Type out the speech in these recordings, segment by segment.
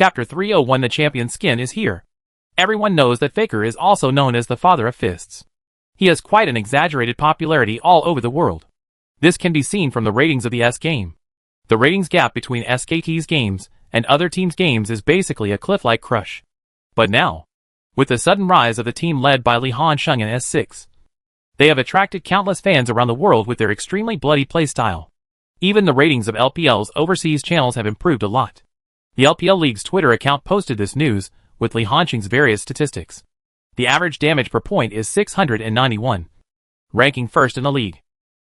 Chapter 301 The Champion's Skin is here. Everyone knows that Faker is also known as the father of fists. He has quite an exaggerated popularity all over the world. This can be seen from the ratings of the S game. The ratings gap between SKT's games and other teams' games is basically a cliff-like crush. But now, with the sudden rise of the team led by Li Hansheng and S6, they have attracted countless fans around the world with their extremely bloody playstyle. Even the ratings of LPL's overseas channels have improved a lot. The LPL League's Twitter account posted this news, with Li Hansheng's various statistics. The average damage per point is 691, ranking first in the league.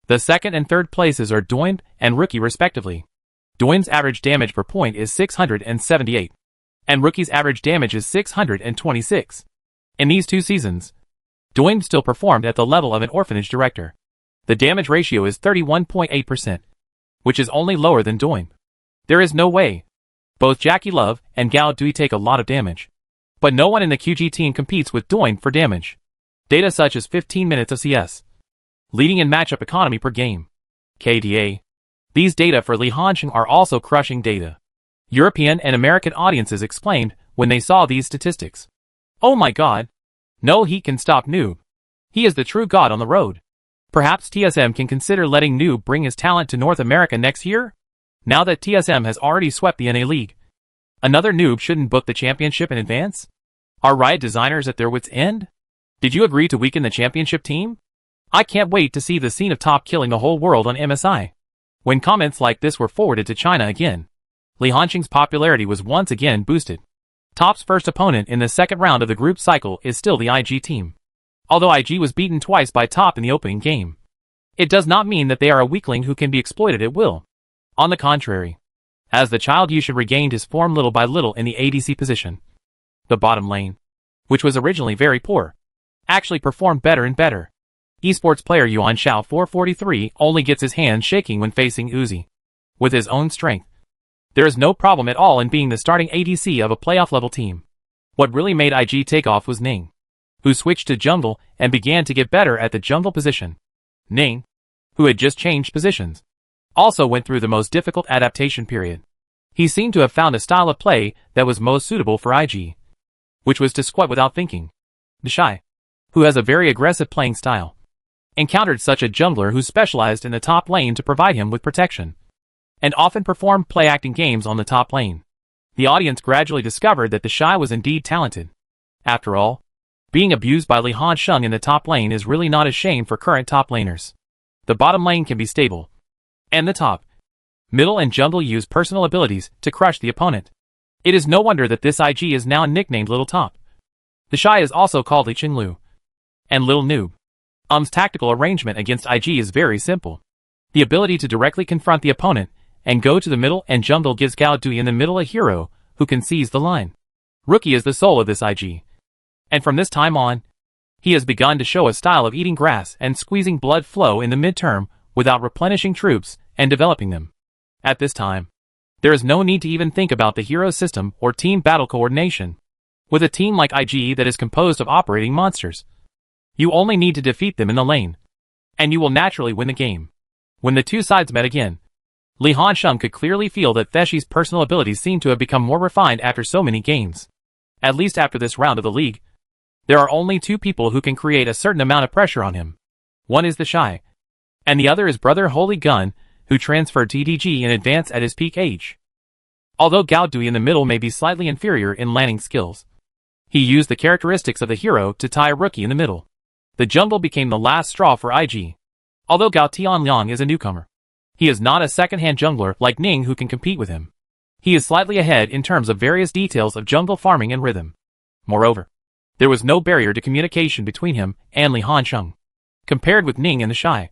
The second and third places are Doin and Rookie respectively. Doin's average damage per point is 678, and Rookie's average damage is 626. In these 2 seasons, Doin still performed at the level of an orphanage director. The damage ratio is 31.8%, which is only lower than Doin. There is no way. Both Jackie Love and Gao Dui take a lot of damage. But no one in the QG team competes with Doin for damage. Data such as 15 minutes of CS, leading in matchup economy per game, KDA. These data for Li Hansheng are also crushing data. European and American audiences exclaimed when they saw these statistics. Oh my god! No heat can stop Noob. He is the true god on the road. Perhaps TSM can consider letting Noob bring his talent to North America next year? Now that TSM has already swept the NA League, another Noob shouldn't book the championship in advance? Are Riot designers at their wits' end? Did you agree to weaken the championship team? I can't wait to see the scene of Top killing the whole world on MSI. When comments like this were forwarded to China again, Li Hansheng's popularity was once again boosted. Top's first opponent in the second round of the group cycle is still the IG team. Although IG was beaten twice by Top in the opening game, it does not mean that they are a weakling who can be exploited at will. On the contrary, as the Child Yushin regained his form little by little in the ADC position, the bottom lane, which was originally very poor, actually performed better and better. Esports player Yuan Shao 443 only gets his hands shaking when facing Uzi. With his own strength, there is no problem at all in being the starting ADC of a playoff level team. What really made IG take off was Ning, who switched to jungle and began to get better at the jungle position. Ning, who had just changed positions, also went through the most difficult adaptation period. He seemed to have found a style of play that was most suitable for IG, which was to squat without thinking. The Shy, who has a very aggressive playing style, encountered such a jungler who specialized in the top lane to provide him with protection, and often performed play-acting games on the top lane. The audience gradually discovered that the Shy was indeed talented. After all, being abused by Li Hansheng in the top lane is really not a shame for current top laners. The bottom lane can be stable, and the top, middle and jungle use personal abilities to crush the opponent. It is no wonder that this IG is now nicknamed Little Top. The Shy is also called Li Qinglu and Little Noob. Tactical arrangement against IG is very simple. The ability to directly confront the opponent and go to the middle and jungle gives Gao Dui in the middle a hero who can seize the line. Rookie is the soul of this IG. And from this time on, he has begun to show a style of eating grass and squeezing blood flow in the midterm without replenishing troops and developing them. At this time, there is no need to even think about the hero system or team battle coordination. With a team like IG that is composed of operating monsters, you only need to defeat them in the lane, and you will naturally win the game. When the two sides met again, Li Hansheng could clearly feel that Feshi's personal abilities seemed to have become more refined after so many games. At least after this round of the league, there are only 2 people who can create a certain amount of pressure on him. One is the Shy, and the other is Brother Holy Gun, who transferred to EDG in advance at his peak age. Although Gao Dui in the middle may be slightly inferior in landing skills, he used the characteristics of the hero to tie a Rookie in the middle. The jungle became the last straw for IG. Although Gao Tianliang is a newcomer, he is not a second-hand jungler like Ning who can compete with him. He is slightly ahead in terms of various details of jungle farming and rhythm. Moreover, there was no barrier to communication between him and Li Hansheng, compared with Ning and the Shy,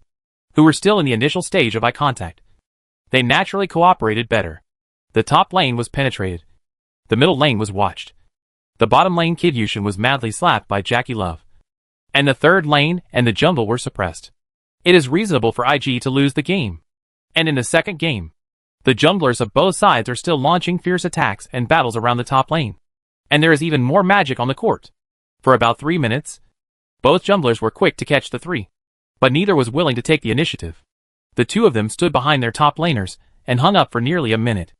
who were still in the initial stage of eye contact. They naturally cooperated better. The top lane was penetrated. The middle lane was watched. The bottom lane Kid Yushin was madly slapped by Jackie Love. And the third lane and the jungle were suppressed. It is reasonable for IG to lose the game. And in the second game, the junglers of both sides are still launching fierce attacks and battles around the top lane. And there is even more magic on the court. For about 3 minutes, both junglers were quick to catch the 3. But neither was willing to take the initiative. The 2 of them stood behind their top laners and hung up for nearly a minute.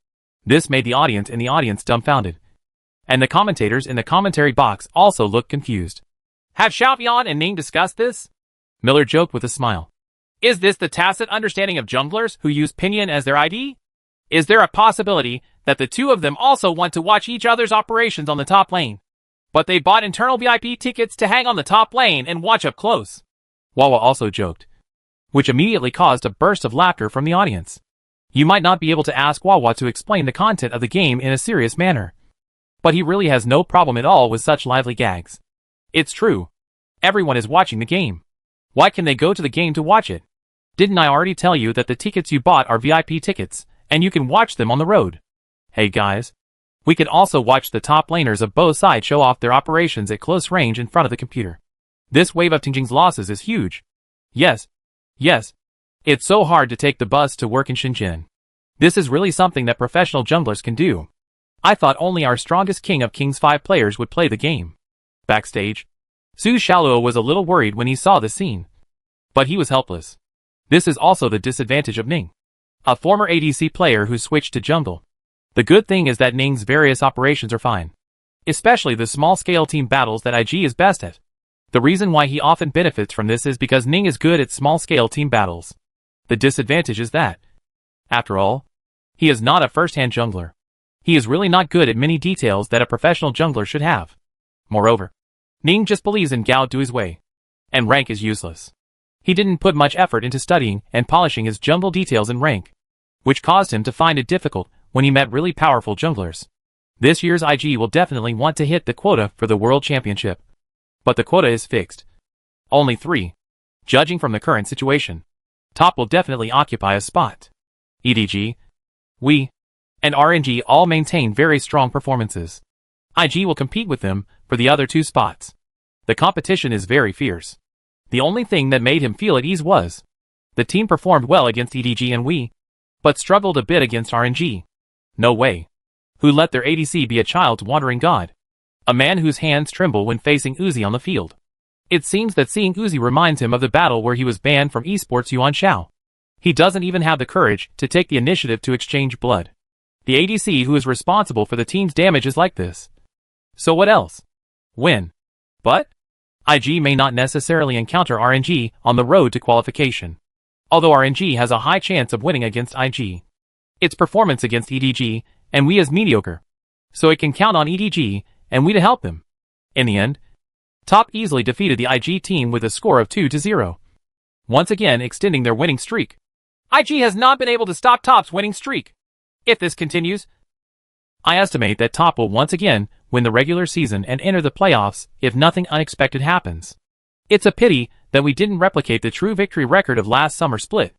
This made the audience dumbfounded. And the commentators in the commentary box also looked confused. Have Xiaoyan and Ning discussed this? Miller joked with a smile. Is this the tacit understanding of junglers who use Pinyin as their ID? Is there a possibility that the two of them also want to watch each other's operations on the top lane? But they bought internal VIP tickets to hang on the top lane and watch up close. Wawa also joked, which immediately caused a burst of laughter from the audience. You might not be able to ask Wawa to explain the content of the game in a serious manner, but he really has no problem at all with such lively gags. It's true. Everyone is watching the game. Why can they go to the game to watch it? Didn't I already tell you that the tickets you bought are VIP tickets, and you can watch them on the road? Hey guys. We can also watch the top laners of both sides show off their operations at close range in front of the computer. This wave of Tingjing's losses is huge. Yes. It's so hard to take the bus to work in Shenzhen. This is really something that professional junglers can do. I thought only our strongest King of Kings 5 players would play the game. Backstage, Su Xiaoluo was a little worried when he saw the scene. But he was helpless. This is also the disadvantage of Ning, a former ADC player who switched to jungle. The good thing is that Ning's various operations are fine, especially the small-scale team battles that IG is best at. The reason why he often benefits from this is because Ning is good at small-scale team battles. The disadvantage is that, after all, he is not a first-hand jungler. He is really not good at many details that a professional jungler should have. Moreover, Ning just believes in Gao Dui's way, and rank is useless. He didn't put much effort into studying and polishing his jungle details in rank, which caused him to find it difficult when he met really powerful junglers. This year's IG will definitely want to hit the quota for the World Championship. But the quota is fixed. Only 3. Judging from the current situation, top will definitely occupy a spot. EDG, we, and RNG all maintain very strong performances. IG will compete with them for the other 2 spots. The competition is very fierce. The only thing that made him feel at ease was the team performed well against EDG and we, but struggled a bit against RNG. No way. Who let their ADC be a child's wandering god? A man whose hands tremble when facing Uzi on the field. It seems that seeing Uzi reminds him of the battle where he was banned from esports Yuan Shao. He doesn't even have the courage to take the initiative to exchange blood. The ADC who is responsible for the team's damage is like this. So what else? Win. But IG may not necessarily encounter RNG on the road to qualification. Although RNG has a high chance of winning against IG. Its performance against EDG and we is mediocre. So it can count on EDG and we to help him. In the end, top easily defeated the IG team with a score of 2-0. Once again extending their winning streak. IG has not been able to stop top's winning streak. If this continues, I estimate that top will once again win the regular season and enter the playoffs if nothing unexpected happens. It's a pity that we didn't replicate the true victory record of last summer split.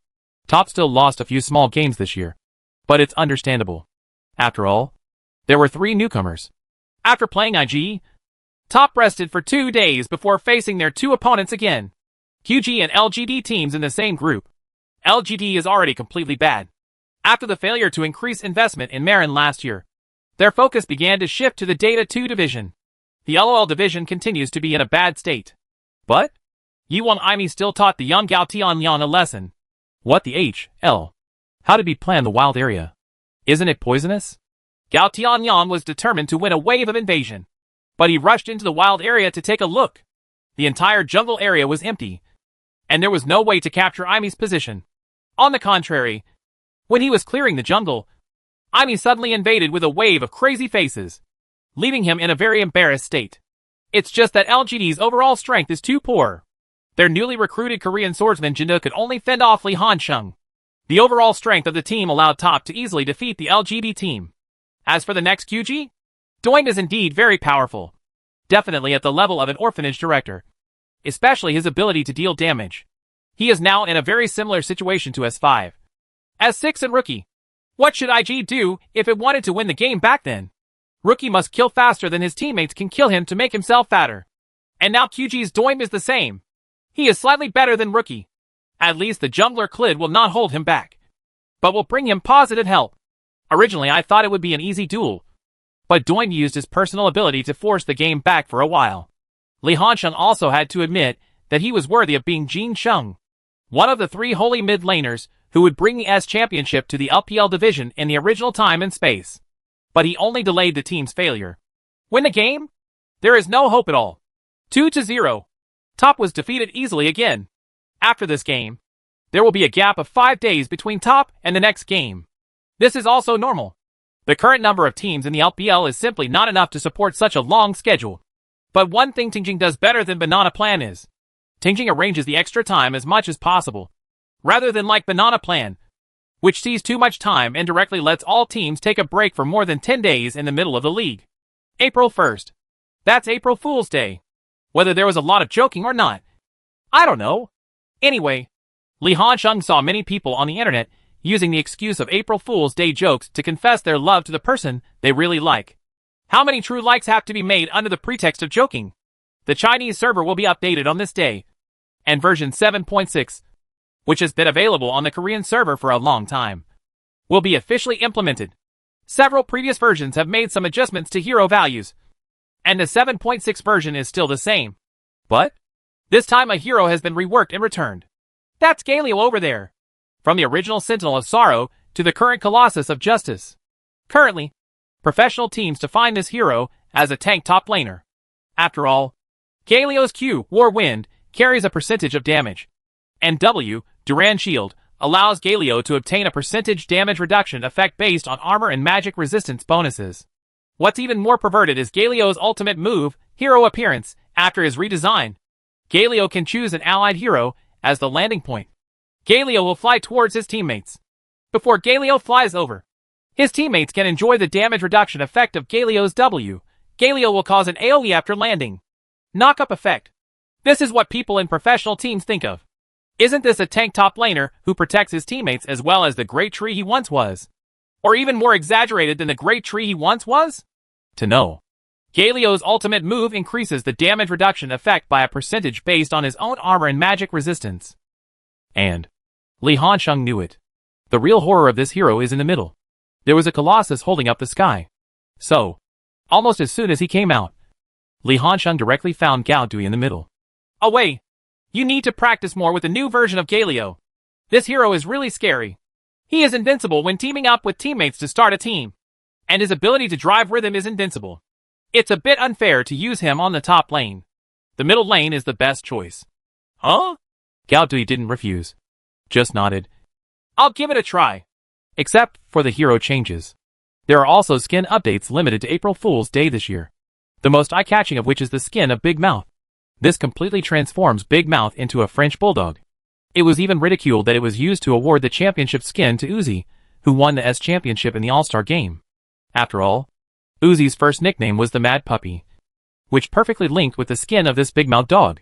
Top still lost a few small games this year, but it's understandable. After all, there were 3 newcomers. After playing IG, top rested for 2 days before facing their 2 opponents again. QG and LGD teams in the same group. LGD is already completely bad. After the failure to increase investment in Marin last year, their focus began to shift to the Data 2 division. The LOL division continues to be in a bad state. But Yuan Aimi still taught the young Gao Tianliang a lesson. What the H.L. How did he plan the wild area? Isn't it poisonous? Gao Tianliang was determined to win a wave of invasion. But he rushed into the wild area to take a look. The entire jungle area was empty, and there was no way to capture Aimi's position. On the contrary, when he was clearing the jungle, Aimi suddenly invaded with a wave of crazy faces, leaving him in a very embarrassed state. It's just that LGD's overall strength is too poor. Their newly recruited Korean swordsman Jindu could only fend off Li Hansheng. The overall strength of the team allowed top to easily defeat the LGD team. As for the next QG, Doim is indeed very powerful. Definitely at the level of an orphanage director. Especially his ability to deal damage. He is now in a very similar situation to S5. S6 and Rookie. What should IG do if it wanted to win the game back then? Rookie must kill faster than his teammates can kill him to make himself fatter. And now QG's Doim is the same. He is slightly better than Rookie. At least the jungler Clid will not hold him back, but will bring him positive help. Originally I thought it would be an easy duel, but Doim used his personal ability to force the game back for a while. Li Hansheng also had to admit that he was worthy of being Jin Sheng, one of the 3 holy mid laners who would bring the S championship to the LPL division in the original time and space. But he only delayed the team's failure. Win the game? There is no hope at all. 2-0. Top was defeated easily again. After this game, there will be a gap of 5 days between Top and the next game. This is also normal. The current number of teams in the LPL is simply not enough to support such a long schedule. But one thing Tingjing does better than Banana Plan is, Tingjing arranges the extra time as much as possible, rather than like Banana Plan, which sees too much time and directly lets all teams take a break for more than 10 days in the middle of the league. April 1st. That's April Fool's Day. Whether there was a lot of joking or not, I don't know. Anyway, Li Hansheng saw many people on the internet using the excuse of April Fool's Day jokes to confess their love to the person they really like. How many true likes have to be made under the pretext of joking? The Chinese server will be updated on this day, and version 7.6, which has been available on the Korean server for a long time, will be officially implemented. Several previous versions have made some adjustments to hero values, and the 7.6 version is still the same. But this time a hero has been reworked and returned. That's Galio over there. From the original Sentinel of Sorrow to the current Colossus of Justice. Currently, professional teams define this hero as a tank top laner. After all, Galio's Q, War Wind, carries a percentage of damage, and W, Duran Shield, allows Galio to obtain a percentage damage reduction effect based on armor and magic resistance bonuses. What's even more perverted is Galio's ultimate move, Hero Appearance, after his redesign. Galio can choose an allied hero as the landing point. Galio will fly towards his teammates. Before Galio flies over, his teammates can enjoy the damage reduction effect of Galio's W. Galio will cause an AoE after landing. Knock-up effect. This is what people in professional teams think of. Isn't this a tank top laner who protects his teammates as well as the great tree he once was? Or even more exaggerated than the great tree he once was? To know. Galio's ultimate move increases the damage reduction effect by a percentage based on his own armor and magic resistance. And Li Hansheng knew it. The real horror of this hero is in the middle. There was a Colossus holding up the sky. So, almost as soon as he came out, Li Hansheng directly found Gao Dui in the middle. Away! You need to practice more with the new version of Galio. This hero is really scary. He is invincible when teaming up with teammates to start a team. And his ability to drive rhythm is invincible. It's a bit unfair to use him on the top lane. The middle lane is the best choice. Huh? Gao Dui didn't refuse. Just nodded. I'll give it a try. Except for the hero changes. There are also skin updates limited to April Fool's Day this year. The most eye-catching of which is the skin of Big Mouth. This completely transforms Big Mouth into a French bulldog. It was even ridiculed that it was used to award the championship skin to Uzi, who won the S championship in the All-Star game. After all, Uzi's first nickname was the Mad Puppy, which perfectly linked with the skin of this Big Mouth dog.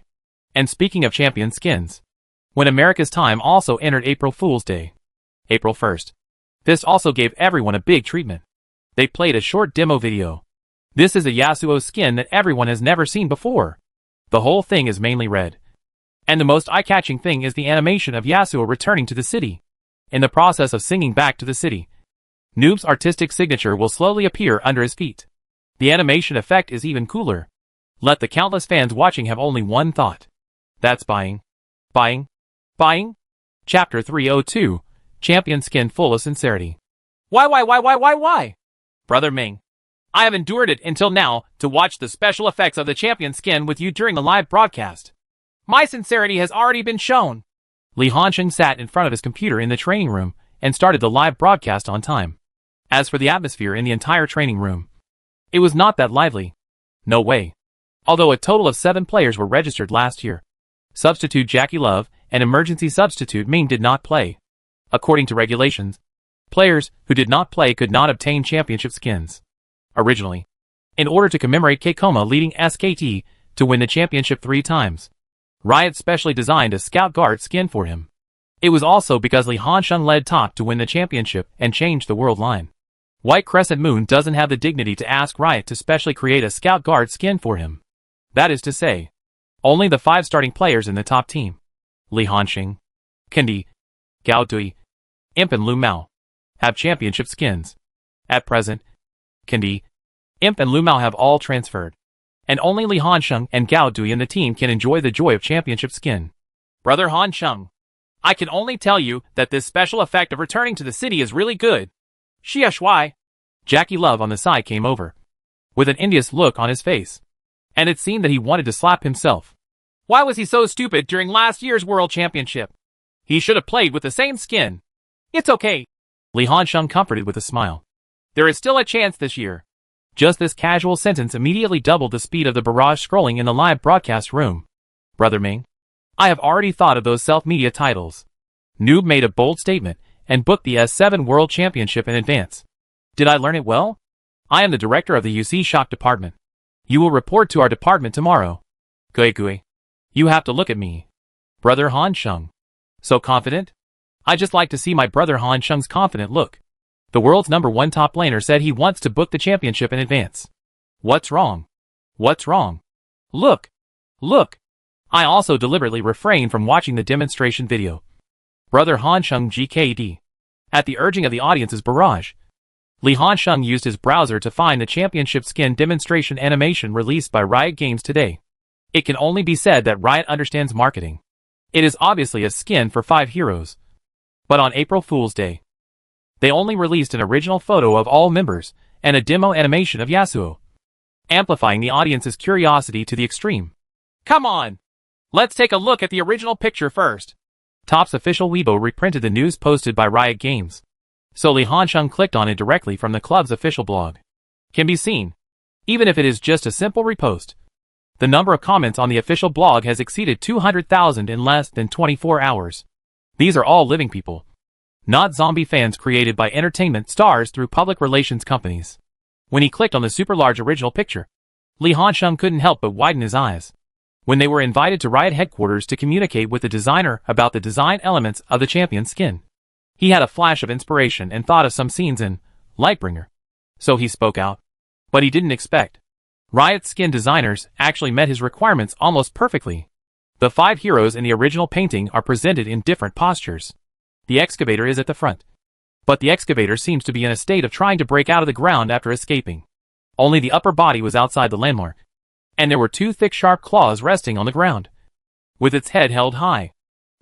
And speaking of champion skins, when America's Time also entered April Fool's Day, April 1st, this also gave everyone a big treatment. They played a short demo video. This is a Yasuo skin that everyone has never seen before. The whole thing is mainly red. And the most eye-catching thing is the animation of Yasuo returning to the city. In the process of singing back to the city, Noob's artistic signature will slowly appear under his feet. The animation effect is even cooler. Let the countless fans watching have only one thought. That's buying. Buying. Buying. Chapter 302. Champion skin full of sincerity. Why? Brother Ming. I have endured it until now to watch the special effects of the champion skin with you during the live broadcast. My sincerity has already been shown. Li Hansheng sat in front of his computer in the training room and started the live broadcast on time. As for the atmosphere in the entire training room, it was not that lively. No way. Although a total of 7 players were registered last year, substitute Jackie Love and emergency substitute Ming did not play. According to regulations, players who did not play could not obtain championship skins. Originally, in order to commemorate Keikoma leading SKT to win the championship 3 times, Riot specially designed a Scout Guard skin for him. It was also because Li Hansheng led Top to win the championship and changed the world line. White Crescent Moon doesn't have the dignity to ask Riot to specially create a Scout Guard skin for him. That is to say, only the 5 starting players in the top team, Li Hansheng, Kendi, Gao Dui, Imp and Lu Mao, have championship skins. At present, Kendi, Imp and Lu Mao have all transferred, and only Li Hansheng and Gao Dui in the team can enjoy the joy of championship skin. Brother Hansheng, I can only tell you that this special effect of returning to the city is really good. Xia Shuai. Jackie Love on the side came over. with an envious look on his face. And it seemed that he wanted to slap himself. Why was he so stupid during last year's World Championship? He should have played with the same skin. It's okay. Li Hansheng comforted with a smile. There is still a chance this year. Just this casual sentence immediately doubled the speed of the barrage scrolling in the live broadcast room. Brother Ming, I have already thought of those self-media titles. Noob made a bold statement and booked the S7 World Championship in advance. Did I learn it well? I am the director of the UC Shock department. You will report to our department tomorrow. Gui. You have to look at me. Brother Hansheng. So confident? I just like to see my brother Hansheng's confident look. The world's #1 top laner said he wants to book the championship in advance. What's wrong? What's wrong? Look! Look! I also deliberately refrained from watching the demonstration video. Brother Hansheng GKD. At the urging of the audience's barrage, Li Hansheng used his browser to find the championship skin demonstration animation released by Riot Games today. It can only be said that Riot understands marketing. It is obviously a skin for 5 heroes. But on April Fool's Day, they only released an original photo of all members and a demo animation of Yasuo, amplifying the audience's curiosity to the extreme. Come on! Let's take a look at the original picture first. Top's official Weibo reprinted the news posted by Riot Games, so Li Hansheng clicked on it directly from the club's official blog. Can be seen, even if it is just a simple repost. The number of comments on the official blog has exceeded 200,000 in less than 24 hours. These are all living people, not zombie fans created by entertainment stars through public relations companies. When he clicked on the super large original picture, Li Hansheng couldn't help but widen his eyes. When they were invited to Riot headquarters to communicate with the designer about the design elements of the champion skin, he had a flash of inspiration and thought of some scenes in Lightbringer. So he spoke out. But he didn't expect. Riot skin designers actually met his requirements almost perfectly. The 5 heroes in the original painting are presented in different postures. The excavator is at the front. But the excavator seems to be in a state of trying to break out of the ground after escaping. Only the upper body was outside the landmark. And there were 2 thick sharp claws resting on the ground, with its head held high.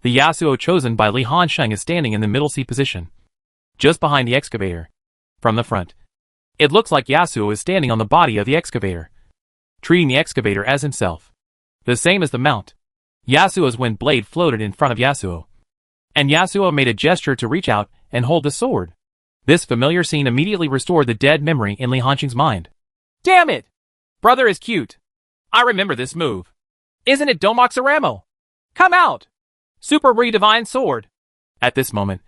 The Yasuo chosen by Li Hansheng is standing in the middle C position, just behind the excavator. From the front, it looks like Yasuo is standing on the body of the excavator, treating the excavator as himself. The same as the mount. Yasuo's wind blade floated in front of Yasuo, and Yasuo made a gesture to reach out and hold the sword. This familiar scene immediately restored the dead memory in Li Hansheng's mind. Damn it! Brother is cute. I remember this move. Isn't it Domoxaramo? Come out! Super Redivine Sword! At this moment,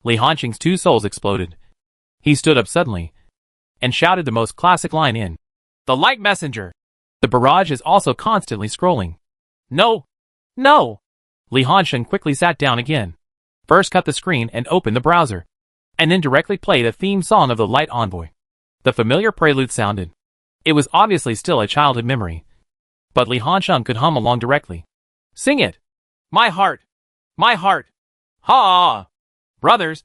Li Hansheng's 2 souls exploded. He stood up suddenly and shouted the most classic line in The Light Messenger. The barrage is also constantly scrolling. No! No! Li Hansheng quickly sat down again. First cut the screen and opened the browser, and then directly played a theme song of the Light Envoy. The familiar prelude sounded. It was obviously still a childhood memory, but Li Hansheng could hum along directly. Sing it! My heart! My heart! Ha! Brothers,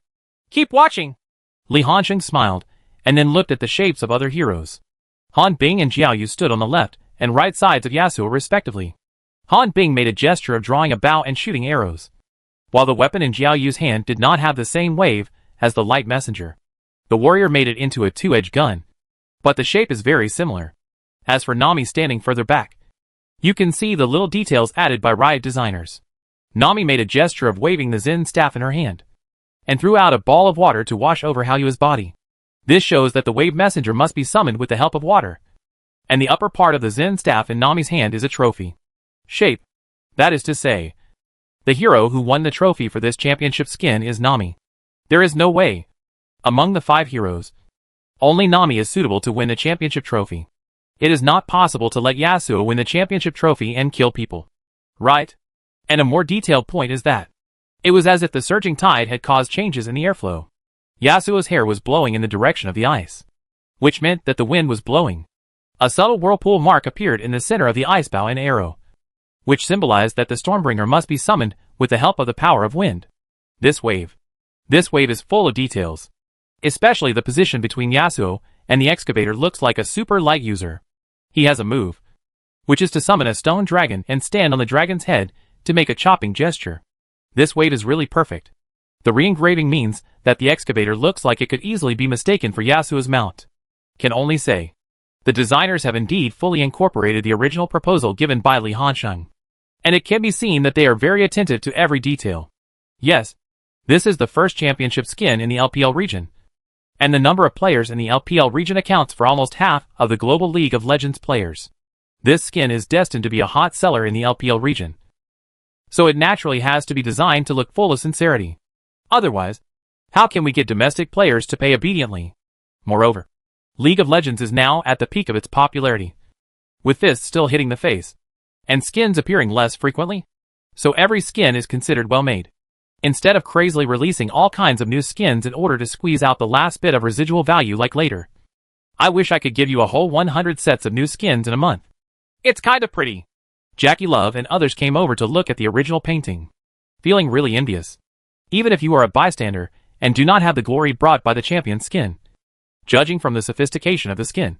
keep watching! Li Hansheng smiled, and then looked at the shapes of other heroes. Han Bing and Jiao Yu stood on the left and right sides of Yasuo respectively. Han Bing made a gesture of drawing a bow and shooting arrows, while the weapon in Jiao Yu's hand did not have the same wave as the Light Messenger. The warrior made it into a 2-edged gun, but the shape is very similar. As for Nami standing further back, you can see the little details added by Riot designers. Nami made a gesture of waving the Zen staff in her hand, and threw out a ball of water to wash over Haoyu's body. This shows that the wave messenger must be summoned with the help of water, and the upper part of the Zen staff in Nami's hand is a trophy. Shape. That is to say, the hero who won the trophy for this championship skin is Nami. There is no way. Among the 5 heroes, only Nami is suitable to win the championship trophy. It is not possible to let Yasuo win the championship trophy and kill people. Right? And a more detailed point is that it was as if the surging tide had caused changes in the airflow. Yasuo's hair was blowing in the direction of the ice, which meant that the wind was blowing. A subtle whirlpool mark appeared in the center of the ice bow and arrow, which symbolized that the Stormbringer must be summoned with the help of the power of wind. This wave is full of details. Especially the position between Yasuo and the excavator looks like a super light user. He has a move, which is to summon a stone dragon and stand on the dragon's head to make a chopping gesture. This wave is really perfect. The re-engraving means that the excavator looks like it could easily be mistaken for Yasuo's mount. Can only say, The designers have indeed fully incorporated the original proposal given by Li Hansheng. And it can be seen that they are very attentive to every detail. Yes, this is the first championship skin in the LPL region. And the number of players in the LPL region accounts for almost half of the global League of Legends players. This skin is destined to be a hot seller in the LPL region. So it naturally has to be designed to look full of sincerity. Otherwise, how can we get domestic players to pay obediently? Moreover, League of Legends is now at the peak of its popularity, with fists still hitting the face, and skins appearing less frequently. So every skin is considered well made. Instead of crazily releasing all kinds of new skins in order to squeeze out the last bit of residual value like later. I wish I could give you a whole 100 sets of new skins in a month. It's kinda pretty. Jackie Love and others came over to look at the original painting, feeling really envious. Even if you are a bystander and do not have the glory brought by the champion skin. Judging from the sophistication of the skin,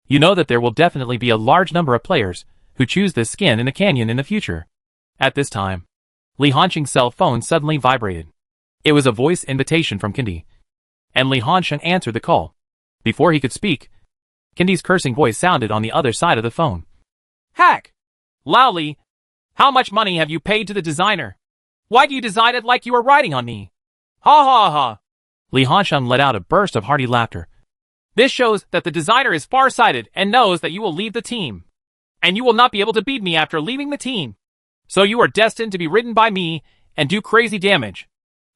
you know that there will definitely be a large number of players who choose this skin in the canyon in the future. At this time, Li Hansheng's cell phone suddenly vibrated. It was a voice invitation from Kendi, and Li Hansheng answered the call. Before he could speak, Kendi's cursing voice sounded on the other side of the phone. Hack! Lao Li, how much money have you paid to the designer? Why do you design it like you are riding on me? Ha ha ha! Li Hansheng let out a burst of hearty laughter. This shows that the designer is far-sighted and knows that you will leave the team. And you will not be able to beat me after leaving the team. So you are destined to be ridden by me and do crazy damage.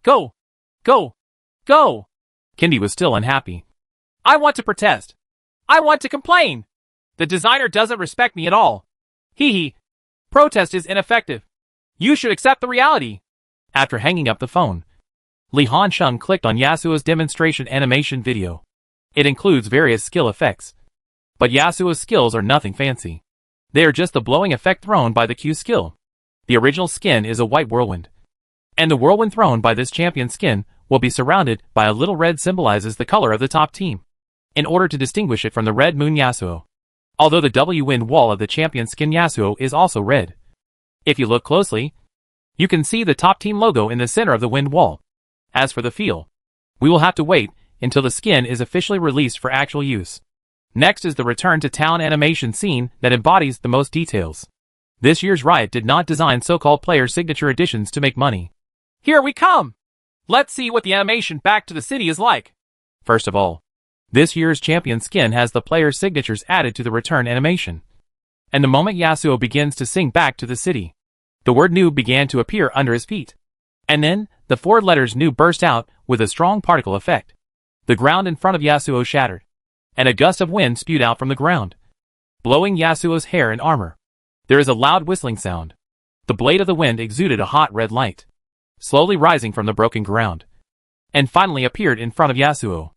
Go! Go! Go! Kendi was still unhappy. I want to protest. I want to complain. The designer doesn't respect me at all. Hee hee. Protest is ineffective. You should accept the reality. After hanging up the phone, Li Hansheng clicked on Yasuo's demonstration animation video. It includes various skill effects. But Yasuo's skills are nothing fancy. They are just the blowing effect thrown by the Q skill. The original skin is a white whirlwind. And the whirlwind thrown by this champion skin will be surrounded by a little red symbolizes the color of the top team, in order to distinguish it from the red moon Yasuo. Although the W-wind wall of the champion skin Yasuo is also red. If you look closely, you can see the top team logo in the center of the wind wall. As for the feel, we will have to wait until the skin is officially released for actual use. Next is the return to town animation scene that embodies the most details. This year's Riot did not design so-called player signature editions to make money. Here we come! Let's see what the animation back to the city is like. First of all, this year's champion skin has the player's signatures added to the return animation. And the moment Yasuo begins to sing back to the city, the word new began to appear under his feet. And then, the 4 letters new burst out with a strong particle effect. The ground in front of Yasuo shattered, and a gust of wind spewed out from the ground, blowing Yasuo's hair and armor. There is a loud whistling sound. The blade of the wind exuded a hot red light, slowly rising from the broken ground, and finally appeared in front of Yasuo.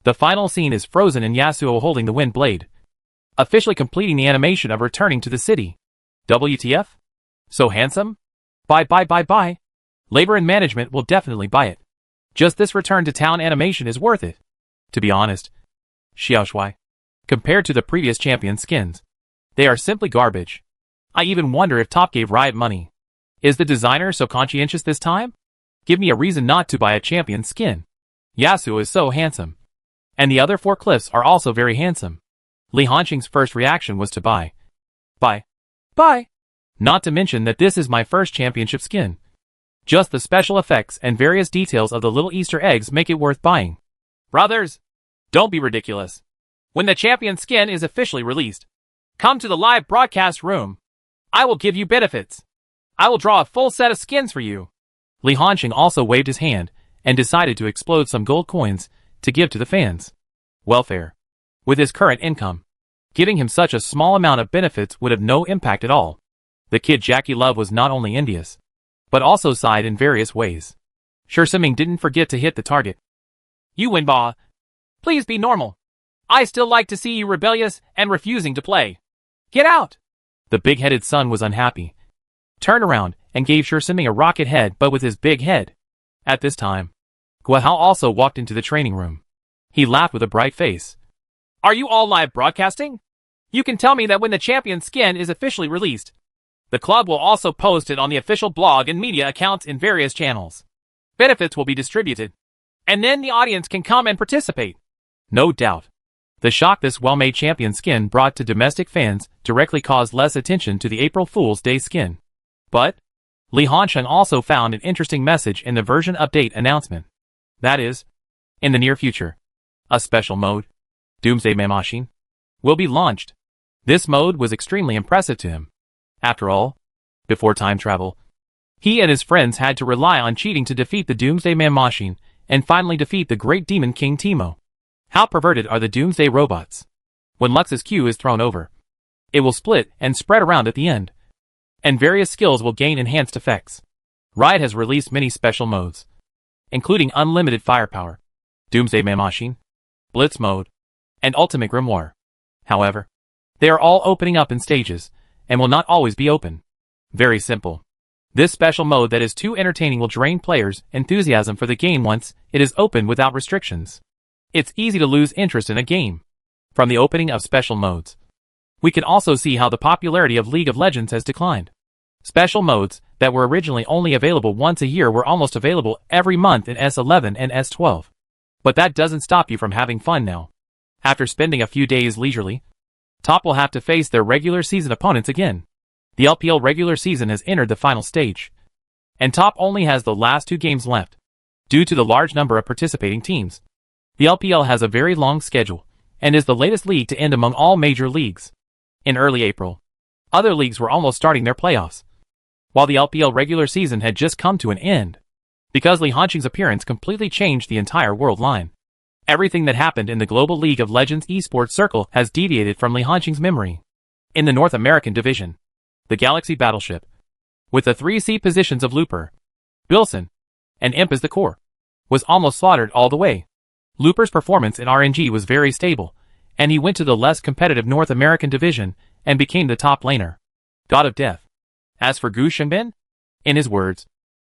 The final scene is frozen in Yasuo holding the wind blade, officially completing the animation of returning to the city. WTF? So handsome? Bye. Labor and management will definitely buy it. Just this return to town animation is worth it. To be honest, Xiaoshui, compared to the previous champion skins, they are simply garbage. I even wonder if Top gave Riot money. Is the designer so conscientious this time? Give me a reason not to buy a champion skin. Yasuo is so handsome. And the other 4 cliffs are also very handsome. Li Hansheng's first reaction was to buy. Buy. Not to mention that this is my first championship skin. Just the special effects and various details of the little Easter eggs make it worth buying. Brothers, don't be ridiculous. When the champion skin is officially released, come to the live broadcast room. I will give you benefits. I will draw a full set of skins for you. Li Hansheng also waved his hand and decided to explode some gold coins to give to the fans' welfare. With his current income, giving him such a small amount of benefits would have no impact at all. The kid Jackie Love was not only envious, but also sighed in various ways. Sure Siming didn't forget to hit the target. You win, Ba. Please be normal. I still like to see you rebellious and refusing to play. Get out! The big-headed son was unhappy. Turned around and gave Sure Siming a rocket head but with his big head. At this time, Guahao also walked into the training room. He laughed with a bright face. Are you all live broadcasting? You can tell me that when the champion skin is officially released, the club will also post it on the official blog and media accounts in various channels. Benefits will be distributed. And then the audience can come and participate. No doubt. The shock this well-made champion skin brought to domestic fans directly caused less attention to the April Fool's Day skin. But Li Hansheng also found an interesting message in the version update announcement. That is, in the near future, a special mode, Doomsday Machine, will be launched. This mode was extremely impressive to him. After all, before time travel, he and his friends had to rely on cheating to defeat the Doomsday Machine and finally defeat the great demon King Teemo. How perverted are the Doomsday robots? When Lux's Q is thrown over, it will split and spread around at the end, and various skills will gain enhanced effects. Riot has released many special modes, including Unlimited Firepower, Doomsday Machine, Blitz Mode, and Ultimate Grimoire. However, they are all opening up in stages, and will not always be open. Very simple. This special mode that is too entertaining will drain players' enthusiasm for the game once it is open without restrictions. It's easy to lose interest in a game. From the opening of special modes, we can also see how the popularity of League of Legends has declined. Special modes that were originally only available once a year were almost available every month in S11 and S12. But that doesn't stop you from having fun now. After spending a few days leisurely, Top will have to face their regular season opponents again. The LPL regular season has entered the final stage, and Top only has the last 2 games left. Due to the large number of participating teams, the LPL has a very long schedule, and is the latest league to end among all major leagues. In early April, other leagues were almost starting their playoffs, while the LPL regular season had just come to an end. Because Li Hansheng's appearance completely changed the entire world line. Everything that happened in the global League of Legends esports circle has deviated from Li Hansheng's memory. In the North American division, the Galaxy Battleship, with the 3 seat positions of Looper, Bilson, and Imp as the core, was almost slaughtered all the way. Looper's performance in RNG was very stable, and he went to the less competitive North American division and became the top laner, God of Death. As for Gu Shengbin, in his words,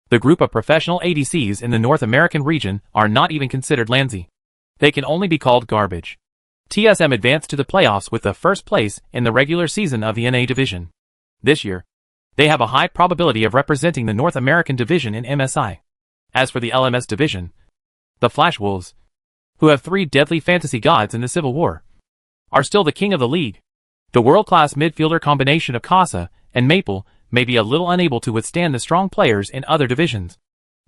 the group of professional ADCs in the North American region are not even considered Lansy. They can only be called garbage. TSM advanced to the playoffs with the first place in the regular season of the NA division. This year, they have a high probability of representing the North American division in MSI. As for the LMS division, the Flash Wolves, who have 3 deadly fantasy gods in the Civil War, are still the king of the league. The world-class midfielder combination of Casa and Maple may be a little unable to withstand the strong players in other divisions,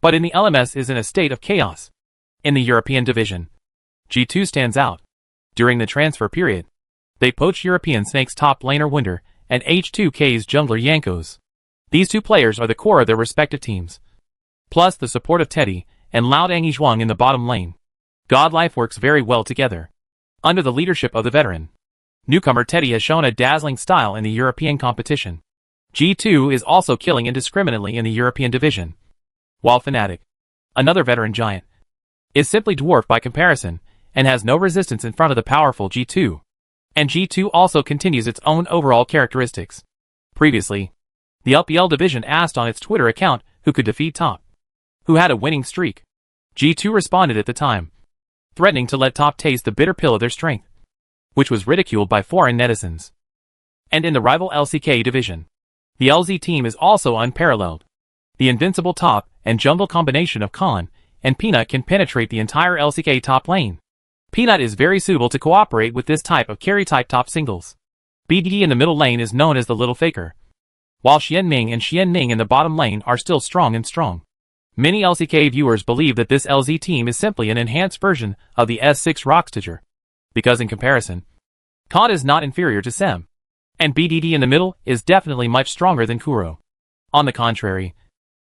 but in the LMS is in a state of chaos. In the European division, G2 stands out. During the transfer period, they poached European Snake's top laner Winder and H2K's jungler Jankos. These 2 players are the core of their respective teams, plus the support of Teddy and Loud Angie Zhuang in the bottom lane. Godlife works very well together. Under the leadership of the veteran newcomer Teddy has shown a dazzling style in the European competition. G2 is also killing indiscriminately in the European division, while Fnatic, another veteran giant, is simply dwarfed by comparison and has no resistance in front of the powerful G2. And G2 also continues its own overall characteristics. Previously, the LPL division asked on its Twitter account who could defeat Top, who had a winning streak. G2 responded at the time, threatening to let Top taste the bitter pill of their strength, which was ridiculed by foreign netizens. And in the rival LCK division, the LZ team is also unparalleled. The invincible Top and jungle combination of Khan and Peanut can penetrate the entire LCK top lane. Peanut is very suitable to cooperate with this type of carry-type top singles. BDD in the middle lane is known as the Little Faker, while Xianming and Xianning in the bottom lane are still strong. Many LCK viewers believe that this LZ team is simply an enhanced version of the S6 Rockstager, because in comparison, Khan is not inferior to Sem, and BDD in the middle is definitely much stronger than Kuro. On the contrary,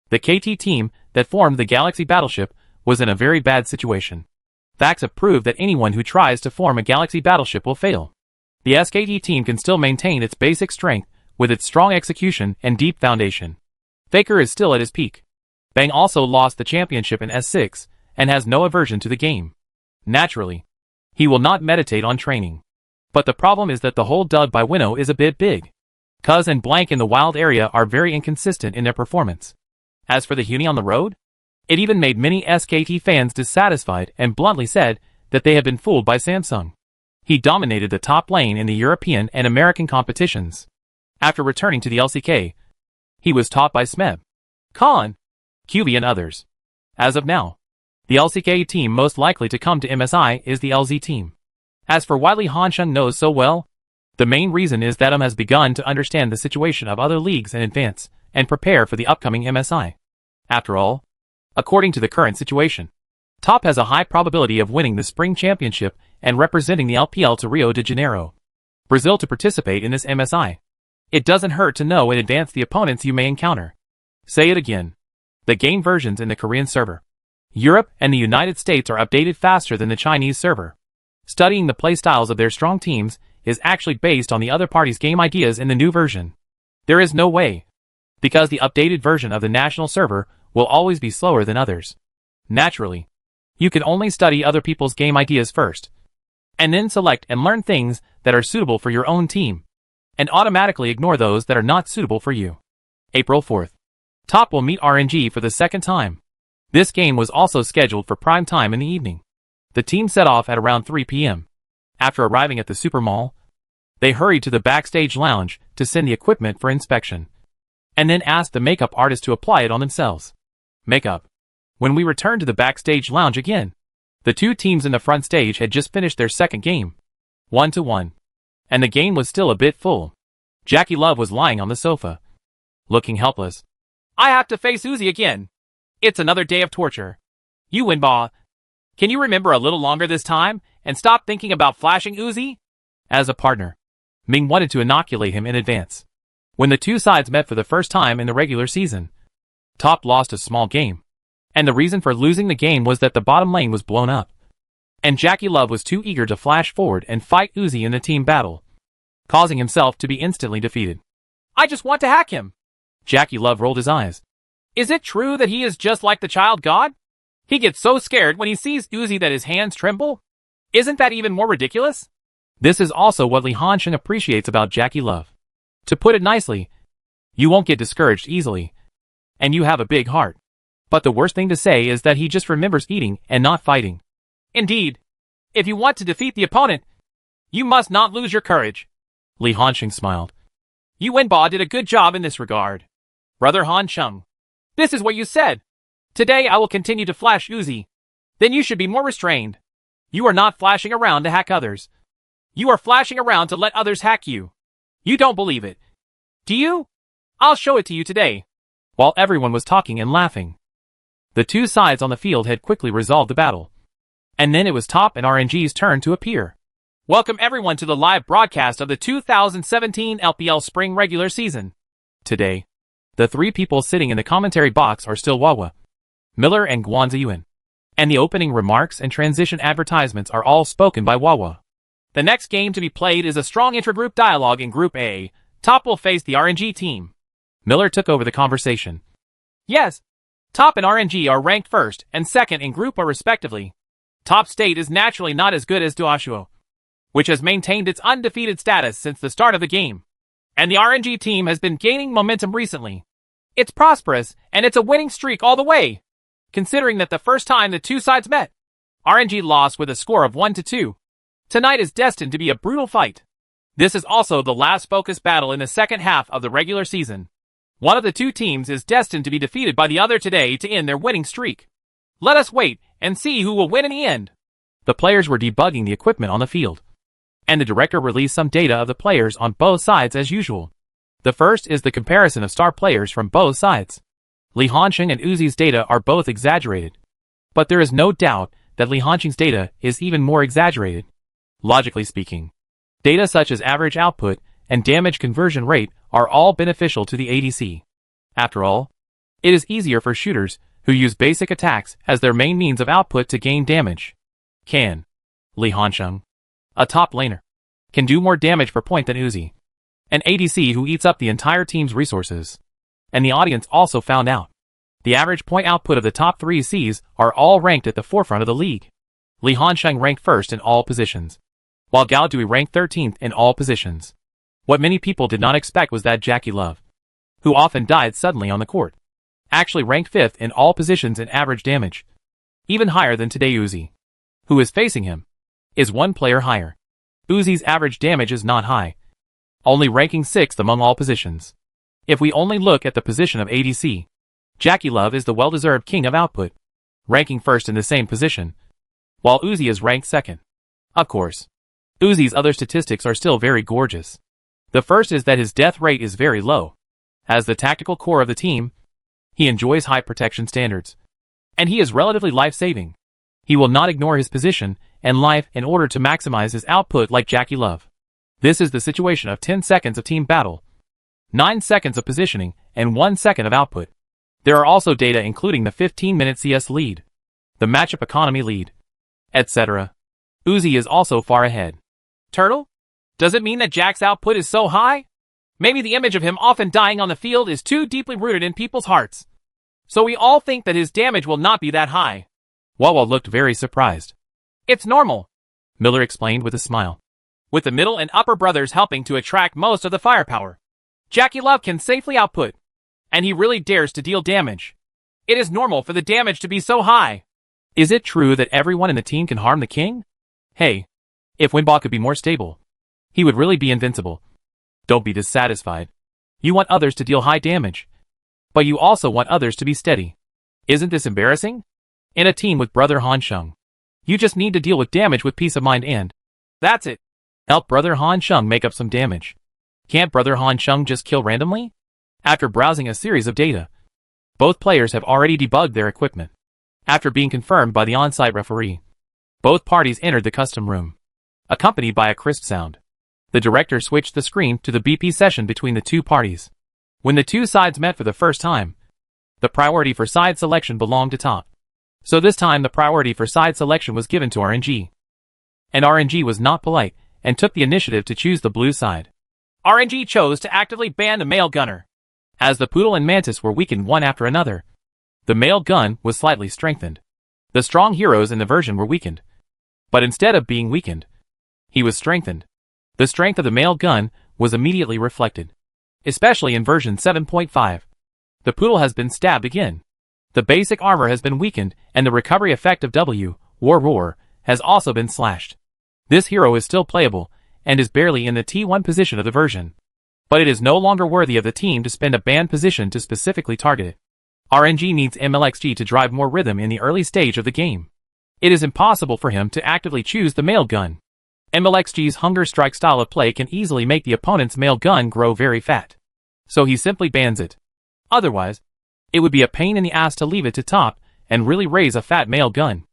the KT team that formed the Galaxy Battleship was in a very bad situation. Facts have proved that anyone who tries to form a Galaxy Battleship will fail. The SKT team can still maintain its basic strength with its strong execution and deep foundation. Faker is still at his peak. Bang also lost the championship in S6 and has no aversion to the game. Naturally, he will not meditate on training. But the problem is that the whole dub by Winnow is a bit big. Cuz and Blank in the wild area are very inconsistent in their performance. As for the Huni on the road, it even made many SKT fans dissatisfied and bluntly said that they had been fooled by Samsung. He dominated the top lane in the European and American competitions. After returning to the LCK, he was taught by Smeb, Khan, QB and others. As of now, the LCK team most likely to come to MSI is the LZ team. As for why Li Hansheng knows so well, the main reason is that has begun to understand the situation of other leagues in advance and prepare for the upcoming MSI. After all, according to the current situation, Top has a high probability of winning the Spring Championship and representing the LPL to Rio de Janeiro, Brazil to participate in this MSI. It doesn't hurt to know in advance the opponents you may encounter. Say it again. The game versions in the Korean server, Europe and the United States are updated faster than the Chinese server. Studying the playstyles of their strong teams is actually based on the other party's game ideas in the new version. There is no way, because the updated version of the national server will always be slower than others. Naturally, you can only study other people's game ideas first, and then select and learn things that are suitable for your own team, and automatically ignore those that are not suitable for you. April 4th. Top will meet RNG for the second time. This game was also scheduled for prime time in the evening. The team set off at around 3 p.m. After arriving at the Super Mall, they hurried to the backstage lounge to send the equipment for inspection, and then asked the makeup artist to apply it on themselves. Makeup. When we returned to the backstage lounge again, the two teams in the front stage had just finished their second game, 1-1, and the game was still a bit full. Jackie Love was lying on the sofa, looking helpless. I have to face Uzi again. It's another day of torture. You win, Ba. Can you remember a little longer this time and stop thinking about flashing Uzi? As a partner, Ming wanted to inoculate him in advance. When the two sides met for the first time in the regular season, Top lost a small game, and the reason for losing the game was that the bottom lane was blown up, and Jackie Love was too eager to flash forward and fight Uzi in the team battle, causing himself to be instantly defeated. I just want to hack him. Jackie Love rolled his eyes. Is it true that he is just like the child god? He gets so scared when he sees Uzi that his hands tremble? Isn't that even more ridiculous? This is also what Li Hansheng appreciates about Jackie Love. To put it nicely, you won't get discouraged easily, and you have a big heart. But the worst thing to say is that he just remembers eating and not fighting. Indeed, if you want to defeat the opponent, you must not lose your courage. Li Hansheng smiled. You and Ba did a good job in this regard. Brother Hansheng, this is what you said. Today I will continue to flash Uzi. Then you should be more restrained. You are not flashing around to hack others. You are flashing around to let others hack you. You don't believe it. Do you? I'll show it to you today. While everyone was talking and laughing, the two sides on the field had quickly resolved the battle. And then it was Top and RNG's turn to appear. Welcome everyone to the live broadcast of the 2017 LPL Spring Regular Season. Today, the three people sitting in the commentary box are still Wawa, Miller and Guan Ziyuan. And the opening remarks and transition advertisements are all spoken by Wawa. The next game to be played is a strong intragroup dialogue in Group A. Top will face the RNG team. Miller took over the conversation. Yes, Top and RNG are ranked first and second in Group A respectively. Top State is naturally not as good as Duashuo, which has maintained its undefeated status since the start of the game. And the RNG team has been gaining momentum recently. It's prosperous, and it's a winning streak all the way. Considering that the first time the two sides met, RNG lost with a score of 1-2. Tonight is destined to be a brutal fight. This is also the last focus battle in the second half of the regular season. One of the two teams is destined to be defeated by the other today to end their winning streak. Let us wait and see who will win in the end. The players were debugging the equipment on the field, and the director released some data of the players on both sides as usual. The first is the comparison of star players from both sides. Li Hansheng and Uzi's data are both exaggerated, but there is no doubt that Li Hansheng's data is even more exaggerated. Logically speaking, data such as average output and damage conversion rate are all beneficial to the ADC. After all, it is easier for shooters who use basic attacks as their main means of output to gain damage. Li Hansheng, a top laner, can do more damage per point than Uzi, an ADC who eats up the entire team's resources. And the audience also found out. The average point output of the top 3 Cs are all ranked at the forefront of the league. Li Hansheng ranked first in all positions, while Gao Dui ranked 13th in all positions. What many people did not expect was that Jackie Love, who often died suddenly on the court, actually ranked 5th in all positions in average damage, even higher than today Uzi, who is facing him, is one player higher. Uzi's average damage is not high, only ranking 6th among all positions. If we only look at the position of ADC, Jackie Love is the well-deserved king of output, ranking first in the same position, while Uzi is ranked second. Of course, Uzi's other statistics are still very gorgeous. The first is that his death rate is very low. As the tactical core of the team, he enjoys high protection standards. And he is relatively life-saving. He will not ignore his position and life in order to maximize his output like Jackie Love. This is the situation of 10 seconds of team battle, 9 seconds of positioning, and 1 second of output. There are also data including the 15-minute CS lead, the matchup economy lead, etc. Uzi is also far ahead. Turtle? Does it mean that Jack's output is so high? Maybe the image of him often dying on the field is too deeply rooted in people's hearts. So we all think that his damage will not be that high. Wawa looked very surprised. It's normal, Miller explained with a smile. With the middle and upper brothers helping to attract most of the firepower, Jackie Love can safely output, and he really dares to deal damage. It is normal for the damage to be so high. Is it true that everyone in the team can harm the king? Hey, if Winball could be more stable, he would really be invincible. Don't be dissatisfied. You want others to deal high damage, but you also want others to be steady. Isn't this embarrassing? In a team with Brother Han Sheng, you just need to deal with damage with peace of mind and that's it. Help Brother Han Sheng make up some damage. Can't Brother Han Sheng just kill randomly? After browsing a series of data, both players have already debugged their equipment. After being confirmed by the on-site referee, both parties entered the custom room, accompanied by a crisp sound. The director switched the screen to the BP session between the two parties. When the two sides met for the first time, the priority for side selection belonged to top. So this time the priority for side selection was given to RNG. And RNG was not polite and took the initiative to choose the blue side. RNG chose to actively ban the male gunner. As the Poodle and Mantis were weakened one after another, the male gun was slightly strengthened. The strong heroes in the version were weakened. But instead of being weakened, he was strengthened. The strength of the male gun was immediately reflected, especially in version 7.5. The Poodle has been stabbed again. The basic armor has been weakened and the recovery effect of W, War Roar, has also been slashed. This hero is still playable and is barely in the T1 position of the version. But it is no longer worthy of the team to spend a banned position to specifically target it. RNG needs MLXG to drive more rhythm in the early stage of the game. It is impossible for him to actively choose the male gun. MLXG's Hunger Strike style of play can easily make the opponent's male gun grow very fat. So he simply bans it. Otherwise, it would be a pain in the ass to leave it to top and really raise a fat male gun.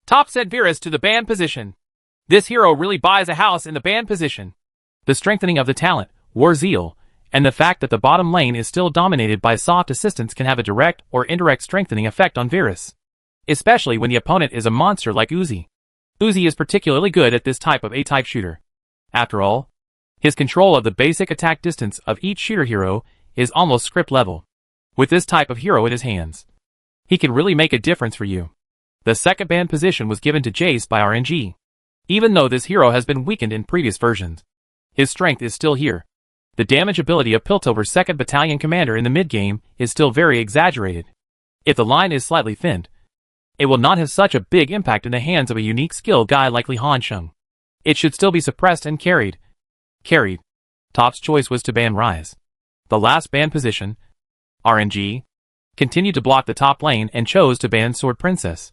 Top sent Virus to the banned position. This hero really buys a house in the banned position. The strengthening of the talent, War Zeal, and the fact that the bottom lane is still dominated by soft assistants can have a direct or indirect strengthening effect on Virus. Especially when the opponent is a monster like Uzi. Uzi is particularly good at this type of A-type shooter. After all, his control of the basic attack distance of each shooter hero is almost script level. With this type of hero in his hands, he can really make a difference for you. The second banned position was given to Jace by RNG. Even though this hero has been weakened in previous versions, his strength is still here. The damage ability of Piltover's 2nd Battalion Commander in the mid-game is still very exaggerated. If the line is slightly thinned, it will not have such a big impact in the hands of a unique skill guy like Li Hansheng. It should still be suppressed and carried. Top's choice was to ban Rise. The last banned position, RNG, continued to block the top lane and chose to ban Sword Princess,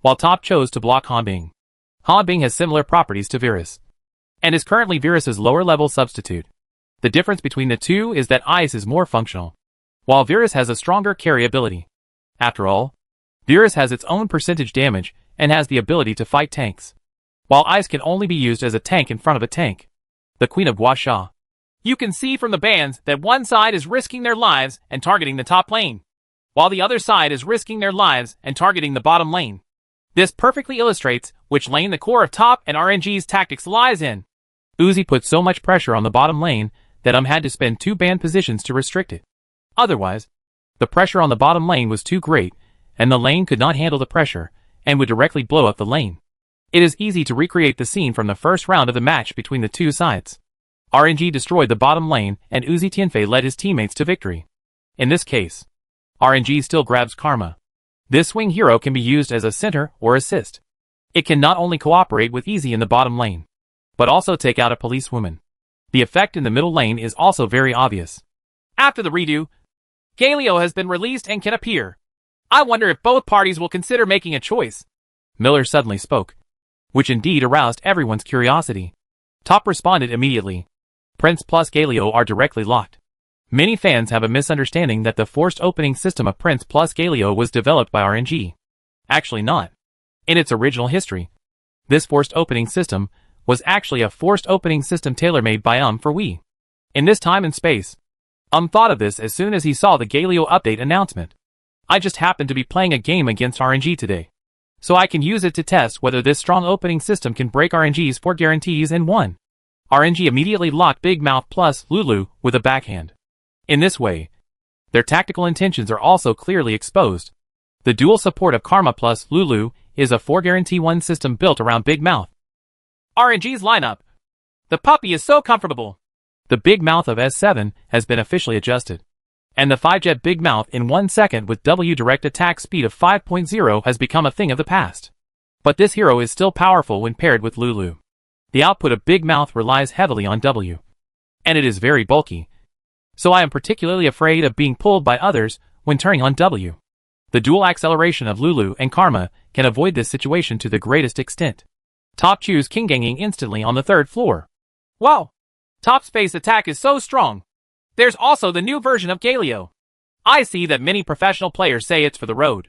while Top chose to block Hanbing. Hanbing has similar properties to Virus, and is currently Virus's lower level substitute. The difference between the two is that Ice is more functional, while Virus has a stronger carry ability. After all, Virus has its own percentage damage and has the ability to fight tanks, while Ice can only be used as a tank in front of a tank. The Queen of Guasha. You can see from the bans that one side is risking their lives and targeting the top lane, while the other side is risking their lives and targeting the bottom lane. This perfectly illustrates which lane the core of Top and RNG's tactics lies in. Uzi put so much pressure on the bottom lane that had to spend 2 banned positions to restrict it. Otherwise, the pressure on the bottom lane was too great, and the lane could not handle the pressure, and would directly blow up the lane. It is easy to recreate the scene from the first round of the match between the two sides. RNG destroyed the bottom lane, and Uzi Tianfei led his teammates to victory. In this case, RNG still grabs Karma. This swing hero can be used as a center or assist. It can not only cooperate with Easy in the bottom lane, but also take out a policewoman. The effect in the middle lane is also very obvious. After the redo, Galio has been released and can appear. I wonder if both parties will consider making a choice. Miller suddenly spoke, which indeed aroused everyone's curiosity. Top responded immediately. Prince plus Galio are directly locked. Many fans have a misunderstanding that the forced opening system of Prince plus Galio was developed by RNG. Actually not. In its original history, this forced opening system was actually a forced opening system tailor-made by for Wii. In this time and space, thought of this as soon as he saw the Galio update announcement. I just happened to be playing a game against RNG today, so I can use it to test whether this strong opening system can break RNG's 4 guarantees in one. RNG immediately locked Big Mouth plus Lulu with a backhand. In this way, their tactical intentions are also clearly exposed. The dual support of Karma plus Lulu is a 4 guarantee 1 system built around Big Mouth. RNG's lineup. The puppy is so comfortable. The Big Mouth of S7 has been officially adjusted, and the 5-jet Big Mouth in 1 second with W direct attack speed of 5.0 has become a thing of the past. But this hero is still powerful when paired with Lulu. The output of Big Mouth relies heavily on W, and it is very bulky, so I am particularly afraid of being pulled by others when turning on W. The dual acceleration of Lulu and Karma can avoid this situation to the greatest extent. Top choose King Ganging instantly on the 3rd floor. Wow! Top space attack is so strong. There's also the new version of Galio. I see that many professional players say it's for the road,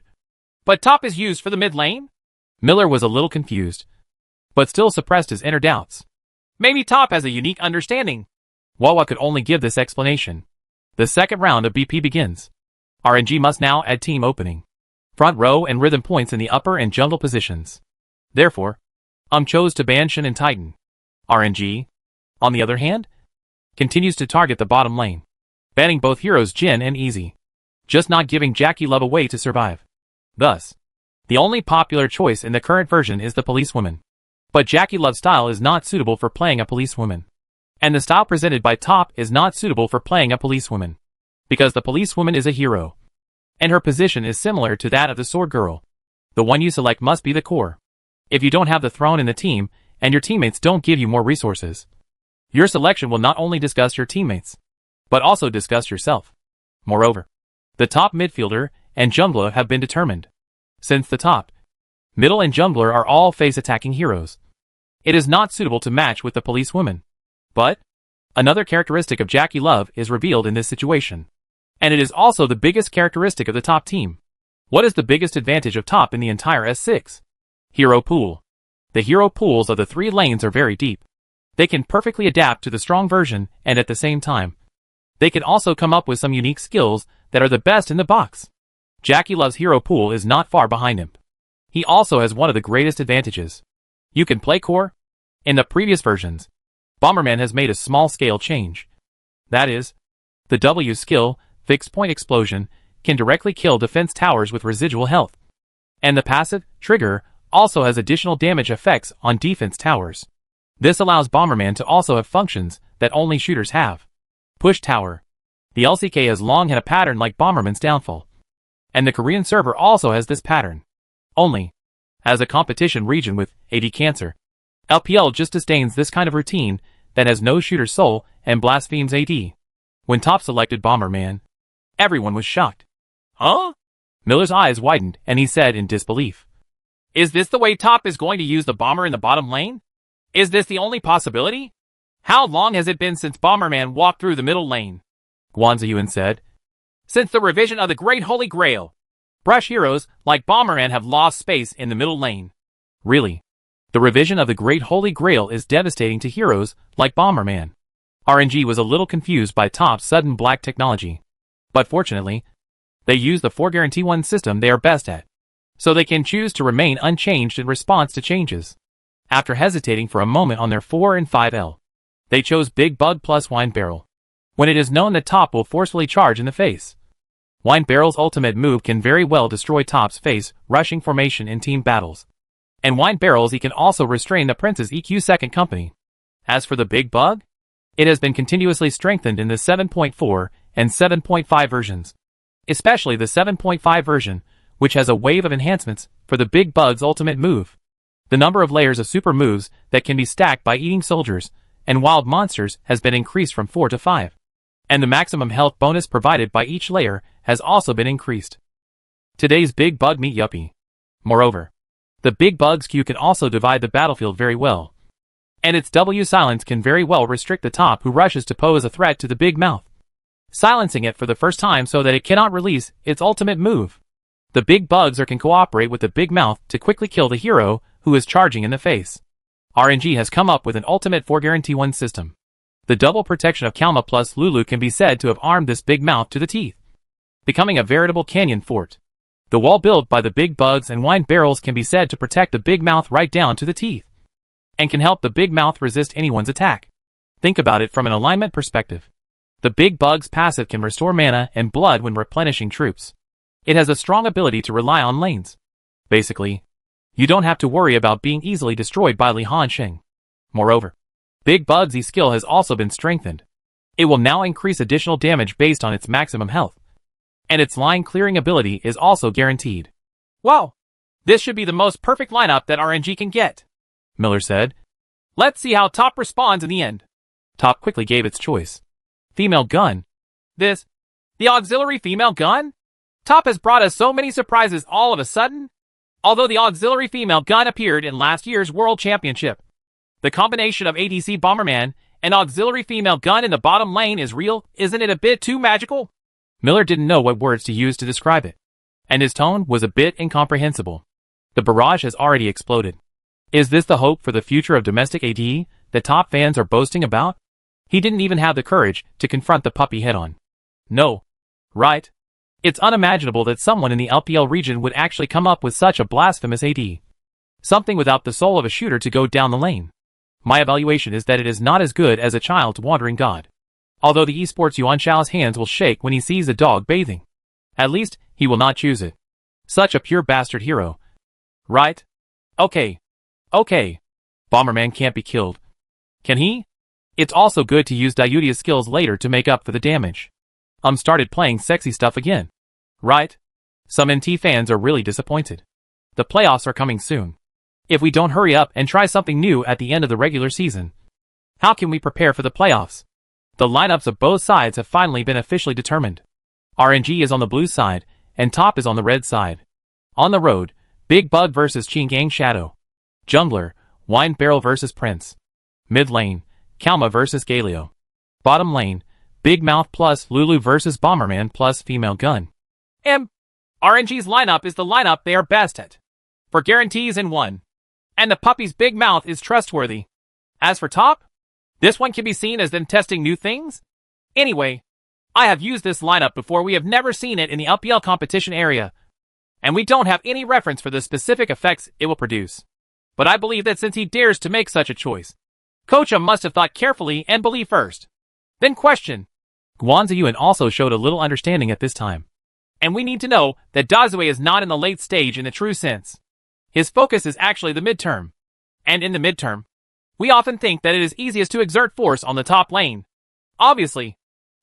but Top is used for the mid lane? Miller was a little confused, but still suppressed his inner doubts. Maybe Top has a unique understanding. Wawa could only give this explanation. The second round of BP begins. RNG must now add team opening, front row and rhythm points in the upper and jungle positions. Therefore, chose to ban Shen and Titan. RNG, on the other hand, continues to target the bottom lane, banning both heroes Jin and Easy, just not giving Jackie Love a way to survive. Thus, the only popular choice in the current version is the policewoman. But Jackie Love's style is not suitable for playing a policewoman, and the style presented by Top is not suitable for playing a policewoman, because the policewoman is a hero, and her position is similar to that of the sword girl. The one you select must be the core. If you don't have the throne in the team, and your teammates don't give you more resources, your selection will not only disgust your teammates, but also disgust yourself. Moreover, the top midfielder and jungler have been determined. Since the top, middle and jungler are all face-attacking heroes, it is not suitable to match with the policewoman. But another characteristic of Jackie Love is revealed in this situation, and it is also the biggest characteristic of the top team. What is the biggest advantage of top in the entire S6? Hero pool. The hero pools of the 3 lanes are very deep. They can perfectly adapt to the strong version, and at the same time, they can also come up with some unique skills that are the best in the box. Jackie Love's hero pool is not far behind him. He also has one of the greatest advantages. You can play core. In the previous versions, Bomberman has made a small-scale change. That is, the W skill, Fixed Point Explosion, can directly kill defense towers with residual health. And the passive, Trigger, also has additional damage effects on defense towers. This allows Bomberman to also have functions that only shooters have. Push Tower. The LCK has long had a pattern like Bomberman's downfall, and the Korean server also has this pattern. Only, as a competition region with AD Cancer, LPL just disdains this kind of routine that has no shooter soul and blasphemes AD. When Top selected Bomberman, everyone was shocked. Huh? Miller's eyes widened and he said in disbelief, "Is this the way Top is going to use the bomber in the bottom lane? Is this the only possibility? How long has it been since Bomberman walked through the middle lane?" Guanzayuan said, "Since the revision of the Great Holy Grail. Brush heroes like Bomberman have lost space in the middle lane." Really? The revision of the Great Holy Grail is devastating to heroes like Bomberman. RNG was a little confused by Top's sudden black technology. But fortunately, they use the 4 guarantee 1 system they are best at, so they can choose to remain unchanged in response to changes. After hesitating for a moment on their 4 and 5L, they chose Big Bug plus Wine Barrel, when it is known that Top will forcefully charge in the face. Wine Barrel's ultimate move can very well destroy Top's face rushing formation in team battles. And Wine Barrel's he can also restrain the Prince's EQ second company. As for the Big Bug, it has been continuously strengthened in the 7.4 and 7.5 versions, especially the 7.5 version, which has a wave of enhancements for the Big Bug's ultimate move. The number of layers of super moves that can be stacked by eating soldiers and wild monsters has been increased from 4 to 5, and the maximum health bonus provided by each layer has also been increased. Today's Big Bug meet yuppie. Moreover, the Big Bug's Q can also divide the battlefield very well. And its W silence can very well restrict the top who rushes to pose a threat to the big mouth, silencing it for the first time so that it cannot release its ultimate move. The big bugs can cooperate with the big mouth to quickly kill the hero who is charging in the face. RNG has come up with an ultimate 4 guarantee 1 system. The double protection of Kalma plus Lulu can be said to have armed this big mouth to the teeth, becoming a veritable canyon fort. The wall built by the big bugs and wine barrels can be said to protect the big mouth right down to the teeth, and can help the big mouth resist anyone's attack. Think about it from an alignment perspective. The big bug's passive can restore mana and blood when replenishing troops. It has a strong ability to rely on lanes. Basically, you don't have to worry about being easily destroyed by Li Hansheng. Moreover, Big Bug's skill has also been strengthened. It will now increase additional damage based on its maximum health, and its line clearing ability is also guaranteed. Wow! This should be the most perfect lineup that RNG can get, Miller said. Let's see how Top responds in the end. Top quickly gave its choice. Female gun. The auxiliary female gun? Top has brought us so many surprises all of a sudden. Although the auxiliary female gun appeared in last year's World Championship, the combination of ADC Bomberman and auxiliary female gun in the bottom lane is real. Isn't it a bit too magical? Miller didn't know what words to use to describe it, and his tone was a bit incomprehensible. The barrage has already exploded. Is this the hope for the future of domestic AD that Top fans are boasting about? He didn't even have the courage to confront the puppy head-on. No. Right? It's unimaginable that someone in the LPL region would actually come up with such a blasphemous AD. Something without the soul of a shooter to go down the lane. My evaluation is that it is not as good as a child's wandering god. Although the esports Yuan Shao's hands will shake when he sees a dog bathing. At least, he will not choose it. Such a pure bastard hero. Right? Okay. Bomberman can't be killed. Can he? It's also good to use Dayutia's skills later to make up for the damage. Started playing sexy stuff again. Right? Some NT fans are really disappointed. The playoffs are coming soon. If we don't hurry up and try something new at the end of the regular season, how can we prepare for the playoffs? The lineups of both sides have finally been officially determined. RNG is on the blue side, and Top is on the red side. On the road, Big Bug vs Qinggang Shadow. Jungler, Wine Barrel vs Prince. Mid lane, Kalma vs Galio. Bottom lane, Big Mouth plus Lulu vs Bomberman plus Female Gun. RNG's lineup is the lineup they are best at, for guarantees in one. And the puppy's big mouth is trustworthy. As for Top, this one can be seen as them testing new things. Anyway, I have used this lineup before. We have never seen it in the LPL competition area, and we don't have any reference for the specific effects it will produce. But I believe that since he dares to make such a choice, Kocha must have thought carefully and believe first, then question. Guan Ziyuan also showed a little understanding at this time. And we need to know that Dazue is not in the late stage in the true sense. His focus is actually the midterm. And in the midterm, we often think that it is easiest to exert force on the top lane. Obviously,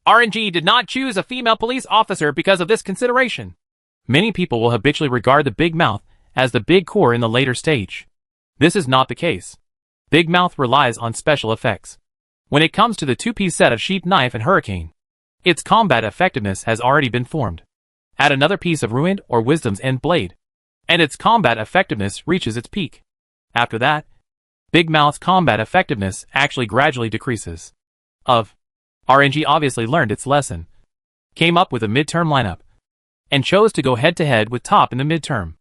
RNG did not choose a female police officer because of this consideration. Many people will habitually regard the Big Mouth as the big core in the later stage. This is not the case. Big Mouth relies on special effects. When it comes to the two-piece set of Sheep Knife and Hurricane, its combat effectiveness has already been formed. Add another piece of Ruined or Wisdom's End Blade, and its combat effectiveness reaches its peak. After that, Big Mouth's combat effectiveness actually gradually decreases. RNG obviously learned its lesson, came up with a midterm lineup, and chose to go head-to-head with Top in the midterm.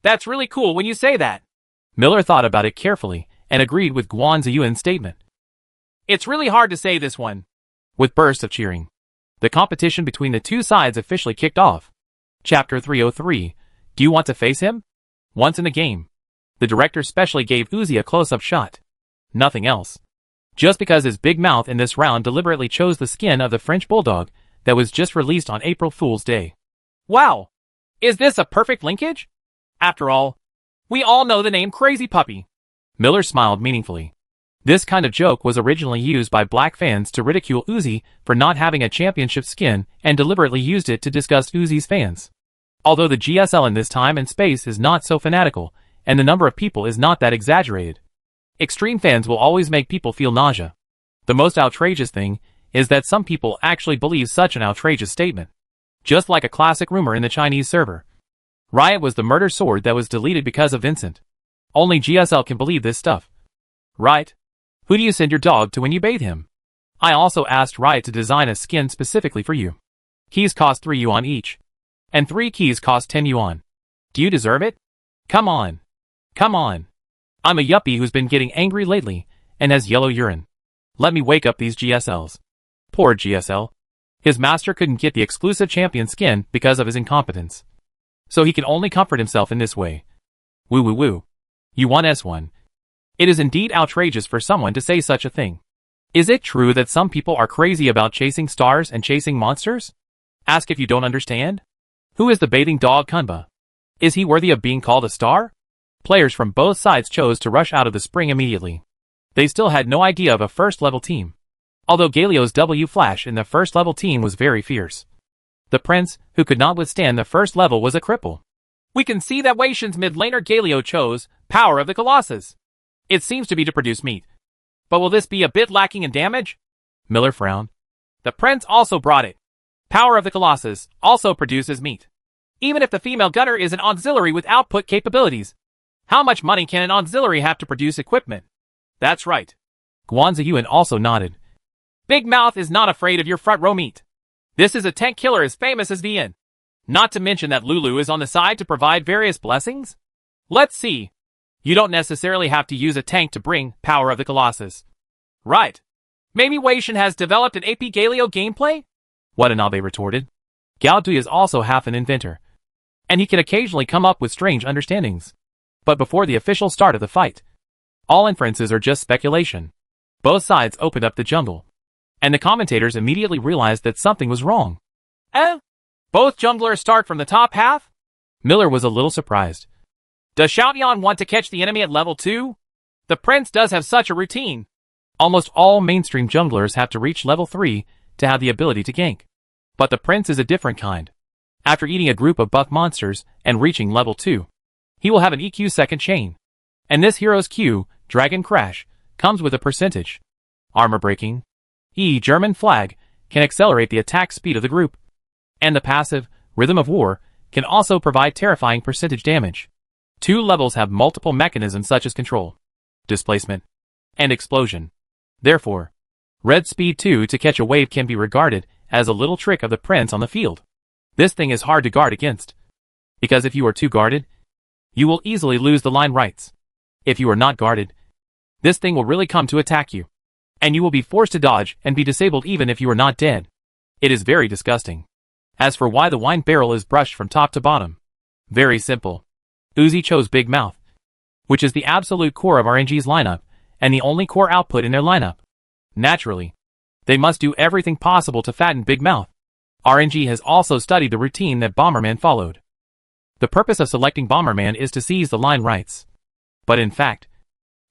That's really cool when you say that. Miller thought about it carefully and agreed with Guan Ziyuan's statement. It's really hard to say this one. With bursts of cheering, the competition between the two sides officially kicked off. Chapter 303. Do you want to face him? Once in the game, the director specially gave Uzi a close-up shot. Nothing else. Just because his Big Mouth in this round deliberately chose the skin of the French Bulldog that was just released on April Fool's Day. Wow! Is this a perfect linkage? After all, we all know the name Crazy Puppy. Miller smiled meaningfully. This kind of joke was originally used by black fans to ridicule Uzi for not having a championship skin and deliberately used it to disgust Uzi's fans. Although the GSL in this time and space is not so fanatical, and the number of people is not that exaggerated, extreme fans will always make people feel nausea. The most outrageous thing is that some people actually believe such an outrageous statement. Just like a classic rumor in the Chinese server. Riot was the murder sword that was deleted because of Vincent. Only GSL can believe this stuff. Right? Who do you send your dog to when you bathe him? I also asked Riot to design a skin specifically for you. Keys cost 3 yuan each. And 3 keys cost 10 yuan. Do you deserve it? Come on. Come on. I'm a yuppie who's been getting angry lately, and has yellow urine. Let me wake up these GSLs. Poor GSL. His master couldn't get the exclusive champion skin because of his incompetence. So he can only comfort himself in this way. Woo woo woo. You want S1. It is indeed outrageous for someone to say such a thing. Is it true that some people are crazy about chasing stars and chasing monsters? Ask if you don't understand. Who is the bathing dog Kunba? Is he worthy of being called a star? Players from both sides chose to rush out of the spring immediately. They still had no idea of a first-level team. Although Galio's W Flash in the first-level team was very fierce. The prince, who could not withstand the first level, was a cripple. We can see that Wei Shen's mid-laner Galio chose Power of the Colossus. It seems to be to produce meat. But will this be a bit lacking in damage? Miller frowned. The prince also brought it. Power of the Colossus also produces meat. Even if the female gunner is an auxiliary with output capabilities, how much money can an auxiliary have to produce equipment? That's right. Guanzi Yuan also nodded. Big Mouth is not afraid of your front row meat. This is a tank killer as famous as Vian. Not to mention that Lulu is on the side to provide various blessings? Let's see. You don't necessarily have to use a tank to bring Power of the Colossus. Right. Maybe Wei Shen has developed an AP Galio gameplay? Watanabe retorted. Gao Dui is also half an inventor. And he can occasionally come up with strange understandings. But before the official start of the fight, all inferences are just speculation. Both sides opened up the jungle. And the commentators immediately realized that something was wrong. Both junglers start from the top half? Miller was a little surprised. Does Xiaoyan want to catch the enemy at level 2? The prince does have such a routine. Almost all mainstream junglers have to reach level 3 to have the ability to gank. But the prince is a different kind. After eating a group of buff monsters and reaching level 2, he will have an EQ second chain. And this hero's Q, Dragon Crash, comes with a percentage. Armor breaking. German flag, can accelerate the attack speed of the group. And the passive, Rhythm of War, can also provide terrifying percentage damage. 2 levels have multiple mechanisms such as control, displacement, and explosion. Therefore, Red Speed 2 to catch a wave can be regarded as a little trick of the prince on the field. This thing is hard to guard against. Because if you are too guarded, you will easily lose the line rights. If you are not guarded, this thing will really come to attack you. And you will be forced to dodge and be disabled even if you are not dead. It is very disgusting. As for why the wine barrel is brushed from top to bottom, very simple. Uzi chose Big Mouth, which is the absolute core of RNG's lineup, and the only core output in their lineup. Naturally, they must do everything possible to fatten Big Mouth. RNG has also studied the routine that Bomberman followed. The purpose of selecting Bomberman is to seize the line rights. But in fact,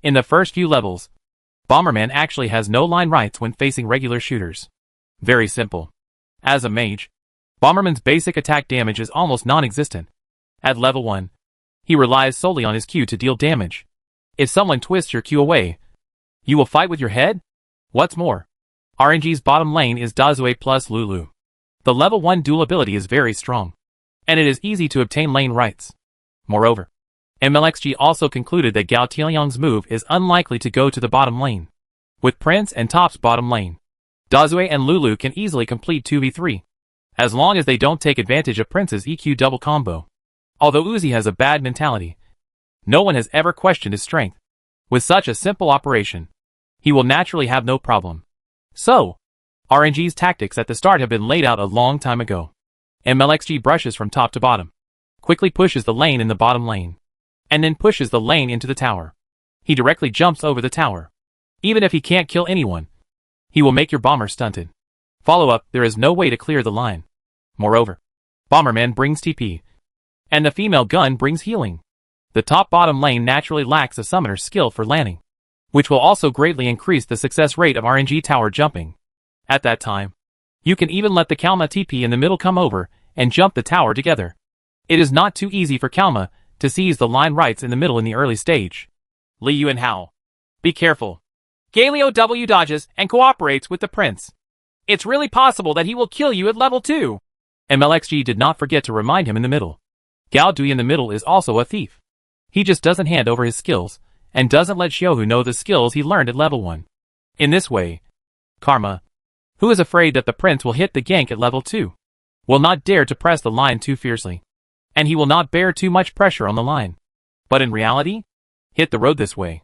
in the first few levels, Bomberman actually has no line rights when facing regular shooters. Very simple. As a mage, Bomberman's basic attack damage is almost non-existent. At level 1, he relies solely on his Q to deal damage. If someone twists your Q away, you will fight with your head? What's more, RNG's bottom lane is Dazue plus Lulu. The level 1 dual ability is very strong, and it is easy to obtain lane rights. Moreover, MLXG also concluded that Gao Tianyang's move is unlikely to go to the bottom lane. With Prince and Top's bottom lane, Dazue and Lulu can easily complete 2v3, as long as they don't take advantage of Prince's EQ double combo. Although Uzi has a bad mentality, no one has ever questioned his strength. With such a simple operation, he will naturally have no problem. So, RNG's tactics at the start have been laid out a long time ago. MLXG brushes from top to bottom, quickly pushes the lane in the bottom lane, and then pushes the lane into the tower. He directly jumps over the tower. Even if he can't kill anyone, he will make your bomber stunted. Follow up, there is no way to clear the line. Moreover, Bomberman brings TP, and the female gun brings healing. The top-bottom lane naturally lacks a summoner's skill for landing, which will also greatly increase the success rate of RNG tower jumping. At that time, you can even let the Kalma TP in the middle come over and jump the tower together. It is not too easy for Kalma to seize the line rights in the middle in the early stage. Li Yuan Hao. Be careful. Galio W dodges and cooperates with the prince. It's really possible that he will kill you at level 2. MLXG did not forget to remind him in the middle. Gao Dui in the middle is also a thief. He just doesn't hand over his skills, and doesn't let Xiaohu know the skills he learned at level 1. In this way, Karma, who is afraid that the prince will hit the gank at level 2, will not dare to press the line too fiercely, and he will not bear too much pressure on the line. But in reality, hit the road this way.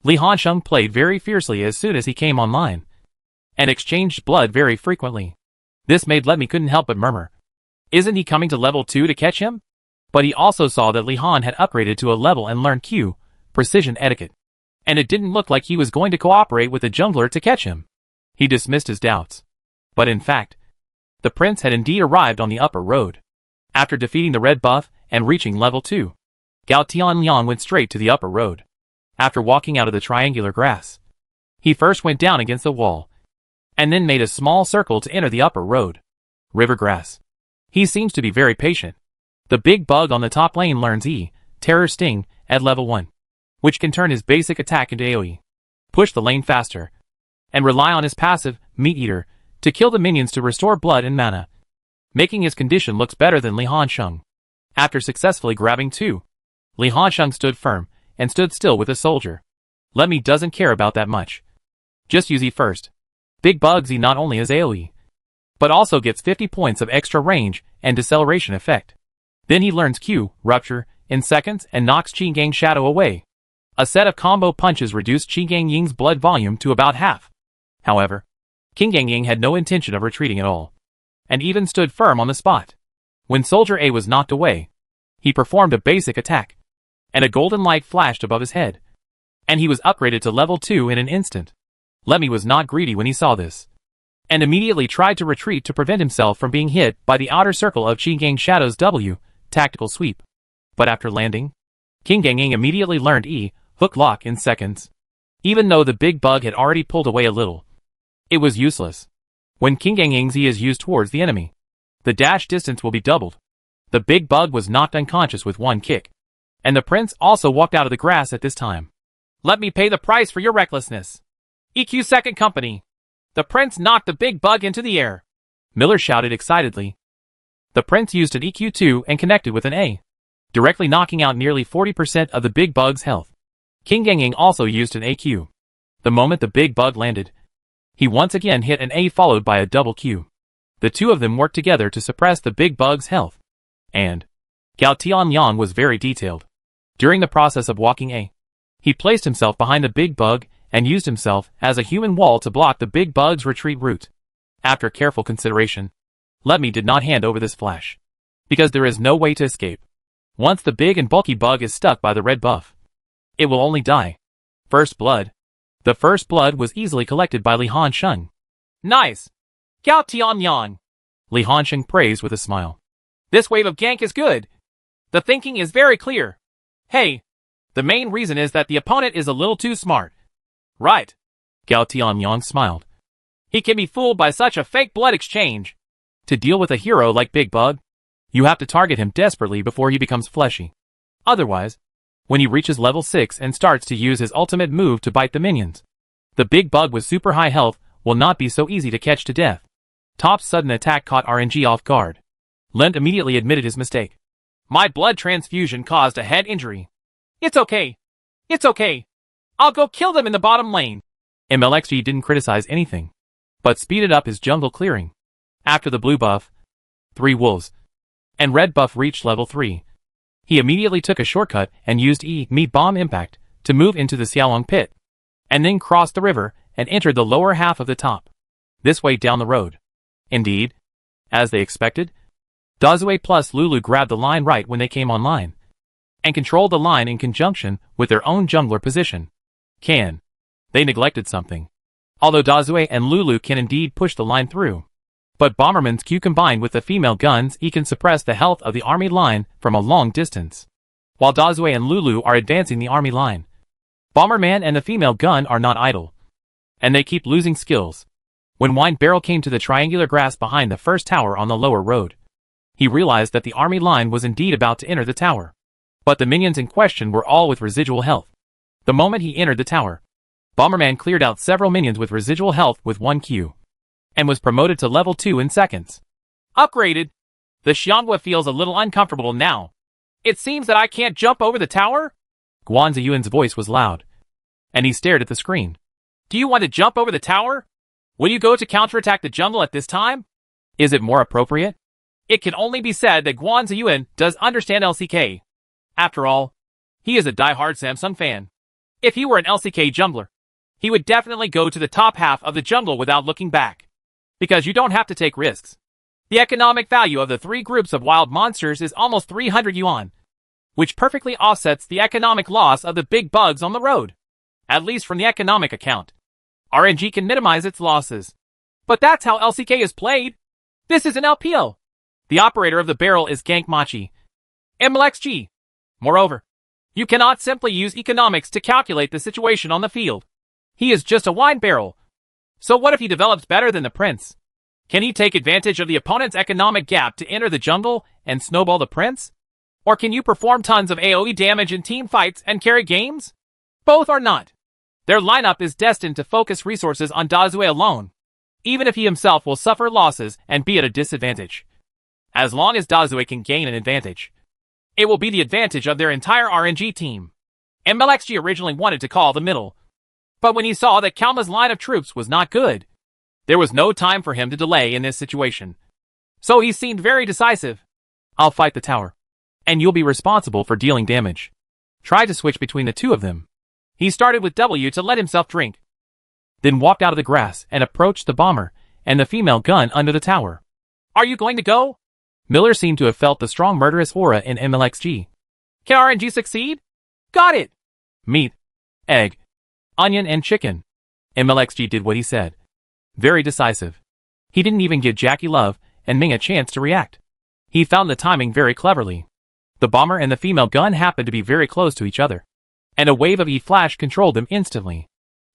Li Hansheng played very fiercely as soon as he came online, and exchanged blood very frequently. This made Let Me couldn't help but murmur, isn't he coming to level 2 to catch him? But he also saw that Li Han had upgraded to a level and learned Q, precision etiquette, and it didn't look like he was going to cooperate with the jungler to catch him. He dismissed his doubts. But in fact, the prince had indeed arrived on the upper road. After defeating the red buff and reaching level 2, Gao Tianliang went straight to the upper road. After walking out of the triangular grass, he first went down against the wall, and then made a small circle to enter the upper road. River grass. He seems to be very patient. The big bug on the top lane learns E, Terror Sting, at level 1, which can turn his basic attack into AoE, push the lane faster, and rely on his passive, Meat Eater, to kill the minions to restore blood and mana, making his condition looks better than Li Hansheng. After successfully grabbing 2, Li Hansheng stood firm, and stood still with a soldier. Let Me doesn't care about that much. Just use E first. Big Bug's E not only has AoE, but also gets 50 points of extra range and deceleration effect. Then he learns Q, Rupture, in seconds and knocks Qi Gang Shadow away. A set of combo punches reduced Qi Gang Ying's blood volume to about half. However, King Gang Ying had no intention of retreating at all, and even stood firm on the spot. When Soldier A was knocked away, he performed a basic attack, and a golden light flashed above his head, and he was upgraded to level 2 in an instant. Let Me was not greedy when he saw this, and immediately tried to retreat to prevent himself from being hit by the outer circle of Qi Gang Shadow's W, tactical sweep. But after landing, King Gang Ying immediately learned E, Hook Lock in seconds. Even though the big bug had already pulled away a little, it was useless. When King Gang Ying's E is used towards the enemy, the dash distance will be doubled. The big bug was knocked unconscious with one kick, and the prince also walked out of the grass at this time. Let me pay the price for your recklessness. EQ Second Company. The prince knocked the big bug into the air. Miller shouted excitedly. The prince used an EQ2 and connected with an A, directly knocking out nearly 40% of the big bug's health. King Gang Ying also used an AQ. The moment the big bug landed, he once again hit an A followed by a double Q. The two of them worked together to suppress the big bug's health. And Gao Tianliang was very detailed. During the process of walking A, he placed himself behind the big bug and used himself as a human wall to block the big bug's retreat route. After careful consideration, Let Me did not hand over this flash, because there is no way to escape. Once the big and bulky bug is stuck by the red buff, it will only die. First blood. The first blood was easily collected by Li Hansheng. Nice! Gao Tianliang! Li Hansheng praised with a smile. This wave of gank is good. The thinking is very clear. Hey, the main reason is that the opponent is a little too smart. Right. Gao Tianliang smiled. He can be fooled by such a fake blood exchange. To deal with a hero like Big Bug, you have to target him desperately before he becomes fleshy. Otherwise, when he reaches level 6 and starts to use his ultimate move to bite the minions, the big bug with super high health will not be so easy to catch to death. Top's sudden attack caught RNG off guard. Lent immediately admitted his mistake. My blood transfusion caused a head injury. It's okay. It's okay. I'll go kill them in the bottom lane. MLXG didn't criticize anything, but speeded up his jungle clearing. After the blue buff, 3 wolves, and red buff reached level 3, he immediately took a shortcut and used Meat Bomb Impact to move into the Xiaolong pit, and then crossed the river and entered the lower half of the top. This way down the road. Indeed, as they expected, Dazue plus Lulu grabbed the line right when they came online, and controlled the line in conjunction with their own jungler position. They neglected something. Although Dazue and Lulu can indeed push the line through, but Bomberman's Q combined with the female guns can suppress the health of the army line from a long distance. While Dazue and Lulu are advancing the army line, Bomberman and the female gun are not idle, and they keep losing skills. When Wine Barrel came to the triangular grass behind the first tower on the lower road, he realized that the army line was indeed about to enter the tower. But the minions in question were all with residual health. The moment he entered the tower, Bomberman cleared out several minions with residual health with 1 Q, and was promoted to level 2 in seconds. Upgraded. The Xianghua feels a little uncomfortable now. It seems that I can't jump over the tower? Guan Ziyuan's voice was loud, and he stared at the screen. Do you want to jump over the tower? Will you go to counterattack the jungle at this time? Is it more appropriate? It can only be said that Guan Ziyuan does understand LCK. After all, he is a die-hard Samsung fan. If he were an LCK jungler, he would definitely go to the top half of the jungle without looking back. Because you don't have to take risks. The economic value of the 3 groups of wild monsters is almost 300 yuan, which perfectly offsets the economic loss of the big bugs on the road. At least from the economic account. RNG can minimize its losses. But that's how LCK is played. This is an LPL. The operator of the barrel is Gank Machi. MLXG. Moreover, you cannot simply use economics to calculate the situation on the field. He is just a wine barrel. So what if he develops better than the prince? Can he take advantage of the opponent's economic gap to enter the jungle and snowball the prince? Or can you perform tons of AoE damage in team fights and carry games? Both are not. Their lineup is destined to focus resources on Dazue alone, even if he himself will suffer losses and be at a disadvantage. As long as Dazue can gain an advantage, it will be the advantage of their entire RNG team. MLXG originally wanted to call the middle, but when he saw that Kalma's line of troops was not good, there was no time for him to delay in this situation. So he seemed very decisive. I'll fight the tower, and you'll be responsible for dealing damage. Try to switch between the two of them. He started with W to let himself drink, then walked out of the grass and approached the bomber and the female gun under the tower. Are you going to go? Miller seemed to have felt the strong murderous aura in MLXG. Can RNG succeed? Got it! Meat, egg, onion and chicken. MLXG did what he said. Very decisive. He didn't even give Jackie Love and Ming a chance to react. He found the timing very cleverly. The bomber and the female gun happened to be very close to each other, and a wave of E flash controlled them instantly.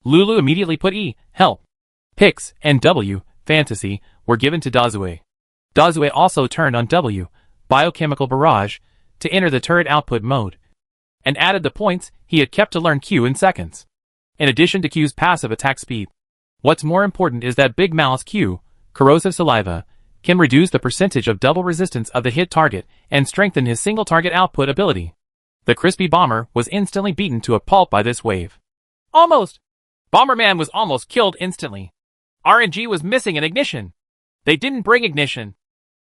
Lulu immediately put E, help, Pix, and W, fantasy, were given to Dazue. Dazue also turned on W, biochemical barrage, to enter the turret output mode, and added the points he had kept to learn Q in seconds, in addition to Q's passive attack speed. What's more important is that Big Mouth's Q, corrosive saliva, can reduce the percentage of double resistance of the hit target and strengthen his single target output ability. The crispy bomber was instantly beaten to a pulp by this wave. Almost! Bomberman was almost killed instantly. RNG was missing an ignition. They didn't bring ignition.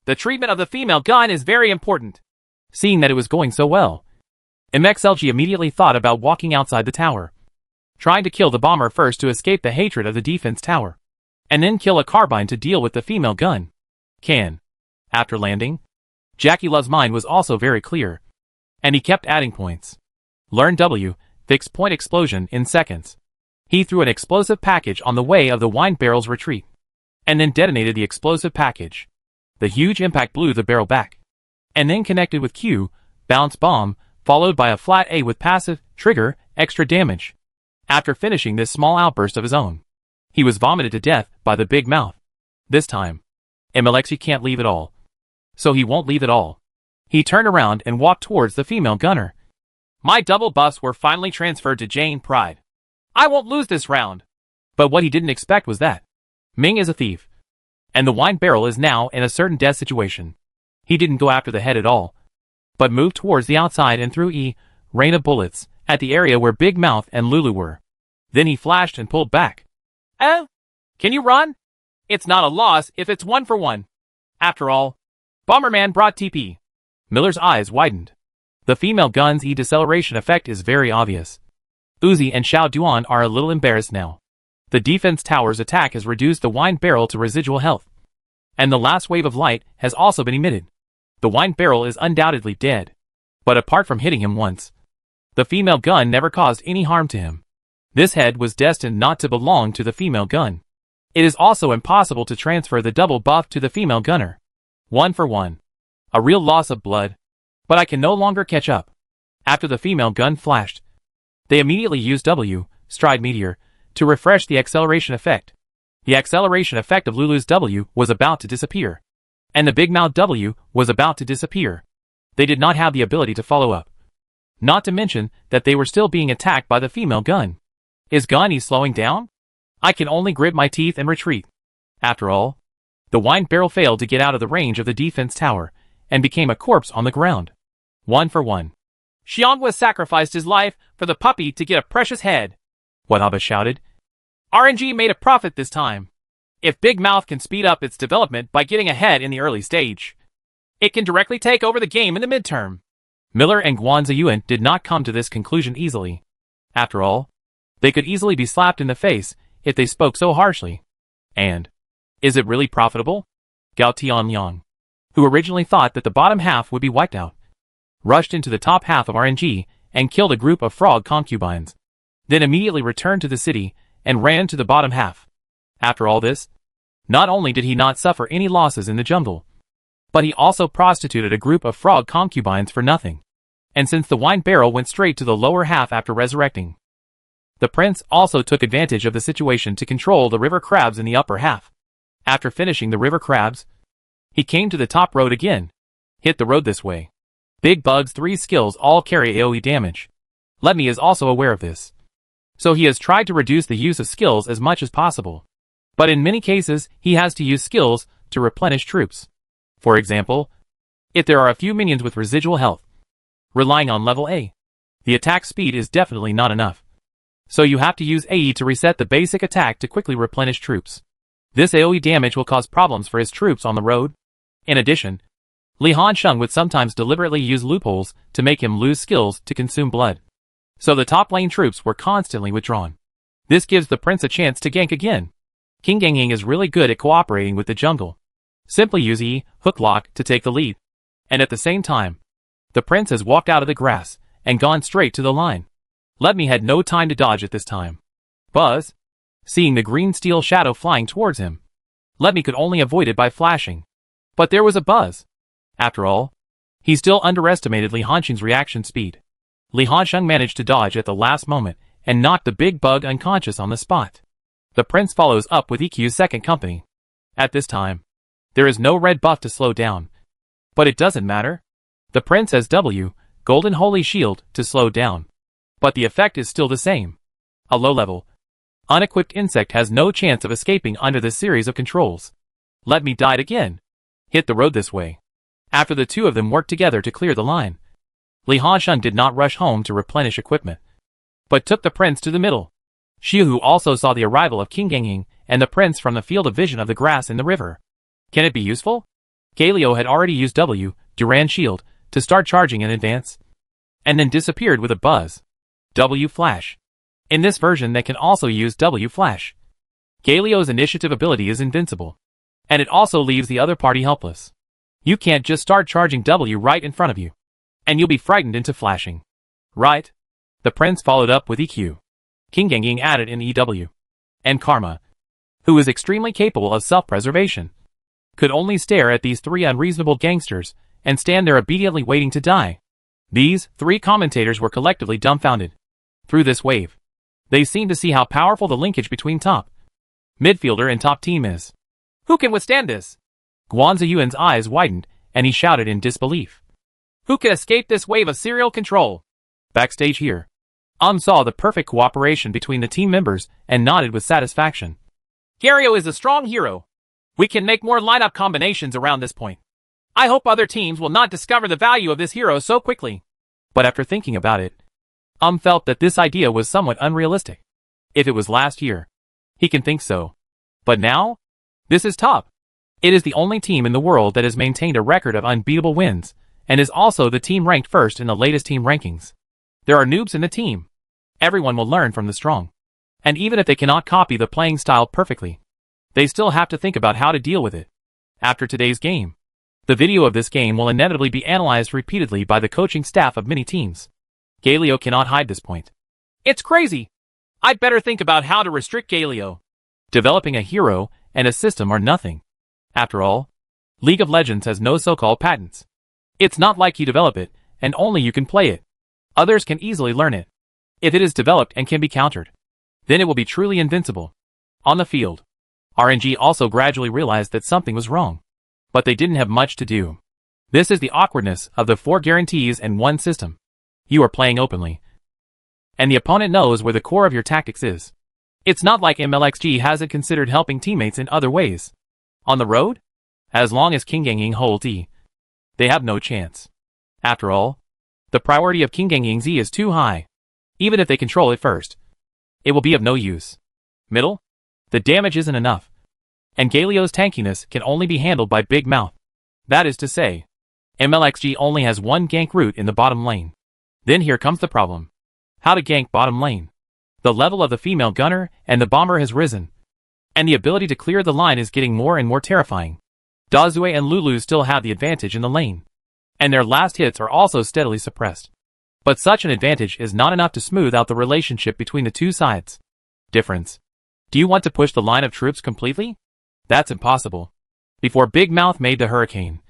The treatment of the female gun is very important. Seeing that it was going so well, MXLG immediately thought about walking outside the tower, trying to kill the bomber first to escape the hatred of the defense tower, and then kill a carbine to deal with the female gun. After landing, Jackie Love's mind was also very clear, and he kept adding points. Learn W, fixed point explosion in seconds. He threw an explosive package on the way of the wine barrel's retreat, and then detonated the explosive package. The huge impact blew the barrel back, and then connected with Q, bounce bomb, followed by a flat A with passive, trigger, extra damage. After finishing this small outburst of his own, he was vomited to death by the Big Mouth. This time, MLXG can't leave at all. So he won't leave at all. He turned around and walked towards the female gunner. My double buffs were finally transferred to Jane Pride. I won't lose this round. But what he didn't expect was that Ming is a thief, and the wine barrel is now in a certain death situation. He didn't go after the head at all, but moved towards the outside and threw a rain of bullets at the area where Big Mouth and Lulu were. Then he flashed and pulled back. Can you run? It's not a loss if it's 1-for-1. After all, Bomberman brought TP. Miller's eyes widened. The female gun's deceleration effect is very obvious. Uzi and Xiao Duan are a little embarrassed now. The defense tower's attack has reduced the wine barrel to residual health, and the last wave of light has also been emitted. The wine barrel is undoubtedly dead, but apart from hitting him once, the female gun never caused any harm to him. This head was destined not to belong to the female gun. It is also impossible to transfer the double buff to the female gunner. 1-for-1. A real loss of blood. But I can no longer catch up. After the female gun flashed, they immediately used W, Stride Meteor, to refresh the acceleration effect. The acceleration effect of Lulu's W was about to disappear, and the Big Mouth W was about to disappear. They did not have the ability to follow up. Not to mention that they were still being attacked by the female gun. Is Gunny slowing down? I can only grit my teeth and retreat. After all, the wine barrel failed to get out of the range of the defense tower, and became a corpse on the ground. 1-for-1. Xianghua sacrificed his life for the puppy to get a precious head. Wataba shouted. RNG made a profit this time. If Big Mouth can speed up its development by getting ahead in the early stage, it can directly take over the game in the midterm. Miller and Guan Ziyuan did not come to this conclusion easily. After all, they could easily be slapped in the face if they spoke so harshly. And, is it really profitable? Gao Tianliang, who originally thought that the bottom half would be wiped out, rushed into the top half of RNG and killed a group of frog concubines, then immediately returned to the city and ran to the bottom half. After all this, not only did he not suffer any losses in the jungle, but he also prostituted a group of frog concubines for nothing. And since the wine barrel went straight to the lower half after resurrecting, the prince also took advantage of the situation to control the river crabs in the upper half. After finishing the river crabs, he came to the top road again. Hit the road this way. Big Bug's 3 skills all carry AoE damage. Lemmy is also aware of this. So he has tried to reduce the use of skills as much as possible. But in many cases, he has to use skills to replenish troops. For example, if there are a few minions with residual health, relying on level A, the attack speed is definitely not enough. So you have to use AE to reset the basic attack to quickly replenish troops. This AoE damage will cause problems for his troops on the road. In addition, Li Hansheng would sometimes deliberately use loopholes to make him lose skills to consume blood. So the top lane troops were constantly withdrawn. This gives the prince a chance to gank again. King Gangying is really good at cooperating with the jungle. Simply use E, hook lock to take the lead. And at the same time, the prince has walked out of the grass and gone straight to the line. Lemmy had no time to dodge at this time. Buzz, seeing the green steel shadow flying towards him, Lemmy could only avoid it by flashing. But there was a buzz. After all, he still underestimated Li Hansheng's reaction speed. Li Hansheng managed to dodge at the last moment and knocked the big bug unconscious on the spot. The prince follows up with EQ's second company. At this time, there is no red buff to slow down. But it doesn't matter. The prince has W, Golden Holy Shield, to slow down. But the effect is still the same. A low-level, unequipped insect has no chance of escaping under this series of controls. Lemmy died again. Hit the road this way. After the two of them worked together to clear the line, Li Hansheng did not rush home to replenish equipment, but took the prince to the middle. Xiaohu also saw the arrival of King Gangying and the prince from the field of vision of the grass in the river. Can it be useful? Galio had already used W, Duran Shield, to start charging in advance, and then disappeared with a buzz. W Flash. In this version they can also use W Flash. Galio's initiative ability is invincible, and it also leaves the other party helpless. You can't just start charging W right in front of you, and you'll be frightened into flashing. Right? The prince followed up with EQ. King Gangying added in EW. And Karma, who is extremely capable of self-preservation, could only stare at these 3 unreasonable gangsters and stand there obediently waiting to die. These 3 commentators were collectively dumbfounded. Through this wave, they seemed to see how powerful the linkage between top midfielder and top team is. Who can withstand this? Guan Ziyuan's eyes widened, and he shouted in disbelief. Who can escape this wave of serial control? Backstage here, saw the perfect cooperation between the team members and nodded with satisfaction. Gario is a strong hero. We can make more lineup combinations around this point. I hope other teams will not discover the value of this hero so quickly. But after thinking about it, felt that this idea was somewhat unrealistic. If it was last year, he can think so. But now? This is top. It is the only team in the world that has maintained a record of unbeatable wins, and is also the team ranked first in the latest team rankings. There are noobs in the team. Everyone will learn from the strong. And even if they cannot copy the playing style perfectly, they still have to think about how to deal with it. After today's game, the video of this game will inevitably be analyzed repeatedly by the coaching staff of many teams. Galio cannot hide this point. It's crazy. I'd better think about how to restrict Galio. Developing a hero and a system are nothing. After all, League of Legends has no so-called patents. It's not like you develop it, and only you can play it. Others can easily learn it. If it is developed and can be countered, then it will be truly invincible. On the field, RNG also gradually realized that something was wrong. But they didn't have much to do. This is the awkwardness of the 4 guarantees and 1 system. You are playing openly, and the opponent knows where the core of your tactics is. It's not like MLXG hasn't considered helping teammates in other ways. On the road, as long as King Gangying holds E, they have no chance. After all, the priority of King Gangying Z is too high. Even if they control it first, it will be of no use. Middle? The damage isn't enough. And Galio's tankiness can only be handled by Big Mouth. That is to say, MLXG only has one gank route in the bottom lane. Then here comes the problem. How to gank bottom lane. The level of the female gunner and the bomber has risen, and the ability to clear the line is getting more and more terrifying. Dazue and Lulu still have the advantage in the lane, and their last hits are also steadily suppressed. But such an advantage is not enough to smooth out the relationship between the two sides. Difference. Do you want to push the line of troops completely? That's impossible. Before Big Mouth made the hurricane,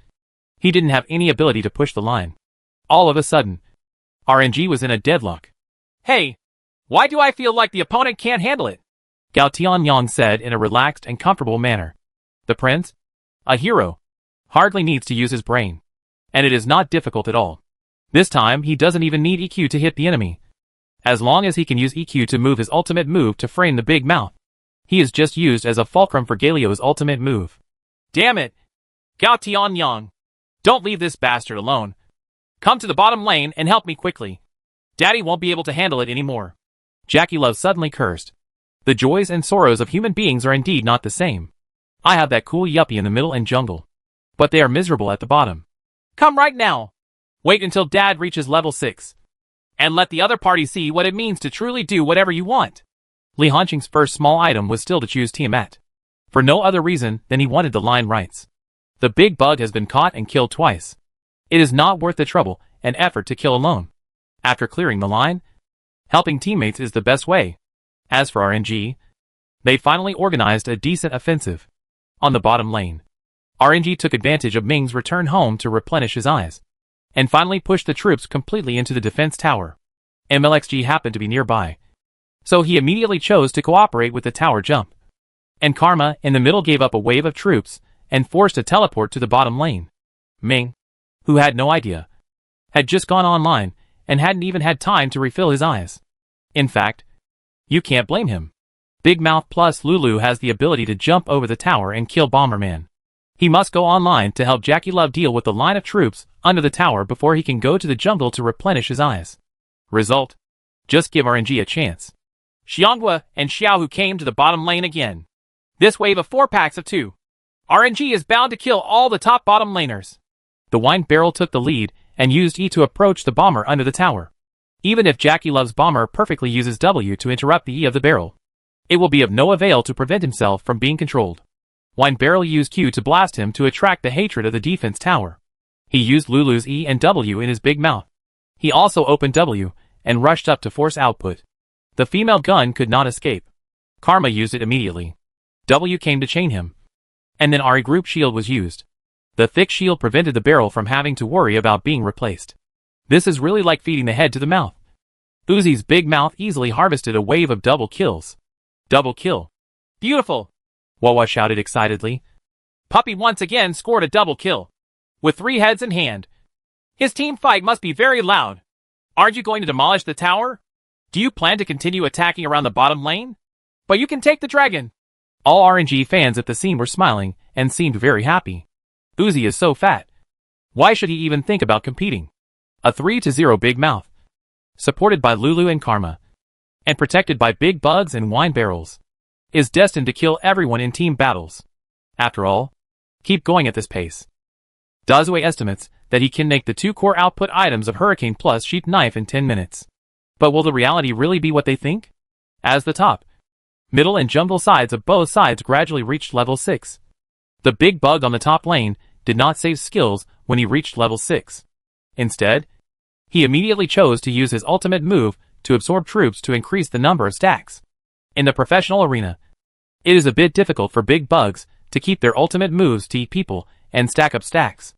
he didn't have any ability to push the line. All of a sudden, RNG was in a deadlock. Hey, why do I feel like the opponent can't handle it? Gao Tianyang said in a relaxed and comfortable manner. The prince, a hero, hardly needs to use his brain. And it is not difficult at all. This time he doesn't even need EQ to hit the enemy. As long as he can use EQ to move his ultimate move to frame the Big Mouth, he is just used as a fulcrum for Galio's ultimate move. Damn it! Gao Tianyang, don't leave this bastard alone. Come to the bottom lane and help me quickly. Daddy won't be able to handle it anymore. Jackie Love suddenly cursed. The joys and sorrows of human beings are indeed not the same. I have that cool yuppie in the middle and jungle, but they are miserable at the bottom. Come right now. Wait until Dad reaches level 6. And let the other party see what it means to truly do whatever you want. Li Hanqing's first small item was still to choose Tiamat. For no other reason than he wanted the line rights. The big bug has been caught and killed twice. It is not worth the trouble and effort to kill alone. After clearing the line, helping teammates is the best way. As for RNG, they finally organized a decent offensive. On the bottom lane, RNG took advantage of Ming's return home to replenish his eyes, and finally pushed the troops completely into the defense tower. MLXG happened to be nearby, so he immediately chose to cooperate with the tower jump. And Karma in the middle gave up a wave of troops and forced a teleport to the bottom lane. Ming, who had no idea, had just gone online and hadn't even had time to refill his eyes. In fact, you can't blame him. Big Mouth plus Lulu has the ability to jump over the tower and kill Bomberman. He must go online to help Jackie Love deal with the line of troops under the tower before he can go to the jungle to replenish his eyes. Result? Just give RNG a chance. Xianghua and Xiaohu came to the bottom lane again. This wave of 4 packs of 2. RNG is bound to kill all the top bottom laners. The wine barrel took the lead and used E to approach the bomber under the tower. Even if Jackie Love's bomber perfectly uses W to interrupt the E of the barrel, it will be of no avail to prevent himself from being controlled. Wine Barrel used Q to blast him to attract the hatred of the defense tower. He used Lulu's E and W in his Big Mouth. He also opened W and rushed up to force output. The female gun could not escape. Karma used it immediately. W came to chain him. And then Ari Group Shield was used. The thick shield prevented the barrel from having to worry about being replaced. This is really like feeding the head to the mouth. Uzi's Big Mouth easily harvested a wave of double kills. Double kill. Beautiful! Wawa shouted excitedly. Puppy once again scored a double kill. With 3 heads in hand. His team fight must be very loud. Aren't you going to demolish the tower? Do you plan to continue attacking around the bottom lane? But you can take the dragon. All RNG fans at the scene were smiling and seemed very happy. Uzi is so fat. Why should he even think about competing? A 3-0 Big Mouth. Supported by Lulu and Karma, and protected by big bugs and wine barrels, is destined to kill everyone in team battles. After all, keep going at this pace. Dazue estimates that he can make the 2 core output items of Hurricane plus Sheath Knife in 10 minutes. But will the reality really be what they think? As the top, middle and jungle sides of both sides gradually reached level 6. The big bug on the top lane did not save skills when he reached level 6. Instead, he immediately chose to use his ultimate move to absorb troops to increase the number of stacks. In the professional arena, it is a bit difficult for big bugs to keep their ultimate moves to eat people and stack up stacks.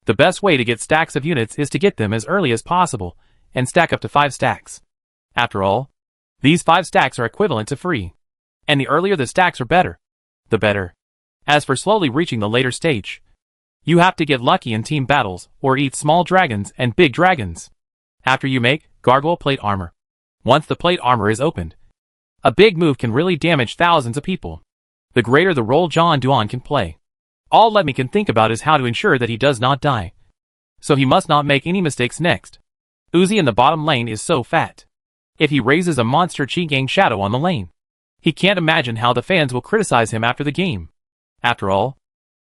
The best way to get stacks of units is to get them as early as possible and stack up to 5 stacks. After all, these 5 stacks are equivalent to free. And the earlier the stacks are better, the better. As for slowly reaching the later stage, you have to get lucky in team battles or eat small dragons and big dragons. After you make Gargoyle Plate Armor. Once the plate armor is opened, a big move can really damage thousands of people. The greater the role John Duan can play. All Lemmy can think about is how to ensure that he does not die. So he must not make any mistakes next. Uzi in the bottom lane is so fat. if he raises a monster Qi Gang shadow on the lane. He can't imagine how the fans will criticize him after the game. After all,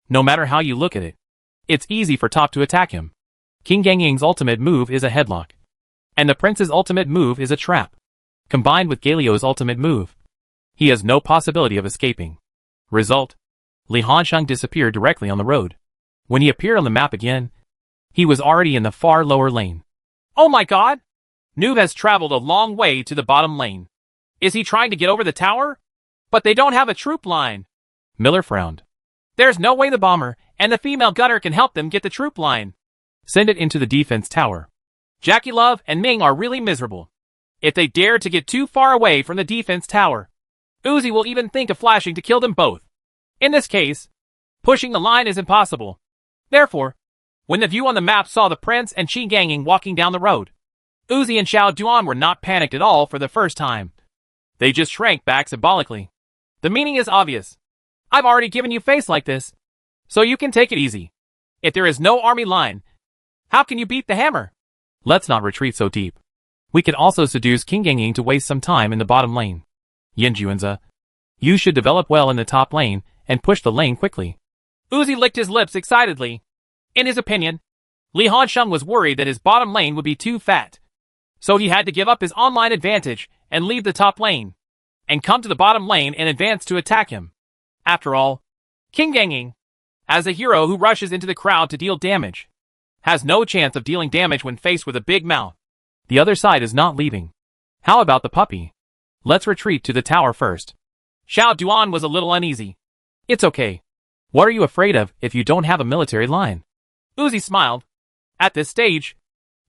no matter how you look at it, it's easy for Top to attack him. King Gang Ying's ultimate move is a headlock. And the Prince's ultimate move is a trap. Combined with Galio's ultimate move, he has no possibility of escaping. Result: Li Hansheng disappeared directly on the road. When he appeared on the map again, he was already in the far lower lane. Oh my god! Noob has traveled a long way to the bottom lane. Is he trying to get over the tower? But they don't have a troop line. Miller frowned. There's no way the bomber and the female gunner can help them get the troop line. Send it into the defense tower. Jackie Love and Ming are really miserable. If they dare to get too far away from the defense tower, Uzi will even think of flashing to kill them both. In this case, pushing the line is impossible. Therefore, when the view on the map saw the Prince and Qi Gang walking down the road, Uzi and Xiao Duan were not panicked at all for the first time. They just shrank back symbolically. The meaning is obvious. I've already given you face like this, so you can take it easy. If there is no army line, how can you beat the hammer? Let's not retreat so deep. We can also seduce King Gangying to waste some time in the bottom lane. Yin Juanza, you should develop well in the top lane and push the lane quickly. Uzi licked his lips excitedly. In his opinion, Li Hansheng was worried that his bottom lane would be too fat. So he had to give up his online advantage and leave the top lane, and come to the bottom lane and advance to attack him. After all, King Gangying, as a hero who rushes into the crowd to deal damage, has no chance of dealing damage when faced with a big mouth. The other side is not leaving. How about the puppy? Let's retreat to the tower first. Xiao Duan was a little uneasy. It's okay. What are you afraid of if you don't have a military line? Uzi smiled. At this stage,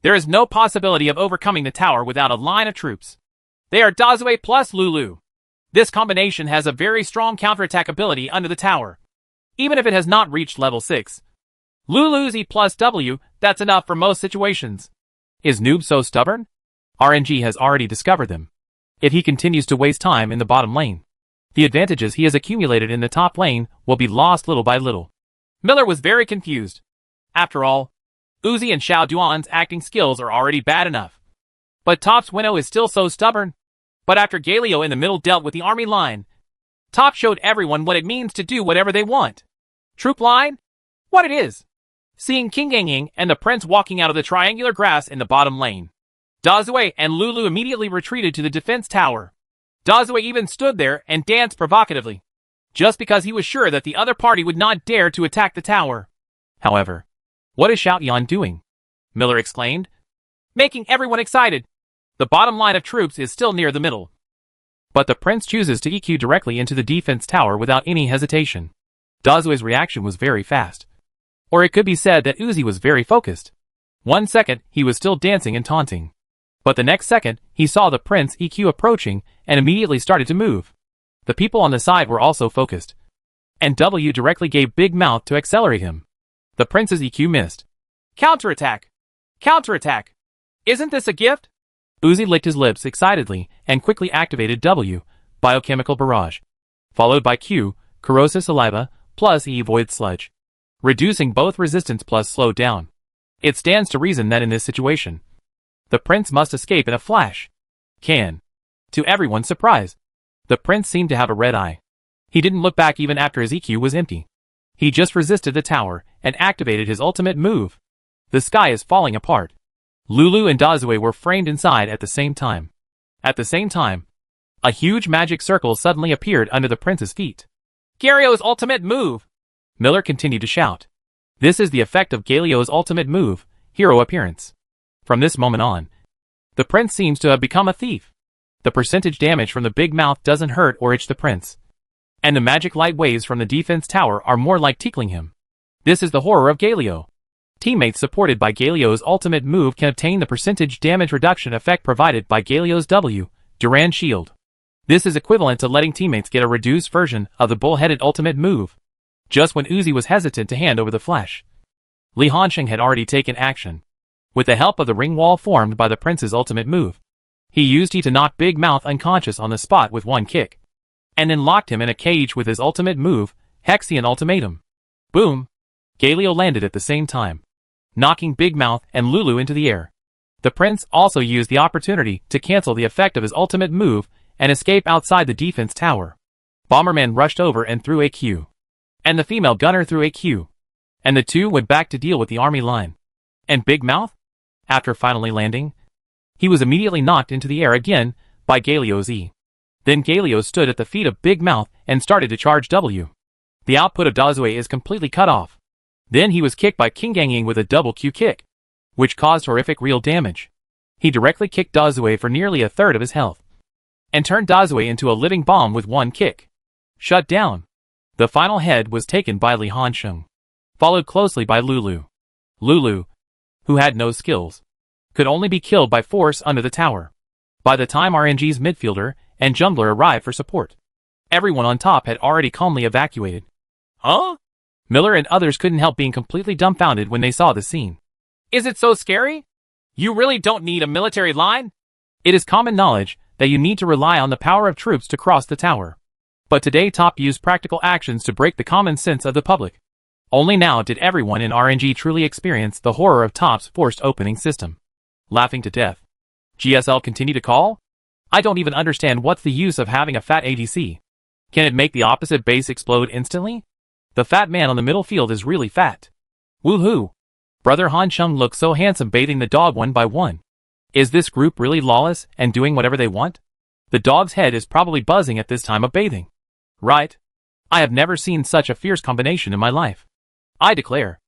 there is no possibility of overcoming the tower without a line of troops. They are Dazue plus Lulu. This combination has a very strong counterattack ability under the tower. Even if it has not reached level 6. Lulu's E plus W, that's enough for most situations. Is Noob so stubborn? RNG has already discovered them. If he continues to waste time in the bottom lane, the advantages he has accumulated in the top lane will be lost little by little. Miller was very confused. After all, Uzi and Xiao Duan's acting skills are already bad enough. But Top's Winnow is still so stubborn. But after Galio in the middle dealt with the army line, Top showed everyone what it means to do whatever they want. Troop line? What it is. Seeing King Gangying and the Prince walking out of the triangular grass in the bottom lane, Dazue and Lulu immediately retreated to the defense tower. Dazue even stood there and danced provocatively, just because he was sure that the other party would not dare to attack the tower. However, what is Xiao Yan doing? Miller exclaimed, making everyone excited. The bottom line of troops is still near the middle. But the Prince chooses to EQ directly into the defense tower without any hesitation. Dazue's reaction was very fast. Or it could be said that Uzi was very focused. 1 second, he was still dancing and taunting. But the next second, he saw the Prince EQ approaching and immediately started to move. The people on the side were also focused. And W directly gave Big Mouth to accelerate him. The Prince's EQ missed. Counterattack! Counterattack! Isn't this a gift? Uzi licked his lips excitedly and quickly activated W, Biochemical Barrage, followed by Q, Corrosive Saliva, plus E Void Sludge, reducing both resistance plus slow down. It stands to reason that in this situation, the Prince must escape in a flash. To everyone's surprise, the Prince seemed to have a red eye. He didn't look back even after his EQ was empty. He just resisted the tower and activated his ultimate move. The sky is falling apart. Lulu and Dazue were framed inside at the same time. At the same time, a huge magic circle suddenly appeared under the Prince's feet. Galio's ultimate move! Miller continued to shout. This is the effect of Galio's ultimate move, Hero Appearance. From this moment on, the Prince seems to have become a thief. The percentage damage from the Big Mouth doesn't hurt or itch the Prince. And the magic light waves from the defense tower are more like tickling him. This is the horror of Galio. Teammates supported by Galio's ultimate move can obtain the percentage damage reduction effect provided by Galio's W, Durand Shield. This is equivalent to letting teammates get a reduced version of the bull-headed ultimate move. Just when Uzi was hesitant to hand over the flash, Li Hansheng had already taken action. With the help of the ring wall formed by the Prince's ultimate move, he used it to knock Big Mouth unconscious on the spot with one kick, and then locked him in a cage with his ultimate move, Hexian Ultimatum. Boom! Galio landed at the same time, knocking Big Mouth and Lulu into the air. The prince also used the opportunity to cancel the effect of his ultimate move and escape outside the defense tower. Bomberman rushed over and threw a Q. And the female gunner threw a Q. And the two went back to deal with the army line. And Big Mouth? After finally landing, he was immediately knocked into the air again by Galio's E. Then Galio stood at the feet of Big Mouth and started to charge W. The output of Dazue is completely cut off. Then he was kicked by King Ganging with a double Q kick, which caused horrific real damage. He directly kicked Dazue for nearly a third of his health, and turned Dazue into a living bomb with one kick. Shut down. The final head was taken by Li Hansheng, followed closely by Lulu. Lulu, who had no skills, could only be killed by force under the tower. By the time RNG's midfielder and jungler arrived for support, everyone on top had already calmly evacuated. Huh? Miller and others couldn't help being completely dumbfounded when they saw the scene. Is it so scary? You really don't need a military line? It is common knowledge that you need to rely on the power of troops to cross the tower. But today Top used practical actions to break the common sense of the public. Only now did everyone in RNG truly experience the horror of Top's forced opening system. Laughing to death. GSL continue to call? I don't even understand what's the use of having a fat ADC. Can it make the opposite base explode instantly? The fat man on the middle field is really fat. Woohoo! Brother Hansheng looks so handsome bathing the dog one by one. Is this group really lawless and doing whatever they want? The dog's head is probably buzzing at this time of bathing. Right? I have never seen such a fierce combination in my life. I declare,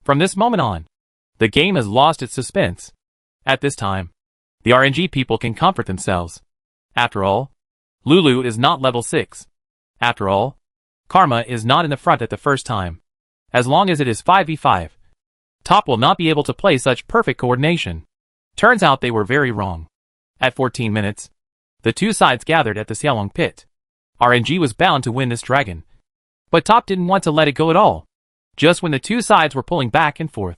from this moment on, the game has lost its suspense. At this time, the RNG people can comfort themselves. After all, Lulu is not level 6. After all, Karma is not in the front at the first time. As long as it is 5v5, Top will not be able to play such perfect coordination. Turns out they were very wrong. At 14 minutes, the two sides gathered at the Xiaolong pit. RNG was bound to win this dragon. But Top didn't want to let it go at all. Just when the two sides were pulling back and forth,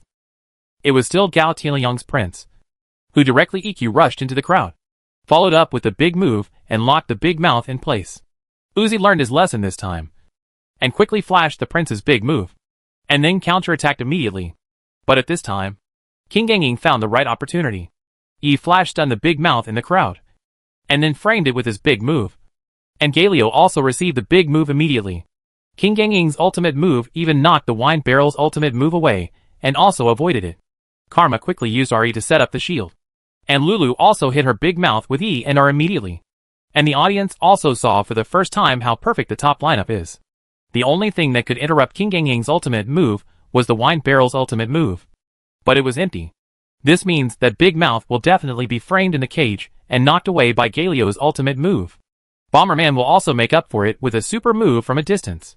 it was still Gao Tianyang's prince, who directly EQ rushed into the crowd, followed up with the big move and locked the Big Mouth in place. Uzi learned his lesson this time, and quickly flashed the prince's big move, and then counterattacked immediately. But at this time, King Ganging found the right opportunity. He flash stunned the Big Mouth in the crowd, and then framed it with his big move. And Galio also received the big move immediately. King Ganging's ultimate move even knocked the Wine Barrel's ultimate move away, and also avoided it. Karma quickly used RE to set up the shield. And Lulu also hit her Big Mouth with E and R immediately. And the audience also saw for the first time how perfect the top lineup is. The only thing that could interrupt King Ganging's ultimate move was the Wine Barrel's ultimate move. But it was empty. This means that Big Mouth will definitely be framed in the cage and knocked away by Galio's ultimate move. Bomberman will also make up for it with a super move from a distance.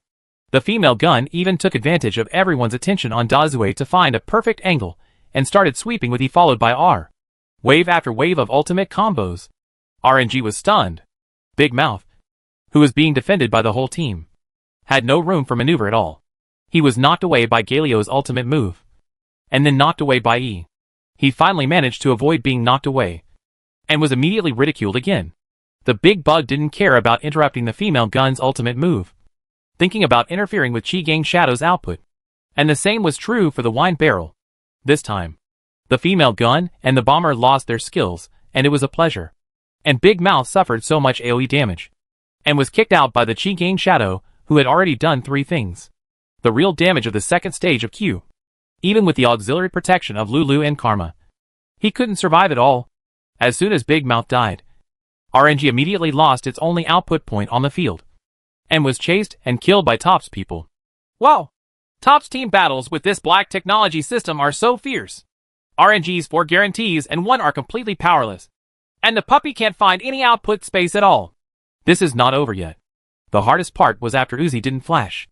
The female gun even took advantage of everyone's attention on Dazue to find a perfect angle and started sweeping with E followed by R. Wave after wave of ultimate combos. RNG was stunned. Big Mouth, who was being defended by the whole team, had no room for maneuver at all. He was knocked away by Galio's ultimate move, and then knocked away by E. He finally managed to avoid being knocked away, and was immediately ridiculed again. The big bug didn't care about interrupting the female gun's ultimate move, thinking about interfering with Qi Gang Shadow's output. And the same was true for the Wine Barrel. This time, the female gun and the bomber lost their skills, and it was a pleasure. And Big Mouth suffered so much AoE damage, and was kicked out by the Qi Gang Shadow, who had already done 3 things. The real damage of the second stage of Q. Even with the auxiliary protection of Lulu and Karma, he couldn't survive at all. As soon as Big Mouth died, RNG immediately lost its only output point on the field, and was chased and killed by Top's people. Wow! Top's team battles with this black technology system are so fierce. RNG's 4 guarantees and 1 are completely powerless. And the puppy can't find any output space at all. This is not over yet. The hardest part was after Uzi didn't flash.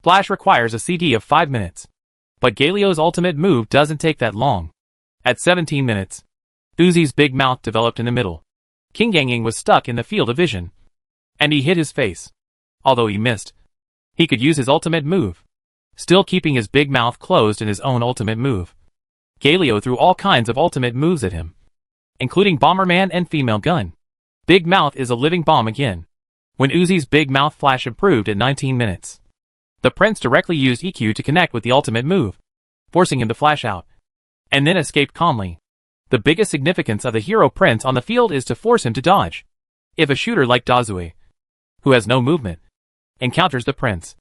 Flash requires a CD of 5 minutes. But Galio's ultimate move doesn't take that long. At 17 minutes, Uzi's Big Mouth developed in the middle. King Ganging was stuck in the field of vision, and he hit his face. Although he missed, he could use his ultimate move, still keeping his Big Mouth closed in his own ultimate move. Galio threw all kinds of ultimate moves at him, including Bomberman and Female Gun. Big Mouth is a living bomb again. When Uzi's Big Mouth flash improved at 19 minutes, the prince directly used EQ to connect with the ultimate move, forcing him to flash out, and then escaped calmly. The biggest significance of the hero Prince on the field is to force him to dodge. If a shooter like Dazue, who has no movement, encounters the Prince,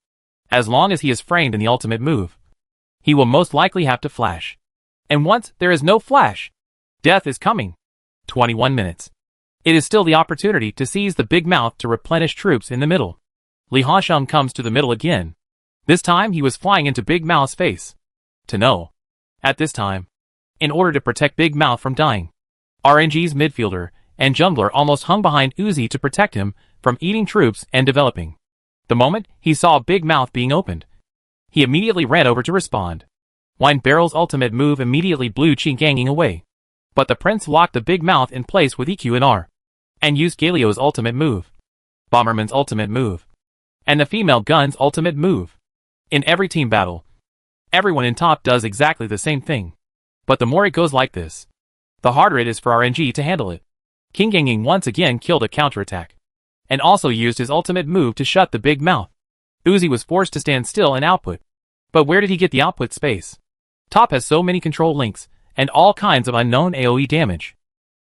as long as he is framed in the ultimate move, he will most likely have to flash. And once there is no flash, death is coming. 21 minutes. It is still the opportunity to seize the big mouth to replenish troops in the middle. Li Hongsheng comes to the middle again. This time he was flying into Big Mouth's face. To know. At this time, in order to protect Big Mouth from dying, RNG's midfielder and jungler almost hung behind Uzi to protect him from eating troops and developing. The moment he saw Big Mouth being opened, he immediately ran over to respond. Wine Barrel's ultimate move immediately blew Qinganging away. But the Prince locked the Big Mouth in place with EQ and R, and used Galio's ultimate move, Bomberman's ultimate move, and the female gun's ultimate move. In every team battle, everyone in top does exactly the same thing. But the more it goes like this, the harder it is for RNG to handle it. Qinganging once again killed a counterattack, and also used his ultimate move to shut the Big Mouth. Uzi was forced to stand still and output. But where did he get the output space? Top has so many control links, and all kinds of unknown AoE damage.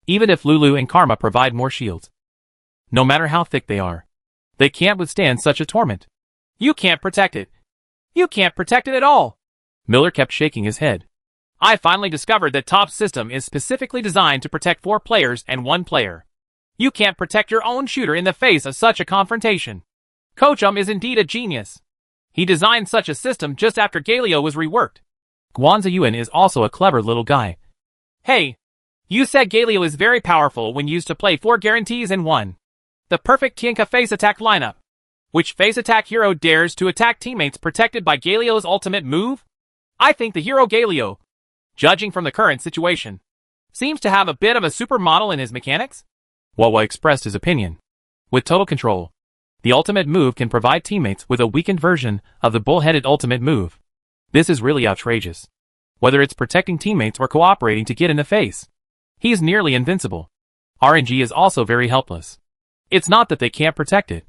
Even if Lulu and Karma provide more shields, no matter how thick they are, they can't withstand such a torment. You can't protect it. You can't protect it at all. Miller kept shaking his head. I finally discovered that Top's system is specifically designed to protect 4 players and 1 player. You can't protect your own shooter in the face of such a confrontation. Coach is indeed a genius. He designed such a system just after Galio was reworked. Guanzi Yuan is also a clever little guy. Hey, you said Galio is very powerful when used to play 4 guarantees in 1. The perfect Tianka face attack lineup. Which face attack hero dares to attack teammates protected by Galio's ultimate move? I think the hero Galio, judging from the current situation, seems to have a bit of a supermodel in his mechanics. Wawa expressed his opinion. With total control, the ultimate move can provide teammates with a weakened version of the bullheaded ultimate move. This is really outrageous. Whether it's protecting teammates or cooperating to get in the face, he's nearly invincible. RNG is also very helpless. It's not that they can't protect it,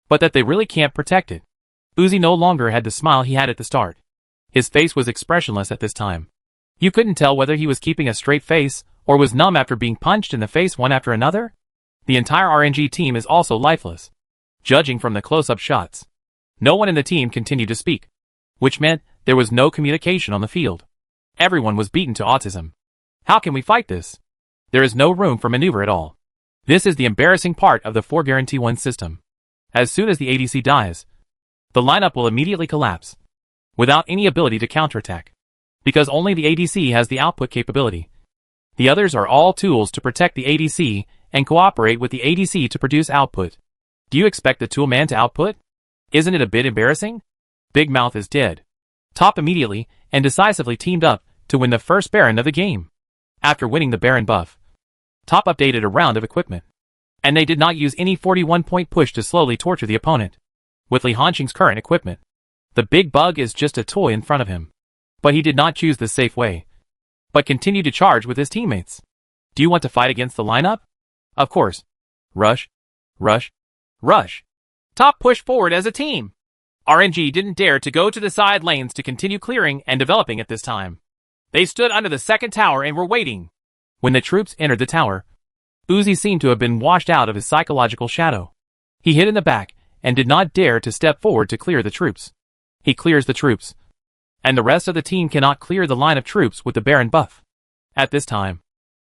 but that they really can't protect it. Uzi no longer had the smile he had at the start. His face was expressionless at this time. You couldn't tell whether he was keeping a straight face or was numb after being punched in the face one after another. The entire RNG team is also lifeless. Judging from the close-up shots, no one in the team continued to speak, which meant there was no communication on the field. Everyone was beaten to autism. How can we fight this? There is no room for maneuver at all. This is the embarrassing part of the 4 guarantee 1 system. As soon as the ADC dies, the lineup will immediately collapse, without any ability to counterattack, because only the ADC has the output capability. The others are all tools to protect the ADC and cooperate with the ADC to produce output. Do you expect the toolman to output? Isn't it a bit embarrassing? Big Mouth is dead. Top immediately and decisively teamed up to win the first Baron of the game. After winning the Baron buff, Top updated a round of equipment, and they did not use any 41-point push to slowly torture the opponent. With Li Hongsheng's current equipment, the big bug is just a toy in front of him. But he did not choose the safe way, but continued to charge with his teammates. Do you want to fight against the lineup? Of course. Rush. Rush. Rush. Top pushed forward as a team. RNG didn't dare to go to the side lanes to continue clearing and developing at this time. They stood under the second tower and were waiting. When the troops entered the tower, Uzi seemed to have been washed out of his psychological shadow. He hid in the back and did not dare to step forward to clear the troops. He clears the troops, and the rest of the team cannot clear the line of troops with the Baron buff. At this time,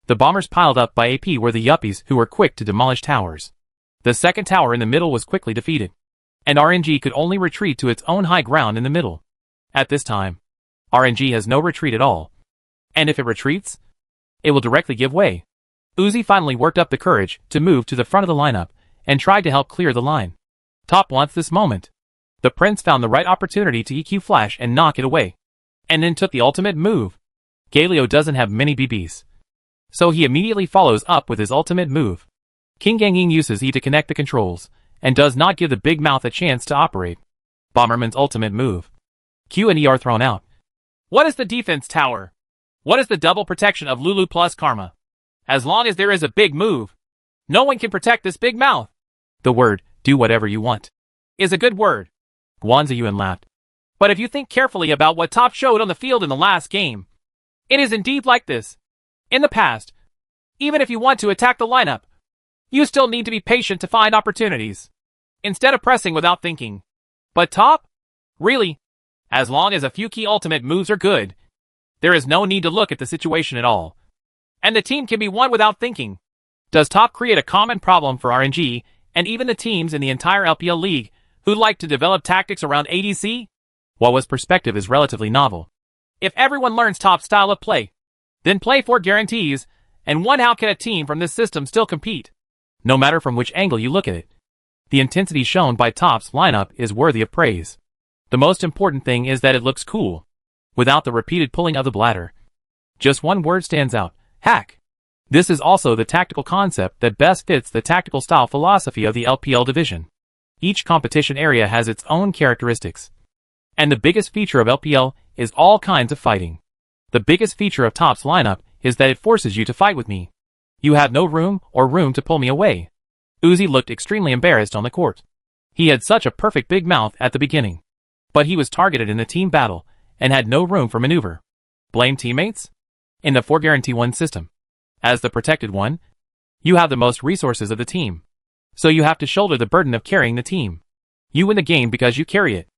the bombers piled up by AP were the yuppies who were quick to demolish towers. The second tower in the middle was quickly defeated, and RNG could only retreat to its own high ground in the middle. At this time, RNG has no retreat at all, and if it retreats, it will directly give way. Uzi finally worked up the courage to move to the front of the lineup and tried to help clear the line. Top wants this moment. The Prince found the right opportunity to EQ flash and knock it away, and then took the ultimate move. Galio doesn't have many BBs, so he immediately follows up with his ultimate move. Qinganging uses E to connect the controls, and does not give the Big Mouth a chance to operate. Bomberman's ultimate move. Q and E are thrown out. What is the defense tower? What is the double protection of Lulu plus Karma? As long as there is a big move, no one can protect this Big Mouth. The word, do whatever you want, is a good word. Guanzi Yuan laughed. But if you think carefully about what Top showed on the field in the last game, it is indeed like this. In the past, even if you want to attack the lineup, you still need to be patient to find opportunities, instead of pressing without thinking. But top? Really? As long as a few key ultimate moves are good, there is no need to look at the situation at all. And the team can be won without thinking. Does top create a common problem for RNG and even the teams in the entire LPL league who like to develop tactics around ADC? Wawa's perspective is relatively novel. If everyone learns top style of play, then play for guarantees, and how can a team from this system still compete? No matter from which angle you look at it, the intensity shown by top's lineup is worthy of praise. The most important thing is that it looks cool, without the repeated pulling of the bladder. Just one word stands out: hack. This is also the tactical concept that best fits the tactical style philosophy of the LPL division. Each competition area has its own characteristics. And the biggest feature of LPL is all kinds of fighting. The biggest feature of top's lineup is that it forces you to fight with me. You have no room to pull me away. Uzi looked extremely embarrassed on the court. He had such a perfect big mouth at the beginning. But he was targeted in the team battle and had no room for maneuver. Blame teammates? In the 4-guarantee-1 system, as the protected one, you have the most resources of the team. So you have to shoulder the burden of carrying the team. You win the game because you carry it.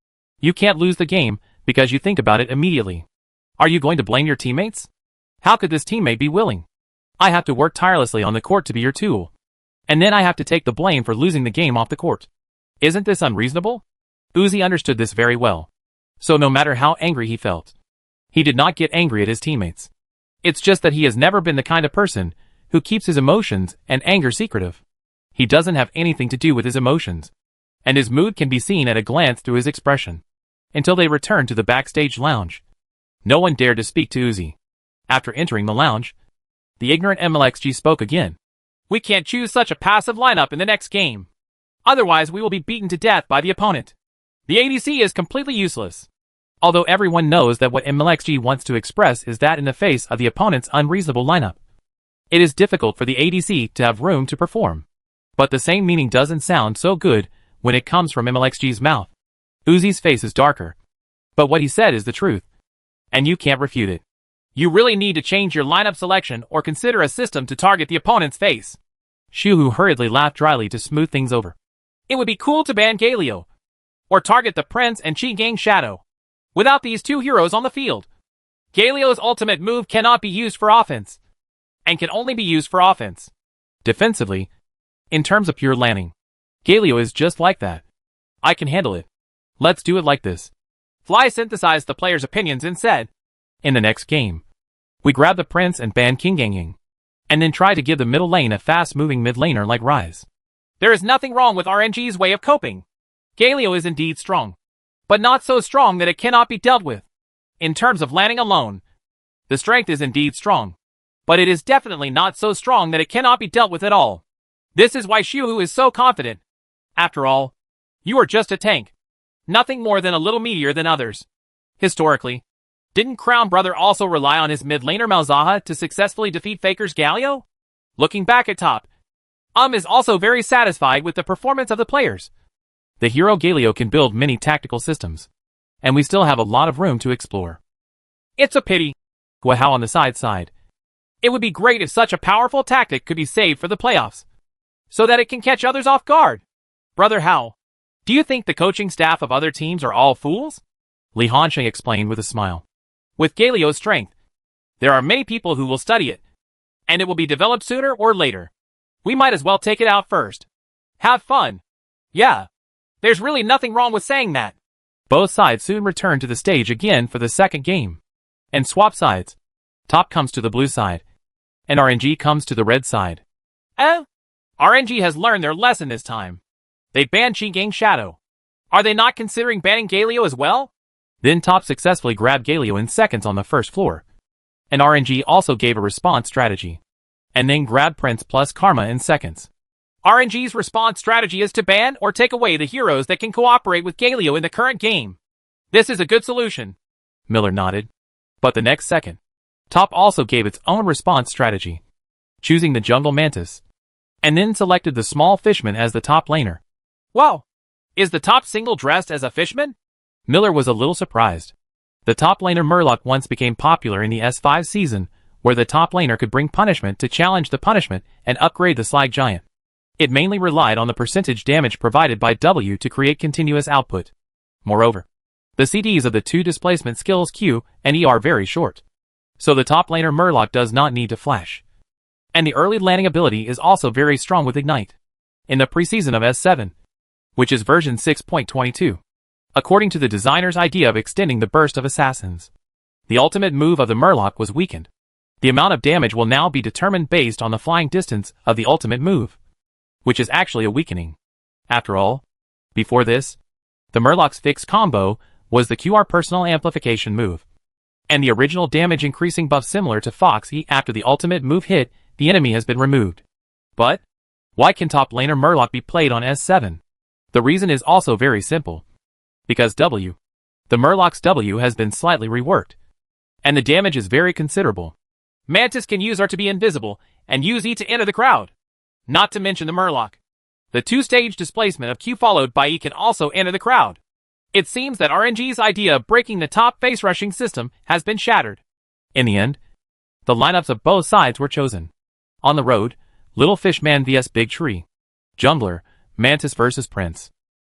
You can't lose the game because you think about it immediately. Are you going to blame your teammates? How could this teammate be willing? I have to work tirelessly on the court to be your tool. And then I have to take the blame for losing the game off the court. Isn't this unreasonable? Uzi understood this very well. So no matter how angry he felt, he did not get angry at his teammates. It's just that he has never been the kind of person who keeps his emotions and anger secretive. He doesn't have anything to do with his emotions, and his mood can be seen at a glance through his expression. Until they returned to the backstage lounge, no one dared to speak to Uzi. After entering the lounge, the ignorant MLXG spoke again. We can't choose such a passive lineup in the next game. Otherwise we will be beaten to death by the opponent. The ADC is completely useless. Although everyone knows that what MLXG wants to express is that in the face of the opponent's unreasonable lineup, it is difficult for the ADC to have room to perform. But the same meaning doesn't sound so good when it comes from MLXG's mouth. Uzi's face is darker. But what he said is the truth. And you can't refute it. You really need to change your lineup selection or consider a system to target the opponent's face. Xiuhu hurriedly laughed dryly to smooth things over. It would be cool to ban Galio, or target the Prince and Qi Gang Shadow. Without these two heroes on the field, Galio's ultimate move cannot be used for offense, and can only be used for offense. Defensively, in terms of pure landing, Galio is just like that. I can handle it. Let's do it like this. Fly synthesized the players' opinions and said, in the next game, we grab the Prince and ban King Gang, and then try to give the middle lane a fast-moving mid laner like Ryze. There is nothing wrong with RNG's way of coping. Galio is indeed strong, but not so strong that it cannot be dealt with. In terms of landing alone, the strength is indeed strong, but it is definitely not so strong that it cannot be dealt with at all. This is why Xiuhu is so confident. After all, you are just a tank, nothing more than a little meatier than others. Historically, didn't Crown Brother also rely on his mid laner Malzahar to successfully defeat Faker's Galio? Looking back at top, is also very satisfied with the performance of the players. The hero Galio can build many tactical systems, and we still have a lot of room to explore. It's a pity. Guahao on the side. It would be great if such a powerful tactic could be saved for the playoffs, so that it can catch others off guard. Brother Hao, do you think the coaching staff of other teams are all fools? Li Hansheng explained with a smile. With Galio's strength, there are many people who will study it, and it will be developed sooner or later. We might as well take it out first. Have fun. Yeah. There's really nothing wrong with saying that. Both sides soon return to the stage again for the second game, and swap sides. Top comes to the blue side, and RNG comes to the red side. RNG has learned their lesson this time. They banned Qi Gang Shadow. Are they not considering banning Galio as well? Then Top successfully grabbed Galio in seconds on the first floor, and RNG also gave a response strategy, and then grabbed Prince plus Karma in seconds. RNG's response strategy is to ban or take away the heroes that can cooperate with Galio in the current game. This is a good solution. Miller nodded. But the next second, Top also gave its own response strategy, choosing the jungle Mantis, and then selected the small fishman as the top laner. Wow! Is the top single dressed as a fishman? Miller was a little surprised. The top laner Murloc once became popular in the S5 season where the top laner could bring punishment to challenge the punishment and upgrade the Slag Giant. It mainly relied on the percentage damage provided by W to create continuous output. Moreover, the CDs of the two displacement skills Q and E are very short, so the top laner Murloc does not need to flash. And the early landing ability is also very strong with Ignite. In the preseason of S7, which is version 6.22, according to the designer's idea of extending the burst of assassins, the ultimate move of the Murloc was weakened. The amount of damage will now be determined based on the flying distance of the ultimate move, which is actually a weakening. After all, before this, the Murloc's fixed combo was the QR personal amplification move, and the original damage increasing buff similar to Fox E. After the ultimate move hit, the enemy has been removed. But why can top laner Murloc be played on S7? The reason is also very simple. Because W, the Murloc's W has been slightly reworked, and the damage is very considerable. Mantis can use R to be invisible, and use E to enter the crowd. Not to mention the Murloc. The two-stage displacement of Q followed by E can also enter the crowd. It seems that RNG's idea of breaking the top face rushing system has been shattered. In the end, the lineups of both sides were chosen. On the road, Little Fishman vs Big Tree. Jungler, Mantis vs Prince.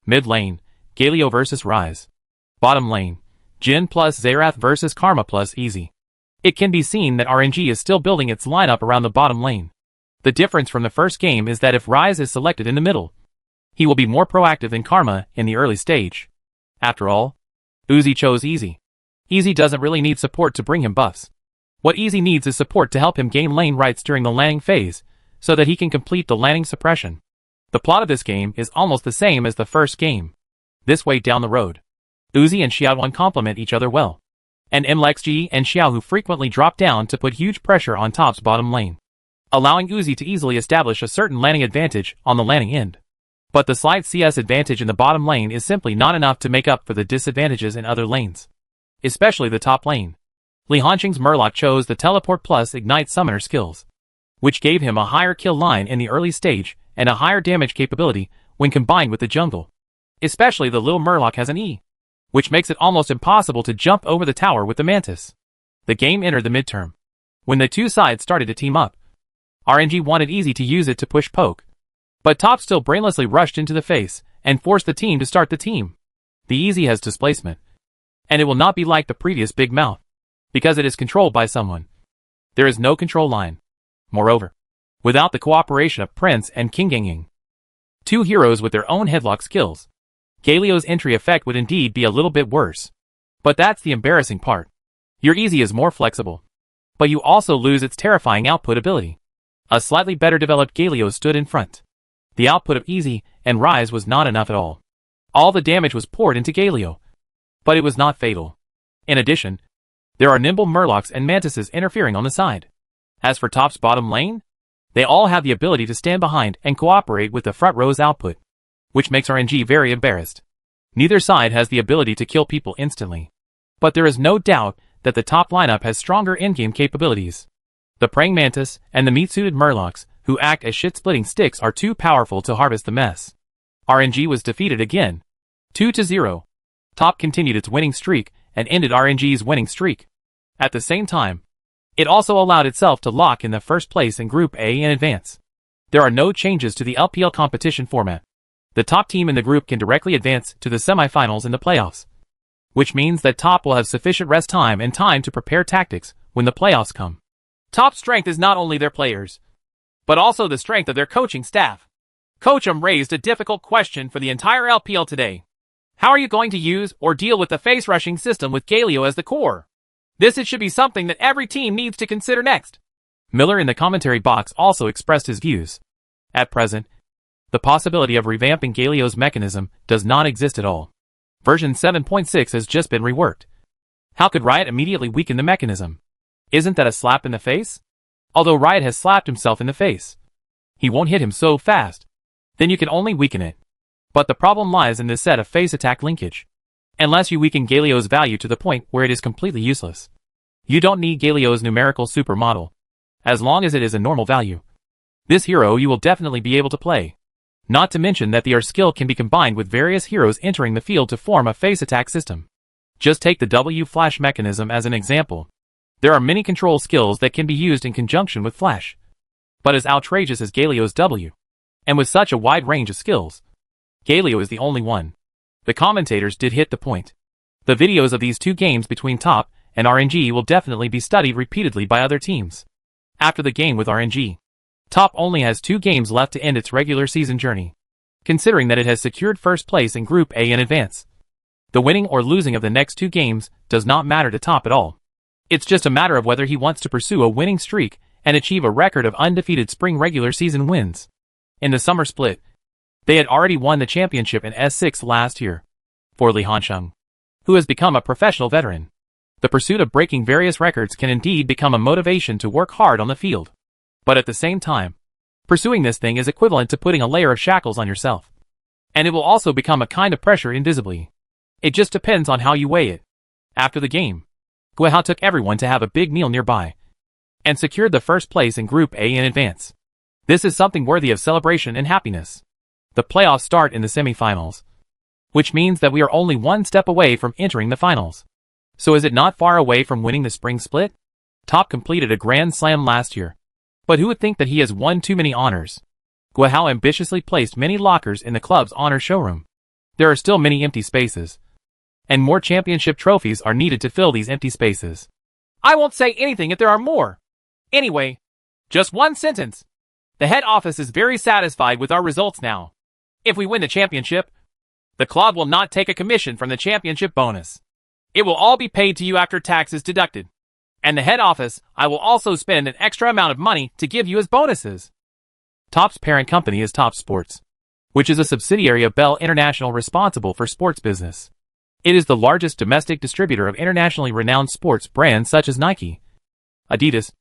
Mid lane, Galio vs Ryze. Bottom lane, Jhin plus Xerath vs Karma plus Easy. It can be seen that RNG is still building its lineup around the bottom lane. The difference from the first game is that if Ryze is selected in the middle, he will be more proactive than Karma in the early stage. After all, Uzi chose Easy. Easy doesn't really need support to bring him buffs. What Easy needs is support to help him gain lane rights during the landing phase, so that he can complete the landing suppression. The plot of this game is almost the same as the first game. This way down the road, Uzi and Xiaowan complement each other well, and MLXG and Xiaohu frequently drop down to put huge pressure on top's bottom lane, allowing Uzi to easily establish a certain landing advantage on the landing end. But the slight CS advantage in the bottom lane is simply not enough to make up for the disadvantages in other lanes, especially the top lane. Li Hanqing's Murloc chose the Teleport plus Ignite Summoner skills, which gave him a higher kill line in the early stage and a higher damage capability when combined with the jungle. Especially the little Murloc has an E, which makes it almost impossible to jump over the tower with the Mantis. The game entered the midterm, when the two sides started to team up. RNG wanted Easy to use it to push poke, but top still brainlessly rushed into the face and forced the team to start the team. The Easy has displacement, and it will not be like the previous Big Mouth, because it is controlled by someone. There is no control line. Moreover, without the cooperation of Prince and King Ying, two heroes with their own headlock skills, Galio's entry effect would indeed be a little bit worse. But that's the embarrassing part. Your Easy is more flexible, but you also lose its terrifying output ability. A slightly better developed Galio stood in front. The output of Easy and Ryze was not enough at all. All the damage was poured into Galio, but it was not fatal. In addition, there are nimble Murlocs and Mantises interfering on the side. As for top's bottom lane, they all have the ability to stand behind and cooperate with the front row's output, which makes RNG very embarrassed. Neither side has the ability to kill people instantly, but there is no doubt that the top lineup has stronger in-game capabilities. The Praying Mantis and the meat-suited Murlocs, who act as shit-splitting sticks, are too powerful to harvest the mess. RNG was defeated again, 2-0. Top continued its winning streak and ended RNG's winning streak. At the same time, it also allowed itself to lock in the first place in Group A in advance. There are no changes to the LPL competition format. The top team in the group can directly advance to the semifinals in the playoffs, which means that top will have sufficient rest time and time to prepare tactics when the playoffs come. Top's strength is not only their players, but also the strength of their coaching staff. Coachum raised a difficult question for the entire LPL today. How are you going to use or deal with the face rushing system with Galio as the core? It should be something that every team needs to consider next. Miller in the commentary box also expressed his views. At present, the possibility of revamping Galio's mechanism does not exist at all. Version 7.6 has just been reworked. How could Riot immediately weaken the mechanism? Isn't that a slap in the face? Although Riot has slapped himself in the face, he won't hit him so fast. Then you can only weaken it. But the problem lies in this set of face attack linkage. Unless you weaken Galio's value to the point where it is completely useless. You don't need Galio's numerical supermodel, as long as it is a normal value. This hero you will definitely be able to play. Not to mention that the R skill can be combined with various heroes entering the field to form a face attack system. Just take the W flash mechanism as an example. There are many control skills that can be used in conjunction with Flash. But as outrageous as Galio's W, and with such a wide range of skills, Galio is the only one. The commentators did hit the point. The videos of these two games between Top and RNG will definitely be studied repeatedly by other teams. After the game with RNG, Top only has 2 games left to end its regular season journey, considering that it has secured first place in Group A in advance. The winning or losing of the next 2 games does not matter to Top at all. It's just a matter of whether he wants to pursue a winning streak and achieve a record of undefeated spring regular season wins. In the summer split, they had already won the championship in S6 last year. For Li Hansheng, who has become a professional veteran, the pursuit of breaking various records can indeed become a motivation to work hard on the field. But at the same time, pursuing this thing is equivalent to putting a layer of shackles on yourself. And it will also become a kind of pressure invisibly. It just depends on how you weigh it. After the game, Guihao took everyone to have a big meal nearby, and secured the first place in Group A in advance. This is something worthy of celebration and happiness. The playoffs start in the semifinals, which means that we are only one step away from entering the finals. So is it not far away from winning the spring split? Top completed a Grand Slam last year, but who would think that he has won too many honors? Guihao ambitiously placed many lockers in the club's honor showroom. There are still many empty spaces, and more championship trophies are needed to fill these empty spaces. I won't say anything if there are more. Anyway, just one sentence. The head office is very satisfied with our results now. If we win the championship, the club will not take a commission from the championship bonus. It will all be paid to you after taxes deducted. And the head office, I will also spend an extra amount of money to give you as bonuses. Top's parent company is Top Sports, which is a subsidiary of Bell International responsible for sports business. It is the largest domestic distributor of internationally renowned sports brands such as Nike, Adidas,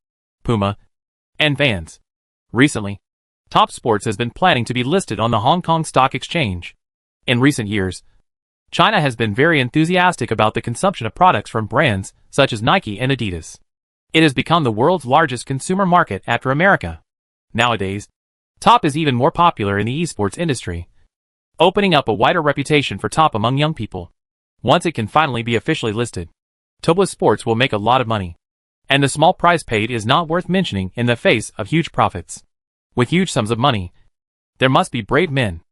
Puma, and Vans. Recently, Top Sports has been planning to be listed on the Hong Kong Stock Exchange. In recent years, China has been very enthusiastic about the consumption of products from brands such as Nike and Adidas. It has become the world's largest consumer market after America. Nowadays, Top is even more popular in the esports industry, opening up a wider reputation for Top among young people. Once it can finally be officially listed, Toba Sports will make a lot of money. And the small price paid is not worth mentioning in the face of huge profits. With huge sums of money, there must be brave men.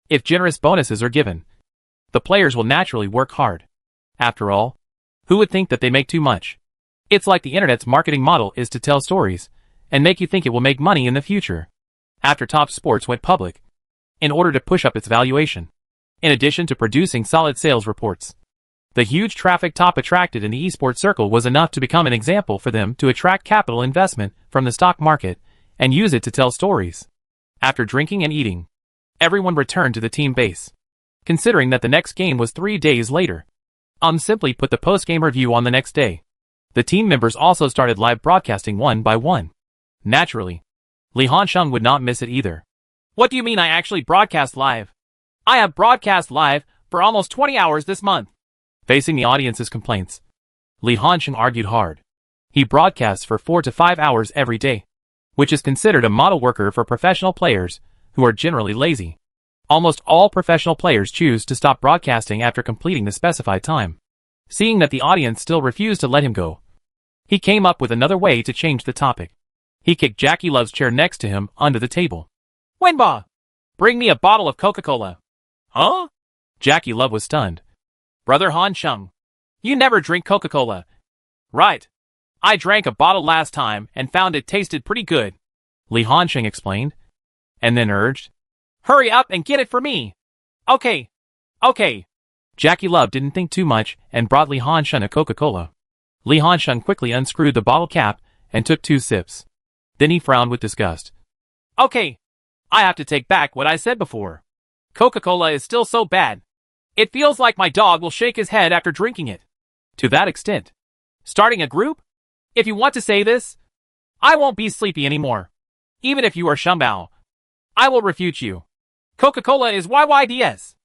If generous bonuses are given, the players will naturally work hard. After all, who would think that they make too much? It's like the internet's marketing model is to tell stories and make you think it will make money in the future. After Top Sports went public, in order to push up its valuation, in addition to producing solid sales reports, the huge traffic Top attracted in the esports circle was enough to become an example for them to attract capital investment from the stock market and use it to tell stories. After drinking and eating, everyone returned to the team base. Considering that the next game was 3 days later, simply put the post-game review on the next day. The team members also started live broadcasting one by one. Naturally, Li Hansheng would not miss it either. What do you mean I actually broadcast live? I have broadcast live for almost 20 hours this month. Facing the audience's complaints, Li Hansheng argued hard. He broadcasts for 4 to 5 hours every day, which is considered a model worker for professional players who are generally lazy. Almost all professional players choose to stop broadcasting after completing the specified time. Seeing that the audience still refused to let him go, he came up with another way to change the topic. He kicked Jackie Love's chair next to him under the table. Wenba, bring me a bottle of Coca-Cola. Huh? Jackie Love was stunned. Brother Hansheng, you never drink Coca-Cola. Right. I drank a bottle last time and found it tasted pretty good, Li Hansheng explained, and then urged, hurry up and get it for me. Okay. Jackie Love didn't think too much and brought Li Hansheng a Coca-Cola. Li Hansheng quickly unscrewed the bottle cap and took 2 sips. Then he frowned with disgust. Okay, I have to take back what I said before. Coca-Cola is still so bad. It feels like my dog will shake his head after drinking it. To that extent. Starting a group? If you want to say this, I won't be sleepy anymore. Even if you are Shumbao, I will refute you. Coca-Cola is YYDS.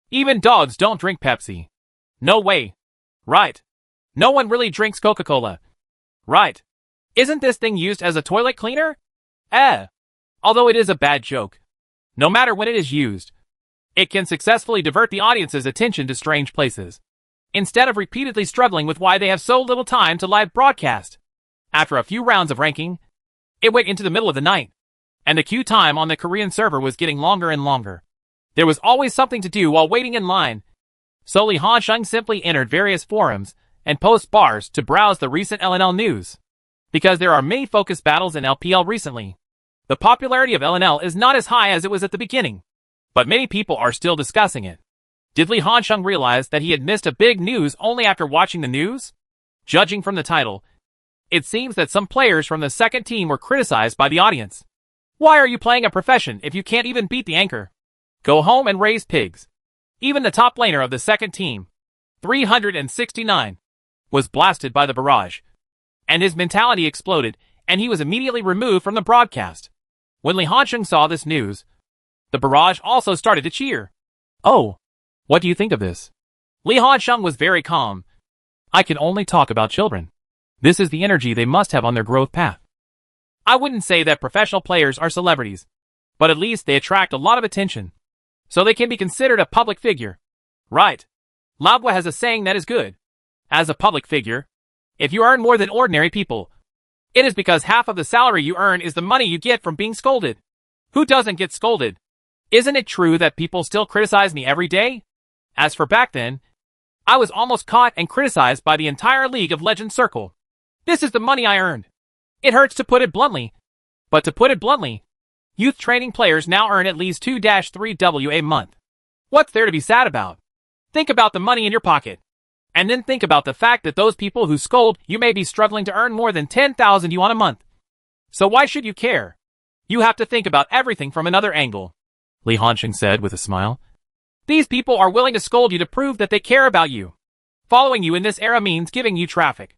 Even dogs don't drink Pepsi. No way. Right. No one really drinks Coca-Cola. Right. Isn't this thing used as a toilet cleaner? Although it is a bad joke. No matter when it is used, it can successfully divert the audience's attention to strange places, instead of repeatedly struggling with why they have so little time to live broadcast. After a few rounds of ranking, it went into the middle of the night, and the queue time on the Korean server was getting longer and longer. There was always something to do while waiting in line, so Lee Han-shung simply entered various forums and post bars to browse the recent LNL news. Because there are many focus battles in LPL recently, the popularity of LNL is not as high as it was at the beginning, but many people are still discussing it. Did Lee Han-shung realize that he had missed a big news only after watching the news? Judging from the title, it seems that some players from the second team were criticized by the audience. Why are you playing a profession if you can't even beat the anchor? Go home and raise pigs. Even the top laner of the second team, 369, was blasted by the barrage, and his mentality exploded, and he was immediately removed from the broadcast. When Lee Han-shung saw this news, the barrage also started to cheer. Oh, what do you think of this? Lee Han-shung was very calm. I can only talk about children. This is the energy they must have on their growth path. I wouldn't say that professional players are celebrities, but at least they attract a lot of attention, so they can be considered a public figure. Right. Labwa has a saying that is good. As a public figure, if you earn more than ordinary people, it is because half of the salary you earn is the money you get from being scolded. Who doesn't get scolded? Isn't it true that people still criticize me every day? As for back then, I was almost caught and criticized by the entire League of Legends circle. This is the money I earned. It hurts to put it bluntly, but to put it bluntly, youth training players now earn at least 2-3W a month. What's there to be sad about? Think about the money in your pocket. And then think about the fact that those people who scold you may be struggling to earn more than 10,000 yuan a month. So why should you care? You have to think about everything from another angle, Lee Han-shung said with a smile. These people are willing to scold you to prove that they care about you. Following you in this era means giving you traffic.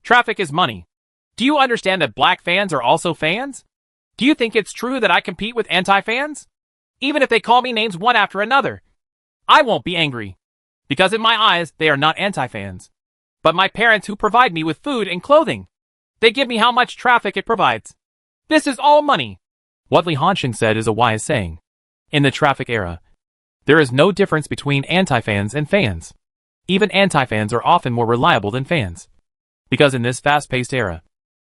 Traffic is money. Do you understand that black fans are also fans? Do you think it's true that I compete with anti-fans? Even if they call me names one after another, I won't be angry. Because in my eyes, they are not anti-fans, but my parents who provide me with food and clothing. They give me how much traffic it provides. This is all money. What Lee Han-shung said is a wise saying. In the traffic era, there is no difference between anti-fans and fans. Even anti-fans are often more reliable than fans. Because in this fast-paced era,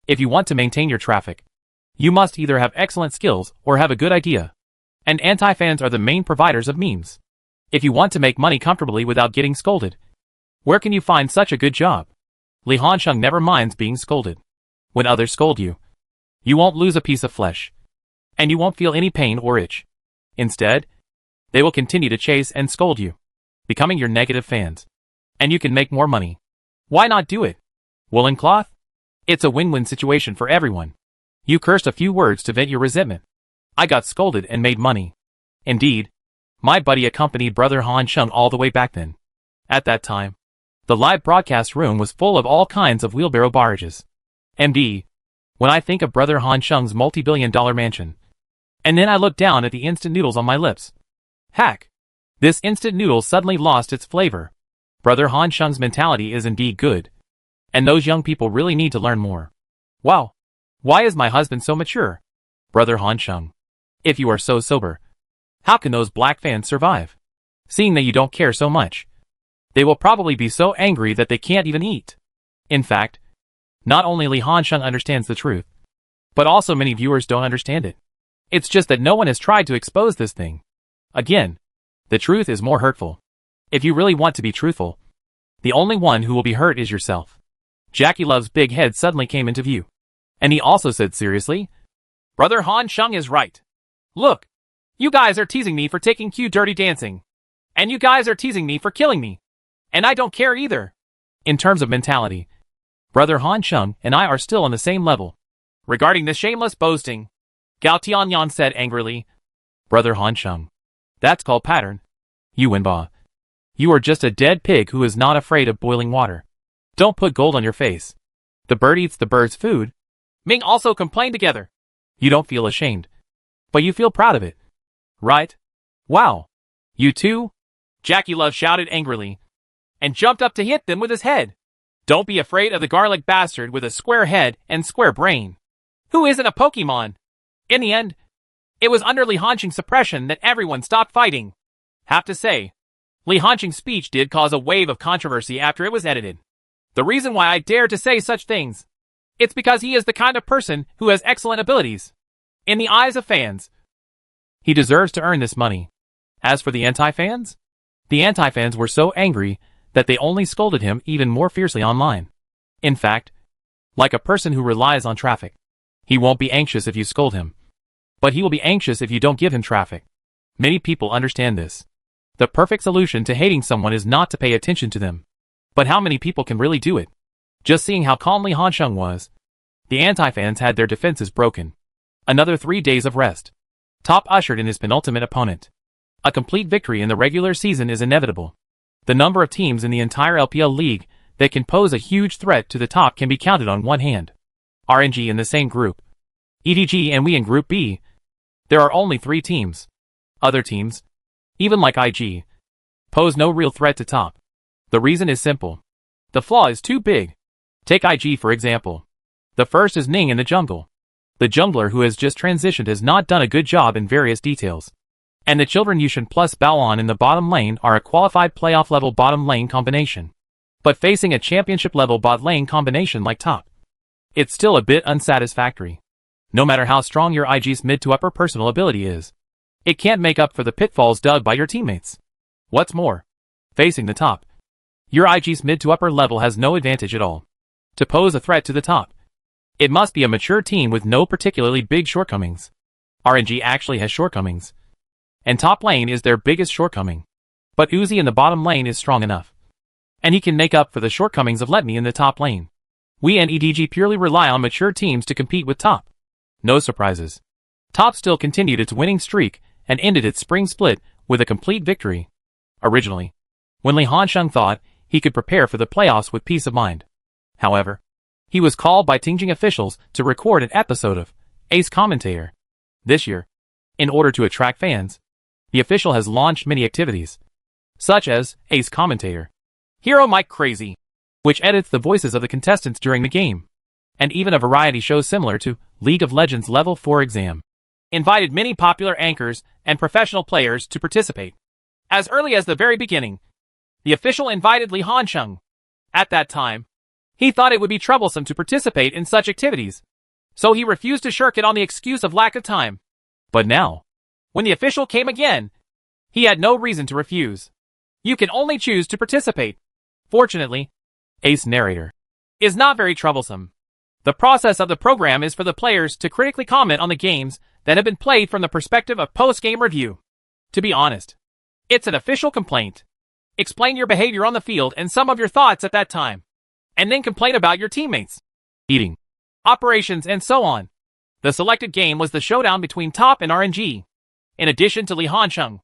if you want to maintain your traffic, you must either have excellent skills or have a good idea. And anti-fans are the main providers of memes. If you want to make money comfortably without getting scolded, where can you find such a good job? Lee Han-shung never minds being scolded. When others scold you, you won't lose a piece of flesh, and you won't feel any pain or itch. Instead, they will continue to chase and scold you, becoming your negative fans. And you can make more money. Why not do it? Woolen cloth? It's a win-win situation for everyone. You cursed a few words to vent your resentment. I got scolded and made money. Indeed, my buddy accompanied Brother Han-shung all the way back then. At that time, the live broadcast room was full of all kinds of wheelbarrow barrages. MD, when I think of Brother Han-shung's multi-billion-dollar mansion, and then I look down at the instant noodles on my lips. Hack! This instant noodle suddenly lost its flavor. Brother Han-shung's mentality is indeed good. And those young people really need to learn more. Wow! Why is my husband so mature? Brother Han-shung, if you are so sober, how can those black fans survive? Seeing that you don't care so much, they will probably be so angry that they can't even eat. In fact, not only Lee Han-shung understands the truth, but also many viewers don't understand it. It's just that no one has tried to expose this thing. Again, the truth is more hurtful. If you really want to be truthful, the only one who will be hurt is yourself. Jackie Love's big head suddenly came into view. And he also said seriously, Brother Han-shung is right. Look, you guys are teasing me for taking Q Dirty Dancing. And you guys are teasing me for killing me. And I don't care either. In terms of mentality, Brother Han-shung and I are still on the same level. Regarding this shameless boasting, Gao Tianyan said angrily, Brother Han-shung, that's called pattern. You Wenba. You are just a dead pig who is not afraid of boiling water. Don't put gold on your face. The bird eats the bird's food. Ming also complained together. You don't feel ashamed, but you feel proud of it. Right? Wow. You too? Jackie Love shouted angrily, and jumped up to hit them with his head. Don't be afraid of the garlic bastard with a square head and square brain. Who isn't a Pokemon? In the end, it was under Lee Han-shung's suppression that everyone stopped fighting. Have to say, Lee Han-shung's speech did cause a wave of controversy after it was edited. The reason why I dare to say such things It's because he is the kind of person who has excellent abilities. In the eyes of fans, he deserves to earn this money. As for the anti-fans, were so angry that they only scolded him even more fiercely online. In fact, like a person who relies on traffic, he won't be anxious if you scold him, but he will be anxious if you don't give him traffic. Many people understand this. The perfect solution to hating someone is not to pay attention to them. But how many people can really do it? Just seeing how calm Li Hansheng was, the anti-fans had their defenses broken. Another 3 days of rest. Top ushered in his penultimate opponent. A complete victory in the regular season is inevitable. The number of teams in the entire LPL league that can pose a huge threat to the top can be counted on one hand. RNG in the same group. EDG and we in Group B. There are only 3 teams. Other teams, even like IG, pose no real threat to top. The reason is simple. The flaw is too big. Take IG for example. The first is Ning in the jungle. The jungler who has just transitioned has not done a good job in various details. And the children Yushin plus Baoan in the bottom lane are a qualified playoff level bottom lane combination. But facing a championship level bot lane combination like top, it's still a bit unsatisfactory. No matter how strong your IG's mid to upper personal ability is, it can't make up for the pitfalls dug by your teammates. What's more, facing the top, your IG's mid to upper level has no advantage at all to pose a threat to the top. It must be a mature team with no particularly big shortcomings. RNG actually has shortcomings, and top lane is their biggest shortcoming. But Uzi in the bottom lane is strong enough, and he can make up for the shortcomings of Letme in the top lane. We and EDG purely rely on mature teams to compete with top. No surprises. Top still continued its winning streak and ended its spring split with a complete victory. Originally, when Li Hansheng thought he could prepare for the playoffs with peace of mind. However, he was called by Tingjing officials to record an episode of Ace Commentator. This year, in order to attract fans, the official has launched many activities, such as Ace Commentator, Hero Mike Crazy, which edits the voices of the contestants during the game, and even a variety show similar to League of Legends Level 4 exam. Invited many popular anchors and professional players to participate. As early as the very beginning, the official invited Li Hansheng. At that time, he thought it would be troublesome to participate in such activities, so he refused to shirk it on the excuse of lack of time. But now, when the official came again, he had no reason to refuse. You can only choose to participate. Fortunately, Ace Narrator is not very troublesome. The process of the program is for the players to critically comment on the games that have been played from the perspective of post-game review. To be honest, it's an official complaint. Explain your behavior on the field and some of your thoughts at that time, and then complain about your teammates, eating, operations, and so on. The selected game was the showdown between Top and RNG. In addition to Li Hansheng,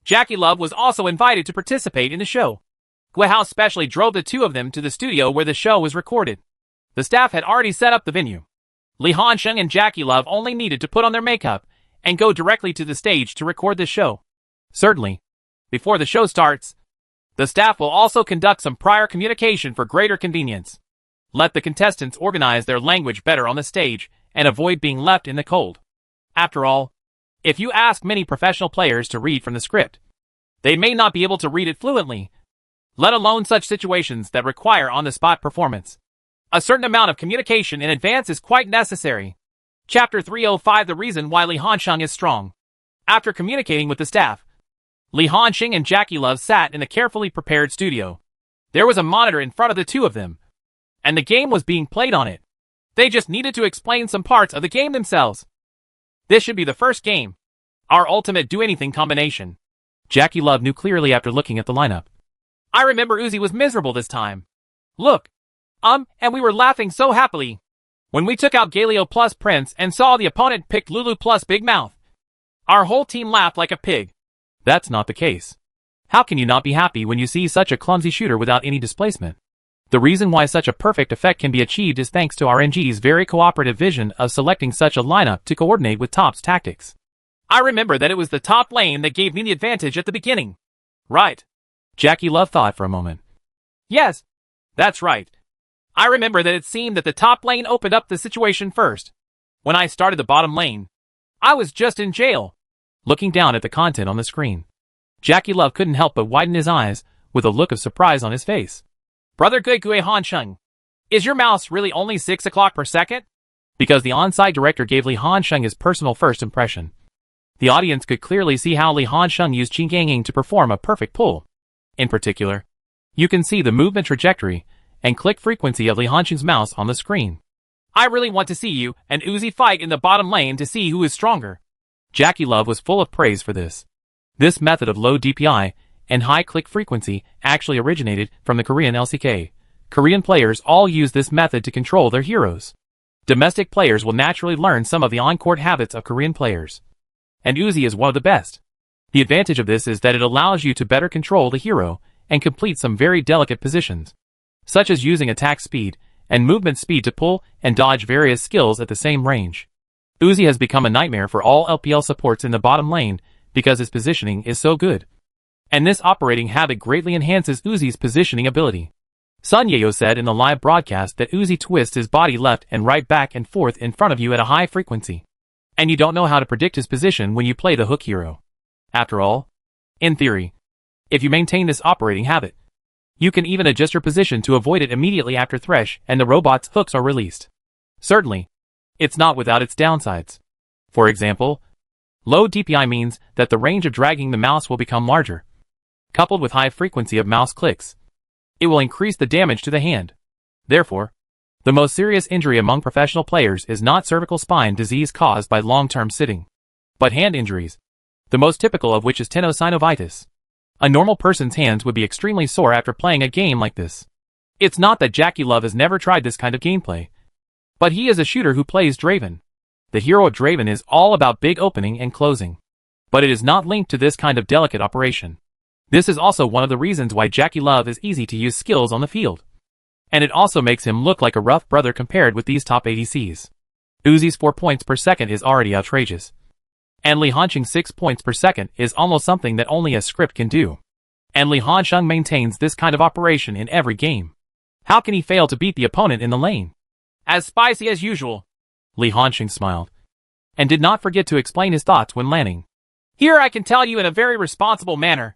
Jackie Love was also invited to participate in the show. Guihao specially drove the two of them to the studio where the show was recorded. The staff had already set up the venue. Li Hansheng and Jackie Love only needed to put on their makeup and go directly to the stage to record the show. Certainly, before the show starts, the staff will also conduct some prior communication for greater convenience. Let the contestants organize their language better on the stage and avoid being left in the cold. After all, if you ask many professional players to read from the script, they may not be able to read it fluently, let alone such situations that require on-the-spot performance. A certain amount of communication in advance is quite necessary. Chapter 305: The reason why Li Hansheng is strong. After communicating with the staff, Li Hansheng and Jackie Love sat in the carefully prepared studio. There was a monitor in front of the two of them, and the game was being played on it. They just needed to explain some parts of the game themselves. This should be the first game. Our ultimate do-anything combination. Jackie Love knew clearly after looking at the lineup. I remember Uzi was miserable this time. Look. And we were laughing so happily when we took out Galio plus Prince and saw the opponent picked Lulu plus Big Mouth. Our whole team laughed like a pig. That's not the case. How can you not be happy when you see such a clumsy shooter without any displacement? The reason why such a perfect effect can be achieved is thanks to RNG's very cooperative vision of selecting such a lineup to coordinate with Top's tactics. I remember that it was the top lane that gave me the advantage at the beginning. Right. Jackie Love thought for a moment. Yes, that's right. I remember that it seemed that the top lane opened up the situation first. When I started the bottom lane, I was just in jail. Looking down at the content on the screen, Jackie Love couldn't help but widen his eyes with a look of surprise on his face. Brother Gui Hansheng, Is your mouse really only 6 o'clock per second? Because the on-site director gave Li Hansheng his personal first impression. The audience could clearly see how Li Hansheng used Qin Gangying to perform a perfect pull. In particular, you can see the movement trajectory and click frequency of Li Hansheng's mouse on the screen. I really want to see you and Uzi fight in the bottom lane to see who is stronger. Jackie Love was full of praise for this. This method of low DPI and high click frequency actually originated from the Korean LCK. Korean players all use this method to control their heroes. Domestic players will naturally learn some of the on-court habits of Korean players. And Uzi is one of the best. The advantage of this is that it allows you to better control the hero and complete some very delicate positions, such as using attack speed and movement speed to pull and dodge various skills at the same range. Uzi has become a nightmare for all LPL supports in the bottom lane because his positioning is so good. And this operating habit greatly enhances Uzi's positioning ability. Sun Yayo said in the live broadcast that Uzi twists his body left and right back and forth in front of you at a high frequency. And you don't know how to predict his position when you play the hook hero. After all, in theory, if you maintain this operating habit, you can even adjust your position to avoid it immediately after Thresh and the robot's hooks are released. Certainly, it's not without its downsides. For example, low DPI means that the range of dragging the mouse will become larger. Coupled with high frequency of mouse clicks, it will increase the damage to the hand. Therefore, the most serious injury among professional players is not cervical spine disease caused by long-term sitting, but hand injuries, the most typical of which is tenosynovitis. A normal person's hands would be extremely sore after playing a game like this. It's not that Jackie Love has never tried this kind of gameplay, but he is a shooter who plays Draven. The hero of Draven is all about big opening and closing, but it is not linked to this kind of delicate operation. This is also one of the reasons why Jackie Love is easy to use skills on the field. And it also makes him look like a rough brother compared with these top ADCs. Uzi's 4 points per second is already outrageous. And Li Hansheng's 6 points per second is almost something that only a script can do. And Li Hansheng maintains this kind of operation in every game. How can he fail to beat the opponent in the lane? As spicy as usual. Li Hansheng smiled. And did not forget to explain his thoughts when landing. Here I can tell you in a very responsible manner.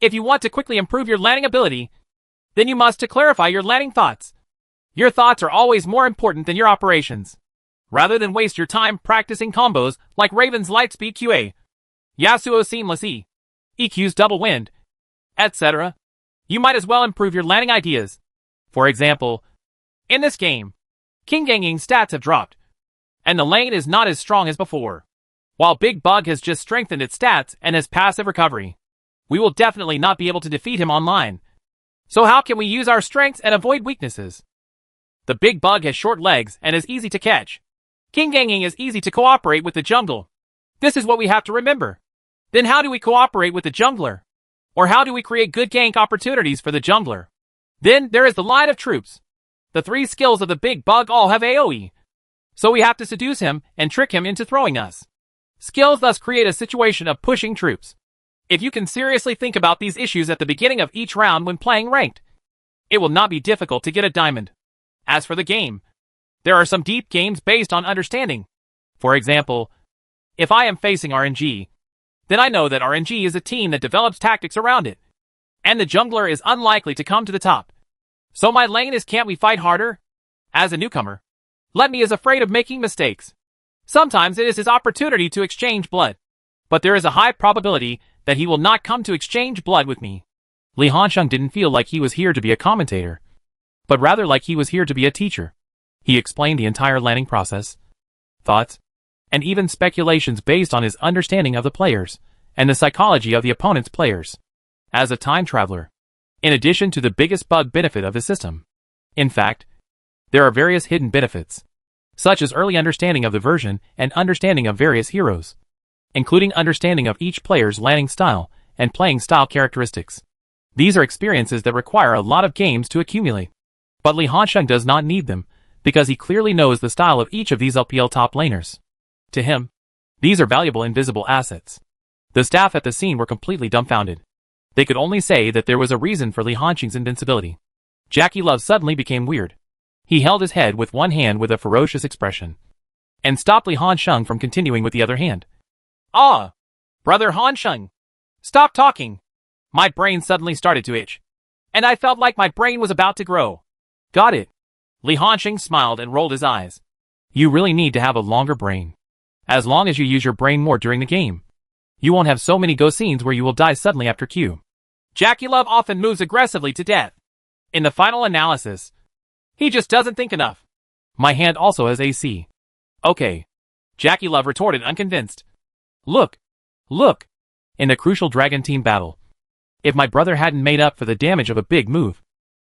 If you want to quickly improve your landing ability, then you must to clarify your landing thoughts. Your thoughts are always more important than your operations. Rather than waste your time practicing combos like Raven's Lightspeed QA, Yasuo's Seamless E, EQ's Double Wind, etc., you might as well improve your landing ideas. For example, in this game, Qin Gangying's stats have dropped, and the lane is not as strong as before. While Big Bug has just strengthened its stats and has passive recovery, we will definitely not be able to defeat him online. So how can we use our strengths and avoid weaknesses? The Big Bug has short legs and is easy to catch. Qin Gangying is easy to cooperate with the jungle. This is what we have to remember. Then how do we cooperate with the jungler? Or how do we create good gank opportunities for the jungler? Then there is the line of troops. The 3 skills of the Big Bug all have AoE. So we have to seduce him and trick him into throwing us. Skills thus create a situation of pushing troops. If you can seriously think about these issues at the beginning of each round when playing ranked, it will not be difficult to get a diamond. As for the game, there are some deep games based on understanding. For example, if I am facing RNG, then I know that RNG is a team that develops tactics around it, and the jungler is unlikely to come to the top. So my lane is can't we fight harder? As a newcomer, Let Me is afraid of making mistakes. Sometimes it is his opportunity to exchange blood, but there is a high probability that he will not come to exchange blood with me. Li Hansheng didn't feel like he was here to be a commentator, but rather like he was here to be a teacher. He explained the entire landing process, thoughts, and even speculations based on his understanding of the players and the psychology of the opponent's players. As a time traveler, in addition to the biggest bug benefit of his system, in fact, there are various hidden benefits, such as early understanding of the version and understanding of various heroes, including understanding of each player's landing style and playing style characteristics. These are experiences that require a lot of games to accumulate. But Li Hansheng does not need them, because he clearly knows the style of each of these LPL top laners. To him, these are valuable invisible assets. The staff at the scene were completely dumbfounded. They could only say that there was a reason for Li Hansheng's invincibility. Jackie Love suddenly became weird. He held his head with one hand with a ferocious expression, and stopped Li Hansheng from continuing with the other hand. Ah! Brother Hansheng! Stop talking! My brain suddenly started to itch, and I felt like my brain was about to grow. Got it. Li Hanxing smiled and rolled his eyes. You really need to have a longer brain. As long as you use your brain more during the game, you won't have so many go scenes where you will die suddenly after Q. JackeyLove often moves aggressively to death. In the final analysis, he just doesn't think enough. My hand also has AC. Okay. JackeyLove retorted unconvinced. Look. In the crucial Dragon Team battle, if my brother hadn't made up for the damage of a big move,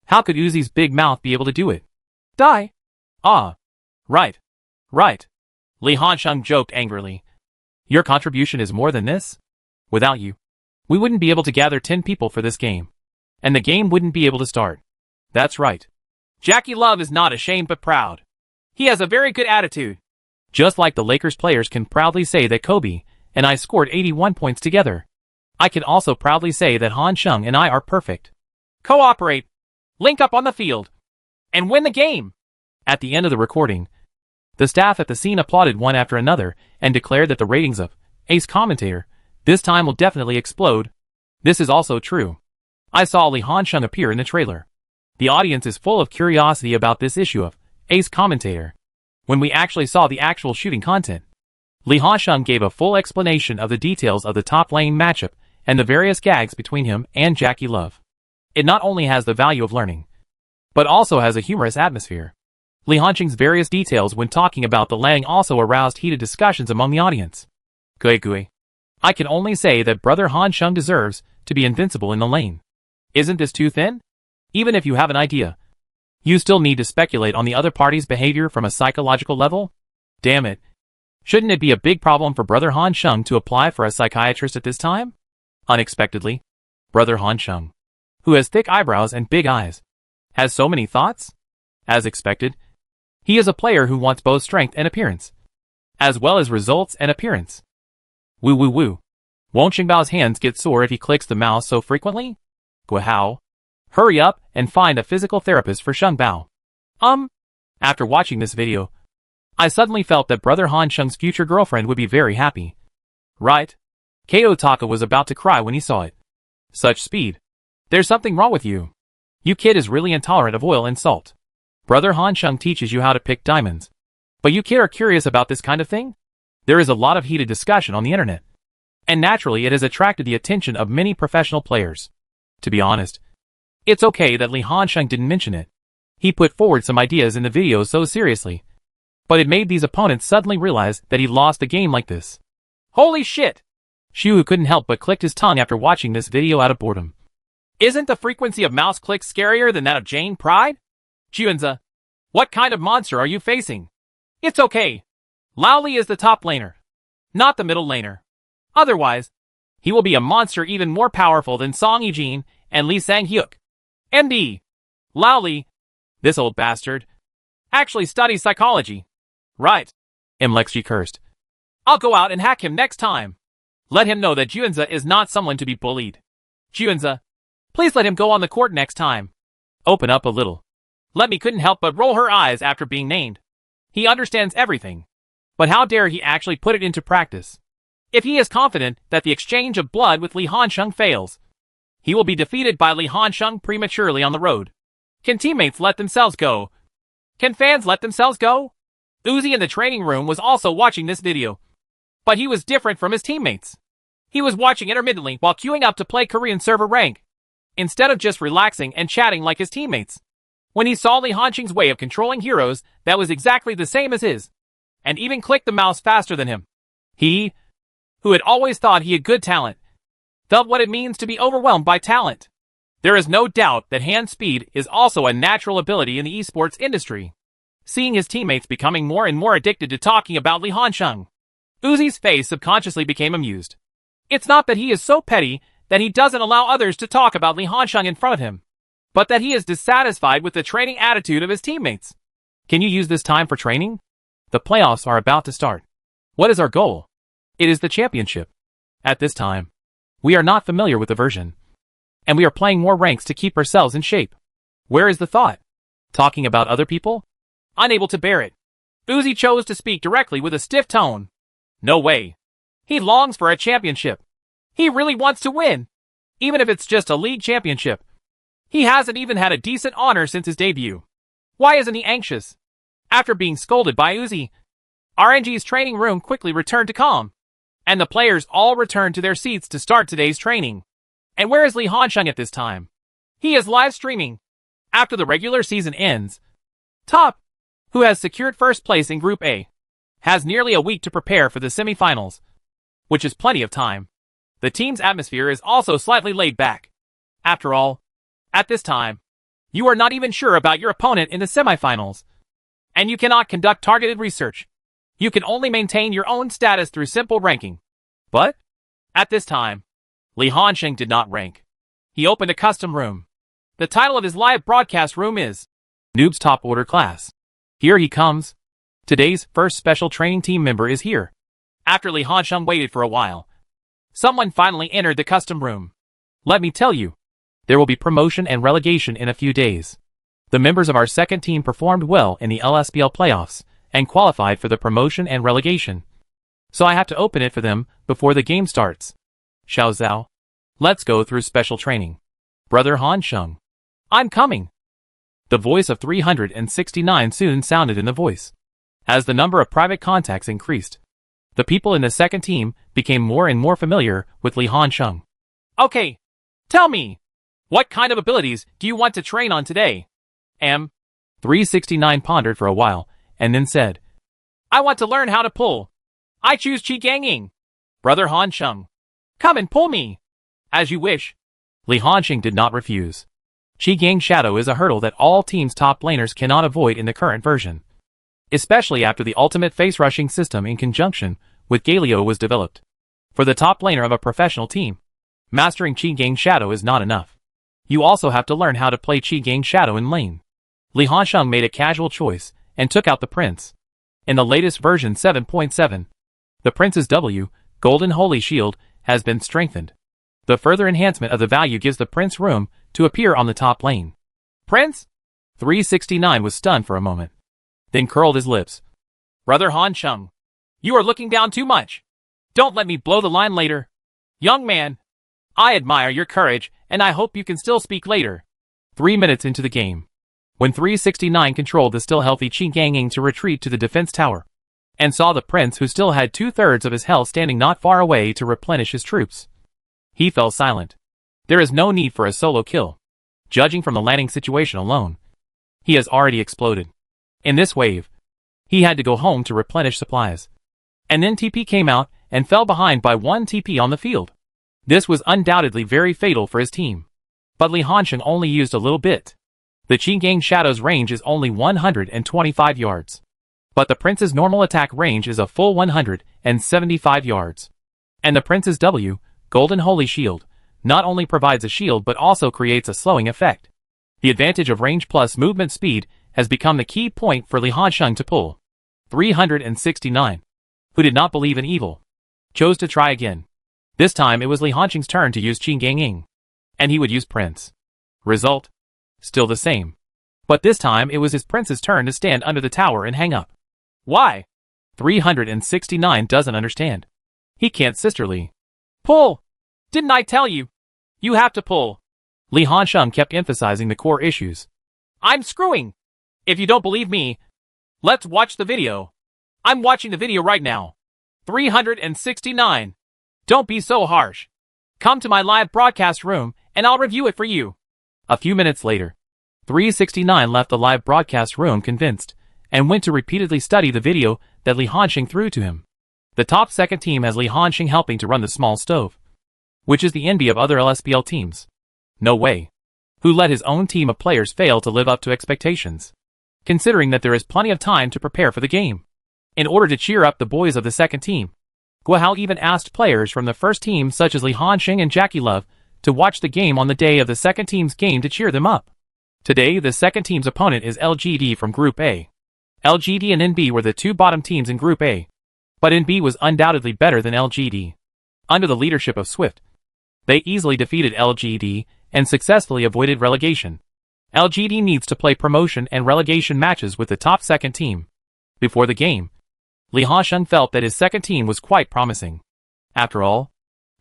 how could Uzi's big mouth be able to do it? Die? Ah. Right. Li Hanxing joked angrily. Your contribution is more than this? Without you, we wouldn't be able to gather 10 people for this game. And the game wouldn't be able to start. That's right. JackeyLove is not ashamed but proud. He has a very good attitude. Just like the Lakers players can proudly say that Kobe and I scored 81 points together, I can also proudly say that Hanxing and I are perfect. Cooperate, link up on the field, and win the game. At the end of the recording, the staff at the scene applauded one after another and declared that the ratings of Ace Commentator this time will definitely explode. This is also true. I saw Li Hanxing appear in the trailer. The audience is full of curiosity about this issue of Ace Commentator. When we actually saw the actual shooting content, Li Hanxing gave a full explanation of the details of the top lane matchup and the various gags between him and JackeyLove. It not only has the value of learning, but also has a humorous atmosphere. Li Hanxing's various details when talking about the lane also aroused heated discussions among the audience. Gui. I can only say that Brother Hanxing deserves to be invincible in the lane. Isn't this too thin? Even if you have an idea, you still need to speculate on the other party's behavior from a psychological level? Damn it. Shouldn't it be a big problem for Brother Hanxing to apply for a psychiatrist at this time? Unexpectedly, Brother Hanxing, who has thick eyebrows and big eyes, has so many thoughts? As expected, he is a player who wants both strength and appearance, as well as results and appearance. Woo. Won't Xingbao's hands get sore if he clicks the mouse so frequently? Guahao. Hurry up and find a physical therapist for Xingbao. After watching this video, I suddenly felt that Brother Hanxing's future girlfriend would be very happy. Right? Kato Taka was about to cry when he saw it. Such speed. There's something wrong with you. You kid is really intolerant of oil and salt. Brother Hanxing teaches you how to pick diamonds. But you kid are curious about this kind of thing? There is a lot of heated discussion on the internet. And naturally it has attracted the attention of many professional players. To be honest, it's okay that Li Hanxing didn't mention it. He put forward some ideas in the video so seriously. But it made these opponents suddenly realize that he lost the game like this. Holy shit! Xiu couldn't help but clicked his tongue after watching this video out of boredom. Isn't the frequency of mouse clicks scarier than that of Jane Pride? Juanza, what kind of monster are you facing? It's okay. Lao Li is the top laner, not the middle laner. Otherwise, he will be a monster even more powerful than Song Yijin and Lee Sang-hyuk. MD. Lao Li, this old bastard, actually studies psychology. Right. Mlexi cursed. I'll go out and hack him next time. Let him know that Juanza is not someone to be bullied. Juanza, please let him go on the court next time. Open up a little. Lemmy couldn't help but roll her eyes after being named. He understands everything. But how dare he actually put it into practice? If he is confident that the exchange of blood with Li Hanxing fails, he will be defeated by Li Hanxing prematurely on the road. Can teammates let themselves go? Can fans let themselves go? Uzi in the training room was also watching this video. But he was different from his teammates. He was watching intermittently while queuing up to play Korean server rank, instead of just relaxing and chatting like his teammates. When he saw Li Hanxing's way of controlling heroes that was exactly the same as his, and even clicked the mouse faster than him, he, who had always thought he had good talent, felt what it means to be overwhelmed by talent. There is no doubt that hand speed is also a natural ability in the esports industry. Seeing his teammates becoming more and more addicted to talking about Li Hanxing, Uzi's face subconsciously became amused. It's not that he is so petty that he doesn't allow others to talk about Li Hanxing in front of him, but that he is dissatisfied with the training attitude of his teammates. Can you use this time for training? The playoffs are about to start. What is our goal? It is the championship. At this time, we are not familiar with the version, and we are playing more ranks to keep ourselves in shape. Where is the thought? Talking about other people? Unable to bear it, Uzi chose to speak directly with a stiff tone. No way. He longs for a championship. He really wants to win, even if it's just a league championship. He hasn't even had a decent honor since his debut. Why isn't he anxious? After being scolded by Uzi, RNG's training room quickly returned to calm, and the players all returned to their seats to start today's training. And where is Li Hansheng at this time? He is live streaming. After the regular season ends, Top, who has secured first place in Group A, has nearly a week to prepare for the semifinals, which is plenty of time. The team's atmosphere is also slightly laid back. After all, at this time, you are not even sure about your opponent in the semifinals, and you cannot conduct targeted research. You can only maintain your own status through simple ranking. But, at this time, Li Hansheng did not rank. He opened a custom room. The title of his live broadcast room is Noob's Top Order Class. Here he comes. Today's first special training team member is here. After Li Hansheng waited for a while, someone finally entered the custom room. Let me tell you, there will be promotion and relegation in a few days. The members of our second team performed well in the LSBL playoffs and qualified for the promotion and relegation. So I have to open it for them before the game starts. Xiao Zhao, let's go through special training. Brother Hansheng, I'm coming. The voice of 369 soon sounded in the voice. As the number of private contacts increased, the people in the second team became more and more familiar with Li Hansheng. Okay, tell me, what kind of abilities do you want to train on today? 369 pondered for a while, and then said, I want to learn how to pull. I choose Qi Gangying. Brother Hansheng, come and pull me. As you wish. Li Hansheng did not refuse. Qi Gang Shadow is a hurdle that all teams' top laners cannot avoid in the current version, especially after the ultimate face-rushing system in conjunction with Galio was developed. For the top laner of a professional team, mastering Qi Gang Shadow is not enough. You also have to learn how to play Qi Gang Shadow in lane. Li Hansheng made a casual choice and took out the Prince. In the latest version 7.7, the Prince's W, Golden Holy Shield, has been strengthened. The further enhancement of the value gives the Prince room to appear on the top lane. Prince? 369 was stunned for a moment, then curled his lips. Brother Hansheng, you are looking down too much. Don't let me blow the line later. Young man, I admire your courage, and I hope you can still speak later. 3 minutes into the game, when 369 controlled the still healthy Qi Gangying to retreat to the defense tower, and saw the Prince who still had 2/3 of his health standing not far away to replenish his troops, he fell silent. There is no need for a solo kill. Judging from the landing situation alone, he has already exploded. In this wave, he had to go home to replenish supplies. And then TP came out and fell behind by 1 TP on the field. This was undoubtedly very fatal for his team. But Li Hansheng only used a little bit. The Qi Gang Shadow's range is only 125 yards. But the Prince's normal attack range is a full 175 yards. And the Prince's W, Golden Holy Shield, not only provides a shield but also creates a slowing effect. The advantage of range plus movement speed has become the key point for Li Hansheng to pull. 369, who did not believe in evil, chose to try again. This time it was Li Hansheng's turn to use Qi Gangying, and he would use Prince. Result? Still the same. But this time it was his Prince's turn to stand under the tower and hang up. Why? 369 doesn't understand. He can't sisterly. Pull! Didn't I tell you? You have to pull. Li Hansheng kept emphasizing the core issues. I'm screwing! If you don't believe me, let's watch the video. I'm watching the video right now. 369. Don't be so harsh. Come to my live broadcast room and I'll review it for you. A few minutes later, 369 left the live broadcast room convinced and went to repeatedly study the video that Li Hansheng threw to him. The top second team has Li Hansheng helping to run the small stove, which is the envy of other LSBL teams. No way. Who let his own team of players fail to live up to expectations, considering that there is plenty of time to prepare for the game. In order to cheer up the boys of the second team, Guohao even asked players from the first team such as Li Hansheng and Jackie Love to watch the game on the day of the second team's game to cheer them up. Today the second team's opponent is LGD from Group A. LGD and NB were the two bottom teams in Group A, but NB was undoubtedly better than LGD. Under the leadership of Swift, they easily defeated LGD and successfully avoided relegation. LGD needs to play promotion and relegation matches with the top second team. Before the game, Li Hansheng felt that his second team was quite promising. After all,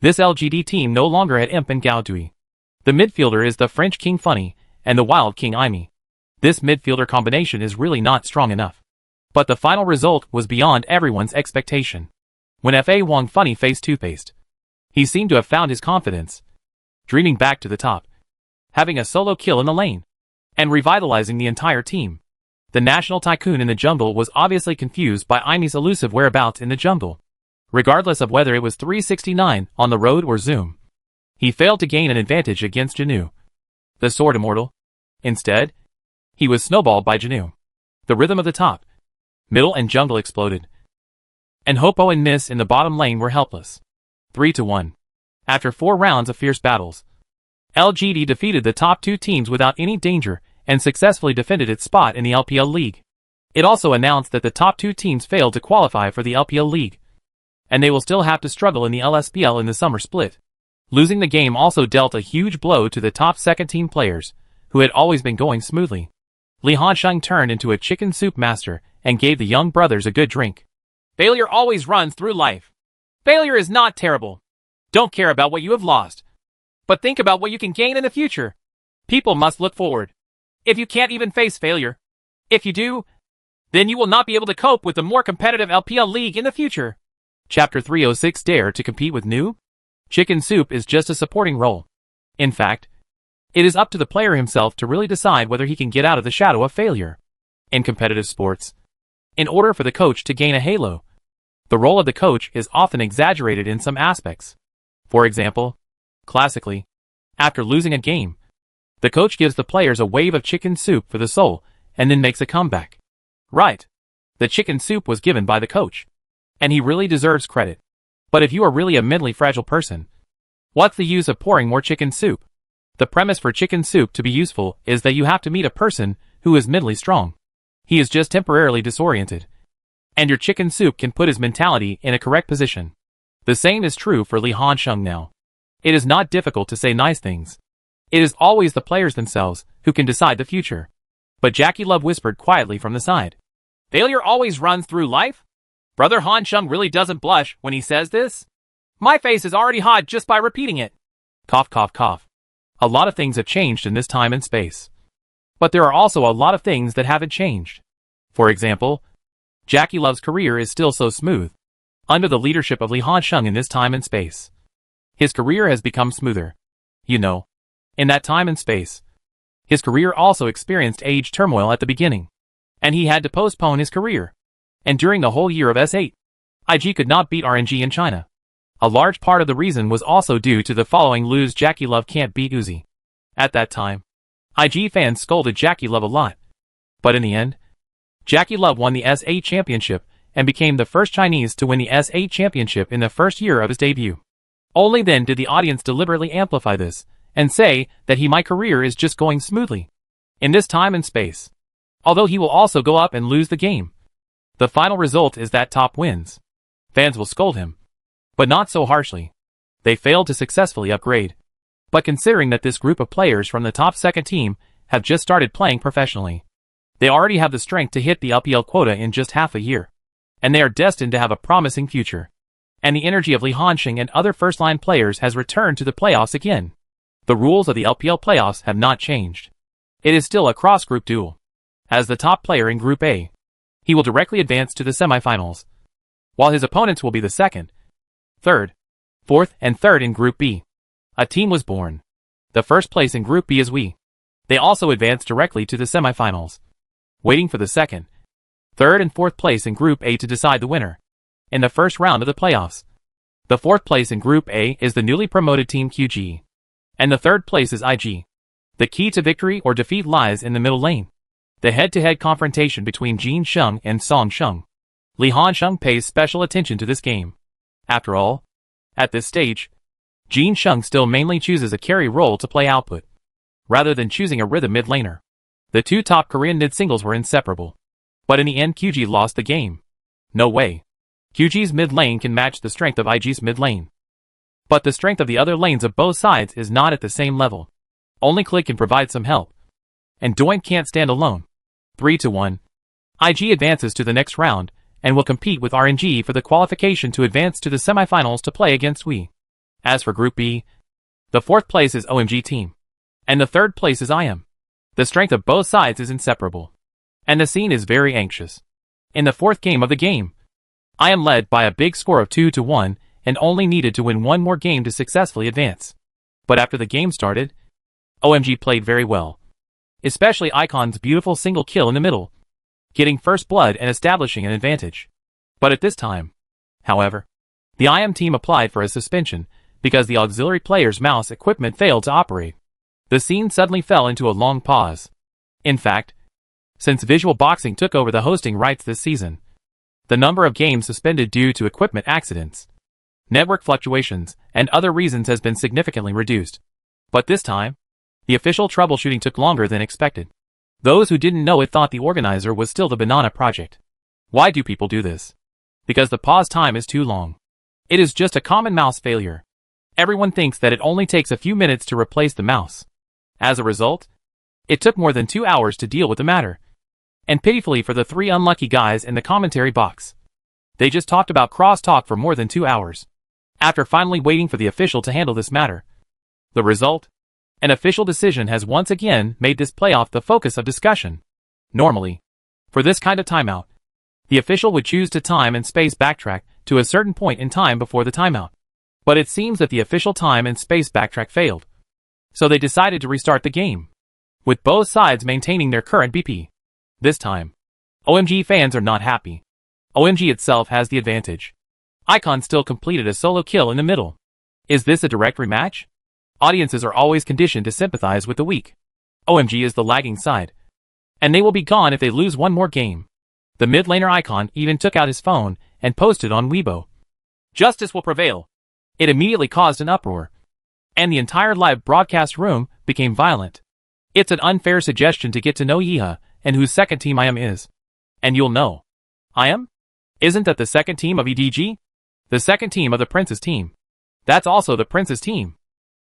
this LGD team no longer had Imp and Gao Dui. The midfielder is the French King Funny and the Wild King Imi. This midfielder combination is really not strong enough. But the final result was beyond everyone's expectation. When Fa Wong funny face two-faced, he seemed to have found his confidence, dreaming back to the top, having a solo kill in the lane, and revitalizing the entire team. The national tycoon in the jungle was obviously confused by Imy's elusive whereabouts in the jungle. Regardless of whether it was 369 on the road or Zoom, he failed to gain an advantage against Janu, the sword immortal. Instead, he was snowballed by Janu. The rhythm of the top, middle and jungle exploded, and Hoppo and Miss in the bottom lane were helpless. 3-1. After 4 rounds of fierce battles, LGD defeated the top 2 teams without any danger and successfully defended its spot in the LPL League. It also announced that the top 2 teams failed to qualify for the LPL League, and they will still have to struggle in the LSPL in the summer split. Losing the game also dealt a huge blow to the top second team players, who had always been going smoothly. Li Hansheng turned into a chicken soup master and gave the young brothers a good drink. Failure always runs through life. Failure is not terrible. Don't care about what you have lost, but think about what you can gain in the future. People must look forward. If you can't even face failure, if you do, then you will not be able to cope with the more competitive LPL League in the future. Chapter 306 Dare to compete with new? Chicken soup is just a supporting role. In fact, it is up to the player himself to really decide whether he can get out of the shadow of failure. In competitive sports, in order for the coach to gain a halo, the role of the coach is often exaggerated in some aspects. For example, classically, after losing a game, the coach gives the players a wave of chicken soup for the soul and then makes a comeback. Right. The chicken soup was given by the coach, and he really deserves credit. But if you are really a mentally fragile person, what's the use of pouring more chicken soup? The premise for chicken soup to be useful is that you have to meet a person who is mentally strong. He is just temporarily disoriented, and your chicken soup can put his mentality in a correct position. The same is true for Li Hansheng now. It is not difficult to say nice things. It is always the players themselves who can decide the future. But Jackie Love whispered quietly from the side. Failure always runs through life? Brother Hansheng really doesn't blush when he says this? My face is already hot just by repeating it. Cough, cough, cough. A lot of things have changed in this time and space. But there are also a lot of things that haven't changed. For example, Jackie Love's career is still so smooth, under the leadership of Li Hansheng in this time and space. His career has become smoother. You know, in that time and space, his career also experienced age turmoil at the beginning, and he had to postpone his career. And during the whole year of S8, IG could not beat RNG in China. A large part of the reason was also due to the following lose Jackie Love can't beat Uzi. At that time, IG fans scolded Jackie Love a lot. But in the end, Jackie Love won the S8 championship and became the first Chinese to win the S8 championship in the first year of his debut. Only then did the audience deliberately amplify this and say that my career is just going smoothly in this time and space. Although he will also go up and lose the game. The final result is that top wins. Fans will scold him, but not so harshly. They failed to successfully upgrade. But considering that this group of players from the top second team have just started playing professionally, they already have the strength to hit the LPL quota in just half a year. And they are destined to have a promising future. And the energy of Li Hansheng and other first-line players has returned to the playoffs again. The rules of the LPL playoffs have not changed. It is still a cross-group duel. As the top player in Group A, he will directly advance to the semifinals, while his opponents will be the second, third, fourth, and third in Group B. A team was born. The first place in Group B is we. They also advance directly to the semifinals, waiting for the second, third, and fourth place in Group A to decide the winner in the first round of the playoffs. The fourth place in Group A is the newly promoted Team QG, and the third place is IG. The key to victory or defeat lies in the middle lane. The head-to-head confrontation between Jin Sheng and Song Sheng. Li Hansheng pays special attention to this game. After all, at this stage, Jin Sheng still mainly chooses a carry role to play output, rather than choosing a rhythm mid-laner. The two top Korean mid-singles were inseparable. But in the end QG lost the game. No way. QG's mid-lane can match the strength of IG's mid-lane. But the strength of the other lanes of both sides is not at the same level. Only Click can provide some help. And Doink can't stand alone. 3-1. IG advances to the next round, and will compete with RNG for the qualification to advance to the semifinals to play against we. As for Group B, the fourth place is OMG team, and the third place is IM. The strength of both sides is inseparable. And the scene is very anxious. In the fourth game of the game, IM led by a big score of 2-1 and only needed to win one more game to successfully advance. But after the game started, OMG played very well. Especially Icon's beautiful single kill in the middle, getting first blood and establishing an advantage. But at this time, however, the IM team applied for a suspension because the auxiliary player's mouse equipment failed to operate. The scene suddenly fell into a long pause. In fact, since Visual Boxing took over the hosting rights this season, the number of games suspended due to equipment accidents, network fluctuations, and other reasons has been significantly reduced. But this time, the official troubleshooting took longer than expected. Those who didn't know it thought the organizer was still the Banana Project. Why do people do this? Because the pause time is too long. It is just a common mouse failure. Everyone thinks that it only takes a few minutes to replace the mouse. As a result, it took more than 2 hours to deal with the matter. And pitifully for the 3 unlucky guys in the commentary box, they just talked about cross-talk for more than 2 hours. After finally waiting for the official to handle this matter. The result? An official decision has once again made this playoff the focus of discussion. Normally, for this kind of timeout, the official would choose to time and space backtrack to a certain point in time before the timeout. But it seems that the official time and space backtrack failed. So they decided to restart the game, with both sides maintaining their current BP. This time, OMG fans are not happy. OMG itself has the advantage. Icon still completed a solo kill in the middle. Is this a direct rematch? Audiences are always conditioned to sympathize with the weak. OMG is the lagging side, and they will be gone if they lose one more game. The mid laner Icon even took out his phone and posted on Weibo, "Justice will prevail." It immediately caused an uproar, and the entire live broadcast room became violent. It's an unfair suggestion to get to know Yeeha and whose second team IM is. And you'll know. IM? Isn't that the second team of EDG? The second team of the Prince's team. That's also the Prince's team.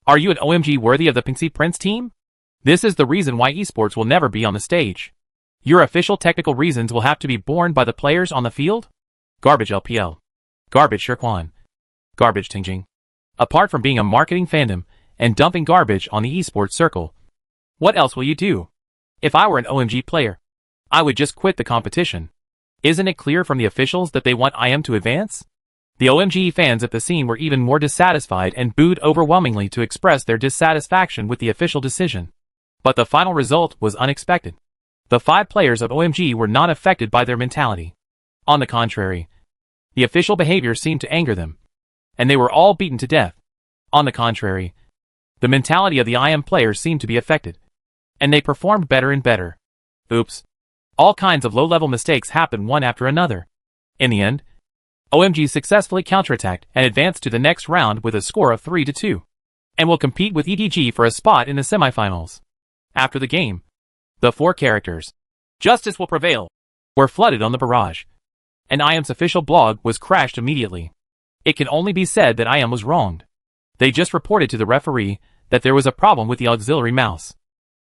Are you an OMG worthy of the Pinksy Prince team? This is the reason why esports will never be on the stage. Your official technical reasons will have to be borne by the players on the field? Garbage LPL. Garbage Shirkwan. Garbage Tingjing. Apart from being a marketing fandom and dumping garbage on the esports circle, what else will you do? If I were an OMG player, I would just quit the competition. Isn't it clear from the officials that they want IM to advance? The OMG fans at the scene were even more dissatisfied and booed overwhelmingly to express their dissatisfaction with the official decision. But the final result was unexpected. The 5 players of OMG were not affected by their mentality. On the contrary, the official behavior seemed to anger them, and they were all beaten to death. On the contrary, the mentality of the IM players seemed to be affected, and they performed better and better. Oops. All kinds of low-level mistakes happened one after another. In the end, OMG successfully counterattacked and advanced to the next round with a score of 3-2, and will compete with EDG for a spot in the semifinals. After the game, the 4 characters, "Justice will prevail," were flooded on the barrage, and IM's official blog was crashed immediately. It can only be said that IM was wronged. They just reported to the referee that there was a problem with the auxiliary mouse.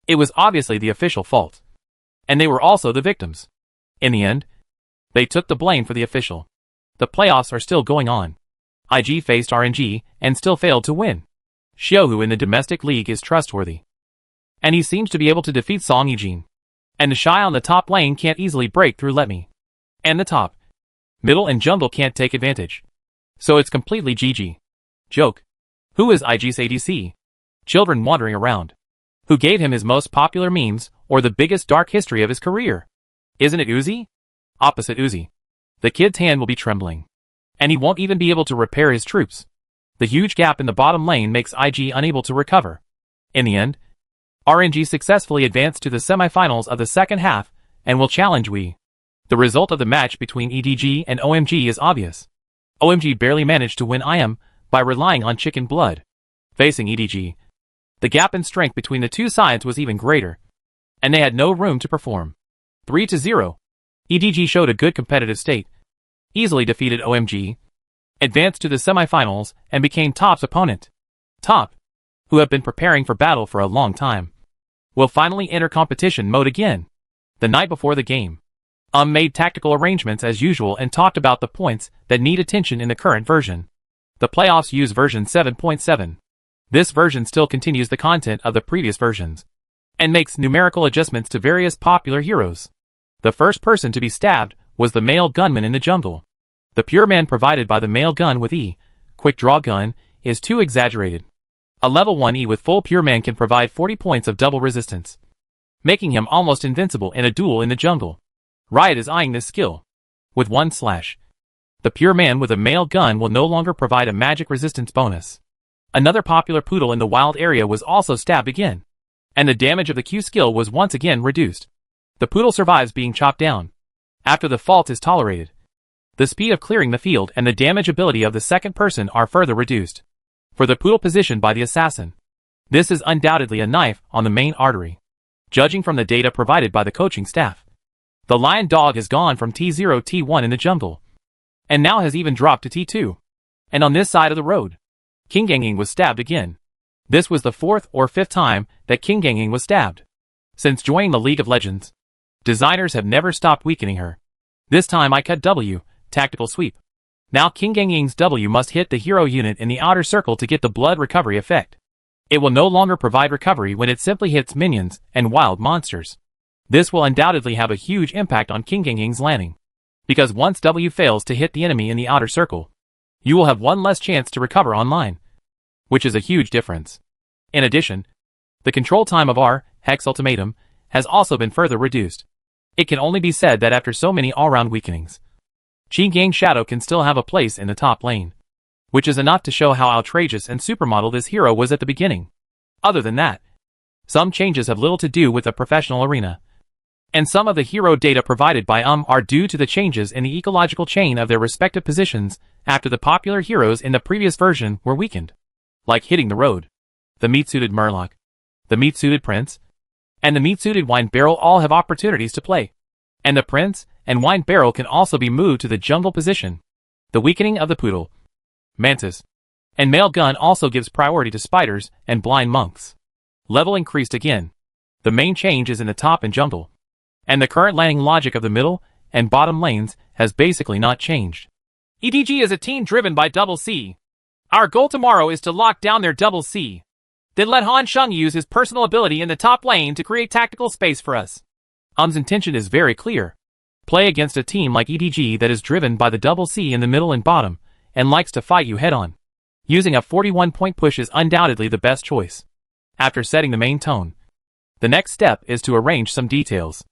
It was obviously the official fault, and they were also the victims. In the end, they took the blame for the official. The playoffs are still going on. IG faced RNG and still failed to win. Xiaohu in the domestic league is trustworthy, and he seems to be able to defeat Song Yijin. And the Shy on the top lane can't easily break through Let Me. And the top, middle and jungle can't take advantage. So it's completely GG. Joke. Who is IG's ADC? Children wandering around. Who gave him his most popular memes or the biggest dark history of his career? Isn't it Uzi? Opposite Uzi. The kid's hand will be trembling, and he won't even be able to repair his troops. The huge gap in the bottom lane makes IG unable to recover. In the end, RNG successfully advanced to the semifinals of the second half and will challenge Wii. The result of the match between EDG and OMG is obvious. OMG barely managed to win IM by relying on chicken blood. Facing EDG, the gap in strength between the two sides was even greater, and they had no room to perform. 3-0. EDG showed a good competitive state, easily defeated OMG, advanced to the semifinals, and became Top's opponent. Top, who have been preparing for battle for a long time, will finally enter competition mode again. The night before the game, made tactical arrangements as usual and talked about the points that need attention in the current version. The playoffs use version 7.7. This version still continues the content of the previous versions, and makes numerical adjustments to various popular heroes. The first person to be stabbed was the male gunman in the jungle. The pure man provided by the male gun with E, quick draw gun, is too exaggerated. A level 1 E with full pure man can provide 40 points of double resistance, making him almost invincible in a duel in the jungle. Riot is eyeing this skill. With 1 slash, the pure man with a male gun will no longer provide a magic resistance bonus. Another popular poodle in the wild area was also stabbed again, and the damage of the Q skill was once again reduced. The poodle survives being chopped down. After the fault is tolerated, the speed of clearing the field and the damage ability of the second person are further reduced. For the poodle positioned by the assassin, this is undoubtedly a knife on the main artery. Judging from the data provided by the coaching staff, the lion dog has gone from T0 T1 in the jungle, and now has even dropped to T2. And on this side of the road, King Ganging was stabbed again. This was the 4th or 5th time that King Ganging was stabbed. Since joining the League of Legends, designers have never stopped weakening her. This time I cut W, tactical sweep. Now King Ganging's W must hit the hero unit in the outer circle to get the blood recovery effect. It will no longer provide recovery when it simply hits minions and wild monsters. This will undoubtedly have a huge impact on King Ganging's landing, because once W fails to hit the enemy in the outer circle, you will have one less chance to recover online, which is a huge difference. In addition, the control time of R, Hex Ultimatum, has also been further reduced. It can only be said that after so many all-round weakenings, Qi Gang Shadow can still have a place in the top lane, which is enough to show how outrageous and supermodel this hero was at the beginning. Other than that, some changes have little to do with the professional arena, and some of the hero data provided by are due to the changes in the ecological chain of their respective positions after the popular heroes in the previous version were weakened, like Hitting the Road, the meat-suited Murloc, the meat-suited Prince, and the meat-suited Wine Barrel all have opportunities to play, and the Prince and Wine Barrel can also be moved to the jungle position. The weakening of the Poodle, Mantis, and Male Gun also gives priority to Spiders and Blind Monks. Level increased again. The main change is in the top and jungle, and the current landing logic of the middle and bottom lanes has basically not changed. EDG is a team driven by Double C. Our goal tomorrow is to lock down their Double C. Then let Han Sheng use his personal ability in the top lane to create tactical space for us. Intention is very clear. Play against a team like EDG that is driven by the Double C in the middle and bottom, and likes to fight you head-on. Using a 41-point push is undoubtedly the best choice. After setting the main tone, the next step is to arrange some details.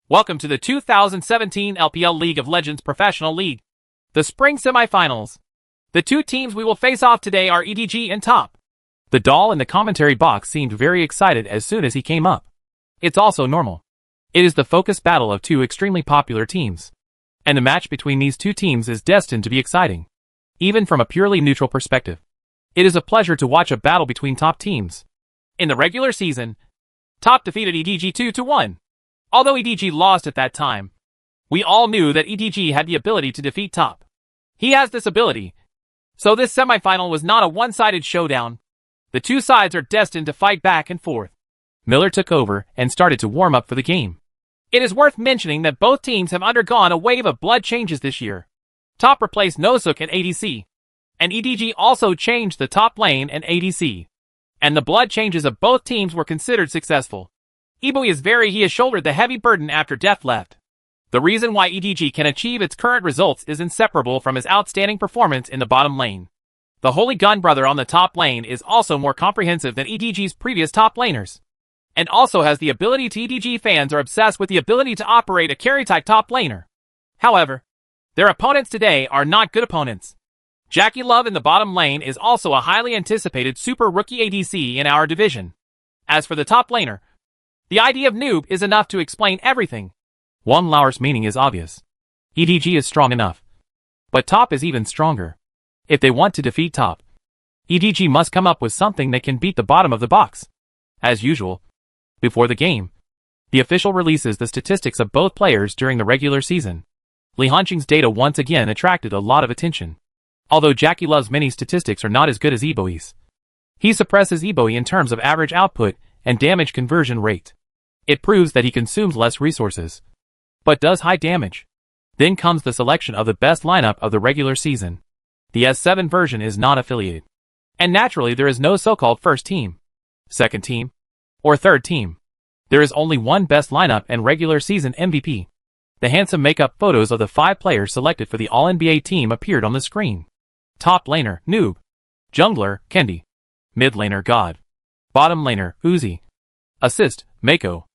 Welcome to the 2017 LPL League of Legends Professional League, the Spring Semifinals. The two teams we will face off today are EDG and Top. The doll in the commentary box seemed very excited as soon as he came up. It's also normal. It is the focused battle of two extremely popular teams, and the match between these two teams is destined to be exciting. Even from a purely neutral perspective, it is a pleasure to watch a battle between top teams. In the regular season, Top defeated EDG 2-1. Although EDG lost at that time, we all knew that EDG had the ability to defeat Top. He has this ability, so this semifinal was not a one-sided showdown. The two sides are destined to fight back and forth. Miller took over and started to warm up for the game. It is worth mentioning that both teams have undergone a wave of blood changes this year. Top replaced Nozook and ADC, and EDG also changed the top lane and ADC. And the blood changes of both teams were considered successful. Ibui he has shouldered the heavy burden after Death left. The reason why EDG can achieve its current results is inseparable from his outstanding performance in the bottom lane. The Holy Gun Brother on the top lane is also more comprehensive than EDG's previous top laners, and also has the ability to EDG fans are obsessed with the ability to operate a carry-type top laner. However, their opponents today are not good opponents. Jackie Love in the bottom lane is also a highly anticipated super rookie ADC in our division. As for the top laner, the idea of noob is enough to explain everything. Wang Lao's meaning is obvious. EDG is strong enough, but Top is even stronger. If they want to defeat Top, EDG must come up with something that can beat the bottom of the box. As usual, before the game, the official releases the statistics of both players during the regular season. Li Hanqing's data once again attracted a lot of attention. Although Jackie Love's many statistics are not as good as Ibui's, he suppresses Ibui in terms of average output and damage conversion rate. It proves that he consumes less resources, but does high damage. Then comes the selection of the best lineup of the regular season. The S7 version is not affiliated, and naturally there is no so-called first team, second team, or third team. There is only one best lineup and regular season MVP. The handsome makeup photos of the 5 players selected for the All-NBA team appeared on the screen. Top laner, Noob. Jungler, Kendi. Mid laner, God. Bottom laner, Uzi. Assist, Mako.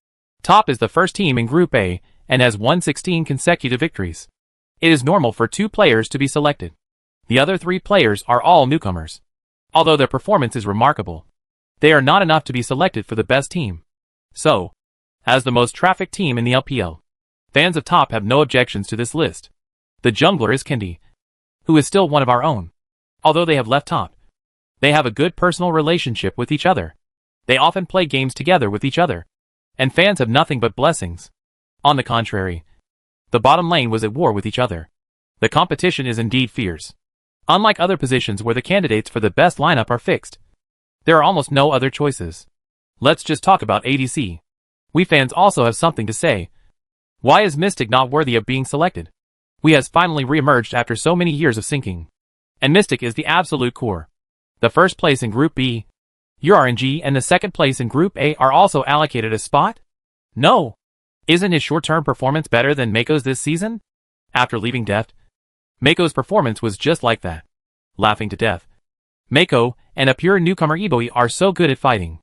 Top is the first team in Group A and has won 16 consecutive victories. It is normal for 2 players to be selected. The other 3 players are all newcomers. Although their performance is remarkable, they are not enough to be selected for the best team. So, as the most trafficked team in the LPL, fans of Top have no objections to this list. The jungler is Kendi, who is still one of our own. Although they have left Top, they have a good personal relationship with each other. They often play games together with each other, and fans have nothing but blessings. On the contrary, the bottom lane was at war with each other. The competition is indeed fierce. Unlike other positions where the candidates for the best lineup are fixed, there are almost no other choices. Let's just talk about ADC. We fans also have something to say. Why is Mystic not worthy of being selected? We has finally re-emerged after so many years of sinking. And Mystic is the absolute core. The first place in Group B, your RNG, and the second place in Group A are also allocated a spot? No. Isn't his short-term performance better than Mako's this season? After leaving Deft, Mako's performance was just like that. Laughing to death. Mako and a pure newcomer Iboi are so good at fighting.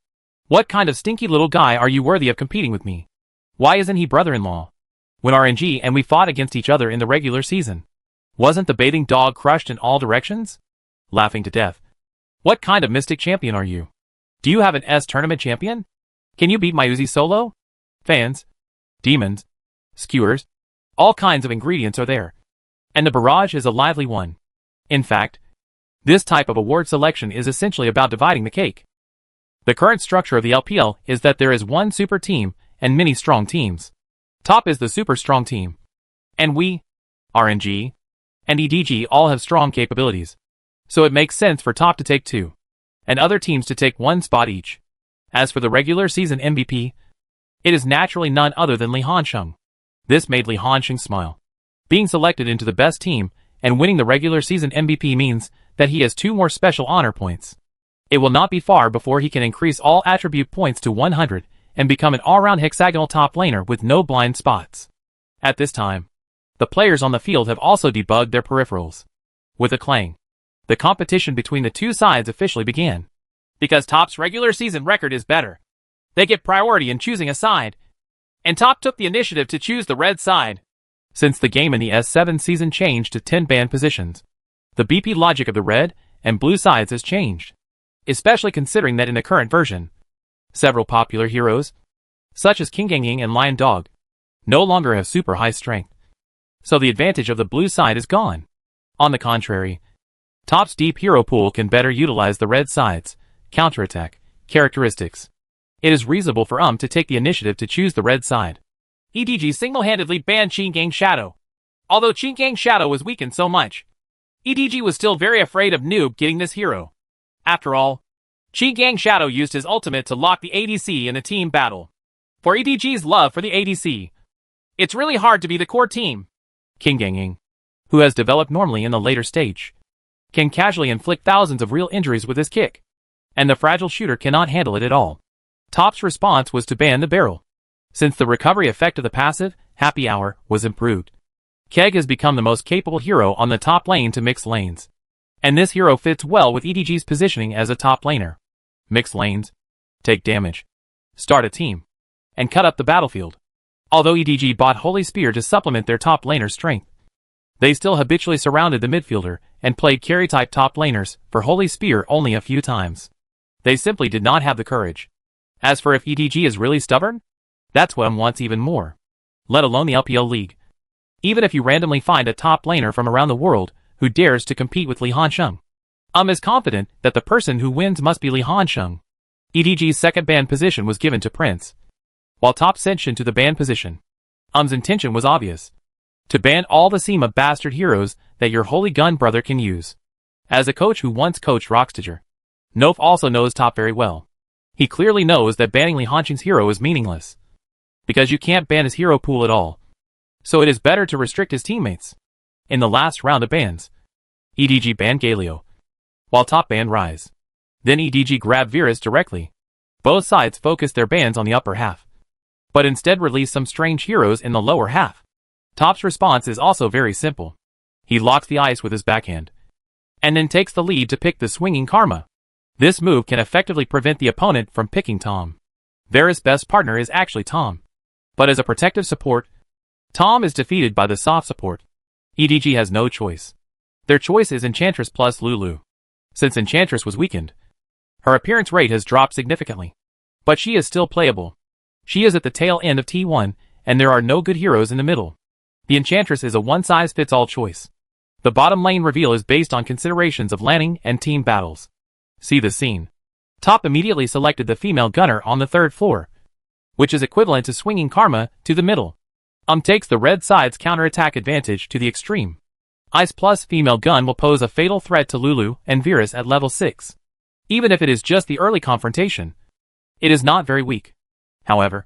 What kind of stinky little guy are you worthy of competing with me? Why isn't he brother-in-law? When RNG and we fought against each other in the regular season, wasn't the bathing dog crushed in all directions? Laughing to death. What kind of Mystic champion are you? Do you have an S tournament champion? Can you beat my Uzi solo? Fans, demons, skewers, all kinds of ingredients are there. And the barrage is a lively one. In fact, this type of award selection is essentially about dividing the cake. The current structure of the LPL is that there is one super team and many strong teams. Top is the super strong team. And we, RNG, and EDG all have strong capabilities. So it makes sense for Top to take 2, and other teams to take 1 spot each. As for the regular season MVP, it is naturally none other than Li Hansheng. This made Li Hansheng smile. Being selected into the best team and winning the regular season MVP means that he has 2 more special honor points. It will not be far before he can increase all attribute points to 100 and become an all-round hexagonal top laner with no blind spots. At this time, the players on the field have also debugged their peripherals. With a clang, the competition between the 2 sides officially began. Because Top's regular season record is better, they get priority in choosing a side. And Top took the initiative to choose the red side. Since the game in the S7 season changed to 10 ban positions, the BP logic of the red and blue sides has changed. Especially considering that in the current version, several popular heroes, such as King Gang and Lion Dog, no longer have super high strength. So the advantage of the blue side is gone. On the contrary, Top's deep hero pool can better utilize the red side's counterattack characteristics. It is reasonable for to take the initiative to choose the red side. EDG single-handedly banned Qin Gang Shadow. Although Qin Gang Shadow was weakened so much, EDG was still very afraid of Noob getting this hero. After all, Qin Gang Shadow used his ultimate to lock the ADC in a team battle. For EDG's love for the ADC, it's really hard to be the core team. King Gang, who has developed normally in the later stage, can casually inflict thousands of real injuries with his kick, and the fragile shooter cannot handle it at all. Top's response was to ban the barrel. Since the recovery effect of the passive, Happy Hour, was improved, Keg has become the most capable hero on the top lane to mix lanes. And this hero fits well with EDG's positioning as a top laner. Mix lanes, take damage, start a team, and cut up the battlefield. Although EDG bought Holy Spear to supplement their top laner's strength, they still habitually surrounded the midfielder and played carry-type top laners for Holy Spear only a few times. They simply did not have the courage. As for if EDG is really stubborn, that's what wants even more. Let alone the LPL League. Even if you randomly find a top laner from around the world who dares to compete with Li Hansheng, is confident that the person who wins must be Li Hansheng. EDG's second ban position was given to Prince, while Top sent Shen to the ban position. Intention was obvious: to ban all the Seema bastard heroes that your holy gun brother can use. As a coach who once coached Rockstager, Nof also knows Top very well. He clearly knows that banning Li Hansheng's hero is meaningless, because you can't ban his hero pool at all. So it is better to restrict his teammates. In the last round of bans, EDG banned Galio, while Top banned Rise. Then EDG grabbed Virus directly. Both sides focused their bans on the upper half. but instead release some strange heroes in the lower half. Top's response is also very simple. He locks the ice with his backhand, and then takes the lead to pick the swinging Karma. This move can effectively prevent the opponent from picking Tom. Varus' best partner is actually Tom, but as a protective support, Tom is defeated by the soft support. EDG has no choice. Their choice is Enchantress plus Lulu. Since Enchantress was weakened, her appearance rate has dropped significantly, but she is still playable. She is at the tail end of T1, and there are no good heroes in the middle. The Enchantress is a one-size-fits-all choice. The bottom lane reveal is based on considerations of laning and team battles. See the scene. Top immediately selected the female gunner on the 3rd floor, which is equivalent to swinging Karma to the middle. Takes the red side's counterattack advantage to the extreme. Ice plus female gun will pose a fatal threat to Lulu and Varus at level 6. Even if it is just the early confrontation, it is not very weak. However,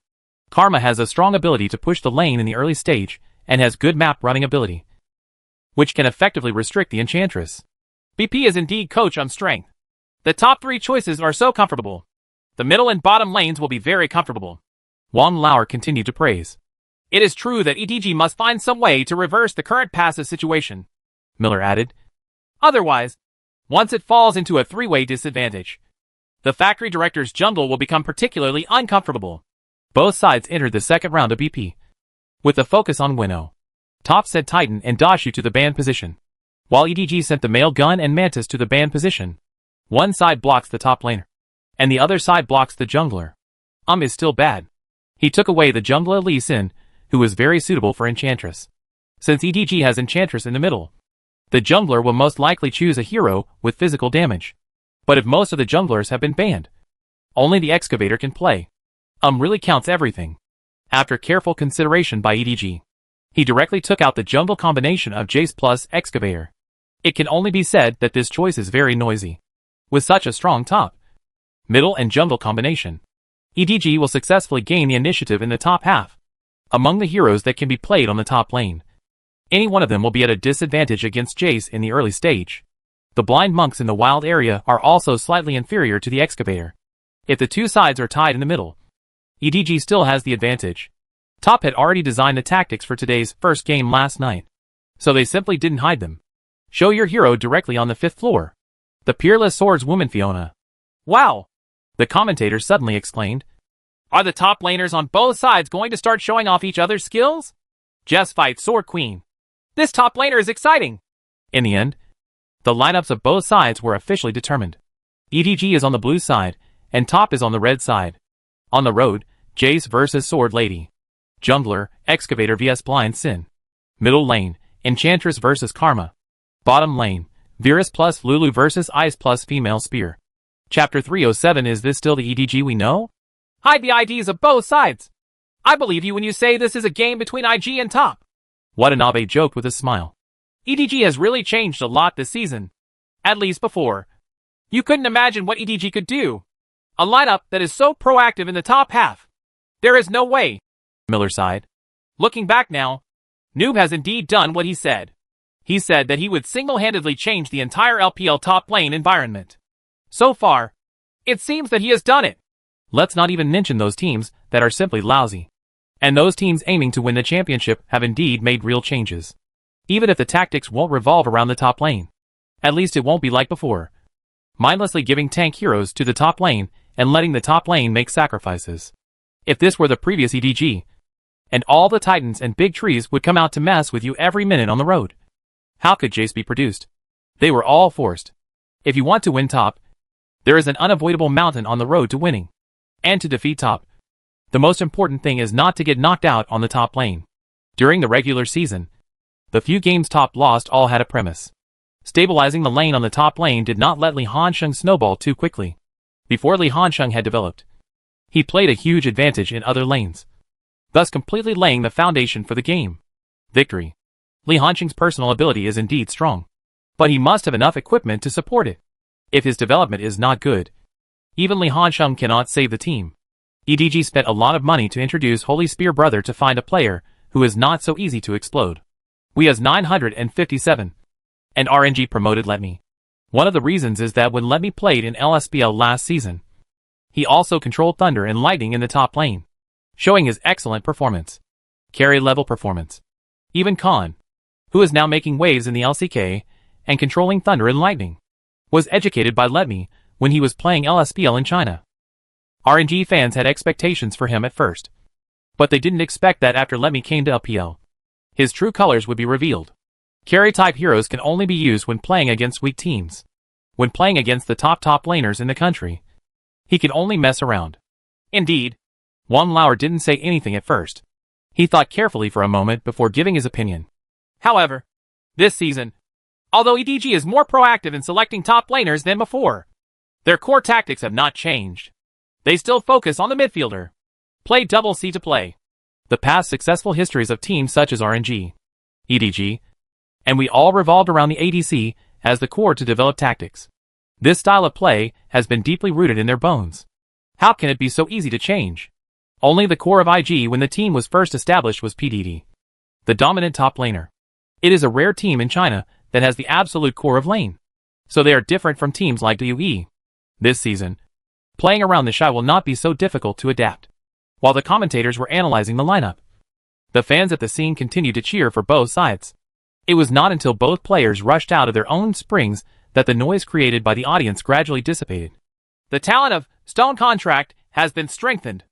Karma has a strong ability to push the lane in the early stage and has good map running ability, which can effectively restrict the Enchantress. BP is indeed coach on strength. The top 3 choices are so comfortable. The middle and bottom lanes will be very comfortable. Wang Lauer continued to praise. It is true that EDG must find some way to reverse the current passive situation, Miller added. Otherwise, once it falls into a 3-way disadvantage, the factory director's jungle will become particularly uncomfortable. Both sides entered the 2nd round of BP, with a focus on Winnow. Top sent Titan and Dashu to the ban position, while EDG sent the male gun and Mantis to the ban position. One side blocks the top laner, and the other side blocks the jungler. Is still bad. He took away the jungler Lee Sin, who was very suitable for Enchantress. Since EDG has Enchantress in the middle, the jungler will most likely choose a hero with physical damage. But if most of the junglers have been banned, only the Excavator can play. Really counts everything. After careful consideration by EDG, he directly took out the jungle combination of Jace plus Excavator. It can only be said that this choice is very noisy. With such a strong top, middle and jungle combination, EDG will successfully gain the initiative in the top half. Among the heroes that can be played on the top lane, any one of them will be at a disadvantage against Jace in the early stage. The blind monks in the wild area are also slightly inferior to the Excavator. If the 2 sides are tied in the middle, EDG still has the advantage. Top had already designed the tactics for today's first game last night, so they simply didn't hide them. Show your hero directly on the 5th floor. The Peerless Swordswoman Fiona. Wow! The commentator suddenly exclaimed. Are the top laners on both sides going to start showing off each other's skills? Just fight Sword Queen. This top laner is exciting! In the end, the lineups of both sides were officially determined. EDG is on the blue side, and Top is on the red side. On the road, Jace versus Sword Lady. Jungler, Excavator vs Blind Sin. Middle lane, Enchantress versus Karma. Bottom lane, Varus plus Lulu versus Ice plus Female Spear. Chapter 307. Is this still the EDG we know? Hide the IDs of both sides. I believe you when you say this is a game between IG and Top. Watanabe joked with a smile. EDG has really changed a lot this season. At least before. You couldn't imagine what EDG could do. A lineup that is so proactive in the top half. There is no way. Miller sighed. Looking back now, Noob has indeed done what he said. He said that he would single-handedly change the entire LPL top lane environment. So far, it seems that he has done it. Let's not even mention those teams that are simply lousy. And those teams aiming to win the championship have indeed made real changes. Even if the tactics won't revolve around the top lane, at least it won't be like before. Mindlessly giving tank heroes to the top lane and letting the top lane make sacrifices. If this were the previous EDG, and all the titans and big trees would come out to mess with you every minute on the road, how could Jace be produced? They were all forced. If you want to win top, there is an unavoidable mountain on the road to winning. And to defeat Top, the most important thing is not to get knocked out on the top lane. During the regular season, the few games Top lost all had a premise. Stabilizing the lane on the top lane did not let Li Hansheng snowball too quickly. Before Li Hansheng had developed, he played a huge advantage in other lanes, thus completely laying the foundation for the game. Victory. Li Hansheng's personal ability is indeed strong, but he must have enough equipment to support it. If his development is not good, even Li Hansheng cannot save the team. EDG spent a lot of money to introduce Holy Spear Brother to find a player who is not so easy to explode. We has 957. And RNG promoted Letme. One of the reasons is that when Letme played in LSBL last season, he also controlled Thunder and Lightning in the top lane. showing his excellent performance. Carry-level performance. Even Khan, who is now making waves in the LCK and controlling Thunder and Lightning, was educated by Letme when he was playing LSPL in China. RNG fans had expectations for him at first, but they didn't expect that after Letme came to LPL, his true colors would be revealed. Carry-type heroes can only be used when playing against weak teams. When playing against the top laners in the country, he can only mess around. Indeed, Juan Lauer didn't say anything at first. He thought carefully for a moment before giving his opinion. However, this season, although EDG is more proactive in selecting top laners than before, their core tactics have not changed. They still focus on the midfielder. Play double C to play. The past successful histories of teams such as RNG, EDG, and we all revolved around the ADC as the core to develop tactics. This style of play has been deeply rooted in their bones. How can it be so easy to change? Only the core of IG when the team was first established was PDD, the dominant top laner. It is a rare team in China that has the absolute core of lane. So they are different from teams like DUE. This season, playing around the Shy will not be so difficult to adapt. While the commentators were analyzing the lineup, the fans at the scene continued to cheer for both sides. It was not until both players rushed out of their own springs that the noise created by the audience gradually dissipated. The talent of Stone Contract has been strengthened.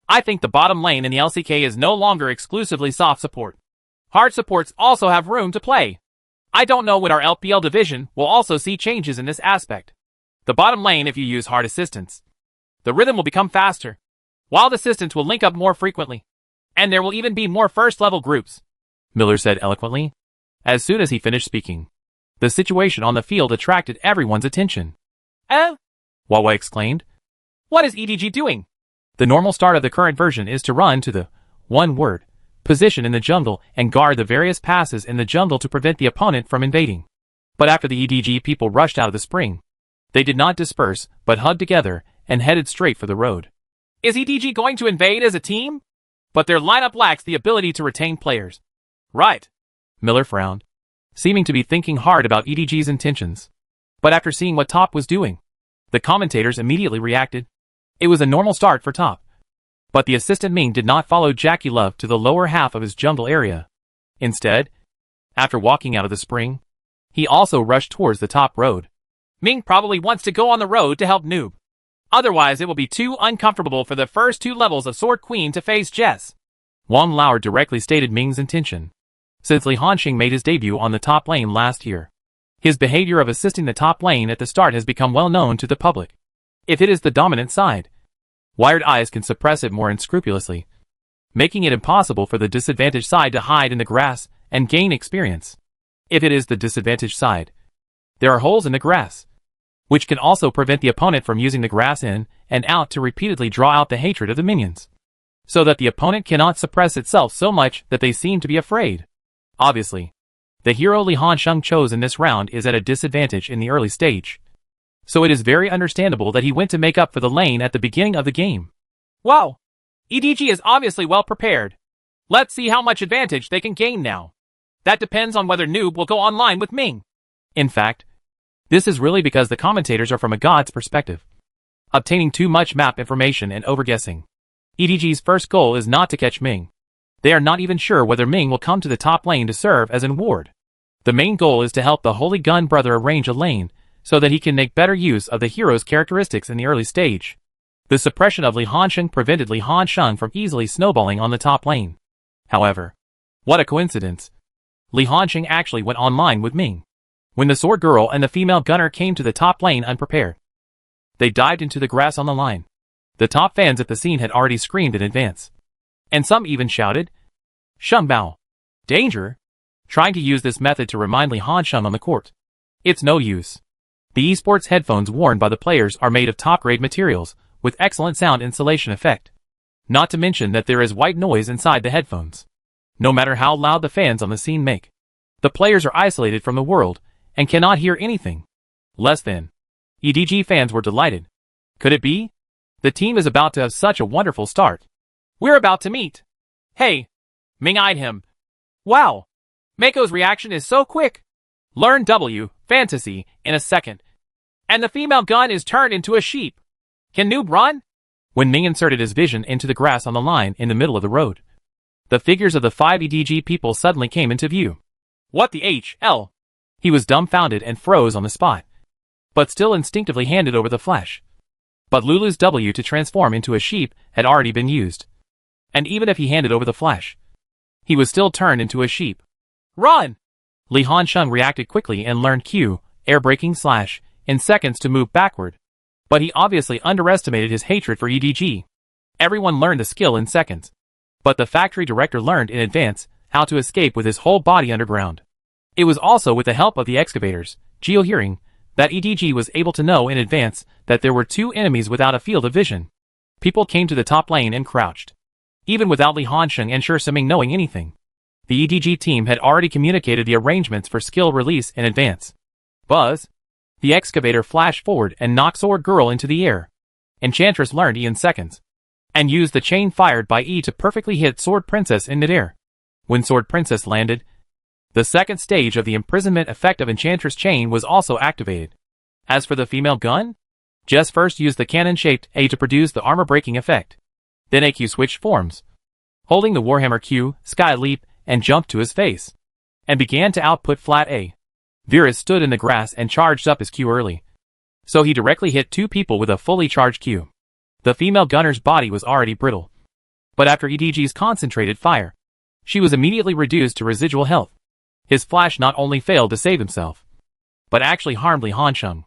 I think the bottom lane in the LCK is no longer exclusively soft support. Hard supports also have room to play. I don't know when our LPL division will also see changes in this aspect. The bottom lane, if you use hard assistance, the rhythm will become faster. Wild assistants will link up more frequently. And there will even be more first-level groups, Miller said eloquently. As soon as he finished speaking, the situation on the field attracted everyone's attention. Huawei exclaimed. What is EDG doing? The normal start of the current version is to run to the one-word position in the jungle and guard the various passes in the jungle to prevent the opponent from invading. But after the EDG people rushed out of the spring, they did not disperse, but hugged together and headed straight for the road. Is EDG going to invade as a team? But their lineup lacks the ability to retain players. Right. Miller frowned, seeming to be thinking hard about EDG's intentions. But after seeing what Top was doing, the commentators immediately reacted. It was a normal start for Top. But the assistant Ming did not follow Jackie Love to the lower half of his jungle area. Instead, after walking out of the spring, he also rushed towards the top road. Ming probably wants to go on the road to help Noob. Otherwise it will be too uncomfortable for the first 2 levels of Sword Queen to face Jess. Juan Lauer directly stated Ming's intention. Since Li Hanxing made his debut on the top lane last year, his behavior of assisting the top lane at the start has become well known to the public. If it is the dominant side, Wired Eyes can suppress it more unscrupulously, making it impossible for the disadvantaged side to hide in the grass and gain experience. If it is the disadvantaged side, there are holes in the grass, which can also prevent the opponent from using the grass in and out to repeatedly draw out the hatred of the minions, so that the opponent cannot suppress itself so much that they seem to be afraid. Obviously, the hero Li Hanxing chose in this round is at a disadvantage in the early stage, so it is very understandable that he went to make up for the lane at the beginning of the game. Wow! EDG is obviously well prepared. Let's see how much advantage they can gain now. That depends on whether Noob will go online with Ming. In fact, this is really because the commentators are from a god's perspective, obtaining too much map information and overguessing. EDG's first goal is not to catch Ming. They are not even sure whether Ming will come to the top lane to serve as an ward. The main goal is to help the Holy Gun brother arrange a lane so that he can make better use of the hero's characteristics in the early stage. The suppression of Li Hanxing prevented Li Hanxing from easily snowballing on the top lane. However, what a coincidence. Li Hanxing actually went online with Ming when the sword girl and the female gunner came to the top lane unprepared. They dived into the grass on the line. The top fans at the scene had already screamed in advance, and some even shouted, "Sheng Bao! Danger!" trying to use this method to remind Li Hanxing on the court. It's no use. The esports headphones worn by the players are made of top-grade materials, with excellent sound insulation effect. Not to mention that there is white noise inside the headphones. No matter how loud the fans on the scene make, the players are isolated from the world and cannot hear anything less than. EDG fans were delighted. Could it be? The team is about to have such a wonderful start. We're about to meet. Hey! Ming eyed him. Wow! Mako's reaction is so quick. Learn W, fantasy, in a second. And the female gun is turned into a sheep. Can Noob run? when Ming inserted his vision into the grass on the line in the middle of the road. The figures of the 5 EDG people suddenly came into view. What the hell? He was dumbfounded and froze on the spot, but still instinctively handed over the flash. But Lulu's W to transform into a sheep had already been used. And even if he handed over the flash, he was still turned into a sheep. Run! Li Hansheng reacted quickly and learned Q, air braking slash, in seconds to move backward. But he obviously underestimated his hatred for EDG. Everyone learned the skill in seconds. But the factory director learned in advance how to escape with his whole body underground. It was also with the help of the excavators, geohearing, that EDG was able to know in advance that there were 2 enemies without a field of vision. People came to the top lane and crouched. Even without Li Hansheng and Shi Siming knowing anything, the EDG team had already communicated the arrangements for skill release in advance. Buzz! The excavator flashed forward and knocked Sword Girl into the air. Enchantress learned E in seconds, and used the chain fired by E to perfectly hit Sword Princess in midair. When Sword Princess landed, the second stage of the imprisonment effect of Enchantress Chain was also activated. As for the female gun, Jess first used the cannon-shaped A to produce the armor-breaking effect. Then AQ switched forms, holding the Warhammer Q, Sky Leap, and jumped to his face, and began to output flat A. Virus stood in the grass and charged up his Q early, so he directly hit 2 people with a fully charged Q. The female gunner's body was already brittle, but after EDG's concentrated fire, she was immediately reduced to residual health. His flash not only failed to save himself, but actually harmed Li Hansheng.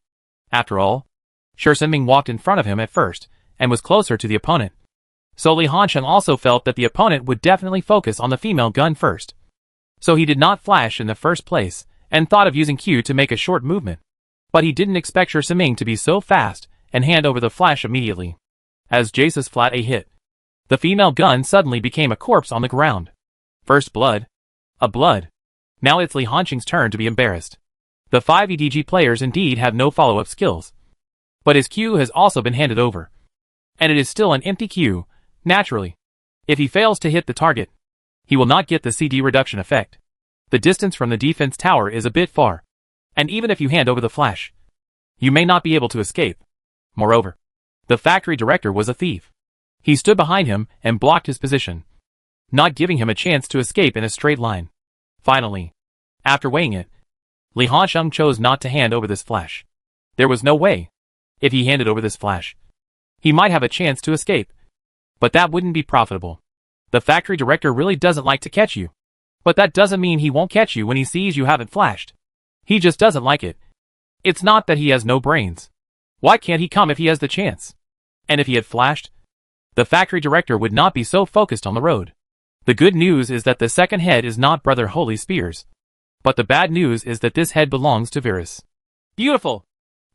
After all, Shi Siming walked in front of him at first, and was closer to the opponent. So Li Hansheng also felt that the opponent would definitely focus on the female gun first. So he did not flash in the first place, and thought of using Q to make a short movement. But he didn't expect Shi Siming to be so fast, and hand over the flash immediately. As Jace's flat A hit, the female gun suddenly became a corpse on the ground. First blood. A blood. Now it's Li Hansheng's turn to be embarrassed. The 5 EDG players indeed have no follow-up skills. But his Q has also been handed over. And it is still an empty Q, naturally. If he fails to hit the target, he will not get the CD reduction effect. The distance from the defense tower is a bit far. And even if you hand over the flash, you may not be able to escape. Moreover, the factory director was a thief. He stood behind him and blocked his position, not giving him a chance to escape in a straight line. Finally, after weighing it, Li Hansheng chose not to hand over this flash. There was no way. If he handed over this flash, he might have a chance to escape. But that wouldn't be profitable. The factory director really doesn't like to catch you. But that doesn't mean he won't catch you when he sees you haven't flashed. He just doesn't like it. It's not that he has no brains. Why can't he come if he has the chance? And if he had flashed, the factory director would not be so focused on the road. The good news is that the second head is not Brother Holy Spears. But the bad news is that this head belongs to Virus. Beautiful.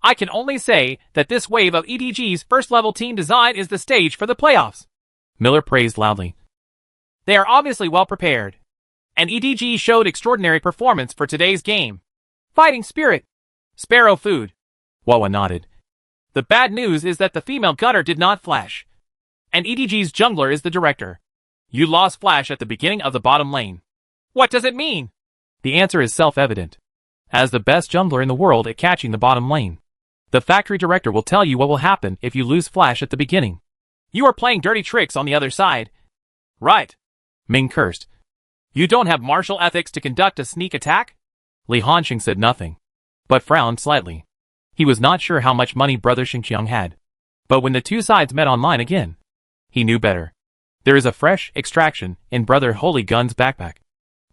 I can only say that this wave of EDG's first-level team design is the stage for the playoffs. Miller praised loudly. They are obviously well prepared. And EDG showed extraordinary performance for today's game. Fighting spirit. Sparrow food. Wawa nodded. The bad news is that the female gunner did not flash. And EDG's jungler is the director. You lost flash at the beginning of the bottom lane. What does it mean? The answer is self-evident. As the best jungler in the world at catching the bottom lane, the factory director will tell you what will happen if you lose flash at the beginning. You are playing dirty tricks on the other side. Right. Ming cursed. You don't have martial ethics to conduct a sneak attack? Li Hansheng said nothing, but frowned slightly. He was not sure how much money Brother Xingqiang had. But when the 2 sides met online again, he knew better. There is a fresh extraction in Brother Holy Gun's backpack,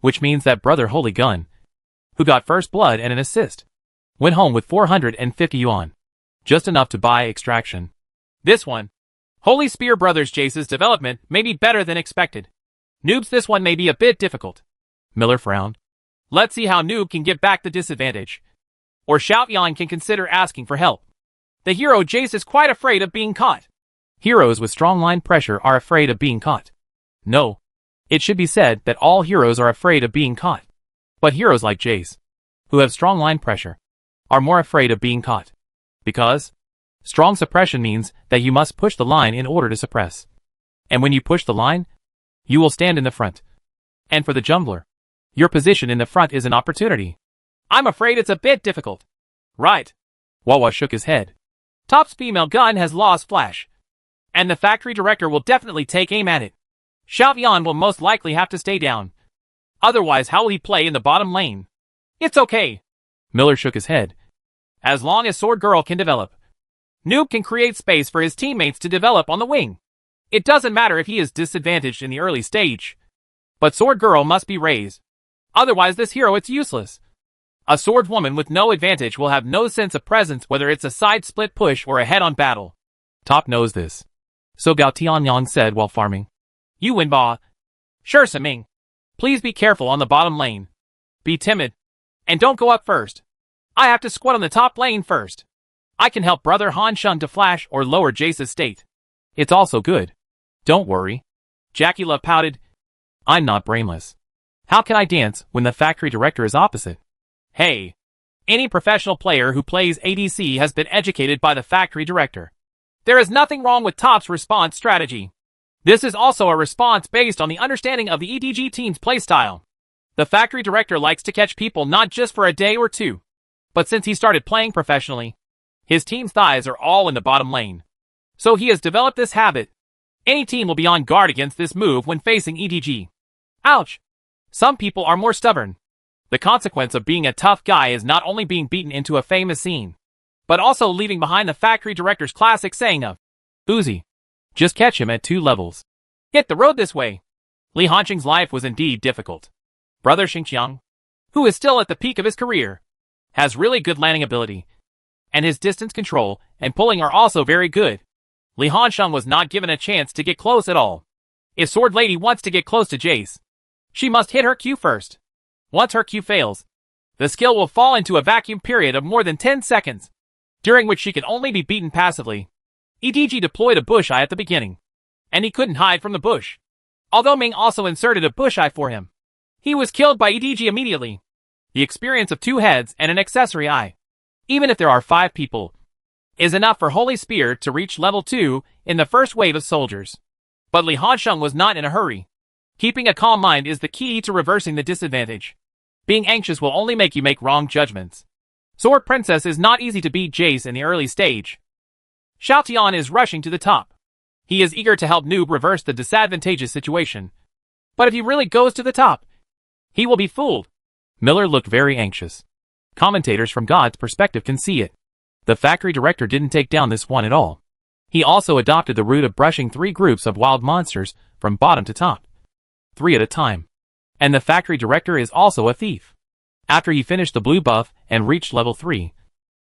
which means that Brother Holy Gun, who got first blood and an assist, went home with 450 yuan, just enough to buy extraction. This one, Holy Spear Brothers Jace's development may be better than expected. Noobs, this one may be a bit difficult. Miller frowned. Let's see how Noob can get back the disadvantage. Or Xiaoyan can consider asking for help. The hero Jace is quite afraid of being caught. Heroes with strong line pressure are afraid of being caught. No. It should be said that all heroes are afraid of being caught. But heroes like Jace, who have strong line pressure, are more afraid of being caught. Because strong suppression means that you must push the line in order to suppress. And when you push the line, you will stand in the front. And for the jungler, your position in the front is an opportunity. I'm afraid it's a bit difficult. Right. Wawa shook his head. Top's female gun has lost flash. and the factory director will definitely take aim at it. Xiao Yan will most likely have to stay down. Otherwise, how will he play in the bottom lane? It's okay. Miller shook his head. As long as Sword Girl can develop, Noob can create space for his teammates to develop on the wing. It doesn't matter if he is disadvantaged in the early stage. But Sword Girl must be raised. Otherwise this hero is useless. A sword woman with no advantage will have no sense of presence whether it's a side split push or a head-on battle. Top knows this. So Gao Tianyang said while farming. You win, Ba. Sure, Saming. Please be careful on the bottom lane. Be timid. And don't go up first. I have to squat on the top lane first. I can help brother Han Sheng to flash or lower Jace's state. It's also good. Don't worry. Jackie Love pouted. I'm not brainless. How can I dance when the factory director is opposite? Hey. Any professional player who plays ADC has been educated by the factory director. There is nothing wrong with Top's response strategy. This is also a response based on the understanding of the EDG team's playstyle. The factory director likes to catch people not just for a day or two, but since he started playing professionally, his team's thighs are all in the bottom lane. So he has developed this habit. Any team will be on guard against this move when facing EDG. Ouch! Some people are more stubborn. The consequence of being a tough guy is not only being beaten into a famous scene, but also leaving behind the factory director's classic saying of, Uzi. Just catch him at 2 levels. Hit the road this way. Li Hanqing's life was indeed difficult. Brother Xingqiang, who is still at the peak of his career, has really good landing ability, and his distance control and pulling are also very good. Li Hansheng was not given a chance to get close at all. If Sword Lady wants to get close to Jace, she must hit her Q first. Once her Q fails, the skill will fall into a vacuum period of more than 10 seconds, during which she can only be beaten passively. EDG deployed a bush eye at the beginning, and he couldn't hide from the bush. Although Ming also inserted a bush eye for him, he was killed by EDG immediately. The experience of 2 heads and an accessory eye, even if there are 5 people, is enough for Holy Spear to reach level 2 in the first wave of soldiers. But Li Hansheng was not in a hurry. Keeping a calm mind is the key to reversing the disadvantage. Being anxious will only make you make wrong judgments. Sword Princess is not easy to beat Jace in the early stage. Xiao Tian is rushing to the top. He is eager to help Noob reverse the disadvantageous situation. But if he really goes to the top, he will be fooled. Miller looked very anxious. Commentators from God's perspective can see it. The factory director didn't take down this one at all. He also adopted the route of brushing 3 groups of wild monsters from bottom to top, 3 at a time. And the factory director is also a thief. After he finished the blue buff and reached level 3,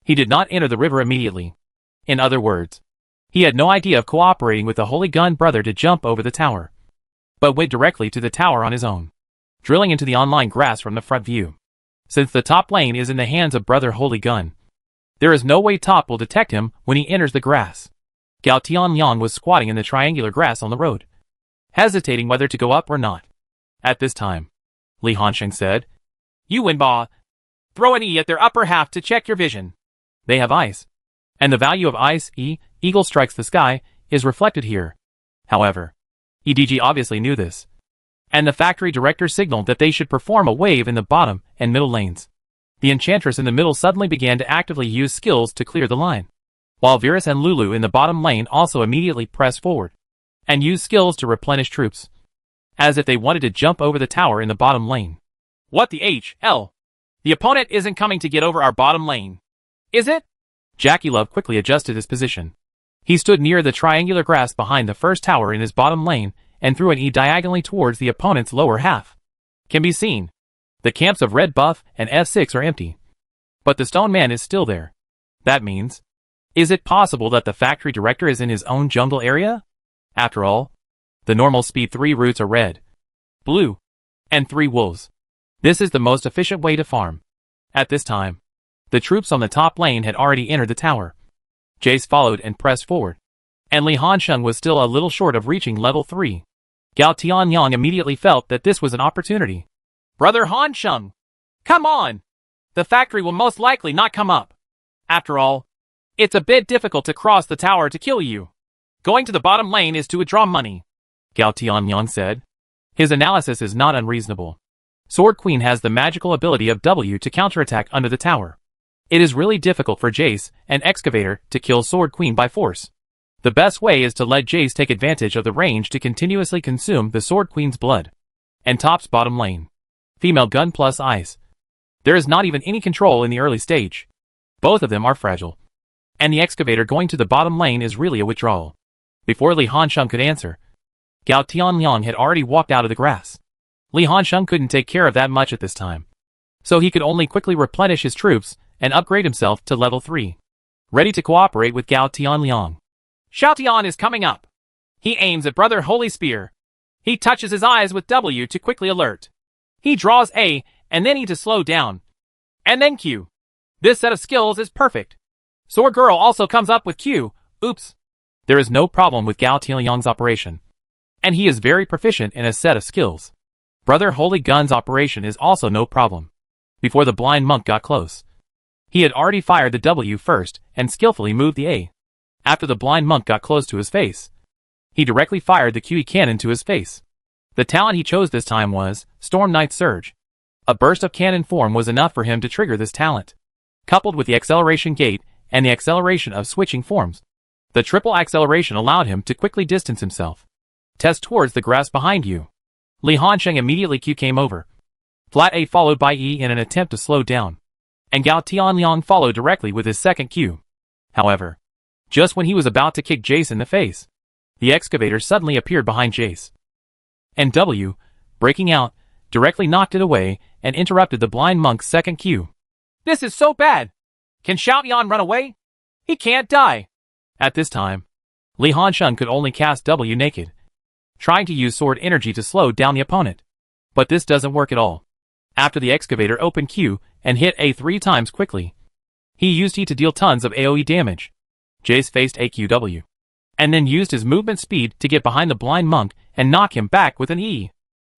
he did not enter the river immediately. In other words, he had no idea of cooperating with the Holy Gun brother to jump over the tower, but went directly to the tower on his own, drilling into the online grass from the front view. Since the top lane is in the hands of brother Holy Gun, there is no way Top will detect him when he enters the grass. Gao Tianyang was squatting in the triangular grass on the road, hesitating whether to go up or not. At this time, Li Hansheng said, You win, Ba. Throw an E at their upper half to check your vision. They have ice, and the value of ice, eagle strikes the sky, is reflected here. However, EDG obviously knew this, and the factory director signaled that they should perform a wave in the bottom and middle lanes. The enchantress in the middle suddenly began to actively use skills to clear the line, while Virus and Lulu in the bottom lane also immediately pressed forward and used skills to replenish troops, as if they wanted to jump over the tower in the bottom lane. What the hell? The opponent isn't coming to get over our bottom lane, is it? Jackie Love quickly adjusted his position. He stood near the triangular grass behind the first tower in his bottom lane and threw an E diagonally towards the opponent's lower half. Can be seen. The camps of Red Buff and F6 are empty, but the Stone Man is still there. That means, is it possible that the factory director is in his own jungle area? After all, the normal speed 3 routes are red, blue, and 3 wolves. This is the most efficient way to farm. At this time, the troops on the top lane had already entered the tower. Jace followed and pressed forward, and Li Hansheng was still a little short of reaching level 3. Gao Tianyang immediately felt that this was an opportunity. Brother Hansheng, come on! The factory will most likely not come up. After all, it's a bit difficult to cross the tower to kill you. Going to the bottom lane is to withdraw money, Gao Tianyang said. His analysis is not unreasonable. Sword Queen has the magical ability of W to counterattack under the tower. It is really difficult for Jace and Excavator to kill Sword Queen by force. The best way is to let Jace take advantage of the range to continuously consume the Sword Queen's blood. And tops bottom lane. Female gun plus ice. There is not even any control in the early stage. Both of them are fragile. And the excavator going to the bottom lane is really a withdrawal. Before Li Hansheng could answer, Gao Tianliang had already walked out of the grass. Li Hansheng couldn't take care of that much at this time. So he could only quickly replenish his troops and upgrade himself to level 3. Ready to cooperate with Gao Tianliang. Xiao Tian is coming up. He aims at Brother Holy Spear. He touches his eyes with W to quickly alert. He draws A, and then E to slow down. And then Q. This set of skills is perfect. Sword Girl also comes up with Q. Oops. There is no problem with Gao Tianliang's operation. And he is very proficient in a set of skills. Brother Holy Gun's operation is also no problem. Before the blind monk got close, he had already fired the W first and skillfully moved the A. After the blind monk got close to his face, he directly fired the QE cannon to his face. The talent he chose this time was Storm Knight Surge. A burst of cannon form was enough for him to trigger this talent. Coupled with the acceleration gate and the acceleration of switching forms, the triple acceleration allowed him to quickly distance himself. Test towards the grass behind you. Li Hansheng immediately Q came over. Flat A followed by E in an attempt to slow down. And Gao Tianliang followed directly with his second Q. However, just when he was about to kick Jace in the face, the excavator suddenly appeared behind Jace. And W, breaking out, directly knocked it away and interrupted the blind monk's second Q. This is so bad! Can Xiao Tian run away? He can't die! At this time, Li Hansheng could only cast W naked, trying to use sword energy to slow down the opponent. But this doesn't work at all. After the excavator opened Q and hit A 3 times quickly, he used E to deal tons of AoE damage. Jace faced AQW, and then used his movement speed to get behind the blind monk and knock him back with an E.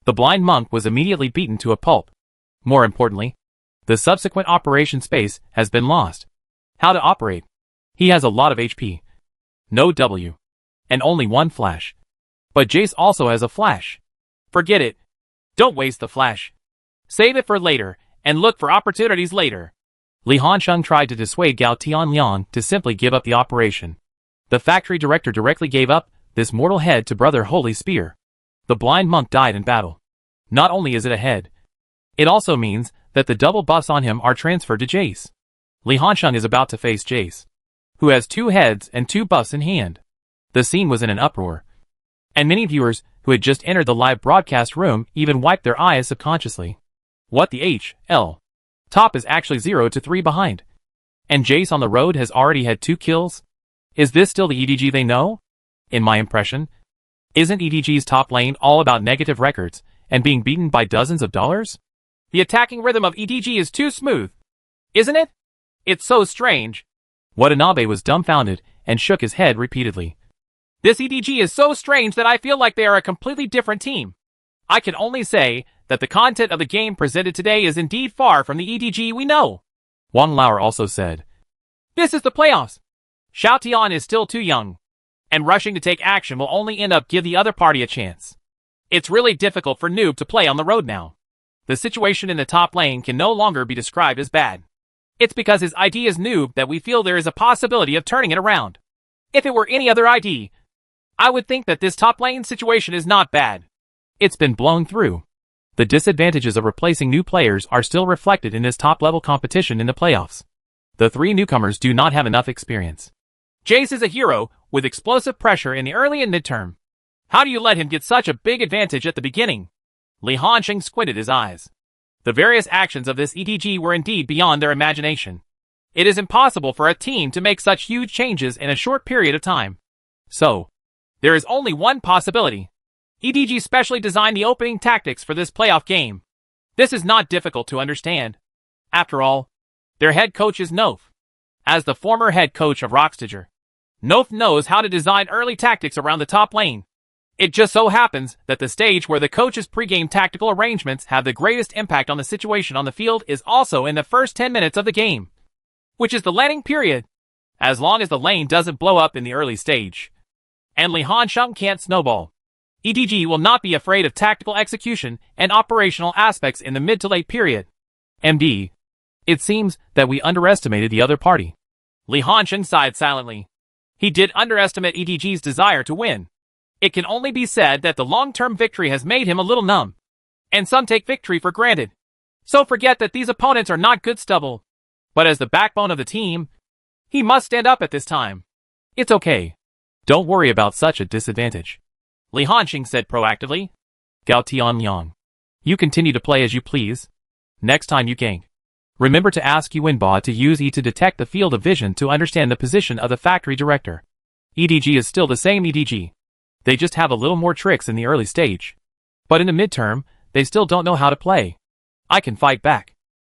The blind monk was immediately beaten to a pulp. More importantly, the subsequent operation space has been lost. How to operate? He has a lot of HP. No W. And only one flash. But Jace also has a flash. Forget it. Don't waste the flash. Save it for later, and look for opportunities later. Li Hansheng tried to dissuade Gao Tianliang to simply give up the operation. The factory director directly gave up this mortal head to Brother Holy Spear. The blind monk died in battle. Not only is it a head, it also means that the double buffs on him are transferred to Jace. Li Hansheng is about to face Jace, who has 2 heads and 2 buffs in hand. The scene was in an uproar, and many viewers who had just entered the live broadcast room even wiped their eyes subconsciously. What the H.L. Top is actually 0 to 3 behind. And Jace on the road has already had 2 kills? Is this still the EDG they know? In my impression, isn't EDG's top lane all about negative records and being beaten by dozens of dollars? The attacking rhythm of EDG is too smooth, isn't it? It's so strange. Watanabe was dumbfounded and shook his head repeatedly. This EDG is so strange that I feel like they are a completely different team. I can only say that the content of the game presented today is indeed far from the EDG we know. Wang Lauer also said, this is the playoffs. Xiao Tian is still too young, and rushing to take action will only end up give the other party a chance. It's really difficult for Noob to play on the road now. The situation in the top lane can no longer be described as bad. It's because his ID is Noob that we feel there is a possibility of turning it around. If it were any other ID, I would think that this top lane situation is not bad. It's been blown through. The disadvantages of replacing new players are still reflected in this top-level competition in the playoffs. The 3 newcomers do not have enough experience. Jace is a hero with explosive pressure in the early and midterm. How do you let him get such a big advantage at the beginning? Li Hansheng squinted his eyes. The various actions of this EDG were indeed beyond their imagination. It is impossible for a team to make such huge changes in a short period of time. So, there is only one possibility. EDG specially designed the opening tactics for this playoff game. This is not difficult to understand. After all, their head coach is Nof. As the former head coach of Rockstager, Nof knows how to design early tactics around the top lane. It just so happens that the stage where the coach's pregame tactical arrangements have the greatest impact on the situation on the field is also in the first 10 minutes of the game, which is the laning period, as long as the lane doesn't blow up in the early stage. And Li Hansheng can't snowball. EDG will not be afraid of tactical execution and operational aspects in the mid to late period. MD. It seems that we underestimated the other party. Li Hansheng sighed silently. He did underestimate EDG's desire to win. It can only be said that the long-term victory has made him a little numb. And some take victory for granted. So forget that these opponents are not good stubble. But as the backbone of the team, he must stand up at this time. It's okay. Don't worry about such a disadvantage. Li Hanxing said proactively. Gao Tianliang. You continue to play as you please. Next time you gank, remember to ask Yuanba to use E to detect the field of vision to understand the position of the factory director. EDG is still the same EDG. They just have a little more tricks in the early stage. But in the midterm, they still don't know how to play. I can fight back.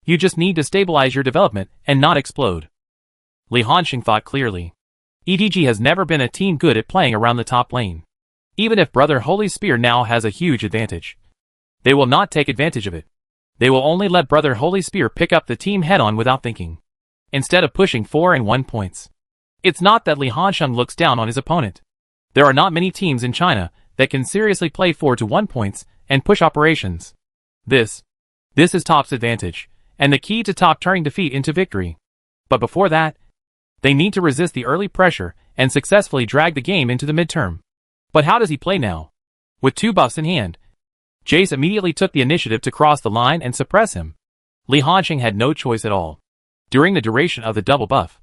You just need to stabilize your development and not explode. Li Hanxing thought clearly. EDG has never been a team good at playing around the top lane. Even if Brother Holy Spear now has a huge advantage, they will not take advantage of it. They will only let Brother Holy Spear pick up the team head-on without thinking, instead of pushing 4 and 1 points. It's not that Li Hanxing looks down on his opponent. There are not many teams in China that can seriously play 4 to 1 points and push operations. This is Top's advantage, and the key to Top turning defeat into victory. But before that, they need to resist the early pressure and successfully drag the game into the midterm. But how does he play now? With 2 buffs in hand, Jace immediately took the initiative to cross the line and suppress him. Li Hanxing had no choice at all. During the duration of the double buff,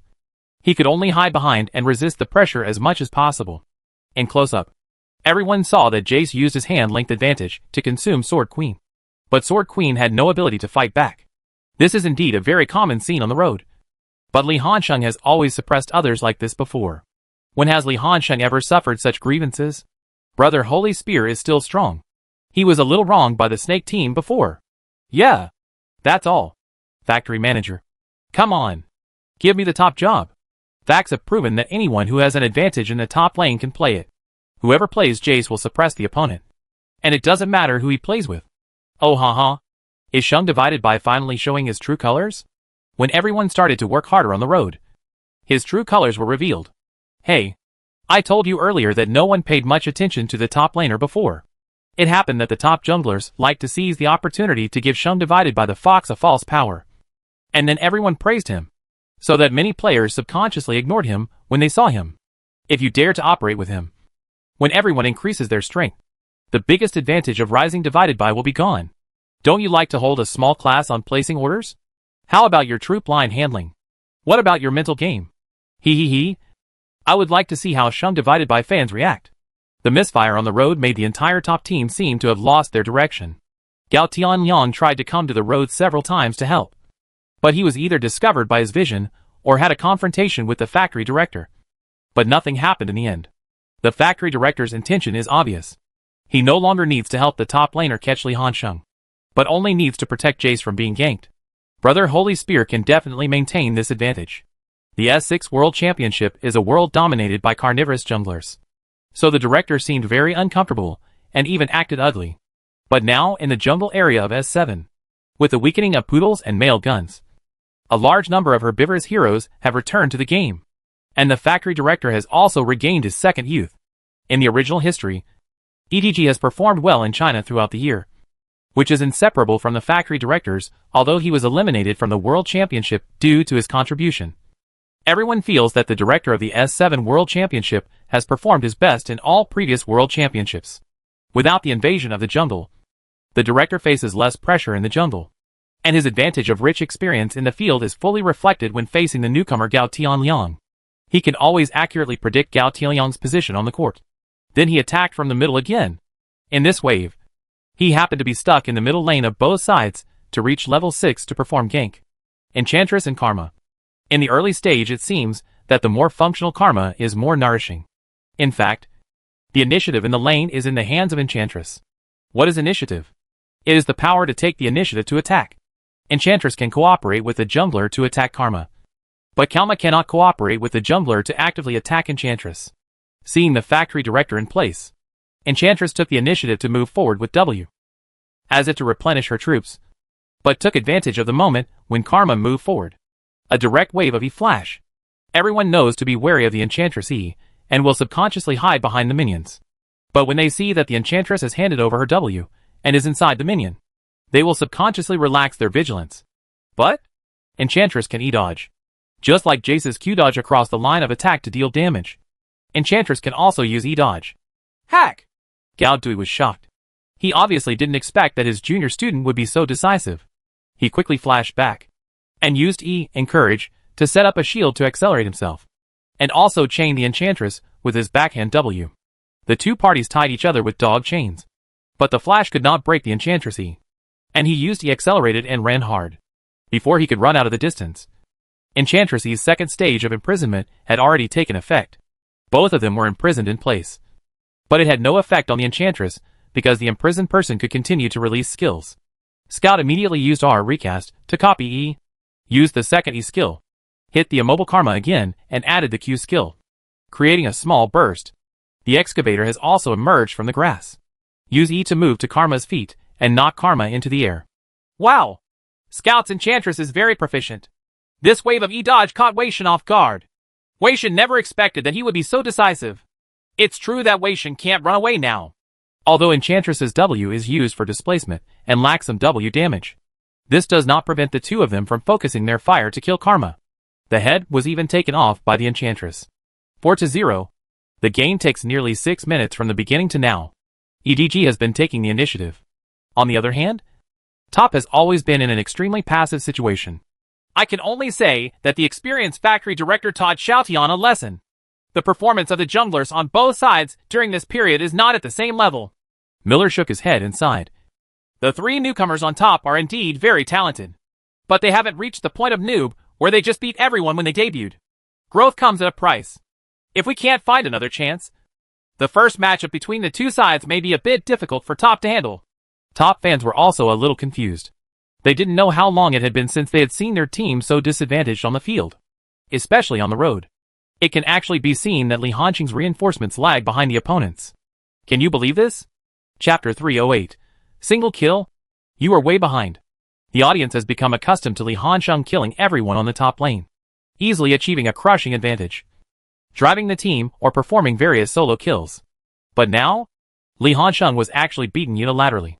he could only hide behind and resist the pressure as much as possible. In close-up, everyone saw that Jace used his hand-length advantage to consume Sword Queen. But Sword Queen had no ability to fight back. This is indeed a very common scene on the road. But Li Hanxing has always suppressed others like this before. When has Li Hanxing ever suffered such grievances? Brother Holy Spear is still strong. He was a little wronged by the Snake team before. Yeah. That's all. Factory manager. Come on. Give me the top job. Facts have proven that anyone who has an advantage in the top lane can play it. Whoever plays Jace will suppress the opponent. And it doesn't matter who he plays with. Oh haha. Is Sheng divided by finally showing his true colors? When everyone started to work harder on the road, his true colors were revealed. Hey. I told you earlier that no one paid much attention to the top laner before. It happened that the top junglers liked to seize the opportunity to give Sheng divided by the Fox a false power. And then everyone praised him, so that many players subconsciously ignored him when they saw him. If you dare to operate with him, when everyone increases their strength, the biggest advantage of rising divided by will be gone. Don't you like to hold a small class on placing orders? How about your troop line handling? What about your mental game? Hee. I would like to see how Sheng divided by fans react. The misfire on the road made the entire top team seem to have lost their direction. Gao Tianliang tried to come to the road several times to help. But he was either discovered by his vision, or had a confrontation with the factory director. But nothing happened in the end. The factory director's intention is obvious. He no longer needs to help the top laner catch Li Hanxing, but only needs to protect Jace from being ganked. Brother Holy Spear can definitely maintain this advantage. The S6 World Championship is a world dominated by carnivorous junglers. So the director seemed very uncomfortable, and even acted ugly. But now in the jungle area of S7, with the weakening of poodles and male guns, a large number of herbivorous heroes have returned to the game. And the factory director has also regained his second youth. In the original history, EDG has performed well in China throughout the year, which is inseparable from the factory directors, although he was eliminated from the World Championship due to his contribution. Everyone feels that the director of the S7 World Championship has performed his best in all previous World Championships. Without the invasion of the jungle, the director faces less pressure in the jungle, and his advantage of rich experience in the field is fully reflected when facing the newcomer Gao Tianliang. He can always accurately predict Gao Tianliang's position on the court. Then he attacked from the middle again. In this wave, he happened to be stuck in the middle lane of both sides to reach level 6 to perform gank. Enchantress and Karma. In the early stage it seems that the more functional Karma is more nourishing. In fact, the initiative in the lane is in the hands of Enchantress. What is initiative? It is the power to take the initiative to attack. Enchantress can cooperate with the jungler to attack Karma. But Karma cannot cooperate with the jungler to actively attack Enchantress. Seeing the factory director in place, Enchantress took the initiative to move forward with W, as if to replenish her troops, but took advantage of the moment when Karma moved forward. A direct wave of E-Flash. Everyone knows to be wary of the Enchantress E, and will subconsciously hide behind the minions. But when they see that the Enchantress has handed over her W, and is inside the minion, they will subconsciously relax their vigilance. But Enchantress can E-dodge, just like Jace's Q-dodge across the line of attack to deal damage. Enchantress can also use E-Dodge. Hack! Gao Dui was shocked. He obviously didn't expect that his junior student would be so decisive. He quickly flashed back and used Encourage to set up a shield to accelerate himself, and also chain the Enchantress with his backhand W. The two parties tied each other with dog chains, but the flash could not break the Enchantress and he used accelerated and ran hard. Before he could run out of the distance, Enchantress's second stage of imprisonment had already taken effect. Both of them were imprisoned in place, but it had no effect on the Enchantress because the imprisoned person could continue to release skills. Scout immediately used R recast to copy E, used the second E skill, hit the immobile Karma again, and added the Q skill, creating a small burst. The excavator has also emerged from the grass. Use E to move to Karma's feet and knock Karma into the air. Wow! Scout's Enchantress is very proficient. This wave of E-Dodge caught Wei Shen off guard. Wei Shen never expected that he would be so decisive. It's true that Wei Shen can't run away now, although Enchantress's W is used for displacement and lacks some W damage. This does not prevent the two of them from focusing their fire to kill Karma. The head was even taken off by the Enchantress. 4-0. The game takes nearly 6 minutes from the beginning to now. EDG has been taking the initiative. On the other hand, Top has always been in an extremely passive situation. I can only say that the experienced factory director taught Xiaotian a lesson. The performance of the junglers on both sides during this period is not at the same level. Miller shook his head and sighed. The three newcomers on top are indeed very talented, but they haven't reached the point of noob where they just beat everyone when they debuted. Growth comes at a price. If we can't find another chance, the first matchup between the two sides may be a bit difficult for Top to handle. Top fans were also a little confused. They didn't know how long it had been since they had seen their team so disadvantaged on the field, especially on the road. It can actually be seen that Li Hanqing's reinforcements lag behind the opponents. Can you believe this? Chapter 308. Single kill? You are way behind. The audience has become accustomed to Li Hanqing killing everyone on the top lane, easily achieving a crushing advantage, driving the team or performing various solo kills. But now, Li Hanqing was actually beaten unilaterally,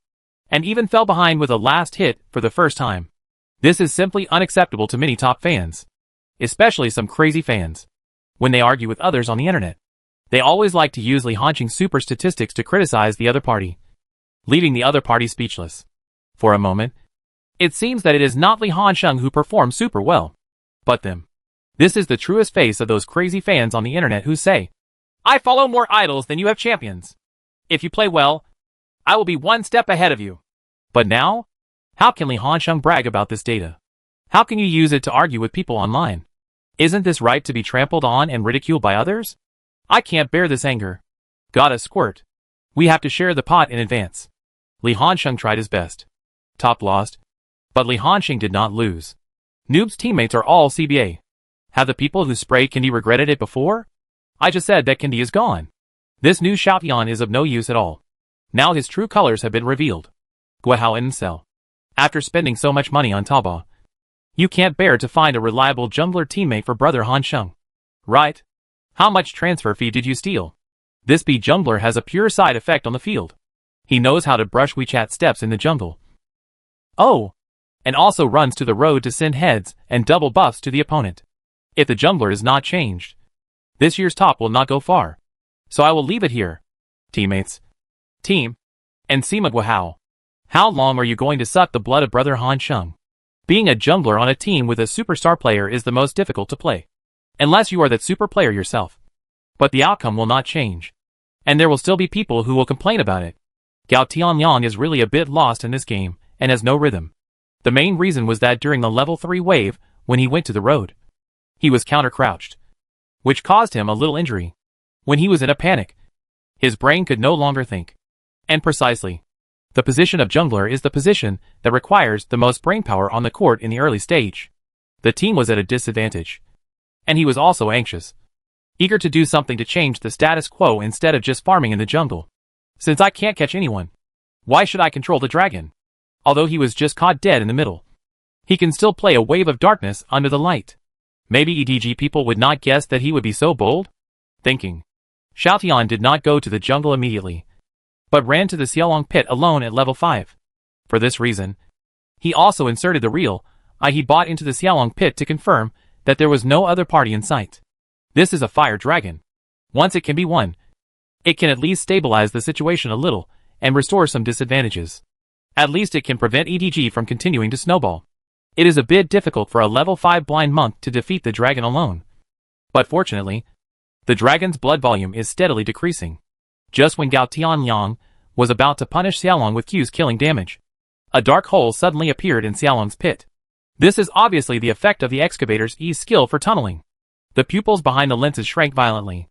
and even fell behind with a last hit for the first time. This is simply unacceptable to many Top fans, especially some crazy fans. When they argue with others on the internet, they always like to use Li Hanqing's super statistics to criticize the other party, leaving the other party speechless. For a moment, it seems that it is not Li Hanqing who performs super well, but them. This is the truest face of those crazy fans on the internet who say, I follow more idols than you have champions. If you play well, I will be one step ahead of you. But now, how can Li Hanqing brag about this data? How can you use it to argue with people online? Isn't this right to be trampled on and ridiculed by others? I can't bear this anger. Gotta squirt. We have to share the pot in advance. Li Hanqing tried his best. Top lost, but Li Hanqing did not lose. Noob's teammates are all CBA. Have the people who sprayed Candy regretted it before? I just said that Candy is gone. This new Xiaotian is of no use at all. Now his true colors have been revealed. Guihao Incel. After spending so much money on Taobao, you can't bear to find a reliable jungler teammate for brother Hanqing. Right? How much transfer fee did you steal? This B jungler has a pure side effect on the field. He knows how to brush WeChat steps in the jungle. Oh! And also runs to the road to send heads and double buffs to the opponent. If the jungler is not changed, this year's Top will not go far. So I will leave it here. Teammates. Team. And Sima Guihao. How long are you going to suck the blood of brother Hanqing? Being a jungler on a team with a superstar player is the most difficult to play, unless you are that super player yourself. But the outcome will not change, and there will still be people who will complain about it. Gao Tianyang is really a bit lost in this game, and has no rhythm. The main reason was that during the level 3 wave, when he went to the road, he was counter-crouched, which caused him a little injury. When he was in a panic, his brain could no longer think. And precisely, the position of jungler is the position that requires the most brainpower on the court in the early stage. The team was at a disadvantage, and he was also anxious, eager to do something to change the status quo instead of just farming in the jungle. Since I can't catch anyone, why should I control the dragon? Although he was just caught dead in the middle, he can still play a wave of darkness under the light. Maybe EDG people would not guess that he would be so bold? Thinking, Xiaotian did not go to the jungle immediately, but ran to the Xiaolong pit alone at level 5. For this reason, he also inserted the real he bought into the Xiaolong pit to confirm that there was no other party in sight. This is a fire dragon. Once it can be won, it can at least stabilize the situation a little and restore some disadvantages. At least it can prevent EDG from continuing to snowball. It is a bit difficult for a level 5 blind monk to defeat the dragon alone. But fortunately, the dragon's blood volume is steadily decreasing. Just when Gao Tianliang was about to punish Xiaolong with Q's killing damage, a dark hole suddenly appeared in Xiaolong's pit. This is obviously the effect of the excavator's E skill for tunneling. The pupils behind the lenses shrank violently.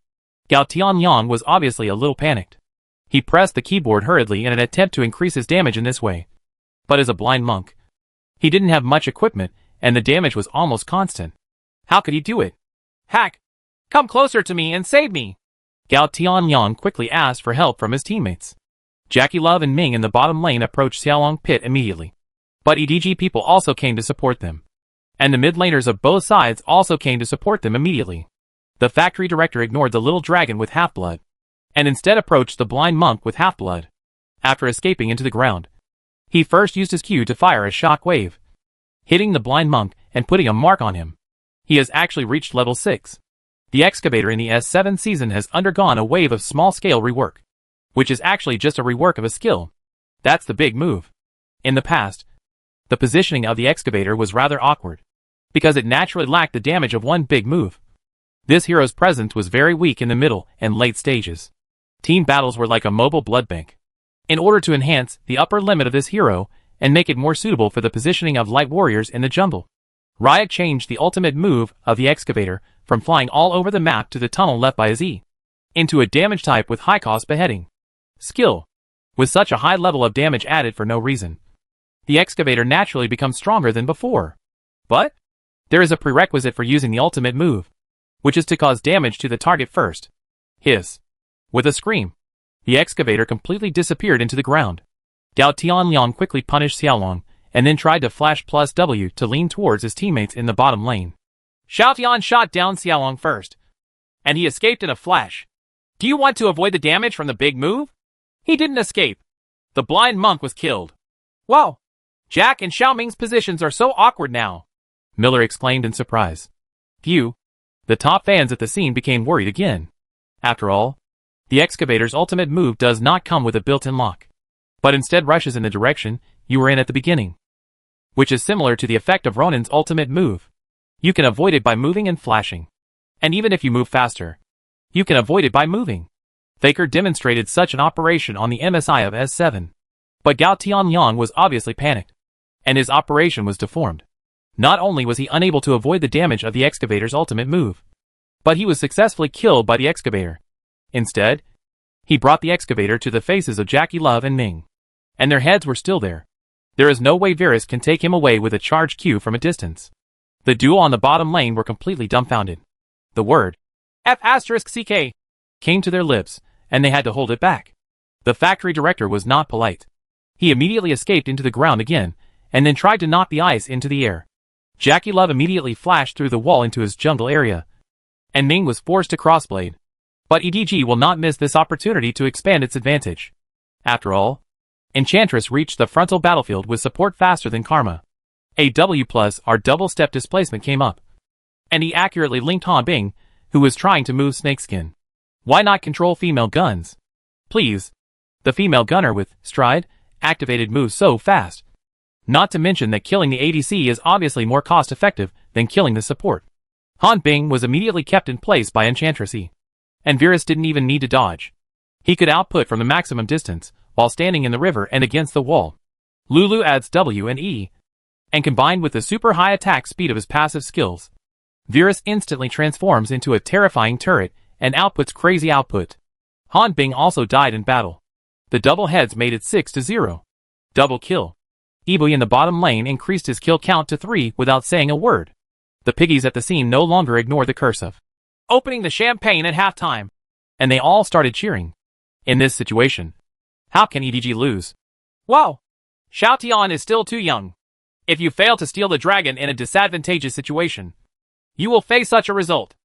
Gao Tianliang was obviously a little panicked. He pressed the keyboard hurriedly in an attempt to increase his damage in this way. But as a blind monk, he didn't have much equipment, and the damage was almost constant. How could he do it? Hack! Come closer to me and save me! Gao Tianliang quickly asked for help from his teammates. Jackie Love and Ming in the bottom lane approached Xiaolong pit immediately. But EDG people also came to support them. And the mid laners of both sides also came to support them immediately. The factory director ignored the little dragon with half-blood, and instead approached the blind monk with half-blood. After escaping into the ground, he first used his Q to fire a shock wave, hitting the blind monk and putting a mark on him. He has actually reached level 6. The excavator in the S7 season has undergone a wave of small-scale rework, which is actually just a rework of a skill. That's the big move. In the past, the positioning of the excavator was rather awkward, because it naturally lacked the damage of one big move. This hero's presence was very weak in the middle and late stages. Team battles were like a mobile blood bank. In order to enhance the upper limit of this hero and make it more suitable for the positioning of light warriors in the jungle, Riot changed the ultimate move of the excavator from flying all over the map to the tunnel left by his E into a damage type with high cost beheading skill. With such a high level of damage added for no reason, the excavator naturally becomes stronger than before. But there is a prerequisite for using the ultimate move, which is to cause damage to the target first. Hiss. With a scream, the excavator completely disappeared into the ground. Gao Tianliang quickly punished Xiaolong, and then tried to flash plus W to lean towards his teammates in the bottom lane. Xiao Tian shot down Xiaolong first, and he escaped in a flash. Do you want to avoid the damage from the big move? He didn't escape. The blind monk was killed. Wow! Jack and Xiaoming's positions are so awkward now, Miller exclaimed in surprise. Phew. The top fans at the scene became worried again. After all, the excavator's ultimate move does not come with a built-in lock, but instead rushes in the direction you were in at the beginning, which is similar to the effect of Ronin's ultimate move. You can avoid it by moving and flashing. And even if you move faster, you can avoid it by moving. Faker demonstrated such an operation on the MSI of S7. But Gao Tianliang was obviously panicked, and his operation was deformed. Not only was he unable to avoid the damage of the excavator's ultimate move, but he was successfully killed by the excavator. Instead, he brought the excavator to the faces of Jackie Love and Ming, and their heads were still there. There is no way Virus can take him away with a charged Q from a distance. The duo on the bottom lane were completely dumbfounded. The word F***CK came to their lips, and they had to hold it back. The factory director was not polite. He immediately escaped into the ground again, and then tried to knock the ice into the air. Jackie Love immediately flashed through the wall into his jungle area, and Ming was forced to crossblade. But EDG will not miss this opportunity to expand its advantage. After all, Enchantress reached the frontal battlefield with support faster than Karma. A W plus R double step displacement came up, and he accurately linked Han Bing, who was trying to move Snakeskin. Why not control female guns? Please. The female gunner with Stride activated moves so fast. Not to mention that killing the ADC is obviously more cost effective than killing the support. Han Bing was immediately kept in place by Enchantress E, and Virus didn't even need to dodge. He could output from the maximum distance while standing in the river and against the wall. Lulu adds W and E, and combined with the super high attack speed of his passive skills, Virus instantly transforms into a terrifying turret and outputs crazy output. Han Bing also died in battle. The double heads made it 6-0. Double kill. Ebui in the bottom lane increased his kill count to 3 without saying a word. The piggies at the scene no longer ignore the curse of opening the champagne at halftime, and they all started cheering. In this situation, how can EDG lose? Wow! Xiao Tian is still too young. If you fail to steal the dragon in a disadvantageous situation, you will face such a result.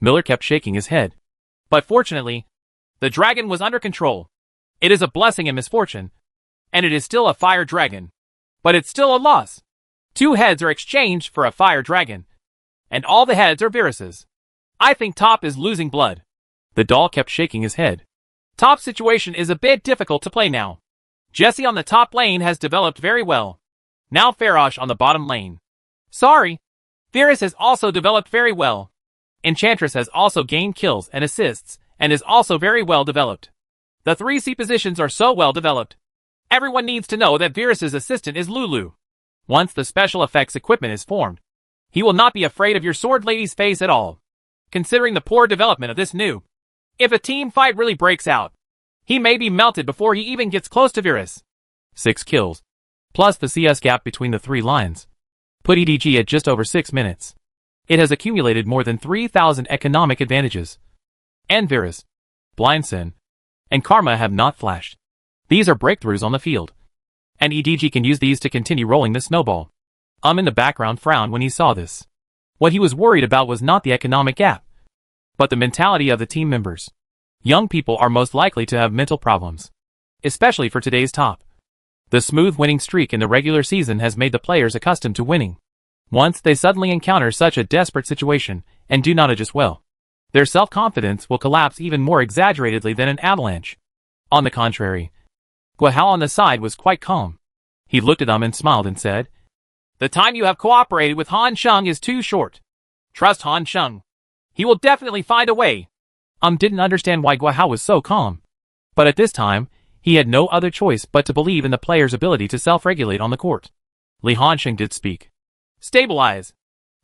Miller kept shaking his head. But fortunately, the dragon was under control. It is a blessing and misfortune, and it is still a fire dragon. But it's still a loss. 2 heads are exchanged for a fire dragon, and all the heads are Virus's. I think top is losing blood. The doll kept shaking his head. Top situation is a bit difficult to play now. Jesse on the top lane has developed very well. Now Farosh on the bottom lane. Sorry. Varus has also developed very well. Enchantress has also gained kills and assists, and is also very well developed. The 3C positions are so well developed. Everyone needs to know that Varus's assistant is Lulu. Once the special effects equipment is formed, he will not be afraid of your sword lady's face at all. Considering the poor development of this new, if a team fight really breaks out, he may be melted before he even gets close to Varus. 6 kills, plus the CS gap between the 3 lines, put EDG at just over 6 minutes. It has accumulated more than 3,000 economic advantages. And Varus, Blindsen, and Karma have not flashed. These are breakthroughs on the field. And EDG can use these to continue rolling the snowball. In the background frowned when he saw this. What he was worried about was not the economic gap, but the mentality of the team members. Young people are most likely to have mental problems, especially for today's top. The smooth winning streak in the regular season has made the players accustomed to winning. Once they suddenly encounter such a desperate situation and do not adjust well, their self-confidence will collapse even more exaggeratedly than an avalanche. On the contrary, Guahao on the side was quite calm. He looked at them and smiled and said, "The time you have cooperated with Han Sheng is too short. Trust Han Sheng. He will definitely find a way." Didn't understand why Guahao was so calm. But at this time, he had no other choice but to believe in the player's ability to self-regulate on the court. Li Hansheng did speak. "Stabilize.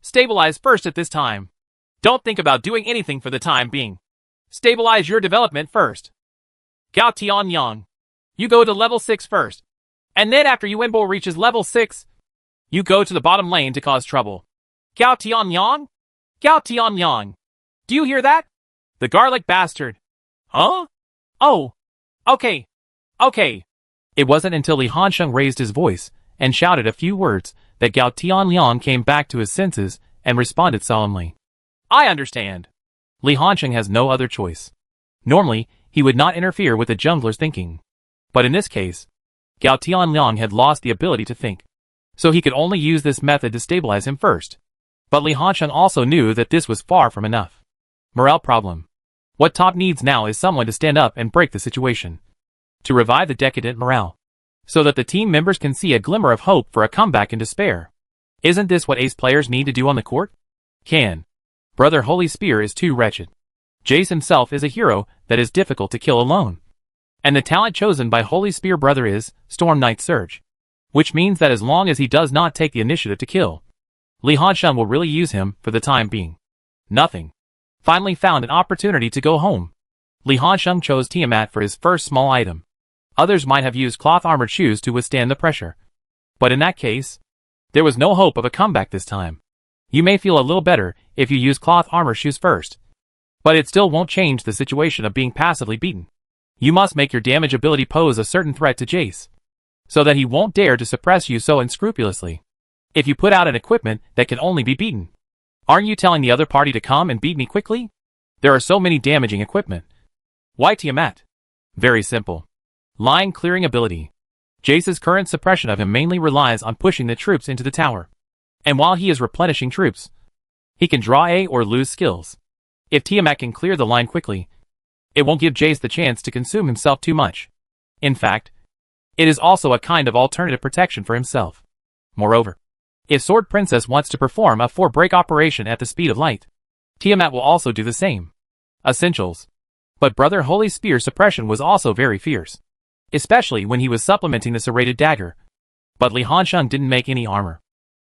Stabilize first at this time. Don't think about doing anything for the time being. Stabilize your development first. Gao Tianyang, you go to level 6 first. And then after Yuanbo reaches level 6, you go to the bottom lane to cause trouble. Gao Tianyang? Gao Tianyang. Do you hear that? The garlic bastard. Huh? Oh. Okay. Okay." It wasn't until Li Hansheng raised his voice and shouted a few words that Gao Tianliang came back to his senses and responded solemnly. "I understand." Li Hansheng has no other choice. Normally, he would not interfere with the jungler's thinking. But in this case, Gao Tianliang had lost the ability to think, so he could only use this method to stabilize him first. But Li Hansheng also knew that this was far from enough. Morale problem. What top needs now is someone to stand up and break the situation. To revive the decadent morale, so that the team members can see a glimmer of hope for a comeback in despair. Isn't this what ace players need to do on the court? Brother Holy Spear is too wretched. Jace himself is a hero that is difficult to kill alone. And the talent chosen by Holy Spear Brother is Storm Knight Surge. Which means that as long as he does not take the initiative to kill, Li Hansheng will really use him for the time being. Nothing. Finally found an opportunity to go home. Li Hansheng chose Tiamat for his first small item. Others might have used cloth armored shoes to withstand the pressure. But in that case, there was no hope of a comeback this time. You may feel a little better if you use cloth armor shoes first, but it still won't change the situation of being passively beaten. You must make your damage ability pose a certain threat to Jace, so that he won't dare to suppress you so unscrupulously. If you put out an equipment that can only be beaten, aren't you telling the other party to come and beat me quickly? There are so many damaging equipment. Why Tiamat? Very simple. Line clearing ability. Jace's current suppression of him mainly relies on pushing the troops into the tower. And while he is replenishing troops, he can draw A or lose skills. If Tiamat can clear the line quickly, it won't give Jace the chance to consume himself too much. In fact, it is also a kind of alternative protection for himself. Moreover, if Sword Princess wants to perform a 4-break operation at the speed of light, Tiamat will also do the same. Essentials. But Brother Holy Spear suppression was also very fierce, especially when he was supplementing the serrated dagger. But Li Hansheng didn't make any armor.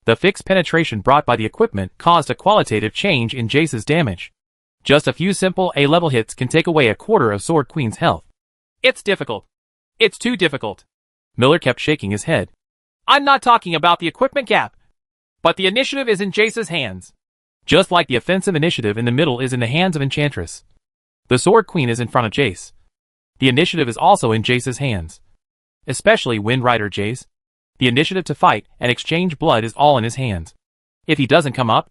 The fixed penetration brought by the equipment caused a qualitative change in Jace's damage. Just a few simple A-level hits can take away a quarter of Sword Queen's health. It's difficult. It's too difficult. Miller kept shaking his head. I'm not talking about the equipment gap, but the initiative is in Jace's hands. Just like the offensive initiative in the middle is in the hands of Enchantress. The Sword Queen is in front of Jace. The initiative is also in Jace's hands. Especially Wind Rider Jace. The initiative to fight and exchange blood is all in his hands. If he doesn't come up,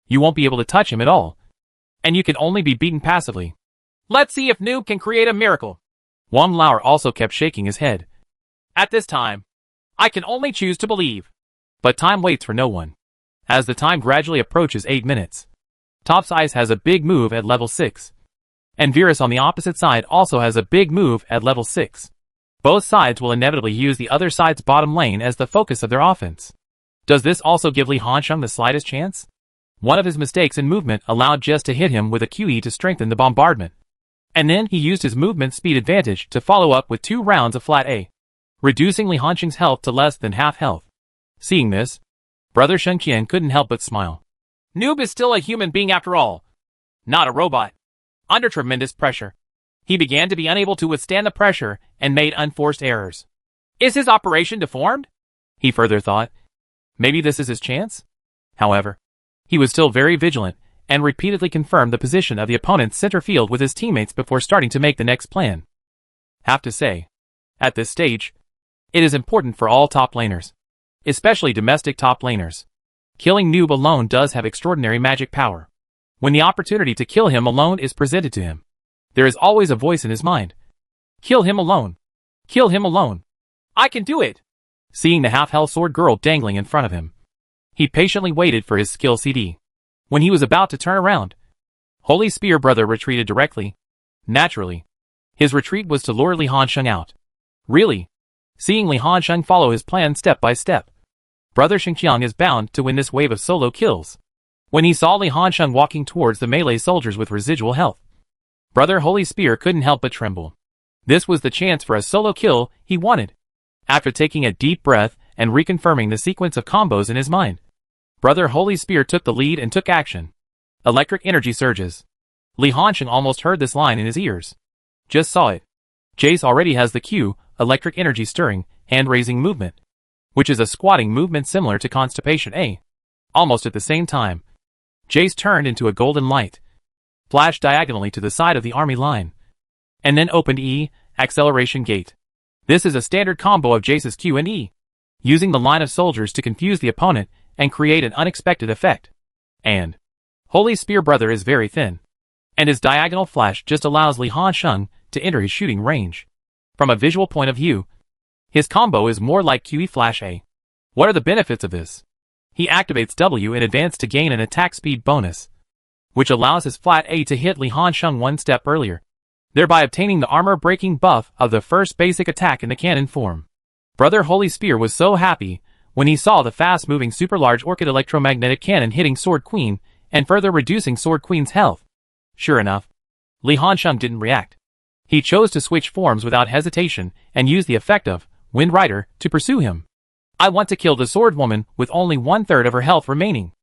you won't be able to touch him at all. And you can only be beaten passively. Let's see if Noob can create a miracle. Wang Lauer also kept shaking his head. At this time, I can only choose to believe. But time waits for no one. As the time gradually approaches 8 minutes, Top's Ice has a big move at level 6. And Virus on the opposite side also has a big move at level 6. Both sides will inevitably use the other side's bottom lane as the focus of their offense. Does this also give Li Hansheng the slightest chance? One of his mistakes in movement allowed Jess to hit him with a QE to strengthen the bombardment. And then he used his movement speed advantage to follow up with 2 rounds of flat A, reducing Li Hansheng's health to less than half health. Seeing this, Brother Shen Qian couldn't help but smile. Noob is still a human being after all, not a robot. Under tremendous pressure, he began to be unable to withstand the pressure and made unforced errors. Is his operation deformed? He further thought. Maybe this is his chance? However, he was still very vigilant and repeatedly confirmed the position of the opponent's center field with his teammates before starting to make the next plan. Have to say, at this stage, it is important for all top laners, especially domestic top laners. Killing Noob alone does have extraordinary magic power. When the opportunity to kill him alone is presented to him, there is always a voice in his mind. Kill him alone. Kill him alone. I can do it. Seeing the half-health sword girl dangling in front of him, he patiently waited for his skill CD. When he was about to turn around, Holy Spear Brother retreated directly. Naturally, his retreat was to lure Li Hansheng out. Really? Seeing Li Hansheng follow his plan step by step, Brother Xingqiang is bound to win this wave of solo kills. When he saw Li Hansheng walking towards the melee soldiers with residual health, Brother Holy Spear couldn't help but tremble. This was the chance for a solo kill he wanted. After taking a deep breath and reconfirming the sequence of combos in his mind, Brother Holy Spear took the lead and took action. Electric energy surges. Li Hansheng almost heard this line in his ears. Just saw it. Jace already has the Q, electric energy stirring, hand-raising movement, which is a squatting movement similar to Constipation A. Almost at the same time, Jace turned into a golden light, flashed diagonally to the side of the army line, and then opened E, acceleration gate. This is a standard combo of Jace's Q and E, using the line of soldiers to confuse the opponent and create an unexpected effect. And Holy Spear Brother is very thin, and his diagonal flash just allows Li Hansheng to enter his shooting range. From a visual point of view, his combo is more like QE Flash A. What are the benefits of this? He activates W in advance to gain an attack speed bonus, which allows his flat A to hit Li Hansheng one step earlier, thereby obtaining the armor-breaking buff of the first basic attack in the cannon form. Brother Holy Spear was so happy when he saw the fast-moving super-large Orchid electromagnetic cannon hitting Sword Queen and further reducing Sword Queen's health. Sure enough, Li Hansheng didn't react. He chose to switch forms without hesitation and use the effect of Wind Rider to pursue him. I want to kill the Sword Woman with only 1/3 of her health remaining.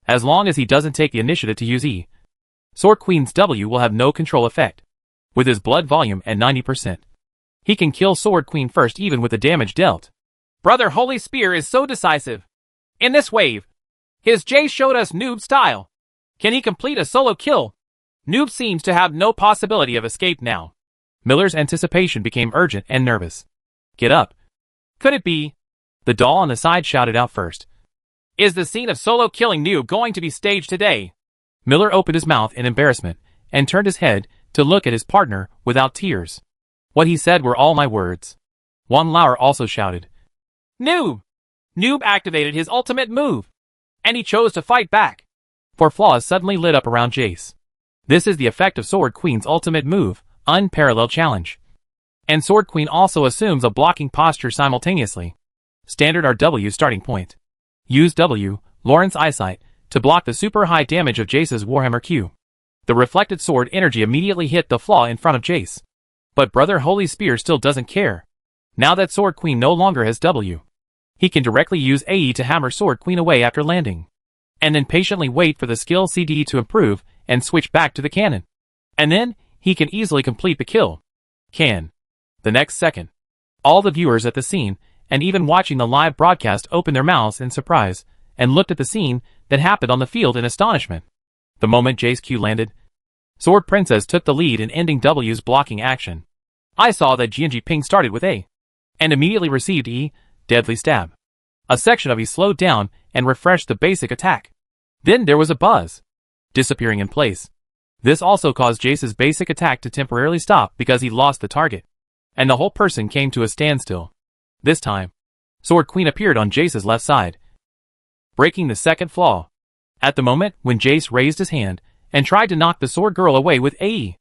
As long as he doesn't take the initiative to use E, Sword Queen's W will have no control effect. With his blood volume at 90%, he can kill Sword Queen first even with the damage dealt. Brother Holy Spear is so decisive. In this wave, his Jace showed us Noob style. Can he complete a solo kill? Noob seems to have no possibility of escape now. Miller's anticipation became urgent and nervous. Get up. Could it be? The doll on the side shouted out first. Is the scene of solo killing Noob going to be staged today? Miller opened his mouth in embarrassment and turned his head to look at his partner without tears. What he said were all my words. Wan Lauer also shouted. Noob! Noob activated his ultimate move, and he chose to fight back. 4 flaws suddenly lit up around Jace. This is the effect of Sword Queen's ultimate move, Unparalleled Challenge. And Sword Queen also assumes a blocking posture simultaneously. Standard RW starting point. Use W, Lawrence Eyesight, to block the super high damage of Jace's Warhammer Q. The reflected sword energy immediately hit the flaw in front of Jace. But Brother Holy Spear still doesn't care. Now that Sword Queen no longer has W, he can directly use AE to hammer Sword Queen away after landing, and then patiently wait for the skill CD to improve and switch back to the cannon. And then, he can easily complete the kill. The next second, all the viewers at the scene, and even watching the live broadcast opened their mouths in surprise, and looked at the scene that happened on the field in astonishment. The moment Jace Q landed, Sword Princess took the lead in ending W's blocking action. I saw that Jianji Ping started with A, and immediately received E, Deadly Stab. A section of E slowed down and refreshed the basic attack. Then there was a buzz, disappearing in place. This also caused Jace's basic attack to temporarily stop because he lost the target, and the whole person came to a standstill. This time, Sword Queen appeared on Jace's left side, breaking the second flaw. At the moment when Jace raised his hand and tried to knock the sword girl away with AE,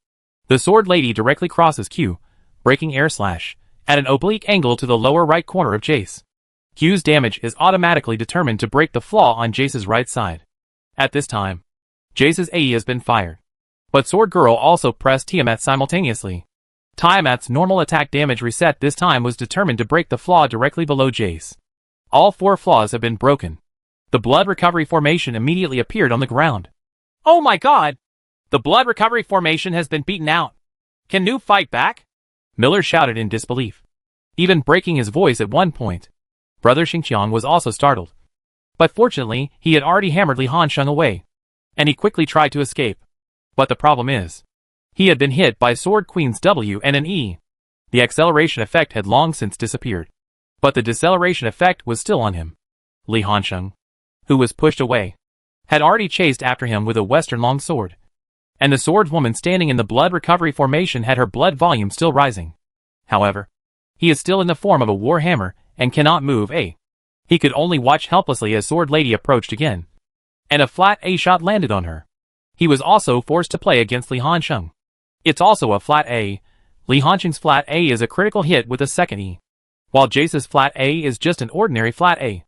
The sword lady directly crosses Q, breaking air slash, at an oblique angle to the lower right corner of Jace. Q's damage is automatically determined to break the flaw on Jace's right side. At this time, Jace's AE has been fired. But Sword Girl also pressed Tiamat simultaneously. Tiamat's normal attack damage reset this time was determined to break the flaw directly below Jace. All 4 flaws have been broken. The blood recovery formation immediately appeared on the ground. Oh my god! The blood recovery formation has been beaten out. Can Noob fight back? Miller shouted in disbelief, even breaking his voice at one point. Brother Xingqiang was also startled. But fortunately, he had already hammered Li Hansheng away, and he quickly tried to escape. But the problem is, he had been hit by Sword Queen's W and an E. The acceleration effect had long since disappeared, but the deceleration effect was still on him. Li Hansheng, who was pushed away, had already chased after him with a Western longsword, and the swordswoman standing in the blood recovery formation had her blood volume still rising. However, he is still in the form of a warhammer and cannot move A. He could only watch helplessly as Sword Lady approached again, and a flat A shot landed on her. He was also forced to play against Li Hansheng. It's also a flat A. Li Hansheng's flat A is a critical hit with a second E, while Jace's flat A is just an ordinary flat A.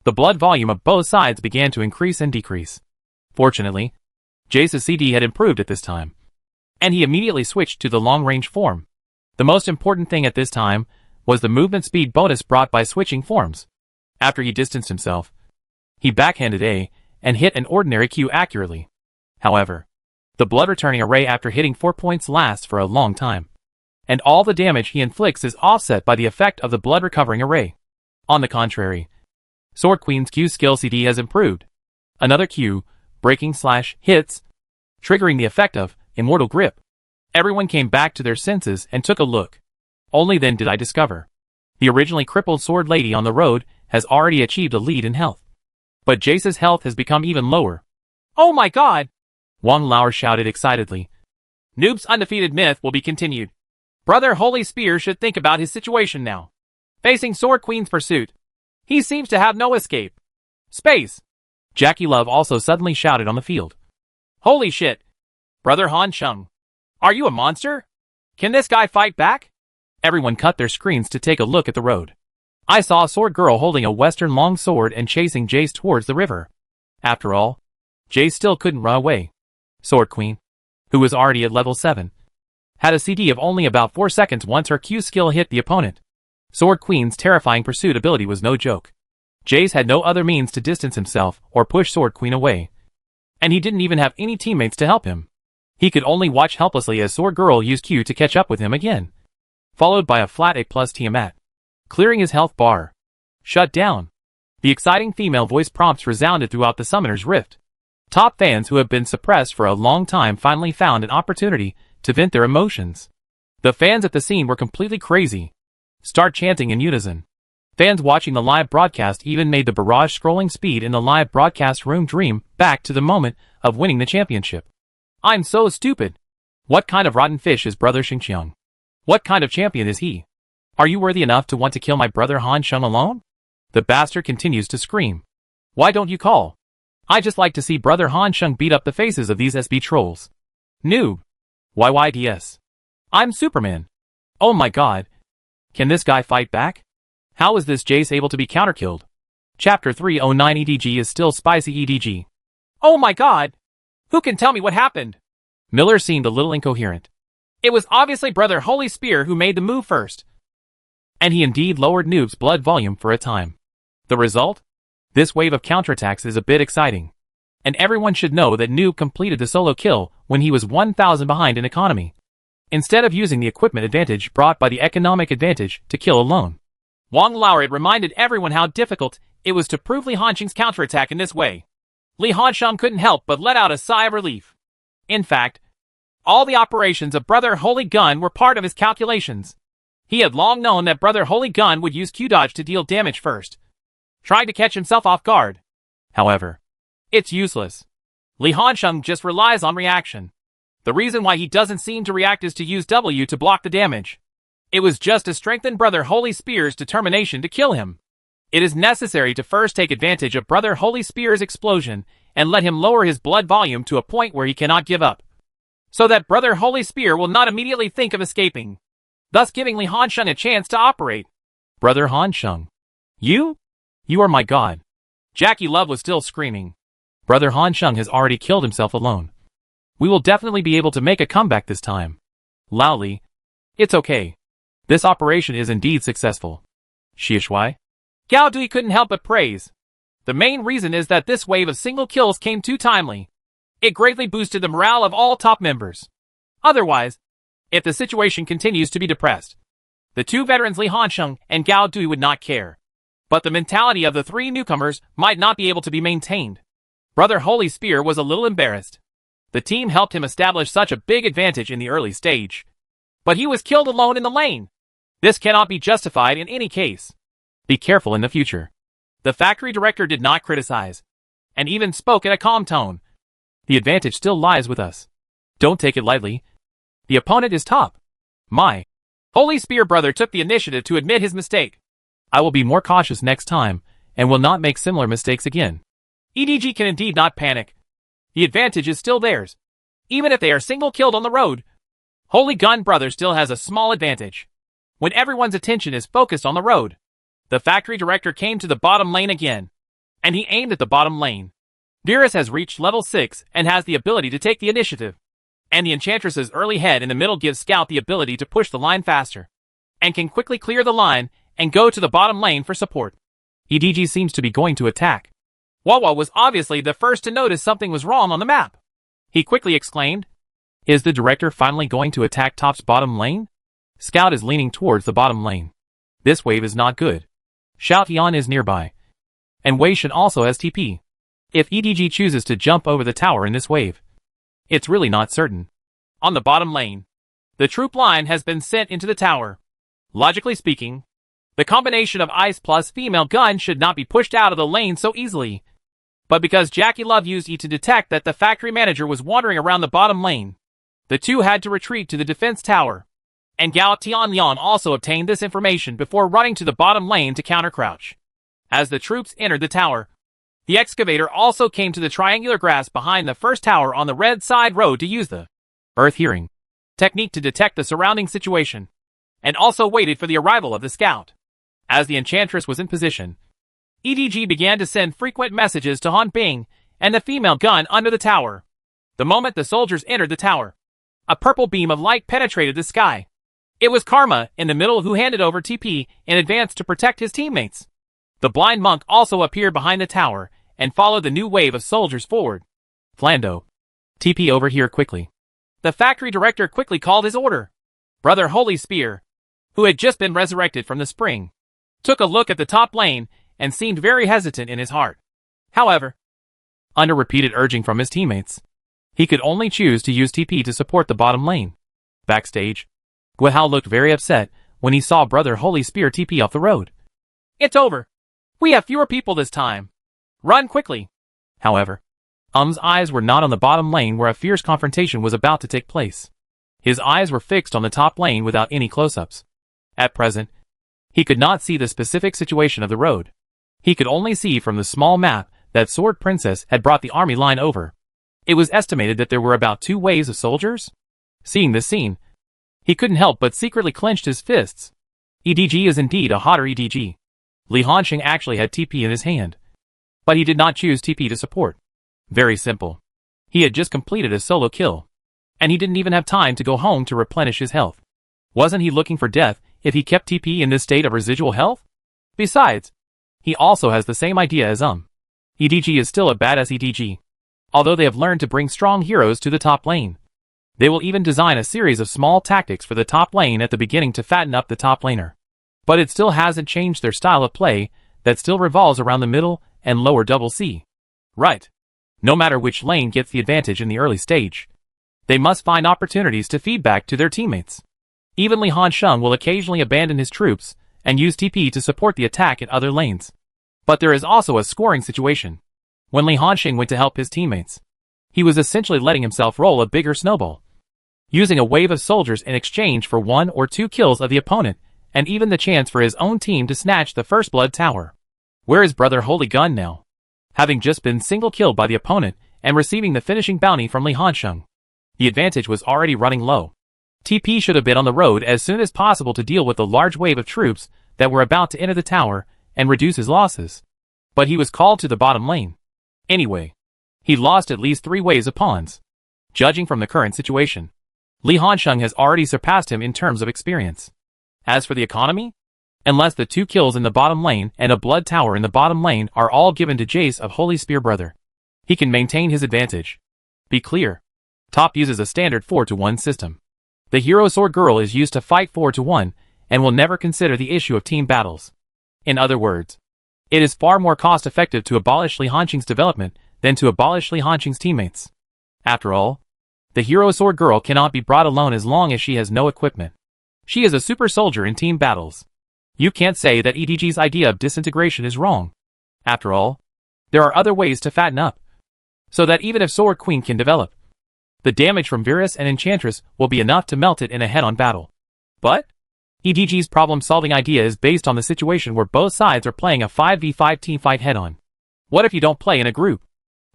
The blood volume of both sides began to increase and decrease. Fortunately, Jace's CD had improved at this time, and he immediately switched to the long-range form. The most important thing at this time was the movement speed bonus brought by switching forms. After he distanced himself, he backhanded A and hit an ordinary Q accurately. However, the blood returning array after hitting 4 points lasts for a long time, and all the damage he inflicts is offset by the effect of the blood recovering array. On the contrary, Sword Queen's Q skill CD has improved. Another Q, breaking slash, hits, triggering the effect of Immortal Grip. Everyone came back to their senses and took a look. Only then did I discover the originally crippled Sword Lady on the road has already achieved a lead in health. But Jace's health has become even lower. Oh my god! Wang Lauer shouted excitedly. Noob's undefeated myth will be continued. Brother Holy Spear should think about his situation now. Facing Sword Queen's pursuit, he seems to have no escape. Space! Jackie Love also suddenly shouted on the field. Holy shit! Brother Hansheng, are you a monster? Can this guy fight back? Everyone cut their screens to take a look at the road. I saw a Sword Girl holding a Western long sword and chasing Jace towards the river. After all, Jace still couldn't run away. Sword Queen, who was already at level 7, had a CD of only about 4 seconds once her Q skill hit the opponent. Sword Queen's terrifying pursuit ability was no joke. Jace had no other means to distance himself or push Sword Queen away, and he didn't even have any teammates to help him. He could only watch helplessly as Sword Girl used Q to catch up with him again, followed by a flat A plus Tiamat, clearing his health bar. Shut down. The exciting female voice prompts resounded throughout the Summoner's Rift. Top fans who have been suppressed for a long time finally found an opportunity to vent their emotions. The fans at the scene were completely crazy. Start chanting in unison. Fans watching the live broadcast even made the barrage scrolling speed in the live broadcast room dream back to the moment of winning the championship. I'm so stupid. What kind of rotten fish is Brother Xingqiang? What kind of champion is he? Are you worthy enough to want to kill my brother Hansheng alone? The bastard continues to scream. Why don't you call? I just like to see brother Hansheng beat up the faces of these SB trolls. Noob. YYDS. I'm Superman. Oh my god. Can this guy fight back? How is this Jace able to be counterkilled? Chapter 309 EDG is still spicy EDG. Oh my god! Who can tell me what happened? Miller seemed a little incoherent. It was obviously Brother Holy Spear who made the move first. And he indeed lowered Noob's blood volume for a time. The result? This wave of counterattacks is a bit exciting. And everyone should know that Noob completed the solo kill when he was 1,000 behind in economy, instead of using the equipment advantage brought by the economic advantage to kill alone. Wang Lauer reminded everyone how difficult it was to prove Li Hansheng's counterattack in this way. Li Hansheng couldn't help but let out a sigh of relief. In fact, all the operations of Brother Holy Gun were part of his calculations. He had long known that Brother Holy Gun would use Q-dodge to deal damage first, tried to catch himself off guard. However, it's useless. Li Hansheng just relies on reaction. The reason why he doesn't seem to react is to use W to block the damage. It was just to strengthen Brother Holy Spear's determination to kill him. It is necessary to first take advantage of Brother Holy Spear's explosion and let him lower his blood volume to a point where he cannot give up. so that Brother Holy Spear will not immediately think of escaping, thus giving Li Hansheng a chance to operate. Brother Hansheng. You? You are my god. Jackie Love was still screaming. Brother Hansheng has already killed himself alone. We will definitely be able to make a comeback this time. Loudly. It's okay. This operation is indeed successful. Xie Shuai. Gao Dui couldn't help but praise. The main reason is that this wave of single kills came too timely. It greatly boosted the morale of all top members. Otherwise, if the situation continues to be depressed, the two veterans Li Hansheng and Gao Dui would not care. But the mentality of the three newcomers might not be able to be maintained. Brother Holy Spear was a little embarrassed. The team helped him establish such a big advantage in the early stage. But he was killed alone in the lane. This cannot be justified in any case. Be careful in the future. The factory director did not criticize, and even spoke in a calm tone. The advantage still lies with us. Don't take it lightly. The opponent is top. My Holy Spear brother took the initiative to admit his mistake. I will be more cautious next time, and will not make similar mistakes again. EDG can indeed not panic. The advantage is still theirs. Even if they are single killed on the road, Holy Gun Brother still has a small advantage. When everyone's attention is focused on the road, the factory director came to the bottom lane again, and he aimed at the bottom lane. Beerus has reached level 6 and has the ability to take the initiative. And the Enchantress's early head in the middle gives Scout the ability to push the line faster, and can quickly clear the line and go to the bottom lane for support. EDG seems to be going to attack. Wawa was obviously the first to notice something was wrong on the map. He quickly exclaimed, "Is the director finally going to attack top's bottom lane?" Scout is leaning towards the bottom lane. This wave is not good. Xiao Tian is nearby. And Wei Shen also has TP. If EDG chooses to jump over the tower in this wave, it's really not certain. On the bottom lane, the troop line has been sent into the tower. Logically speaking, the combination of ice plus female gun should not be pushed out of the lane so easily. But because Jackie Love used E to detect that the factory manager was wandering around the bottom lane, the two had to retreat to the defense tower. And Gao Tianlian also obtained this information before running to the bottom lane to counter-crouch. As the troops entered the tower, the excavator also came to the triangular grass behind the first tower on the red side road to use the Earth Hearing technique to detect the surrounding situation, and also waited for the arrival of the scout. As the Enchantress was in position, EDG began to send frequent messages to Han Bing and the female gun under the tower. The moment the soldiers entered the tower, a purple beam of light penetrated the sky. It was Karma in the middle who handed over TP in advance to protect his teammates. The blind monk also appeared behind the tower and followed the new wave of soldiers forward. Flando. TP over here quickly. The factory director quickly called his order. Brother Holy Spear, who had just been resurrected from the spring, took a look at the top lane and seemed very hesitant in his heart. However, under repeated urging from his teammates, he could only choose to use TP to support the bottom lane. Backstage, Guihao looked very upset when he saw Brother Holy Spear TP off the road. It's over. We have fewer people this time. Run quickly. However, eyes were not on the bottom lane where a fierce confrontation was about to take place. His eyes were fixed on the top lane without any close-ups. At present, he could not see the specific situation of the road. He could only see from the small map that Sword Princess had brought the army line over. It was estimated that there were about 2 waves of soldiers. Seeing this scene, he couldn't help but secretly clenched his fists. EDG is indeed a hotter EDG. Li Hansheng actually had TP in his hand, but he did not choose TP to support. Very simple. He had just completed a solo kill, and he didn't even have time to go home to replenish his health. Wasn't he looking for death if he kept TP in this state of residual health? Besides, he also has the same idea as EDG is still a badass EDG. Although they have learned to bring strong heroes to the top lane, they will even design a series of small tactics for the top lane at the beginning to fatten up the top laner. But it still hasn't changed their style of play that still revolves around the middle and lower double C. Right. No matter which lane gets the advantage in the early stage, they must find opportunities to feed back to their teammates. Even Li Hansheng will occasionally abandon his troops and use TP to support the attack in other lanes. But there is also a scoring situation. When Li Hansheng went to help his teammates, he was essentially letting himself roll a bigger snowball, using a wave of soldiers in exchange for 1 or 2 kills of the opponent and even the chance for his own team to snatch the first blood tower. Where is Brother Holy Gun now? Having just been single killed by the opponent and receiving the finishing bounty from Li Hansheng, The advantage was already running low. TP should have been on the road as soon as possible to deal with the large wave of troops that were about to enter the tower and reduce his losses. But he was called to the bottom lane. Anyway, he lost at least 3 waves of pawns. Judging from the current situation, Li Hansheng has already surpassed him in terms of experience. As for the economy, unless the 2 kills in the bottom lane and a blood tower in the bottom lane are all given to Jace of Holy Spear Brother, he can maintain his advantage. Be clear, Top uses a standard 4-to-1 system. The hero Sword Girl is used to fight 4-to-1 and will never consider the issue of team battles. In other words, it is far more cost-effective to abolish Li Hansheng's development than to abolish Li Hansheng's teammates. After all, the hero Sword Girl cannot be brought alone as long as she has no equipment. She is a super soldier in team battles. You can't say that EDG's idea of disintegration is wrong. After all, there are other ways to fatten up, so that even if Sword Queen can develop, the damage from Virus and Enchantress will be enough to melt it in a head-on battle. But EDG's problem-solving idea is based on the situation where both sides are playing a 5v5 teamfight head-on. What if you don't play in a group?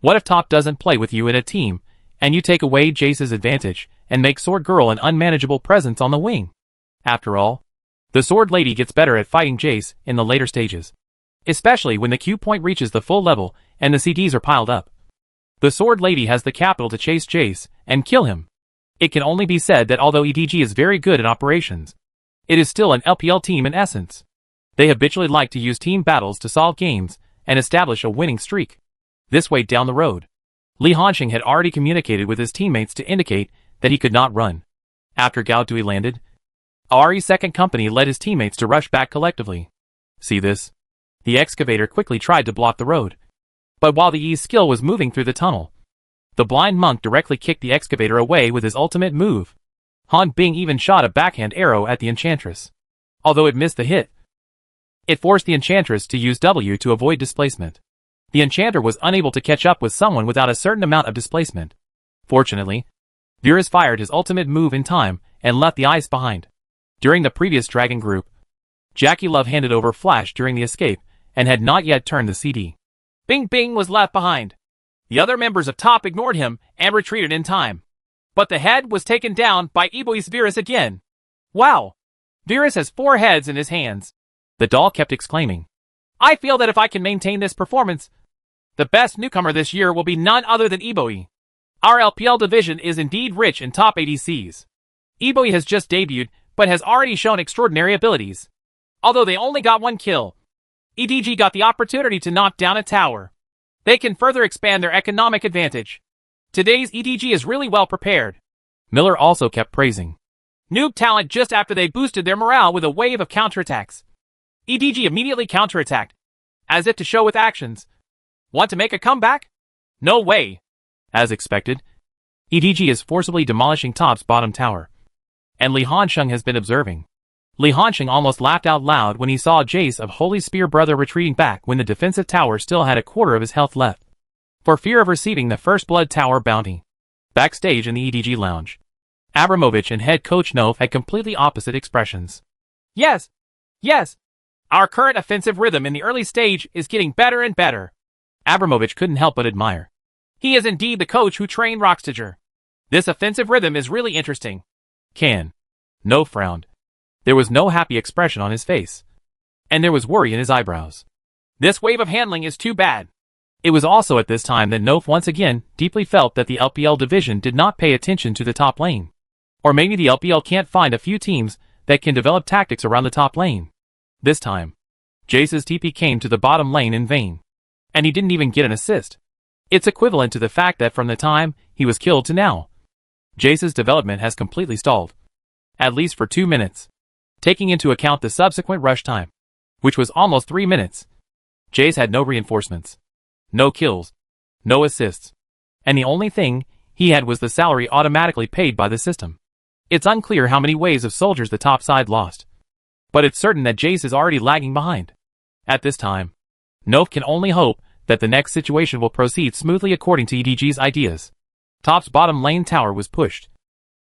What if Top doesn't play with you in a team, and you take away Jace's advantage and make Sword Girl an unmanageable presence on the wing? After all, the Sword Lady gets better at fighting Jace in the later stages, especially when the Q point reaches the full level and the CDs are piled up. The Sword Lady has the capital to chase Jace and kill him. It can only be said that although EDG is very good at operations, it is still an LPL team in essence. They habitually like to use team battles to solve games and establish a winning streak. This way down the road, Li Hansheng had already communicated with his teammates to indicate that he could not run. After Gao Dui landed, Ari's second company led his teammates to rush back collectively. See this? The excavator quickly tried to block the road. But while the Yi's skill was moving through the tunnel, the blind monk directly kicked the excavator away with his ultimate move. Han Bing even shot a backhand arrow at the Enchantress. Although it missed the hit, it forced the Enchantress to use W to avoid displacement. The Enchanter was unable to catch up with someone without a certain amount of displacement. Fortunately, Virus fired his ultimate move in time and left the ice behind. During the previous Dragon group, Jackie Love handed over Flash during the escape and had not yet turned the CD. Bing Bing was left behind. The other members of Top ignored him and retreated in time. But the head was taken down by Eboi's Virus again. Wow! Virus has 4 heads in his hands. The doll kept exclaiming. I feel that if I can maintain this performance, the best newcomer this year will be none other than Eboi. Our LPL division is indeed rich in top ADCs. Eboi has just debuted, but has already shown extraordinary abilities. Although they only got 1 kill, EDG got the opportunity to knock down a tower. They can further expand their economic advantage. Today's EDG is really well prepared. Miller also kept praising noob talent just after they boosted their morale with a wave of counterattacks. EDG immediately counterattacked, as if to show with actions. Want to make a comeback? No way. As expected, EDG is forcibly demolishing Top's bottom tower. And Li Hansheng has been observing. Li Hansheng almost laughed out loud when he saw Jace of Holy Spear Brother retreating back when the defensive tower still had a quarter of his health left, for fear of receiving the first blood tower bounty. Backstage in the EDG lounge, Abramovich and head coach Nov had completely opposite expressions. Yes! Yes! Our current offensive rhythm in the early stage is getting better and better. Abramovich couldn't help but admire. He is indeed the coach who trained Rockstager. This offensive rhythm is really interesting. Nov frowned. There was no happy expression on his face, and there was worry in his eyebrows. This wave of handling is too bad. It was also at this time that Nov once again deeply felt that the LPL division did not pay attention to the top lane. Or maybe the LPL can't find a few teams that can develop tactics around the top lane. This time, Jace's TP came to the bottom lane in vain, and he didn't even get an assist. It's equivalent to the fact that from the time he was killed to now, Jace's development has completely stalled. At least for 2 minutes. Taking into account the subsequent rush time, which was almost 3 minutes. Jace had no reinforcements, no kills, no assists, and the only thing he had was the salary automatically paid by the system. It's unclear how many waves of soldiers the top side lost, but it's certain that Jace is already lagging behind. At this time, Nov can only hope that the next situation will proceed smoothly according to EDG's ideas. Top's bottom lane tower was pushed,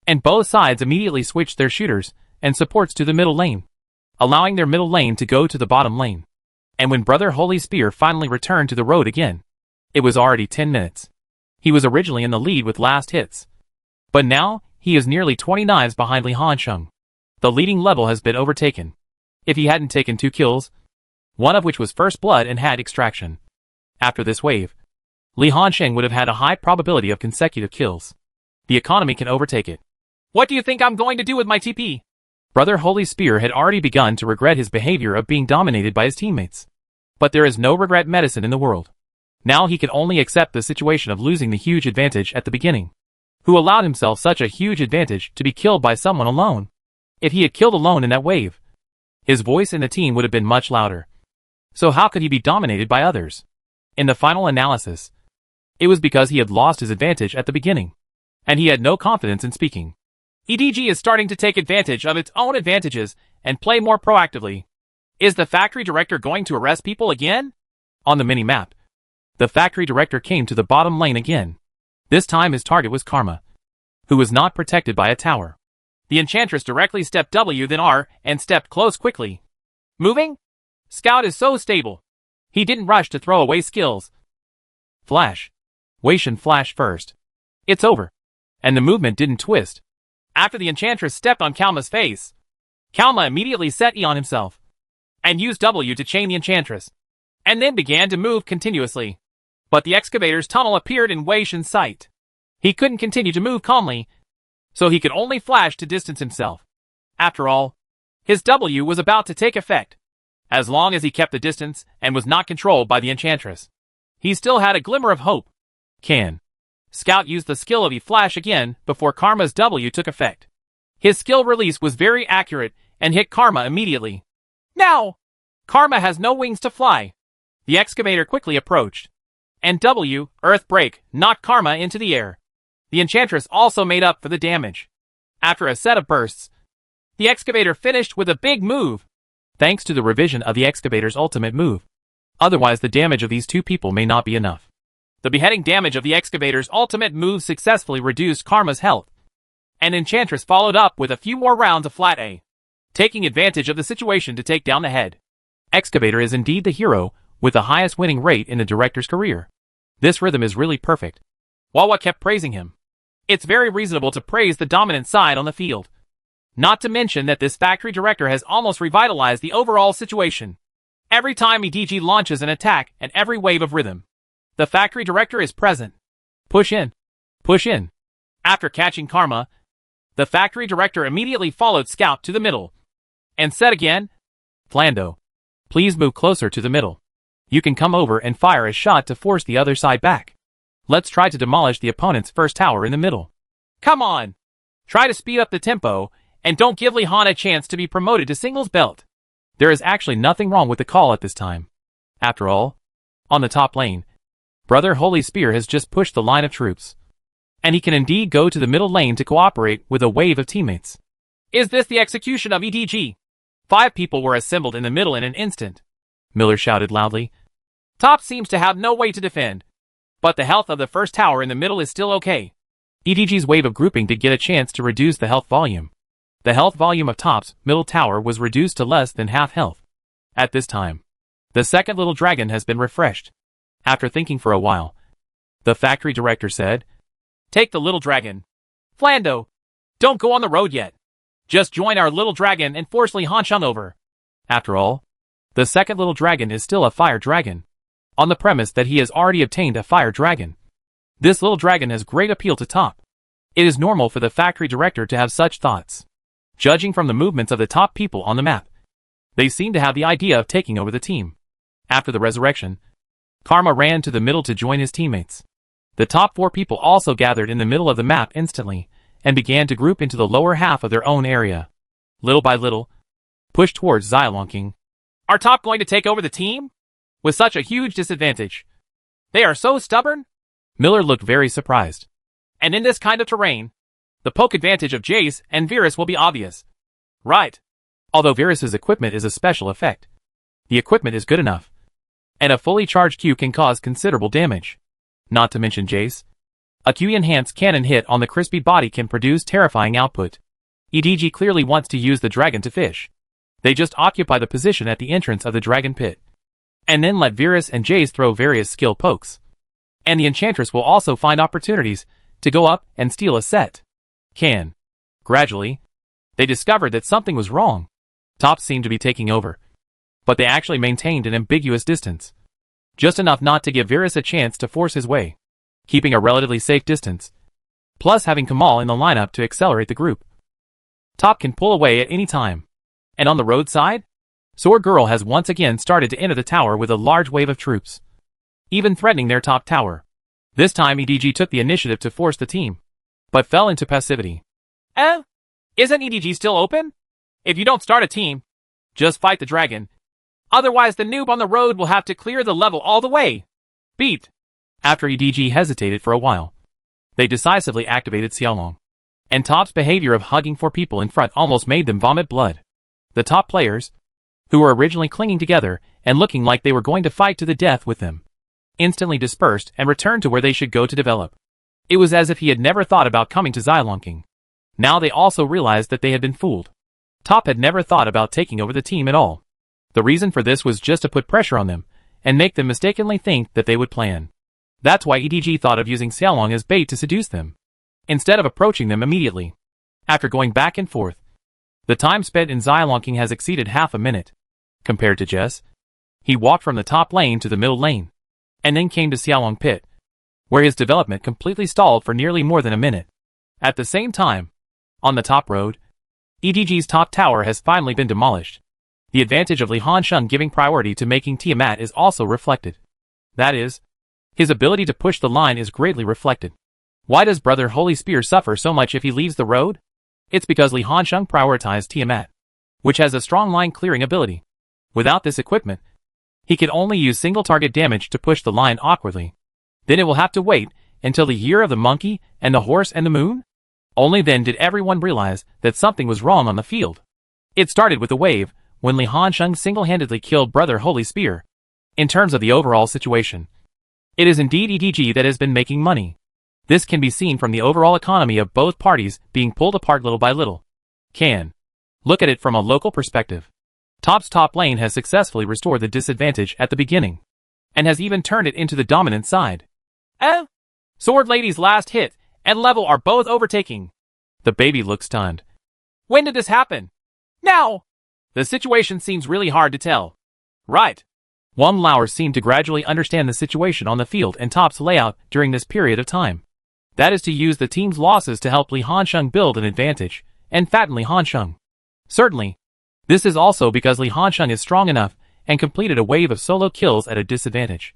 and both sides immediately switched their shooters and supports to the middle lane, allowing their middle lane to go to the bottom lane. And when Brother Holy Spear finally returned to the road again, it was already 10 minutes. He was originally in the lead with last hits, But now, he is nearly 20 knives behind Li Hansheng. The leading level has been overtaken. If he hadn't taken 2 kills, one of which was first blood and had extraction. After this wave, Li Hansheng would have had a high probability of consecutive kills. The economy can overtake it. What do you think I'm going to do with my TP? Brother Holy Spear had already begun to regret his behavior of being dominated by his teammates. But there is no regret medicine in the world. Now he can only accept the situation of losing the huge advantage at the beginning. Who allowed himself such a huge advantage to be killed by someone alone? If he had killed alone in that wave, his voice in the team would have been much louder. So how could he be dominated by others? In the final analysis, it was because he had lost his advantage at the beginning, and he had no confidence in speaking. EDG is starting to take advantage of its own advantages and play more proactively. Is the factory director going to arrest people again? On the mini-map, the factory director came to the bottom lane again. This time his target was Karma, who was not protected by a tower. The Enchantress directly stepped W then R and stepped close quickly. Moving? Scout is so stable. He didn't rush to throw away skills. Flash. Wei Shen flashed first. It's over. And the movement didn't twist. After the Enchantress stepped on Kalma's face, Kalma immediately set E on himself and used W to chain the Enchantress, and then began to move continuously. But the excavator's tunnel appeared in Wei Shen's sight. He couldn't continue to move calmly, so he could only flash to distance himself. After all, his W was about to take effect. As long as he kept the distance and was not controlled by the Enchantress, he still had a glimmer of hope. Scout used the skill of E-Flash again before Karma's W took effect. His skill release was very accurate and hit Karma immediately. Now! Karma has no wings to fly. The excavator quickly approached, and W, Earth Break, knocked Karma into the air. The Enchantress also made up for the damage. After a set of bursts, the excavator finished with a big move, thanks to the revision of the excavator's ultimate move. Otherwise the damage of these 2 people may not be enough. The beheading damage of the excavator's ultimate move successfully reduced Karma's health, and Enchantress followed up with a few more rounds of flat A, taking advantage of the situation to take down the head. Excavator is indeed the hero with the highest winning rate in the director's career. This rhythm is really perfect. Wawa kept praising him. It's very reasonable to praise the dominant side on the field. Not to mention that this factory director has almost revitalized the overall situation. Every time EDG launches an attack and every wave of rhythm, the factory director is present. Push in. Push in. After catching Karma, the factory director immediately followed Scout to the middle and said again, Flando, please move closer to the middle. You can come over and fire a shot to force the other side back. Let's try to demolish the opponent's first tower in the middle. Come on! Try to speed up the tempo, and don't give Li Han a chance to be promoted to singles belt. There is actually nothing wrong with the call at this time. After all, on the top lane, Brother Holy Spear has just pushed the line of troops, and he can indeed go to the middle lane to cooperate with a wave of teammates. Is this the execution of EDG? 5 people were assembled in the middle in an instant. Miller shouted loudly. Top seems to have no way to defend, but the health of the first tower in the middle is still okay. EDG's wave of grouping did get a chance to reduce the health volume. The health volume of Top's middle tower was reduced to less than half health. At this time, the second little dragon has been refreshed. After thinking for a while, the factory director said, Take the little dragon. Flando, don't go on the road yet. Just join our little dragon and force Li Hansheng over. After all, the second little dragon is still a fire dragon, on the premise that he has already obtained a fire dragon. This little dragon has great appeal to Top. It is normal for the factory director to have such thoughts. Judging from the movements of the top people on the map, they seem to have the idea of taking over the team. After the resurrection, Karma ran to the middle to join his teammates. The top 4 people also gathered in the middle of the map instantly, and began to group into the lower half of their own area. Little by little, pushed towards Xyalong. Are Top going to take over the team? With such a huge disadvantage. They are so stubborn? Miller looked very surprised. And in this kind of terrain, the poke advantage of Jace and Virus will be obvious. Right. Although Virus's equipment is a special effect, the equipment is good enough, and a fully charged Q can cause considerable damage. Not to mention Jace. A Q-enhanced cannon hit on the crispy body can produce terrifying output. EDG clearly wants to use the dragon to fish. They just occupy the position at the entrance of the dragon pit, and then let Virus and Jace throw various skill pokes. And the Enchantress will also find opportunities to go up and steal a set. Can. Gradually, they discovered that something was wrong. Top seemed to be taking over, but they actually maintained an ambiguous distance. Just enough not to give Virus a chance to force his way, keeping a relatively safe distance, plus having Kamal in the lineup to accelerate the group. Top can pull away at any time. And on the roadside, Sword Girl has once again started to enter the tower with a large wave of troops, even threatening their top tower. This time EDG took the initiative to force the team, but fell into passivity. Isn't EDG still open? If you don't start a team, just fight the dragon. Otherwise the noob on the road will have to clear the level all the way. Beat. After EDG hesitated for a while, they decisively activated Xiaolong. And Top's behavior of hugging four people in front almost made them vomit blood. The top players, who were originally clinging together and looking like they were going to fight to the death with them, instantly dispersed and returned to where they should go to develop. It was as if he had never thought about coming to Xilonking. Now they also realized that they had been fooled. Top had never thought about taking over the team at all. The reason for this was just to put pressure on them and make them mistakenly think that they would plan. That's why EDG thought of using Xiaolong as bait to seduce them, instead of approaching them immediately. After going back and forth, the time spent in Xilonking has exceeded half a minute. Compared to Jess, he walked from the top lane to the middle lane, and then came to Xiaolong Pit, where his development completely stalled for nearly more than a minute. At the same time, on the top road, EDG's top tower has finally been demolished. The advantage of Li Hansheng giving priority to making Tiamat is also reflected. That is, his ability to push the line is greatly reflected. Why does Brother Holy Spear suffer so much if he leaves the road? It's because Li Hansheng prioritized Tiamat, which has a strong line clearing ability. Without this equipment, he can only use single target damage to push the line awkwardly. Then it will have to wait until the year of the monkey and the horse and the moon? Only then did everyone realize that something was wrong on the field. It started with a wave, when Li Hansheng single-handedly killed Brother Holy Spear. In terms of the overall situation, it is indeed EDG that has been making money. This can be seen from the overall economy of both parties being pulled apart little by little. Can look at it from a local perspective. Top's top lane has successfully restored the disadvantage at the beginning, and has even turned it into the dominant side. Sword Lady's last hit and level are both overtaking. The baby looks stunned. When did this happen? Now! The situation seems really hard to tell. Right. Wang Lauer seemed to gradually understand the situation on the field and Top's layout during this period of time. That is to use the team's losses to help Li Hansheng build an advantage, and fatten Li Hansheng. Certainly, this is also because Li Hansheng is strong enough and completed a wave of solo kills at a disadvantage,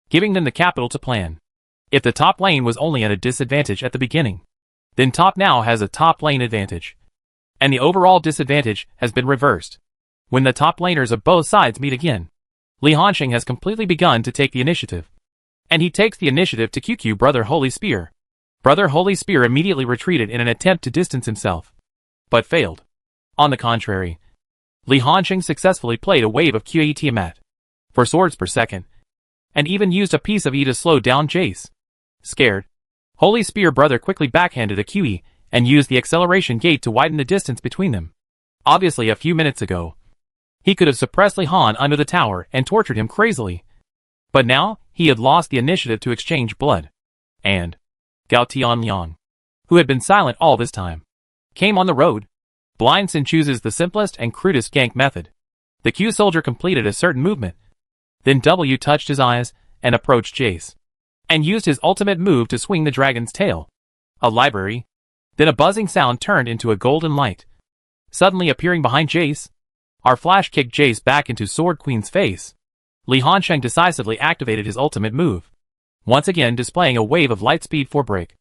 giving them the capital to plan. If the top lane was only at a disadvantage at the beginning, then Top now has a top lane advantage, and the overall disadvantage has been reversed. When the top laners of both sides meet again, Li Hansheng has completely begun to take the initiative, and he takes the initiative to QQ Brother Holy Spear. Brother Holy Spear immediately retreated in an attempt to distance himself, but failed. On the contrary, Li Hansheng successfully played a wave of QE Tiamat for swords per second, and even used a piece of E to slow down Jace. Scared, Holy Spear Brother quickly backhanded a QE and used the acceleration gate to widen the distance between them. Obviously a few minutes ago, he could have suppressed Li Han under the tower and tortured him crazily. But now, he had lost the initiative to exchange blood. And Gao Tianliang, who had been silent all this time, came on the road. Blind Sin chooses the simplest and crudest gank method. The Q soldier completed a certain movement. Then W touched his eyes and approached Jace, and used his ultimate move to swing the dragon's tail. A library. Then a buzzing sound turned into a golden light, suddenly appearing behind Jace. Our flash kicked Jace back into Sword Queen's face. Li Hansheng decisively activated his ultimate move, once again displaying a wave of light speed for break.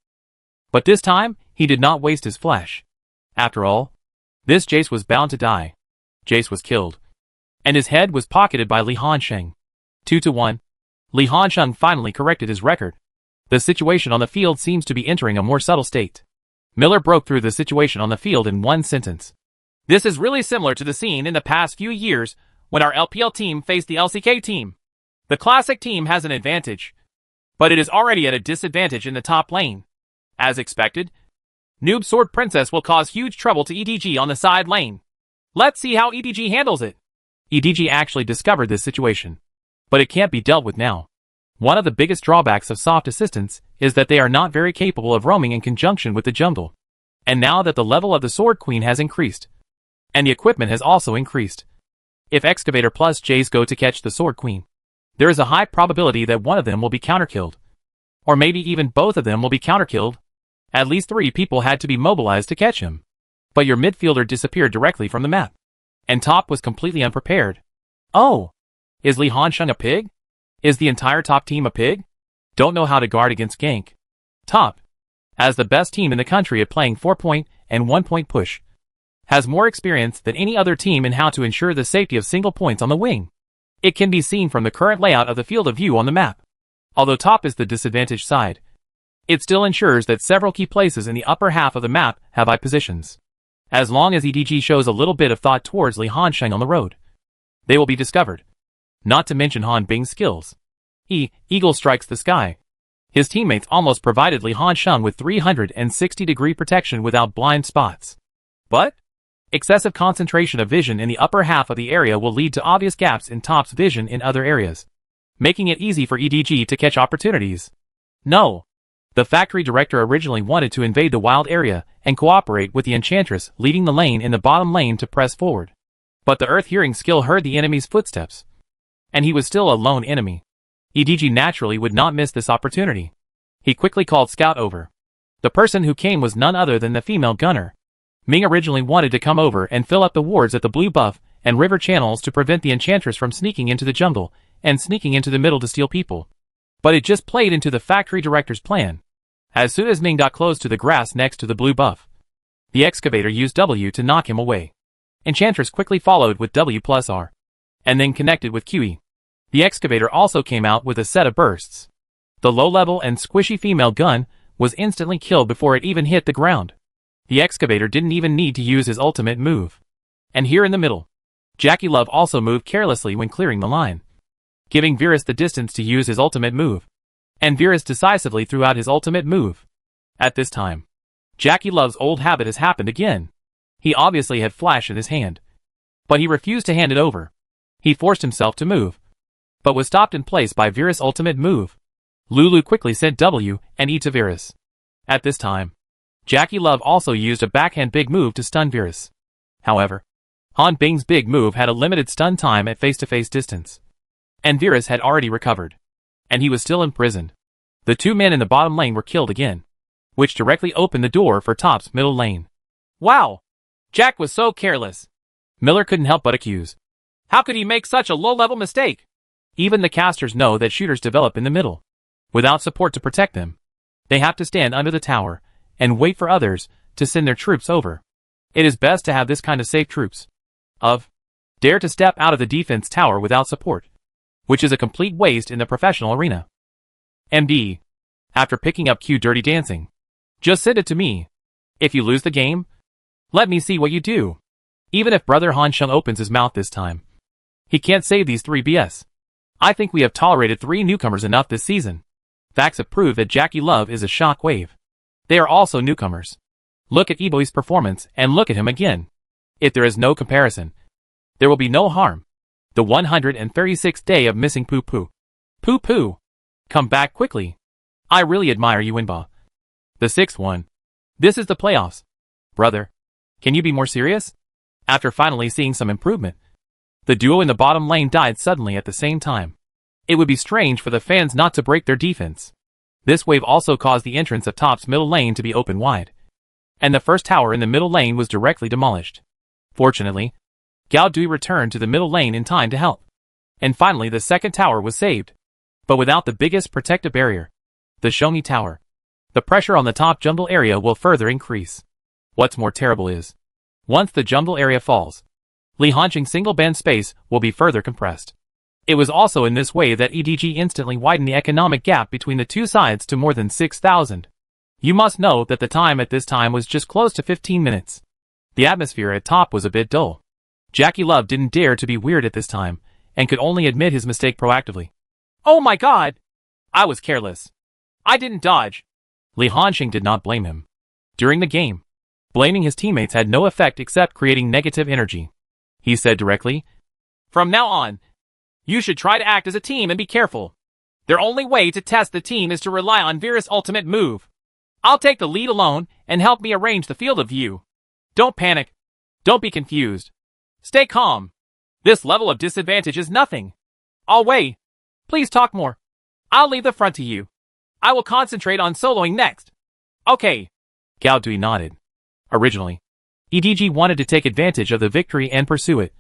But this time, he did not waste his flash. After all, this Jace was bound to die. Jace was killed, and his head was pocketed by Li Hansheng. 2-1. Li Hansheng finally corrected his record. The situation on the field seems to be entering a more subtle state. Miller broke through the situation on the field in one sentence. This is really similar to the scene in the past few years when our LPL team faced the LCK team. The classic team has an advantage, but it is already at a disadvantage in the top lane. As expected, Noob Sword Princess will cause huge trouble to EDG on the side lane. Let's see how EDG handles it. EDG actually discovered this situation, but it can't be dealt with now. One of the biggest drawbacks of soft assistants is that they are not very capable of roaming in conjunction with the jungle. And now that the level of the Sword Queen has increased, and the equipment has also increased, if Excavator plus Jace go to catch the Sword Queen, there is a high probability that one of them will be counterkilled. Or maybe even both of them will be counterkilled. At least 3 people had to be mobilized to catch him. But your midfielder disappeared directly from the map. And Top was completely unprepared. Oh! Is Li Hansheng a pig? Is the entire Top team a pig? Don't know how to guard against gank. Top, as the best team in the country at playing 4-point and 1-point push, has more experience than any other team in how to ensure the safety of single points on the wing. It can be seen from the current layout of the field of view on the map. Although Top is the disadvantaged side, it still ensures that several key places in the upper half of the map have high positions. As long as EDG shows a little bit of thought towards Li Hansheng on the road, they will be discovered. Not to mention Han Bing's skills. Eagle strikes the sky. His teammates almost provided Li Hansheng with 360-degree protection without blind spots. But excessive concentration of vision in the upper half of the area will lead to obvious gaps in Top's vision in other areas, making it easy for EDG to catch opportunities. No. The factory director originally wanted to invade the wild area and cooperate with the Enchantress leading the lane in the bottom lane to press forward. But the Earth-hearing skill heard the enemy's footsteps, and he was still a lone enemy. EDG naturally would not miss this opportunity. He quickly called Scout over. The person who came was none other than the female gunner. Ming originally wanted to come over and fill up the wards at the Blue Buff and River channels to prevent the Enchantress from sneaking into the jungle and sneaking into the middle to steal people. But it just played into the factory director's plan. As soon as Ming got close to the grass next to the Blue Buff, the Excavator used W to knock him away. Enchantress quickly followed with W plus R, and then connected with QE. The Excavator also came out with a set of bursts. The low-level and squishy female gun was instantly killed before it even hit the ground. The Excavator didn't even need to use his ultimate move. And here in the middle, Jackie Love also moved carelessly when clearing the line, giving Virus the distance to use his ultimate move. And Virus decisively threw out his ultimate move. At this time, Jackie Love's old habit has happened again. He obviously had Flash in his hand, but he refused to hand it over. He forced himself to move, but was stopped in place by Virus' ultimate move. Lulu quickly sent W and E to Virus. At this time, Jackie Love also used a backhand big move to stun Virus. However, Han Bing's big move had a limited stun time at face-to-face distance, and Virus had already recovered, and he was still imprisoned. The 2 men in the bottom lane were killed again, which directly opened the door for Top's middle lane. Wow! Jack was so careless. Miller couldn't help but accuse. How could he make such a low-level mistake? Even the casters know that shooters develop in the middle, without support to protect them. They have to stand under the tower and wait for others to send their troops over. It is best to have this kind of safe troops. Dare to step out of the defense tower without support, which is a complete waste in the professional arena. MD. After picking up Q Dirty Dancing. Just send it to me. If you lose the game, let me see what you do. Even if Brother Hansheng opens his mouth this time, he can't save these 3 BS. I think we have tolerated 3 newcomers enough this season. Facts have proved that Jackie Love is a shockwave. They are also newcomers. Look at Eboy's performance and look at him again. If there is no comparison, there will be no harm. The 136th day of missing Poo Poo. Poo Poo. Come back quickly. I really admire you, Winba. The 6th one. This is the playoffs. Brother, can you be more serious? After finally seeing some improvement, the duo in the bottom lane died suddenly at the same time. It would be strange for the fans not to break their defense. This wave also caused the entrance of Top's middle lane to be open wide, and the first tower in the middle lane was directly demolished. Fortunately, Gao Dui returned to the middle lane in time to help. And finally the second tower was saved. But without the biggest protective barrier, the Shomi Tower, the pressure on the top jungle area will further increase. What's more terrible is, once the jungle area falls, Li Hansheng's single band space will be further compressed. It was also in this way that EDG instantly widened the economic gap between the two sides to more than 6,000. You must know that the time at this time was just close to 15 minutes. The atmosphere at top was a bit dull. Jackie Love didn't dare to be weird at this time, and could only admit his mistake proactively. Oh my god! I was careless. I didn't dodge. Li Hansheng did not blame him. During the game, blaming his teammates had no effect except creating negative energy. He said directly, "From now on, you should try to act as a team and be careful. Their only way to test the team is to rely on Vera's ultimate move. I'll take the lead alone and help me arrange the field of view. Don't panic. Don't be confused. Stay calm. This level of disadvantage is nothing. I'll wait. Please talk more. I'll leave the front to you. I will concentrate on soloing next. Okay. Gao Dui nodded. Originally, EDG wanted to take advantage of the victory and pursue it.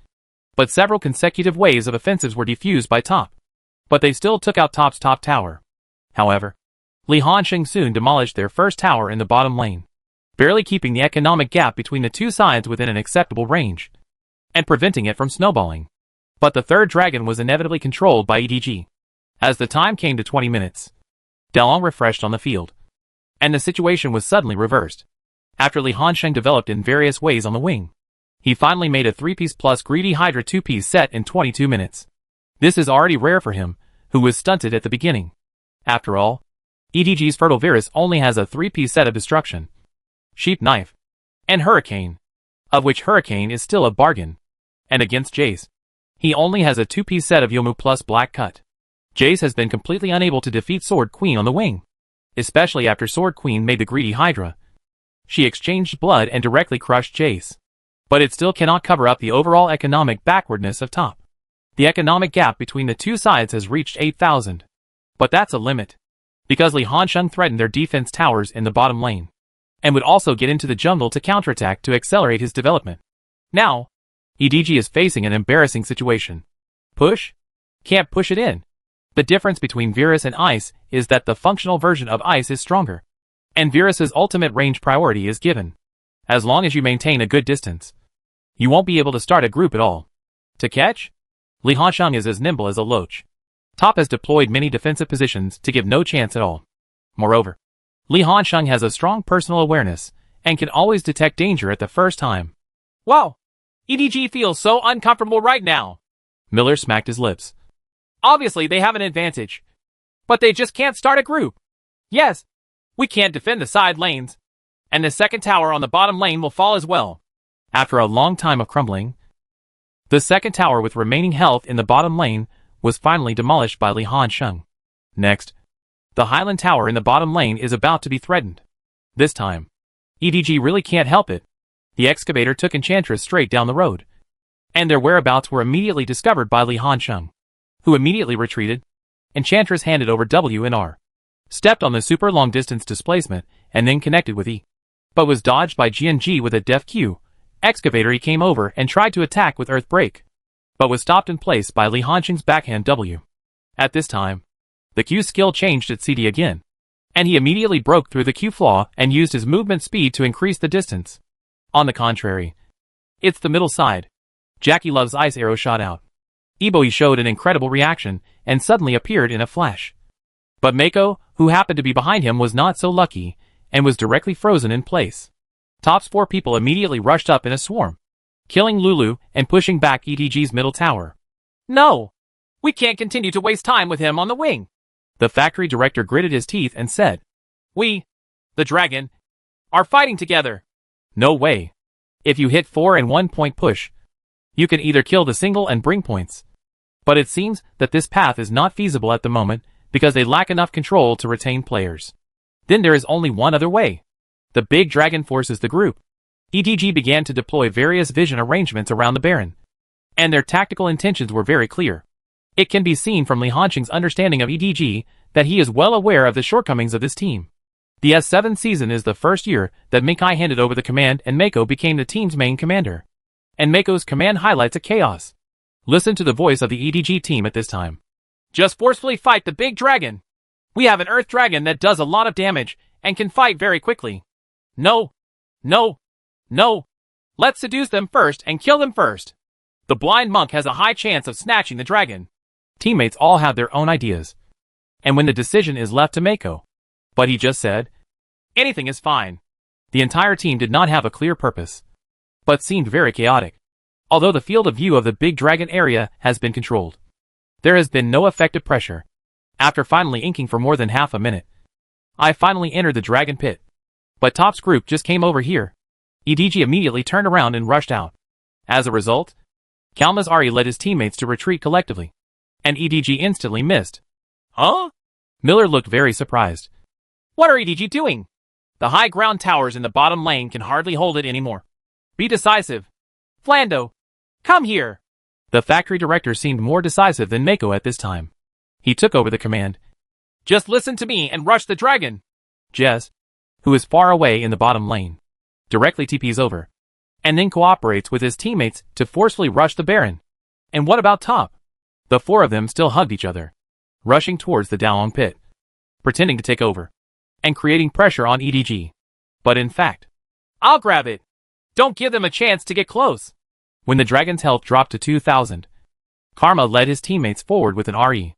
But several consecutive waves of offensives were defused by Top. But they still took out Top's top tower. However, Li Hansheng soon demolished their first tower in the bottom lane, barely keeping the economic gap between the two sides within an acceptable range, and preventing it from snowballing. But the third dragon was inevitably controlled by EDG. As the time came to 20 minutes, Delong refreshed on the field, and the situation was suddenly reversed. After Li Hansheng developed in various ways on the wing, he finally made a 3-piece plus Greedy Hydra 2-piece set in 22 minutes. This is already rare for him, who was stunted at the beginning. After all, EDG's Fertile Virus only has a 3-piece set of Destruction, Sheep Knife, and Hurricane, of which Hurricane is still a bargain. And against Jace, he only has a 2-piece set of Yomu plus Black Cut. Jace has been completely unable to defeat Sword Queen on the wing, especially after Sword Queen made the Greedy Hydra. She exchanged blood and directly crushed Jace. But it still cannot cover up the overall economic backwardness of Top. The economic gap between the two sides has reached 8,000. But that's a limit, because Li Hansheng threatened their defense towers in the bottom lane, and would also get into the jungle to counterattack to accelerate his development. Now, EDG is facing an embarrassing situation. Push? Can't push it in. The difference between Virus and Ice is that the functional version of Ice is stronger, and Virus's ultimate range priority is given. As long as you maintain a good distance, you won't be able to start a group at all. To catch? Li Hansheng is as nimble as a loach. Top has deployed many defensive positions to give no chance at all. Moreover, Li Hansheng has a strong personal awareness and can always detect danger at the first time. Wow! EDG feels so uncomfortable right now. Miller smacked his lips. Obviously they have an advantage, but they just can't start a group. Yes, we can't defend the side lanes, and the second tower on the bottom lane will fall as well. After a long time of crumbling, the second tower with remaining health in the bottom lane was finally demolished by Li Hansheng. Next, the Highland Tower in the bottom lane is about to be threatened. This time, EDG really can't help it. The excavator took Enchantress straight down the road, and their whereabouts were immediately discovered by Li Hansheng, who immediately retreated. Enchantress handed over W and R, stepped on the super long distance displacement, and then connected with E, but was dodged by GNG with a def Q. Excavator E came over and tried to attack with Earth Break, but was stopped in place by Li Hansheng's backhand W. At this time, the Q skill changed its CD again, and he immediately broke through the Q flaw and used his movement speed to increase the distance. On the contrary, it's the middle side. Jackie Love's ice arrow shot out. Eboi showed an incredible reaction and suddenly appeared in a flash. But Mako, who happened to be behind him, was not so lucky and was directly frozen in place. Top's 4 people immediately rushed up in a swarm, killing Lulu and pushing back EDG's middle tower. No! We can't continue to waste time with him on the wing. The factory director gritted his teeth and said, We, the dragon, are fighting together. No way. If you hit 4 and 1 point push, you can either kill the single and bring points. But it seems that this path is not feasible at the moment because they lack enough control to retain players. Then there is only one other way. The big dragon forces the group. EDG began to deploy various vision arrangements around the Baron, and their tactical intentions were very clear. It can be seen from Li Hansheng's understanding of EDG that he is well aware of the shortcomings of this team. The S7 season is the first year that Minkai handed over the command and Mako became the team's main commander. And Mako's command highlights a chaos. Listen to the voice of the EDG team at this time. Just forcefully fight the big dragon. We have an earth dragon that does a lot of damage and can fight very quickly. No. No. No. Let's seduce them first and kill them first. The blind monk has a high chance of snatching the dragon. Teammates all have their own ideas. And when the decision is left to Mako. But he just said, anything is fine. The entire team did not have a clear purpose, but seemed very chaotic. Although the field of view of the big dragon area has been controlled, there has been no effective pressure. After finally inking for more than half a minute, I finally entered the dragon pit. But Top's group just came over here. EDG immediately turned around and rushed out. As a result, Kalmazari led his teammates to retreat collectively, and EDG instantly missed. Huh? Miller looked very surprised. What are EDG doing? The high ground towers in the bottom lane can hardly hold it anymore. Be decisive. Flando, come here. The factory director seemed more decisive than Mako at this time. He took over the command. Just listen to me and rush the dragon. Jess, who is far away in the bottom lane, directly TPs over, and then cooperates with his teammates to forcefully rush the Baron. And what about Top? The four of them still hugged each other, rushing towards the Dalong pit, pretending to take over, and creating pressure on EDG. But in fact, I'll grab it. Don't give them a chance to get close. When the dragon's health dropped to 2,000, Karma led his teammates forward with an RE.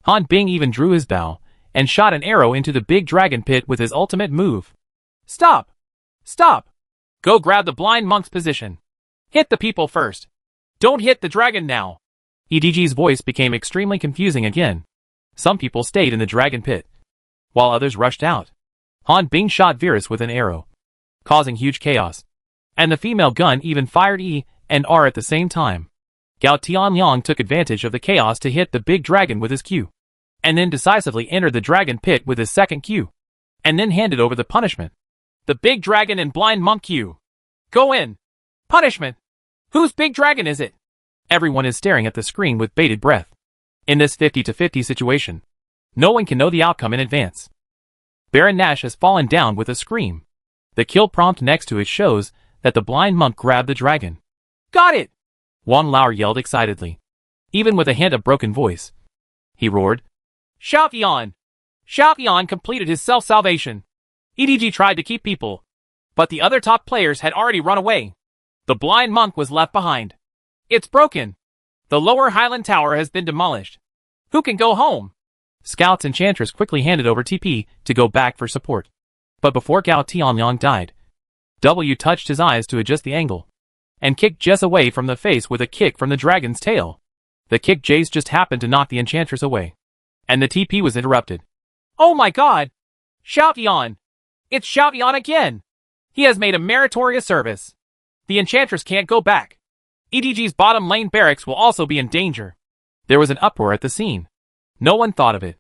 Han Bing even drew his bow and shot an arrow into the big dragon pit with his ultimate move. Stop! Stop! Go grab the blind monk's position. Hit the people first. Don't hit the dragon now. EDG's voice became extremely confusing again. Some people stayed in the dragon pit, while others rushed out. Han Bing shot Virus with an arrow, causing huge chaos. And the female gun even fired E and R at the same time. Gao Tianliang took advantage of the chaos to hit the big dragon with his Q, and then decisively entered the dragon pit with his second Q, and then handed over the punishment. The big dragon and blind monk Q. Go in. Punishment. Whose big dragon is it? Everyone is staring at the screen with bated breath. In this 50-50 situation, no one can know the outcome in advance. Baron Nash has fallen down with a scream. The kill prompt next to it shows that the blind monk grabbed the dragon. Got it! Wang Lao yelled excitedly, even with a hint of broken voice. He roared. Xiao Yan! Xiao Yan completed his self-salvation. EDG tried to keep people, but the other top players had already run away. The blind monk was left behind. It's broken. The lower Highland Tower has been demolished. Who can go home? Scout's Enchantress quickly handed over TP to go back for support. But before Gao Tianliang died, W touched his eyes to adjust the angle, and kicked Jess away from the face with a kick from the dragon's tail. The kick Jace just happened to knock the Enchantress away, and the TP was interrupted. Oh my god! Xiao Yan! It's Xiao Yan again! He has made a meritorious service. The Enchantress can't go back. EDG's bottom lane barracks will also be in danger. There was an uproar at the scene. No one thought of it.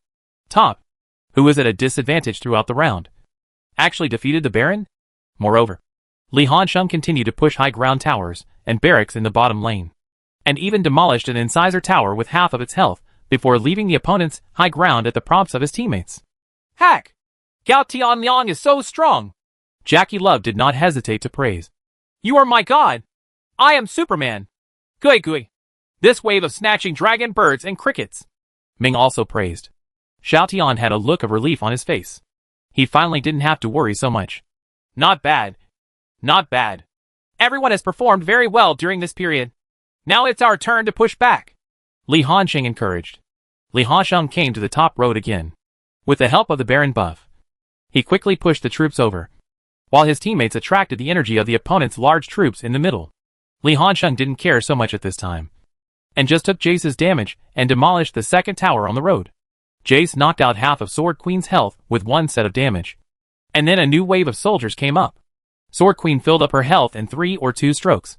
Top, who was at a disadvantage throughout the round, actually defeated the Baron? Moreover, Li Hansheng continued to push high ground towers and barracks in the bottom lane, and even demolished an incisor tower with half of its health before leaving the opponent's high ground at the prompts of his teammates. Hack! Gao Tianliang is so strong! Jackie Love did not hesitate to praise. You are my god! I am Superman! Gui gui! This wave of snatching dragon birds and crickets! Ming also praised. Xiao Tian had a look of relief on his face. He finally didn't have to worry so much. Not bad. Not bad. Everyone has performed very well during this period. Now it's our turn to push back. Li Hansheng encouraged. Li Hansheng came to the top road again. With the help of the Baron buff, he quickly pushed the troops over, while his teammates attracted the energy of the opponent's large troops in the middle. Li Hansheng didn't care so much at this time, and just took Jace's damage and demolished the second tower on the road. Jace knocked out half of Sword Queen's health with one set of damage, and then a new wave of soldiers came up. Sword Queen filled up her health in 3 or 2 strokes,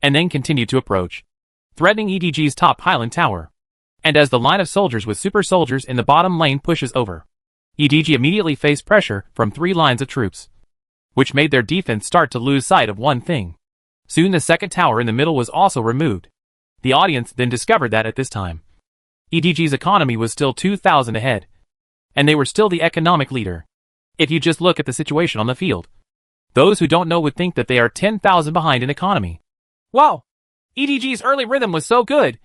and then continued to approach, threatening EDG's top Highland Tower. And as the line of soldiers with super soldiers in the bottom lane pushes over, EDG immediately faced pressure from 3 lines of troops, which made their defense start to lose sight of one thing. Soon the second tower in the middle was also removed. The audience then discovered that at this time, EDG's economy was still 2,000 ahead, and they were still the economic leader. If you just look at the situation on the field, those who don't know would think that they are 10,000 behind in economy. Wow! EDG's early rhythm was so good,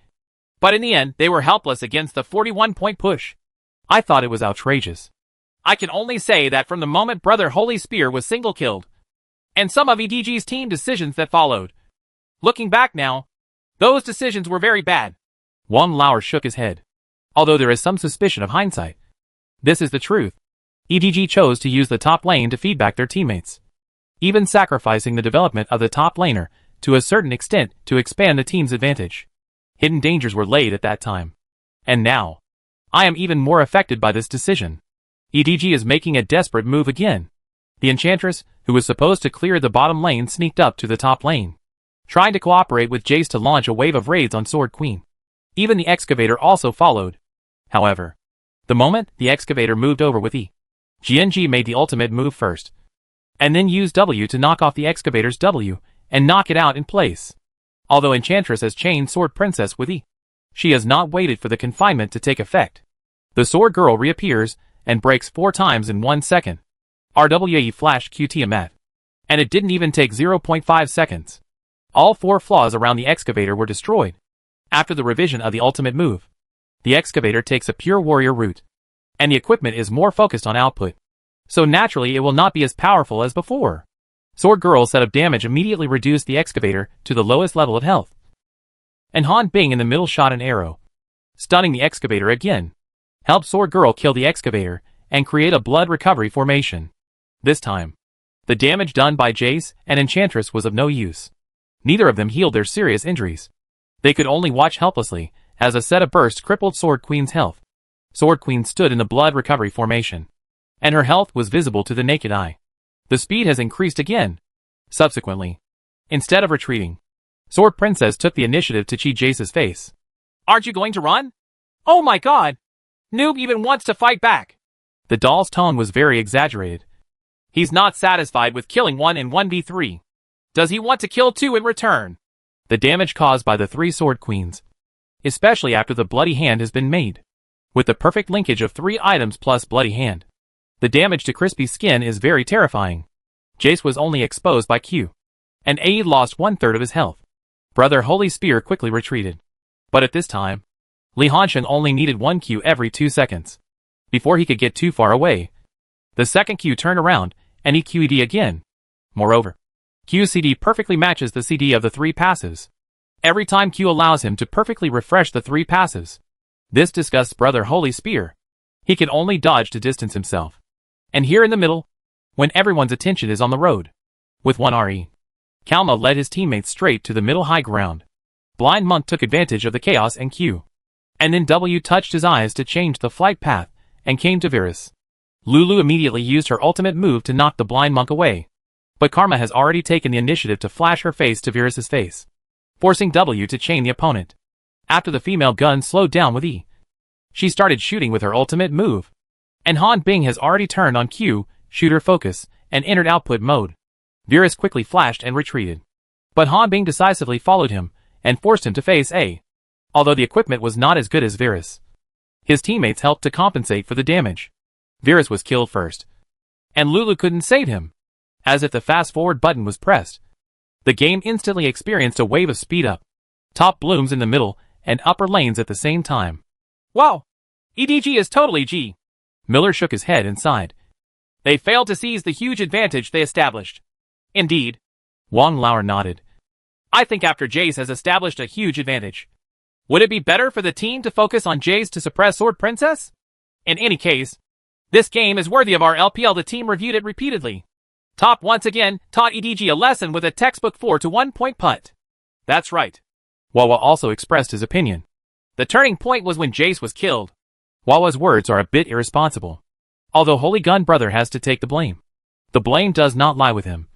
but in the end they were helpless against the 41-point push. I thought it was outrageous. I can only say that from the moment Brother Holy Spear was single-killed, and some of EDG's team decisions that followed. Looking back now, those decisions were very bad. Wang Lao shook his head. Although there is some suspicion of hindsight, this is the truth. EDG chose to use the top lane to feed back their teammates, even sacrificing the development of the top laner to a certain extent to expand the team's advantage. Hidden dangers were laid at that time. And now, I am even more affected by this decision. EDG is making a desperate move again. The Enchantress, who was supposed to clear the bottom lane, sneaked up to the top lane, trying to cooperate with Jace to launch a wave of raids on Sword Queen. Even the Excavator also followed. However, the moment the Excavator moved over with E, GNG made the ultimate move first, and then use W to knock off the excavator's W and knock it out in place. Although Enchantress has chained Sword Princess with E, she has not waited for the confinement to take effect. The Sword Girl reappears and breaks 4 times in 1 second. RWAE flash Q Tiamat. And it didn't even take 0.5 seconds. All 4 flaws around the excavator were destroyed. After the revision of the ultimate move, the excavator takes a pure warrior route, and the equipment is more focused on output. So naturally it will not be as powerful as before. Sword Girl's set of damage immediately reduced the excavator to the lowest level of health. And Han Bing in the middle shot an arrow, stunning the excavator again. Helped Sword Girl kill the excavator and create a blood recovery formation. This time, the damage done by Jace and Enchantress was of no use. Neither of them healed their serious injuries. They could only watch helplessly as a set of bursts crippled Sword Queen's health. Sword Queen stood in the blood recovery formation, and her health was visible to the naked eye. The speed has increased again. Subsequently, instead of retreating, Sword Princess took the initiative to cheat Jace's face. "Aren't you going to run? Oh my god! Noob even wants to fight back!" The doll's tone was very exaggerated. He's not satisfied with killing 1 in 1v3. Does he want to kill 2 in return? The damage caused by the 3 Sword Queens, especially after the Bloody Hand has been made, with the perfect linkage of 3 items plus Bloody Hand. The damage to Crispy's skin is very terrifying. Jace was only exposed by Q, and Aid lost 1/3 of his health. Brother Holy Spear quickly retreated. But at this time, Li Hanshan only needed 1 Q every 2 seconds, before he could get too far away. The second Q turned around, and he QED again. Moreover, Q's CD perfectly matches the CD of the 3 passives. Every time Q allows him to perfectly refresh the 3 passives. This disgusts Brother Holy Spear. He can only dodge to distance himself. And here in the middle, when everyone's attention is on the road, with 1 RE, Kalma led his teammates straight to the middle high ground. Blind Monk took advantage of the chaos and Q, and then W touched his eyes to change the flight path and came to Virus. Lulu immediately used her ultimate move to knock the Blind Monk away, but Karma has already taken the initiative to flash her face to Virus's face, forcing W to chain the opponent. After the female gun slowed down with E, she started shooting with her ultimate move, and Han Bing has already turned on Q, shooter focus, and entered output mode. Virus quickly flashed and retreated, but Han Bing decisively followed him and forced him to face A. Although the equipment was not as good as Virus, his teammates helped to compensate for the damage. Virus was killed first, and Lulu couldn't save him. As if the fast forward button was pressed, the game instantly experienced a wave of speed up. Top blooms in the middle and upper lanes at the same time. Wow! EDG is totally G. Miller shook his head and sighed. They failed to seize the huge advantage they established. Indeed. Wang Lauer nodded. I think after Jace has established a huge advantage, would it be better for the team to focus on Jace to suppress Sword Princess? In any case, this game is worthy of our LPL. The team reviewed it repeatedly. Top once again taught EDG a lesson with a textbook 4-to-1 point putt. That's right. Wawa also expressed his opinion. The turning point was when Jace was killed. Wawa's words are a bit irresponsible. Although Holy Gun Brother has to take the blame. The blame does not lie with him,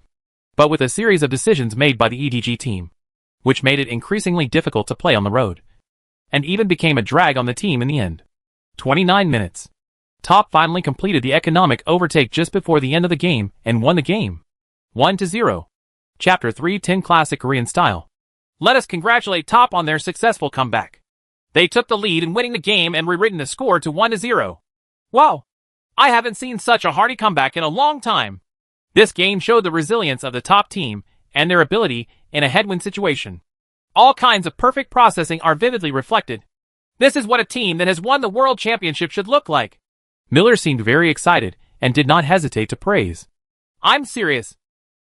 but with a series of decisions made by the EDG team, which made it increasingly difficult to play on the road, and even became a drag on the team in the end. 29 minutes. Top finally completed the economic overtake just before the end of the game and won the game. 1-0. Chapter 3:10 Classic Korean Style. Let us congratulate Top on their successful comeback. They took the lead in winning the game and rewritten the score to 1-0. Wow! I haven't seen such a hearty comeback in a long time. This game showed the resilience of the Top team and their ability in a headwind situation. All kinds of perfect processing are vividly reflected. This is what a team that has won the World Championship should look like. Miller seemed very excited and did not hesitate to praise. I'm serious.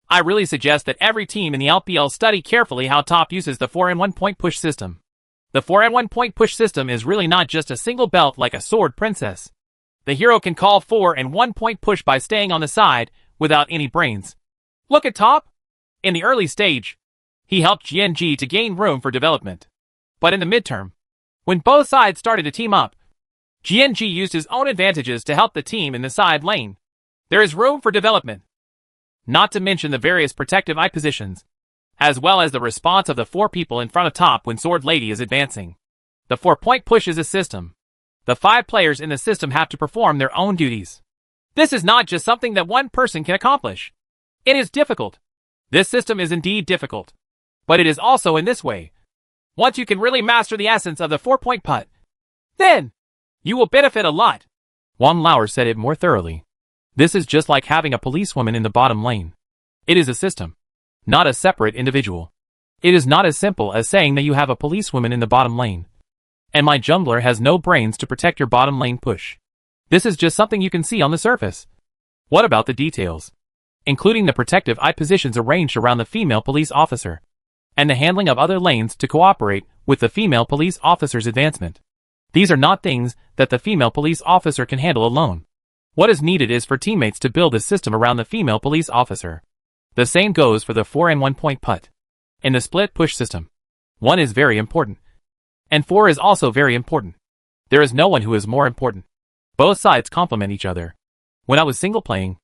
I really suggest that every team in the LPL study carefully how Top uses the 4-in-1 point push system. The 4-in-1 point push system is really not just a single belt like a Sword Princess. The hero can call 4-in-1 point push by staying on the side without any brains. Look at Top. In the early stage, he helped GNG to gain room for development. But in the midterm, when both sides started to team up, GNG used his own advantages to help the team in the side lane. There is room for development. Not to mention the various protective eye positions, as well as the response of the 4 people in front of Top when Sword Lady is advancing. The 4-point push is a system. The 5 players in the system have to perform their own duties. This is not just something that one person can accomplish. It is difficult. This system is indeed difficult. But it is also in this way. Once you can really master the essence of the 4-point putt, then you will benefit a lot. Wang Lauer said it more thoroughly. This is just like having a policewoman in the bottom lane. It is a system, not a separate individual. It is not as simple as saying that you have a policewoman in the bottom lane, and my jungler has no brains to protect your bottom lane push. This is just something you can see on the surface. What about the details? Including the protective eye positions arranged around the female police officer, and the handling of other lanes to cooperate with the female police officer's advancement. These are not things that the female police officer can handle alone. What is needed is for teammates to build a system around the female police officer. The same goes for the 4 and 1-point putt. In the split push system, 1 is very important, and 4 is also very important. There is no one who is more important. Both sides complement each other. When I was single playing,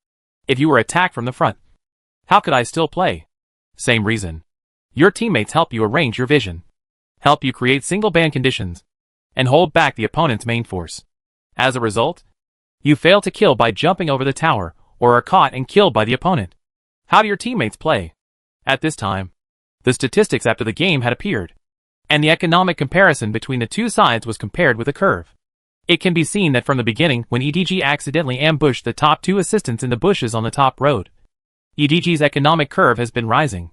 if you were attacked from the front, how could I still play? Same reason. Your teammates help you arrange your vision, help you create single ban conditions, and hold back the opponent's main force. As a result, you fail to kill by jumping over the tower, or are caught and killed by the opponent. How do your teammates play? At this time, the statistics after the game had appeared, and the economic comparison between the two sides was compared with a curve. It can be seen that from the beginning when EDG accidentally ambushed the top 2 assistants in the bushes on the top road, EDG's economic curve has been rising.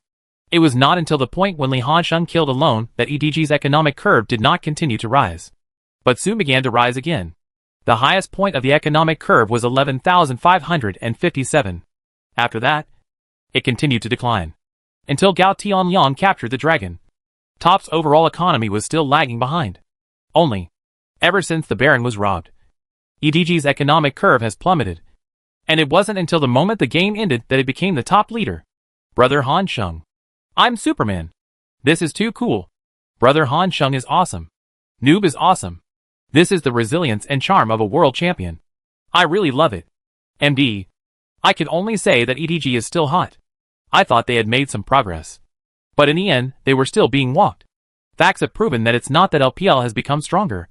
It was not until the point when Li Hansheng killed alone that EDG's economic curve did not continue to rise, but soon began to rise again. The highest point of the economic curve was 11,557. After that, it continued to decline, until Gao Tianliang captured the dragon. Top's overall economy was still lagging behind. Only, ever since the Baron was robbed, EDG's economic curve has plummeted, and it wasn't until the moment the game ended that it became the top leader. Brother Hansheng. I'm Superman. This is too cool. Brother Hansheng is awesome. Noob is awesome. This is the resilience and charm of a world champion. I really love it. MD. I can only say that EDG is still hot. I thought they had made some progress, but in the end, they were still being walked. Facts have proven that it's not that LPL has become stronger.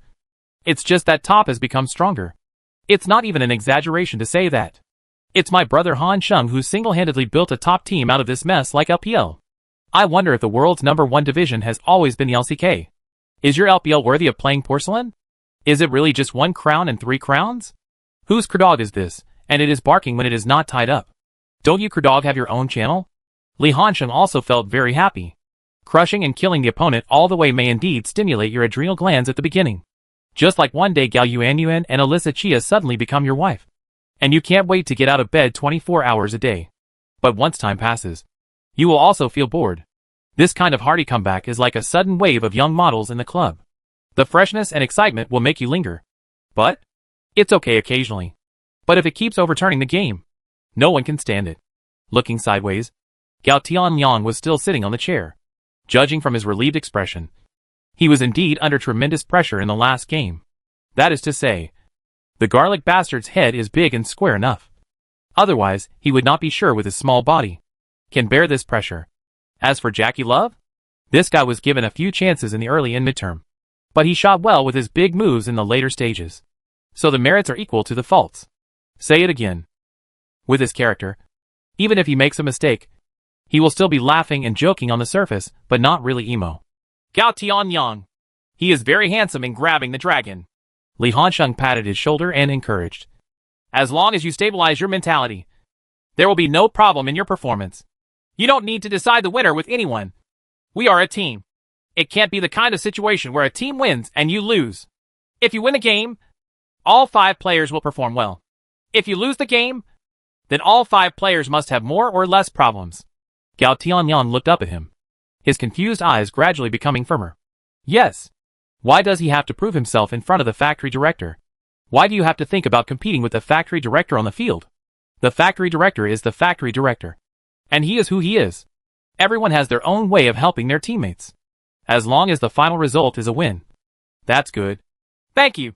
It's just that Top has become stronger. It's not even an exaggeration to say that. It's my brother Hansheng who single-handedly built a top team out of this mess like LPL. I wonder if the world's #1 division has always been the LCK. Is your LPL worthy of playing porcelain? Is it really just 1 crown and 3 crowns? Whose Kerdog is this, and it is barking when it is not tied up? Don't you Kerdog have your own channel? Li Hansheng also felt very happy. Crushing and killing the opponent all the way may indeed stimulate your adrenal glands at the beginning. Just like one day Gao Yuanyuan and Alyssa Chia suddenly become your wife, and you can't wait to get out of bed 24 hours a day. But once time passes, you will also feel bored. This kind of hearty comeback is like a sudden wave of young models in the club. The freshness and excitement will make you linger. But it's okay occasionally. But if it keeps overturning the game, no one can stand it. Looking sideways, Gao Tianliang was still sitting on the chair. Judging from his relieved expression, he was indeed under tremendous pressure in the last game. That is to say, the garlic bastard's head is big and square enough. Otherwise, he would not be sure with his small body can bear this pressure. As for Jackie Love, this guy was given a few chances in the early and midterm, but he shot well with his big moves in the later stages. So the merits are equal to the faults. Say it again. With his character, even if he makes a mistake, he will still be laughing and joking on the surface, but not really emo. Gao Tianyang. He is very handsome in grabbing the dragon. Li Hansheng patted his shoulder and encouraged. As long as you stabilize your mentality, there will be no problem in your performance. You don't need to decide the winner with anyone. We are a team. It can't be the kind of situation where a team wins and you lose. If you win a game, all 5 players will perform well. If you lose the game, then all 5 players must have more or less problems. Gao Tianyang looked up at him, his confused eyes gradually becoming firmer. Yes. Why does he have to prove himself in front of the factory director? Why do you have to think about competing with the factory director on the field? The factory director is the factory director, and he is who he is. Everyone has their own way of helping their teammates. As long as the final result is a win, that's good. Thank you,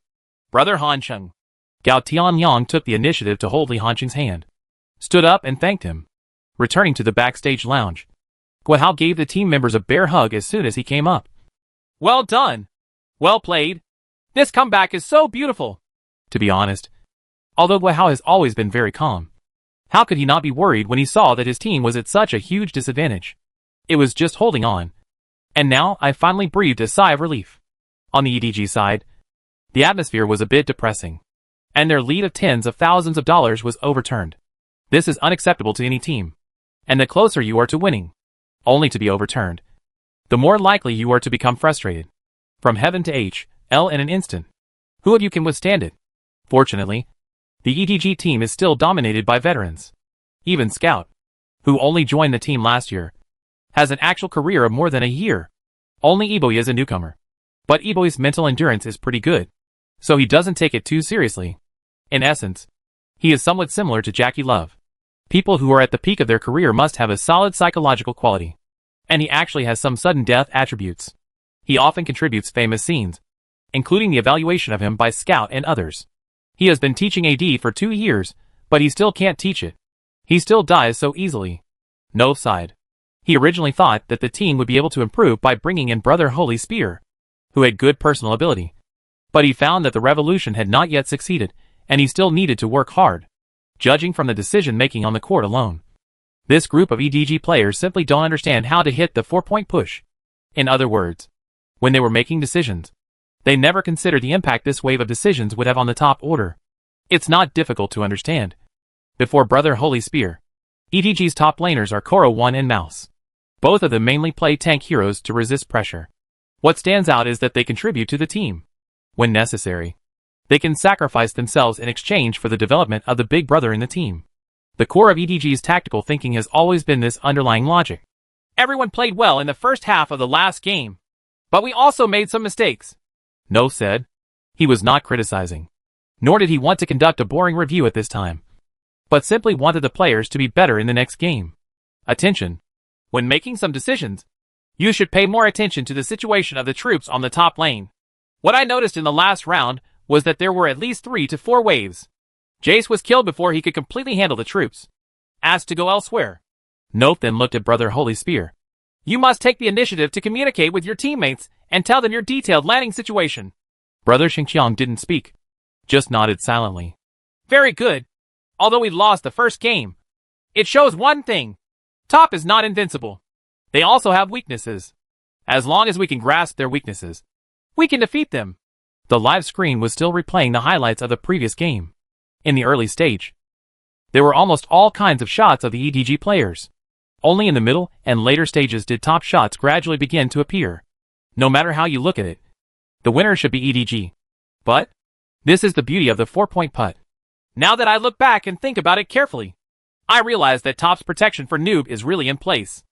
Brother Hansheng. Gao Tianyang took the initiative to hold Li Hansheng's hand, stood up and thanked him. Returning to the backstage lounge, Guihao gave the team members a bear hug as soon as he came up. Well done. Well played. This comeback is so beautiful. To be honest, although Guihao has always been very calm, How could he not be worried when he saw that his team was at such a huge disadvantage? It was just holding on. And now, I finally breathed a sigh of relief. On the EDG side, the atmosphere was a bit depressing. And their lead of tens of thousands of dollars was overturned. This is unacceptable to any team. And the closer you are to winning, only to be overturned, the more likely you are to become frustrated. From heaven to H.L. in an instant. Who of you can withstand it? Fortunately, the EDG team is still dominated by veterans. Even Scout, who only joined the team last year, has an actual career of more than a year. Only Eboi is a newcomer. But Eboi's mental endurance is pretty good, so he doesn't take it too seriously. In essence, he is somewhat similar to Jackie Love. People who are at the peak of their career must have a solid psychological quality. And he actually has some sudden death attributes. He often contributes famous scenes, including the evaluation of him by Scout and others. He has been teaching AD for 2 years, but he still can't teach it. He still dies so easily. No side. He originally thought that the team would be able to improve by bringing in Brother Holy Spear, who had good personal ability. But he found that the revolution had not yet succeeded, and he still needed to work hard, judging from the decision-making on the court alone. This group of EDG players simply don't understand how to hit the 4-point push. In other words, when they were making decisions, they never considered the impact this wave of decisions would have on the top order. It's not difficult to understand. Before Brother Holy Spear, EDG's top laners are Koro1 and Mouse. Both of them mainly play tank heroes to resist pressure. What stands out is that they contribute to the team. When necessary, they can sacrifice themselves in exchange for the development of the big brother in the team. The core of EDG's tactical thinking has always been this underlying logic. Everyone played well in the first half of the last game, but we also made some mistakes. No said. He was not criticizing. Nor did he want to conduct a boring review at this time, but simply wanted the players to be better in the next game. Attention. When making some decisions, you should pay more attention to the situation of the troops on the top lane. What I noticed in the last round was that there were at least 3 to 4 waves. Jace was killed before he could completely handle the troops. Asked to go elsewhere. Nope then looked at Brother Holy Spear. You must take the initiative to communicate with your teammates and tell them your detailed landing situation. Brother Xingqiang didn't speak, just nodded silently. Very good. Although we lost the first game, it shows one thing. Top is not invincible. They also have weaknesses. As long as we can grasp their weaknesses, we can defeat them. The live screen was still replaying the highlights of the previous game. In the early stage, there were almost all kinds of shots of the EDG players. Only in the middle and later stages did top shots gradually begin to appear. No matter how you look at it, the winner should be EDG. But this is the beauty of the 4-point putt. Now that I look back and think about it carefully, I realize that Top's protection for Noob is really in place.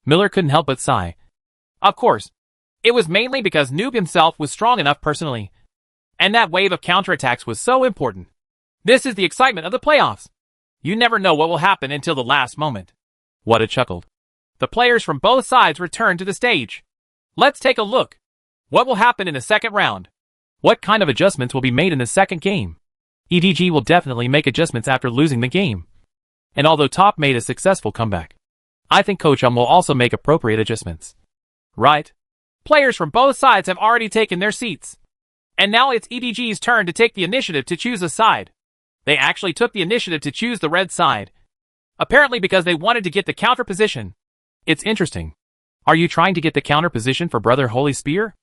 Miller couldn't help but sigh. Of course, it was mainly because Noob himself was strong enough personally, and that wave of counterattacks was so important. This is the excitement of the playoffs. You never know what will happen until the last moment. Wada chuckled. The players from both sides returned to the stage. Let's take a look. What will happen in the second round? What kind of adjustments will be made in the second game? EDG will definitely make adjustments after losing the game. And although Top made a successful comeback, I think Coach will also make appropriate adjustments. Right. Players from both sides have already taken their seats. And now it's EDG's turn to take the initiative to choose a side. They actually took the initiative to choose the red side. Apparently because they wanted to get the counter position. It's interesting. Are you trying to get the counter position for Brother Holy Spear?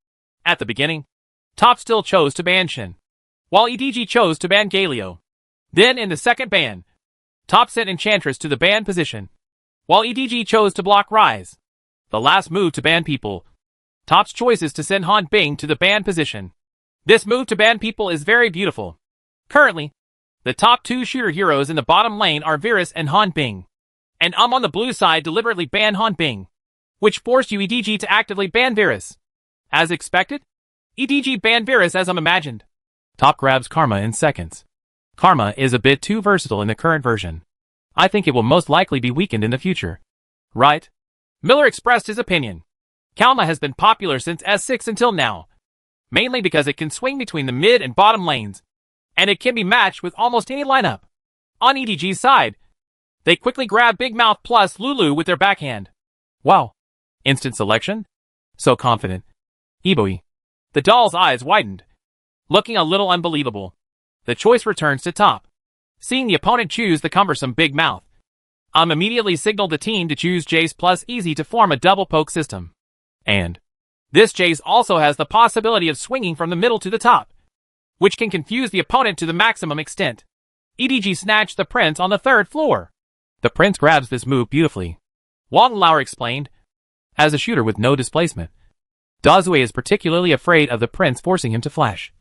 At the beginning, Top still chose to ban Shin, while EDG chose to ban Galio. Then in the second ban, Top sent Enchantress to the ban position, while EDG chose to block Rise. The last move to ban people. Top's choice is to send Han Bing to the ban position. This move to ban people is very beautiful. Currently, the top 2 shooter heroes in the bottom lane are Virus and Han Bing. And on the blue side deliberately ban Han Bing, which forced EDG to actively ban Virus. As expected, EDG banned Virus as imagined. Top grabs Karma in seconds. Karma is a bit too versatile in the current version. I think it will most likely be weakened in the future. Right? Miller expressed his opinion. Kalma has been popular since S6 until now, mainly because it can swing between the mid and bottom lanes, and it can be matched with almost any lineup. On EDG's side, they quickly grab Big Mouth plus Lulu with their backhand. Wow. Instant selection? So confident. Eboi. The doll's eyes widened, looking a little unbelievable. The choice returns to Top. Seeing the opponent choose the cumbersome Big Mouth, Immediately signaled the team to choose Jace plus Easy to form a double poke system. And this Jace also has the possibility of swinging from the middle to the top, which can confuse the opponent to the maximum extent. EDG snatched the Prince on the 3rd floor. The Prince grabs this move beautifully. Wang Lao explained. As a shooter with no displacement, Dazue is particularly afraid of the Prince forcing him to flash.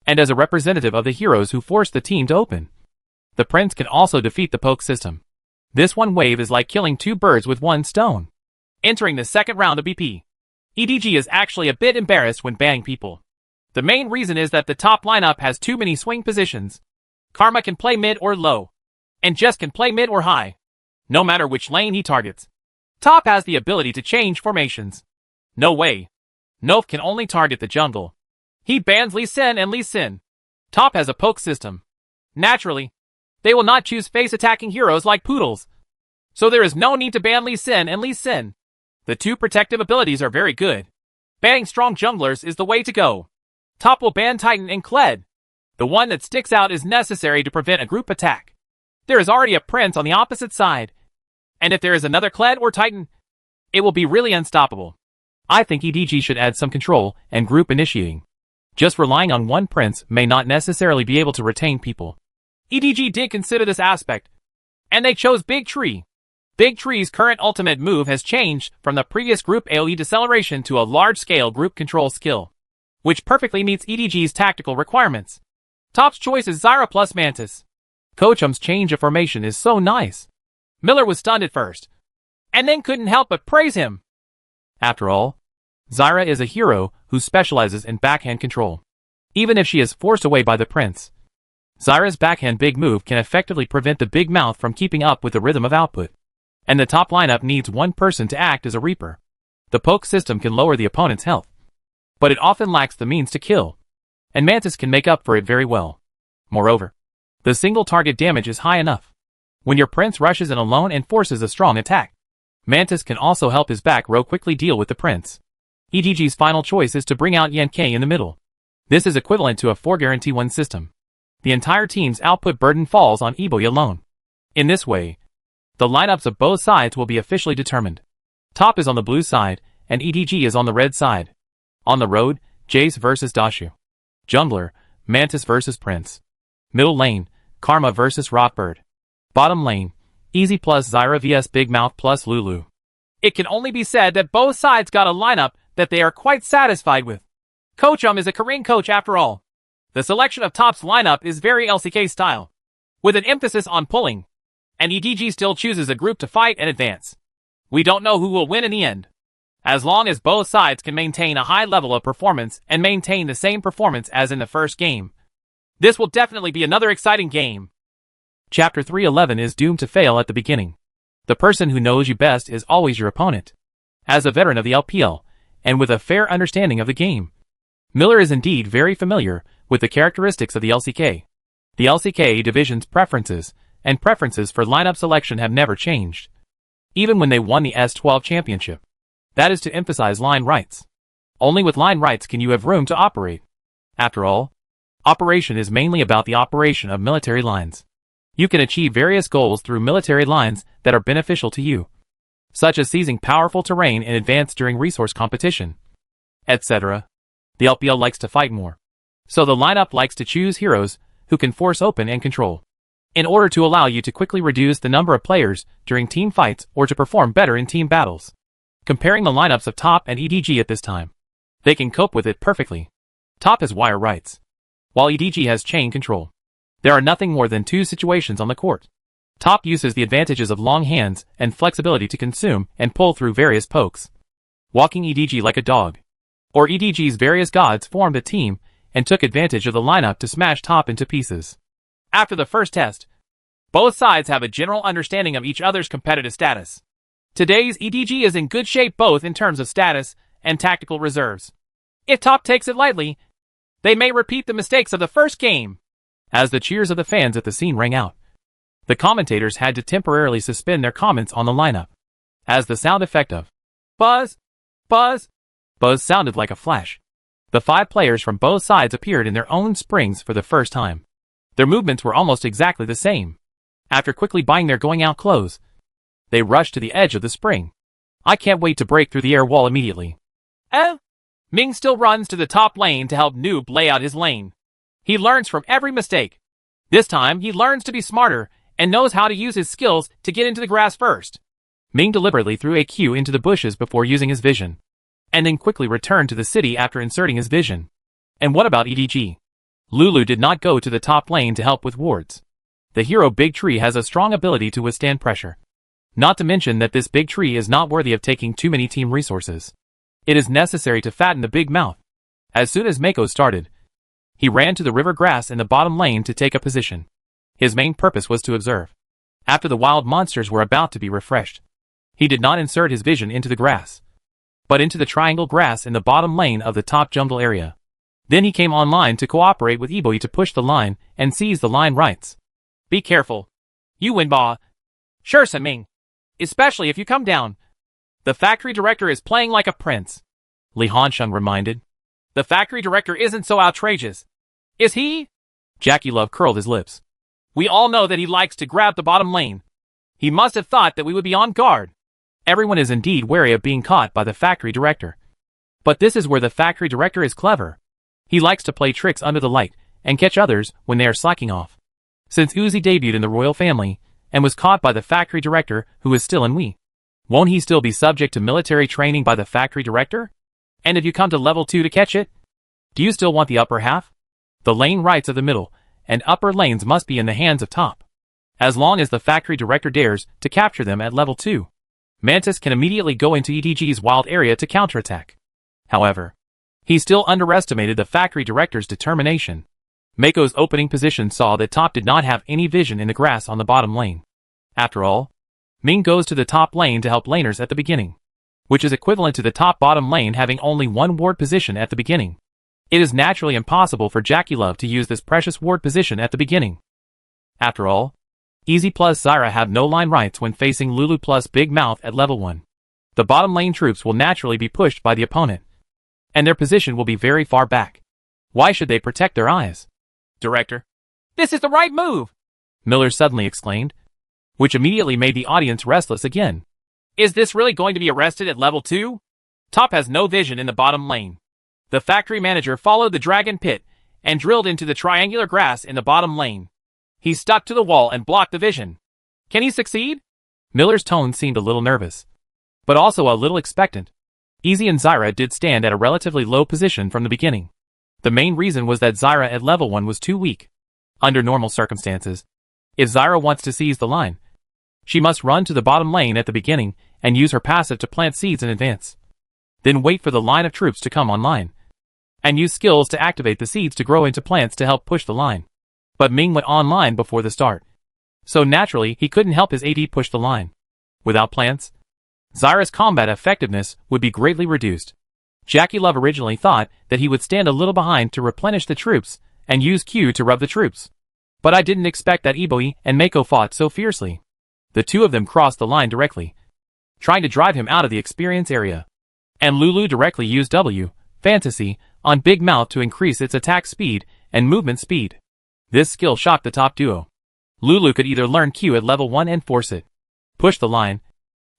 And as a representative of the heroes who forced the team to open, the Prince can also defeat the poke system. This one wave is like killing 2 birds with 1 stone. Entering the 2nd round of BP, EDG is actually a bit embarrassed when banning people. The main reason is that the top lineup has too many swing positions. Karma can play mid or low, and Jess can play mid or high, no matter which lane he targets. Top has the ability to change formations. No way. Nof can only target the jungle. He bans Lee Sin and Lee Sin. Top has a poke system. Naturally, they will not choose face-attacking heroes like Poodles. So there is no need to ban Lee Sin and Lee Sin. The 2 protective abilities are very good. Banning strong junglers is the way to go. Top will ban Titan and Kled. The one that sticks out is necessary to prevent a group attack. There is already a Prince on the opposite side. And if there is another Kled or Titan, it will be really unstoppable. I think EDG should add some control and group initiating. Just relying on one Prince may not necessarily be able to retain people. EDG did consider this aspect, and they chose Big Tree. Big Tree's current ultimate move has changed from the previous group AoE deceleration to a large-scale group control skill, which perfectly meets EDG's tactical requirements. Top's choice is Zyra plus Mantis. Kochum's change of formation is so nice. Miller was stunned at first, and then couldn't help but praise him. After all, Zyra is a hero who specializes in backhand control. Even if she is forced away by the Prince, Zyra's backhand big move can effectively prevent the big mouth from keeping up with the rhythm of output. And the top lineup needs one person to act as a Reaper. The poke system can lower the opponent's health, but it often lacks the means to kill, and Mantis can make up for it very well. Moreover, the single target damage is high enough. When your Prince rushes in alone and forces a strong attack, Mantis can also help his back row quickly deal with the Prince. EDG's final choice is to bring out Yankei in the middle. This is equivalent to a 4-guarantee-1 system. The entire team's output burden falls on Eboy alone. In this way, the lineups of both sides will be officially determined. Top is on the blue side, and EDG is on the red side. On the road, Jace vs Dashu. Jungler, Mantis vs Prince. Middle lane, Karma vs Rockbird. Bottom lane, Easy plus Zyra vs Big Mouth plus Lulu. It can only be said that both sides got a lineup that they are quite satisfied with. Kochum is a Korean coach after all. The selection of Top's lineup is very LCK style, with an emphasis on pulling, and EDG still chooses a group to fight and advance. We don't know who will win in the end. As long as both sides can maintain a high level of performance and maintain the same performance as in the first game, this will definitely be another exciting game. Chapter 311 is doomed to fail at the beginning. The person who knows you best is always your opponent. As a veteran of the LPL, and with a fair understanding of the game, Miller is indeed very familiar with the characteristics of the LCK. The LCK division's preferences and preferences for lineup selection have never changed, even when they won the S12 championship. That is to emphasize line rights. Only with line rights can you have room to operate. After all, operation is mainly about the operation of military lines. You can achieve various goals through military lines that are beneficial to you, such as seizing powerful terrain in advance during resource competition, etc. The LPL likes to fight more, so the lineup likes to choose heroes who can force open and control, in order to allow you to quickly reduce the number of players during team fights or to perform better in team battles. Comparing the lineups of Top and EDG at this time, they can cope with it perfectly. Top has wire rights, while EDG has chain control. There are nothing more than 2 situations on the court. Top uses the advantages of long hands and flexibility to consume and pull through various pokes, walking EDG like a dog. Or EDG's various gods formed a team and took advantage of the lineup to smash Top into pieces. After the first test, both sides have a general understanding of each other's competitive status. Today's EDG is in good shape both in terms of status and tactical reserves. If Top takes it lightly, they may repeat the mistakes of the first game. As the cheers of the fans at the scene rang out, the commentators had to temporarily suspend their comments on the lineup, as the sound effect of buzz, buzz, buzz sounded like a flash. The 5 players from both sides appeared in their own springs for the first time. Their movements were almost exactly the same. After quickly buying their going out clothes, They rush to the edge of the spring. I can't wait to break through the air wall immediately. Ming still runs to the top lane to help Noob lay out his lane. He learns from every mistake. This time, he learns to be smarter and knows how to use his skills to get into the grass first. Ming deliberately threw a Q into the bushes before using his vision, and then quickly returned to the city after inserting his vision. And what about EDG? Lulu did not go to the top lane to help with wards. The hero Big Tree has a strong ability to withstand pressure. Not to mention that this Big Tree is not worthy of taking too many team resources. It is necessary to fatten the Big Mouth. As soon as Mako started, he ran to the river grass in the bottom lane to take a position. His main purpose was to observe. After the wild monsters were about to be refreshed, he did not insert his vision into the grass, but into the triangle grass in the bottom lane of the top jungle area. Then he came online to cooperate with Eboi to push the line and seize the line rights. Be careful. You win, Ba. Sure, Saming. Especially if you come down. The factory director is playing like a prince, Li Hansheng reminded. The factory director isn't so outrageous. Is he? Jackie Love curled his lips. We all know that he likes to grab the bottom lane. He must have thought that we would be on guard. Everyone is indeed wary of being caught by the factory director. But this is where the factory director is clever. He likes to play tricks under the light and catch others when they are slacking off. Since Uzi debuted in the royal family and was caught by the factory director who is still in Wii, won't he still be subject to military training by the factory director? And if you come to level 2 to catch it, do you still want the upper half? The lane rights of the middle and upper lanes must be in the hands of top. As long as the factory director dares to capture them at level 2, Mantis can immediately go into EDG's wild area to counterattack. However, he still underestimated the factory director's determination. Mako's opening position saw that top did not have any vision in the grass on the bottom lane. After all, Ming goes to the top lane to help laners at the beginning, which is equivalent to the top bottom lane having only one ward position at the beginning. It is naturally impossible for Jackie Love to use this precious ward position at the beginning. After all, Easy plus Zyra have no line rights when facing Lulu plus Big Mouth at level 1. The bottom lane troops will naturally be pushed by the opponent, and their position will be very far back. Why should they protect their eyes? Director, this is the right move! Miller suddenly exclaimed, which immediately made the audience restless again. Is this really going to be arrested at level 2? Top has no vision in the bottom lane. The factory manager followed the dragon pit and drilled into the triangular grass in the bottom lane. He stuck to the wall and blocked the vision. Can he succeed? Miller's tone seemed a little nervous, but also a little expectant. Easy and Zyra did stand at a relatively low position from the beginning. The main reason was that Zyra at level 1 was too weak. Under normal circumstances, if Zyra wants to seize the line, she must run to the bottom lane at the beginning and use her passive to plant seeds in advance. Then wait for the line of troops to come online, and use skills to activate the seeds to grow into plants to help push the line. But Ming went online before the start, so naturally he couldn't help his AD push the line. Without plants, Zyra's combat effectiveness would be greatly reduced. Jackie Love originally thought that he would stand a little behind to replenish the troops and use Q to rub the troops. But I didn't expect that Eboi and Mako fought so fiercely. The two of them crossed the line directly, trying to drive him out of the experience area. And Lulu directly used W, Fantasy, on Big Mouth to increase its attack speed and movement speed. This skill shocked the top duo. Lulu could either learn Q at level 1 and force it, push the line,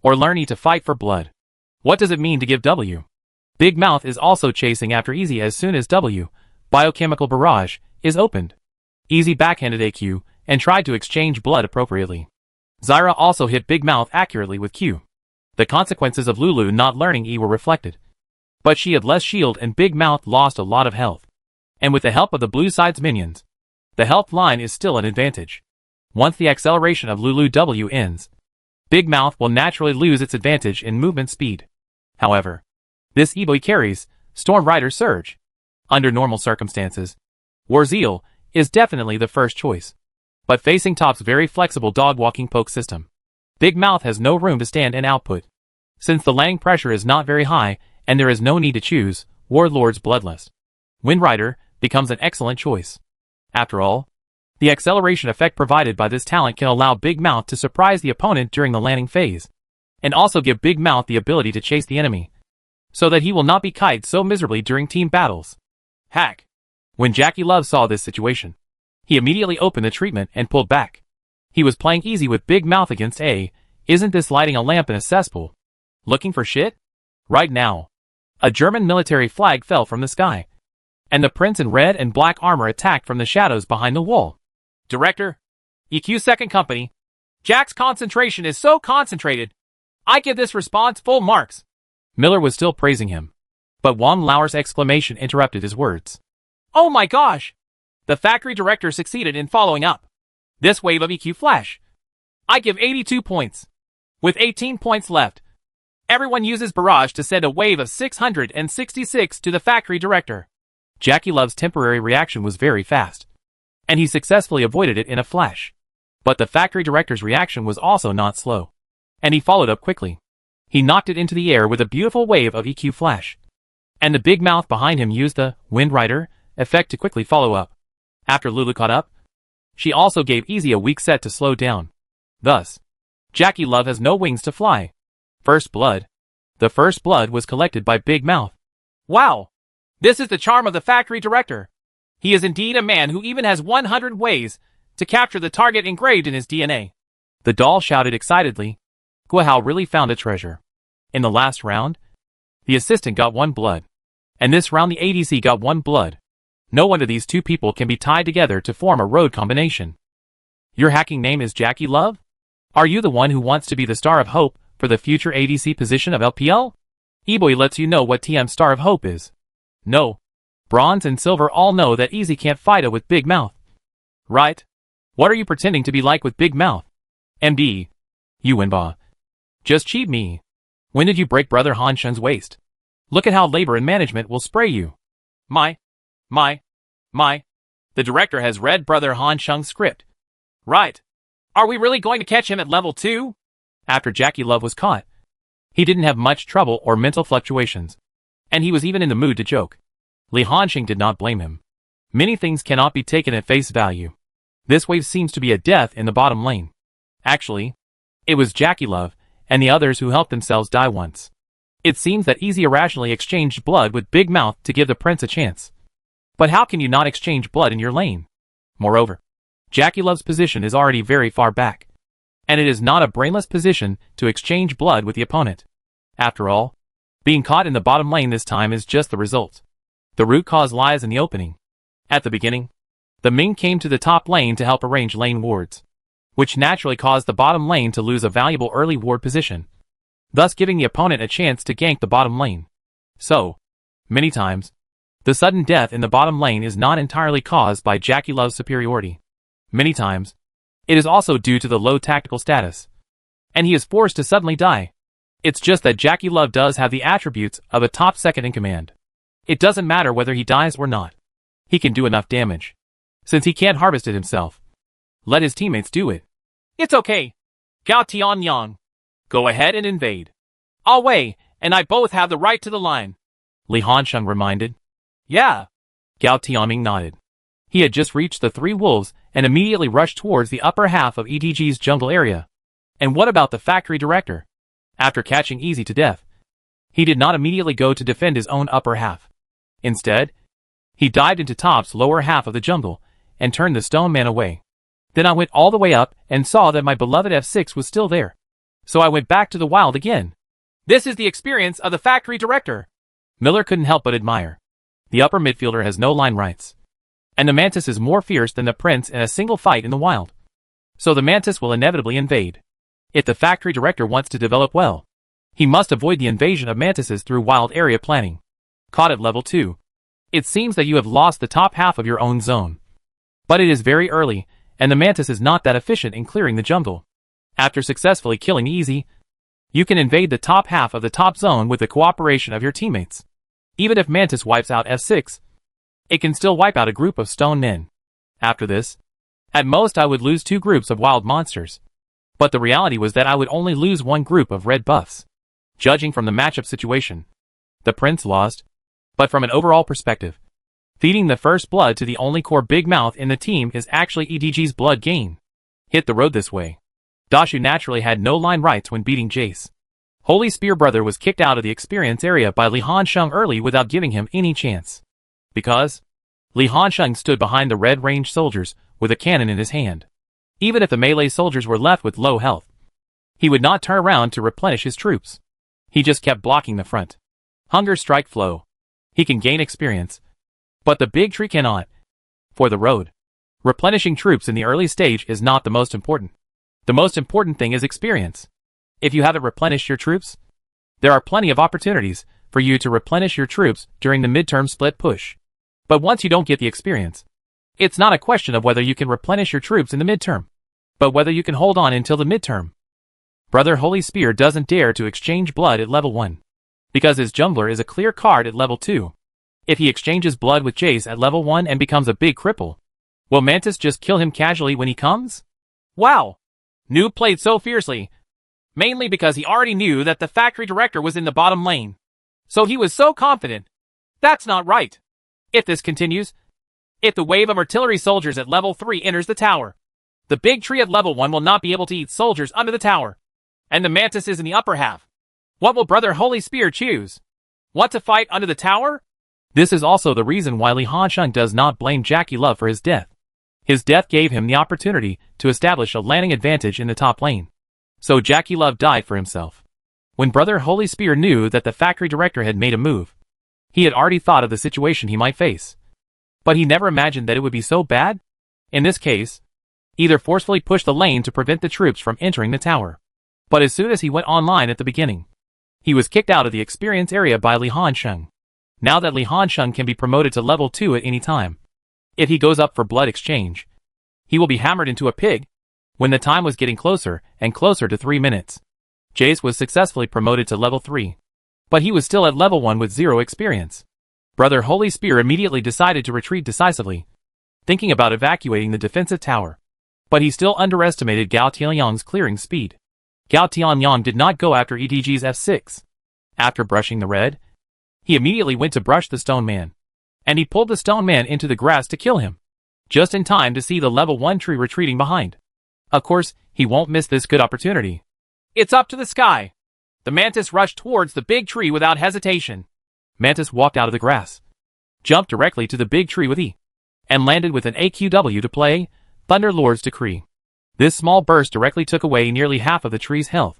or learn E to fight for blood. What does it mean to give W? Big Mouth is also chasing after Easy as soon as W, Biochemical Barrage, is opened. Easy backhanded AQ and tried to exchange blood appropriately. Zyra also hit Big Mouth accurately with Q. The consequences of Lulu not learning E were reflected. But she had less shield and Big Mouth lost a lot of health. And with the help of the blue side's minions, the health line is still an advantage. Once the acceleration of Lulu W ends, Big Mouth will naturally lose its advantage in movement speed. However, this Eboi carries Storm Rider Surge. Under normal circumstances, Warzeal is definitely the first choice. But facing top's very flexible dog-walking poke system, Big Mouth has no room to stand and output. Since the landing pressure is not very high and there is no need to choose Warlord's Bloodlust, Wind Rider becomes an excellent choice. After all, the acceleration effect provided by this talent can allow Big Mouth to surprise the opponent during the landing phase, and also give Big Mouth the ability to chase the enemy, so that he will not be kited so miserably during team battles. Hack. When Jackie Love saw this situation, he immediately opened the treatment and pulled back. He was playing easy with Big Mouth against A, Isn't this lighting a lamp in a cesspool? Looking for shit? Right now. A German military flag fell from the sky, and the prince in red and black armor attacked from the shadows behind the wall. Director, EQ Second Company. Jack's concentration is so concentrated. I give this response full marks. Miller was still praising him, but Wang Lauer's exclamation interrupted his words. Oh my gosh! The factory director succeeded in following up this wave of EQ flash. I give 82 points. With 18 points left, everyone uses barrage to send a wave of 666 to the factory director. Jackie Love's temporary reaction was very fast, and he successfully avoided it in a flash. But the factory director's reaction was also not slow, and he followed up quickly. He knocked it into the air with a beautiful wave of EQ flash, and the big mouth behind him used the Wind Rider effect to quickly follow up. After Lulu caught up, she also gave Easy a weak set to slow down. Thus, Jackie Love has no wings to fly. First blood. The first blood was collected by Big Mouth. Wow! This is the charm of the factory director. He is indeed a man who even has 100 ways to capture the target engraved in his DNA. The doll shouted excitedly. Guihao really found a treasure. In the last round, the assistant got 1 blood, and this round the ADC got 1 blood. No wonder these two people can be tied together to form a road combination. Your hacking name is Jackie Love? Are you the one who wants to be the Star of Hope for the future ADC position of LPL? eBoy lets you know what TM Star of Hope is. No. Bronze and Silver all know that Easy can't fight it with Big Mouth. Right? What are you pretending to be like with Big Mouth? MD. You Winba. Just cheat me. When did you break Brother Han Shun's waist? Look at how labor and management will spray you. My. The director has read Brother Han Shung's script. Right. Are we really going to catch him at level 2? After Jackie Love was caught, he didn't have much trouble or mental fluctuations, and he was even in the mood to joke. Li Hanxing did not blame him. Many things cannot be taken at face value. This wave seems to be a death in the bottom lane. Actually, it was Jackie Love and the others who helped themselves die once. It seems that Easy irrationally exchanged blood with Big Mouth to give the prince a chance. But how can you not exchange blood in your lane? Moreover, Jackie Love's position is already very far back, and it is not a brainless position to exchange blood with the opponent. After all, being caught in the bottom lane this time is just the result. The root cause lies in the opening. At the beginning, the Ming came to the top lane to help arrange lane wards, which naturally caused the bottom lane to lose a valuable early ward position, thus giving the opponent a chance to gank the bottom lane. So, many times, the sudden death in the bottom lane is not entirely caused by Jackie Love's superiority. Many times, it is also due to the low tactical status, and he is forced to suddenly die. It's just that Jackie Love does have the attributes of a top second in command. It doesn't matter whether he dies or not. He can do enough damage, since he can't harvest it himself. Let his teammates do it. It's okay. Gao Tianyang. Go ahead and invade. I'll Wei and I both have the right to the line. Li Hansheng reminded. Yeah. Gao Tianming nodded. He had just reached the 3 wolves and immediately rushed towards the upper half of EDG's jungle area. And what about the factory director? After catching Easy to death, he did not immediately go to defend his own upper half. Instead, he dived into Top's lower half of the jungle and turned the stone man away. Then I went all the way up and saw that my beloved F6 was still there. So I went back to the wild again. This is the experience of the factory director. Miller couldn't help but admire. The upper midfielder has no line rights, and the Mantis is more fierce than the prince in a single fight in the wild. So the Mantis will inevitably invade. If the factory director wants to develop well, he must avoid the invasion of Mantises through wild area planning. Caught at level 2. It seems that you have lost the top half of your own zone. But it is very early, and the Mantis is not that efficient in clearing the jungle. After successfully killing Easy, you can invade the top half of the top zone with the cooperation of your teammates. Even if Mantis wipes out F6, it can still wipe out a group of stone men. After this, at most I would lose 2 groups of wild monsters. But the reality was that I would only lose 1 group of red buffs. Judging from the matchup situation, the prince lost. But from an overall perspective, feeding the first blood to the only core Big Mouth in the team is actually EDG's blood gain. Hit the road this way. Dashu naturally had no line rights when beating Jace. Holy Spear Brother was kicked out of the experience area by Li Hansheng early without giving him any chance. Because Li Hansheng stood behind the red range soldiers with a cannon in his hand. Even if the melee soldiers were left with low health, He would not turn around to replenish his troops. He just kept blocking the front. Hunger Strike Flow. He can gain experience. But the big tree cannot. For the road. Replenishing troops in the early stage is not the most important. The most important thing is experience. If you haven't replenished your troops, there are plenty of opportunities for you to replenish your troops during the midterm split push. But once you don't get the experience, it's not a question of whether you can replenish your troops in the midterm, but whether you can hold on until the midterm. Brother Holy Spear doesn't dare to exchange blood at level 1, because his jungler is a clear card at level 2. If he exchanges blood with Jace at level 1 and becomes a big cripple, will Mantis just kill him casually when he comes? Wow! Noob played so fiercely, mainly because he already knew that the factory director was in the bottom lane. So he was so confident. That's not right. If this continues, if the wave of artillery soldiers at level 3 enters the tower, the big tree at level 1 will not be able to eat soldiers under the tower. And the Mantis is in the upper half. What will Brother Holy Spear choose? Want to fight under the tower? This is also the reason why Li Hansheng does not blame Jackie Love for his death. His death gave him the opportunity to establish a landing advantage in the top lane. So Jackie Love died for himself. When Brother Holy Spear knew that the factory director had made a move, he had already thought of the situation he might face. But he never imagined that it would be so bad. In this case, either forcefully push the lane to prevent the troops from entering the tower. But as soon as he went online at the beginning, he was kicked out of the experience area by Li Hansheng. Now that Li Hansheng can be promoted to level 2 at any time, if he goes up for blood exchange, he will be hammered into a pig. When the time was getting closer and closer to 3 minutes, Jace was successfully promoted to level 3. But he was still at level 1 with 0 experience. Brother Holy Spear immediately decided to retreat decisively, thinking about evacuating the defensive tower. But he still underestimated Gao Tianyang's clearing speed. Gao Tianyang did not go after EDG's F6. After brushing the red, he immediately went to brush the stone man. And he pulled the stone man into the grass to kill him, just in time to see the level 1 tree retreating behind. Of course, he won't miss this good opportunity. It's up to the sky. The Mantis rushed towards the big tree without hesitation. Mantis walked out of the grass, jumped directly to the big tree with E, and landed with an AQW to play Thunder Lord's Decree. This small burst directly took away nearly half of the tree's health.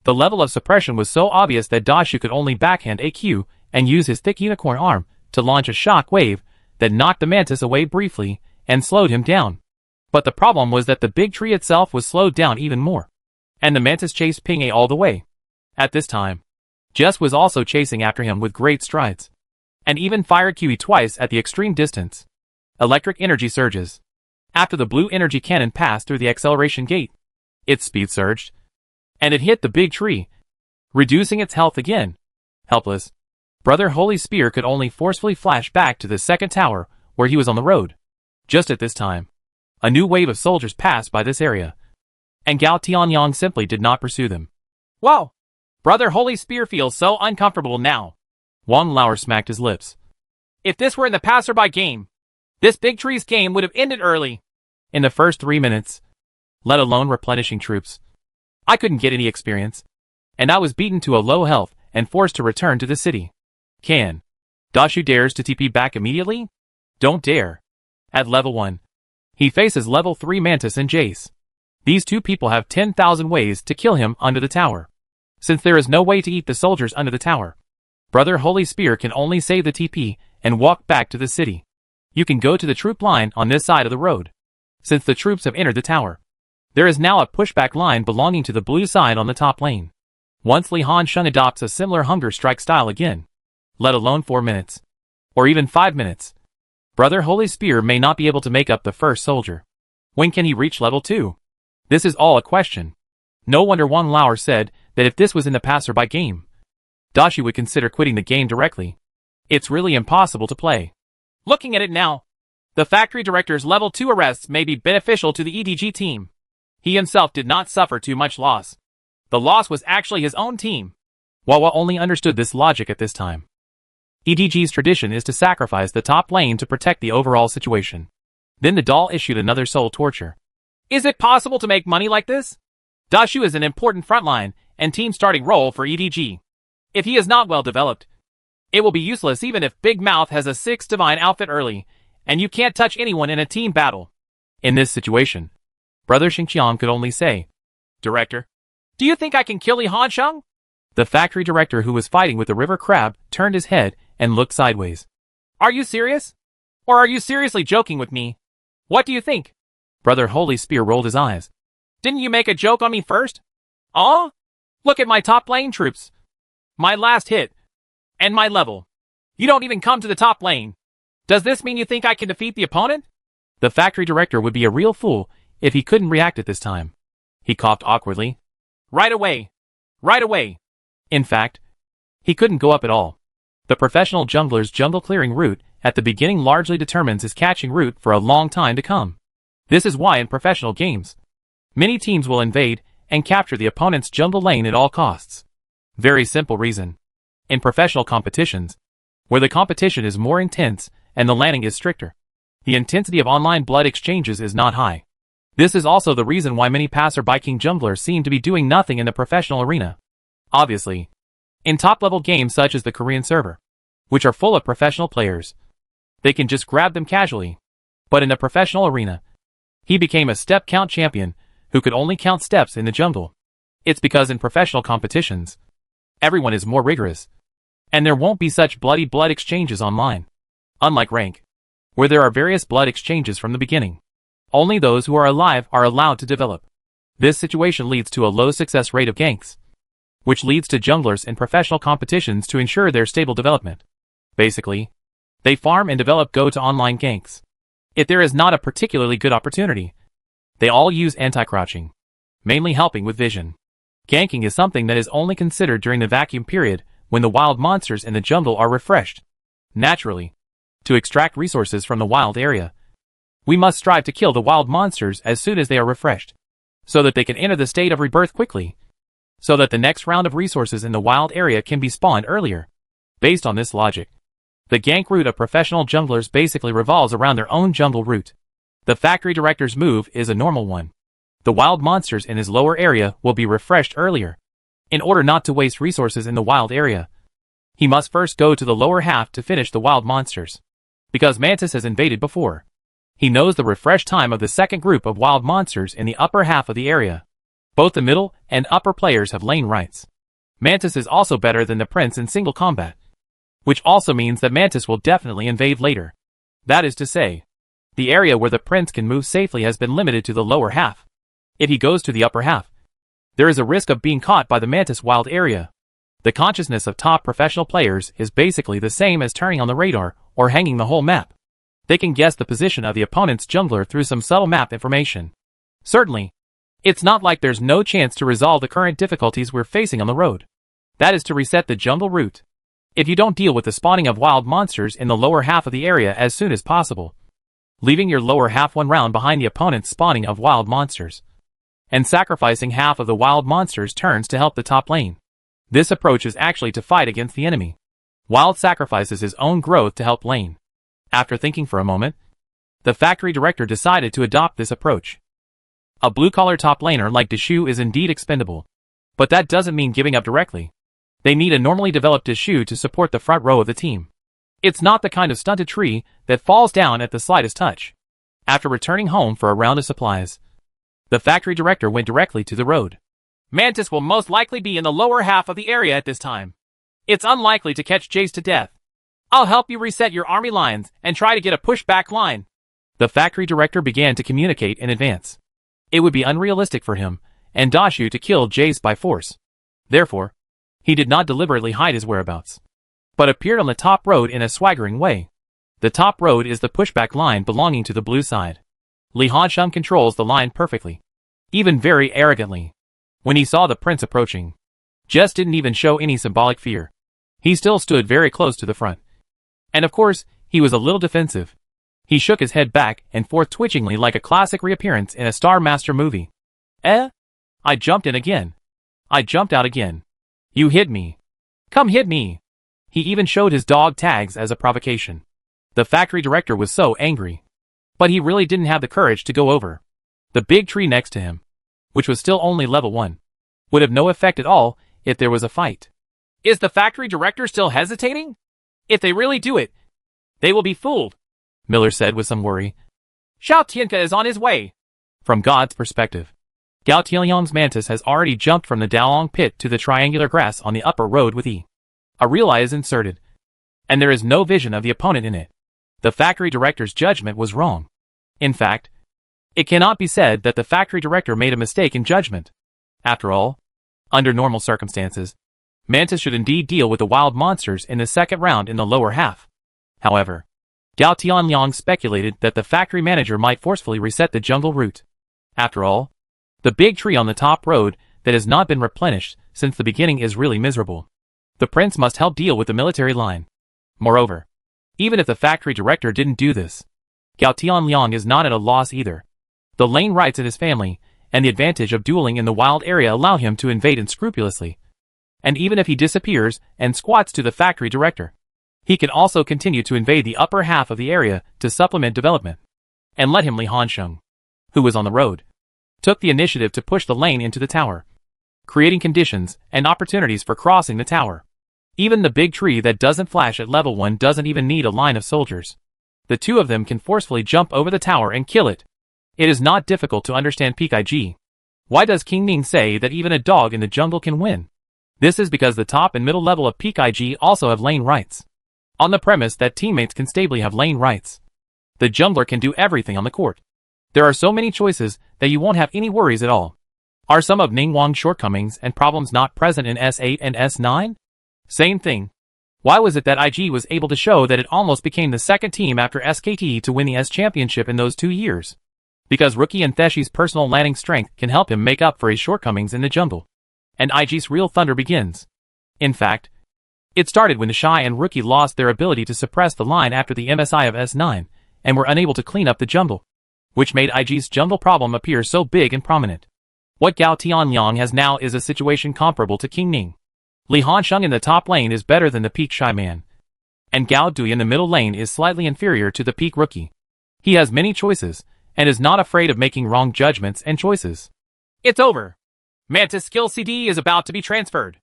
The level of suppression was so obvious that Dashu could only backhand AQ and use his thick unicorn arm to launch a shock wave that knocked the Mantis away briefly and slowed him down. But the problem was that the big tree itself was slowed down even more, and the Mantis chased Ping A all the way. At this time, Jess was also chasing after him with great strides, and even fired QE twice at the extreme distance. Electric energy surges. After the blue energy cannon passed through the acceleration gate, its speed surged, and it hit the big tree, reducing its health again. Helpless, Brother Holy Spear could only forcefully flash back to the second tower where he was on the road. Just at this time, a new wave of soldiers passed by this area, and Gao Tianyang simply did not pursue them. Wow! Brother Holy Spear feels so uncomfortable now. Wang Lauer smacked his lips. If this were in the passerby game, this big tree's game would have ended early. In the first 3 minutes, let alone replenishing troops, I couldn't get any experience, and I was beaten to a low health and forced to return to the city. Can Dashu dares to TP back immediately? Don't dare. At level 1, he faces level 3 Mantis and Jace. These two people have 10,000 ways to kill him under the tower. Since there is no way to eat the soldiers under the tower, Brother Holy Spear can only save the TP and walk back to the city. You can go to the troop line on this side of the road. Since the troops have entered the tower, there is now a pushback line belonging to the blue side on the top lane. Once Li Hansheng adopts a similar hunger strike style again, let alone 4 minutes, or even 5 minutes, Brother Holy Spear may not be able to make up the first soldier. When can he reach level 2? This is all a question. No wonder Wang Lauer said that if this was in the passerby game, Dashu would consider quitting the game directly. It's really impossible to play. Looking at it now, the factory director's level 2 arrests may be beneficial to the EDG team. He himself did not suffer too much loss. The loss was actually his own team. Wawa only understood this logic at this time. EDG's tradition is to sacrifice the top lane to protect the overall situation. Then the doll issued another soul torture. Is it possible to make money like this? Dashu is an important frontline and team starting role for EDG. If he is not well developed, it will be useless even if Big Mouth has a 6 divine outfit early, and you can't touch anyone in a team battle. In this situation, Brother Xingqiang could only say, Director, Do you think I can kill Li Hansheng? The factory director who was fighting with the river crab turned his head and looked sideways. Are you serious? Or are you seriously joking with me? What do you think? Brother Holy Spear rolled his eyes. Didn't you make a joke on me first? Oh? Look at my top lane troops. My last hit. And my level. You don't even come to the top lane. Does this mean you think I can defeat the opponent? The factory director would be a real fool if he couldn't react at this time. He coughed awkwardly. Right away. Right away. In fact, he couldn't go up at all. The professional jungler's jungle clearing route at the beginning largely determines his catching route for a long time to come. This is why in professional games, many teams will invade and capture the opponent's jungle lane at all costs. Very simple reason. In professional competitions, where the competition is more intense and the landing is stricter, the intensity of online blood exchanges is not high. This is also the reason why many passer-by king junglers seem to be doing nothing in the professional arena. Obviously, in top-level games such as the Korean server, which are full of professional players, they can just grab them casually. But in the professional arena, he became a step count champion who could only count steps in the jungle. It's because in professional competitions, everyone is more rigorous, and there won't be such bloody blood exchanges online. Unlike rank, where there are various blood exchanges from the beginning, only those who are alive are allowed to develop. This situation leads to a low success rate of ganks, which leads to junglers in professional competitions to ensure their stable development. Basically, they farm and develop go to online ganks. If there is not a particularly good opportunity, they all use anti-crouching, mainly helping with vision. Ganking is something that is only considered during the vacuum period when the wild monsters in the jungle are refreshed. Naturally, to extract resources from the wild area, we must strive to kill the wild monsters as soon as they are refreshed, so that they can enter the state of rebirth quickly, so that the next round of resources in the wild area can be spawned earlier. Based on this logic, the gank route of professional junglers basically revolves around their own jungle route. The factory director's move is a normal one. The wild monsters in his lower area will be refreshed earlier. In order not to waste resources in the wild area, he must first go to the lower half to finish the wild monsters. Because Mantis has invaded before, he knows the refresh time of the second group of wild monsters in the upper half of the area. Both the middle and upper players have lane rights. Mantis is also better than the prince in single combat, which also means that Mantis will definitely invade later. That is to say, the area where the prince can move safely has been limited to the lower half. If he goes to the upper half, there is a risk of being caught by the Mantis wild area. The consciousness of top professional players is basically the same as turning on the radar or hanging the whole map. They can guess the position of the opponent's jungler through some subtle map information. Certainly, it's not like there's no chance to resolve the current difficulties we're facing on the road. That is to reset the jungle route. If you don't deal with the spawning of wild monsters in the lower half of the area as soon as possible, leaving your lower half one round behind the opponent's spawning of wild monsters, and sacrificing half of the wild monsters' turns to help the top lane. This approach is actually to fight against the enemy. Wild sacrifices his own growth to help lane. After thinking for a moment, the factory director decided to adopt this approach. A blue-collar top laner like Deshu is indeed expendable, but that doesn't mean giving up directly. They need a normally developed Deshu to support the front row of the team. It's not the kind of stunted tree that falls down at the slightest touch. After returning home for a round of supplies, the factory director went directly to the road. Mantis will most likely be in the lower half of the area at this time. It's unlikely to catch Jace to death. I'll help you reset your army lines and try to get a pushback line. The factory director began to communicate in advance. It would be unrealistic for him and Dashu to kill Jace by force. Therefore, he did not deliberately hide his whereabouts, but appeared on the top road in a swaggering way. The top road is the pushback line belonging to the blue side. Li Hansheng controls the line perfectly, even very arrogantly. When he saw the prince approaching, Jess didn't even show any symbolic fear. He still stood very close to the front. And of course, he was a little defensive. He shook his head back and forth twitchingly like a classic reappearance in a Star Master movie. I jumped in again. I jumped out again. You hit me. Come hit me. He even showed his dog tags as a provocation. The factory director was so angry. But he really didn't have the courage to go over. The big tree next to him, which was still only level 1, would have no effect at all if there was a fight. Is the factory director still hesitating? If they really do it, they will be fooled, Miller said with some worry. Xiao Tianke is on his way. From God's perspective, Gao Tianyong's Mantis has already jumped from the Daolong pit to the triangular grass on the upper road with E. A relay is inserted, and there is no vision of the opponent in it. The factory director's judgment was wrong. In fact, it cannot be said that the factory director made a mistake in judgment. After all, under normal circumstances, Mantis should indeed deal with the wild monsters in the second round in the lower half. However, Gao Tianyong speculated that the factory manager might forcefully reset the jungle route. After all, the big tree on the top road that has not been replenished since the beginning is really miserable. The prince must help deal with the military line. Moreover, even if the factory director didn't do this, Gao Tianyong is not at a loss either. The lane rights in his family and the advantage of dueling in the wild area allow him to invade unscrupulously. And even if he disappears and squats to the factory director, he can also continue to invade the upper half of the area to supplement development. And let him Li Hansheng, who was on the road, took the initiative to push the lane into the tower, creating conditions and opportunities for crossing the tower. Even the big tree that doesn't flash at level 1 doesn't even need a line of soldiers. The two of them can forcefully jump over the tower and kill it. It is not difficult to understand Peak IG. Why does King Ning say that even a dog in the jungle can win? This is because the top and middle level of Peak IG also have lane rights. On the premise that teammates can stably have lane rights, the jungler can do everything on the court. There are so many choices that you won't have any worries at all. Are some of Ningguang's shortcomings and problems not present in S8 and S9? Same thing. Why was it that IG was able to show that it almost became the second team after SKT to win the S championship in those 2 years? Because Rookie and Theshi's personal landing strength can help him make up for his shortcomings in the jungle. And IG's real thunder begins. In fact, it started when the Shy and Rookie lost their ability to suppress the line after the MSI of S9, and were unable to clean up the jungle, which made IG's jungle problem appear so big and prominent. What Gao Tianyong has now is a situation comparable to King Ning. Li Hansheng in the top lane is better than the peak Shy Man, and Gao Dui in the middle lane is slightly inferior to the peak Rookie. He has many choices, and is not afraid of making wrong judgments and choices. It's over. Mantis skill CD is about to be transferred.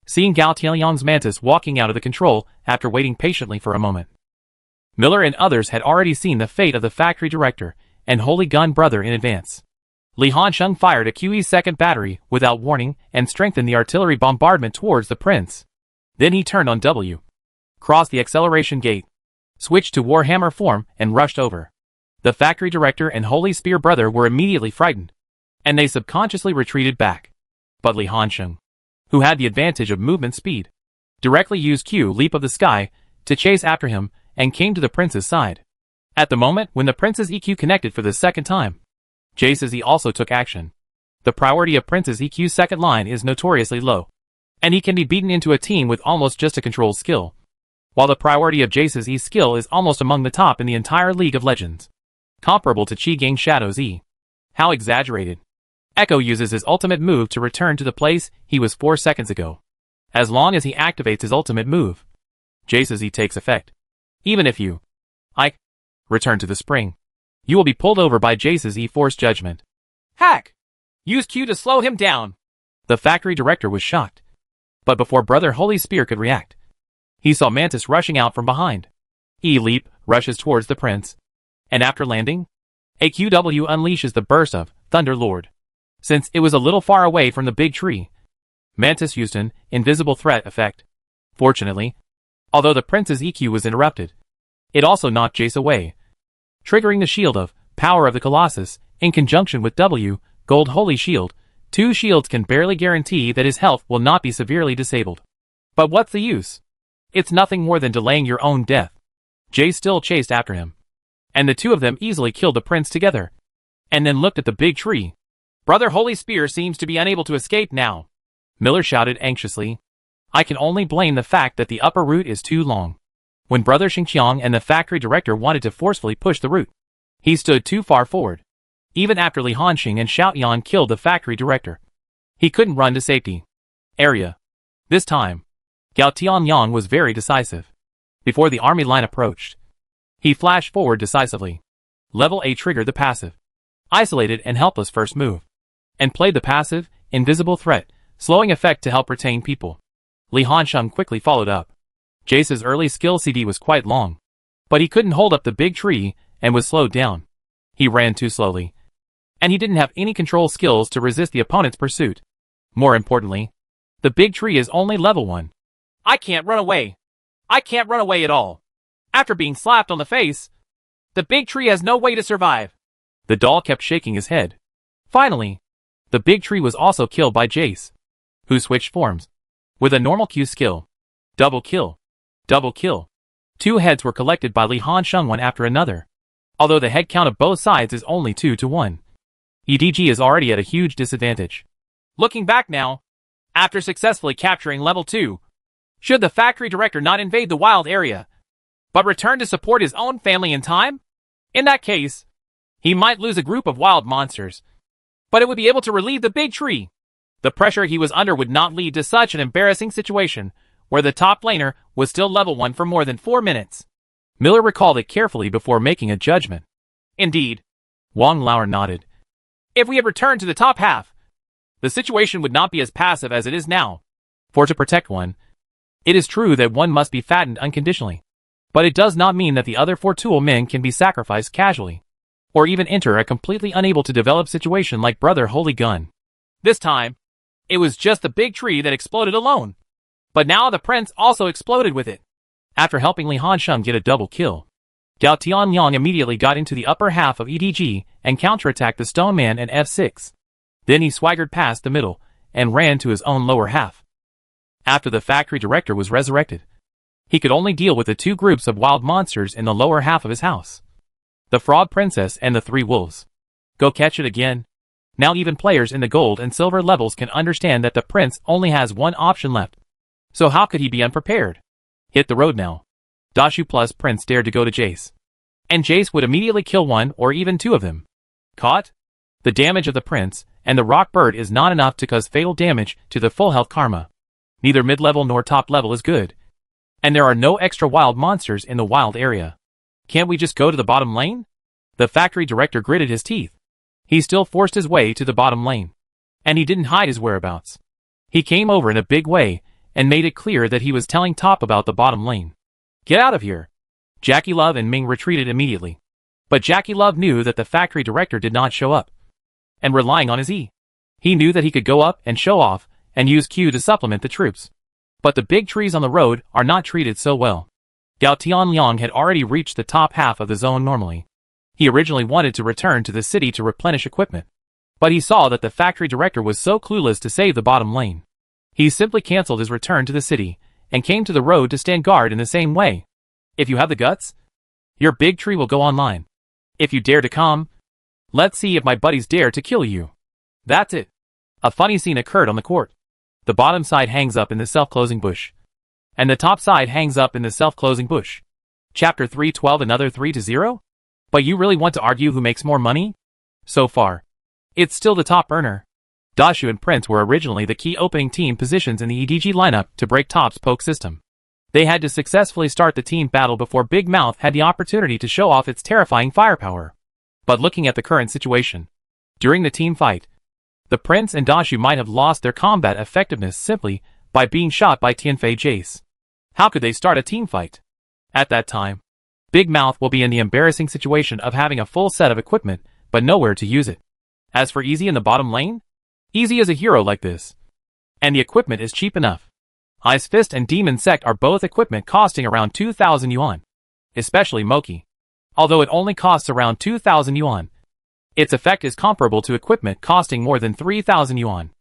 Seeing Gao Tianyong's Mantis walking out of the control after waiting patiently for a moment, Miller and others had already seen the fate of the factory director and Holy Gun brother in advance. Li Hansheng fired a QE's second battery without warning and strengthened the artillery bombardment towards the prince. Then he turned on W, crossed the acceleration gate, switched to Warhammer form and rushed over. The factory director and Holy Spear brother were immediately frightened, and they subconsciously retreated back. But Li Hansheng, who had the advantage of movement speed, directly used Q Leap of the Sky to chase after him and came to the prince's side. At the moment when the prince's EQ connected for the second time, Jace's E also took action. The priority of Prince's EQ's second line is notoriously low, and he can be beaten into a team with almost just a control skill, while the priority of Jace's E skill is almost among the top in the entire League of Legends, comparable to Qi Gang Shadow's E. How exaggerated. Echo uses his ultimate move to return to the place he was 4 seconds ago. As long as he activates his ultimate move, Jace's E takes effect. Even if you, return to the spring, you will be pulled over by Jace's E Force Judgment. Hack! Use Q to slow him down! The factory director was shocked. But before Brother Holy Spear could react, he saw Mantis rushing out from behind. E Leap rushes towards the prince, and after landing, AQW unleashes the burst of Thunder Lord. Since it was a little far away from the big tree, Mantis used an invisible threat effect. Fortunately, although the prince's EQ was interrupted, it also knocked Jace away, triggering the shield of Power of the Colossus in conjunction with W, Gold Holy Shield. 2 shields can barely guarantee that his health will not be severely disabled. But what's the use? It's nothing more than delaying your own death. Jace still chased after him, and the two of them easily killed the prince together, and then looked at the big tree. Brother Holy Spear seems to be unable to escape now, Miller shouted anxiously. I can only blame the fact that the upper route is too long. When Brother Xingqiang and the factory director wanted to forcefully push the route, he stood too far forward. Even after Li Hanxing and Xiaoyan killed the factory director, he couldn't run to safety. Area. This time, Gao Tianyong was very decisive. Before the army line approached, he flashed forward decisively. Level A triggered the passive, isolated and helpless first move, and played the passive, invisible threat, slowing effect to help retain people. Li Hansheng quickly followed up. Jace's early skill CD was quite long, but he couldn't hold up the big tree and was slowed down. He ran too slowly. and he didn't have any control skills to resist the opponent's pursuit. More importantly, the big tree is only level 1. I can't run away. I can't run away at all. After being slapped on the face, the big tree has no way to survive. The doll kept shaking his head. Finally, the big tree was also killed by Jace, who switched forms. With a normal Q skill. Double kill. Double kill. 2 heads were collected by Li Hansheng one after another. Although the head count of both sides is only 2 to 1. EDG is already at a huge disadvantage. Looking back now, after successfully capturing level 2, should the factory director not invade the wild area, but return to support his own family in time? In that case, he might lose a group of wild monsters, but it would be able to relieve the big tree. The pressure he was under would not lead to such an embarrassing situation, where the top laner was still level 1 for more than 4 minutes. Miller recalled it carefully before making a judgment. Indeed. Wang Lauer nodded. If we had returned to the top half, the situation would not be as passive as it is now. For to protect one, it is true that one must be fattened unconditionally. But it does not mean that the other 4 tool men can be sacrificed casually, or even enter a completely unable to develop situation like Brother Holy Gun. This time, it was just the big tree that exploded alone. But now the prince also exploded with it. After helping Li Hansheng get a double kill, Gao Tianliang immediately got into the upper half of EDG and counterattacked the Stone Man and F6. Then he swaggered past the middle and ran to his own lower half. After the factory director was resurrected, he could only deal with the 2 groups of wild monsters in the lower half of his house. The Frog Princess and the 3 wolves. Go catch it again. Now even players in the gold and silver levels can understand that the prince only has one option left. So how could he be unprepared? Hit the road now. Dashu plus Prince dared to go to Jace. And Jace would immediately kill 1 or even 2 of them. Caught? The damage of the prince and the rock bird is not enough to cause fatal damage to the full health karma. Neither mid-level nor top level is good. And there are no extra wild monsters in the wild area. Can't we just go to the bottom lane? The factory director gritted his teeth. He still forced his way to the bottom lane. And he didn't hide his whereabouts. He came over in a big way and made it clear that he was telling Top about the bottom lane. Get out of here. Jackie Love and Ming retreated immediately. But Jackie Love knew that the factory director did not show up. And relying on his E, he knew that he could go up and show off and use Q to supplement the troops. But the big trees on the road are not treated so well. Gao Tianliang had already reached the top half of the zone normally. He originally wanted to return to the city to replenish equipment. But he saw that the factory director was so clueless to save the bottom lane. He simply cancelled his return to the city and came to the road to stand guard in the same way. If you have the guts, your big tree will go online. If you dare to come, let's see if my buddies dare to kill you. That's it. A funny scene occurred on the court. The bottom side hangs up in the self-closing bush. And the top side hangs up in the self-closing bush. Chapter 312 another 3-0? But you really want to argue who makes more money? So far, it's still the top earner. Dashu and Prince were originally the key opening team positions in the EDG lineup to break Top's poke system. They had to successfully start the team battle before Big Mouth had the opportunity to show off its terrifying firepower. But looking at the current situation, during the team fight, the Prince and Dashu might have lost their combat effectiveness simply by being shot by Tianfei Jace. How could they start a team fight? At that time, Big Mouth will be in the embarrassing situation of having a full set of equipment, but nowhere to use it. As for Easy in the bottom lane, Easy is a hero like this. And the equipment is cheap enough. Ice Fist and Demon Sect are both equipment costing around 2,000 yuan. Especially Moki. Although it only costs around 2,000 yuan. Its effect is comparable to equipment costing more than 3,000 yuan.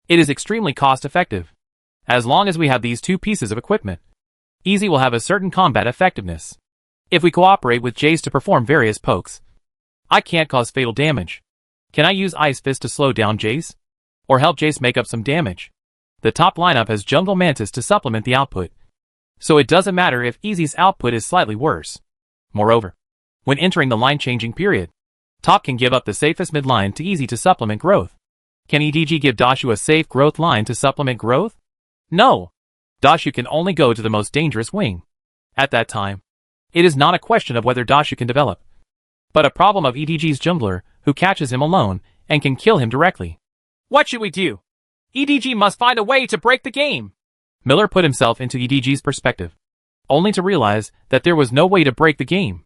It is extremely cost-effective. As long as we have these 2 pieces of equipment, Easy will have a certain combat effectiveness. If we cooperate with Jace to perform various pokes, I can't cause fatal damage. Can I use Ice Fist to slow down Jace? Or help Jace make up some damage? The top lineup has Jungle Mantis to supplement the output. So it doesn't matter if Easy's output is slightly worse. Moreover, when entering the line-changing period, Top can give up the safest mid-line to Easy to supplement growth. Can EDG give Dashu a safe growth line to supplement growth? No. Dashu can only go to the most dangerous wing. At that time, it is not a question of whether Dashu can develop, but a problem of EDG's jungler, who catches him alone and can kill him directly. What should we do? EDG must find a way to break the game. Miller put himself into EDG's perspective, only to realize that there was no way to break the game.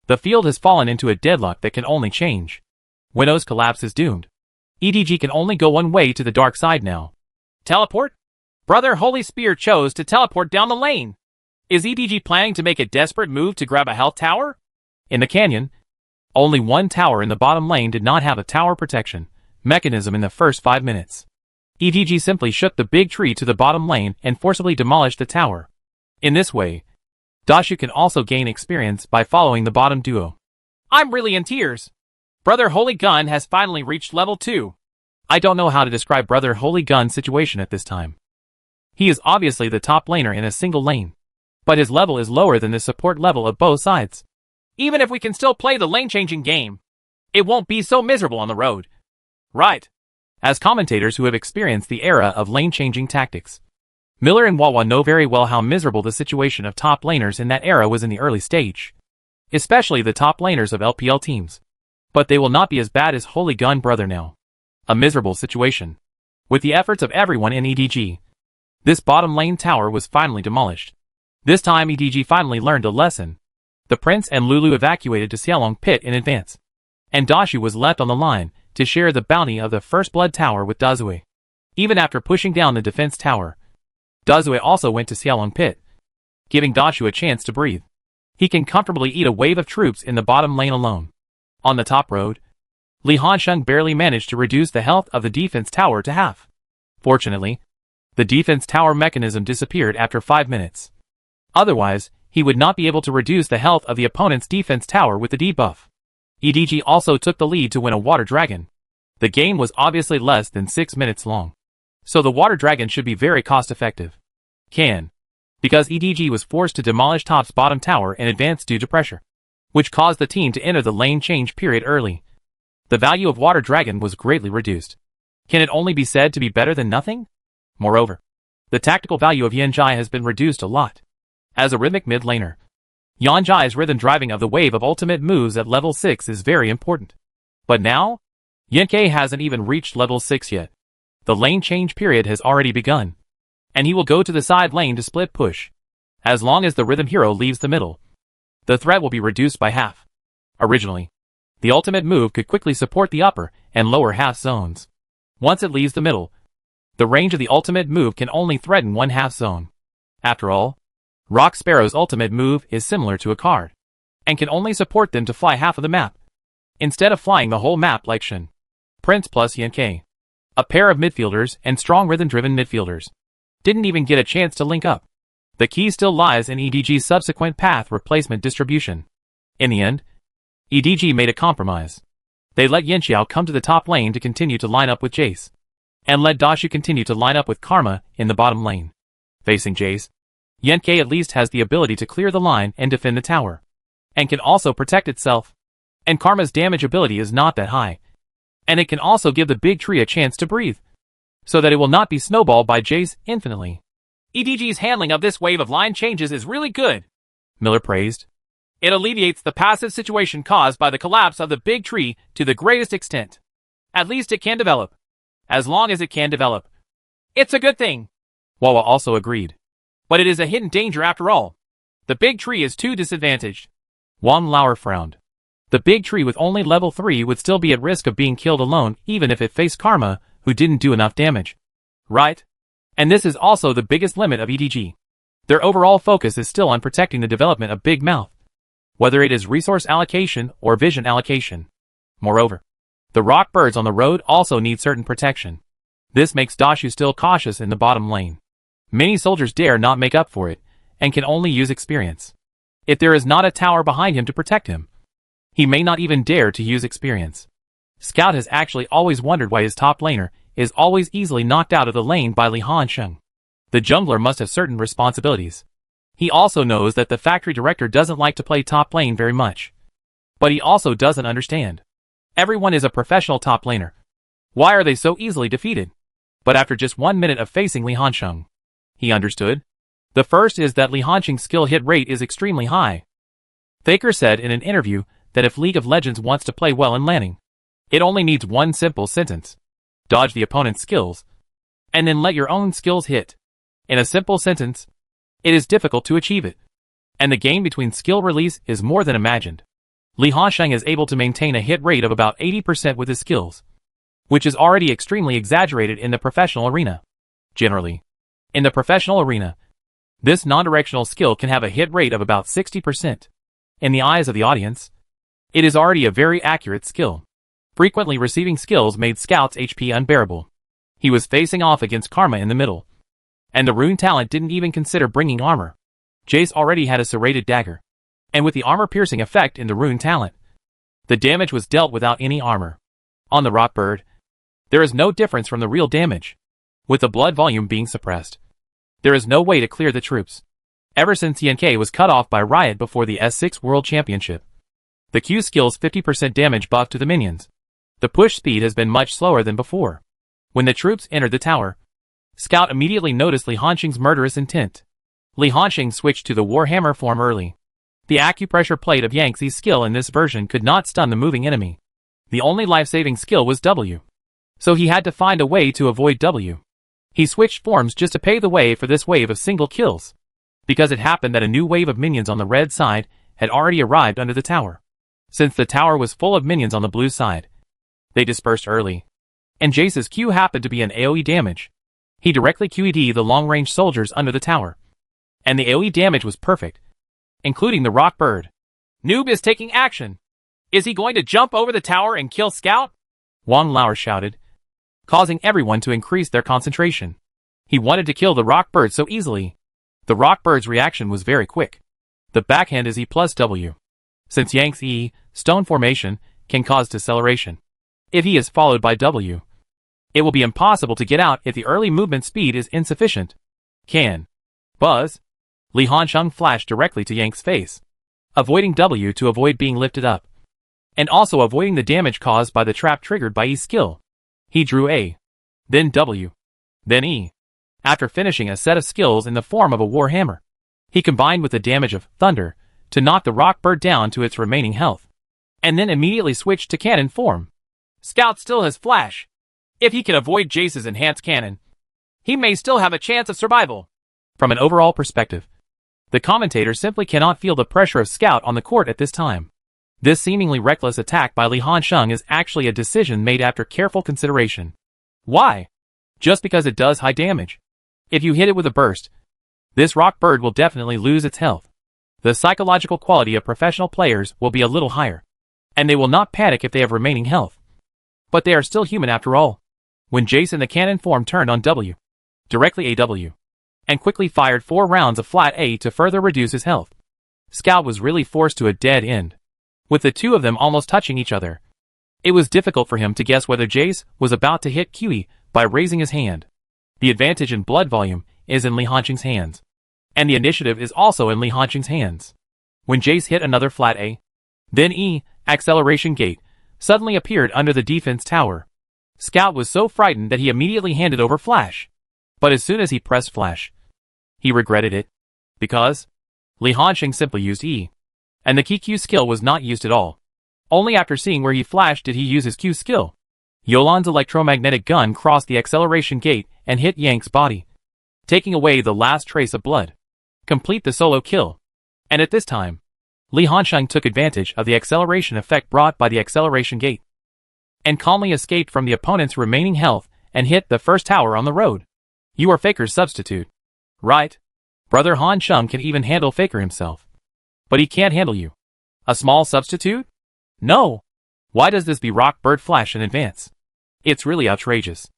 The field has fallen into a deadlock that can only change Winnows' collapse is doomed. EDG can only go one way to the dark side now. Teleport? Brother Holy Spear chose to teleport down the lane. Is EDG planning to make a desperate move to grab a health tower? In the canyon, only one tower in the bottom lane did not have a tower protection mechanism in the first 5 minutes. EDG simply shook the big tree to the bottom lane and forcibly demolished the tower. In this way, Dashu can also gain experience by following the bottom duo. I'm really in tears. Brother Holy Gun has finally reached level 2. I don't know how to describe Brother Holy Gun's situation at this time. He is obviously the top laner in a single lane, but his level is lower than the support level of both sides. Even if we can still play the lane-changing game, it won't be so miserable on the road. Right. As commentators who have experienced the era of lane-changing tactics, Miller and Wawa know very well how miserable the situation of top laners in that era was in the early stage, especially the top laners of LPL teams. But they will not be as bad as Holy Gun Brother now. A miserable situation. With the efforts of everyone in EDG, this bottom lane tower was finally demolished. This time EDG finally learned a lesson. The Prince and Lulu evacuated to Xiaolong Pit in advance, and Dashu was left on the line to share the bounty of the First Blood Tower with Dazue. Even after pushing down the defense tower, Dazue also went to Xiaolong Pit, giving Dashu a chance to breathe. He can comfortably eat a wave of troops in the bottom lane alone. On the top road, Li Hansheng barely managed to reduce the health of the defense tower to half. Fortunately, the defense tower mechanism disappeared after 5 minutes. Otherwise, he would not be able to reduce the health of the opponent's defense tower with the debuff. EDG also took the lead to win a Water Dragon. The game was obviously less than 6 minutes long, so the Water Dragon should be very cost-effective. Because EDG was forced to demolish top's bottom tower in advance due to pressure, which caused the team to enter the lane change period early. The value of Water Dragon was greatly reduced. Can it only be said to be better than nothing? Moreover, the tactical value of Yanjai has been reduced a lot. As a rhythmic mid laner, Yanjai's rhythm driving of the wave of ultimate moves at level 6 is very important. But now, Yankei hasn't even reached level 6 yet. The lane change period has already begun, and he will go to the side lane to split push. As long as the rhythm hero leaves the middle, the threat will be reduced by half. Originally, the ultimate move could quickly support the upper and lower half zones. Once it leaves the middle, the range of the ultimate move can only threaten one half zone. After all, Rock Sparrow's ultimate move is similar to a card, and can only support them to fly half of the map, instead of flying the whole map like Shen, Prince plus Yankei. A pair of midfielders and strong rhythm-driven midfielders didn't even get a chance to link up. The key still lies in EDG's subsequent path replacement distribution. In the end, EDG made a compromise. They let Yanxiao come to the top lane to continue to line up with Jace, and let Dashu continue to line up with Karma in the bottom lane. Facing Jace, Yankei at least has the ability to clear the line and defend the tower, and can also protect itself. And Karma's damage ability is not that high, and it can also give the big tree a chance to breathe, so that it will not be snowballed by Jace infinitely. EDG's handling of this wave of line changes is really good, Miller praised. It alleviates the passive situation caused by the collapse of the big tree to the greatest extent. At least it can develop. As long as it can develop, it's a good thing. Wawa also agreed. But it is a hidden danger after all. The big tree is too disadvantaged. Wang Lauer frowned. The big tree with only level 3 would still be at risk of being killed alone even if it faced Karma, who didn't do enough damage. Right? And this is also the biggest limit of EDG. Their overall focus is still on protecting the development of Big Mouth, whether it is resource allocation or vision allocation. Moreover, the rock birds on the road also need certain protection. This makes Dashu still cautious in the bottom lane. Many soldiers dare not make up for it, and can only use experience. If there is not a tower behind him to protect him, he may not even dare to use experience. Scout has actually always wondered why his top laner is always easily knocked out of the lane by Li Hansheng. The jungler must have certain responsibilities. He also knows that the factory director doesn't like to play top lane very much. But he also doesn't understand. Everyone is a professional top laner. Why are they so easily defeated? But after just 1 minute of facing Li Hansheng, he understood. The first is that Li Hansheng's skill hit rate is extremely high. Faker said in an interview that if League of Legends wants to play well in landing, it only needs one simple sentence. Dodge the opponent's skills, and then let your own skills hit. In a simple sentence, it is difficult to achieve it. And the game between skill release is more than imagined. Li Hansheng is able to maintain a hit rate of about 80% with his skills, which is already extremely exaggerated in the professional arena. Generally, in the professional arena, this non-directional skill can have a hit rate of about 60%. In the eyes of the audience, it is already a very accurate skill. Frequently receiving skills made Scout's HP unbearable. He was facing off against Karma in the middle, and the rune talent didn't even consider bringing armor. Jace already had a serrated dagger, and with the armor-piercing effect in the rune talent, the damage was dealt without any armor. On the Rock Bird, there is no difference from the real damage, with the blood volume being suppressed. There is no way to clear the troops. Ever since TNK was cut off by Riot before the S6 World Championship, the Q skill's 50% damage buff to the minions. The push speed has been much slower than before. When the troops entered the tower, Scout immediately noticed Li Hansheng's murderous intent. Li Hansheng switched to the Warhammer form early. The acupressure plate of Yangtze's skill in this version could not stun the moving enemy. The only life-saving skill was W, so he had to find a way to avoid W. He switched forms just to pave the way for this wave of single kills, because it happened that a new wave of minions on the red side had already arrived under the tower. Since the tower was full of minions on the blue side, they dispersed early, and Jace's Q happened to be an AoE damage. He directly QED the long-range soldiers under the tower, and the AoE damage was perfect, including the Rock Bird. Noob is taking action. Is he going to jump over the tower and kill Scout? Wang Lauer shouted, causing everyone to increase their concentration. He wanted to kill the Rock Bird so easily. The Rock Bird's reaction was very quick. The backhand is E plus W. Since Yang's E, stone formation, can cause deceleration. If E is followed by W, it will be impossible to get out if the early movement speed is insufficient. Can. Buzz. Li Hansheng flashed directly to Yang's face, avoiding W to avoid being lifted up, and also avoiding the damage caused by the trap triggered by E's skill. He drew A, then W, then E. After finishing a set of skills in the form of a Warhammer, he combined with the damage of Thunder to knock the Rock Bird down to its remaining health, and then immediately switched to cannon form. Scout still has flash. If he can avoid Jace's enhanced cannon, he may still have a chance of survival. From an overall perspective, the commentator simply cannot feel the pressure of Scout on the court at this time. This seemingly reckless attack by Li Hansheng is actually a decision made after careful consideration. Why? Just because it does high damage. If you hit it with a burst, this Rock Bird will definitely lose its health. The psychological quality of professional players will be a little higher, and they will not panic if they have remaining health. But they are still human after all. When Jace in the cannon form turned on W, directly AW, and quickly fired 4 rounds of flat A to further reduce his health, Scout was really forced to a dead end. With the two of them almost touching each other, it was difficult for him to guess whether Jace was about to hit QE by raising his hand. The advantage in blood volume is in Li Hansheng's hands, and the initiative is also in Li Hansheng's hands. When Jace hit another flat A, then E, acceleration gate, suddenly appeared under the defense tower. Scout was so frightened that he immediately handed over Flash. But as soon as he pressed Flash, he regretted it, because Li Hansheng simply used E, and the key Q skill was not used at all. Only after seeing where he flashed did he use his Q skill. Yolan's electromagnetic gun crossed the acceleration gate and hit Yang's body, taking away the last trace of blood. Complete the solo kill. And at this time, Li Hansheng took advantage of the acceleration effect brought by the acceleration gate, and calmly escaped from the opponent's remaining health and hit the first tower on the road. You are Faker's substitute, right? Brother Hansheng can even handle Faker himself, but he can't handle you. A small substitute? No. Why does this be Rock Bird flash in advance? It's really outrageous.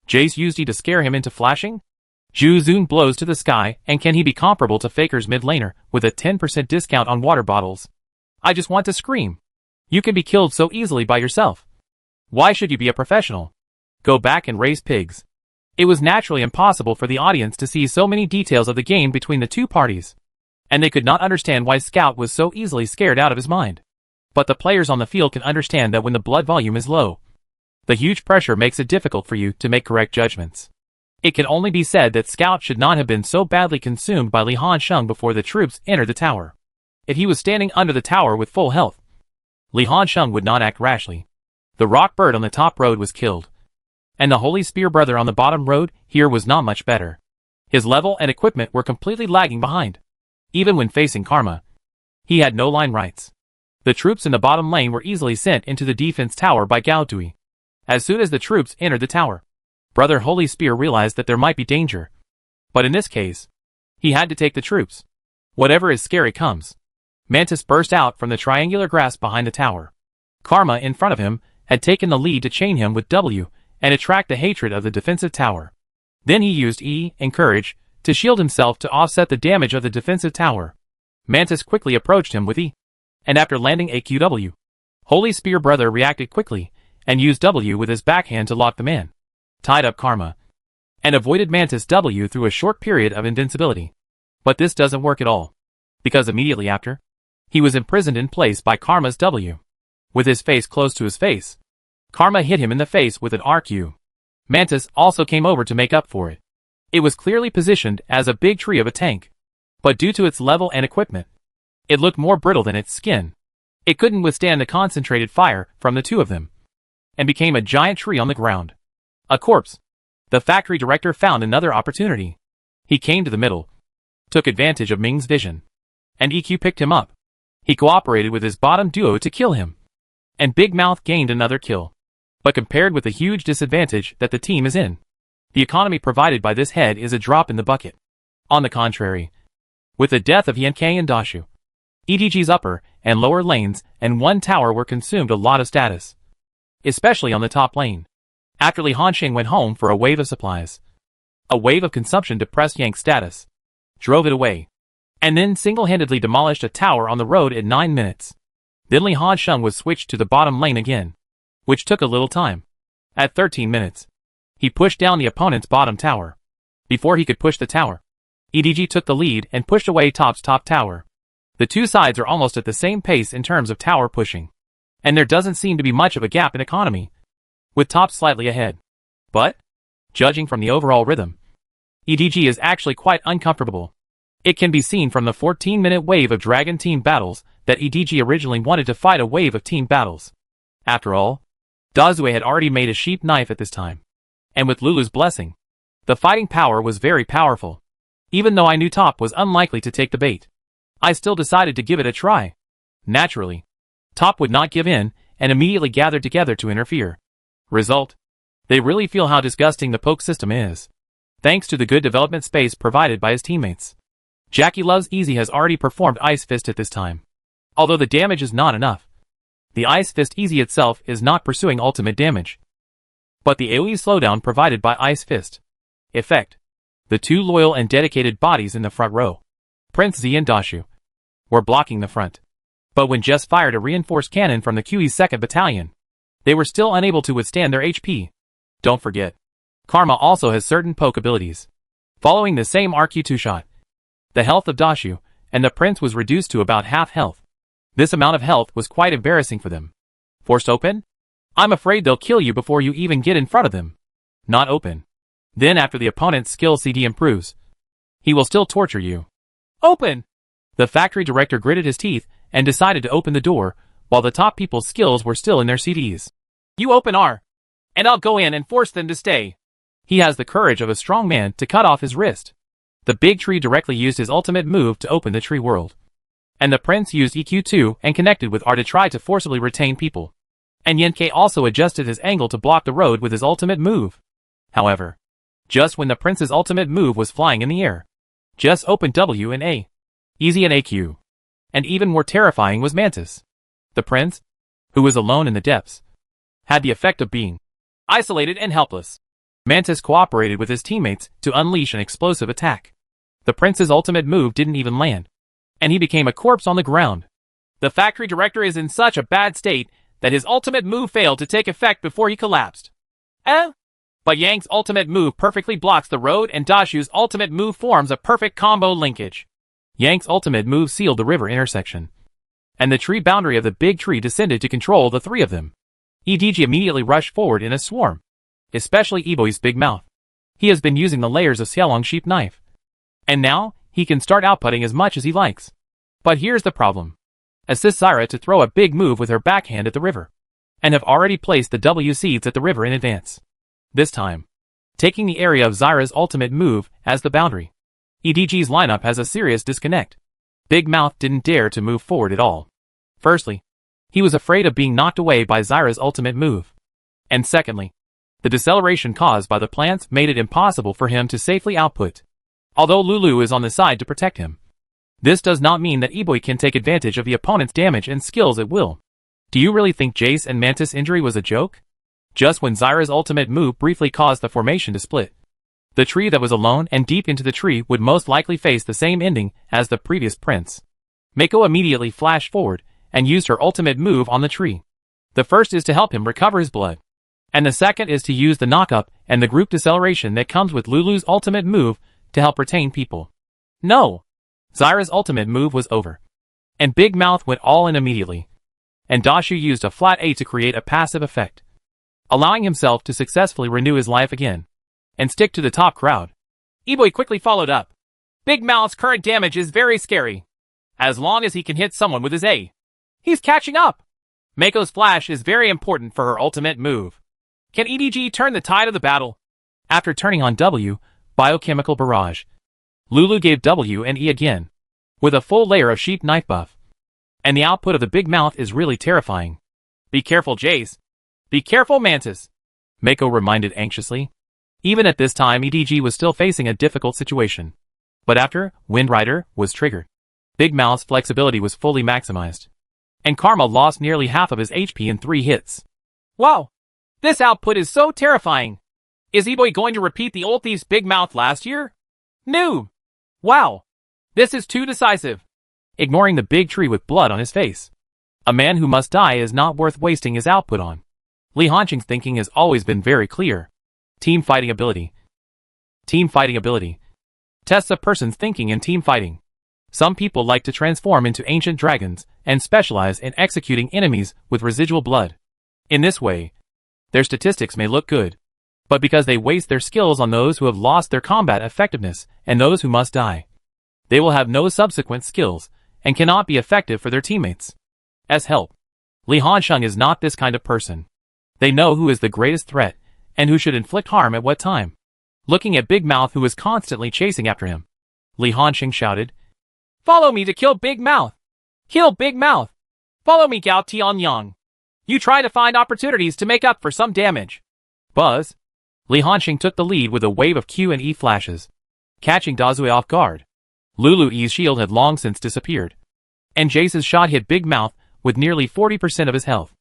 Jace used E to scare him into flashing? Zhu Zun blows to the sky, and can he be comparable to Faker's mid laner with a 10% discount on water bottles? I just want to scream. You can be killed so easily by yourself. Why should you be a professional? Go back and raise pigs. It was naturally impossible for the audience to see so many details of the game between the two parties, and they could not understand why Scout was so easily scared out of his mind. But the players on the field can understand that when the blood volume is low, the huge pressure makes it difficult for you to make correct judgments. It can only be said that Scout should not have been so badly consumed by Li Hansheng before the troops entered the tower. If he was standing under the tower with full health, Li Hansheng would not act rashly. The Rock Bird on the top road was killed, and the Holy Spear Brother on the bottom road here was not much better. His level and equipment were completely lagging behind. Even when facing Karma, he had no line rights. The troops in the bottom lane were easily sent into the defense tower by Gao Dui. As soon as the troops entered the tower, Brother Holy Spear realized that there might be danger. But in this case, he had to take the troops. Whatever is scary comes. Mantis burst out from the triangular grasp behind the tower. Karma in front of him had taken the lead to chain him with W and attract the hatred of the defensive tower. Then he used E and Courage to shield himself to offset the damage of the defensive tower. Mantis quickly approached him with E, and after landing a QW, Holy Spear Brother reacted quickly and used W with his backhand to lock the man. Tied up Karma, and avoided Mantis W through a short period of invincibility. But this doesn't work at all, because immediately after, he was imprisoned in place by Karma's W. With his face close to his face, Karma hit him in the face with an RQ. Mantis also came over to make up for it. It was clearly positioned as a big tree of a tank, but due to its level and equipment, it looked more brittle than its skin. It couldn't withstand the concentrated fire from the two of them, and became a giant tree on the ground. A corpse. The factory director found another opportunity. He came to the middle, took advantage of Ming's vision, and EQ picked him up. He cooperated with his bottom duo to kill him, and Big Mouth gained another kill. But compared with the huge disadvantage that the team is in, the economy provided by this head is a drop in the bucket. On the contrary, with the death of Yankei and Dashu, EDG's upper and lower lanes and one tower were consumed a lot of status, especially on the top lane. After Li Hanxing went home for a wave of supplies, a wave of consumption depressed Yang's status, drove it away, and then single-handedly demolished a tower on the road in 9 minutes. Then Li Hanxing was switched to the bottom lane again, which took a little time. At 13 minutes, he pushed down the opponent's bottom tower. Before he could push the tower, EDG took the lead and pushed away Top's top tower. The two sides are almost at the same pace in terms of tower pushing, and there doesn't seem to be much of a gap in economy, with Top slightly ahead. But, judging from the overall rhythm, EDG is actually quite uncomfortable. It can be seen from the 14-minute wave of Dragon Team battles that EDG originally wanted to fight a wave of team battles. After all, Dazue had already made a sheep knife at this time, and with Lulu's blessing, the fighting power was very powerful. Even though I knew Top was unlikely to take the bait, I still decided to give it a try. Naturally, Top would not give in and immediately gathered together to interfere. Result: they really feel how disgusting the poke system is, thanks to the good development space provided by his teammates. Jackie Loves Easy has already performed Ice Fist at this time. Although the damage is not enough, the Ice Fist Easy itself is not pursuing ultimate damage, but the AoE slowdown provided by Ice Fist. Effect: the two loyal and dedicated bodies in the front row, Prince Z and Dashu, were blocking the front. But when Jess fired a reinforced cannon from the QE's 2nd Battalion, they were still unable to withstand their HP. Don't forget, Karma also has certain poke abilities. Following the same RQ2 shot, the health of Dashu and the Prince was reduced to about half health. This amount of health was quite embarrassing for them. Forced open? I'm afraid they'll kill you before you even get in front of them. Not open. Then after the opponent's skill CD improves, he will still torture you. Open! The factory director gritted his teeth and decided to open the door, while the top people's skills were still in their CDs. You open R, and I'll go in and force them to stay. He has the courage of a strong man to cut off his wrist. The big tree directly used his ultimate move to open the tree world, and the Prince used EQ2 and connected with R to try to forcibly retain people. And Yankei also adjusted his angle to block the road with his ultimate move. However, just when the Prince's ultimate move was flying in the air, Jess opened W and A, Easy and AQ. And even more terrifying was Mantis. The Prince, who was alone in the depths, had the effect of being isolated and helpless. Mantis cooperated with his teammates to unleash an explosive attack. The Prince's ultimate move didn't even land, and he became a corpse on the ground. The factory director is in such a bad state that his ultimate move failed to take effect before he collapsed. But Yang's ultimate move perfectly blocks the road and Dashu's ultimate move forms a perfect combo linkage. Yang's ultimate move sealed the river intersection, and the tree boundary of the big tree descended to control the three of them. EDG immediately rushed forward in a swarm, especially Eboi's Big Mouth. He has been using the layers of Xiaolong sheep knife, and now he can start outputting as much as he likes. But here's the problem. Assist Zyra to throw a big move with her backhand at the river, and have already placed the W seeds at the river in advance. This time, taking the area of Zyra's ultimate move as the boundary. EDG's lineup has a serious disconnect. Big Mouth didn't dare to move forward at all. Firstly, He was afraid of being knocked away by Zyra's ultimate move. And secondly, the deceleration caused by the plants made it impossible for him to safely output. Although Lulu is on the side to protect him, this does not mean that eBoy can take advantage of the opponent's damage and skills at will. Do you really think Jace and Mantis' injury was a joke? Just when Zyra's ultimate move briefly caused the formation to split, the tree that was alone and deep into the tree would most likely face the same ending as the previous prince. Mako immediately flashed forward and used her ultimate move on the tree. The first is to help him recover his blood, and the second is to use the knock-up and the group deceleration that comes with Lulu's ultimate move to help retain people. No! Zyra's ultimate move was over, and Big Mouth went all in immediately, and Dashu used a flat A to create a passive effect, allowing himself to successfully renew his life again, and stick to the top crowd. eBoy quickly followed up. Big Mouth's current damage is very scary, as long as he can hit someone with his A. He's catching up! Mako's flash is very important for her ultimate move. Can EDG turn the tide of the battle? After turning on W, Biochemical Barrage, Lulu gave W and E again, with a full layer of Sheep Knife buff. And the output of the Big Mouth is really terrifying. Be careful, Jace. Be careful, Mantis, Mako reminded anxiously. Even at this time, EDG was still facing a difficult situation. But after Wind Rider was triggered, Big Mouth's flexibility was fully maximized, and Karma lost nearly half of his HP in 3 hits. Wow! This output is so terrifying! Is eBoy going to repeat the old thief's Big Mouth last year? No! Wow! This is too decisive! Ignoring the big tree with blood on his face. A man who must die is not worth wasting his output on. Li Hanqing's thinking has always been very clear. Team fighting ability. Team fighting ability tests a person's thinking in team fighting. Some people like to transform into ancient dragons and specialize in executing enemies with residual blood. In this way, their statistics may look good, but because they waste their skills on those who have lost their combat effectiveness and those who must die, they will have no subsequent skills and cannot be effective for their teammates. As help, Li Hanqing is not this kind of person. They know who is the greatest threat and who should inflict harm at what time. Looking at Big Mouth, who was constantly chasing after him, Li Hanqing shouted, "Follow me to kill Big Mouth! Kill Big Mouth! Follow me, Gao Tianyang! You try to find opportunities to make up for some damage." Buzz! Li Hanqing took the lead with a wave of Q and E flashes, catching Dazui off guard. Lulu E's shield had long since disappeared, and Jace's shot hit Big Mouth with nearly 40% of his health.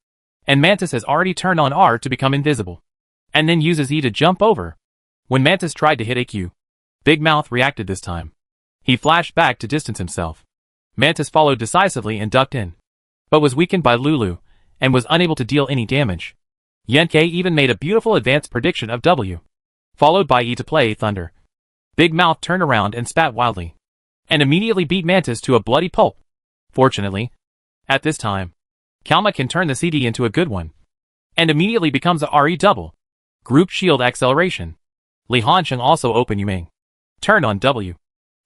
And Mantis has already turned on R to become invisible, and then uses E to jump over. When Mantis tried to hit AQ, Big Mouth reacted this time. He flashed back to distance himself. Mantis followed decisively and ducked in, but was weakened by Lulu, and was unable to deal any damage. Yenke even made a beautiful advanced prediction of W, followed by E to play Thunder. Big Mouth turned around and spat wildly, and immediately beat Mantis to a bloody pulp. Fortunately, at this time, Kalma can turn the CD into a good one, and immediately becomes a RE double. Group Shield Acceleration. Li Hanqing also opened Yumeng, turned on W,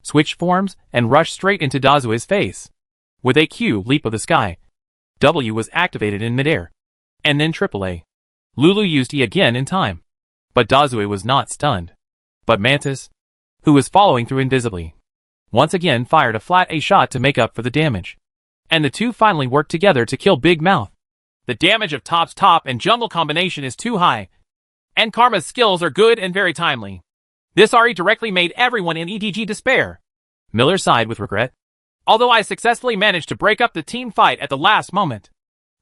switched forms, and rushed straight into Dazue's face. With AQ Leap of the Sky, W was activated in midair, and then AAA. Lulu used E again in time, but Dazue was not stunned. But Mantis, who was following through invisibly, once again fired a flat A shot to make up for the damage. And the two finally worked together to kill Big Mouth. The damage of Top's top and jungle combination is too high, and Karma's skills are good and very timely. This RE directly made everyone in EDG despair. Miller sighed with regret. Although I successfully managed to break up the team fight at the last moment,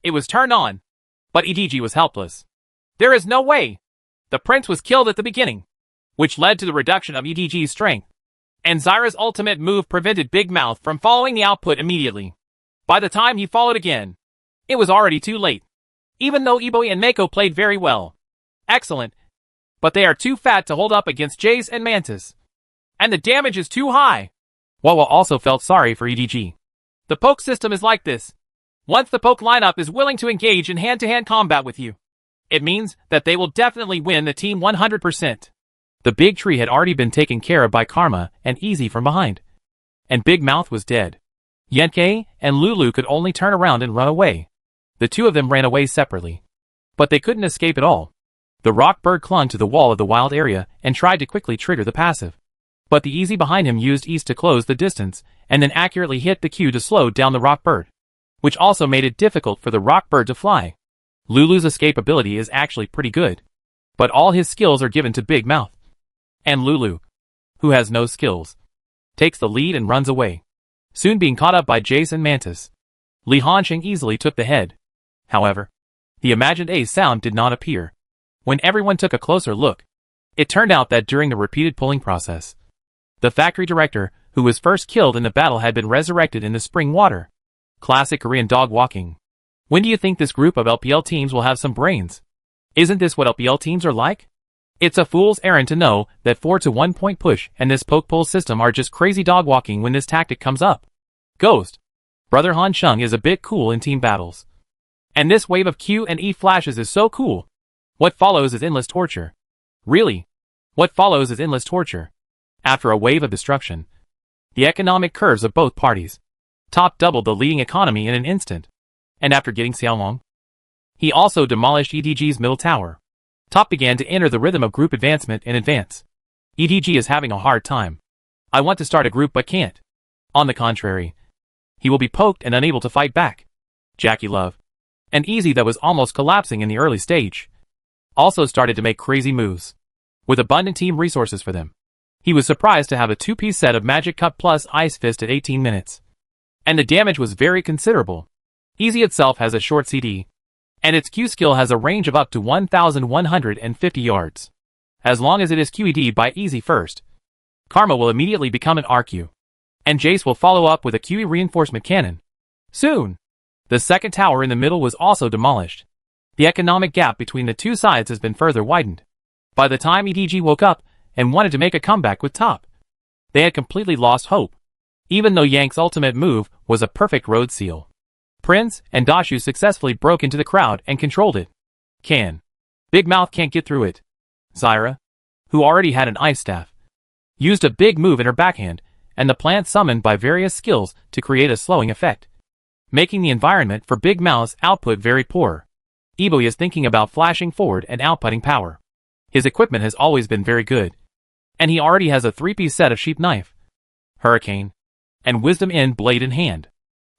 it was turned on, but EDG was helpless. There is no way. The prince was killed at the beginning, which led to the reduction of EDG's strength, and Zyra's ultimate move prevented Big Mouth from following the output immediately. By the time he followed again, it was already too late. Even though eBoy and Mako played very well, excellent, but they are too fat to hold up against Jace and Mantis, and the damage is too high. Wawa also felt sorry for EDG. The poke system is like this. Once the poke lineup is willing to engage in hand-to-hand combat with you, it means that they will definitely win the team 100%. The big tree had already been taken care of by Karma and Easy from behind, and Big Mouth was dead. Yenke and Lulu could only turn around and run away. The two of them ran away separately, but they couldn't escape at all. The rock bird clung to the wall of the wild area and tried to quickly trigger the passive, but the Easy behind him used East to close the distance and then accurately hit the Q to slow down the rock bird. which also made it difficult for the rock bird to fly. Lulu's escapability is actually pretty good, but all his skills are given to Big Mouth. And Lulu, who has no skills, takes the lead and runs away, soon being caught up by Jace and Mantis. Li Hansheng easily took the head. However, the imagined A sound did not appear. When everyone took a closer look, it turned out that during the repeated pulling process, the factory director, who was first killed in the battle, had been resurrected in the spring water. Classic Korean dog walking. When do you think this group of LPL teams will have some brains? Isn't this what LPL teams are like? It's a fool's errand to know that 4-to-1 point push and this poke-pull system are just crazy dog walking when this tactic comes up. Ghost. Brother Han Sheng is a bit cool in team battles. And this wave of Q and E flashes is so cool. What follows is endless torture. Really? What follows is endless torture. After a wave of destruction, the economic curves of both parties. Top doubled the leading economy in an instant. And after getting Xiaolong, he also demolished EDG's middle tower. Top began to enter the rhythm of group advancement and advance. EDG is having a hard time. I want to start a group but can't. On the contrary, he will be poked and unable to fight back. Jackie Love, and Easy, that was almost collapsing in the early stage, also started to make crazy moves. With abundant team resources for them, he was surprised to have a 2-piece set of Magic Cup plus Ice Fist at 18 minutes. And the damage was very considerable. Easy itself has a short CD, and its Q skill has a range of up to 1,150 yards. As long as it is QED by Easy first, Karma will immediately become an RQ, and Jace will follow up with a QE reinforcement cannon. Soon, the second tower in the middle was also demolished. The economic gap between the two sides has been further widened. By the time EDG woke up and wanted to make a comeback with Top, they had completely lost hope, even though Yang's ultimate move was a perfect road seal. Prince and Dashu successfully broke into the crowd and controlled it. Big Mouth can't get through it. Zyra, who already had an ice staff, used a big move in her backhand, and the plant summoned by various skills to create a slowing effect, making the environment for Big Mouth's output very poor. Eboi is thinking about flashing forward and outputting power. His equipment has always been very good, and he already has a 3-piece set of Sheep Knife, Hurricane, and Wisdom in blade in hand.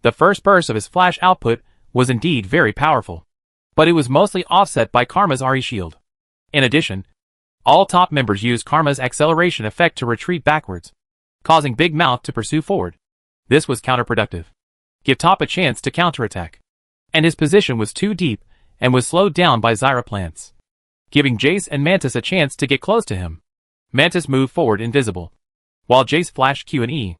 The first burst of his flash output was indeed very powerful, but it was mostly offset by Karma's RE shield. In addition, all top members used Karma's acceleration effect to retreat backwards, causing Big Mouth to pursue forward. This was counterproductive. Give Top a chance to counterattack, and his position was too deep and was slowed down by Zyra plants, giving Jace and Mantis a chance to get close to him. Mantis moved forward invisible, while Jace flashed Q and E.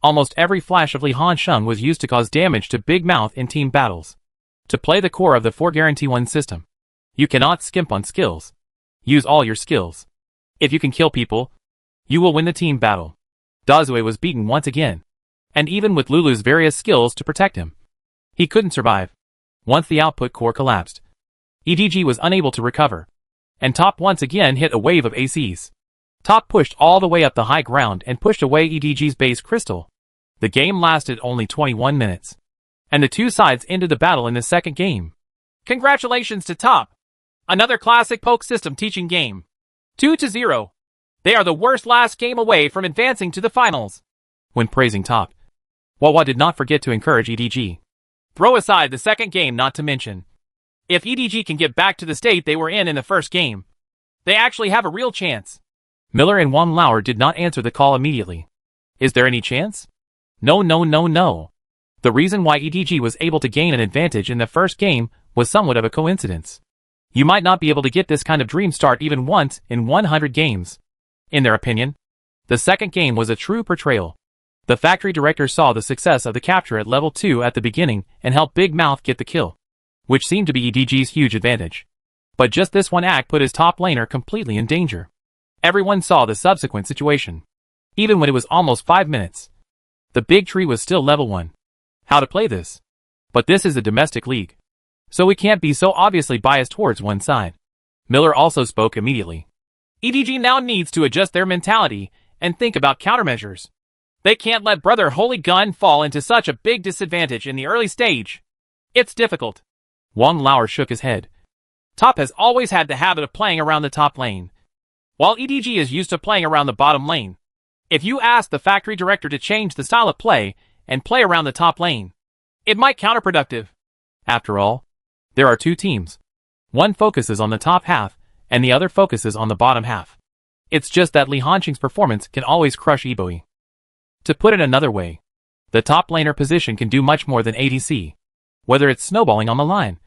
Almost every flash of Li Hansheng was used to cause damage to Big Mouth in team battles. To play the core of the 4 Guarantee 1 system, you cannot skimp on skills. Use all your skills. If you can kill people, you will win the team battle. Dazue was beaten once again, and even with Lulu's various skills to protect him, he couldn't survive. Once the output core collapsed, EDG was unable to recover, and Top once again hit a wave of ACs. Top pushed all the way up the high ground and pushed away EDG's base crystal. The game lasted only 21 minutes, and the two sides ended the battle in the second game. Congratulations to Top! Another classic poke system teaching game. 2-0. They are the worst last game away from advancing to the finals. When praising Top, Wawa did not forget to encourage EDG. Throw aside the second game not to mention. If EDG can get back to the state they were in the first game, they actually have a real chance. Miller and Wang Lauer did not answer the call immediately. Is there any chance? No. The reason why EDG was able to gain an advantage in the first game was somewhat of a coincidence. You might not be able to get this kind of dream start even once in 100 games. In their opinion, the second game was a true portrayal. The factory director saw the success of the capture at level 2 at the beginning and helped Big Mouth get the kill, which seemed to be EDG's huge advantage. But just this one act put his top laner completely in danger. Everyone saw the subsequent situation. Even when it was almost 5 minutes, the big tree was still level 1. How to play this? But this is a domestic league, so we can't be so obviously biased towards one side. Miller also spoke immediately. EDG now needs to adjust their mentality and think about countermeasures. They can't let Brother Holy Gun fall into such a big disadvantage in the early stage. It's difficult. Wang Lauer shook his head. Top has always had the habit of playing around the top lane, while EDG is used to playing around the bottom lane. If you ask the factory director to change the style of play and play around the top lane, It might counterproductive. After all, there are two teams. One focuses on the top half, and the other focuses on the bottom half. It's just that Li Hanqing's performance can always crush Iboi. To put it another way, the top laner position can do much more than ADC, whether it's snowballing on the line,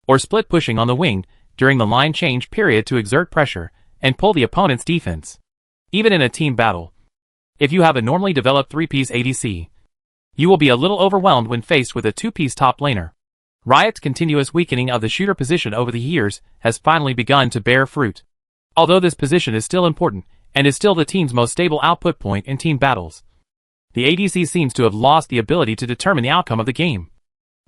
or split pushing on the wing during the line change period to exert pressure and pull the opponent's defense. Even in a team battle, if you have a normally developed 3-piece ADC, you will be a little overwhelmed when faced with a 2-piece top laner. Riot's continuous weakening of the shooter position over the years has finally begun to bear fruit. Although this position is still important, and is still the team's most stable output point in team battles, the ADC seems to have lost the ability to determine the outcome of the game.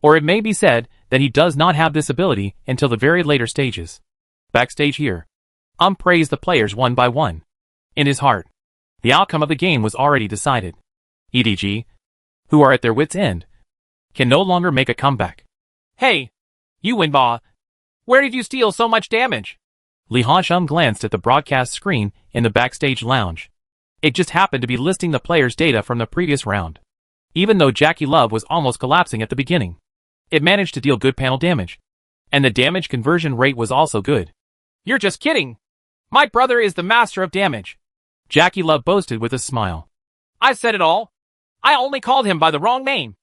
Or it may be said that he does not have this ability until the very later stages. Backstage here, praised the players one by one. In his heart, the outcome of the game was already decided. EDG, who are at their wits' end, can no longer make a comeback. Hey, you Winba, where did you steal so much damage? Li Hansheng glanced at the broadcast screen in the backstage lounge. It just happened to be listing the players' data from the previous round. Even though Jackie Love was almost collapsing at the beginning, it managed to deal good panel damage. And the damage conversion rate was also good. You're just kidding! My brother is the master of damage. Jackie Love boasted with a smile. I said it all. I only called him by the wrong name.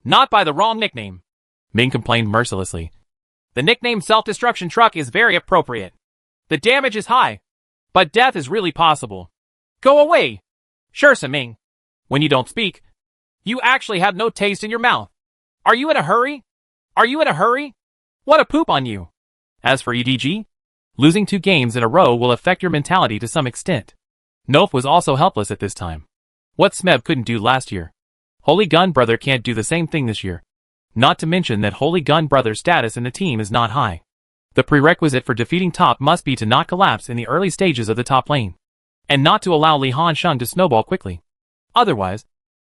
Not by the wrong nickname. Ming complained mercilessly. The nickname Self-Destruction Truck is very appropriate. The damage is high, but death is really possible. Go away! Sure, Ming. When you don't speak, you actually have no taste in your mouth. Are you in a hurry? Are you in a hurry? What a poop on you! As for EDG, losing 2 games in a row will affect your mentality to some extent. Nof was also helpless at this time. What Smeb couldn't do last year, Holy Gun Brother can't do the same thing this year. Not to mention that Holy Gun Brother's status in the team is not high. The prerequisite for defeating top must be to not collapse in the early stages of the top lane, and not to allow Li Hansheng to snowball quickly. Otherwise,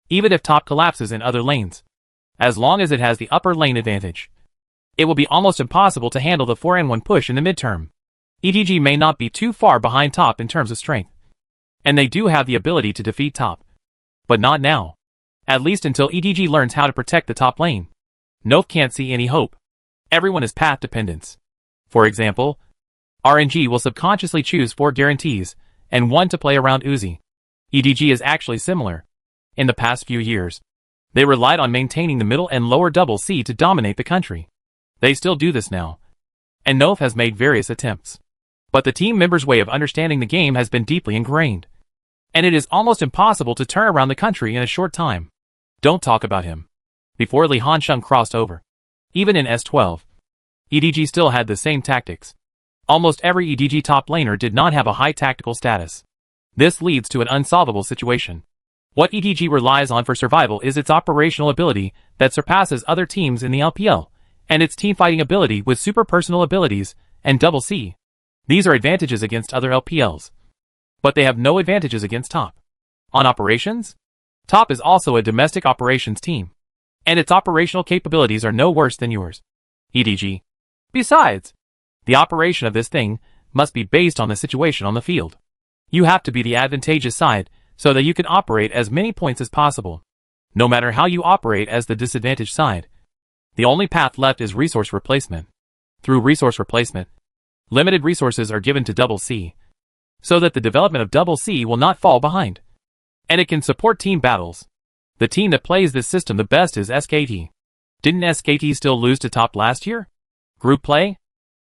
even if top collapses in other lanes, as long as it has the upper lane advantage, it will be almost impossible to handle the 4-1 push in the midterm. EDG may not be too far behind top in terms of strength, and they do have the ability to defeat top. But not now. At least until EDG learns how to protect the top lane. Nof can't see any hope. Everyone is path dependence. For example, RNG will subconsciously choose 4 guarantees, and 1 to play around Uzi. EDG is actually similar. In the past few years, they relied on maintaining the middle and lower double C to dominate the country. They still do this now. And Nof has made various attempts. But the team members' way of understanding the game has been deeply ingrained. And it is almost impossible to turn around the country in a short time. Don't talk about him. Before Li Hansheng crossed over, even in S12, EDG still had the same tactics. Almost every EDG top laner did not have a high tactical status. This leads to an unsolvable situation. What EDG relies on for survival is its operational ability that surpasses other teams in the LPL, and its teamfighting ability with super personal abilities and double C. These are advantages against other LPLs. But they have no advantages against top. On operations, top is also a domestic operations team, and its operational capabilities are no worse than yours, EDG. Besides, the operation of this thing must be based on the situation on the field. You have to be the advantageous side so that you can operate as many points as possible. No matter how you operate as the disadvantaged side, the only path left is resource replacement. Through resource replacement, limited resources are given to double C, so that the development of double C will not fall behind. And it can support team battles. The team that plays this system the best is SKT. Didn't SKT still lose to top last year? Group play?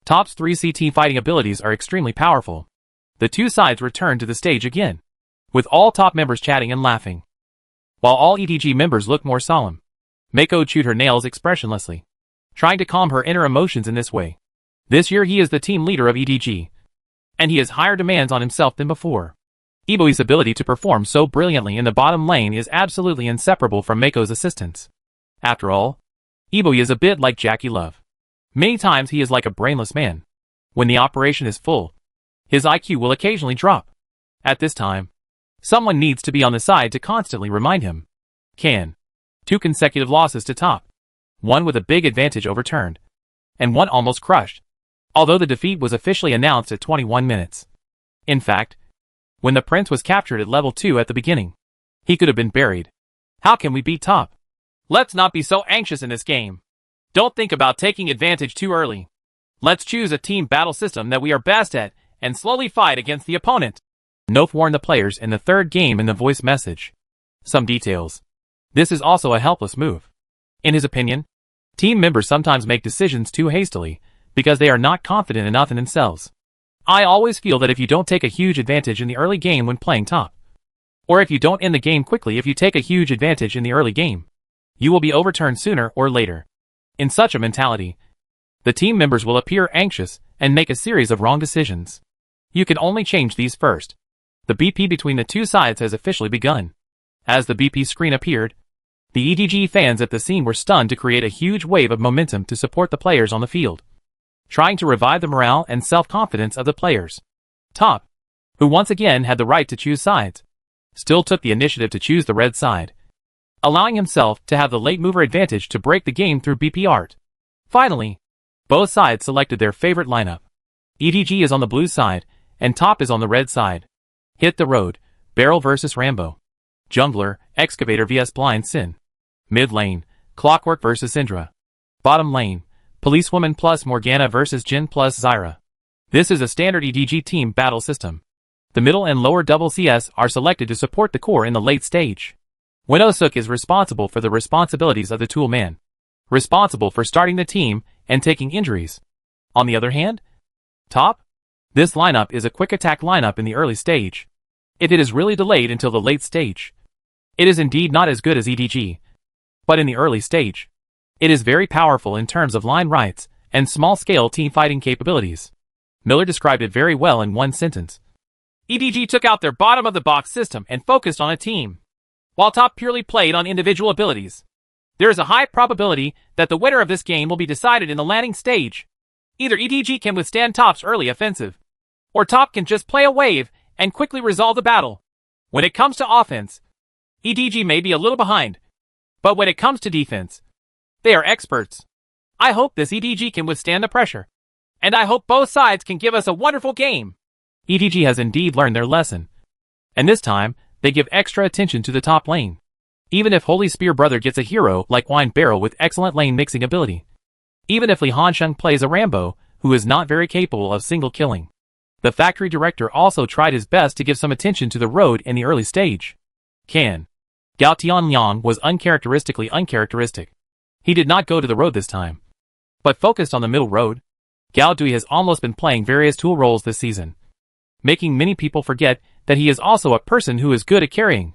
Top's 3CT fighting abilities are extremely powerful. The two sides return to the stage again, with all top members chatting and laughing. While all EDG members look more solemn, Mako chewed her nails expressionlessly, trying to calm her inner emotions in this way. This year he is the team leader of EDG, and he has higher demands on himself than before. Iboi's ability to perform so brilliantly in the bottom lane is absolutely inseparable from Mako's assistance. After all, Iboi is a bit like Jackie Love. Many times he is like a brainless man. When the operation is full, his IQ will occasionally drop. At this time, someone needs to be on the side to constantly remind him. 2 consecutive losses to top. 1 with a big advantage overturned, and 1 almost crushed, although the defeat was officially announced at 21 minutes. In fact, when the prince was captured at level 2 at the beginning, he could have been buried. How can we beat top? Let's not be so anxious in this game. Don't think about taking advantage too early. Let's choose a team battle system that we are best at and slowly fight against the opponent. Nof warned the players in the third game in the voice message. Some details. This is also a helpless move. In his opinion, team members sometimes make decisions too hastily because they are not confident enough in themselves. I always feel that if you don't take a huge advantage in the early game when playing top, or if you don't end the game quickly if you take a huge advantage in the early game, you will be overturned sooner or later. In such a mentality, the team members will appear anxious and make a series of wrong decisions. You can only change these first. The BP between the two sides has officially begun. As the BP screen appeared, the EDG fans at the scene were stunned to create a huge wave of momentum to support the players on the field, trying to revive the morale and self-confidence of the players. Top, who once again had the right to choose sides, still took the initiative to choose the red side, allowing himself to have the late mover advantage to break the game through BP art. Finally, both sides selected their favorite lineup. EDG is on the blue side, and Top is on the red side. Hit the road, Beryl vs Rambo. Jungler, Excavator vs Blind Sin. Mid lane, Clockwork vs Syndra. Bottom lane, Policewoman plus Morgana vs Jhin plus Zyra. This is a standard EDG team battle system. The middle and lower double CS are selected to support the core in the late stage. Winosuk is responsible for the responsibilities of the tool man, responsible for starting the team and taking injuries. On the other hand, Top? This lineup is a quick attack lineup in the early stage. If it is really delayed until the late stage, it is indeed not as good as EDG. But in the early stage, it is very powerful in terms of line rights and small-scale team fighting capabilities. Miller described it very well in one sentence. EDG took out their bottom-of-the-box system and focused on a team, while Top purely played on individual abilities. There is a high probability that the winner of this game will be decided in the landing stage. Either EDG can withstand Top's early offensive, or Top can just play a wave and quickly resolve the battle. When it comes to offense, EDG may be a little behind, but when it comes to defense, they are experts. I hope this EDG can withstand the pressure, and I hope both sides can give us a wonderful game. EDG has indeed learned their lesson, and this time, they give extra attention to the top lane. Even if Holy Spear Brother gets a hero like Wine Barrel with excellent lane mixing ability. Even if Li Hansheng plays a Rambo, who is not very capable of single killing. The factory director also tried his best to give some attention to the road in the early stage. Gao Tianliang was uncharacteristically uncharacteristic. He did not go to the road this time, but focused on the middle road. Gao Dui has almost been playing various tool roles this season, making many people forget that he is also a person who is good at carrying.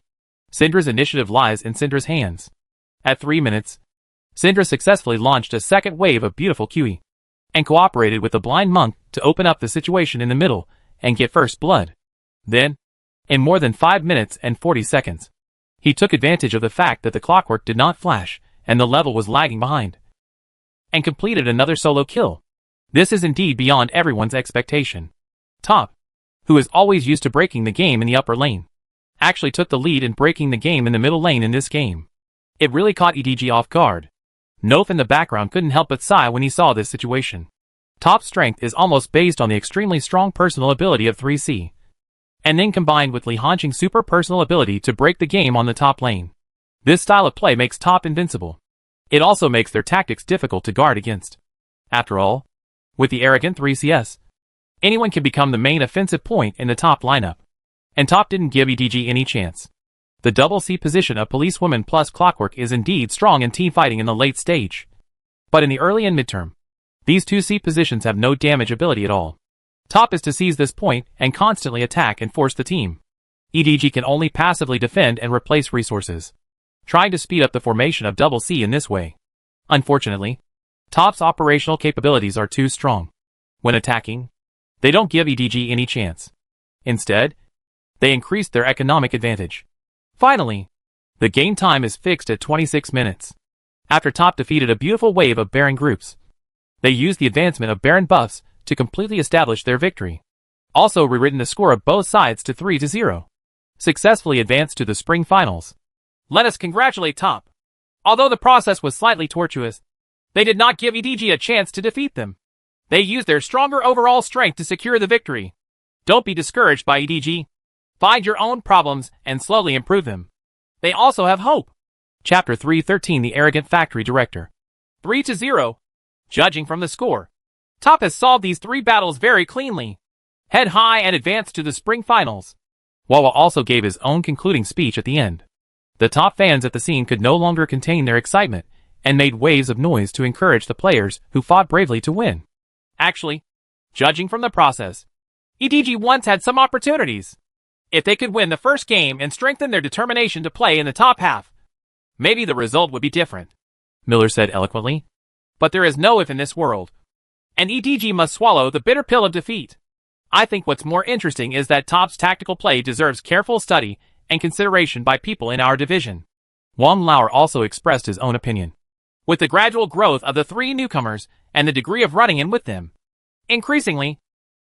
Syndra's initiative lies in Syndra's hands. At 3 minutes, Syndra successfully launched a second wave of beautiful QE, and cooperated with the blind monk to open up the situation in the middle and get first blood. Then, in more than 5 minutes and 40 seconds, he took advantage of the fact that the clockwork did not flash and the level was lagging behind, and completed another solo kill. This is indeed beyond everyone's expectation. Top, who is always used to breaking the game in the upper lane, actually took the lead in breaking the game in the middle lane in this game. It really caught EDG off guard. Nof in the background couldn't help but sigh when he saw this situation. Top's strength is almost based on the extremely strong personal ability of 3C, and then combined with Li Hansheng's super personal ability to break the game on the top lane. This style of play makes Top invincible. It also makes their tactics difficult to guard against. After all, with the arrogant 3CS, anyone can become the main offensive point in the top lineup, and Top didn't give EDG any chance. The double C position of Policewoman plus Clockwork is indeed strong in team fighting in the late stage, but in the early and midterm, these two C positions have no damage ability at all. Top is to seize this point and constantly attack and force the team. EDG can only passively defend and replace resources, trying to speed up the formation of double C in this way. Unfortunately, Top's operational capabilities are too strong. When attacking, they don't give EDG any chance. Instead, they increase their economic advantage. Finally, the game time is fixed at 26 minutes. After Top defeated a beautiful wave of Baron groups, they used the advancement of Baron buffs to completely establish their victory. Also rewritten the score of both sides to 3-0. Successfully advanced to the spring finals. Let us congratulate Top. Although the process was slightly tortuous, they did not give EDG a chance to defeat them. They used their stronger overall strength to secure the victory. Don't be discouraged by EDG. Find your own problems and slowly improve them. They also have hope. Chapter 313 The Arrogant Factory Director. 3-0. Judging from the score, Top has solved these 3 battles very cleanly, head high and advanced to the spring finals. Wawa also gave his own concluding speech at the end. The Top fans at the scene could no longer contain their excitement and made waves of noise to encourage the players who fought bravely to win. Actually, judging from the process, EDG once had some opportunities. If they could win the first game and strengthen their determination to play in the top half, maybe the result would be different, Miller said eloquently. But there is no if in this world, and EDG must swallow the bitter pill of defeat. I think what's more interesting is that Top's tactical play deserves careful study and consideration by people in our division. Wang Lauer also expressed his own opinion. With the gradual growth of the 3 newcomers and the degree of running in with them, increasingly,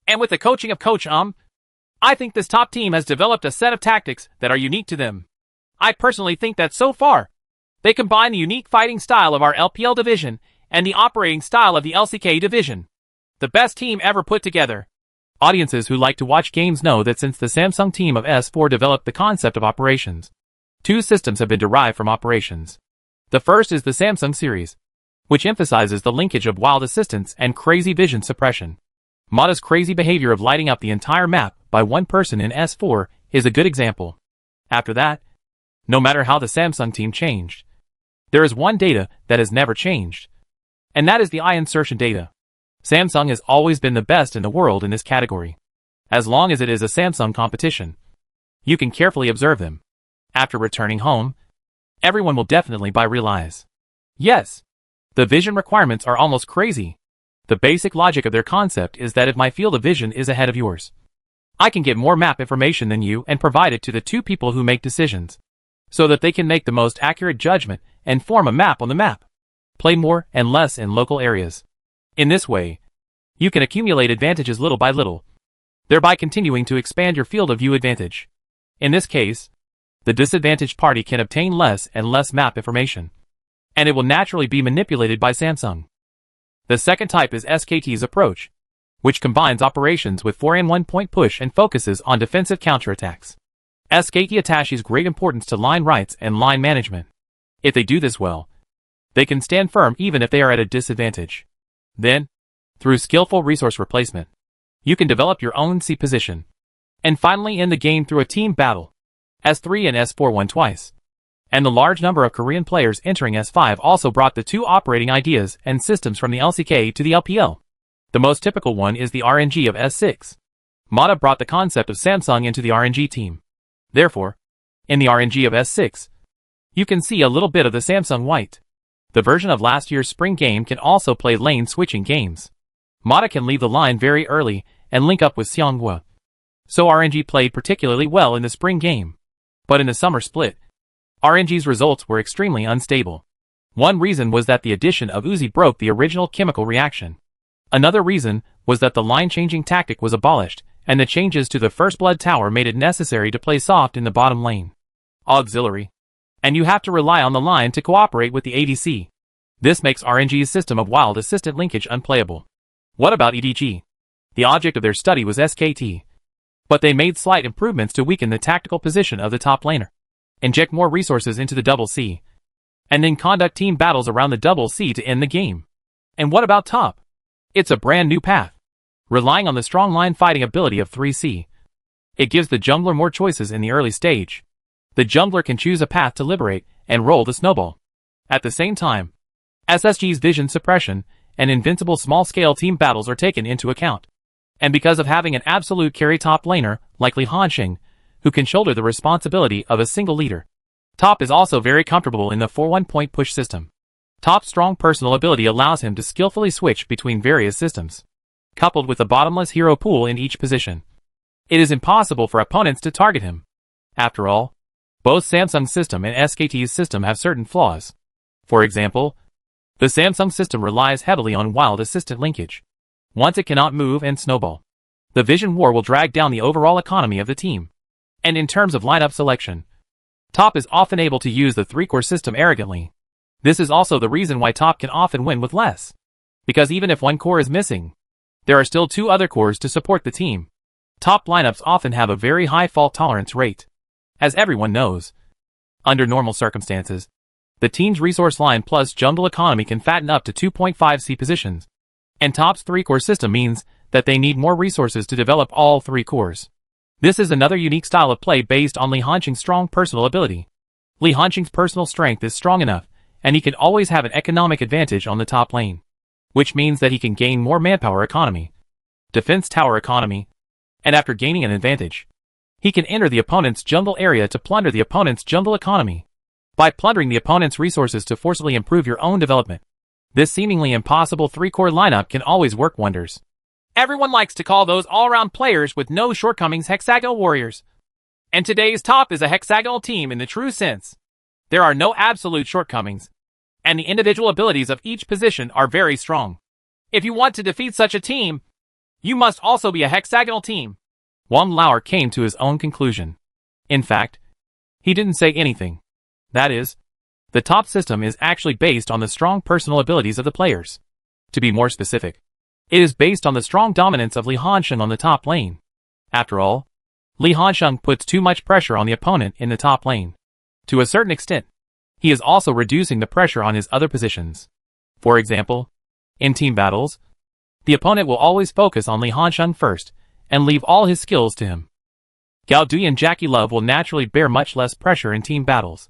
and with the coaching of Coach I think this Top team has developed a set of tactics that are unique to them. I personally think that so far, they combine the unique fighting style of our LPL division and the operating style of the LCK division. The best team ever put together. Audiences who like to watch games know that since the Samsung team of S4 developed the concept of operations, 2 systems have been derived from operations. The first is the Samsung series, which emphasizes the linkage of wild assistance and crazy vision suppression. Mata's crazy behavior of lighting up the entire map by one person in S4 is a good example. After that, no matter how the Samsung team changed, there is one data that has never changed, and that is the eye insertion data. Samsung has always been the best in the world in this category. As long as it is a Samsung competition, you can carefully observe them. After returning home, everyone will definitely realize. Yes, the vision requirements are almost crazy. The basic logic of their concept is that if my field of vision is ahead of yours, I can get more map information than you and provide it to the 2 people who make decisions, so that they can make the most accurate judgment and form a map on the map. Play more and less in local areas. In this way, you can accumulate advantages little by little, thereby continuing to expand your field of view advantage. In this case, the disadvantaged party can obtain less and less map information, and it will naturally be manipulated by Samsung. The second type is SKT's approach, which combines operations with 4-in-1 point push and focuses on defensive counterattacks. SKT attaches great importance to line rights and line management. If they do this well, they can stand firm even if they are at a disadvantage. Then, through skillful resource replacement, you can develop your own C position, and finally end the game through a team battle. S3 and S4 won twice, and the large number of Korean players entering S5 also brought the 2 operating ideas and systems from the LCK to the LPL. The most typical one is the RNG of S6. Mata brought the concept of Samsung into the RNG team. Therefore, in the RNG of S6, you can see a little bit of the Samsung White. The version of last year's spring game can also play lane switching games. Mata can leave the line very early and link up with Seonghwa. So RNG played particularly well in the spring game. But in the summer split, RNG's results were extremely unstable. One reason was that the addition of Uzi broke the original chemical reaction. Another reason was that the line-changing tactic was abolished, and the changes to the First Blood Tower made it necessary to play soft in the bottom lane. Auxiliary. And you have to rely on the line to cooperate with the ADC. This makes RNG's system of wild assistant linkage unplayable. What about EDG? The object of their study was SKT. But they made slight improvements to weaken the tactical position of the top laner, inject more resources into the double C, and then conduct team battles around the double C to end the game. And what about top? It's a brand new path, relying on the strong line fighting ability of 3C. It gives the jungler more choices in the early stage. The jungler can choose a path to liberate and roll the snowball. At the same time, SSG's vision suppression and invincible small-scale team battles are taken into account. And because of having an absolute carry top laner, like Li Hanxing, who can shoulder the responsibility of a single leader, Top is also very comfortable in the 4-1 point push system. Top's strong personal ability allows him to skillfully switch between various systems. Coupled with a bottomless hero pool in each position, it is impossible for opponents to target him. After all, both Samsung's system and SKT's system have certain flaws. For example, the Samsung system relies heavily on wild assistant linkage. Once it cannot move and snowball, the vision war will drag down the overall economy of the team. And in terms of lineup selection, Top is often able to use the 3-core system arrogantly. This is also the reason why Top can often win with less. Because even if one core is missing, there are still 2 other cores to support the team. Top lineups often have a very high fault tolerance rate. As everyone knows, under normal circumstances, The team's resource line plus jungle economy can fatten up to 2.5C positions. And Top's 3-core system means that they need more resources to develop all 3 cores. This is another unique style of play based on Li Hanqing's strong personal ability. Li Hanqing's personal strength is strong enough, and he can always have an economic advantage on the top lane, which means that he can gain more manpower economy, defense tower economy, and after gaining an advantage, he can enter the opponent's jungle area to plunder the opponent's jungle economy. By plundering the opponent's resources to forcibly improve your own development, this seemingly impossible 3-core lineup can always work wonders. Everyone likes to call those all-around players with no shortcomings hexagonal warriors. And today's Top is a hexagonal team in the true sense. There are no absolute shortcomings, and the individual abilities of each position are very strong. If you want to defeat such a team, you must also be a hexagonal team. Wang Lauer came to his own conclusion. In fact, he didn't say anything. That is, the Top system is actually based on the strong personal abilities of the players. To be more specific, it is based on the strong dominance of Li Hanqing on the top lane. After all, Li Hanqing puts too much pressure on the opponent in the top lane. To a certain extent, he is also reducing the pressure on his other positions. For example, in team battles, the opponent will always focus on Li Hanqing first and leave all his skills to him. Gao Dui and Jackie Love will naturally bear much less pressure in team battles,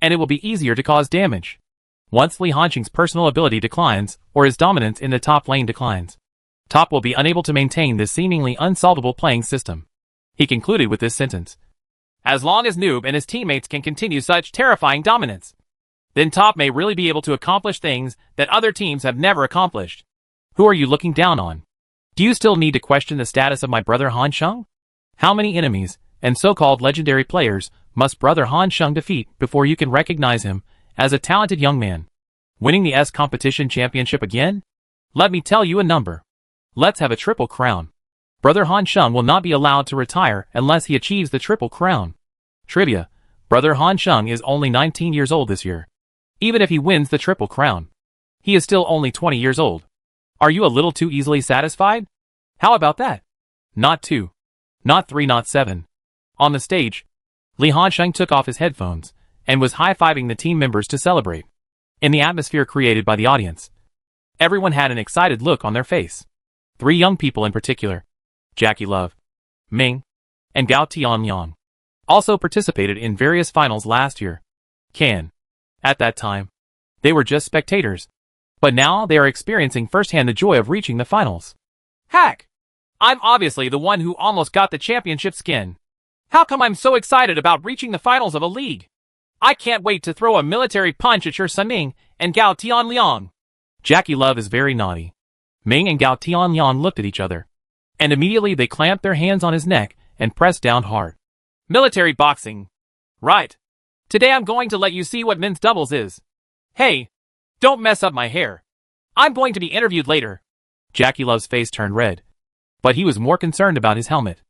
and it will be easier to cause damage once Li Hanqing's personal ability declines or his dominance in the top lane declines. Top will be unable to maintain this seemingly unsolvable playing system. He concluded with this sentence: as long as Noob and his teammates can continue such terrifying dominance, then Top may really be able to accomplish things that other teams have never accomplished. Who are you looking down on? Do you still need to question the status of my brother Hanqing? How many enemies and so-called legendary players must brother Hanqing defeat before you can recognize him as a talented young man, winning the S competition championship again? Let me tell you a number. Let's have a triple crown. Brother Hanqing will not be allowed to retire unless he achieves the triple crown. Trivia: Brother Hanqing is only 19 years old this year. Even if he wins the triple crown, he is still only 20 years old. Are you a little too easily satisfied? How about that? Not 2. Not 3, not 7. On the stage, Li Hanqing took off his headphones and was high-fiving the team members to celebrate. In the atmosphere created by the audience, everyone had an excited look on their face. 3 young people in particular, Jackie Love, Ming, and Gao Tianliang, also participated in various finals last year. At that time, they were just spectators, but now they are experiencing firsthand the joy of reaching the finals. Heck! I'm obviously the one who almost got the championship skin. How come I'm so excited about reaching the finals of a league? I can't wait to throw a military punch at your Sun Ming and Gao Tianliang. Jackie Love is very naughty. Ming and Gao Tianliang looked at each other, and immediately they clamped their hands on his neck and pressed down hard. Military boxing. Right. Today I'm going to let you see what men's doubles is. Hey, don't mess up my hair. I'm going to be interviewed later. Jackie Love's face turned red, but he was more concerned about his helmet.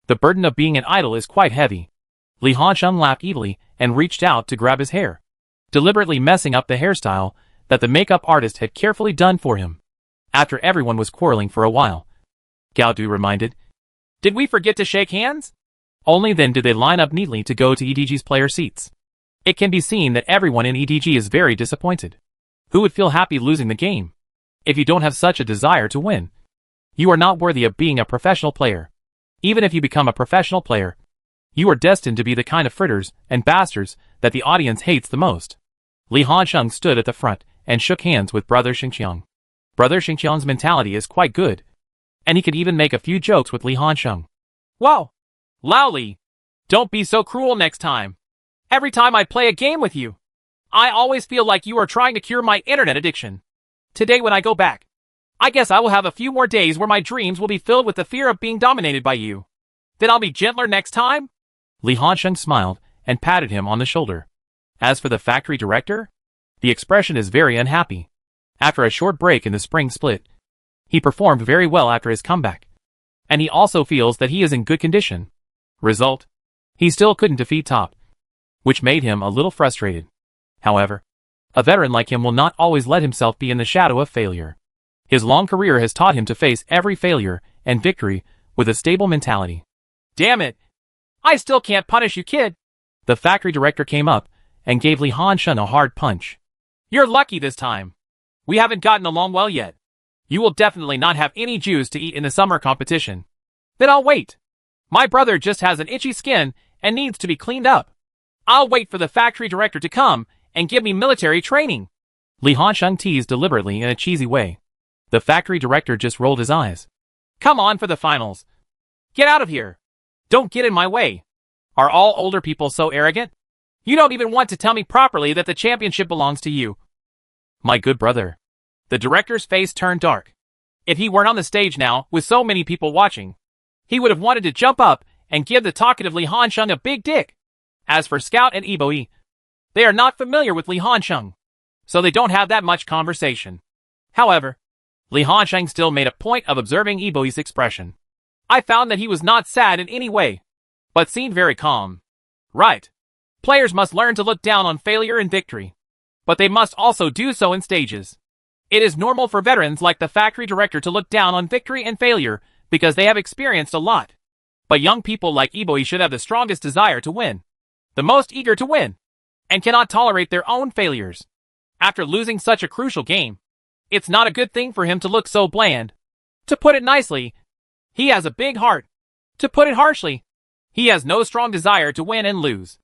The burden of being an idol is quite heavy. Li Hanqing laughed evilly and reached out to grab his hair, deliberately messing up the hairstyle that the makeup artist had carefully done for him. After everyone was quarreling for a while, Gao Du reminded, "Did we forget to shake hands?" Only then did they line up neatly to go to EDG's player seats. It can be seen that everyone in EDG is very disappointed. Who would feel happy losing the game? If you don't have such a desire to win, you are not worthy of being a professional player. Even if you become a professional player, you are destined to be the kind of fritters and bastards that the audience hates the most. Li Hanqing stood at the front and shook hands with Brother Xingqiang. Brother Xingqiang's mentality is quite good, and he could even make a few jokes with Li Hanqing. Wow! Lao Li, don't be so cruel next time. Every time I play a game with you, I always feel like you are trying to cure my internet addiction. Today when I go back, I guess I will have a few more days where my dreams will be filled with the fear of being dominated by you. Then I'll be gentler next time? Li Hanqing smiled and patted him on the shoulder. As for the factory director, the expression is very unhappy. After a short break in the spring split, he performed very well after his comeback, and he also feels that he is in good condition. Result: he still couldn't defeat Top, which made him a little frustrated. However, a veteran like him will not always let himself be in the shadow of failure. His long career has taught him to face every failure and victory with a stable mentality. Damn it! I still can't punish you, kid! The factory director came up and gave Li Hansheng a hard punch. You're lucky this time. We haven't gotten along well yet. You will definitely not have any juice to eat in the summer competition. Then I'll wait. My brother just has an itchy skin and needs to be cleaned up. I'll wait for the factory director to come and give me military training. Li Hansheng teased deliberately in a cheesy way. The factory director just rolled his eyes. Come on for the finals. Get out of here. Don't get in my way. Are all older people so arrogant? You don't even want to tell me properly that the championship belongs to you. My good brother. The director's face turned dark. If he weren't on the stage now, with so many people watching, he would have wanted to jump up and give the talkative Li Hansheng a big dick. As for Scout and Iboi, they are not familiar with Li Hansheng, so they don't have that much conversation. However, Li Hansheng still made a point of observing Iboi's expression. I found that he was not sad in any way, but seemed very calm. Right. Players must learn to look down on failure and victory, but they must also do so in stages. It is normal for veterans like the factory director to look down on victory and failure because they have experienced a lot. But young people like Iboi should have the strongest desire to win, the most eager to win, and cannot tolerate their own failures. After losing such a crucial game, it's not a good thing for him to look so bland. To put it nicely, he has a big heart. To put it harshly, he has no strong desire to win and lose,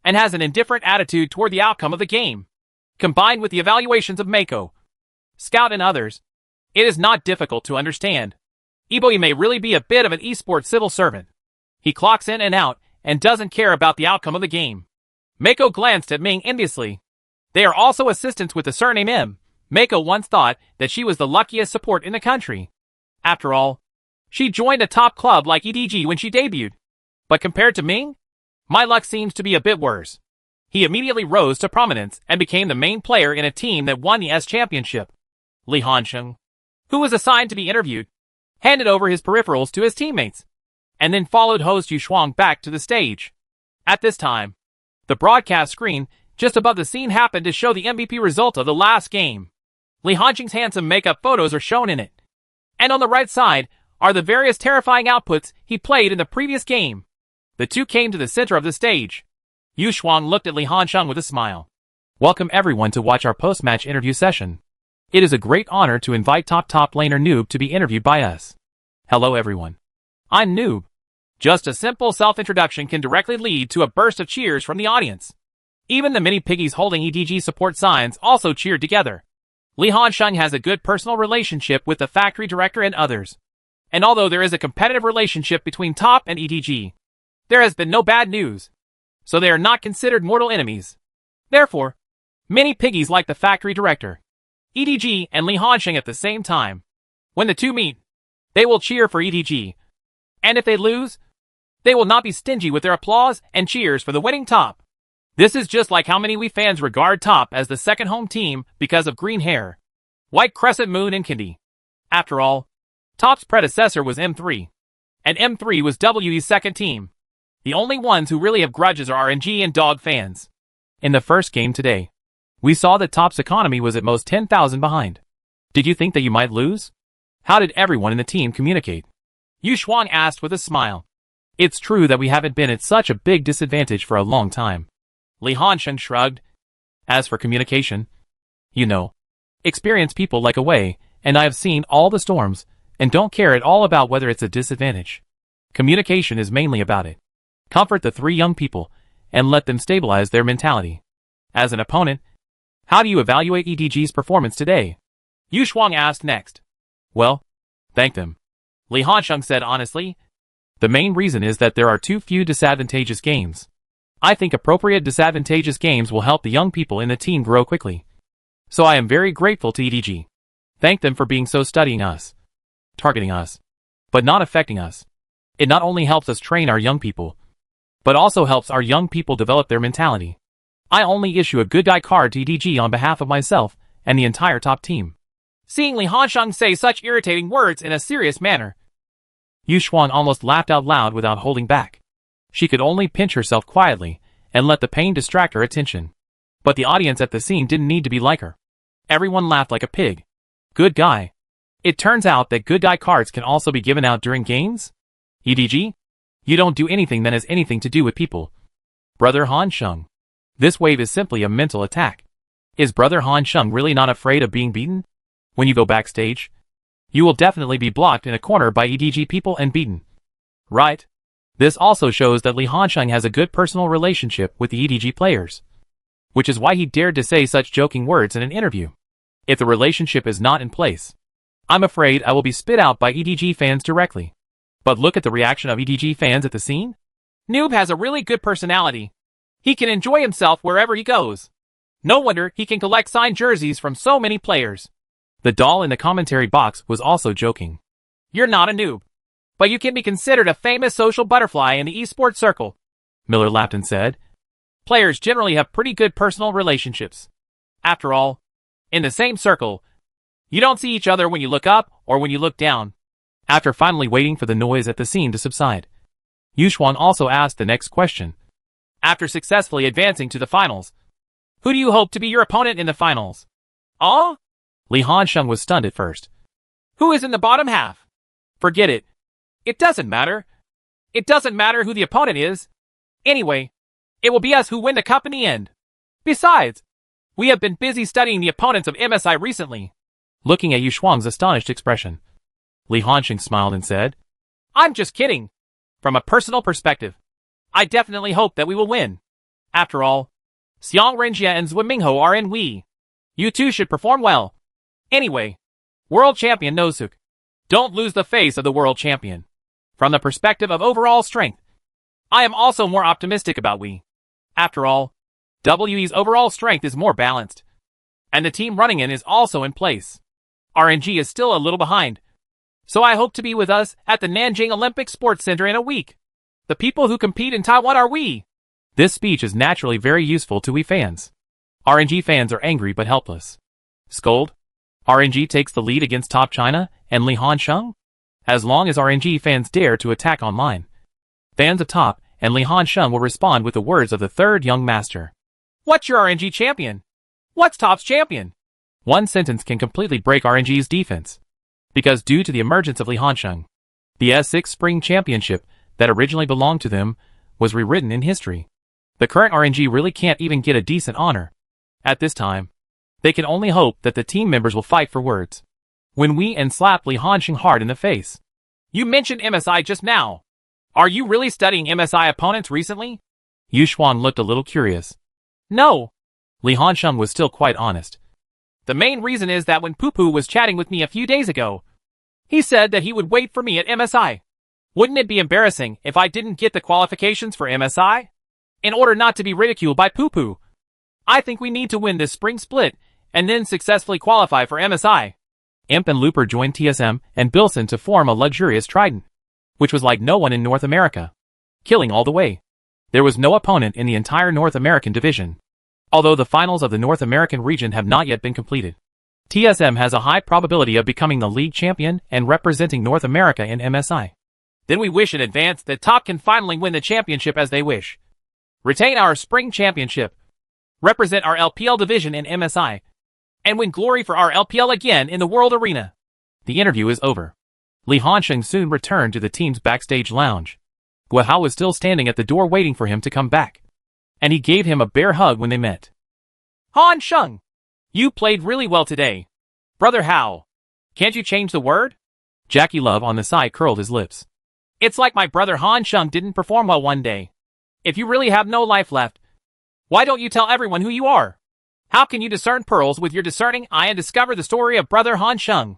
and has an indifferent attitude toward the outcome of the game. Combined with the evaluations of Mako, Scout and others, it is not difficult to understand. Iboi may really be a bit of an esports civil servant. He clocks in and out and doesn't care about the outcome of the game. Mako glanced at Ming enviously. They are also assistants with the surname M. Mako once thought that she was the luckiest support in the country. After all, she joined a top club like EDG when she debuted. But compared to Ming, my luck seems to be a bit worse. He immediately rose to prominence and became the main player in a team that won the S Championship. Li Hansheng, who was assigned to be interviewed, handed over his peripherals to his teammates, and then followed host Yu Shuang back to the stage. At this time, the broadcast screen just above the scene happened to show the MVP result of the last game. Li Hansheng's handsome makeup photos are shown in it. And on the right side are the various terrifying outputs he played in the previous game. The two came to the center of the stage. Yu Shuang looked at Li Hansheng with a smile. Welcome everyone to watch our post-match interview session. It is a great honor to invite top laner Noob to be interviewed by us. Hello everyone. I'm Noob. Just a simple self-introduction can directly lead to a burst of cheers from the audience. Even the mini piggies holding EDG support signs also cheered together. Li Hansheng has a good personal relationship with the factory director and others. And although there is a competitive relationship between Top and EDG, there has been no bad news, so they are not considered mortal enemies. Therefore, many piggies like the factory director, EDG and Li Hansheng at the same time. When the two meet, they will cheer for EDG. And if they lose, they will not be stingy with their applause and cheers for the winning Top. This is just like how many we fans regard Top as the second home team because of green hair, white crescent moon and candy. After all, Top's predecessor was M3, and M3 was WE's second team. The only ones who really have grudges are RNG and Dog fans. In the first game today, we saw that Top's economy was at most 10,000 behind. Did you think that you might lose? How did everyone in the team communicate? Yu Shuang asked with a smile. It's true that we haven't been at such a big disadvantage for a long time. Li Hansheng shrugged. As for communication, you know, experienced people like Away, and I have seen all the storms, and don't care at all about whether it's a disadvantage. Communication is mainly about it. Comfort the three young people, and let them stabilize their mentality. As an opponent, how do you evaluate EDG's performance today? Yu Shuang asked next. Well, thank them. Li Hansheng said honestly. The main reason is that there are too few disadvantageous games. I think appropriate disadvantageous games will help the young people in the team grow quickly. So I am very grateful to EDG. Thank them for being so studying us, targeting us, but not affecting us. It not only helps us train our young people, but also helps our young people develop their mentality. I only issue a good guy card to EDG on behalf of myself and the entire Top team. Seeing Li Hansheng say such irritating words in a serious manner, Yu Shuang almost laughed out loud without holding back. She could only pinch herself quietly and let the pain distract her attention. But the audience at the scene didn't need to be like her. Everyone laughed like a pig. Good guy. It turns out that good guy cards can also be given out during games? EDG? You don't do anything that has anything to do with people. Brother Hansheng. This wave is simply a mental attack. Is Brother Han Sheng really not afraid of being beaten? When you go backstage, you will definitely be blocked in a corner by EDG people and beaten. Right? This also shows that Li Hansheng has a good personal relationship with the EDG players, which is why he dared to say such joking words in an interview. If the relationship is not in place, I'm afraid I will be spit out by EDG fans directly. But look at the reaction of EDG fans at the scene. Noob has a really good personality. He can enjoy himself wherever he goes. No wonder he can collect signed jerseys from so many players. The doll in the commentary box was also joking. You're not a noob, but you can be considered a famous social butterfly in the esports circle. Miller laughed and said, players generally have pretty good personal relationships. After all, in the same circle, you don't see each other when you look up or when you look down. After finally waiting for the noise at the scene to subside, Yu Xuan also asked the next question. After successfully advancing to the finals, who do you hope to be your opponent in the finals? Oh? Li Hansheng was stunned at first. Who is in the bottom half? Forget it. It doesn't matter. It doesn't matter who the opponent is. Anyway, it will be us who win the cup in the end. Besides, we have been busy studying the opponents of MSI recently. Looking at Yu Xuan's astonished expression, Li Hansheng smiled and said, I'm just kidding. From a personal perspective, I definitely hope that we will win. After all, Xiang Renjie and Zhu Mingho are in Wii. You two should perform well. Anyway, World Champion Nozook, don't lose the face of the World Champion. From the perspective of overall strength, I am also more optimistic about Wii. After all, WE's overall strength is more balanced, and the team running in is also in place. RNG is still a little behind, so I hope to be with us at the Nanjing Olympic Sports Center in a week. The people who compete in Taiwan are we. This speech is naturally very useful to Wii fans. RNG fans are angry but helpless. Scold? RNG takes the lead against Top China and Li Hansheng? As long as RNG fans dare to attack online, fans of Top and Li Hansheng will respond with the words of the third young master. What's your RNG champion? What's Top's champion? One sentence can completely break RNG's defense. Because due to the emergence of Li Hansheng, the S6 Spring Championship that originally belonged to them was rewritten in history. The current RNG really can't even get a decent honor. At this time, they can only hope that the team members will fight for words. When we and slap Li Hansheng hard in the face. You mentioned MSI just now. Are you really studying MSI opponents recently? Yu Xuan looked a little curious. No. Li Hansheng was still quite honest. The main reason is that when Poo was chatting with me a few days ago, he said that he would wait for me at MSI. Wouldn't it be embarrassing if I didn't get the qualifications for MSI? In order not to be ridiculed by Poo, I think we need to win this spring split and then successfully qualify for MSI. Imp and Looper joined TSM and Bilson to form a luxurious trident, which was like no one in North America. Killing all the way. There was no opponent in the entire North American division. Although the finals of the North American region have not yet been completed, TSM has a high probability of becoming the league champion and representing North America in MSI. Then we wish in advance that Top can finally win the championship as they wish. Retain our spring championship, represent our LPL division in MSI, and win glory for our LPL again in the world arena. The interview is over. Li Hansheng soon returned to the team's backstage lounge. Guihao was still standing at the door waiting for him to come back, and he gave him a bear hug when they met. Hansheng, you played really well today. Brother Hao, can't you change the word? Jackie Love on the side curled his lips. It's like my brother Hansheng didn't perform well one day. If you really have no life left, why don't you tell everyone who you are? How can you discern pearls with your discerning eye and discover the story of brother Hansheng?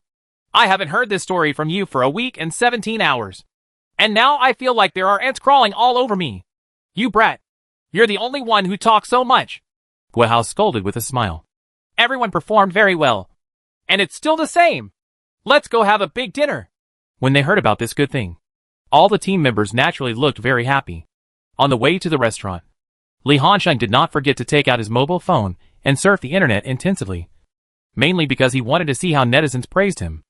I haven't heard this story from you for a week and 17 hours. And now I feel like there are ants crawling all over me. You brat. You're the only one who talks so much. Guihao scolded with a smile. Everyone performed very well. And it's still the same. Let's go have a big dinner. When they heard about this good thing, all the team members naturally looked very happy. On the way to the restaurant, Li Hansheng did not forget to take out his mobile phone and surf the internet intensively. Mainly because he wanted to see how netizens praised him.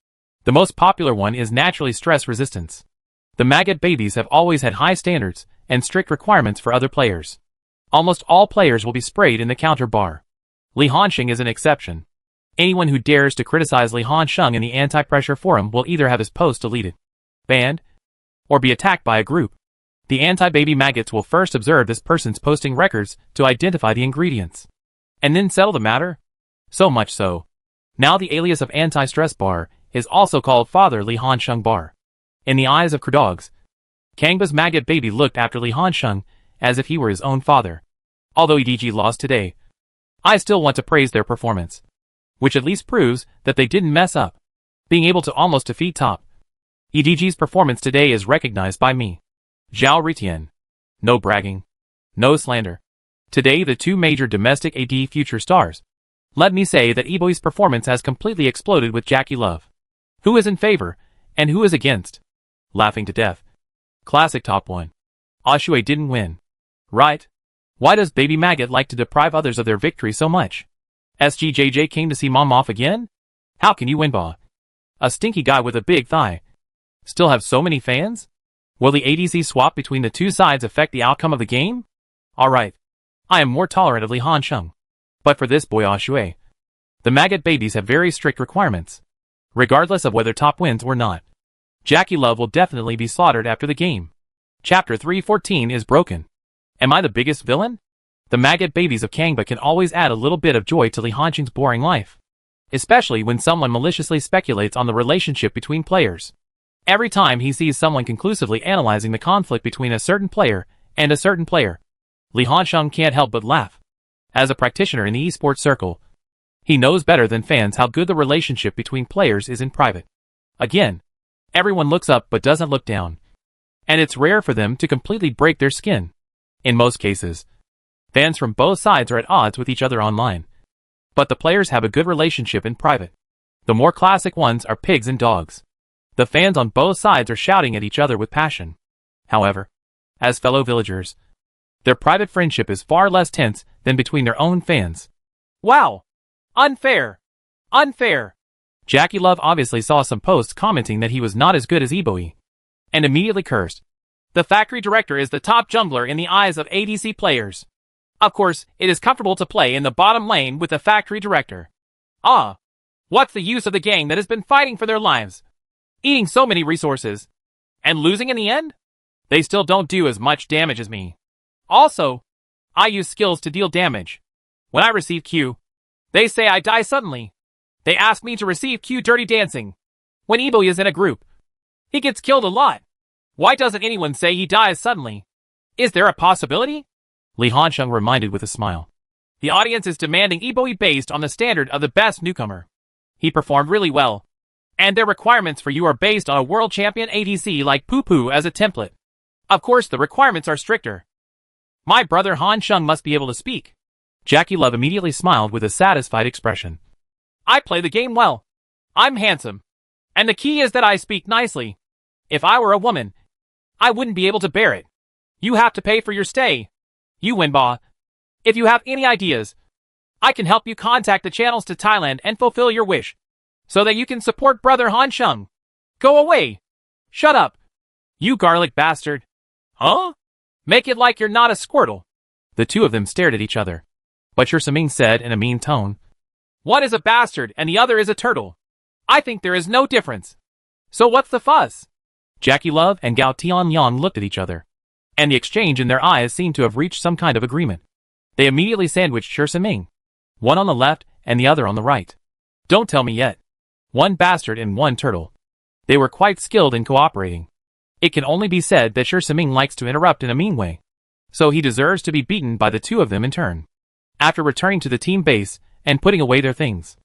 The most popular one is naturally stress resistance. The maggot babies have always had high standards and strict requirements for other players. Almost all players will be sprayed in the counter bar. Li Hansheng is an exception. Anyone who dares to criticize Li Hansheng in the anti-pressure forum will either have his post deleted, banned, or be attacked by a group. The anti-baby maggots will first observe this person's posting records to identify the ingredients, and then settle the matter. So much so. Now the alias of anti-stress bar is also called Father Li Hansheng bar. In the eyes of Kerdogs, Kangba's maggot baby looked after Li Hansheng as if he were his own father. Although EDG lost today, I still want to praise their performance, which at least proves that they didn't mess up, being able to almost defeat top. EDG's performance today is recognized by me, Zhao Ritian. No bragging, no slander. Today the two major domestic AD future stars. Let me say that Eboi's performance has completely exploded with Jackie Love. Who is in favor, and who is against? Laughing to death. Classic top 1. Ashue didn't win. Right? Why does Baby Maggot like to deprive others of their victory so much? SGJJ came to see Mom off again? How can you win, Ba? A stinky guy with a big thigh. Still have so many fans? Will the ADC swap between the two sides affect the outcome of the game? Alright. I am more tolerant of Li Hansheng. But for this boy Ashue, the maggot babies have very strict requirements, regardless of whether top wins or not. Jackie Love will definitely be slaughtered after the game. Chapter 314 is broken. Am I the biggest villain? The maggot babies of Kangba can always add a little bit of joy to Li Hansheng's boring life, especially when someone maliciously speculates on the relationship between players. Every time he sees someone conclusively analyzing the conflict between a certain player and a certain player, Li Hansheng can't help but laugh. As a practitioner in the esports circle, he knows better than fans how good the relationship between players is in private. Again, everyone looks up but doesn't look down, and it's rare for them to completely break their skin. In most cases, fans from both sides are at odds with each other online, but the players have a good relationship in private. The more classic ones are pigs and dogs. The fans on both sides are shouting at each other with passion. However, as fellow villagers, their private friendship is far less tense than between their own fans. Wow! Unfair! Unfair! Jackie Love obviously saw some posts commenting that he was not as good as Eboi, and immediately cursed. The factory director is the top jungler in the eyes of ADC players. Of course, it is comfortable to play in the bottom lane with the factory director. Ah! What's the use of the gang that has been fighting for their lives, eating so many resources, and losing in the end? They still don't do as much damage as me. Also, I use skills to deal damage. When I receive Q, they say I die suddenly. They ask me to receive Q Dirty Dancing. When Eboi is in a group, he gets killed a lot. Why doesn't anyone say he dies suddenly? Is there a possibility? Li Hansheng reminded with a smile. The audience is demanding Eboi based on the standard of the best newcomer. He performed really well, and their requirements for you are based on a world champion ADC like Poo Poo as a template. Of course the requirements are stricter. My brother Hansheng must be able to speak. Jackie Love immediately smiled with a satisfied expression. I play the game well. I'm handsome. And the key is that I speak nicely. If I were a woman, I wouldn't be able to bear it. You have to pay for your stay. You win, Ba. If you have any ideas, I can help you contact the channels to Thailand and fulfill your wish, so that you can support brother Hansheng. Go away. Shut up. You garlic bastard. Huh? Make it like you're not a Squirtle. The two of them stared at each other, but Shursaming said in a mean tone, one is a bastard and the other is a turtle. I think there is no difference. So what's the fuss? Jackie Love and Gao Tianyang looked at each other, and the exchange in their eyes seemed to have reached some kind of agreement. They immediately sandwiched Shursaming, one on the left and the other on the right. Don't tell me yet. One bastard and one turtle. They were quite skilled in cooperating. It can only be said that Shursaming likes to interrupt in a mean way, so he deserves to be beaten by the two of them in turn. After returning to the team base and putting away their things,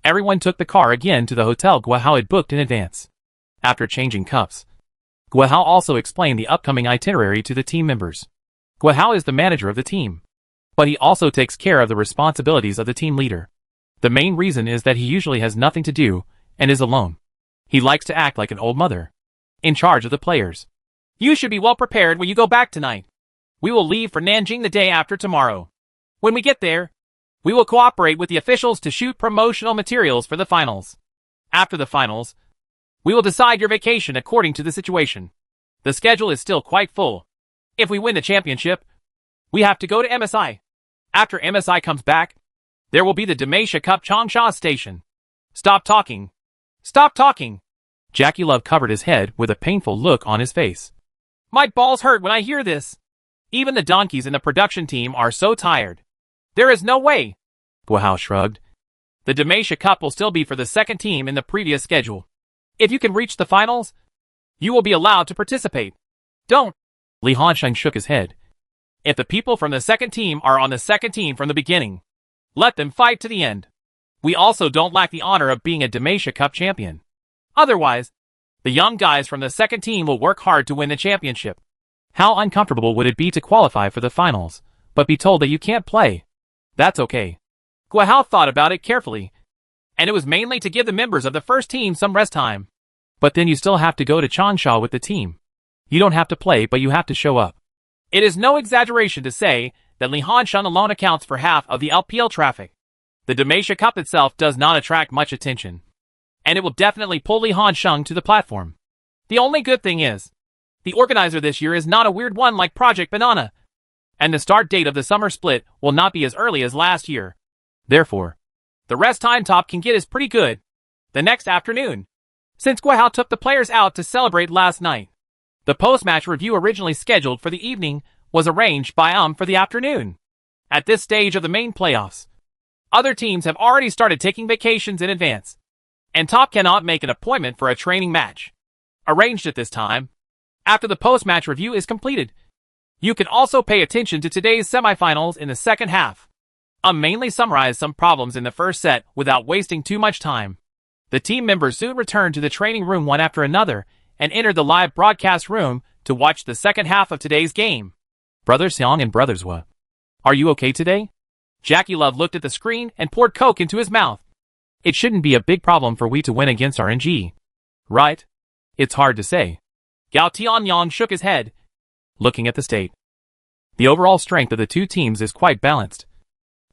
everyone took the car again to the hotel Guahao had booked in advance. After changing cups, Guahao also explained the upcoming itinerary to the team members. Guahao is the manager of the team, but he also takes care of the responsibilities of the team leader. The main reason is that he usually has nothing to do and is alone. He likes to act like an old mother, in charge of the players. You should be well prepared when you go back tonight. We will leave for Nanjing the day after tomorrow. When we get there, we will cooperate with the officials to shoot promotional materials for the finals. After the finals, we will decide your vacation according to the situation. The schedule is still quite full. If we win the championship, we have to go to MSI. After MSI comes back, there will be the Demacia Cup Changsha Station. Stop talking. Stop talking. Jackie Love covered his head with a painful look on his face. My balls hurt when I hear this. Even the donkeys in the production team are so tired. There is no way. Guo Hao shrugged. The Demacia Cup will still be for the second team in the previous schedule. If you can reach the finals, you will be allowed to participate. Don't. Li Hansheng shook his head. If the people from the second team are on the second team from the beginning, let them fight to the end. We also don't lack the honor of being a Demacia Cup champion. Otherwise, the young guys from the second team will work hard to win the championship. How uncomfortable would it be to qualify for the finals, but be told that you can't play? That's okay. Guo Hao thought about it carefully, and it was mainly to give the members of the first team some rest time. But then you still have to go to Changsha with the team. You don't have to play, but you have to show up. It is no exaggeration to say that Li Hansheng alone accounts for half of the LPL traffic. The Demacia Cup itself does not attract much attention, and it will definitely pull Li Hansheng to the platform. The only good thing is, the organizer this year is not a weird one like Project Banana, and the start date of the summer split will not be as early as last year. Therefore, the rest time Top can get is pretty good. The next afternoon, since Guo Hao took the players out to celebrate last night, the post-match review originally scheduled for the evening was arranged by for the afternoon. At this stage of the main playoffs, other teams have already started taking vacations in advance, and Top cannot make an appointment for a training match arranged at this time. After the post-match review is completed, you can also pay attention to today's semifinals in the second half. Mainly summarize some problems in the first set without wasting too much time. The team members soon returned to the training room one after another and entered the live broadcast room to watch the second half of today's game. Brother Xiang and Brother Zhua, are you okay today? Jackie Love looked at the screen and poured Coke into his mouth. It shouldn't be a big problem for we to win against RNG. Right? It's hard to say. Gao Tianyang shook his head, looking at the state. The overall strength of the two teams is quite balanced,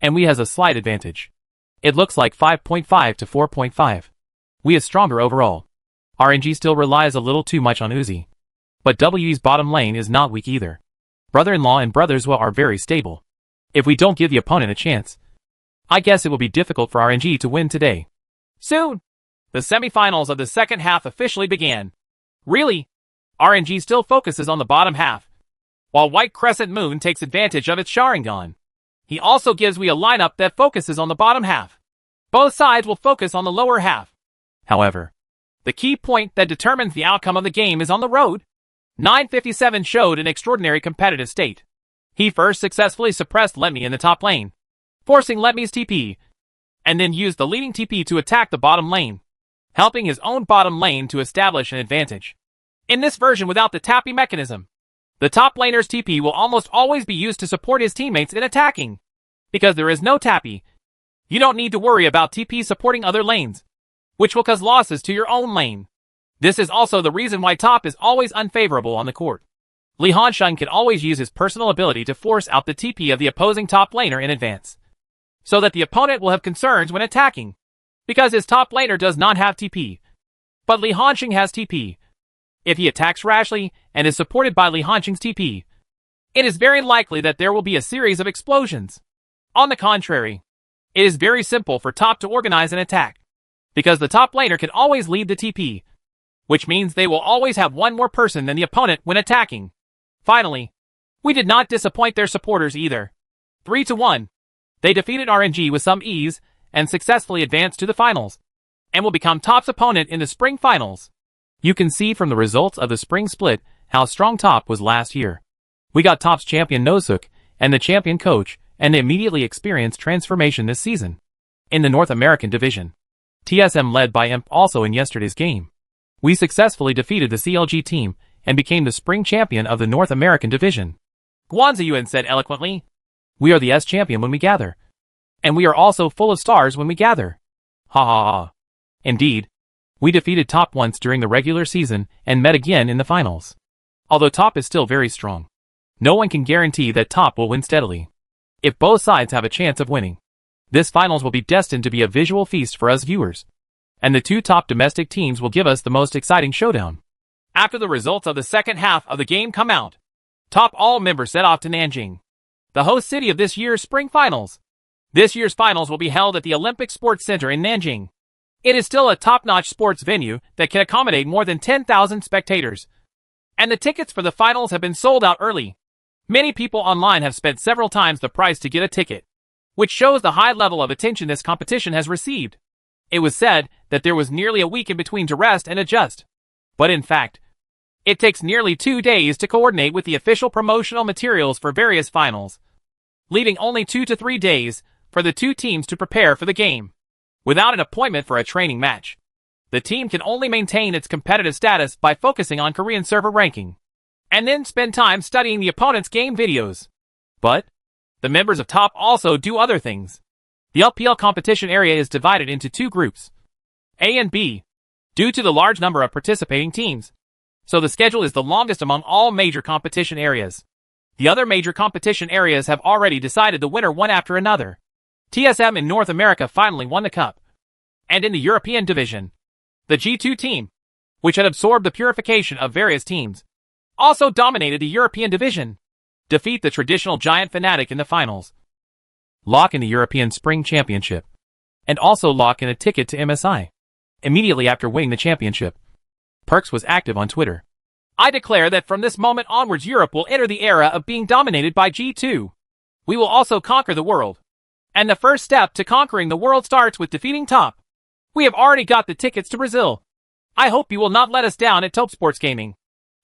and we has a slight advantage. It looks like 5.5 to 4.5. We is stronger overall. RNG still relies a little too much on Uzi. But WE's bottom lane is not weak either. Brother-in-law and Brother Zhua are very stable. If we don't give the opponent a chance, I guess it will be difficult for RNG to win today. Soon, the semifinals of the second half officially began. Really, RNG still focuses on the bottom half, while White Crescent Moon takes advantage of its Sharingan. He also gives we a lineup that focuses on the bottom half. Both sides will focus on the lower half. However, the key point that determines the outcome of the game is on the road. 957 showed an extraordinary competitive state. He first successfully suppressed Letme in the top lane, forcing Letme's TP, and then used the leading TP to attack the bottom lane, helping his own bottom lane to establish an advantage. In this version without the tappy mechanism, the top laner's TP will almost always be used to support his teammates in attacking. Because there is no tappy, you don't need to worry about TP supporting other lanes, which will cause losses to your own lane. This is also the reason why Top is always unfavorable on the court. Li Hansheng can always use his personal ability to force out the TP of the opposing top laner in advance, so that the opponent will have concerns when attacking, because his top laner does not have TP. But Li Hansheng has TP. If he attacks rashly and is supported by Li Hansheng's TP, it is very likely that there will be a series of explosions. On the contrary, it is very simple for Top to organize an attack, because the top laner can always lead the TP, which means they will always have one more person than the opponent when attacking. Finally, we did not disappoint their supporters either. 3-1. They defeated RNG with some ease and successfully advanced to the finals, and will become Top's opponent in the spring finals. You can see from the results of the spring split how strong Top was last year. We got Top's champion Nozook and the champion coach, and they immediately experienced transformation this season. In the North American division, TSM led by Imp also in yesterday's game. We successfully defeated the CLG team and became the spring champion of the North American division. Guanzi Yuan said eloquently, "We are the S champion when we gather. And we are also full of stars when we gather." Ha ha ha. Indeed, we defeated Top once during the regular season and met again in the finals. Although Top is still very strong, no one can guarantee that Top will win steadily. If both sides have a chance of winning, this finals will be destined to be a visual feast for us viewers, and the two top domestic teams will give us the most exciting showdown. After the results of the second half of the game come out, Top all members set off to Nanjing, the host city of this year's spring finals. This year's finals will be held at the Olympic Sports Center in Nanjing. It is still a top-notch sports venue that can accommodate more than 10,000 spectators, and the tickets for the finals have been sold out early. Many people online have spent several times the price to get a ticket, which shows the high level of attention this competition has received. It was said that there was nearly a week in between to rest and adjust. But in fact, it takes nearly 2 days to coordinate with the official promotional materials for various finals, leaving only 2 to 3 days for the two teams to prepare for the game. Without an appointment for a training match, the team can only maintain its competitive status by focusing on Korean server ranking, and then spend time studying the opponent's game videos. But the members of TOP also do other things. The LPL competition area is divided into 2 groups, A and B, due to the large number of participating teams. So the schedule is the longest among all major competition areas. The other major competition areas have already decided the winner one after another. TSM in North America finally won the cup. And in the European division, the G2 team, which had absorbed the purification of various teams, also dominated the European division, defeat the traditional giant Fnatic in the finals, lock in the European Spring Championship, and also lock in a ticket to MSI. Immediately after winning the championship, Perkz was active on Twitter. I declare that from this moment onwards Europe will enter the era of being dominated by G2. We will also conquer the world. And the first step to conquering the world starts with defeating TOP. We have already got the tickets to Brazil. I hope you will not let us down at Top Sports Gaming.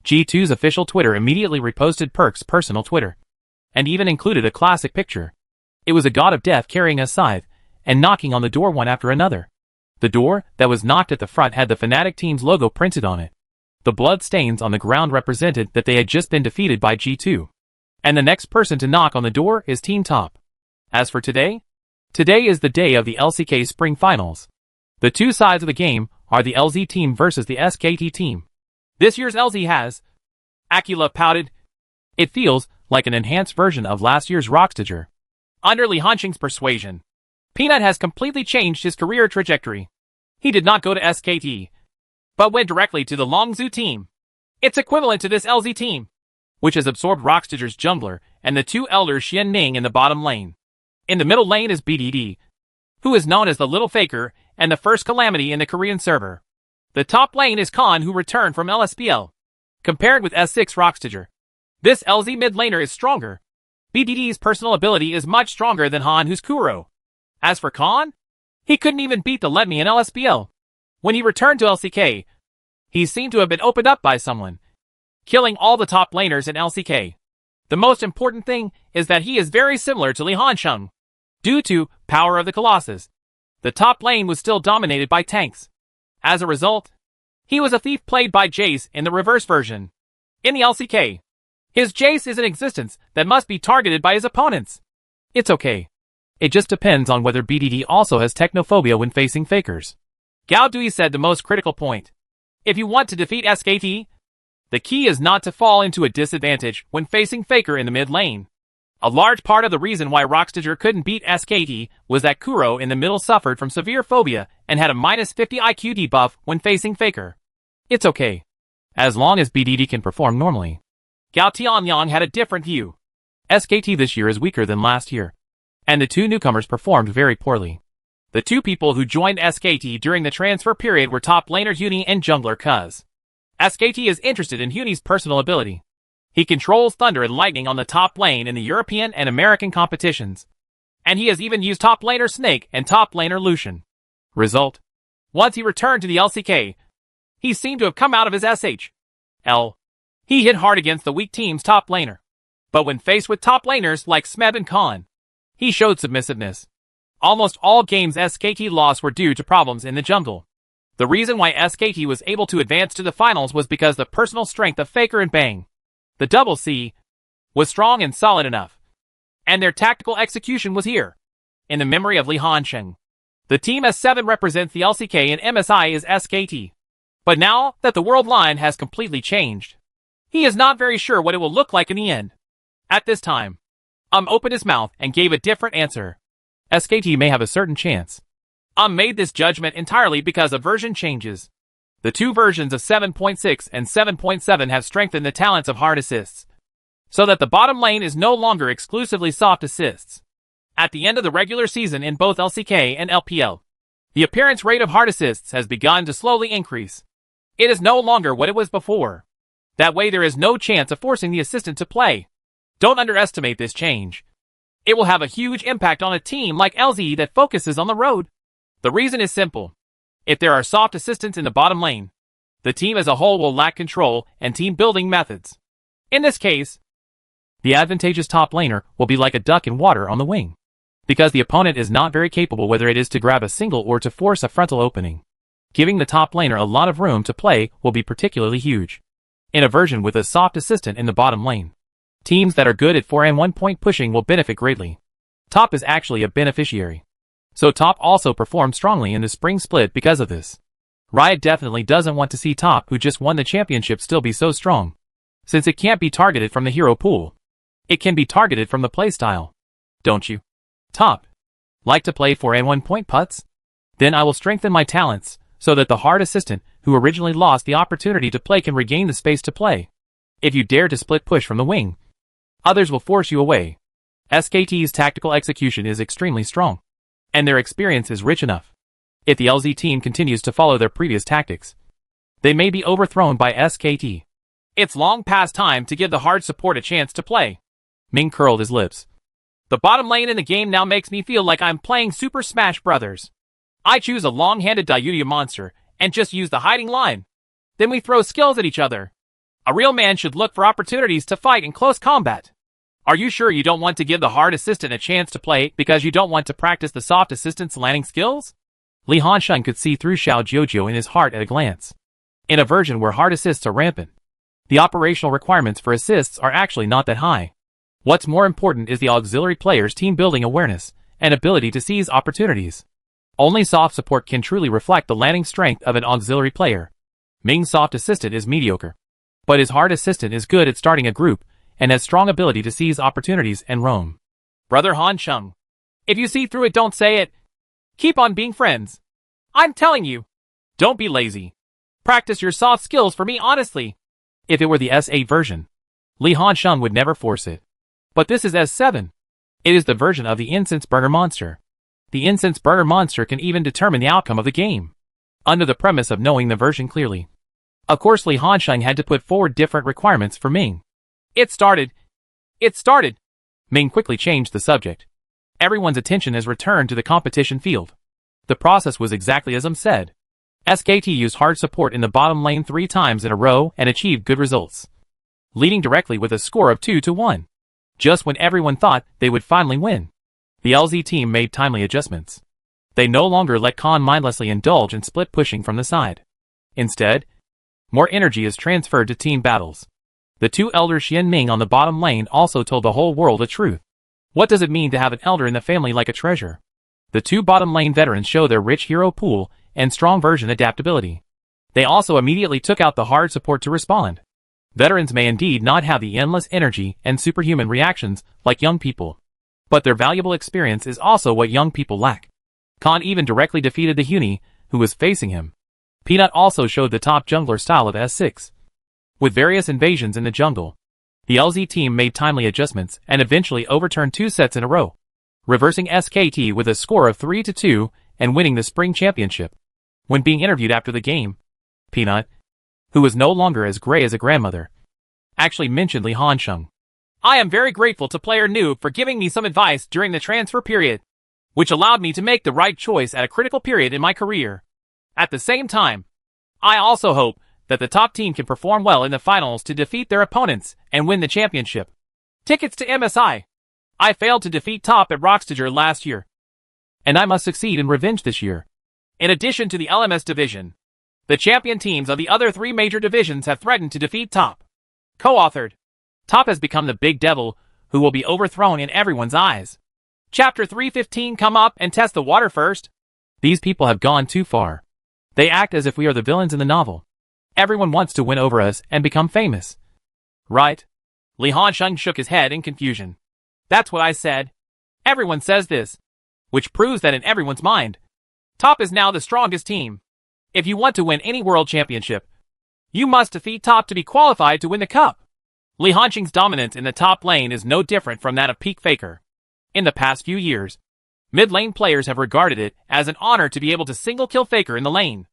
G2's official Twitter immediately reposted Perkz's personal Twitter, and even included a classic picture. It was a god of death carrying a scythe, and knocking on the door one after another. The door that was knocked at the front had the Fnatic team's logo printed on it. The blood stains on the ground represented that they had just been defeated by G2. And the next person to knock on the door is Team TOP. As for today is the day of the LCK Spring Finals. The two sides of the game are the LZ team versus the SKT team. This year's LZ has Aquila pouted. It feels like an enhanced version of last year's Rockstager. Under Lee Hanxing's persuasion, Peanut has completely changed his career trajectory. He did not go to SKT, but went directly to the Longzhu team. It's equivalent to this LZ team, which has absorbed Rockstager's jungler and the two elders Xian Ning in the bottom lane. In the middle lane is BDD, who is known as the Little Faker and the first calamity in the Korean server. The top lane is Khan, who returned from LSPL. Compared with S6 Rockstager, this LZ mid laner is stronger. BDD's personal ability is much stronger than Han, who's Kuro. As for Khan, he couldn't even beat the Let Me in LSPL. When he returned to LCK, he seemed to have been opened up by someone, killing all the top laners in LCK. The most important thing is that he is very similar to Lee Hanxing. Due to Power of the Colossus, the top lane was still dominated by tanks. As a result, he was a thief played by Jace in the reverse version. In the LCK, his Jace is an existence that must be targeted by his opponents. It's okay. It just depends on whether BDD also has technophobia when facing fakers. Gao Dui said the most critical point. If you want to defeat SKT, the key is not to fall into a disadvantage when facing faker in the mid lane. A large part of the reason why Rockstager couldn't beat SKT was that Kuro in the middle suffered from severe phobia and had a minus 50 IQ debuff when facing faker. It's okay, as long as BDD can perform normally. Gao Tianyang had a different view. SKT this year is weaker than last year, and the two newcomers performed very poorly. The two people who joined SKT during the transfer period were top laner Huni and jungler Cuz. SKT is interested in Huni's personal ability. He controls thunder and lightning on the top lane in the European and American competitions. And he has even used top laner Snake and top laner Lucian. Result: once he returned to the LCK, he seemed to have come out of his SHL. He hit hard against the weak team's top laner. But when faced with top laners like Smeb and Khan, he showed submissiveness. Almost all games SKT lost were due to problems in the jungle. The reason why SKT was able to advance to the finals was because the personal strength of Faker and Bang, the double C, was strong and solid enough. And their tactical execution was here, in the memory of Lee Hanxing. The team S7 represents the LCK and MSI is SKT. But now that the world line has completely changed, he is not very sure what it will look like in the end. At this time, opened his mouth and gave a different answer. SKT may have a certain chance. Made this judgment entirely because of version changes. The two versions of 7.6 and 7.7 have strengthened the talents of hard assists, so that the bottom lane is no longer exclusively soft assists. At the end of the regular season in both LCK and LPL, the appearance rate of hard assists has begun to slowly increase. It is no longer what it was before. That way there is no chance of forcing the assistant to play. Don't underestimate this change. It will have a huge impact on a team like LZ that focuses on the road. The reason is simple. If there are soft assistants in the bottom lane, the team as a whole will lack control and team-building methods. In this case, the advantageous top laner will be like a duck in water on the wing, because the opponent is not very capable whether it is to grab a single or to force a frontal opening. Giving the top laner a lot of room to play will be particularly huge. In a version with a soft assistant in the bottom lane, teams that are good at 4-on-1 point pushing will benefit greatly. Top is actually a beneficiary. So Top also performed strongly in the spring split because of this. Riot definitely doesn't want to see Top, who just won the championship, still be so strong. Since it can't be targeted from the hero pool, it can be targeted from the playstyle. Don't you? Top. Like to play 4-on-1 point putts? Then I will strengthen my talents, so that the hard assistant, who originally lost the opportunity to play, can regain the space to play. If you dare to split push from the wing, others will force you away. SKT's tactical execution is extremely strong, and their experience is rich enough. If the LZ team continues to follow their previous tactics, they may be overthrown by SKT. It's long past time to give the hard support a chance to play. Ming curled his lips. The bottom lane in the game now makes me feel like I'm playing Super Smash Bros. I choose a long-handed Dayuya monster and just use the hiding line. Then we throw skills at each other. A real man should look for opportunities to fight in close combat. Are you sure you don't want to give the hard assistant a chance to play because you don't want to practice the soft assistant's landing skills? Li Hansheng could see through Xiao Jojo in his heart at a glance. In a version where hard assists are rampant, the operational requirements for assists are actually not that high. What's more important is the auxiliary player's team-building awareness and ability to seize opportunities. Only soft support can truly reflect the landing strength of an auxiliary player. Ming's soft assistant is mediocre, but his hard assistant is good at starting a group and has strong ability to seize opportunities and roam. Brother Hansheng, if you see through it, don't say it. Keep on being friends. I'm telling you. Don't be lazy. Practice your soft skills for me honestly. If it were the S8 version, Li Hansheng would never force it. But this is S7. It is the version of the incense burner monster. The incense burner monster can even determine the outcome of the game, under the premise of knowing the version clearly. Of course, Li Hansheng had to put forward different requirements for Ming. It started. Ming quickly changed the subject. Everyone's attention has returned to the competition field. The process was exactly as said. SKT used hard support in the bottom lane 3 times in a row and achieved good results, leading directly with a score of 2-1. Just when everyone thought they would finally win, the LZ team made timely adjustments. They no longer let Khan mindlessly indulge in split pushing from the side. Instead, more energy is transferred to team battles. The 2 elders Xian Ming on the bottom lane also told the whole world the truth. What does it mean to have an elder in the family like a treasure? The 2 bottom lane veterans show their rich hero pool and strong version adaptability. They also immediately took out the hard support to respond. Veterans may indeed not have the endless energy and superhuman reactions like young people, but their valuable experience is also what young people lack. Khan even directly defeated the Huni, who was facing him. Peanut also showed the top jungler style of S6. With various invasions in the jungle, the LZ team made timely adjustments and eventually overturned 2 sets in a row, reversing SKT with a score of 3-2 and winning the spring championship. When being interviewed after the game, Peanut, who was no longer as gray as a grandmother, actually mentioned Li Hansheng. I am very grateful to player Noob for giving me some advice during the transfer period, which allowed me to make the right choice at a critical period in my career. At the same time, I also hope that the top team can perform well in the finals to defeat their opponents and win the championship. Tickets to MSI. I failed to defeat Top at Rockstager last year, and I must succeed in revenge this year. In addition to the LMS division, the champion teams of the other 3 major divisions have threatened to defeat Top. Co-authored. Top has become the big devil who will be overthrown in everyone's eyes. Chapter 315. Come up and test the water first. These people have gone too far. They act as if we are the villains in the novel. Everyone wants to win over us and become famous. Right? Li Hansheng shook his head in confusion. That's what I said. Everyone says this, which proves that in everyone's mind, Top is now the strongest team. If you want to win any world championship, you must defeat Top to be qualified to win the cup. Li Hansheng's dominance in the top lane is no different from that of Peak Faker. In the past few years, mid-lane players have regarded it as an honor to be able to single-kill Faker in the lane.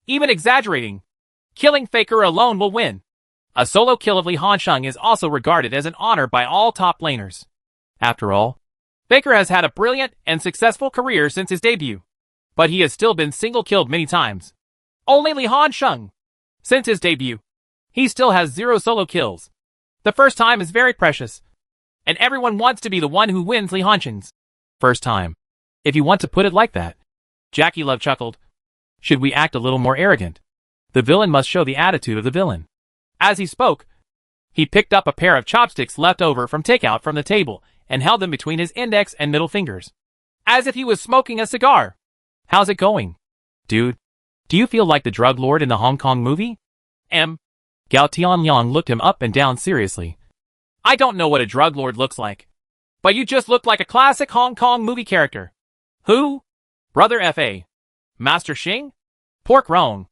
Even exaggerating. Killing Faker alone will win. A solo kill of Li Hansheng is also regarded as an honor by all top laners. After all, Faker has had a brilliant and successful career since his debut, but he has still been single-killed many times. Only Li Hansheng. Since his debut, he still has 0 solo kills. The first time is very precious, and everyone wants to be the one who wins Li Hansheng's first time. If you want to put it like that. Jackie Love chuckled. Should we act a little more arrogant? The villain must show the attitude of the villain. As he spoke, he picked up a pair of chopsticks left over from takeout from the table and held them between his index and middle fingers, as if he was smoking a cigar. How's it going, dude? Do you feel like the drug lord in the Hong Kong movie? Gao Tianliang looked him up and down seriously. I don't know what a drug lord looks like, but you just look like a classic Hong Kong movie character. Who? Brother F.A. Master Xing? Pork Roan.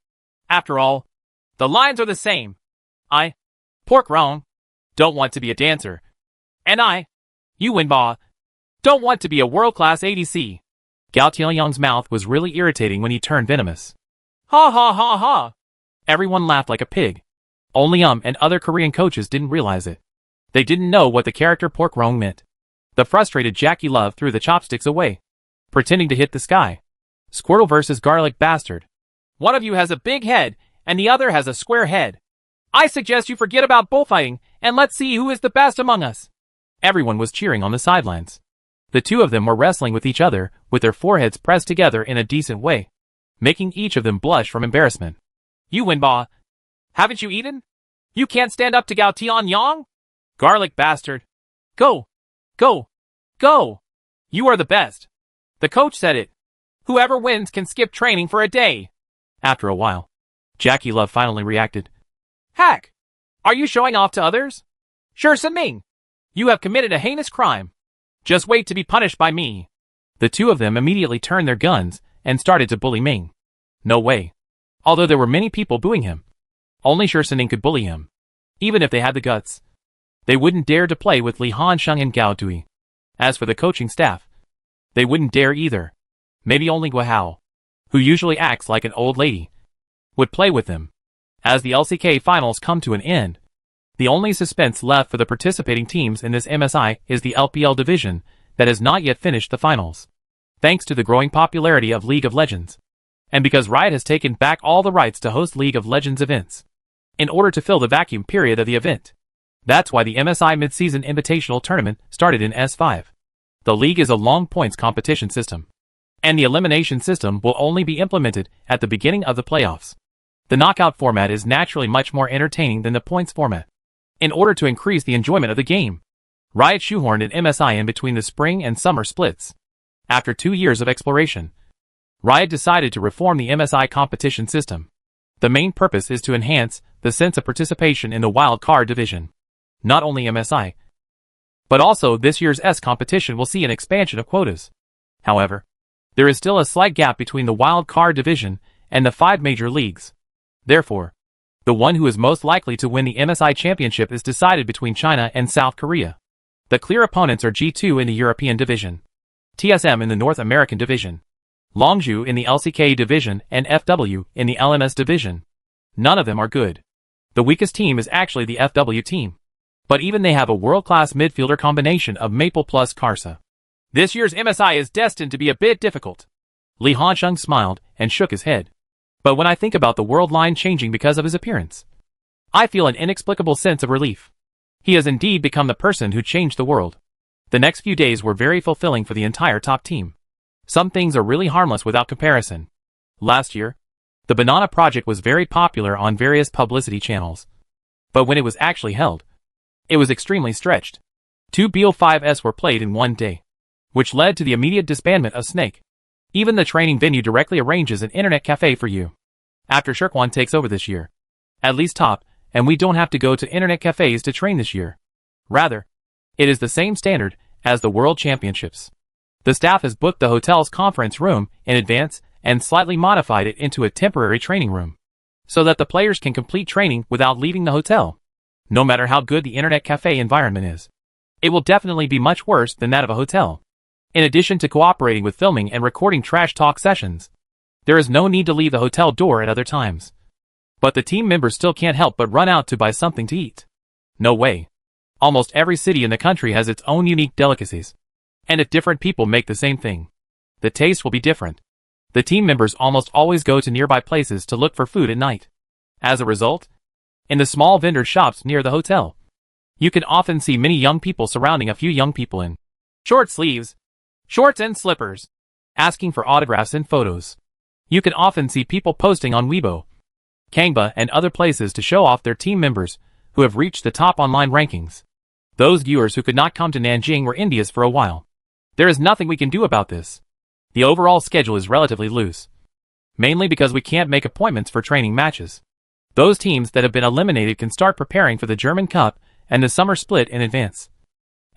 After all, the lines are the same. I, Pork Roan, don't want to be a dancer. And I, Yu Wenba, don't want to be a world-class ADC. Gao Tianyang's mouth was really irritating when he turned venomous. Ha ha ha ha. Everyone laughed like a pig. Only and other Korean coaches didn't realize it. They didn't know what the character Pork Roan meant. The frustrated Jackie Love threw the chopsticks away, pretending to hit the sky. Squirtle versus Garlic Bastard. One of you has a big head, and the other has a square head. I suggest you forget about bullfighting, and let's see who is the best among us. Everyone was cheering on the sidelines. The two of them were wrestling with each other, with their foreheads pressed together in a decent way, making each of them blush from embarrassment. You Wenba, haven't you eaten? You can't stand up to Gao Tianyang? Garlic Bastard. Go! Go! Go! You are the best. The coach said it. Whoever wins can skip training for a day. After a while, Jackie Love finally reacted. Hack! Are you showing off to others? Sure, Ming. You have committed a heinous crime. Just wait to be punished by me. The two of them immediately turned their guns and started to bully Ming. No way. Although there were many people booing him, only Sure Ning could bully him. Even if they had the guts, they wouldn't dare to play with Li Hansheng and Gao Dui. As for the coaching staff, they wouldn't dare either. Maybe only Guo, who usually acts like an old lady, would play with them. As the LCK finals come to an end, the only suspense left for the participating teams in this MSI is the LPL division that has not yet finished the finals. Thanks to the growing popularity of League of Legends, and because Riot has taken back all the rights to host League of Legends events, in order to fill the vacuum period of the event. That's why the MSI Mid-Season Invitational Tournament started in S5. The league is a long points competition system, and the elimination system will only be implemented at the beginning of the playoffs. The knockout format is naturally much more entertaining than the points format. In order to increase the enjoyment of the game, Riot shoehorned an MSI in between the spring and summer splits. After 2 years of exploration, Riot decided to reform the MSI competition system. The main purpose is to enhance the sense of participation in the wild card division. Not only MSI, but also this year's S competition will see an expansion of quotas. However, there is still a slight gap between the wild card division and the 5 major leagues. Therefore, the one who is most likely to win the MSI championship is decided between China and South Korea. The clear opponents are G2 in the European division, TSM in the North American division, Longzhou in the LCK division, and FW in the LMS division. None of them are good. The weakest team is actually the FW team. But even they have a world-class midfielder combination of Maple plus Karsa. This year's MSI is destined to be a bit difficult. Li Hansheng smiled and shook his head. But when I think about the world line changing because of his appearance, I feel an inexplicable sense of relief. He has indeed become the person who changed the world. The next few days were very fulfilling for the entire top team. Some things are really harmless without comparison. Last year, the Banana Project was very popular on various publicity channels. But when it was actually held, it was extremely stretched. 2 BO5s were played in one day, which led to the immediate disbandment of Snake. Even the training venue directly arranges an internet cafe for you. After Shirkwan takes over this year, at least top, and we don't have to go to internet cafes to train this year. Rather, it is the same standard as the World Championships. The staff has booked the hotel's conference room in advance and slightly modified it into a temporary training room, so that the players can complete training without leaving the hotel. No matter how good the internet cafe environment is, it will definitely be much worse than that of a hotel. In addition to cooperating with filming and recording trash talk sessions, there is no need to leave the hotel door at other times. But the team members still can't help but run out to buy something to eat. No way. Almost every city in the country has its own unique delicacies. And if different people make the same thing, the taste will be different. The team members almost always go to nearby places to look for food at night. As a result, in the small vendor shops near the hotel, you can often see many young people surrounding a few young people in short sleeves, shorts and slippers, asking for autographs and photos. You can often see people posting on Weibo, Kangba and other places to show off their team members who have reached the top online rankings. Those viewers who could not come to Nanjing were India's for a while. There is nothing we can do about this. The overall schedule is relatively loose, mainly because we can't make appointments for training matches. Those teams that have been eliminated can start preparing for the German Cup and the summer split in advance,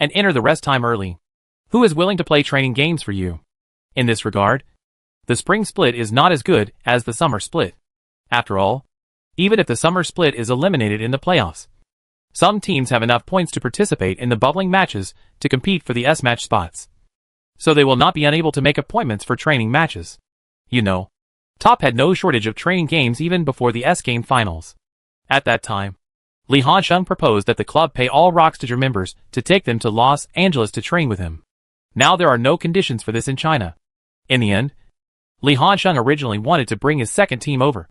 and enter the rest time early. Who is willing to play training games for you? In this regard, the spring split is not as good as the summer split. After all, even if the summer split is eliminated in the playoffs, some teams have enough points to participate in the bubbling matches to compete for the S-match spots. So they will not be unable to make appointments for training matches. You know, Top had no shortage of training games even before the S-Game finals. At that time, Li Hansheng proposed that the club pay all Rockstager members to take them to Los Angeles to train with him. Now there are no conditions for this in China. In the end, Li Hansheng originally wanted to bring his second team over.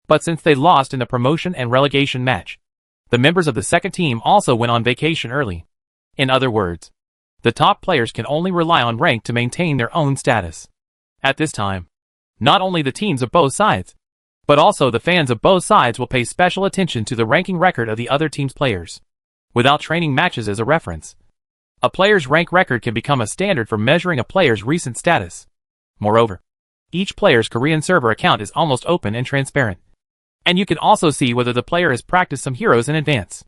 But since they lost in the promotion and relegation match, the members of the second team also went on vacation early. In other words, the top players can only rely on rank to maintain their own status. At this time, not only the teams of both sides, but also the fans of both sides will pay special attention to the ranking record of the other team's players. Without training matches as a reference, a player's rank record can become a standard for measuring a player's recent status. Moreover, each player's Korean server account is almost open and transparent. And you can also see whether the player has practiced some heroes in advance.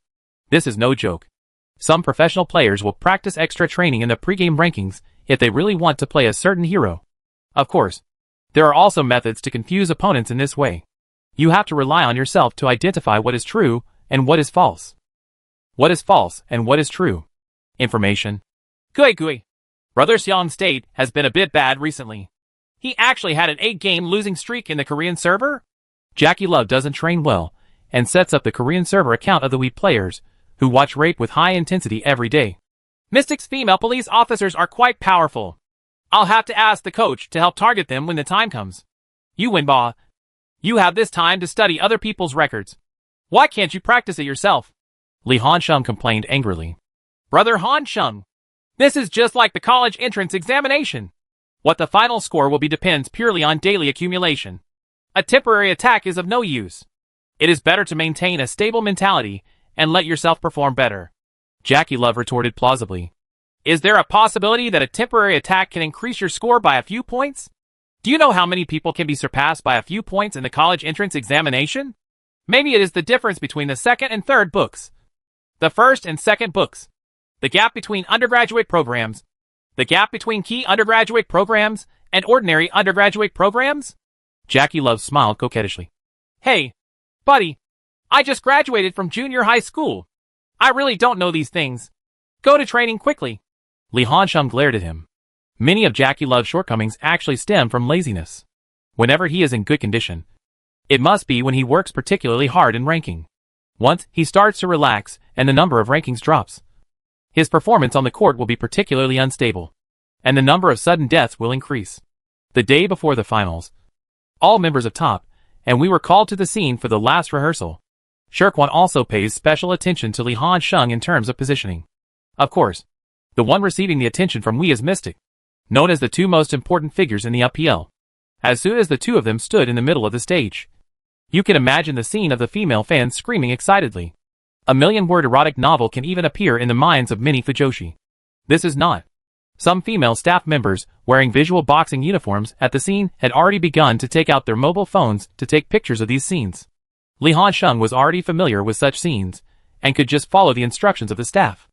This is no joke. Some professional players will practice extra training in the pregame rankings if they really want to play a certain hero. Of course, there are also methods to confuse opponents in this way. You have to rely on yourself to identify what is true and what is false. What is false and what is true? Information. Gui. Brother Xiang State has been a bit bad recently. He actually had an 8-game losing streak in the Korean server. Jackie Love doesn't train well and sets up the Korean server account of the Wii players who watch rape with high intensity every day. Mystic's female police officers are quite powerful. I'll have to ask the coach to help target them when the time comes. You Winba, you have this time to study other people's records. Why can't you practice it yourself? Li Hansheng complained angrily. Brother Hansheng, this is just like the college entrance examination. What the final score will be depends purely on daily accumulation. A temporary attack is of no use. It is better to maintain a stable mentality and let yourself perform better. Jackie Love retorted plausibly. Is there a possibility that a temporary attack can increase your score by a few points? Do you know how many people can be surpassed by a few points in the college entrance examination? Maybe it is the difference between the second and third books, the first and second books, the gap between undergraduate programs, the gap between key undergraduate programs and ordinary undergraduate programs? Jackie Love smiled coquettishly. Hey, buddy, I just graduated from junior high school. I really don't know these things. Go to training quickly. Li Hansheng glared at him. Many of Jackie Love's shortcomings actually stem from laziness. Whenever he is in good condition, it must be when he works particularly hard in ranking. Once he starts to relax and the number of rankings drops, his performance on the court will be particularly unstable, and the number of sudden deaths will increase. The day before the finals, all members of Top, and we were called to the scene for the last rehearsal. Shirkwan also pays special attention to Li Hansheng in terms of positioning. Of course, the one receiving the attention from Wii is Mystic, known as the two most important figures in the UPL. As soon as the two of them stood in the middle of the stage, you can imagine the scene of the female fans screaming excitedly. A million-word erotic novel can even appear in the minds of many Fujoshi. This is not. Some female staff members, wearing visual boxing uniforms at the scene, had already begun to take out their mobile phones to take pictures of these scenes. Li Hansheng was already familiar with such scenes, and could just follow the instructions of the staff.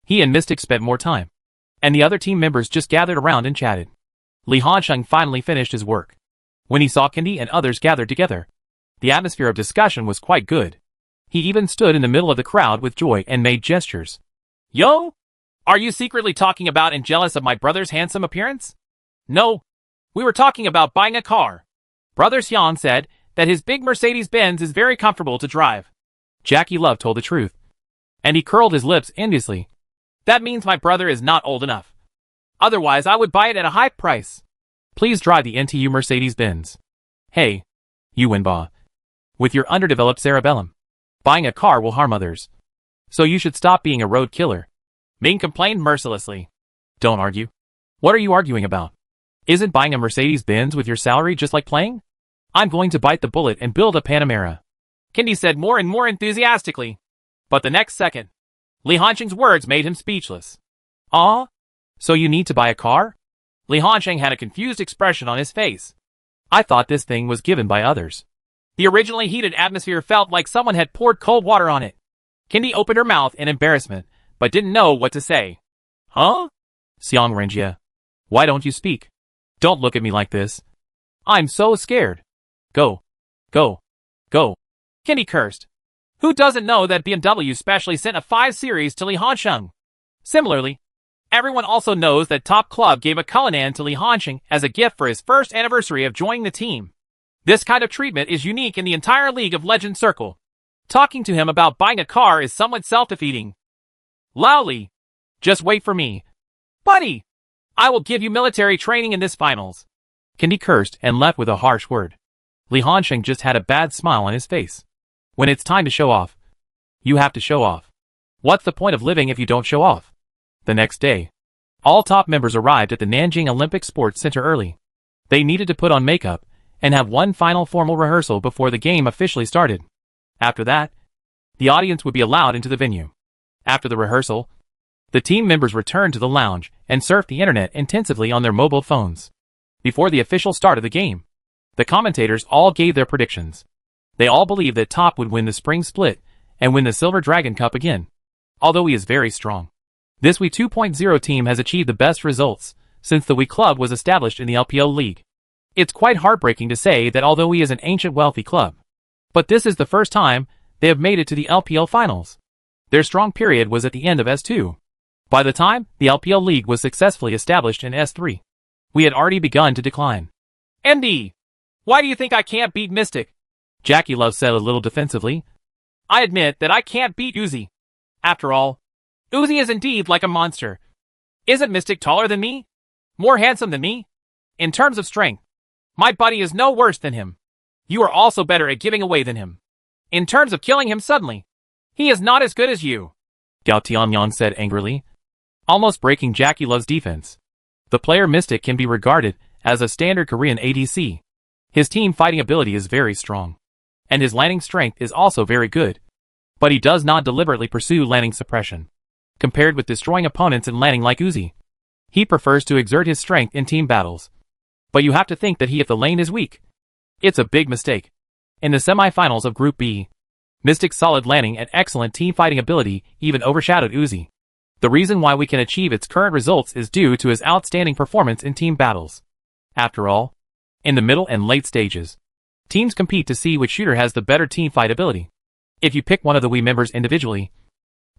He and Mystic spent more time, and the other team members just gathered around and chatted. Li Hansheng finally finished his work. When he saw Kendi and others gathered together, the atmosphere of discussion was quite good. He even stood in the middle of the crowd with joy and made gestures. Yo! Are you secretly talking about and jealous of my brother's handsome appearance? No. We were talking about buying a car. Brother Xian said that his big Mercedes-Benz is very comfortable to drive. Jackie Love told the truth. And he curled his lips enviously. That means my brother is not old enough. Otherwise, I would buy it at a high price. Please drive the NTU Mercedes-Benz. Hey, you Winba. With your underdeveloped cerebellum. Buying a car will harm others. So you should stop being a road killer. Ming complained mercilessly. Don't argue. What are you arguing about? Isn't buying a Mercedes-Benz with your salary just like playing? I'm going to bite the bullet and build a Panamera. Kendi said more and more enthusiastically. But the next second, Li Hansheng's words made him speechless. Ah? So you need to buy a car? Li Hansheng had a confused expression on his face. I thought this thing was given by others. The originally heated atmosphere felt like someone had poured cold water on it. Kendi opened her mouth in embarrassment, but didn't know what to say. Huh? Xiang Renjie. Why don't you speak? Don't look at me like this. I'm so scared. Go. Go. Go. Kendi cursed. Who doesn't know that BMW specially sent a 5 Series to Li Hansheng? Similarly, everyone also knows that Top Club gave a Cullinan to Li Hansheng as a gift for his first anniversary of joining the team. This kind of treatment is unique in the entire League of Legends circle. Talking to him about buying a car is somewhat self-defeating. Lao Li, just wait for me. Buddy, I will give you military training in this finals. Kendi cursed and left with a harsh word. Li Hansheng just had a bad smile on his face. When it's time to show off, you have to show off. What's the point of living if you don't show off? The next day, all top members arrived at the Nanjing Olympic Sports Center early. They needed to put on makeup and have one final formal rehearsal before the game officially started. After that, the audience would be allowed into the venue. After the rehearsal, the team members returned to the lounge and surfed the internet intensively on their mobile phones. Before the official start of the game, the commentators all gave their predictions. They all believed that Top would win the spring split and win the Silver Dragon Cup again. Although he is very strong. This Wii 2.0 team has achieved the best results since the Wii Club was established in the LPL League. It's quite heartbreaking to say that although he is an ancient wealthy club, but this is the first time they have made it to the LPL finals. Their strong period was at the end of S2. By the time the LPL League was successfully established in S3, we had already begun to decline. MD, why do you think I can't beat Mystic? Jackie Love said a little defensively. I admit that I can't beat Uzi. After all, Uzi is indeed like a monster. Isn't Mystic taller than me? More handsome than me? In terms of strength, my buddy is no worse than him. You are also better at giving away than him. In terms of killing him suddenly, he is not as good as you. Gao Tianyan said angrily, almost breaking Jackie Love's defense. The player Mystic can be regarded as a standard Korean ADC. His team fighting ability is very strong. And his landing strength is also very good. But he does not deliberately pursue landing suppression. Compared with destroying opponents and landing like Uzi, he prefers to exert his strength in team battles. But you have to think that if the lane is weak, it's a big mistake. In the semi-finals of Group B, Mystic's solid landing and excellent team fighting ability even overshadowed Uzi. The reason why we can achieve its current results is due to his outstanding performance in team battles. After all, in the middle and late stages, teams compete to see which shooter has the better team fight ability. If you pick one of the Wii members individually,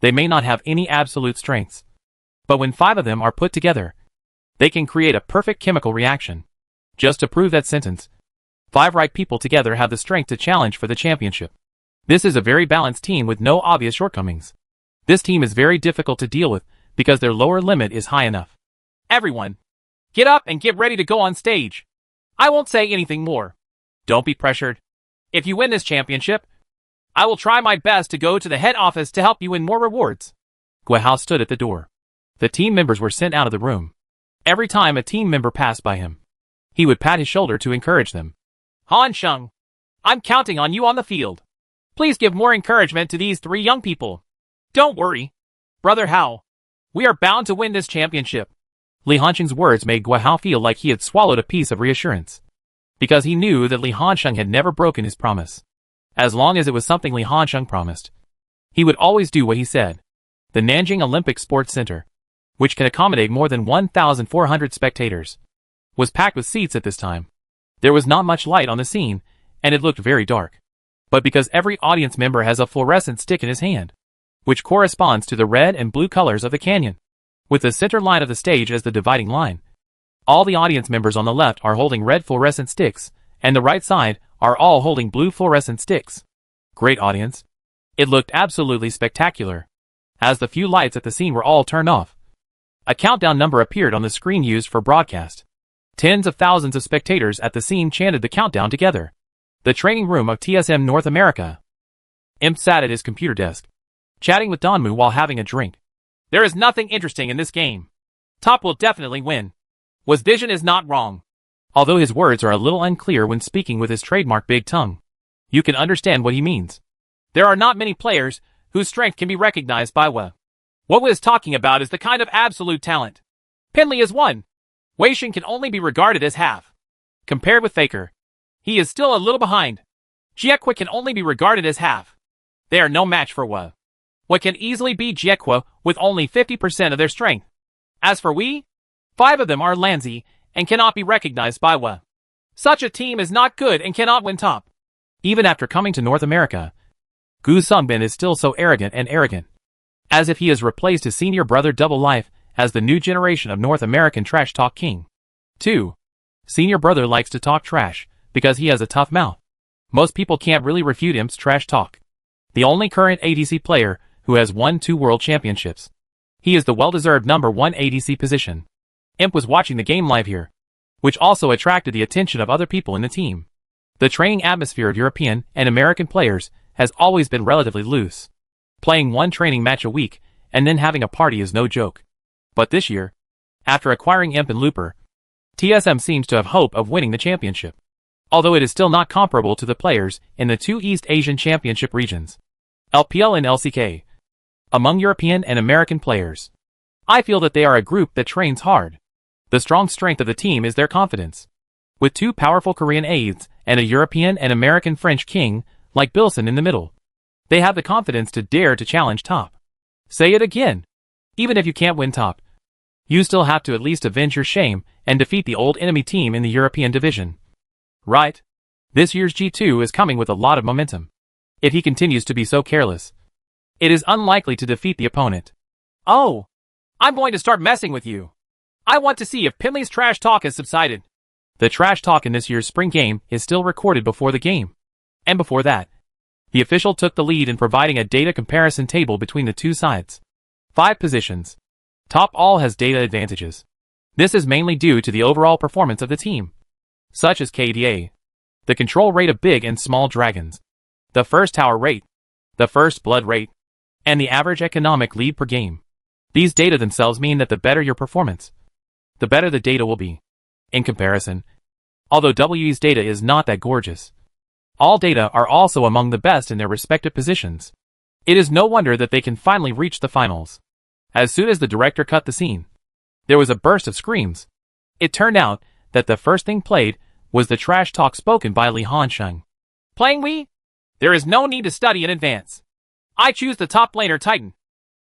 they may not have any absolute strengths. But when 5 of them are put together, they can create a perfect chemical reaction. Just to prove that sentence, 5 right people together have the strength to challenge for the championship. This is a very balanced team with no obvious shortcomings. This team is very difficult to deal with because their lower limit is high enough. Everyone, get up and get ready to go on stage. I won't say anything more. Don't be pressured. If you win this championship, I will try my best to go to the head office to help you win more rewards. Guihao stood at the door. The team members were sent out of the room. Every time a team member passed by him, he would pat his shoulder to encourage them. Hansheng, I'm counting on you on the field. Please give more encouragement to these 3 young people. Don't worry, Brother Hao. We are bound to win this championship. Li Hansheng's words made Guihao feel like he had swallowed a piece of reassurance. Because he knew that Li Hansheng had never broken his promise. As long as it was something Li Hansheng promised, he would always do what he said. The Nanjing Olympic Sports Center, which can accommodate more than 1,400 spectators, was packed with seats at this time. There was not much light on the scene, and it looked very dark. But because every audience member has a fluorescent stick in his hand, which corresponds to the red and blue colors of the canyon, with the center line of the stage as the dividing line, all the audience members on the left are holding red fluorescent sticks, and the right side are all holding blue fluorescent sticks. Great audience. It looked absolutely spectacular. As the few lights at the scene were all turned off, a countdown number appeared on the screen used for broadcast. Tens of thousands of spectators at the scene chanted the countdown together. The training room of TSM North America. Imp sat at his computer desk, chatting with Donmu while having a drink. There is nothing interesting in this game. Top will definitely win. Was Vision is not wrong. Although his words are a little unclear when speaking with his trademark big tongue, you can understand what he means. There are not many players whose strength can be recognized by Wa. What Wa is talking about is the kind of absolute talent. Pinley is one. Wei Shen can only be regarded as half. Compared with Faker, he is still a little behind. Jiekwa can only be regarded as half. They are no match for Wa. Wa can easily beat Jiekwa with only 50% of their strength. As for Wei, 5 of them are Lanzi and cannot be recognized by Wa. Such a team is not good and cannot win top. Even after coming to North America, Gu Songbin is still so arrogant, as if he has replaced his senior brother Double Life as the new generation of North American trash talk king. 2. Senior brother likes to talk trash because he has a tough mouth. Most people can't really refute Imp's trash talk. The only current ADC player who has won 2 world championships. He is the well-deserved number 1 ADC position. Imp was watching the game live here, which also attracted the attention of other people in the team. The training atmosphere of European and American players has always been relatively loose. Playing 1 training match a week and then having a party is no joke. But this year, after acquiring Imp and Looper, TSM seems to have hope of winning the championship. Although it is still not comparable to the players in the 2 East Asian Championship regions, LPL and LCK. Among European and American players, I feel that they are a group that trains hard. The strong strength of the team is their confidence. With 2 powerful Korean aides and a European and American French king, like Bilson in the middle, they have the confidence to dare to challenge top. Say it again. Even if you can't win top, you still have to at least avenge your shame and defeat the old enemy team in the European division. Right? This year's G2 is coming with a lot of momentum. If he continues to be so careless, it is unlikely to defeat the opponent. Oh, I'm going to start messing with you. I want to see if Pinley's trash talk has subsided. The trash talk in this year's spring game is still recorded before the game. And before that, the official took the lead in providing a data comparison table between the 2 sides. 5 positions. Top all has data advantages. This is mainly due to the overall performance of the team, such as KDA, the control rate of big and small dragons, the first tower rate, the first blood rate, and the average economic lead per game. These data themselves mean that the better your performance, the better the data will be. In comparison, although WE's data is not that gorgeous, all data are also among the best in their respective positions. It is no wonder that they can finally reach the finals. As soon as the director cut the scene, there was a burst of screams. It turned out that the first thing played was the trash talk spoken by Li Hansheng. Playing Wei? There is no need to study in advance. I choose the top laner Titan,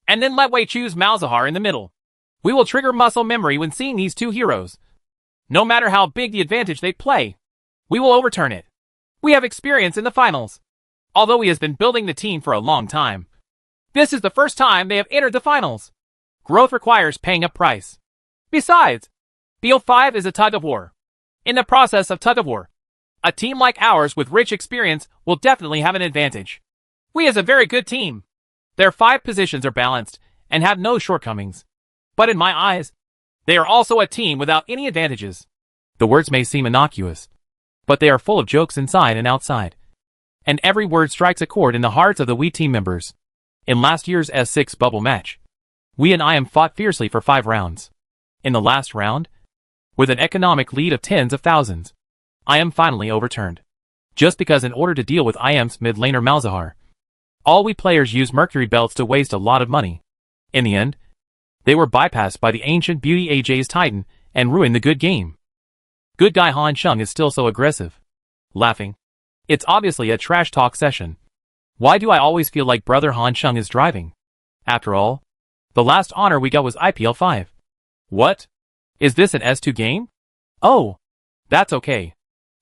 and then let Wei choose Malzahar in the middle. We will trigger muscle memory when seeing these 2 heroes. No matter how big the advantage they play, we will overturn it. We have experience in the finals. Although he has been building the team for a long time, this is the first time they have entered the finals. Growth requires paying a price. Besides, BO5 is a tug of war. In the process of tug of war, a team like ours with rich experience will definitely have an advantage. We is a very good team. Their 5 positions are balanced and have no shortcomings. But in my eyes, they are also a team without any advantages. The words may seem innocuous, but they are full of jokes inside and outside. And every word strikes a chord in the hearts of the Wei team members. In last year's S6 bubble match, Wei and IM fought fiercely for 5 rounds. In the last round, with an economic lead of tens of thousands, IM finally overturned. Just because in order to deal with IM's mid laner Malzahar, all Wei players used Mercury belts to waste a lot of money. In the end, they were bypassed by the ancient beauty AJ's Titan and ruined the good game. Good guy Han Sheng is still so aggressive. Laughing. It's obviously a trash talk session. Why do I always feel like brother Han Sheng is driving? After all, the last honor we got was IPL 5. What? Is this an S2 game? Oh, that's okay.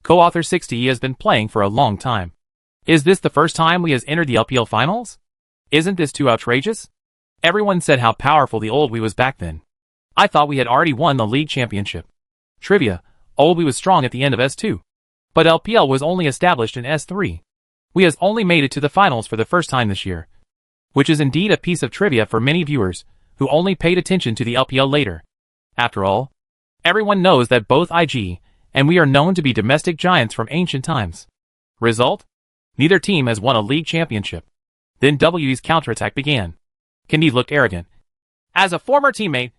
Co-author 60 has been playing for a long time. Is this the first time we has entered the LPL finals? Isn't this too outrageous? Everyone said how powerful the old Wei was back then. I thought we had already won the league championship. Trivia, old Wei was strong at the end of S2. but LPL was only established in S3. We has only made it to the finals for the first time this year, which is indeed a piece of trivia for many viewers who only paid attention to the LPL later. After all, everyone knows that both IG and we are known to be domestic giants from ancient times. Result? Neither team has won a league championship. Then WE's counterattack began. Kenny looked arrogant. As a former teammate,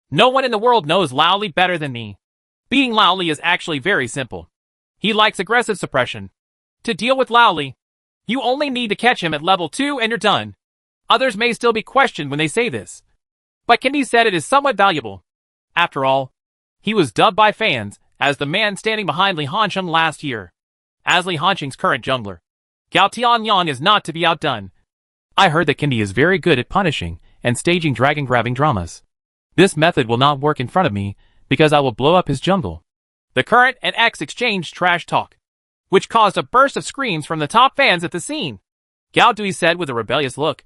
no one in the world knows Laoli better than me. Beating Laoli is actually very simple. He likes aggressive suppression. To deal with Laoli, you only need to catch him at level 2 and you're done. Others may still be questioned when they say this, but Kenny said it is somewhat valuable. After all, he was dubbed by fans as the man standing behind Li Hansheng last year. As Li Hansheng's current jungler, Gao Tianyang is not to be outdone. I heard that Kenny is very good at punishing and staging dragon-grabbing dramas. This method will not work in front of me because I will blow up his jungle. The current and X exchanged trash talk, which caused a burst of screams from the top fans at the scene. Gao Dui said with a rebellious look,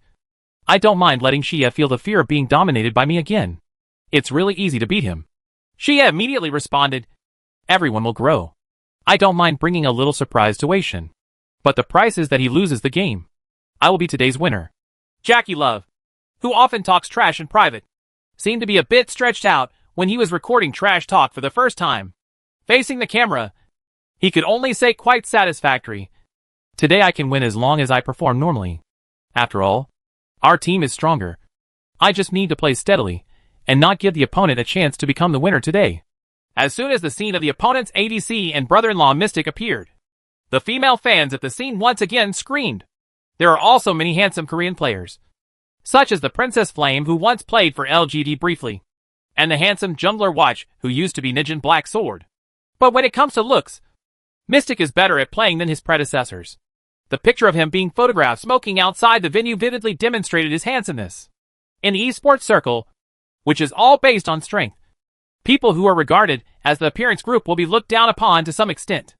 I don't mind letting Xie feel the fear of being dominated by me again. It's really easy to beat him. Xie immediately responded, everyone will grow. I don't mind bringing a little surprise to Wei Shen. But the price is that he loses the game. I will be today's winner. Jackie Love, who often talks trash in private, seemed to be a bit stretched out when he was recording trash talk for the first time. Facing the camera, he could only say quite satisfactory. Today I can win as long as I perform normally. After all, our team is stronger. I just need to play steadily and not give the opponent a chance to become the winner today. As soon as the scene of the opponent's ADC and brother-in-law Mystic appeared, the female fans at the scene once again screamed. There are also many handsome Korean players, such as the Princess Flame who once played for LGD briefly, and the handsome jungler Watch who used to be Nijin Black Sword. But when it comes to looks, Mystic is better at playing than his predecessors. The picture of him being photographed smoking outside the venue vividly demonstrated his handsomeness. In the esports circle, which is all based on strength, people who are regarded as the appearance group will be looked down upon to some extent.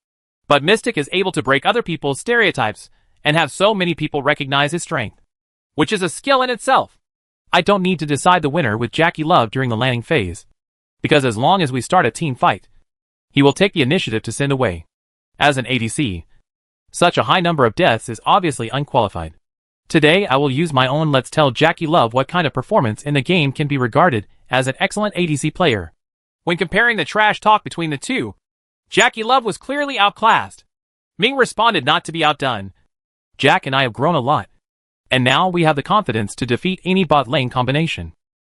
But Mystic is able to break other people's stereotypes and have so many people recognize his strength, which is a skill in itself. I don't need to decide the winner with Jackie Love during the landing phase, because as long as we start a team fight, he will take the initiative to send away. As an ADC, such a high number of deaths is obviously unqualified. Today I will use my own let's tell Jackie Love what kind of performance in the game can be regarded as an excellent ADC player. When comparing the trash talk between the two, Jackie Love was clearly outclassed. Ming responded not to be outdone. Jack and I have grown a lot, and now we have the confidence to defeat any bot lane combination.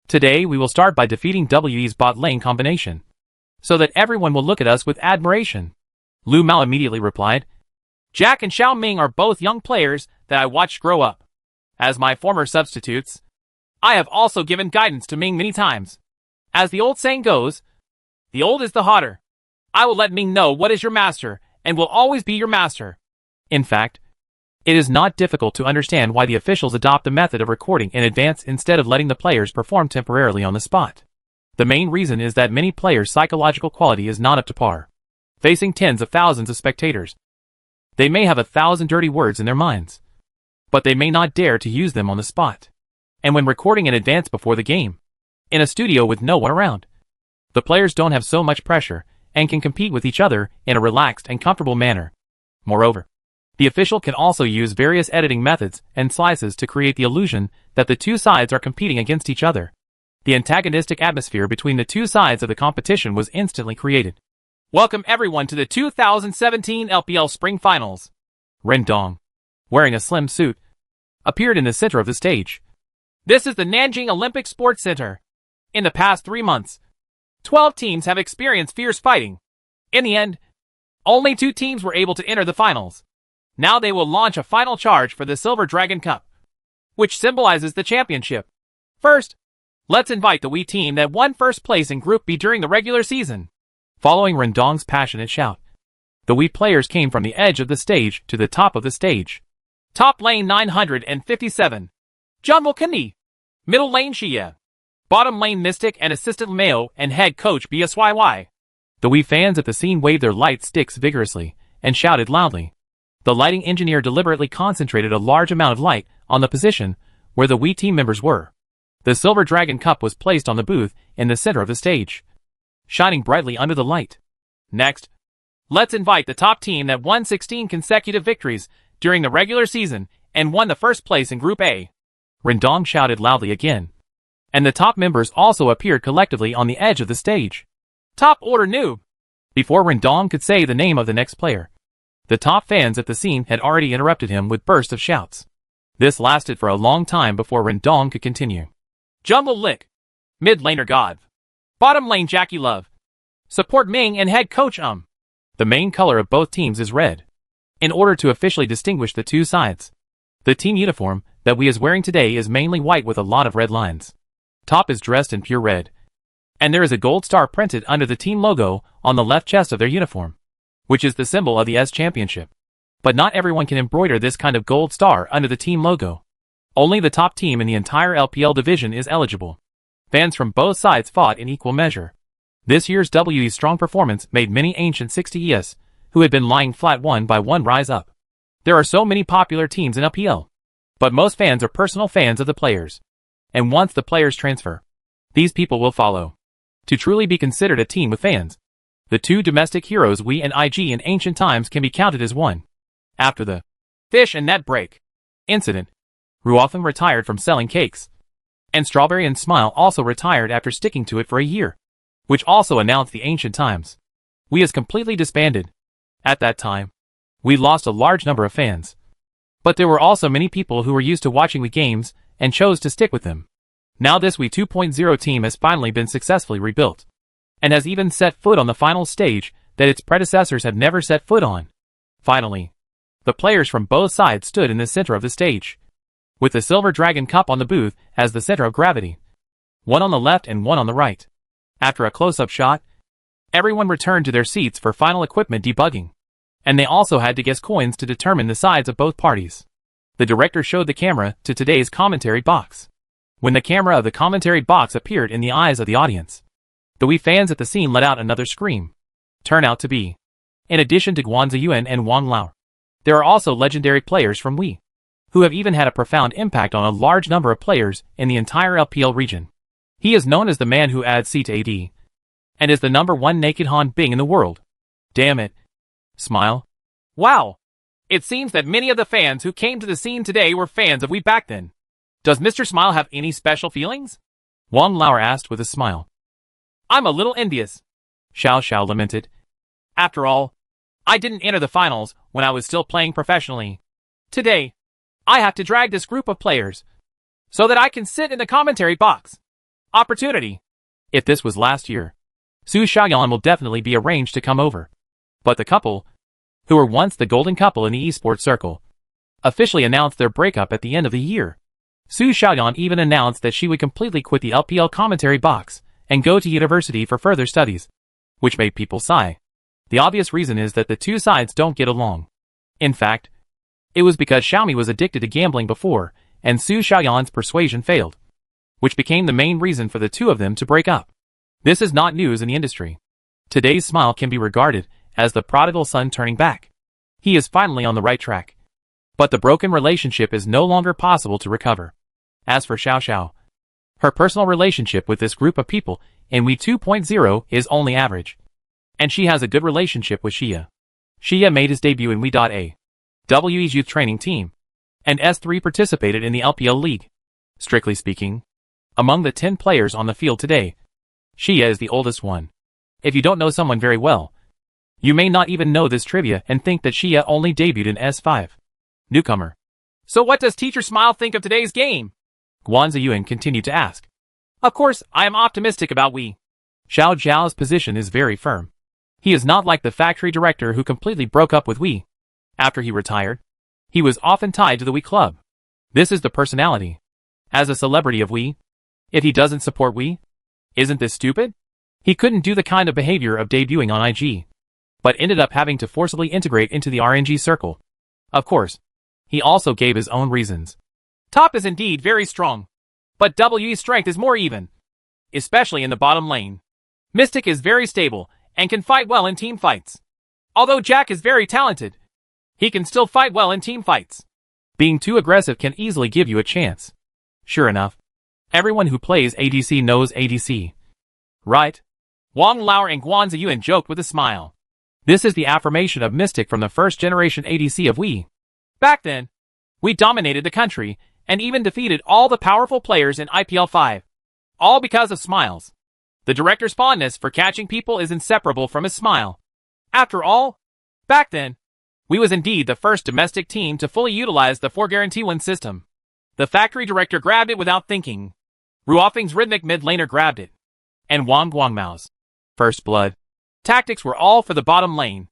Today we will start by defeating WE's bot lane combination, so that everyone will look at us with admiration. Lu Mao immediately replied, Jack and Xiao Ming are both young players that I watched grow up. As my former substitutes, I have also given guidance to Ming many times. As the old saying goes, the old is the hotter. I will let Ming know what is your master, and will always be your master. In fact, it is not difficult to understand why the officials adopt the method of recording in advance instead of letting the players perform temporarily on the spot. The main reason is that many players' psychological quality is not up to par. Facing tens of thousands of spectators, they may have 1,000 dirty words in their minds, but they may not dare to use them on the spot. And when recording in advance before the game, in a studio with no one around, the players don't have so much pressure and can compete with each other in a relaxed and comfortable manner. Moreover, the official can also use various editing methods and slices to create the illusion that the two sides are competing against each other. The antagonistic atmosphere between the two sides of the competition was instantly created. Welcome everyone to the 2017 LPL Spring Finals. Ren Dong, wearing a slim suit, appeared in the center of the stage. This is the Nanjing Olympic Sports Center. In the past 3 months, 12 teams have experienced fierce fighting. In the end, only 2 teams were able to enter the finals. Now they will launch a final charge for the Silver Dragon Cup, which symbolizes the championship. First, let's invite the Wii team that won first place in Group B during the regular season. Following Rendong's passionate shout, the Wii players came from the edge of the stage to the top of the stage. Top lane 957. Jungle Kenny. Middle lane Xie. Bottom lane Mystic and assistant Meo and head coach BSYY. The Wii fans at the scene waved their light sticks vigorously and shouted loudly. The lighting engineer deliberately concentrated a large amount of light on the position where the Wii team members were. The Silver Dragon Cup was placed on the booth in the center of the stage, shining brightly under the light. Next, Let's invite the top team that won 16 consecutive victories during the regular season and won the first place in Group A. Rendong shouted loudly again. And the top members also appeared collectively on the edge of the stage. Top order noob! Before Rendong could say the name of the next player, the top fans at the scene had already interrupted him with bursts of shouts. This lasted for a long time before Rendong could continue. Jungle Lick. Mid laner God. Bottom lane Jackie Love. Support Ming and head coach The main color of both teams is red. In order to officially distinguish the two sides, the team uniform that we is wearing today is mainly white with a lot of red lines. Top is dressed in pure red, and there is a gold star printed under the team logo on the left chest of their uniform, which is the symbol of the S Championship. But not everyone can embroider this kind of gold star under the team logo. Only the top team in the entire LPL division is eligible. Fans from both sides fought in equal measure. This year's WE's strong performance made many ancient 60s who had been lying flat one by one rise up. There are so many popular teams in LPL, but most fans are personal fans of the players. And once the players transfer, these people will follow. To truly be considered a team with fans, the two domestic heroes We and IG in ancient times can be counted as one. After the fish and net break incident, Ruotham retired from selling cakes, and Strawberry and Smile also retired after sticking to it for a year, which also announced the ancient times. We is completely disbanded. At that time, we lost a large number of fans. But there were also many people who were used to watching the games and chose to stick with them. Now this We 2.0 team has finally been successfully rebuilt, and has even set foot on the final stage that its predecessors had never set foot on. Finally, the players from both sides stood in the center of the stage, with the Silver Dragon Cup on the booth as the center of gravity. One on the left and one on the right. After a close-up shot, everyone returned to their seats for final equipment debugging, and they also had to guess coins to determine the sides of both parties. The director showed the camera to today's commentary box. When the camera of the commentary box appeared in the eyes of the audience, the Wii fans at the scene let out another scream. Turn out to be, in addition to Guan Ziyuan and Wang Lao, there are also legendary players from Wii, who have even had a profound impact on a large number of players in the entire LPL region. He is known as the man who adds C to AD, and is the #1 naked Han Bing in the world. Damn it. Smile. Wow. It seems that many of the fans who came to the scene today were fans of Wii back then. Does Mr. Smile have any special feelings? Wang Lao asked with a smile. I'm a little envious, Xiao Xiao lamented. After all, I didn't enter the finals when I was still playing professionally. Today, I have to drag this group of players so that I can sit in the commentary box. Opportunity. If this was last year, Su Xiaoyan will definitely be arranged to come over. But the couple, who were once the golden couple in the esports circle, officially announced their breakup at the end of the year. Su Xiaoyan even announced that she would completely quit the LPL commentary box and go to university for further studies, which made people sigh. The obvious reason is that the two sides don't get along. In fact, it was because Xiaomi was addicted to gambling before, and Su Xiaoyan's persuasion failed, which became the main reason for the two of them to break up. This is not news in the industry. Today's Smile can be regarded as the prodigal son turning back. He is finally on the right track. But the broken relationship is no longer possible to recover. As for Xiao Xiao, her personal relationship with this group of people in Wii 2.0 is only average. And she has a good relationship with Xia. Xia made his debut in Wii.A, WE's youth training team, and S3 participated in the LPL League. Strictly speaking, among the 10 players on the field today, Xia is the oldest one. If you don't know someone very well, you may not even know this trivia and think that Xia only debuted in S5. Newcomer. So what does Teacher Smile think of today's game? Guan Ziyuan continued to ask. Of course, I am optimistic about Wii. Xiao Zhao's position is very firm. He is not like the factory director who completely broke up with Wii. After he retired, he was often tied to the Wii club. This is the personality. As a celebrity of Wii, if he doesn't support Wii, isn't this stupid? He couldn't do the kind of behavior of debuting on IG, but ended up having to forcibly integrate into the RNG circle. Of course, he also gave his own reasons. Top is indeed very strong, but WE's strength is more even, especially in the bottom lane. Mystic is very stable and can fight well in team fights. Although Jack is very talented, he can still fight well in team fights. Being too aggressive can easily give you a chance. Sure enough, everyone who plays ADC knows ADC. Right? Wang Lao and Guan Ziyuan joked with a smile. This is the affirmation of Mystic from the first generation ADC of Wii. Back then, we dominated the country, and even defeated all the powerful players in IPL 5. All because of Smiles. The director's fondness for catching people is inseparable from his smile. After all, back then, we was indeed the first domestic team to fully utilize the 4-guarantee-win system. The factory director grabbed it without thinking. Ruofeng's rhythmic mid-laner grabbed it. And Wang Guangmao's first blood tactics were all for the bottom lane.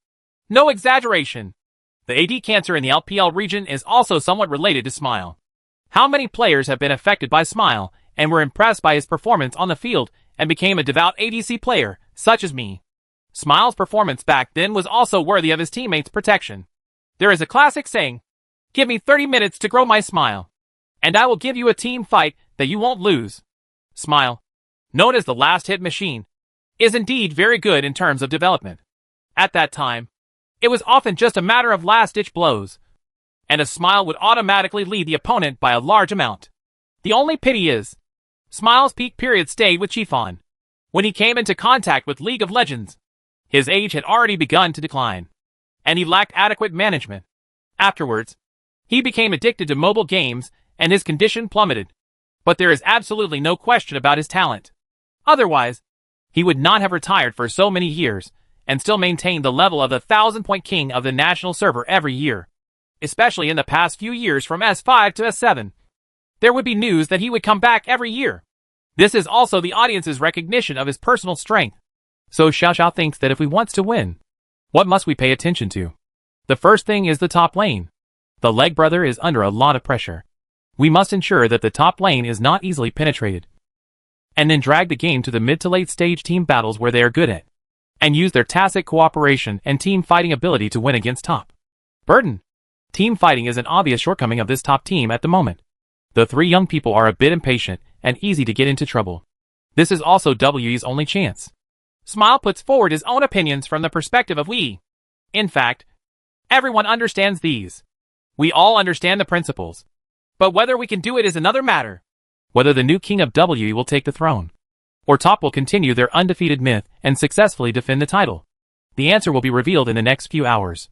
No exaggeration. The AD cancer in the LPL region is also somewhat related to Smile. How many players have been affected by Smile and were impressed by his performance on the field and became a devout ADC player, such as me? Smile's performance back then was also worthy of his teammates' protection. There is a classic saying, "Give me 30 minutes to grow my Smile, and I will give you a team fight that you won't lose." Smile, known as the last hit machine, is indeed very good in terms of development. At that time, it was often just a matter of last-ditch blows, and a Smile would automatically lead the opponent by a large amount. The only pity is, Smile's peak period stayed with Chiffon. When he came into contact with League of Legends, his age had already begun to decline, and he lacked adequate management. Afterwards, he became addicted to mobile games, and his condition plummeted. But there is absolutely no question about his talent. Otherwise, he would not have retired for so many years, and still maintained the level of the 1,000-point king of the national server every year. Especially in the past few years from S5 to S7. There would be news that he would come back every year. This is also the audience's recognition of his personal strength. So Xiao Xiao thinks that if we want to win, what must we pay attention to? The first thing is the top lane. The Leg Brother is under a lot of pressure. We must ensure that the top lane is not easily penetrated, and then drag the game to the mid to late stage team battles where they are good at, and use their tacit cooperation and team fighting ability to win against top. Burden. Team fighting is an obvious shortcoming of this top team at the moment. The three young people are a bit impatient and easy to get into trouble. This is also WE's only chance. Smile puts forward his own opinions from the perspective of we. In fact, everyone understands these. We all understand the principles. But whether we can do it is another matter. Whether the new king of WE will take the throne, or top will continue their undefeated myth and successfully defend the title. The answer will be revealed in the next few hours.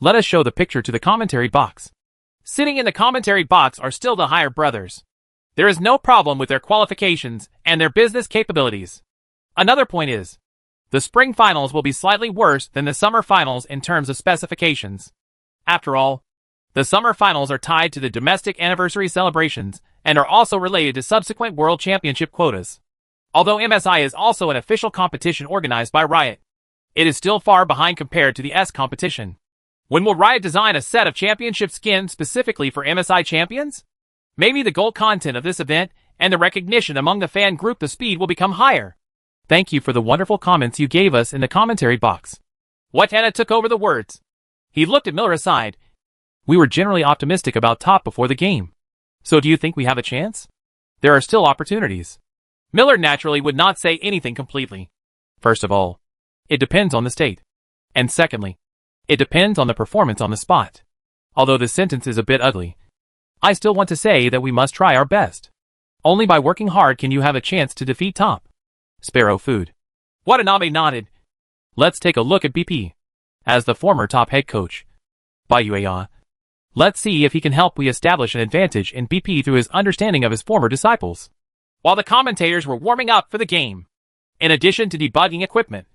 Let us show the picture to the commentary box. Sitting in the commentary box are still the higher brothers. There is no problem with their qualifications and their business capabilities. Another point is, the spring finals will be slightly worse than the summer finals in terms of specifications. After all, the summer finals are tied to the domestic anniversary celebrations and are also related to subsequent World Championship quotas. Although MSI is also an official competition organized by Riot, it is still far behind compared to the S competition. When will Riot design a set of championship skins specifically for MSI champions? Maybe the gold content of this event and the recognition among the fan group the speed will become higher. Thank you for the wonderful comments you gave us in the commentary box. Watana took over the words. He looked at Miller aside. We were generally optimistic about top before the game. So do you think we have a chance? There are still opportunities. Miller naturally would not say anything completely. First of all, it depends on the state. And secondly, it depends on the performance on the spot. Although this sentence is a bit ugly, I still want to say that we must try our best. Only by working hard can you have a chance to defeat top. Sparrow Food. Watanabe nodded. Let's take a look at BP. As the former top head coach, Bayuaya, let's see if he can help we establish an advantage in BP through his understanding of his former disciples. While the commentators were warming up for the game, in addition to debugging equipment,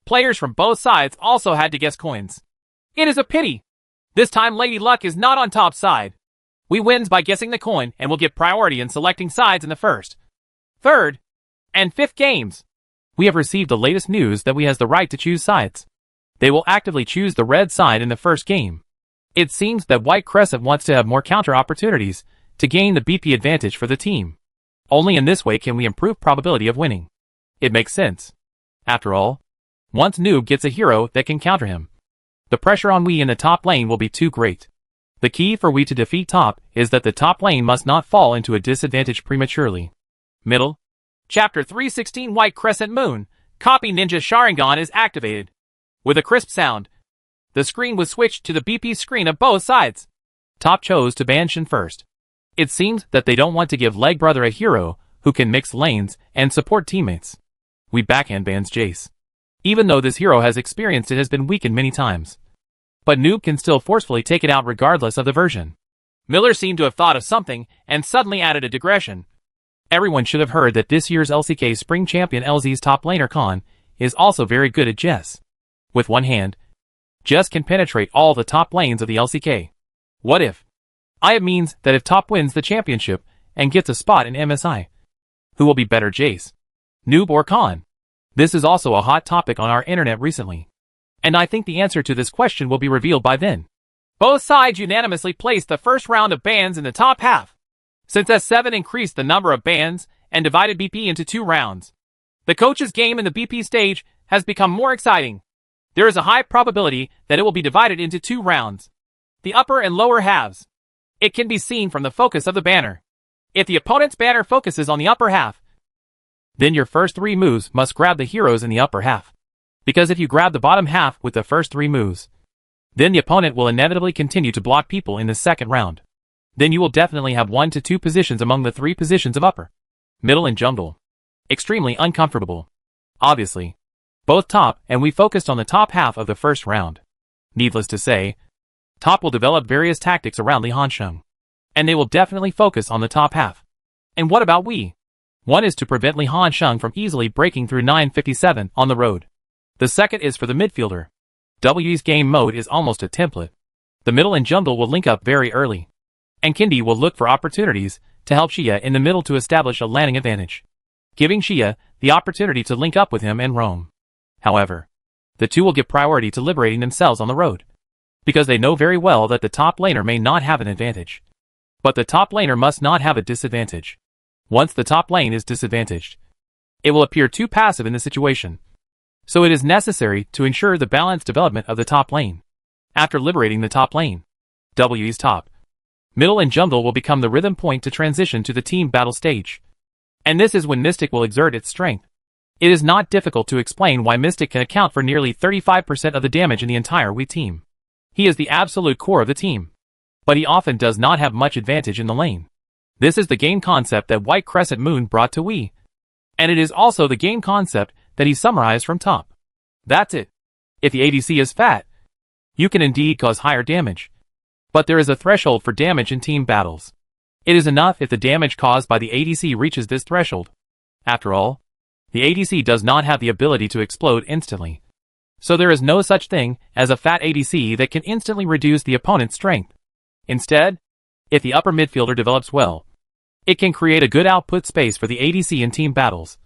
players from both sides also had to guess coins. It is a pity. This time Lady Luck is not on top side. We wins by guessing the coin and will get priority in selecting sides in the first, third, and fifth games. We have received the latest news that we has the right to choose sides. They will actively choose the red side in the first game. It seems that White Crescent wants to have more counter opportunities to gain the BP advantage for the team. Only in this way can we improve probability of winning. It makes sense. After all, once Noob gets a hero that can counter him, the pressure on we in the top lane will be too great. The key for we to defeat top is that the top lane must not fall into a disadvantage prematurely. Middle. Chapter 316 White Crescent Moon, Copy Ninja Sharingan is activated. With a crisp sound, the screen was switched to the BP screen of both sides. Top chose to ban Shin first. It seems that they don't want to give Leg Brother a hero who can mix lanes and support teammates. We backhand bans Jace. Even though this hero has experienced it has been weakened many times. But Noob can still forcefully take it out regardless of the version. Miller seemed to have thought of something, and suddenly added a digression. Everyone should have heard that this year's LCK Spring Champion LZ's top laner Khan is also very good at Jess. With one hand, Jess can penetrate all the top lanes of the LCK. What if? It means that if top wins the championship and gets a spot in MSI, who will be better, Jace, Noob or Khan? This is also a hot topic on our internet recently. And I think the answer to this question will be revealed by then. Both sides unanimously placed the first round of bans in the top half. Since S7 increased the number of bans and divided BP into 2 rounds, the coach's game in the BP stage has become more exciting. There is a high probability that it will be divided into 2 rounds, the upper and lower halves. It can be seen from the focus of the banner. If the opponent's banner focuses on the upper half, then your first 3 moves must grab the heroes in the upper half. Because if you grab the bottom half with the first 3 moves, then the opponent will inevitably continue to block people in the second round. Then you will definitely have 1 to 2 positions among the 3 positions of upper, middle and jungle. Extremely uncomfortable. Obviously, both top and we focused on the top half of the first round. Needless to say, top will develop various tactics around Li Hansheng, and they will definitely focus on the top half. And what about we? One is to prevent Li Hansheng from easily breaking through 957 on the road. The second is for the midfielder. W's game mode is almost a template. The middle and jungle will link up very early, and Kindi will look for opportunities to help Xia in the middle to establish a landing advantage, giving Xia the opportunity to link up with him and roam. However, the two will give priority to liberating themselves on the road, because they know very well that the top laner may not have an advantage. But the top laner must not have a disadvantage. Once the top lane is disadvantaged, it will appear too passive in the situation. So it is necessary to ensure the balanced development of the top lane. After liberating the top lane, W's top, middle and jungle will become the rhythm point to transition to the team battle stage. And this is when Mystic will exert its strength. It is not difficult to explain why Mystic can account for nearly 35% of the damage in the entire Wii team. He is the absolute core of the team, but he often does not have much advantage in the lane. This is the game concept that White Crescent Moon brought to Wii, and it is also the game concept that he summarized from top. That's it. If the ADC is fat, you can indeed cause higher damage. But there is a threshold for damage in team battles. It is enough if the damage caused by the ADC reaches this threshold. After all, the ADC does not have the ability to explode instantly. So there is no such thing as a fat ADC that can instantly reduce the opponent's strength. Instead, if the upper midfielder develops well, it can create a good output space for the ADC in team battles.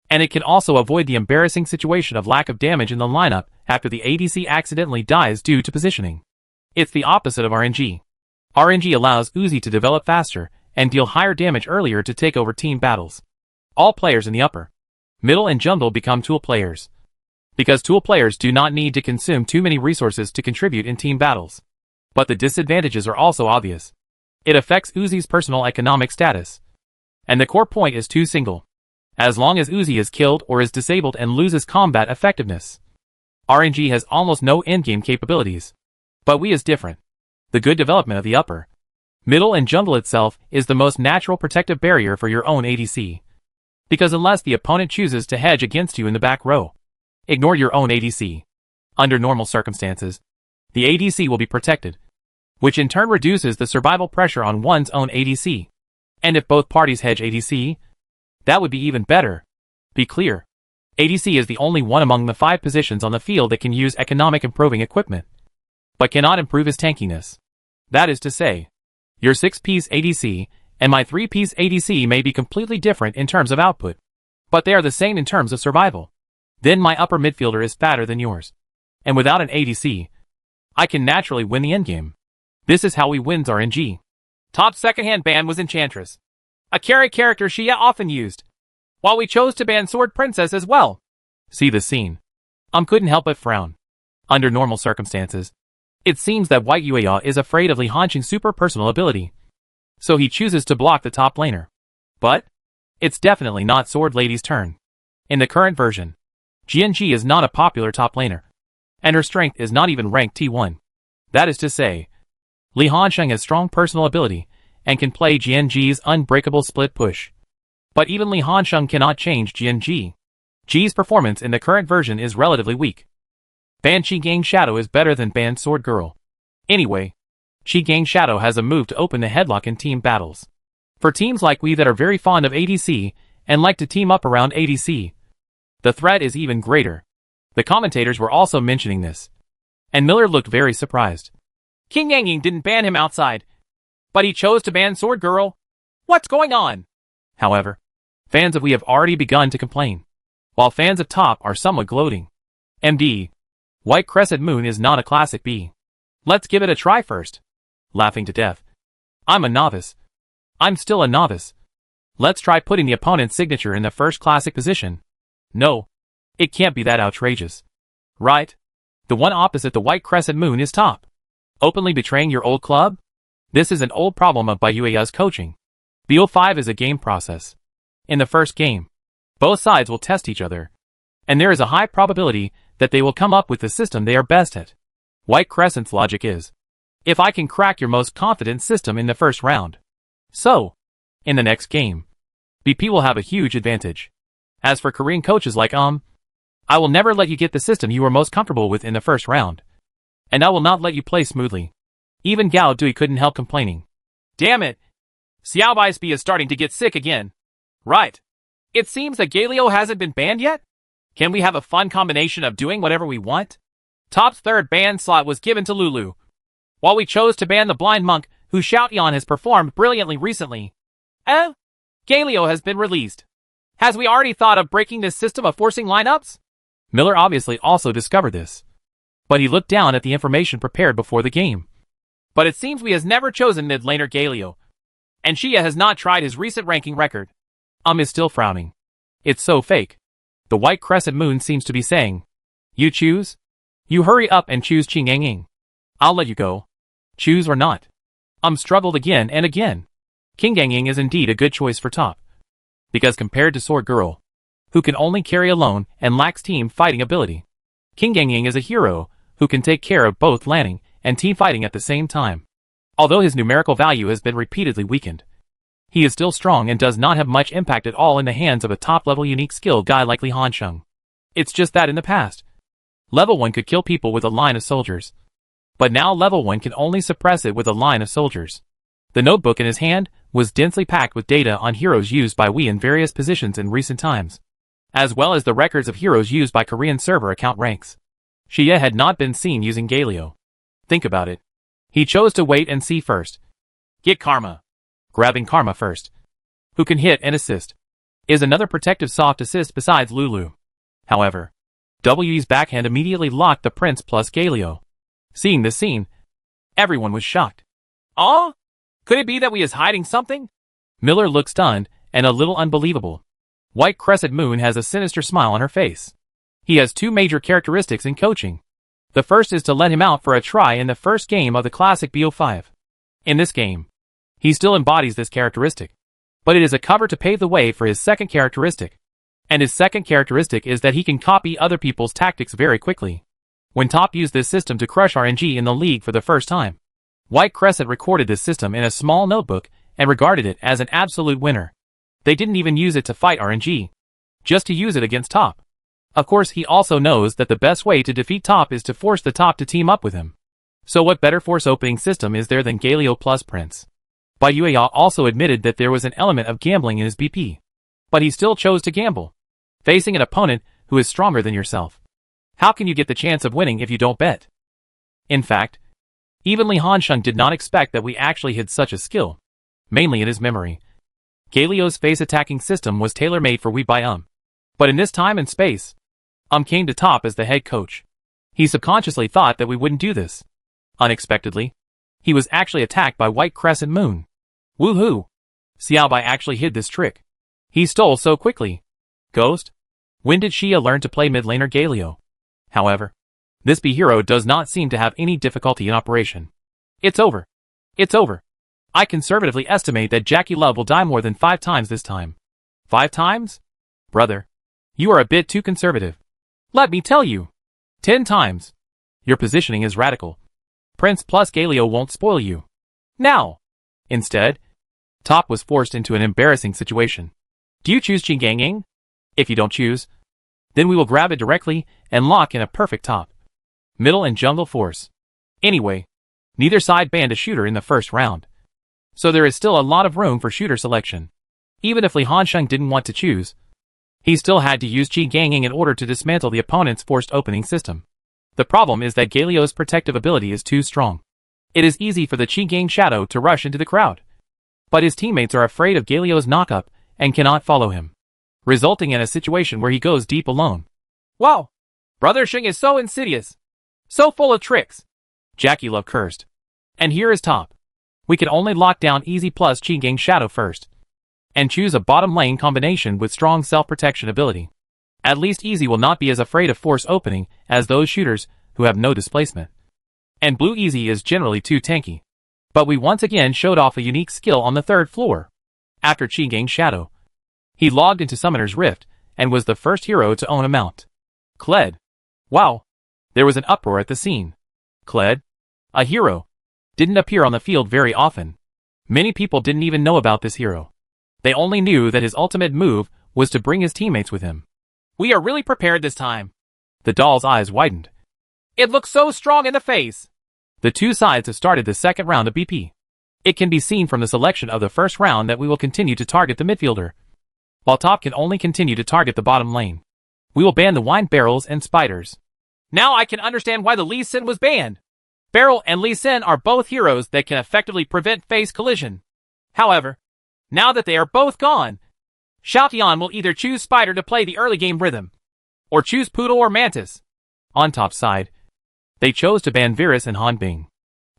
And it can also avoid the embarrassing situation of lack of damage in the lineup after the ADC accidentally dies due to positioning. It's the opposite of RNG. RNG allows Uzi to develop faster and deal higher damage earlier to take over team battles. All players in the upper, middle and jungle become tool players, because tool players do not need to consume too many resources to contribute in team battles. But the disadvantages are also obvious. It affects Uzi's personal economic status. And the core point is too single. As long as Uzi is killed or is disabled and loses combat effectiveness, RNG has almost no endgame capabilities. But Wii is different. The good development of the upper, middle and jungle itself is the most natural protective barrier for your own ADC. Because unless the opponent chooses to hedge against you in the back row, ignore your own ADC. Under normal circumstances, the ADC will be protected, which in turn reduces the survival pressure on one's own ADC. And if both parties hedge ADC, that would be even better. Be clear, ADC is the only one among the 5 positions on the field that can use economic improving equipment, but cannot improve his tankiness. That is to say, your 6-piece ADC and my 3-piece ADC may be completely different in terms of output, but they are the same in terms of survival. Then my upper midfielder is fatter than yours, and without an ADC, I can naturally win the endgame. This is how we wins RNG. Top secondhand ban was Enchantress, a carry character Xia often used, while we chose to ban Sword Princess as well. See the scene. Couldn't help but frown. Under normal circumstances, it seems that White Yuya is afraid of Li Hansheng's super personal ability, so he chooses to block the top laner. But it's definitely not Sword Lady's turn. In the current version, GNG is not a popular top laner, and her strength is not even ranked T1. That is to say, Li Hansheng has strong personal ability and can play GNG's unbreakable split push. But even Li Hansheng cannot change GNG. G's performance in the current version is relatively weak. Ban Qi Shadow is better than Ban Sword Girl. Anyway, Qi Shadow has a move to open the headlock in team battles. For teams like we that are very fond of ADC and like to team up around ADC, the threat is even greater. The commentators were also mentioning this, and Miller looked very surprised. King Yang didn't ban him outside, but he chose to ban Sword Girl. What's going on? However, fans of we have already begun to complain, while fans of top are somewhat gloating. MD, White Crescent Moon is not a classic B. Let's give it a try first. Laughing to death. I'm a novice. I'm still a novice. Let's try putting the opponent's signature in the first classic position. No, it can't be that outrageous. Right? The one opposite the White Crescent Moon is top. Openly betraying your old club? This is an old problem of BioEa's coaching. BO5 is a game process. In the first game, both sides will test each other, and there is a high probability that they will come up with the system they are best at. White Crescent's logic is, if I can crack your most confident system in the first round, so, in the next game, BP will have a huge advantage. As for Korean coaches like I will never let you get the system you are most comfortable with in the first round, and I will not let you play smoothly. Even Gao Dui couldn't help complaining. Damn it! Xiao Baisbi is starting to get sick again. Right. It seems that Galio hasn't been banned yet? Can we have a fun combination of doing whatever we want? Top's third ban slot was given to Lulu, while we chose to ban the blind monk, who Xiaoyan has performed brilliantly recently. Galio has been released. Has we already thought of breaking this system of forcing lineups? Miller obviously also discovered this, but he looked down at the information prepared before the game. But it seems we has never chosen mid-laner Galio, and Xia has not tried his recent ranking record. Is still frowning. It's so fake. The White Crescent Moon seems to be saying, you choose? You hurry up and choose Qing Yang. I'll let you go. Choose or not. Struggled again and again. King Yang is indeed a good choice for top, because compared to Sword Girl, who can only carry alone and lacks team fighting ability, King Yang is a hero who can take care of both landing and team fighting at the same time. Although his numerical value has been repeatedly weakened, he is still strong and does not have much impact at all in the hands of a top-level unique skilled guy like Li Hansheng. It's just that in the past, level 1 could kill people with a line of soldiers, but now level 1 can only suppress it with a line of soldiers. The notebook in his hand was densely packed with data on heroes used by Wii in various positions in recent times, as well as the records of heroes used by Korean server account ranks. Xia had not been seen using Galio. Think about it. He chose to wait and see first. Get Karma. Grabbing Karma first, who can hit and assist, is another protective soft assist besides Lulu. However, WE's backhand immediately locked the Prince plus Galio. Seeing this scene, everyone was shocked. Could it be that we is hiding something? Miller looked stunned and a little unbelievable. White Crescent Moon has a sinister smile on her face. He has two major characteristics in coaching. The first is to let him out for a try in the first game of the classic BO5. In this game, he still embodies this characteristic, but it is a cover to pave the way for his second characteristic. And his second characteristic is that he can copy other people's tactics very quickly. When Top used this system to crush RNG in the league for the first time, White Crescent recorded this system in a small notebook and regarded it as an absolute winner. They didn't even use it to fight RNG, just to use it against Top. Of course, he also knows that the best way to defeat Top is to force the Top to team up with him. So what better force opening system is there than Galio plus Prince? BioEa also admitted that there was an element of gambling in his BP, but he still chose to gamble, facing an opponent who is stronger than yourself. How can you get the chance of winning if you don't bet? In fact, even Li Hansheng did not expect that we actually had such a skill, mainly in his memory. Galio's face attacking system was tailor-made for we by but in this time and space, came to Top as the head coach. He subconsciously thought that we wouldn't do this. Unexpectedly, he was actually attacked by White Crescent Moon. Woohoo! Xiaobai actually hid this trick. He stole so quickly. Ghost? When did Xia learn to play mid-laner Galio? However, this B hero does not seem to have any difficulty in operation. It's over. It's over. I conservatively estimate that Jackie Love will die more than 5 times this time. 5 times? Brother, you are a bit too conservative. Let me tell you. 10 times. Your positioning is radical. Prince plus Galio won't spoil you. Now. Instead, Top was forced into an embarrassing situation. Do you choose Qing Yang? If you don't choose, Then we will grab it directly and lock in a perfect top, middle and jungle force. Anyway, neither side banned a shooter in the first round, so there is still a lot of room for shooter selection. Even if Li Hansheng didn't want to choose, he still had to use Qi Gangying in order to dismantle the opponent's forced opening system. The problem is that Galio's protective ability is too strong. It is easy for the Qi Gang Shadow to rush into the crowd, but his teammates are afraid of Galio's knockup and cannot follow him, resulting in a situation where he goes deep alone. Wow! Brother Sheng is so insidious, so full of tricks, Jackie Love cursed. And here is top. We can only lock down Easy plus Qi Gang Shadow first, and choose a bottom lane combination with strong self-protection ability. At least Easy will not be as afraid of force opening as those shooters who have no displacement. And Blue Easy is generally too tanky. But we once again showed off a unique skill on the third floor. After Qi Gang Shadow, he logged into Summoner's Rift and was the first hero to own a mount. Kled. Wow. There was an uproar at the scene. Kled, a hero, didn't appear on the field very often. Many people didn't even know about this hero. They only knew that his ultimate move was to bring his teammates with him. We are really prepared this time. The doll's eyes widened. It looks so strong in the face. The two sides have started the second round of BP. It can be seen from the selection of the first round that we will continue to target the midfielder, while top can only continue to target the bottom lane. We will ban the wine barrels and spiders. Now I can understand why the Lee Sin was banned. Beryl and Lee Sin are both heroes that can effectively prevent phase collision. However, now that they are both gone, Xiaotian will either choose Spider to play the early game rhythm, or choose Poodle or Mantis. On top side, they chose to ban Virus and Han Bing,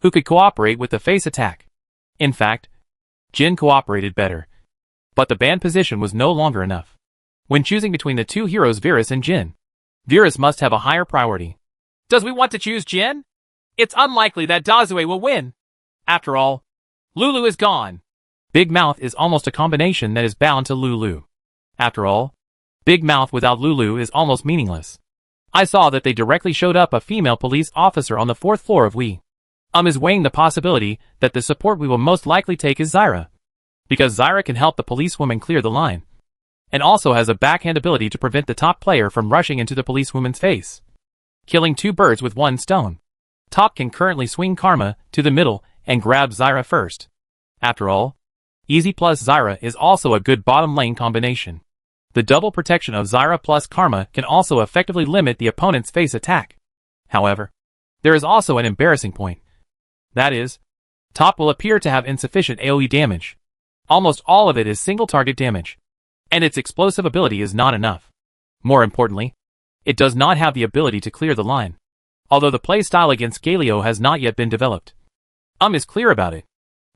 who could cooperate with the face attack. In fact, Jin cooperated better, but the ban position was no longer enough. When choosing between the two heroes Virus and Jin, Virus must have a higher priority. Does we want to choose Jin? It's unlikely that Dazue will win. After all, Lulu is gone. Big Mouth is almost a combination that is bound to Lulu. After all, Big Mouth without Lulu is almost meaningless. I saw that they directly showed up a female police officer on the 4th floor of Wii. Is weighing the possibility that the support we will most likely take is Zyra, because Zyra can help the policewoman clear the line, and also has a backhand ability to prevent the top player from rushing into the policewoman's face, killing two birds with one stone. Top can currently swing Karma to the middle and grab Zyra first. After all, Easy plus Zyra is also a good bottom lane combination. The double protection of Zyra plus Karma can also effectively limit the opponent's face attack. However, there is also an embarrassing point. That is, top will appear to have insufficient AoE damage. Almost all of it is single target damage, and its explosive ability is not enough. More importantly, it does not have the ability to clear the line. Although the playstyle against Galio has not yet been developed, is clear about it.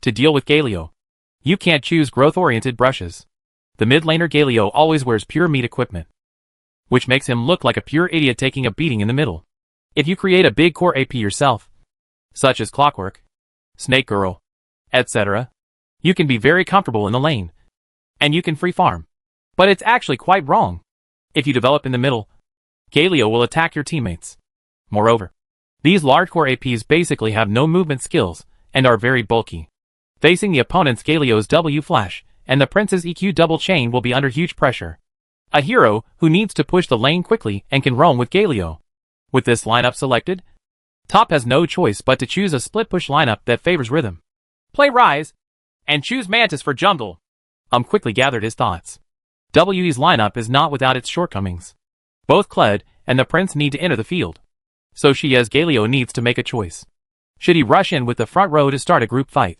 To deal with Galio, you can't choose growth-oriented brushes. The mid laner Galio always wears pure meat equipment, which makes him look like a pure idiot taking a beating in the middle. If you create a big core AP yourself, such as Clockwork, Snake Girl, etc., you can be very comfortable in the lane, and you can free farm. But it's actually quite wrong. If you develop in the middle, Galio will attack your teammates. Moreover, these large core APs basically have no movement skills and are very bulky. Facing the opponent's Galio's W Flash and the Prince's EQ double chain will be under huge pressure. A hero who needs to push the lane quickly and can roam with Galio. With this lineup selected, top has no choice but to choose a split push lineup that favors rhythm. Play Rise, and choose Mantis for jungle. Quickly gathered his thoughts. WE's lineup is not without its shortcomings. Both Kled and the Prince need to enter the field, so she as Galio needs to make a choice. Should he rush in with the front row to start a group fight?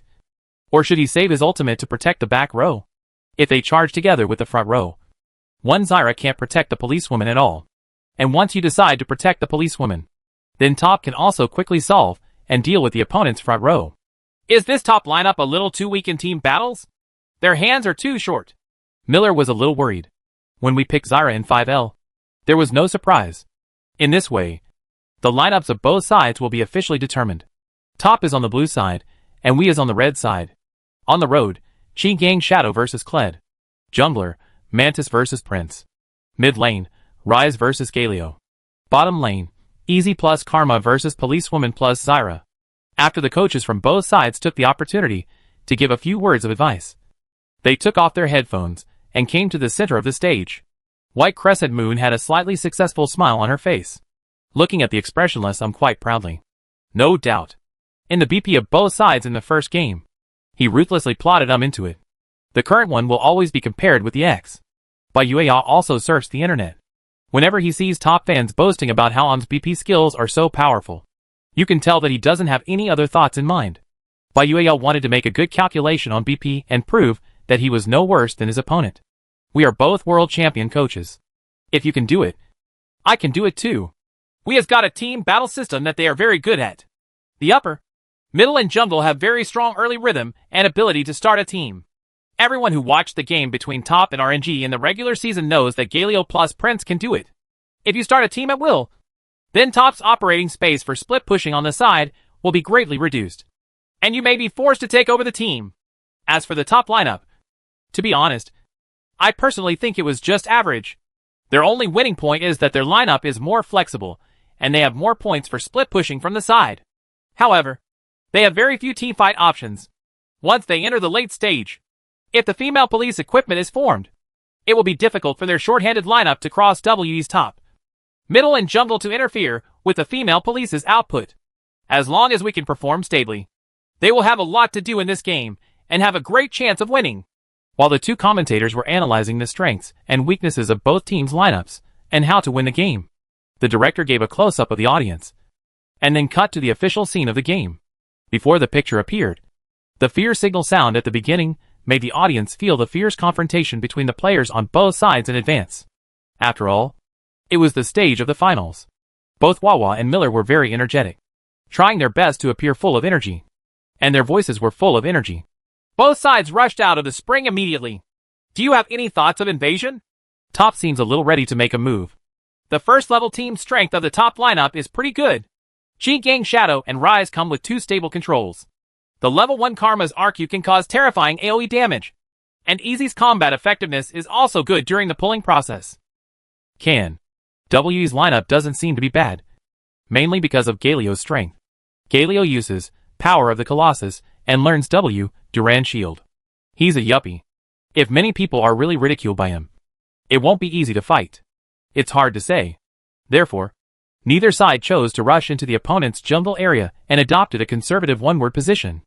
Or should he save his ultimate to protect the back row? If they charge together with the front row, one Zyra can't protect the policewoman at all. And once you decide to protect the policewoman, then top can also quickly solve and deal with the opponent's front row. Is this top lineup a little too weak in team battles? Their hands are too short. Miller was a little worried. When we picked Zyra in 5L, there was no surprise. In this way, the lineups of both sides will be officially determined. Top is on the blue side, and we is on the red side. On the road, Qi Gang Shadow vs Kled. Jungler, Mantis vs Prince. Mid lane, Rise vs Galio. Bottom lane, Easy plus Karma vs Policewoman plus Zyra. After the coaches from both sides took the opportunity to give a few words of advice, they took off their headphones and came to the center of the stage. White Crescent Moon had a slightly successful smile on her face, looking at the expressionless quite proudly. No doubt. In the BP of both sides in the first game, he ruthlessly plotted into it. The current one will always be compared with the X. But Yuya also surfs the internet. Whenever he sees top fans boasting about how BP skills are so powerful, you can tell that he doesn't have any other thoughts in mind. But Yuya wanted to make a good calculation on BP and prove that he was no worse than his opponent. We are both world champion coaches. If you can do it, I can do it too. We has got a team battle system that they are very good at. The upper, middle and jungle have very strong early rhythm and ability to start a team. Everyone who watched the game between Top and RNG in the regular season knows that Galio plus Prince can do it. If you start a team at will, then Top's operating space for split pushing on the side will be greatly reduced, and you may be forced to take over the team. As for the Top lineup, to be honest, I personally think it was just average. Their only winning point is that their lineup is more flexible, and they have more points for split pushing from the side. However, they have very few teamfight options. Once they enter the late stage, if the female police equipment is formed, it will be difficult for their short-handed lineup to cross W's top, middle and jungle to interfere with the female police's output. As long as we can perform stably, they will have a lot to do in this game and have a great chance of winning. While the two commentators were analyzing the strengths and weaknesses of both teams' lineups and how to win the game, the director gave a close-up of the audience and then cut to the official scene of the game. Before the picture appeared, the fear signal sound at the beginning made the audience feel the fierce confrontation between the players on both sides in advance. After all, it was the stage of the finals. Both Wawa and Miller were very energetic, trying their best to appear full of energy, and their voices were full of energy. Both sides rushed out of the spring immediately. Do you have any thoughts of invasion? Top seems a little ready to make a move. The first level team strength of the Top lineup is pretty good. Chi Gang Shadow and Rise come with 2 stable controls. The level 1 Karma's RQ can cause terrifying AoE damage, and Easy's combat effectiveness is also good during the pulling process. W's lineup doesn't seem to be bad, mainly because of Galio's strength. Galio uses Power of the Colossus and learns W, Duran Shield. He's a yuppie. If many people are really ridiculed by him, it won't be easy to fight. It's hard to say. Therefore, neither side chose to rush into the opponent's jungle area and adopted a conservative one-word position.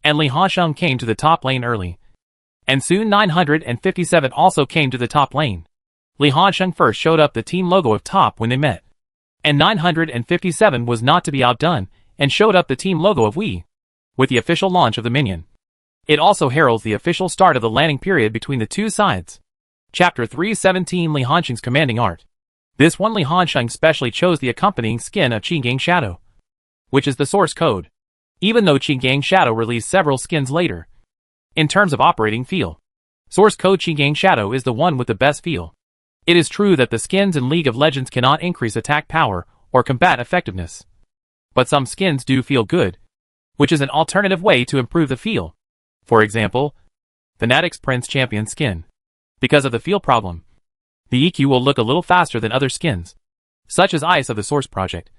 And Li Hansheng came to the top lane early. And soon 957 also came to the top lane. Li Hansheng first showed up the team logo of Top when they met. And 957 was not to be outdone and showed up the team logo of Wii. With the official launch of the minion, it also heralds the official start of the landing period between the two sides. Chapter 317 Li Hansheng's Commanding Art. This one Li Hansheng specially chose the accompanying skin of Qi Gang Shadow, which is the source code, even though Qi Gang Shadow released several skins later. In terms of operating feel, source code Qi Gang Shadow is the one with the best feel. It is true that the skins in League of Legends cannot increase attack power or combat effectiveness, but some skins do feel good, which is an alternative way to improve the feel. For example, Fnatic's Prince Champion skin. Because of the feel problem, the EQ will look a little faster than other skins, such as Ice of the Source Project,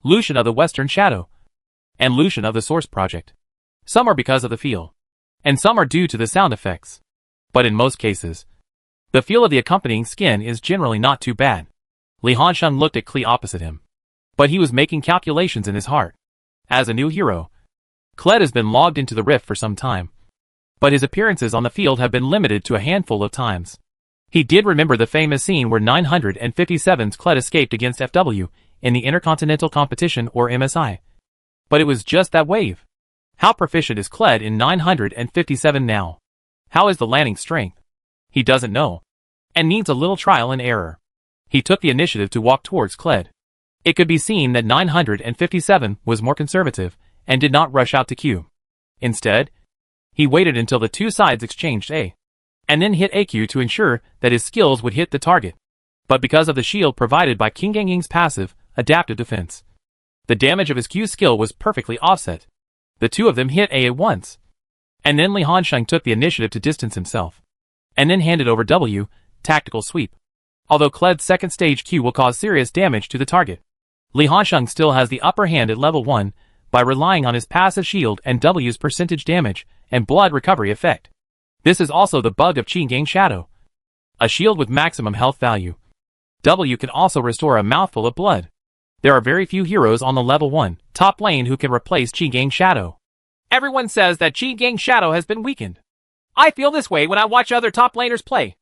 Lucian of the Western Shadow, and Lucian of the Source Project. Some are because of the feel, and some are due to the sound effects. But in most cases, the feel of the accompanying skin is generally not too bad. Li Hansheng looked at Klee opposite him, but he was making calculations in his heart. As a new hero, Kled has been logged into the Rift for some time, but his appearances on the field have been limited to a handful of times. He did remember the famous scene where 957's Kled escaped against FW in the Intercontinental Competition or MSI. But it was just that wave. How proficient is Kled in 957 now? How is the landing strength? He doesn't know, and needs a little trial and error. He took the initiative to walk towards Kled. It could be seen that 957 was more conservative and did not rush out to Q. Instead, he waited until the two sides exchanged A, and then hit AQ to ensure that his skills would hit the target. But because of the shield provided by King Gangying's passive, adaptive defense, the damage of his Q skill was perfectly offset. The two of them hit A at once. And then Li Hansheng took the initiative to distance himself, and then handed over W, tactical sweep. Although Kled's second stage Q will cause serious damage to the target, Li Hansheng still has the upper hand at level 1 by relying on his passive shield and W's percentage damage and blood recovery effect. This is also the bug of Qi Gang Shadow. A shield with maximum health value. W can also restore a mouthful of blood. There are very few heroes on the level 1 top lane who can replace Qi Gang Shadow. Everyone says that Qi Gang Shadow has been weakened. I feel this way when I watch other top laners play.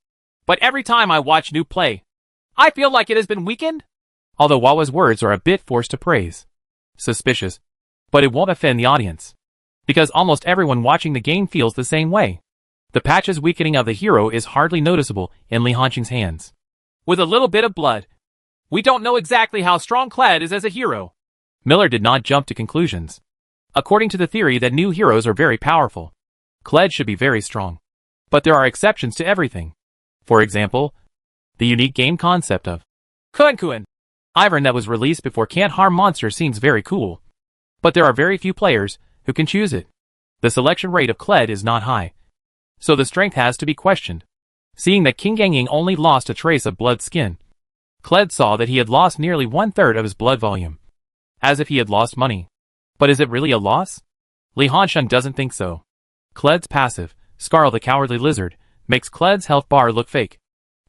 But every time I watch Noob play, I feel like it has been weakened. Although Wawa's words are a bit forced to praise. Suspicious. But it won't offend the audience. Because almost everyone watching the game feels the same way. The patch's weakening of the hero is hardly noticeable in Li Hanqing's hands. With a little bit of blood. We don't know exactly how strong Kled is as a hero. Miller did not jump to conclusions. According to the theory that new heroes are very powerful, Kled should be very strong. But there are exceptions to everything. For example, the unique game concept of Kun Ivern that was released before Can't Harm Monster seems very cool. But there are very few players who can choose it. The selection rate of Kled is not high. So the strength has to be questioned. Seeing that King Gangying only lost a trace of blood skin, Kled saw that he had lost nearly 1/3 of his blood volume. As if he had lost money. But is it really a loss? Li Hansheng doesn't think so. Kled's passive, Skarl the Cowardly Lizard, makes Kled's health bar look fake.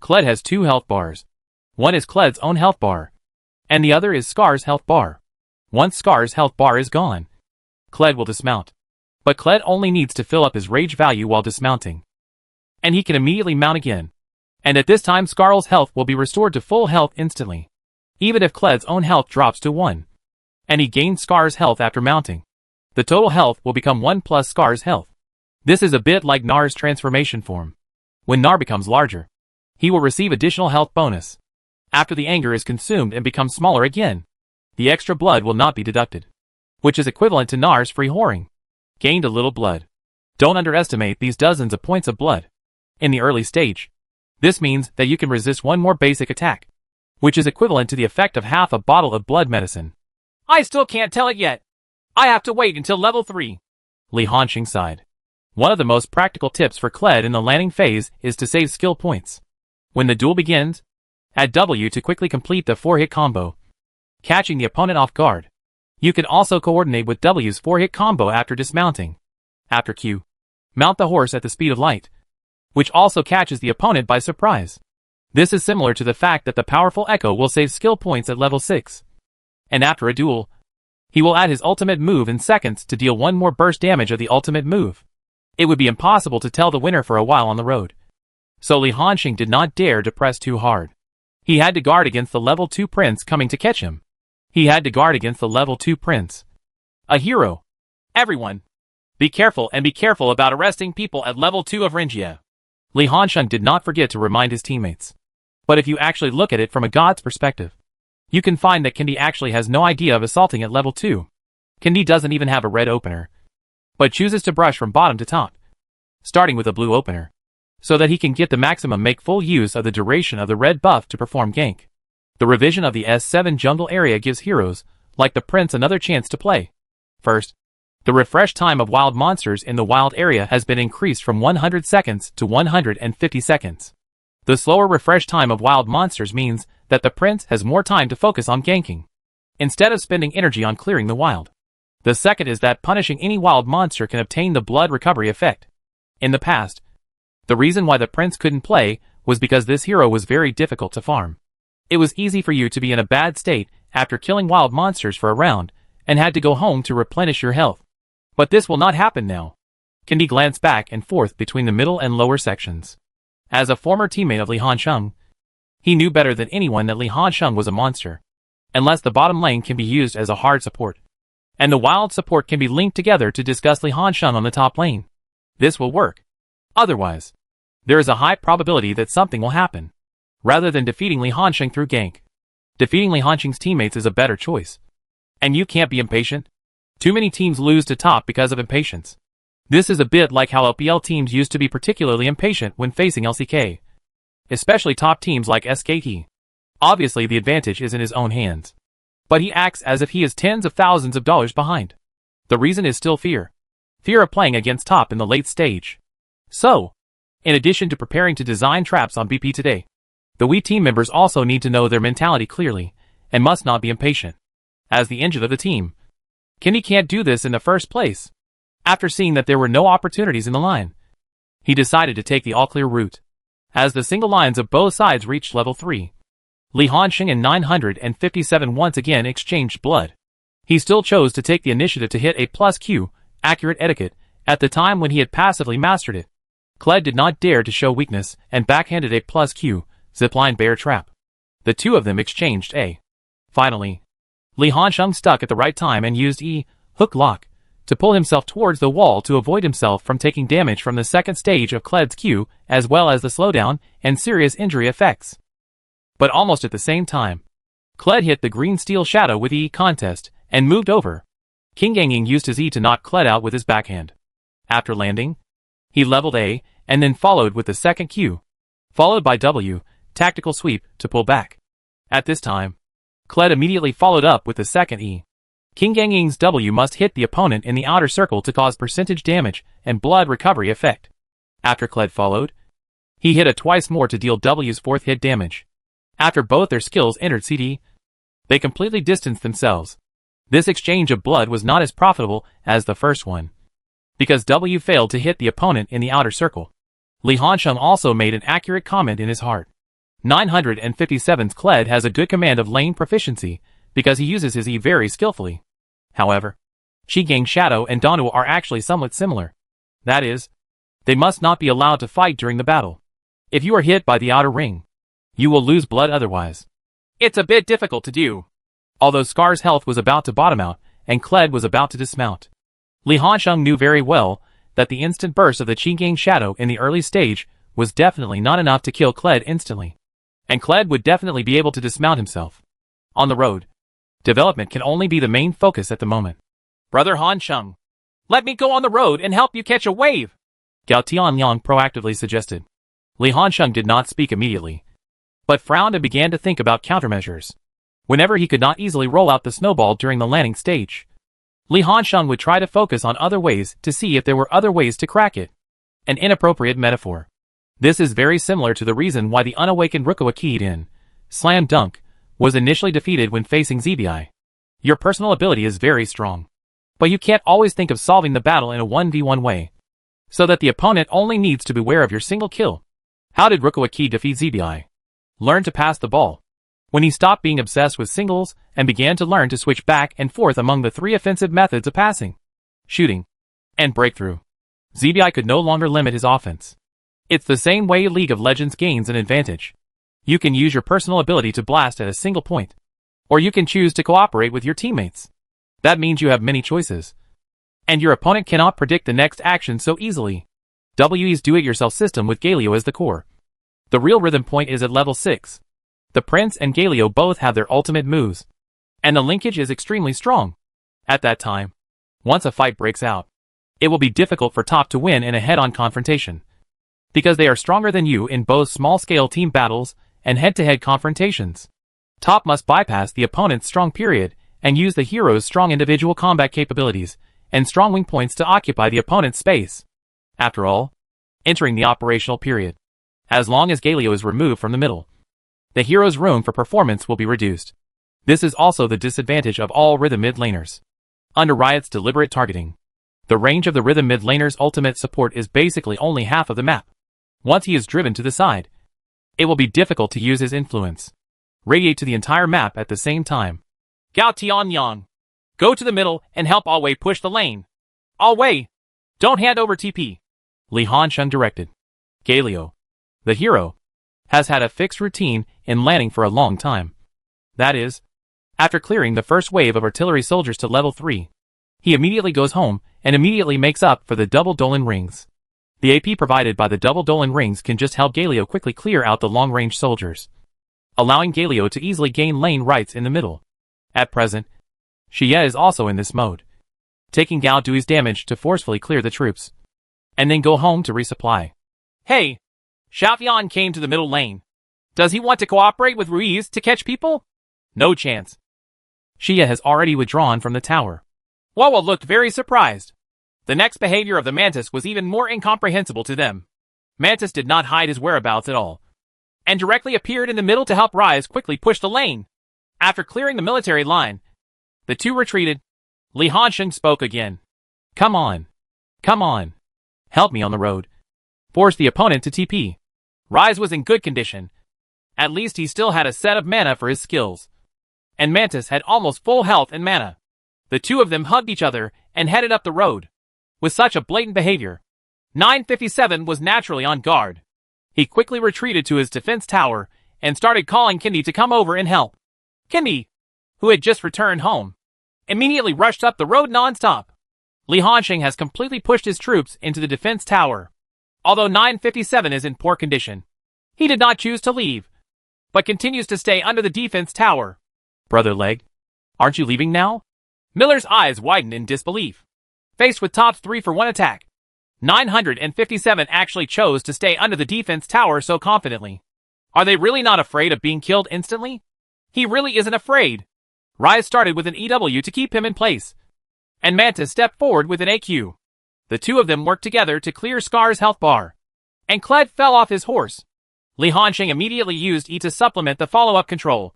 Kled has 2 health bars. One is Kled's own health bar. And the other is Skar's health bar. Once Skar's health bar is gone, Kled will dismount. But Kled only needs to fill up his rage value while dismounting. And he can immediately mount again. And at this time Skarl's health will be restored to full health instantly. Even if Kled's own health drops to 1. And he gains Skar's health after mounting. The total health will become 1 plus Skar's health. This is a bit like Gnar's transformation form. When Gnar becomes larger, he will receive additional health bonus. After the anger is consumed and becomes smaller again, the extra blood will not be deducted. Which is equivalent to Gnar's free whoring. Gained a little blood. Don't underestimate these dozens of points of blood. In the early stage, this means that you can resist one more basic attack, which is equivalent to the effect of half a bottle of blood medicine. I still can't tell it yet. I have to wait until level 3. Li Hanqing sighed. One of the most practical tips for Kled in the landing phase is to save skill points. When the duel begins, add W to quickly complete the 4-hit combo, catching the opponent off guard. You can also coordinate with W's 4-hit combo after dismounting. After Q, mount the horse at the speed of light, which also catches the opponent by surprise. This is similar to the fact that the powerful Echo will save skill points at level 6. And after a duel, he will add his ultimate move in seconds to deal 1 more burst damage of the ultimate move. It would be impossible to tell the winner for a while on the road. So Li Hanqing did not dare to press too hard. He had to guard against the level 2 prince coming to catch him. He had to guard against the level 2 prince. A hero. Everyone, be careful and be careful about arresting people at level 2 of Ringia. Li Hanqing did not forget to remind his teammates. But if you actually look at it from a god's perspective, you can find that Kandi actually has no idea of assaulting at level 2. Kandi doesn't even have a red opener, but chooses to brush from bottom to top, starting with a blue opener, so that he can get the maximum make full use of the duration of the red buff to perform gank. The revision of the S7 jungle area gives heroes, like the Prince, another chance to play. First, the refresh time of wild monsters in the wild area has been increased from 100 seconds to 150 seconds. The slower refresh time of wild monsters means that the Prince has more time to focus on ganking, instead of spending energy on clearing the wild. The second is that punishing any wild monster can obtain the blood recovery effect. In the past, the reason why the Prince couldn't play was because this hero was very difficult to farm. It was easy for you to be in a bad state after killing wild monsters for a round, and had to go home to replenish your health. But this will not happen now. Kandi glanced back and forth between the middle and lower sections. As a former teammate of Li Hanqing, he knew better than anyone that Li Hanqing was a monster, unless the bottom lane can be used as a hard support, and the wild support can be linked together to discuss Li Hanqing on the top lane. This will work. Otherwise, there is a high probability that something will happen. Rather than defeating Li Hanqing through gank, defeating Li Hanqing's teammates is a better choice. And you can't be impatient. Too many teams lose to top because of impatience. This is a bit like how LPL teams used to be particularly impatient when facing LCK. Especially top teams like SKT. Obviously the advantage is in his own hands. But he acts as if he is tens of thousands of dollars behind. The reason is still fear. Fear of playing against top in the late stage. So, in addition to preparing to design traps on BP today, the Wii team members also need to know their mentality clearly, and must not be impatient. As the engine of the team, Kandi can't do this in the first place. After seeing that there were no opportunities in the line, he decided to take the all-clear route. as the single lines of both sides reached level 3. Li Hansheng and 957 once again exchanged blood. He still chose to take the initiative to hit a plus Q, accurate etiquette, at the time when he had passively mastered it. Kled did not dare to show weakness and backhanded a plus Q, zipline bear trap. The two of them exchanged a. Finally, Li Hansheng stuck at the right time and used E, hook lock, to pull himself towards the wall to avoid himself from taking damage from the second stage of Kled's Q, as well as the slowdown and serious injury effects. But almost at the same time, Kled hit the green steel shadow with E contest and moved over. King Gangying used his E to knock Kled out with his backhand. After landing, he leveled A and then followed with the second Q, followed by W, tactical sweep, to pull back. At this time, Kled immediately followed up with the second E. King Gangying's W must hit the opponent in the outer circle to cause percentage damage and blood recovery effect. After Kled followed, he hit it twice more to deal W's fourth hit damage. After both their skills entered CD, they completely distanced themselves. This exchange of blood was not as profitable as the first one, because W failed to hit the opponent in the outer circle. Li Hansheng also made an accurate comment in his heart. 957's Kled has a good command of lane proficiency, because he uses his E very skillfully. However, Qi Gang Shadow and Donu are actually somewhat similar. That is, they must not be allowed to fight during the battle. If you are hit by the outer ring, you will lose blood otherwise. It's a bit difficult to do. Although Scar's health was about to bottom out, and Kled was about to dismount, Li Hansheng knew very well that the instant burst of the Qi Gang Shadow in the early stage was definitely not enough to kill Kled instantly. And Kled would definitely be able to dismount himself. On the road, development can only be the main focus at the moment. Brother Hansheng, let me go on the road and help you catch a wave, Gao Tianyang proactively suggested. Li Hansheng did not speak immediately, but frowned and began to think about countermeasures. Whenever he could not easily roll out the snowball during the landing stage, Li Hansheng would try to focus on other ways to see if there were other ways to crack it. An inappropriate metaphor. This is very similar to the reason why the unawakened Rukawa keyed in Slam Dunk was initially defeated when facing ZBI. Your personal ability is very strong, but you can't always think of solving the battle in a 1v1 way, so that the opponent only needs to beware of your single kill. How did Rukawa Key defeat ZBI? Learn to pass the ball. When he stopped being obsessed with singles and began to learn to switch back and forth among the three offensive methods of passing, shooting, and breakthrough, ZBI could no longer limit his offense. It's the same way League of Legends gains an advantage. You can use your personal ability to blast at a single point, or you can choose to cooperate with your teammates. That means you have many choices, and your opponent cannot predict the next action so easily. WE's do-it-yourself system with Galio as the core. The real rhythm point is at level 6. The Prince and Galio both have their ultimate moves, and the linkage is extremely strong. At that time, once a fight breaks out, it will be difficult for Top to win in a head-on confrontation, because they are stronger than you in both small-scale team battles and head-to-head confrontations. Top must bypass the opponent's strong period and use the hero's strong individual combat capabilities and strong wing points to occupy the opponent's space. After all, entering the operational period, as long as Galio is removed from the middle, the hero's room for performance will be reduced. This is also the disadvantage of all rhythm mid laners. Under Riot's deliberate targeting, the range of the rhythm mid laner's ultimate support is basically only half of the map. Once he is driven to the side, it will be difficult to use his influence. Radiate to the entire map at the same time. Gao Tianyang, go to the middle and help Alwei push the lane. Alwei, don't hand over TP. Li Hansheng directed. Galio, the hero, has had a fixed routine in landing for a long time. That is, after clearing the first wave of artillery soldiers to level 3, he immediately goes home and immediately makes up for the double Dolan rings. The AP provided by the double Dolan rings can just help Galio quickly clear out the long-range soldiers, allowing Galio to easily gain lane rights in the middle. At present, Xie is also in this mode, taking Gao Dui's damage to forcefully clear the troops, and then go home to resupply. Hey, Xiaofian came to the middle lane. Does he want to cooperate with Ruiz to catch people? No chance. Xie has already withdrawn from the tower. Wawa looked very surprised. The next behavior of the Mantis was even more incomprehensible to them. Mantis did not hide his whereabouts at all, and directly appeared in the middle to help Rise quickly push the lane. After clearing the military line, the two retreated. Li Hansheng spoke again. Come on. Come on. Help me on the road. Force the opponent to TP. Rise was in good condition. At least he still had a set of mana for his skills. And Mantis had almost full health and mana. The two of them hugged each other and headed up the road. With such a blatant behavior, 957 was naturally on guard. He quickly retreated to his defense tower and started calling Kendi to come over and help. Kendi, who had just returned home, immediately rushed up the road non-stop. Li Hanxing has completely pushed his troops into the defense tower. Although 957 is in poor condition, he did not choose to leave, but continues to stay under the defense tower. Brother Leg, aren't you leaving now? Miller's eyes widened in disbelief. Faced with Top's 3-for-1 attack, 957 actually chose to stay under the defense tower so confidently. Are they really not afraid of being killed instantly? He really isn't afraid. Rise started with an EW to keep him in place, and Mantis stepped forward with an AQ. The two of them worked together to clear Scar's health bar, and Kled fell off his horse. Li Hanxing immediately used E to supplement the follow-up control,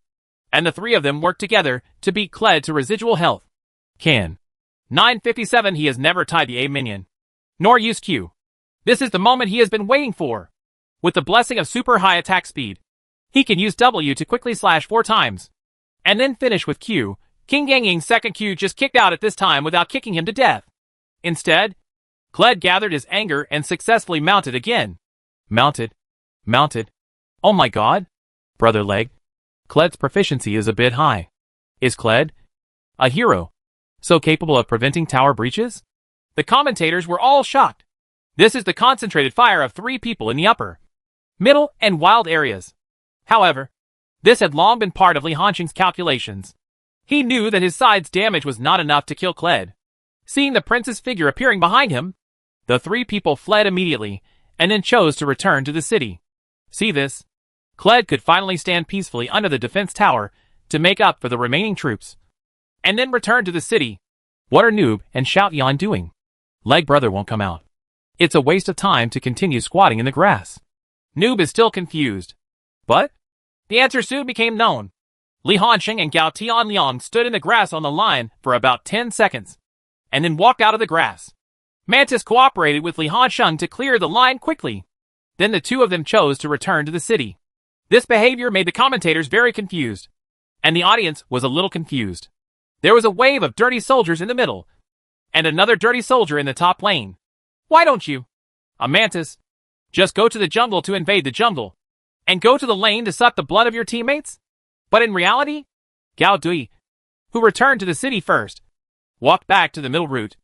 and the three of them worked together to beat Kled to residual health. 957 he has never tied the A minion, nor used Q. This is the moment he has been waiting for. With the blessing of super high attack speed, he can use W to quickly slash 4 times, and then finish with Q. King Ganging's second Q just kicked out at this time without kicking him to death. Instead, Kled gathered his anger and successfully mounted again. Mounted. Oh my god. Brother Leg, Kled's proficiency is a bit high. Is Kled a hero, so capable of preventing tower breaches? The commentators were all shocked. This is the concentrated fire of 3 people in the upper, middle, and wild areas. However, this had long been part of Li Hanxing's calculations. He knew that his side's damage was not enough to kill Kled. Seeing the prince's figure appearing behind him, the 3 people fled immediately and then chose to return to the city. See this? Kled could finally stand peacefully under the defense tower to make up for the remaining troops, and then return to the city. What are Noob and Shout Yan doing? Leg brother won't come out. It's a waste of time to continue squatting in the grass. Noob is still confused. But the answer soon became known. Li Hanxing and Gao Tianliang stood in the grass on the line for about 10 seconds, and then walked out of the grass. Mantis cooperated with Li Hanxing to clear the line quickly. Then the two of them chose to return to the city. This behavior made the commentators very confused, and the audience was a little confused. There was a wave of dirty soldiers in the middle, and another dirty soldier in the top lane. Why don't you, a Mantis, just go to the jungle to invade the jungle, and go to the lane to suck the blood of your teammates? But in reality, Gao Dui, who returned to the city first, walked back to the middle route,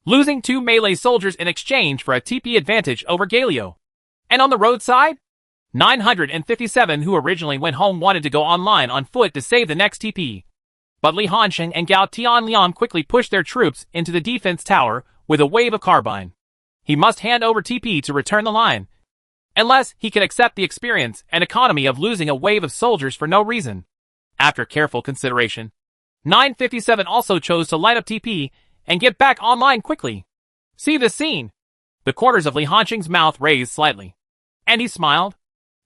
losing 2 melee soldiers in exchange for a TP advantage over Galio. And on the roadside, 957 who originally went home wanted to go online on foot to save the next TP. But Li Hanxing and Gao Tianliang quickly pushed their troops into the defense tower with a wave of carbine. He must hand over TP to return the line, unless he could accept the experience and economy of losing a wave of soldiers for no reason. After careful consideration, 957 also chose to light up TP and get back online quickly. See the scene? The corners of Li Hanxing's mouth raised slightly, and he smiled.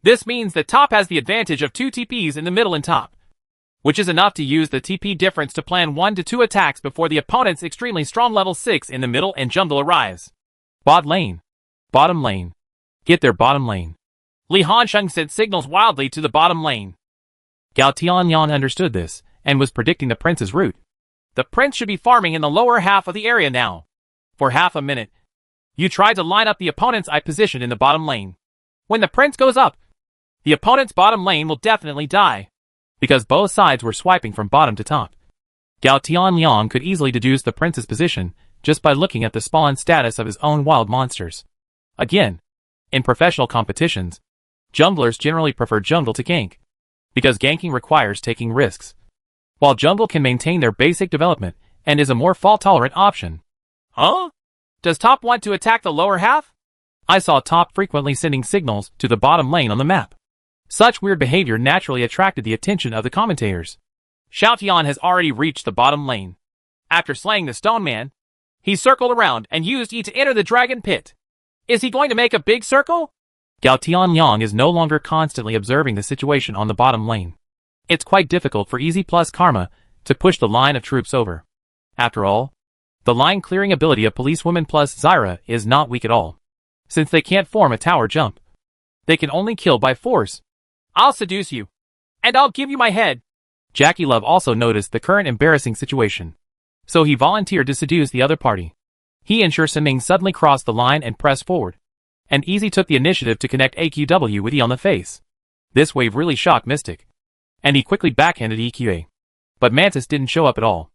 This means that top has the advantage of 2 TPs in the middle and top, which is enough to use the TP difference to plan 1 to 2 attacks before the opponent's extremely strong level 6 in the middle and jungle arrives. Bottom lane. Get their bottom lane. Li Hanxing sent signals wildly to the bottom lane. Gao Tianliang understood this, and was predicting the prince's route. The prince should be farming in the lower half of the area now. For half a minute, you tried to line up the opponent's eye position in the bottom lane. When the prince goes up, the opponent's bottom lane will definitely die, because both sides were swiping from bottom to top. Gao Tianliang could easily deduce the prince's position just by looking at the spawn status of his own wild monsters. Again, in professional competitions, junglers generally prefer jungle to gank, because ganking requires taking risks, while jungle can maintain their basic development and is a more fault-tolerant option. Huh? Does top want to attack the lower half? I saw top frequently sending signals to the bottom lane on the map. Such weird behavior naturally attracted the attention of the commentators. Xiao Tian has already reached the bottom lane. After slaying the stone man, he circled around and used E to enter the dragon pit. Is he going to make a big circle? Gao Tianliang is no longer constantly observing the situation on the bottom lane. It's quite difficult for Easy plus Karma to push the line of troops over. After all, the line clearing ability of Policewoman plus Zyra is not weak at all, since they can't form a tower jump. They can only kill by force. I'll seduce you. And I'll give you my head. Jackie Love also noticed the current embarrassing situation. So he volunteered to seduce the other party. He and Shersiming suddenly crossed the line and pressed forward. And Easy took the initiative to connect AQW with E on the face. This wave really shocked Mystic. And he quickly backhanded EQA. But Mantis didn't show up at all.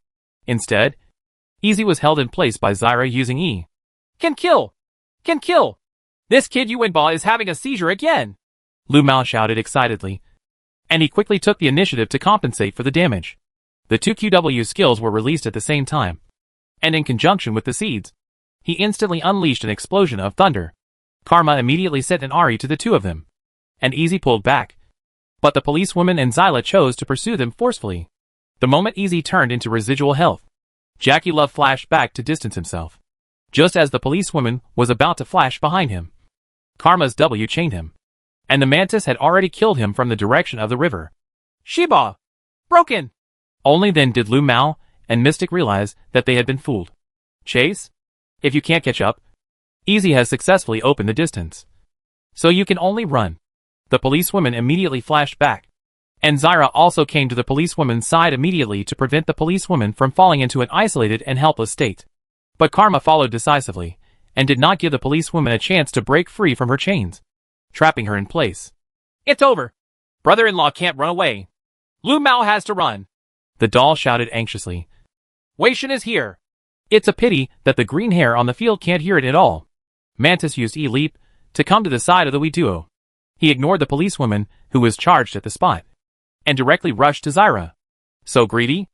Instead, Easy was held in place by Zyra using E. Can kill! Can kill! This kid Yuanba is having a seizure again! Lu Mao shouted excitedly. And he quickly took the initiative to compensate for the damage. The two QW skills were released at the same time. And in conjunction with the seeds, he instantly unleashed an explosion of thunder. Karma immediately sent an Ari to the two of them. And Easy pulled back. But the policewoman and Zyla chose to pursue them forcefully. The moment Easy turned into residual health, Jackie Love flashed back to distance himself. Just as the policewoman was about to flash behind him, Karma's W chained him. And the Mantis had already killed him from the direction of the river. Shiba! Broken! Only then did Lu Mao and Mystic realize that they had been fooled. Chase? If you can't catch up, Easy has successfully opened the distance. So you can only run. The policewoman immediately flashed back. And Zyra also came to the policewoman's side immediately to prevent the policewoman from falling into an isolated and helpless state. But Karma followed decisively, and did not give the policewoman a chance to break free from her chains, trapping her in place. It's over. Brother-in-law can't run away. Lu Mao has to run. The doll shouted anxiously. Wei Shen is here. It's a pity that the green hair on the field can't hear it at all. Mantis used E-Leap to come to the side of the Wii duo. He ignored the policewoman who was charged at the spot, and directly rushed to Zyra. So greedy?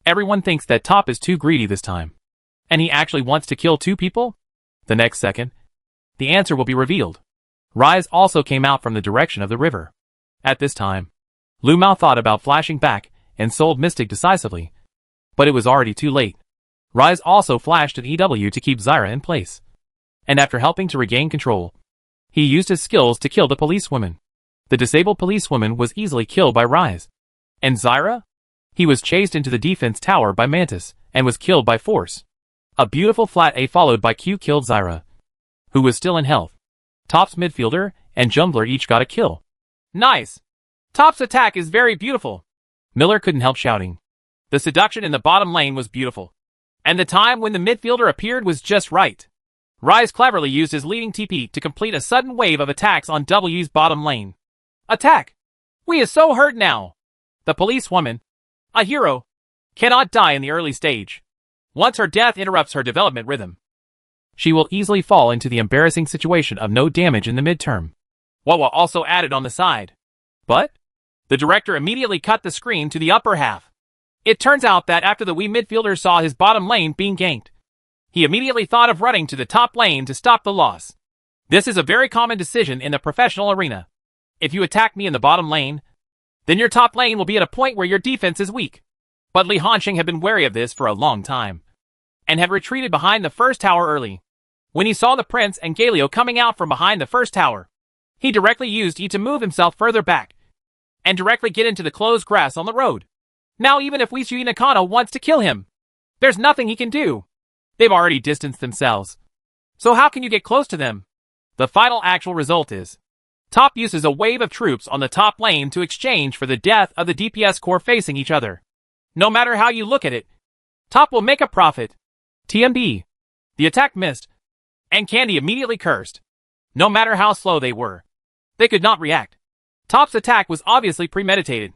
Everyone thinks that Top is too greedy this time. And he actually wants to kill two people? The next second, the answer will be revealed. Rise also came out from the direction of the river. At this time, Lu Mao thought about flashing back and sold Mystic decisively. But it was already too late. Rise also flashed an EW to keep Zyra in place. And after helping to regain control, he used his skills to kill the policewoman. The disabled policewoman was easily killed by Rise. And Zyra? He was chased into the defense tower by Mantis, and was killed by Force. A beautiful flat A followed by Q killed Zyra, who was still in health. Top's midfielder and jungler each got a kill. Nice! Top's attack is very beautiful. Miller couldn't help shouting. The seduction in the bottom lane was beautiful. And the time when the midfielder appeared was just right. Rise cleverly used his leading TP to complete a sudden wave of attacks on W's bottom lane. Attack! We is so hurt now. The policewoman, a hero, cannot die in the early stage. Once her death interrupts her development rhythm, she will easily fall into the embarrassing situation of no damage in the midterm. Wawa also added on the side. But the director immediately cut the screen to the upper half. It turns out that after the Wii midfielder saw his bottom lane being ganked, he immediately thought of running to the top lane to stop the loss. This is a very common decision in the professional arena. If you attack me in the bottom lane, then your top lane will be at a point where your defense is weak. But Li Hanxing had been wary of this for a long time, and had retreated behind the first tower early. When he saw the prince and Galio coming out from behind the first tower, he directly used E to move himself further back, and directly get into the closed grass on the road. Now even if Wisui Nakano wants to kill him, there's nothing he can do. They've already distanced themselves. So how can you get close to them? The final actual result is, Top uses a wave of troops on the top lane to exchange for the death of the DPS core facing each other. No matter how you look at it, Top will make a profit. TMB. The attack missed, and Candy immediately cursed. No matter how slow they were, they could not react. Top's attack was obviously premeditated.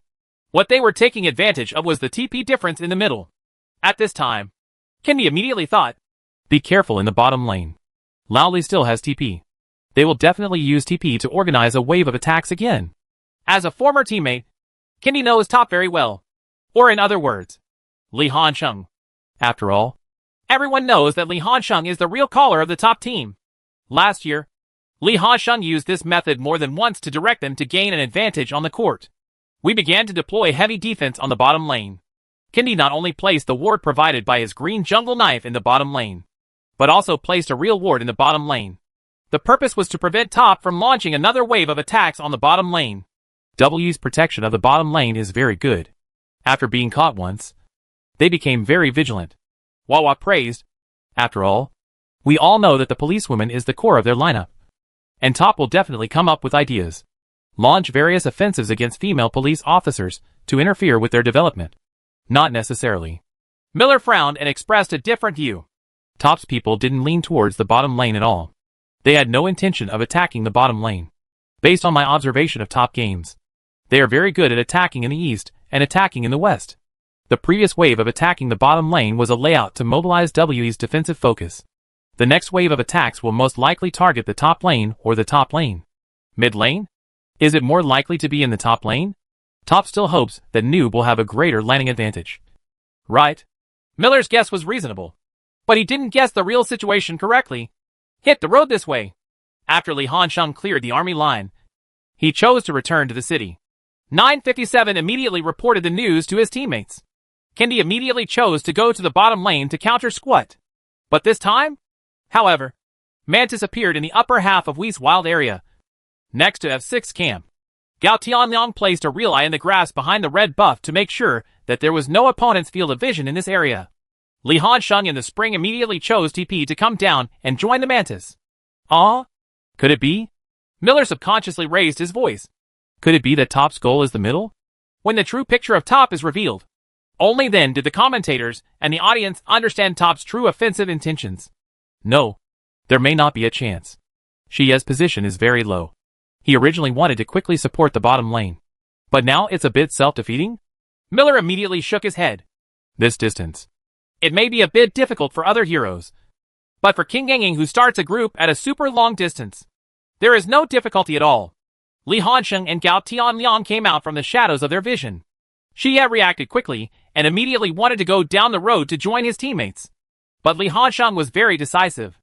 What they were taking advantage of was the TP difference in the middle. At this time, Candy immediately thought, be careful in the bottom lane. Loudly still has TP. They will definitely use TP to organize a wave of attacks again. As a former teammate, Candy knows Top very well. Or in other words, Li Hanxing. After all, everyone knows that Li Hanxing is the real caller of the Top team. Last year, Li Hanxing used this method more than once to direct them to gain an advantage on the court. We began to deploy heavy defense on the bottom lane. Candy not only placed the ward provided by his green jungle knife in the bottom lane, but also placed a real ward in the bottom lane. The purpose was to prevent Top from launching another wave of attacks on the bottom lane. W's protection of the bottom lane is very good. After being caught once, they became very vigilant. Wawa praised. After all, we all know that the policewoman is the core of their lineup. And Top will definitely come up with ideas. Launch various offensives against female police officers to interfere with their development. Not necessarily. Miller frowned and expressed a different view. Top's people didn't lean towards the bottom lane at all. They had no intention of attacking the bottom lane. Based on my observation of Top games, they are very good at attacking in the east and attacking in the west. The previous wave of attacking the bottom lane was a layout to mobilize We's defensive focus. The next wave of attacks will most likely target the top lane or the top lane. Mid lane? Is it more likely to be in the top lane? Top still hopes that Noob will have a greater landing advantage. Right. Miller's guess was reasonable. But he didn't guess the real situation correctly. Hit the road this way. After Li Hansheng cleared the army line, he chose to return to the city. 957 immediately reported the news to his teammates. Kendi immediately chose to go to the bottom lane to counter Squat. But this time, however, Mantis appeared in the upper half of Whi's wild area, next to F6 camp. Gao Tianliang placed a real eye in the grass behind the red buff to make sure that there was no opponent's field of vision in this area. Li Hansheng in the spring immediately chose TP to come down and join the Mantis. Could it be? Miller subconsciously raised his voice. Could it be that Top's goal is the middle? When the true picture of Top is revealed, only then did the commentators and the audience understand Top's true offensive intentions. No, there may not be a chance. Xie's position is very low. He originally wanted to quickly support the bottom lane. But now it's a bit self-defeating? Miller immediately shook his head. This distance. It may be a bit difficult for other heroes. But for King Yangying, who starts a group at a super long distance, there is no difficulty at all. Li Hansheng and Gao Tianliang came out from the shadows of their vision. Xie reacted quickly and immediately wanted to go down the road to join his teammates. But Li Hansheng was very decisive.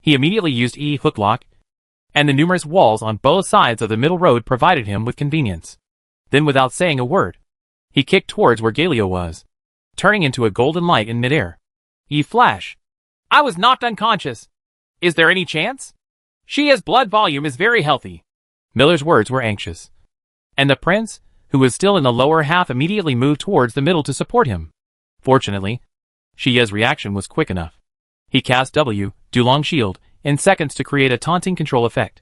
He immediately used E hook lock, and the numerous walls on both sides of the middle road provided him with convenience. Then without saying a word, he kicked towards where Galio was, turning into a golden light in midair. E flash. I was knocked unconscious. Is there any chance? Xia's blood volume is very healthy. Miller's words were anxious. And the prince, who was still in the lower half, immediately moved towards the middle to support him. Fortunately, Xia's reaction was quick enough. He cast W, Dulong Shield, in seconds to create a taunting control effect,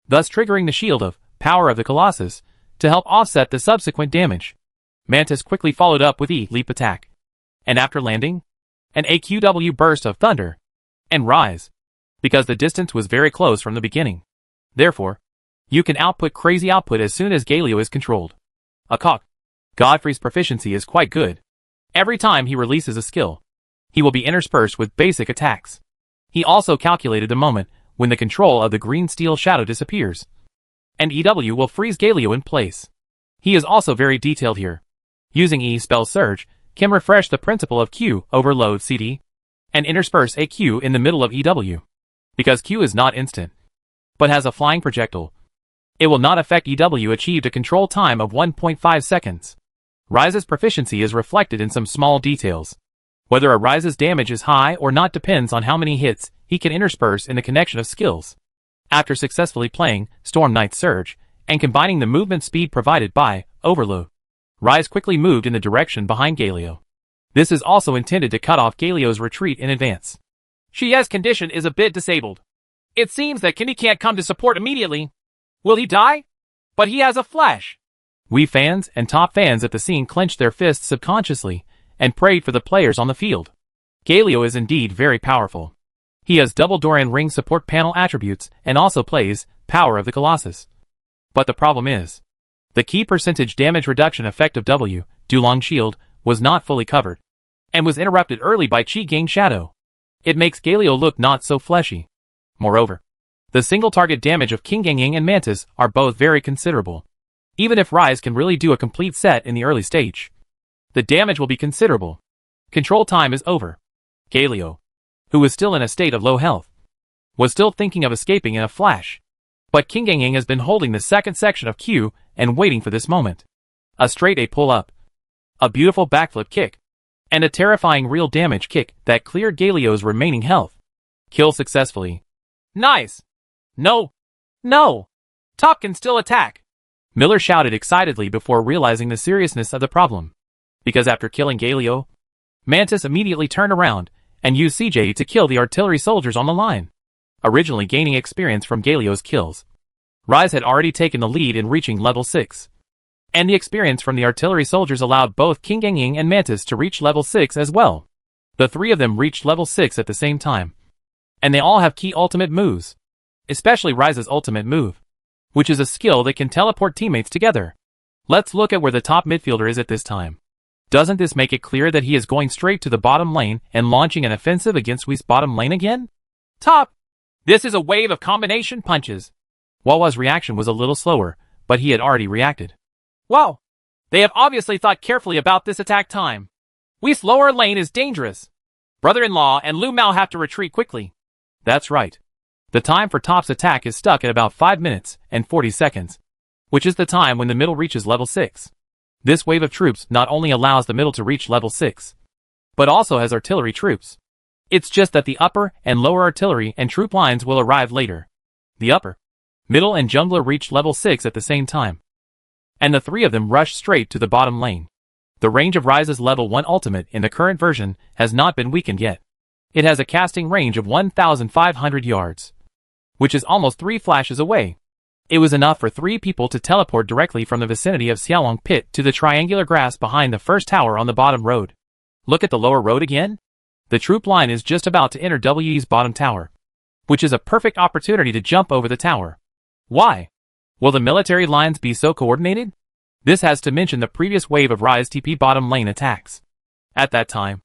thus triggering the shield of Power of the Colossus to help offset the subsequent damage. Mantis quickly followed up with E leap attack. And after landing, an AQW burst of thunder and rise, because the distance was very close from the beginning. Therefore, you can output crazy output as soon as Galio is controlled. Godfrey's proficiency is quite good. Every time he releases a skill, he will be interspersed with basic attacks. He also calculated the moment when the control of the green steel shadow disappears, and EW will freeze Galio in place. He is also very detailed here. Using E spell surge can refresh the principle of Q overload CD and intersperse a Q in the middle of EW. Because Q is not instant, but has a flying projectile, it will not affect EW achieved a control time of 1.5 seconds. Rise's proficiency is reflected in some small details. Whether a Rise's damage is high or not depends on how many hits he can intersperse in the connection of skills. After successfully playing Storm Knight Surge and combining the movement speed provided by Overload, Rise quickly moved in the direction behind Galio. This is also intended to cut off Galio's retreat in advance. Xie's condition is a bit disabled. It seems that Kenny can't come to support immediately. Will he die? But he has a flash. We fans and Top fans at the scene clenched their fists subconsciously and prayed for the players on the field. Galio is indeed very powerful. He has double Doran Ring support panel attributes and also plays Power of the Colossus. But the problem is, the key percentage damage reduction effect of W, Dulong Shield, was not fully covered, and was interrupted early by Qi Gang Shadow. It makes Galio look not so fleshy. Moreover, the single target damage of King Yangying and Mantis are both very considerable. Even if Rise can really do a complete set in the early stage, the damage will be considerable. Control time is over. Galio, who was still in a state of low health, was still thinking of escaping in a flash. But King Yangying has been holding the second section of Q and waiting for this moment. A straight A pull-up, a beautiful backflip kick, and a terrifying real damage kick that cleared Galio's remaining health. Kill successfully. Nice! No! No! Top can still attack! Miller shouted excitedly before realizing the seriousness of the problem. Because after killing Galio, Mantis immediately turned around and used CJ to kill the artillery soldiers on the line. originally gaining experience from Galio's kills. Rise had already taken the lead in reaching level 6. And the experience from the artillery soldiers allowed both King Gengying and Mantis to reach level 6 as well. The three of them reached level 6 at the same time. And they all have key ultimate moves. Especially Rise's ultimate move, which is a skill that can teleport teammates together. Let's look at where the top midfielder is at this time. Doesn't this make it clear that he is going straight to the bottom lane and launching an offensive against Whi's bottom lane again? Top! This is a wave of combination punches. Wawa's reaction was a little slower, but he had already reacted. Wow! They have obviously thought carefully about this attack time. Whi's lower lane is dangerous. Brother-in-law and Lu Mao have to retreat quickly. That's right. The time for Top's attack is stuck at about 5 minutes and 40 seconds, which is the time when the middle reaches level 6. This wave of troops not only allows the middle to reach level 6, but also has artillery troops. It's just that the upper and lower artillery and troop lines will arrive later. The upper, middle and jungler reach level 6 at the same time, and the three of them rush straight to the bottom lane. The range of Rise's level 1 ultimate in the current version has not been weakened yet. It has a casting range of 1,500 yards, which is almost 3 flashes away. It was enough for 3 people to teleport directly from the vicinity of Xiaolong Pit to the triangular grass behind the first tower on the bottom road. Look at the lower road again. The troop line is just about to enter We's bottom tower, which is a perfect opportunity to jump over the tower. Why? Will the military lines be so coordinated? This has to mention the previous wave of Rise TP bottom lane attacks. At that time,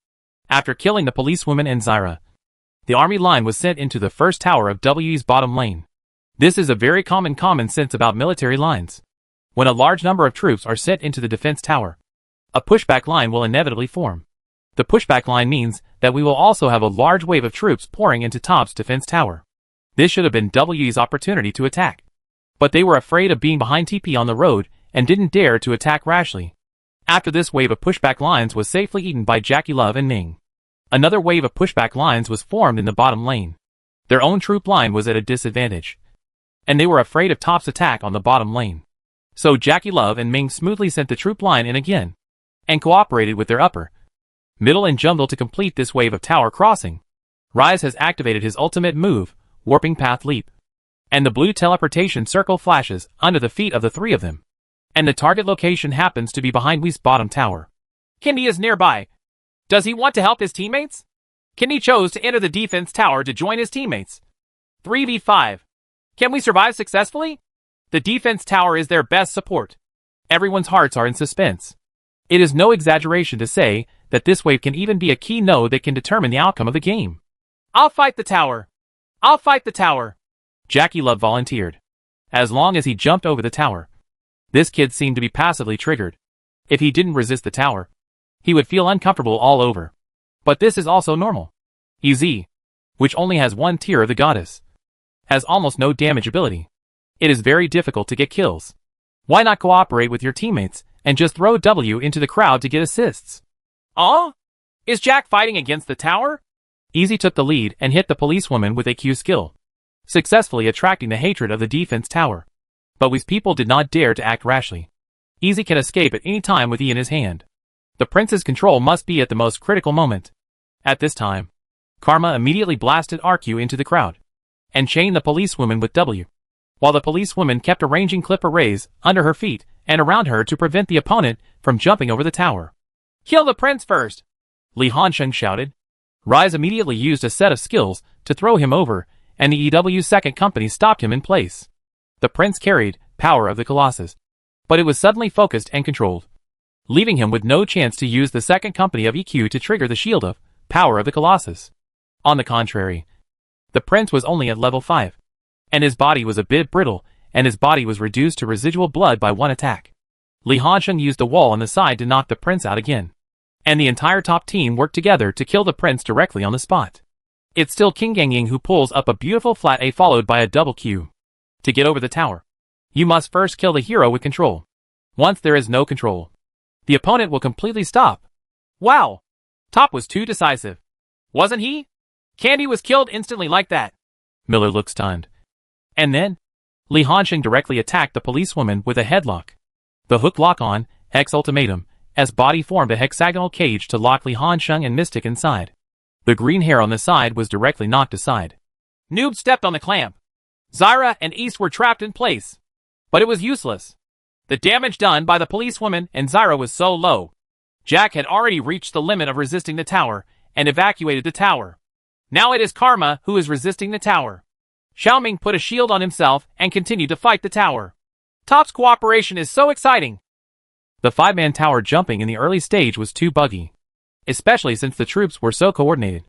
after killing the policewoman and Zyra, the army line was sent into the first tower of We's bottom lane. This is a very common sense about military lines. When a large number of troops are sent into the defense tower, a pushback line will inevitably form. The pushback line means that we will also have a large wave of troops pouring into Top's defense tower. This should have been We's opportunity to attack. But they were afraid of being behind TP on the road and didn't dare to attack rashly. After this wave of pushback lines was safely eaten by Jackie Love and Ning, another wave of pushback lines was formed in the bottom lane. Their own troop line was at a disadvantage, and they were afraid of Top's attack on the bottom lane. So Jackie Love and Ming smoothly sent the troop line in again, and cooperated with their upper, middle and jungle to complete this wave of tower crossing. Rise has activated his ultimate move, Warping Path Leap, and the blue teleportation circle flashes under the feet of the three of them. And the target location happens to be behind Whi's bottom tower. Kendi is nearby. Does he want to help his teammates? Kendi chose to enter the defense tower to join his teammates. 3v5. Can we survive successfully? The defense tower is their best support. Everyone's hearts are in suspense. It is no exaggeration to say that this wave can even be a key node that can determine the outcome of the game. I'll fight the tower. I'll fight the tower. Jackie Love volunteered. As long as he jumped over the tower, this kid seemed to be passively triggered. If he didn't resist the tower, he would feel uncomfortable all over. But this is also normal. EZ, which only has one tier of the goddess, has almost no damage ability. It is very difficult to get kills. Why not cooperate with your teammates and just throw W into the crowd to get assists? Is Jack fighting against the tower? EZ took the lead and hit the policewoman with a Q skill, successfully attracting the hatred of the defense tower. But Whi's people did not dare to act rashly. EZ can escape at any time with E in his hand. The prince's control must be at the most critical moment. At this time, Karma immediately blasted RQ into the crowd, and chained the policewoman with W, while the policewoman kept arranging clip arrays under her feet and around her to prevent the opponent from jumping over the tower. Kill the prince first! Li Hansheng shouted. Rise immediately used a set of skills to throw him over, and the EW second company stopped him in place. The prince carried Power of the Colossus, but it was suddenly focused and controlled, leaving him with no chance to use the second company of EQ to trigger the shield of Power of the Colossus. On the contrary, the prince was only at level 5, and his body was a bit brittle, and his body was reduced to residual blood by one attack. Li Hansheng used a wall on the side to knock the prince out again, and the entire top team worked together to kill the prince directly on the spot. It's still King Gengying who pulls up a beautiful flat A followed by a double Q. To get over the tower, you must first kill the hero with control. Once there is no control, the opponent will completely stop. Wow! Top was too decisive. Wasn't he? Candy was killed instantly like that. Miller looked stunned. And then, Li Hansheng directly attacked the policewoman with a headlock. The hook lock-on, Hex Ultimatum, as body formed a hexagonal cage to lock Li Hansheng and Mystic inside. The green hair on the side was directly knocked aside. Noob stepped on the clamp. Zyra and East were trapped in place. But it was useless. The damage done by the policewoman and Zyra was so low. Jack had already reached the limit of resisting the tower and evacuated the tower. Now it is Karma who is resisting the tower. Xiaoming put a shield on himself and continued to fight the tower. Top's cooperation is so exciting. The 5-man tower jumping in the early stage was too buggy, especially since the troops were so coordinated.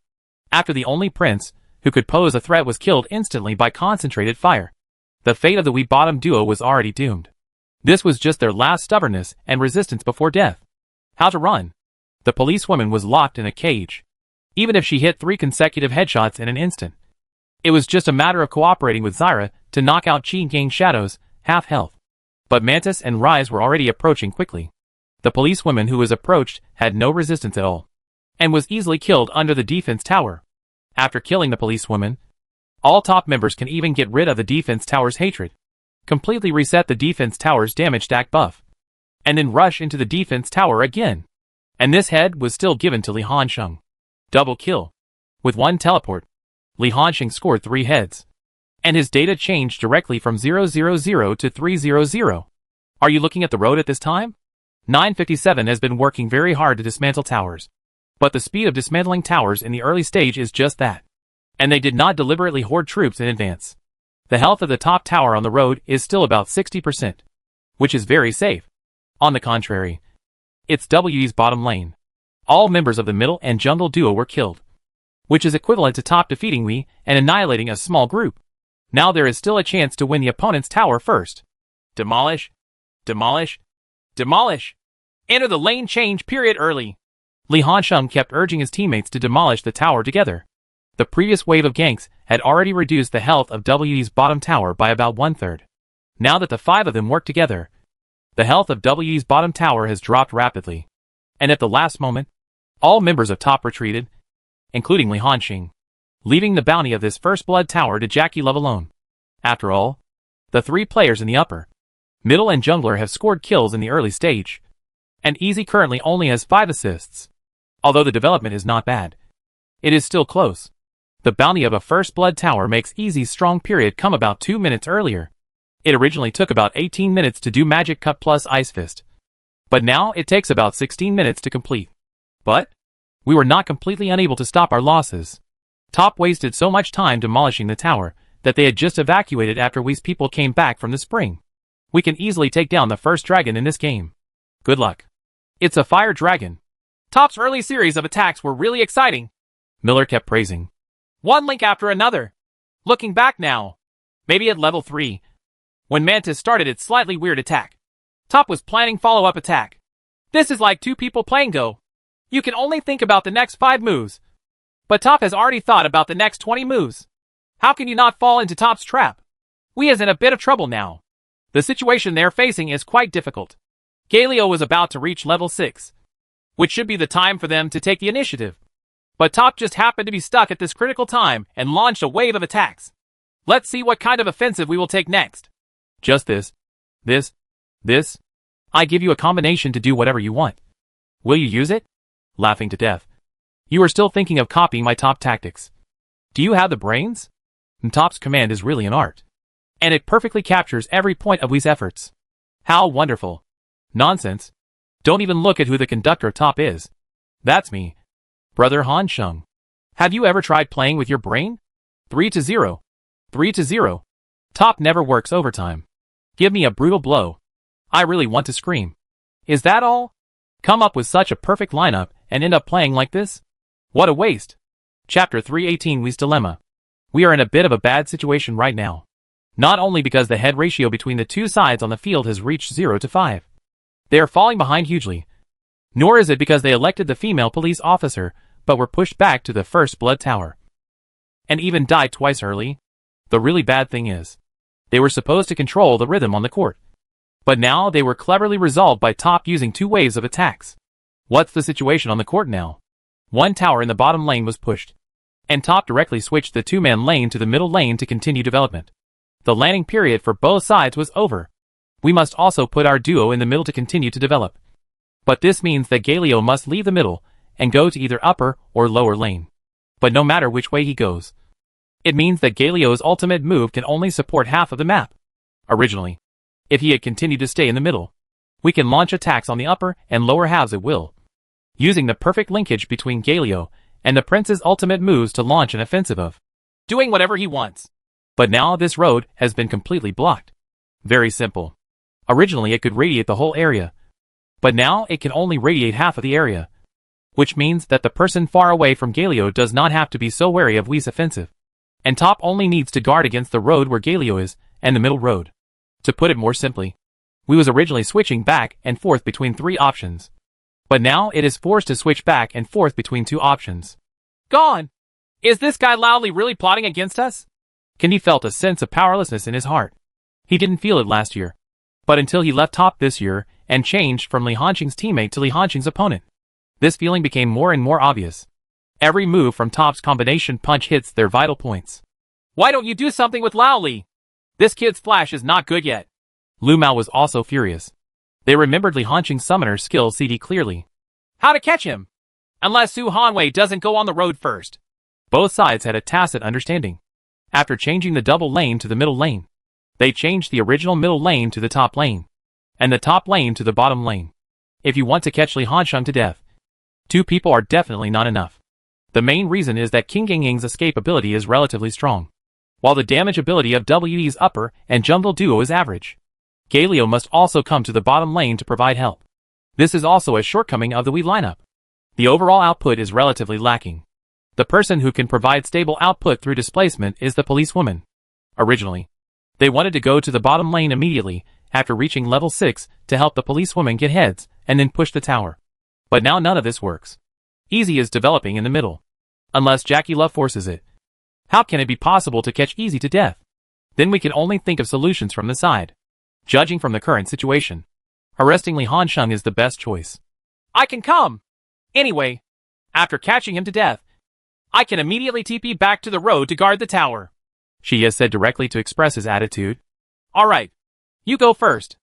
After the only prince who could pose a threat was killed instantly by concentrated fire, the fate of the Wee Bottom duo was already doomed. This was just their last stubbornness and resistance before death. How to run? The policewoman was locked in a cage. Even if she hit 3 consecutive headshots in an instant, it was just a matter of cooperating with Zyra to knock out Qi Gang Shadow's half health. But Mantis and Rise were already approaching quickly. The policewoman who was approached had no resistance at all, and was easily killed under the defense tower. After killing the policewoman, all top members can even get rid of the defense tower's hatred, completely reset the defense tower's damage stack buff, and then rush into the defense tower again. And this head was still given to Li Hansheng. Double kill. With 1 teleport, Li Hansheng scored 3 heads. And his data changed directly from 000 to 300. Are you looking at the road at this time? 957 has been working very hard to dismantle towers. But the speed of dismantling towers in the early stage is just that. And they did not deliberately hoard troops in advance. The health of the top tower on the road is still about 60%, which is very safe. On the contrary, it's WE's bottom lane. All members of the middle and jungle duo were killed, which is equivalent to top defeating Wii and annihilating a small group. Now there is still a chance to win the opponent's tower first. Demolish. Demolish. Demolish. Enter the lane change period early. Li Hansheng kept urging his teammates to demolish the tower together. The previous wave of ganks had already reduced the health of WE's bottom tower by about 1/3. Now that the 5 of them work together, the health of WE's bottom tower has dropped rapidly. And at the last moment, all members of top retreated, including Li Hansheng, leaving the bounty of this first blood tower to Jackie Love alone. After all, the 3 players in the upper, middle and jungler have scored kills in the early stage, and Easy currently only has 5 assists. Although the development is not bad, it is still close. The bounty of a first blood tower makes Easy's strong period come about 2 minutes earlier. It originally took about 18 minutes to do Magic Cut plus Ice Fist, but now it takes about 16 minutes to complete. But we were not completely unable to stop our losses. Top wasted so much time demolishing the tower that they had just evacuated after Wee's people came back from the spring. We can easily take down the first dragon in this game. Good luck. It's a fire dragon. Top's early series of attacks were really exciting. Miller kept praising. One link after another. Looking back now, maybe at level 3, when Mantis started its slightly weird attack, Top was planning follow-up attack. This is like 2 people playing Go. You can only think about the next 5 moves. But Top has already thought about the next 20 moves. How can you not fall into Top's trap? We is in a bit of trouble now. The situation they're facing is quite difficult. Galio was about to reach level 6, which should be the time for them to take the initiative. But Top just happened to be stuck at this critical time and launched a wave of attacks. Let's see what kind of offensive we will take next. Just this. I give you a combination to do whatever you want. Will you use it? Laughing to death. You are still thinking of copying my Top tactics. Do you have the brains? Top's command is really an art. And it perfectly captures every point of Wee's efforts. How wonderful. Nonsense. Don't even look at who the conductor of Top is. That's me. Brother Hansheng. Have you ever tried playing with your brain? 3-0. 3-0. Top never works overtime. Give me a brutal blow. I really want to scream. Is that all? Come up with such a perfect lineup and end up playing like this? What a waste. Chapter 318 Wee's Dilemma. We are in a bit of a bad situation right now. Not only because the head ratio between the 2 sides on the field has reached 0-5. They are falling behind hugely. Nor is it because they elected the female police officer, but were pushed back to the first blood tower. And even died twice early. The really bad thing is, they were supposed to control the rhythm on the court. But now they were cleverly resolved by Top using 2 waves of attacks. What's the situation on the court now? 1 tower in the bottom lane was pushed, and Top directly switched the 2-man lane to the middle lane to continue development. The landing period for both sides was over. We must also put our duo in the middle to continue to develop. But this means that Galio must leave the middle and go to either upper or lower lane. But no matter which way he goes, It means that Galio's ultimate move can only support half of the map. Originally, if he had continued to stay in the middle, we can launch attacks on the upper and lower halves at will, using the perfect linkage between Galio and the prince's ultimate moves to launch an offensive of doing whatever he wants. But now this road has been completely blocked. Very simple. Originally it could radiate the whole area, but now it can only radiate half of the area, which means that the person far away from Galio does not have to be so wary of Whi's offensive, and Top only needs to guard against the road where Galio is and the middle road. To put it more simply, Whi was originally switching back and forth between 3 options, but now it is forced to switch back and forth between 2 options. Gone! Is this guy loudly really plotting against us? Kendi felt a sense of powerlessness in his heart. He didn't feel it last year, but until he left Top this year and changed from Li Hanqing's teammate to Li Hanqing's opponent, this feeling became more and more obvious. Every move from Top's combination punch hits their vital points. Why don't you do something with Lao Li? This kid's flash is not good yet. Lu Mao was also furious. They remembered Li Hanqing's summoner skill CD clearly. How to catch him? Unless Su Hanwei doesn't go on the road first. Both sides had a tacit understanding. After changing the double lane to the middle lane, they changed the original middle lane to the top lane, and the top lane to the bottom lane. If you want to catch Li Hanqing to death, 2 people are definitely not enough. The main reason is that King Gangying's escape ability is relatively strong, while the damage ability of We's upper and jungle duo is average. Galio must also come to the bottom lane to provide help. This is also a shortcoming of the Wii lineup. The overall output is relatively lacking. The person who can provide stable output through displacement is the policewoman. Originally, they wanted to go to the bottom lane immediately after reaching level 6 to help the policewoman get heads and then push the tower. But now none of this works. Easy is developing in the middle. Unless Jackie Love forces it. How can it be possible to catch Easy to death? Then we can only think of solutions from the side. Judging from the current situation, arresting Li Hanqing is the best choice. I can come! Anyway, after catching him to death, I can immediately TP back to the road to guard the tower. Xie said directly to express his attitude. Alright, you go first.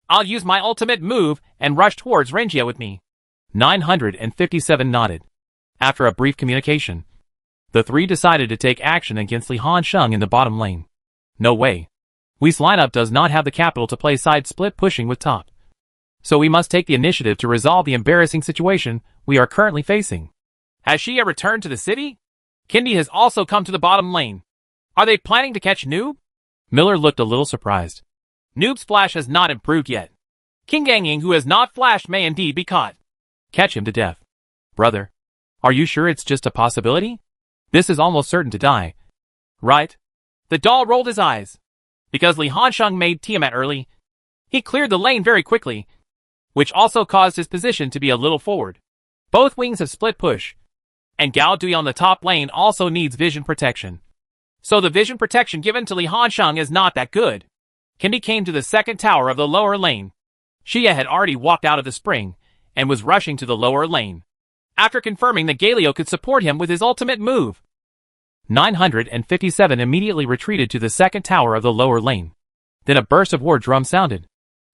I'll use my ultimate move and rush towards Renjia with me. 957 nodded. After a brief communication, the 3 decided to take action against Li Hanqing in the bottom lane. No way. Whi's lineup does not have the capital to play side split pushing with Top. So we must take the initiative to resolve the embarrassing situation we are currently facing. Has Xie returned to the city? Kendi has also come to the bottom lane. Are they planning to catch Noob? Miller looked a little surprised. Noob's flash has not improved yet. King Gangying, who has not flashed, may indeed be caught. Catch him to death. Brother, are you sure it's just a possibility? This is almost certain to die. Right? The doll rolled his eyes. Because Li Hanqing made Tiamat early, he cleared the lane very quickly, which also caused his position to be a little forward. Both wings have split push, and Gao Dui on the top lane also needs vision protection. So the vision protection given to Li Hanqing is not that good. Kendi came to the second tower of the lower lane. Xie had already walked out of the spring, and was rushing to the lower lane, after confirming that Galio could support him with his ultimate move. 957 immediately retreated to the second tower of the lower lane. Then a burst of war drum sounded.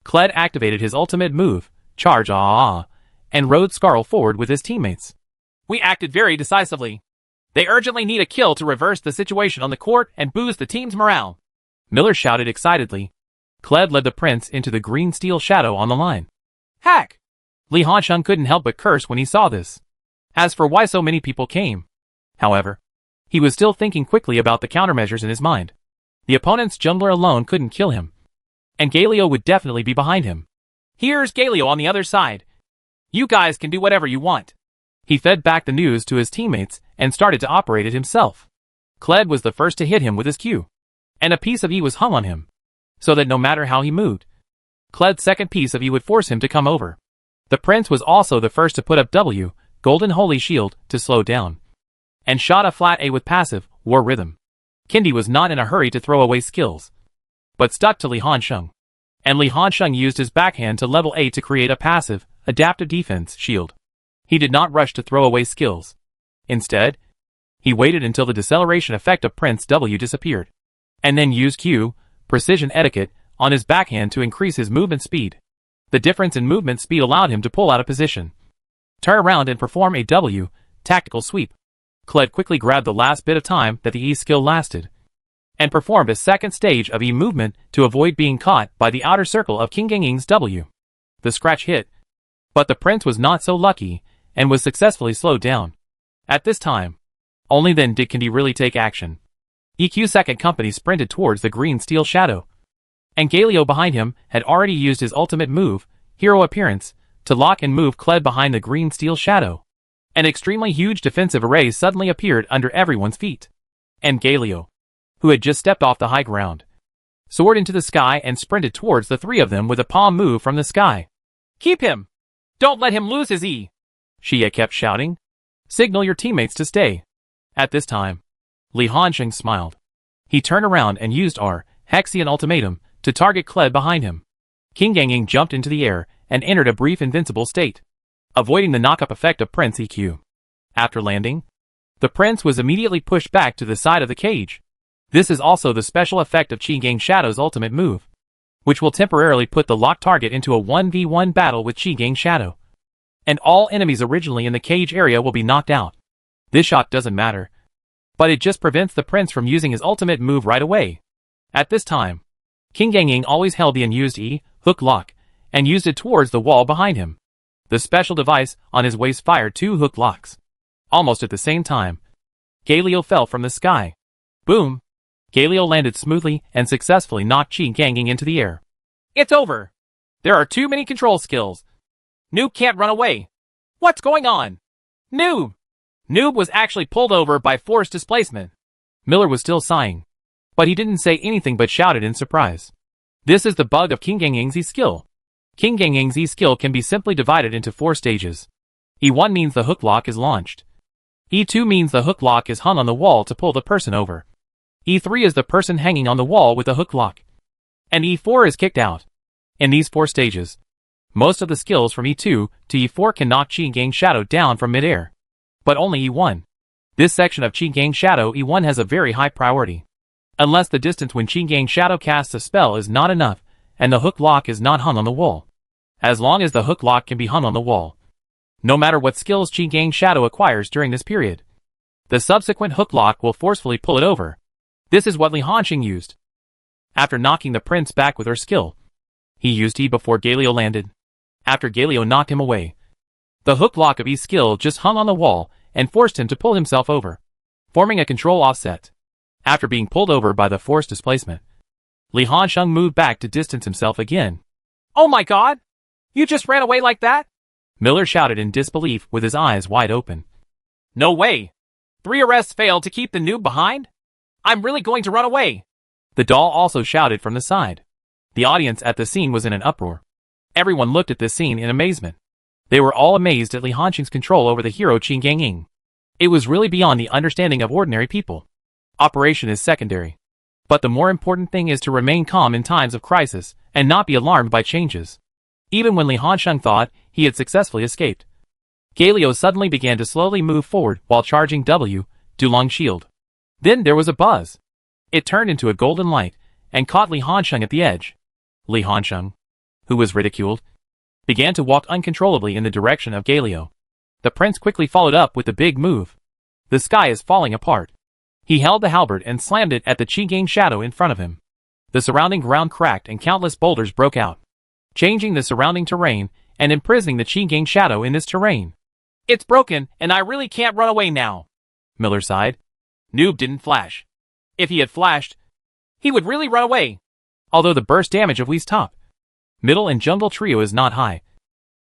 Kled activated his ultimate move, Charge Ah, and rode Skarl forward with his teammates. We acted very decisively. They urgently need a kill to reverse the situation on the court and boost the team's morale. Miller shouted excitedly. Kled led the prince into the green steel shadow on the line. Hack! Li Hanqing couldn't help but curse when he saw this. As for why so many people came, however, he was still thinking quickly about the countermeasures in his mind. The opponent's jungler alone couldn't kill him, and Galio would definitely be behind him. Here's Galio on the other side. You guys can do whatever you want. He fed back the news to his teammates and started to operate it himself. Kled was the first to hit him with his Q, and a piece of E was hung on him, so that no matter how he moved, Kled's second piece of E would force him to come over. The prince was also the first to put up W, Golden Holy Shield, to slow down, and shot a flat A with passive, War Rhythm. Kendi was not in a hurry to throw away skills, but stuck to Li Hanqing. And Li Hanqing used his backhand to level A to create a passive, adaptive defense shield. He did not rush to throw away skills. Instead, he waited until the deceleration effect of Prince W disappeared, and then used Q, Precision Etiquette, on his backhand to increase his movement speed. The difference in movement speed allowed him to pull out of position, turn around and perform a W, Tactical Sweep. Kled quickly grabbed the last bit of time that the E skill lasted, and performed a second stage of E movement to avoid being caught by the outer circle of King Ganging's W. The scratch hit, but the prince was not so lucky, and was successfully slowed down. At this time, only then did Kandi really take action. EQ Second Company sprinted towards the green steel shadow, and Galio behind him had already used his ultimate move, Hero Appearance, to lock and move Kled behind the green steel shadow. An extremely huge defensive array suddenly appeared under everyone's feet, and Galio, who had just stepped off the high ground, soared into the sky and sprinted towards the three of them with a palm move from the sky. "Keep him! Don't let him lose his E!" Xie kept shouting. "Signal your teammates to stay." At this time, Li Hansheng smiled. He turned around and used R, Hexian Ultimatum, to target Kled behind him. King Ganging jumped into the air and entered a brief invincible state, avoiding the knock-up effect of Prince EQ. After landing, the prince was immediately pushed back to the side of the cage. This is also the special effect of Qi Gang Shadow's ultimate move, which will temporarily put the locked target into a 1v1 battle with Qi Gang Shadow, and all enemies originally in the cage area will be knocked out. This shot doesn't matter, but it just prevents the prince from using his ultimate move right away. At this time, King Ganging always held the unused E, hook lock, and used it towards the wall behind him. The special device on his waist fired 2 hook locks. Almost at the same time, Galio fell from the sky. Boom! Galio landed smoothly and successfully knocked Qi Ganging into the air. "It's over! There are too many control skills. Noob can't run away. What's going on? Noob!" Noob was actually pulled over by force displacement. Miller was still sighing, but he didn't say anything but shouted in surprise. This is the bug of King Ganging's E skill. King Ganging's E skill can be simply divided into 4 stages. E1 means the hook lock is launched. E2 means the hook lock is hung on the wall to pull the person over. E3 is the person hanging on the wall with the hook lock. And E4 is kicked out. In these 4 stages, most of the skills from E2 to E4 can knock Qi Gang Shadow down from midair, but only E1. This section of Qi Gang Shadow E1 has a very high priority, unless the distance when Qi Gang Shadow casts a spell is not enough, and the hook lock is not hung on the wall. As long as the hook lock can be hung on the wall, no matter what skills Qi Gang Shadow acquires during this period, the subsequent hook lock will forcefully pull it over. This is what Li Hansheng used. After knocking the prince back with her skill, he used E before Galio landed. After Galio knocked him away, the hook lock of E's skill just hung on the wall and forced him to pull himself over, forming a control offset. After being pulled over by the force displacement, Li Hansheng moved back to distance himself again. "Oh my god! You just ran away like that?" Miller shouted in disbelief with his eyes wide open. "No way! 3 arrests failed to keep the noob behind? I'm really going to run away!" The doll also shouted from the side. The audience at the scene was in an uproar. Everyone looked at this scene in amazement. They were all amazed at Li Hansheng's control over the hero Qi Ganging. It was really beyond the understanding of ordinary people. Operation is secondary, but the more important thing is to remain calm in times of crisis and not be alarmed by changes. Even when Li Hansheng thought he had successfully escaped, Galio suddenly began to slowly move forward while charging W, Dulong Shield. Then there was a buzz. It turned into a golden light and caught Li Hansheng at the edge. Li Hansheng, who was ridiculed, began to walk uncontrollably in the direction of Galio. The prince quickly followed up with the big move. The sky is falling apart. He held the halberd and slammed it at the Qi Gang Shadow in front of him. The surrounding ground cracked and countless boulders broke out, changing the surrounding terrain and imprisoning the Qi Gang Shadow in this terrain. "It's broken, and I really can't run away now," Miller sighed. Noob didn't flash. If he had flashed, he would really run away. Although the burst damage of Wee's top, middle and jungle trio is not high,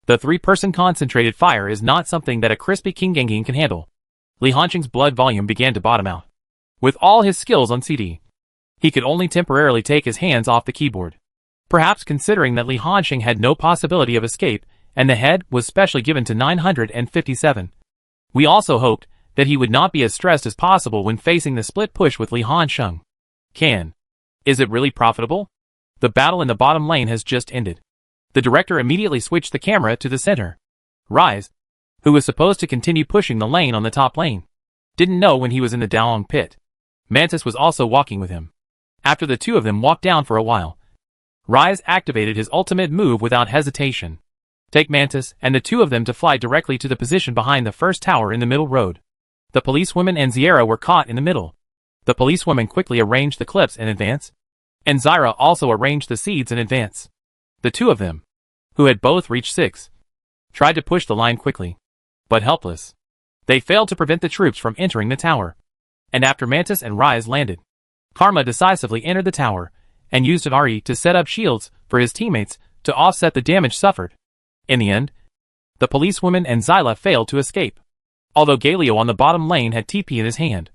the 3-person concentrated fire is not something that a crispy King Ganging can handle. Li Hansheng's blood volume began to bottom out. With all his skills on CD, he could only temporarily take his hands off the keyboard. Perhaps considering that Li Hansheng had no possibility of escape, and the head was specially given to 957. We also hoped that he would not be as stressed as possible when facing the split push with Li Hansheng. Is it really profitable? The battle in the bottom lane has just ended. The director immediately switched the camera to the center. Rise, who was supposed to continue pushing the lane on the top lane, didn't know when he was in the Daolong pit. Mantis was also walking with him. After the two of them walked down for a while, Rise activated his ultimate move without hesitation. Take Mantis and the two of them to fly directly to the position behind the first tower in the middle road. The policewoman and Zyra were caught in the middle. The policewoman quickly arranged the clips in advance, and Zyra also arranged the seeds in advance. The two of them, who had both reached 6, tried to push the line quickly, but helpless. They failed to prevent the troops from entering the tower. And after Mantis and Rise landed, Karma decisively entered the tower and used an RE to set up shields for his teammates to offset the damage suffered. In the end, the policewoman and Zyla failed to escape. Although Galio on the bottom lane had TP in his hand,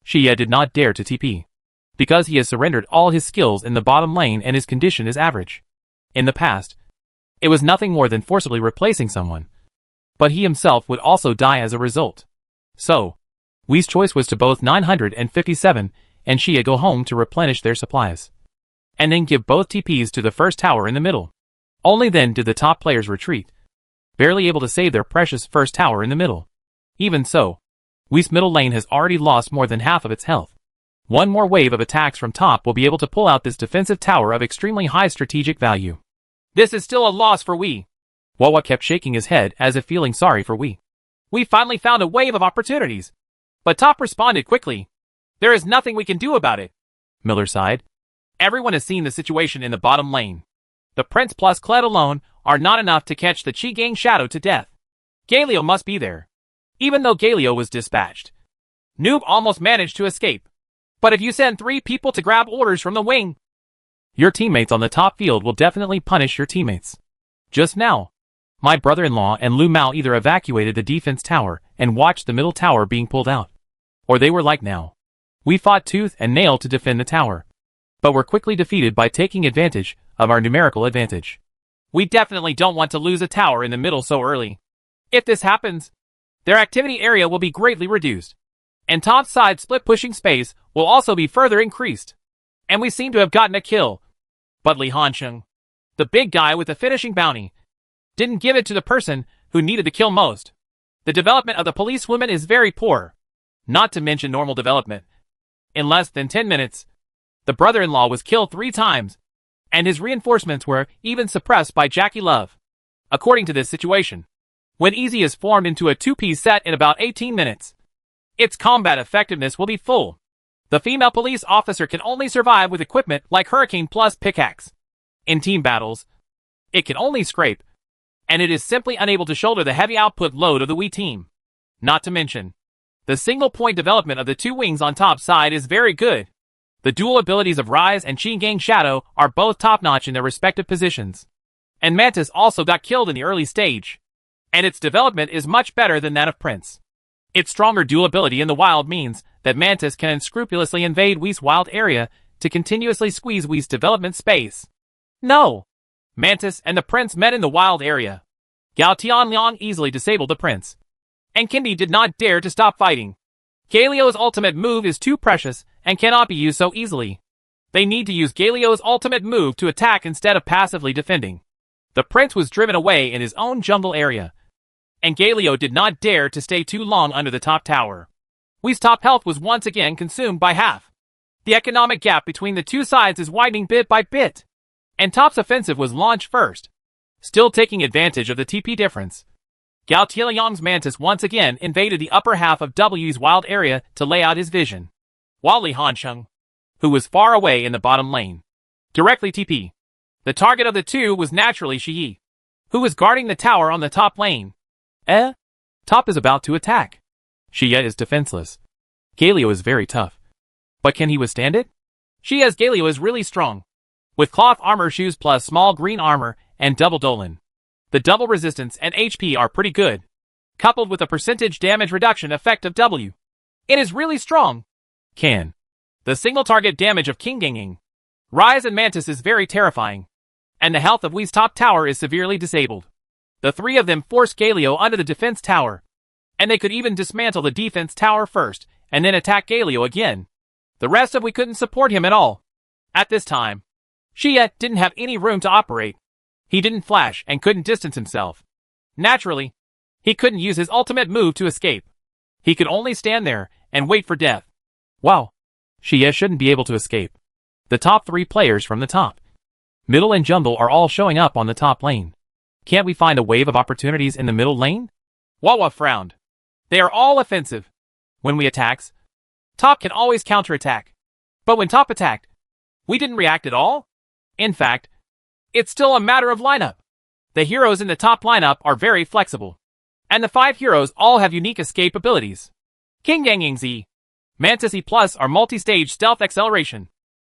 Xie did not dare to TP, because he has surrendered all his skills in the bottom lane and his condition is average. In the past, it was nothing more than forcibly replacing someone, but he himself would also die as a result. So, Whi's choice was to both 957 and Xie go home to replenish their supplies, and then give both TPs to the first tower in the middle. Only then did the top players retreat, barely able to save their precious first tower in the middle. Even so, Whi's middle lane has already lost more than half of its health. One more wave of attacks from top will be able to pull out this defensive tower of extremely high strategic value. This is still a loss for Wii. Wawa kept shaking his head as if feeling sorry for Wii. We finally found a wave of opportunities. But top responded quickly. There is nothing we can do about it. Miller sighed. Everyone has seen the situation in the bottom lane. The Prince plus Kled alone are not enough to catch the Qi Gang Shadow to death. Galio must be there. Even though Galio was dispatched, Noob almost managed to escape. But if you send 3 people to grab orders from the wing, your teammates on the top field will definitely punish your teammates. Just now, my brother-in-law and Lu Mao either evacuated the defense tower and watched the middle tower being pulled out, or they were like now. We fought tooth and nail to defend the tower, but were quickly defeated by taking advantage of our numerical advantage. We definitely don't want to lose a tower in the middle so early. If this happens, their activity area will be greatly reduced, and top side split pushing space will also be further increased. And we seem to have gotten a kill. But Li Hansheng, the big guy with the finishing bounty, didn't give it to the person who needed the kill most. The development of the policewoman is very poor, not to mention normal development. In less than 10 minutes, the brother-in-law was killed 3 times, and his reinforcements were even suppressed by Jackie Love. According to this situation, when Easy is formed into a 2-piece set in about 18 minutes, its combat effectiveness will be full. The female police officer can only survive with equipment like Hurricane plus Pickaxe. In team battles, it can only scrape, and it is simply unable to shoulder the heavy output load of the Wii team. Not to mention, the single point development of the 2 wings on top side is very good. The dual abilities of Rise and Qi Gang Shadow are both top-notch in their respective positions. And Mantis also got killed in the early stage, and its development is much better than that of Prince. Its stronger dual ability in the wild means that Mantis can unscrupulously invade Whi's wild area to continuously squeeze Whi's development space. No! Mantis and the Prince met in the wild area. Gao Tianliang easily disabled the Prince, and Kindi did not dare to stop fighting. Galio's ultimate move is too precious and cannot be used so easily. They need to use Galio's ultimate move to attack instead of passively defending. The Prince was driven away in his own jungle area, and Galio did not dare to stay too long under the top tower. Whi's top health was once again consumed by half. The economic gap between the two sides is widening bit by bit, and top's offensive was launched first, still taking advantage of the TP difference. Gao Tianliang's Mantis once again invaded the upper half of W's wild area to lay out his vision, while Li Hansheng, who was far away in the bottom lane, directly TP. The target of the two was naturally Xie, who was guarding the tower on the top lane. Top is about to attack. Xie is defenseless. Galio is very tough. But can he withstand it? Xie's Galio is really strong, with cloth armor shoes plus small green armor and double Dolan. The double resistance and HP are pretty good, coupled with a percentage damage reduction effect of W. It is really strong. The single target damage of King Ganging, Rise and Mantis is very terrifying, and the health of Whi's top tower is severely disabled. The 3 of them forced Galio under the defense tower, and they could even dismantle the defense tower first and then attack Galio again. The rest of Wii couldn't support him at all. At this time, Xie didn't have any room to operate. He didn't flash and couldn't distance himself. Naturally, he couldn't use his ultimate move to escape. He could only stand there and wait for death. Wow. Xie shouldn't be able to escape. The top 3 players from the top, middle and jungle are all showing up on the top lane. Can't we find a wave of opportunities in the middle lane? Wawa frowned. They are all offensive. When we attacks, top can always counterattack. But when top attacked, we didn't react at all? In fact, it's still a matter of lineup. The heroes in the top lineup are very flexible. And the 5 heroes all have unique escape abilities. King Yang Z, Mantis E Plus are multi-stage stealth acceleration.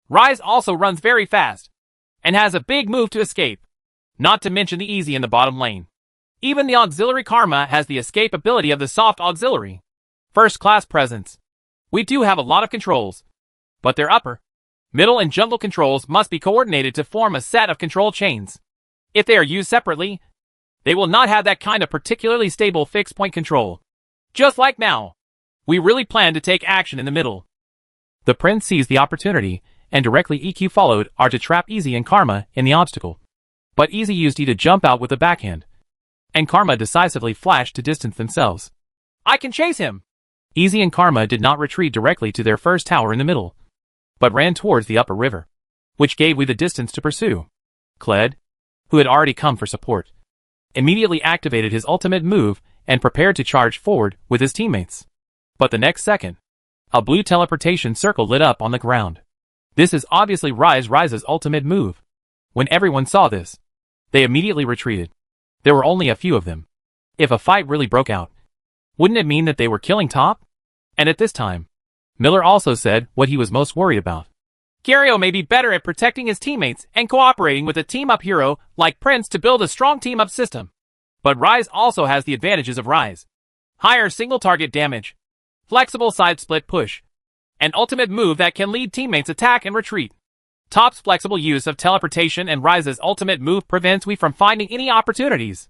Ryze also runs very fast, and has a big move to escape. Not to mention the easy in the bottom lane. Even the auxiliary Karma has the escape ability of the soft auxiliary. First class presence. We do have a lot of controls, but their upper, middle and jungle controls must be coordinated to form a set of control chains. If they are used separately, they will not have that kind of particularly stable fixed point control. Just like now, we really plan to take action in the middle. The prince sees the opportunity, and directly EQ followed R to trap Easy and Karma in the obstacle. But Easy used E to jump out with the backhand, and Karma decisively flashed to distance themselves. I can chase him! Easy and Karma did not retreat directly to their first tower in the middle, but ran towards the upper river, which gave we the distance to pursue. Kled, who had already come for support, immediately activated his ultimate move and prepared to charge forward with his teammates. But the next second, a blue teleportation circle lit up on the ground. This is obviously Ryze's ultimate move. When everyone saw this, they immediately retreated. There were only a few of them. If a fight really broke out, wouldn't it mean that they were killing top? And at this time, Miller also said what he was most worried about. Gario may be better at protecting his teammates and cooperating with a team-up hero like Prince to build a strong team-up system. But Ryze also has the advantages of Ryze. Higher single-target damage, flexible side-split push, an ultimate move that can lead teammates attack and retreat. Top's flexible use of teleportation and Ryze's ultimate move prevents we from finding any opportunities.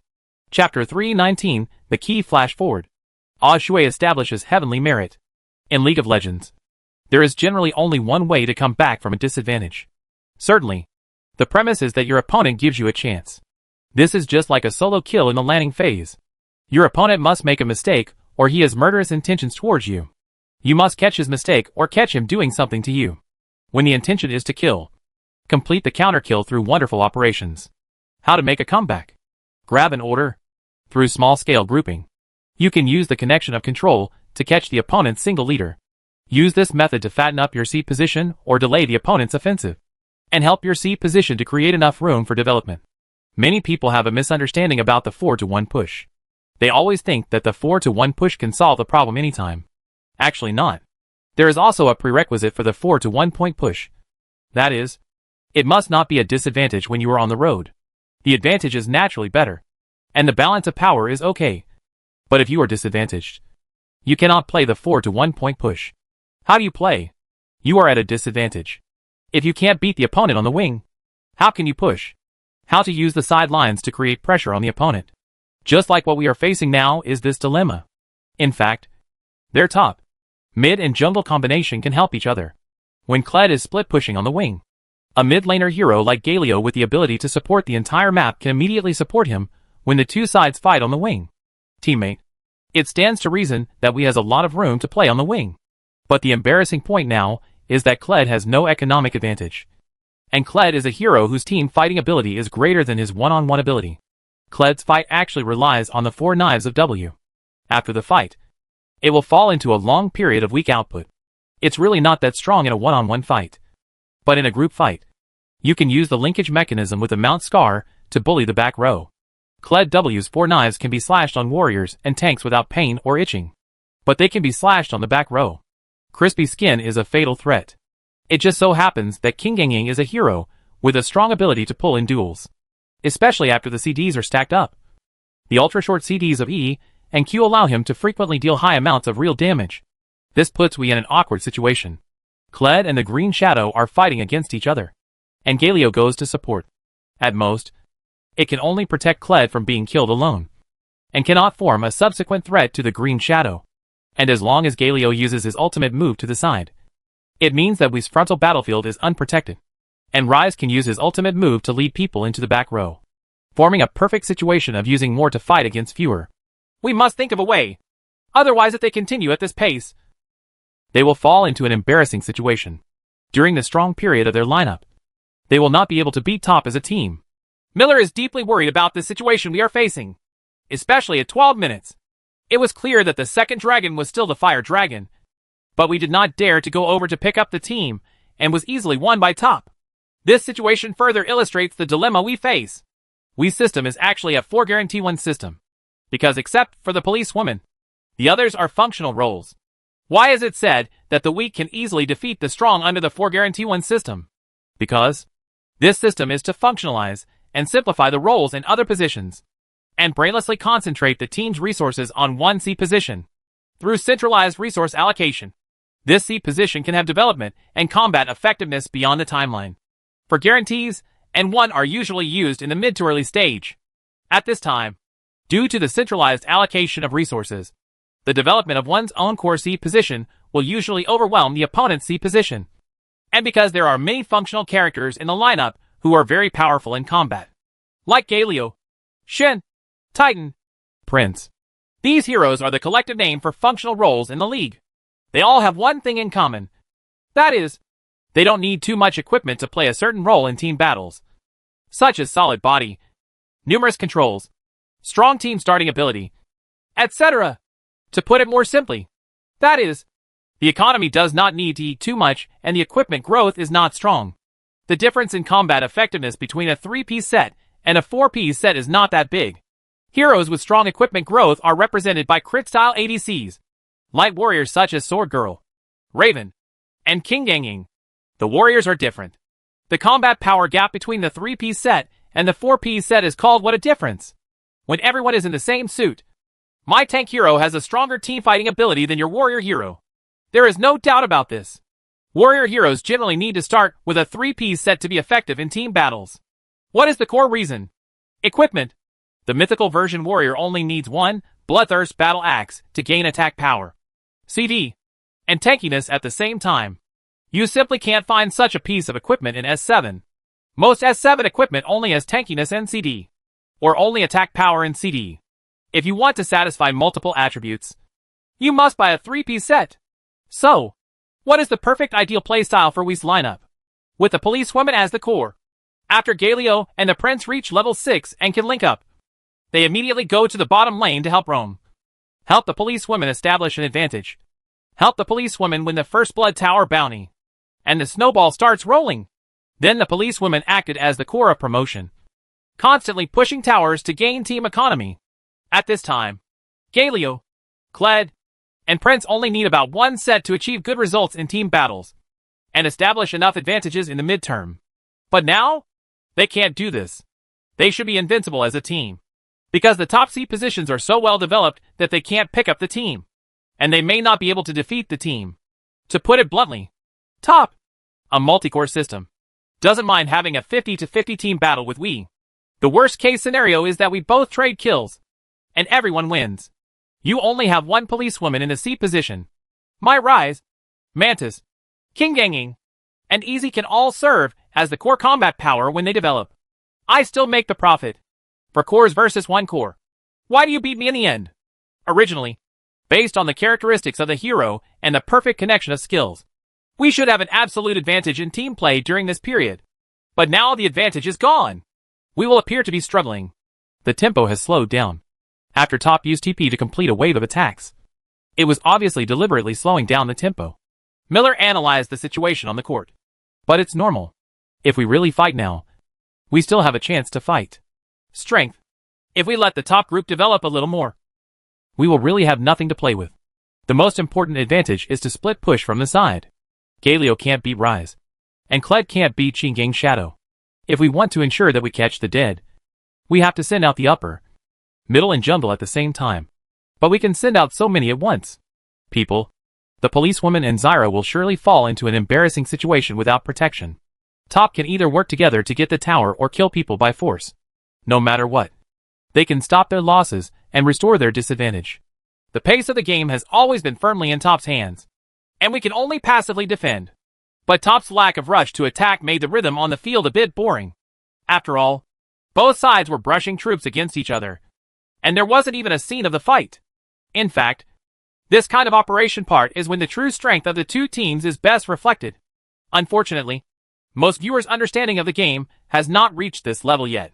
Chapter 319, The Key Flash Forward. Shui establishes heavenly merit. In League of Legends, there is generally only one way to come back from a disadvantage. Certainly, the premise is that your opponent gives you a chance. This is just like a solo kill in the landing phase. Your opponent must make a mistake, or he has murderous intentions towards you. You must catch his mistake or catch him doing something to you. When the intention is to kill, complete the counter kill through wonderful operations. How to make a comeback? Grab an order. Through small-scale grouping, you can use the connection of control to catch the opponent's single leader. Use this method to fatten up your C position or delay the opponent's offensive, and help your C position to create enough room for development. Many people have a misunderstanding about the 4-to-1 push. They always think that the 4-to-1 push can solve the problem anytime. Actually not. There is also a prerequisite for the 4-to-1 point push. That is, it must not be a disadvantage when you are on the road. The advantage is naturally better, and the balance of power is okay. But if you are disadvantaged, you cannot play the 4-to-1 point push. How do you play? You are at a disadvantage. If you can't beat the opponent on the wing, how can you push? How to use the sidelines to create pressure on the opponent. Just like what we are facing now is this dilemma. In fact, their top, mid and jungle combination can help each other. When Kled is split pushing on the wing, a mid laner hero like Galio with the ability to support the entire map can immediately support him when the two sides fight on the wing. Teammate, it stands to reason that we has a lot of room to play on the wing. But the embarrassing point now is that Kled has no economic advantage. And Kled is a hero whose team fighting ability is greater than his one-on-one ability. Kled's fight actually relies on the 4 knives of W. After the fight, it will fall into a long period of weak output. It's really not that strong in a one-on-one fight. But in a group fight, you can use the linkage mechanism with the Mount Scar to bully the back row. Kled W's 4 knives can be slashed on warriors and tanks without pain or itching. But they can be slashed on the back row. Crispy Skin is a fatal threat. It just so happens that King Yang is a hero with a strong ability to pull in duels, especially after the CDs are stacked up. The ultra-short CDs of E and Q allow him to frequently deal high amounts of real damage. This puts we in an awkward situation. Kled and the Green Shadow are fighting against each other, and Galio goes to support. At most, it can only protect Kled from being killed alone, and cannot form a subsequent threat to the Green Shadow. And as long as Galio uses his ultimate move to the side, it means that Wi's frontal battlefield is unprotected, and Ryze can use his ultimate move to lead people into the back row, forming a perfect situation of using more to fight against fewer. We must think of a way. Otherwise, if they continue at this pace, they will fall into an embarrassing situation. During the strong period of their lineup, they will not be able to beat top as a team. Miller is deeply worried about the situation we are facing, especially at 12 minutes. It was clear that the second dragon was still the fire dragon, but we did not dare to go over to pick up the team, and was easily won by Top. This situation further illustrates the dilemma we face. We system is actually a 4 guarantee 1 system, because except for the policewoman, the others are functional roles. Why is it said that the weak can easily defeat the strong under the 4 guarantee 1 system? Because this system is to functionalize and simplify the roles in other positions, and brainlessly concentrate the team's resources on one C position. Through centralized resource allocation, this C position can have development and combat effectiveness beyond the timeline. For guarantees, and 1 are usually used in the mid to early stage. At this time, due to the centralized allocation of resources, the development of one's own core C position will usually overwhelm the opponent's C position. And because there are many functional characters in the lineup who are very powerful in combat, like Galio, Shen, Titan, Prince. These heroes are the collective name for functional roles in the league. They all have one thing in common. That is, they don't need too much equipment to play a certain role in team battles, such as solid body, numerous controls, strong team starting ability, etc. To put it more simply, that is, the economy does not need to eat too much and the equipment growth is not strong. The difference in combat effectiveness between a 3-piece set and a 4-piece set is not that big. Heroes with strong equipment growth are represented by crit-style ADCs, light warriors such as Sword Girl, Raven, and King Ganging. The warriors are different. The combat power gap between the 3-piece set and the 4-piece set is called what a difference. When everyone is in the same suit, my tank hero has a stronger team-fighting ability than your warrior hero. There is no doubt about this. Warrior heroes generally need to start with a 3-piece set to be effective in team battles. What is the core reason? Equipment. The mythical version warrior only needs 1 Bloodthirst Battle Axe to gain attack power, CD, and tankiness at the same time. You simply can't find such a piece of equipment in S7. Most S7 equipment only has tankiness and CD, or only attack power and CD. If you want to satisfy multiple attributes, you must buy a 3-piece set. So, what is the perfect ideal playstyle for Wii's lineup? With the policewoman as the core. After Galio and the Prince reach level 6 and can link up, they immediately go to the bottom lane to help roam. Help the policewoman establish an advantage. Help the policewoman win the first Blood Tower bounty. And the snowball starts rolling. Then the policewoman acted as the core of promotion, constantly pushing towers to gain team economy. At this time, Galio, Kled, and Prince only need about 1 set to achieve good results in team battles, and establish enough advantages in the midterm. But now, they can't do this. They should be invincible as a team, because the top C positions are so well developed that they can't pick up the team, and they may not be able to defeat the team. To put it bluntly, Top, a multi-core system, doesn't mind having a 50-50 team battle with Wii. The worst case scenario is that we both trade kills, and everyone wins. You only have 1 policewoman in the C position. My Rise, Mantis, King Ganging, and Easy can all serve as the core combat power when they develop. I still make the profit. For cores versus 1 core. Why do you beat me in the end? Originally, based on the characteristics of the hero and the perfect connection of skills, we should have an absolute advantage in team play during this period. But now the advantage is gone. We will appear to be struggling. The tempo has slowed down. After Top used TP to complete a wave of attacks, it was obviously deliberately slowing down the tempo. Miller analyzed the situation on the court. But it's normal. If we really fight now, we still have a chance to fight. Strength. If we let the top group develop a little more, we will really have nothing to play with. The most important advantage is to split push from the side. Galio can't beat Rise, and Kled can't beat Qinggang Shadow. If we want to ensure that we catch the dead, we have to send out the upper, middle and jungle at the same time. But we can send out so many at once. People, the policewoman and Zyra will surely fall into an embarrassing situation without protection. Top can either work together to get the tower or kill people by force. No matter what, they can stop their losses and restore their disadvantage. The pace of the game has always been firmly in Top's hands, and we can only passively defend. But Top's lack of rush to attack made the rhythm on the field a bit boring. After all, both sides were brushing troops against each other, and there wasn't even a scene of the fight. In fact, this kind of operation part is when the true strength of the two teams is best reflected. Unfortunately, most viewers' understanding of the game has not reached this level yet.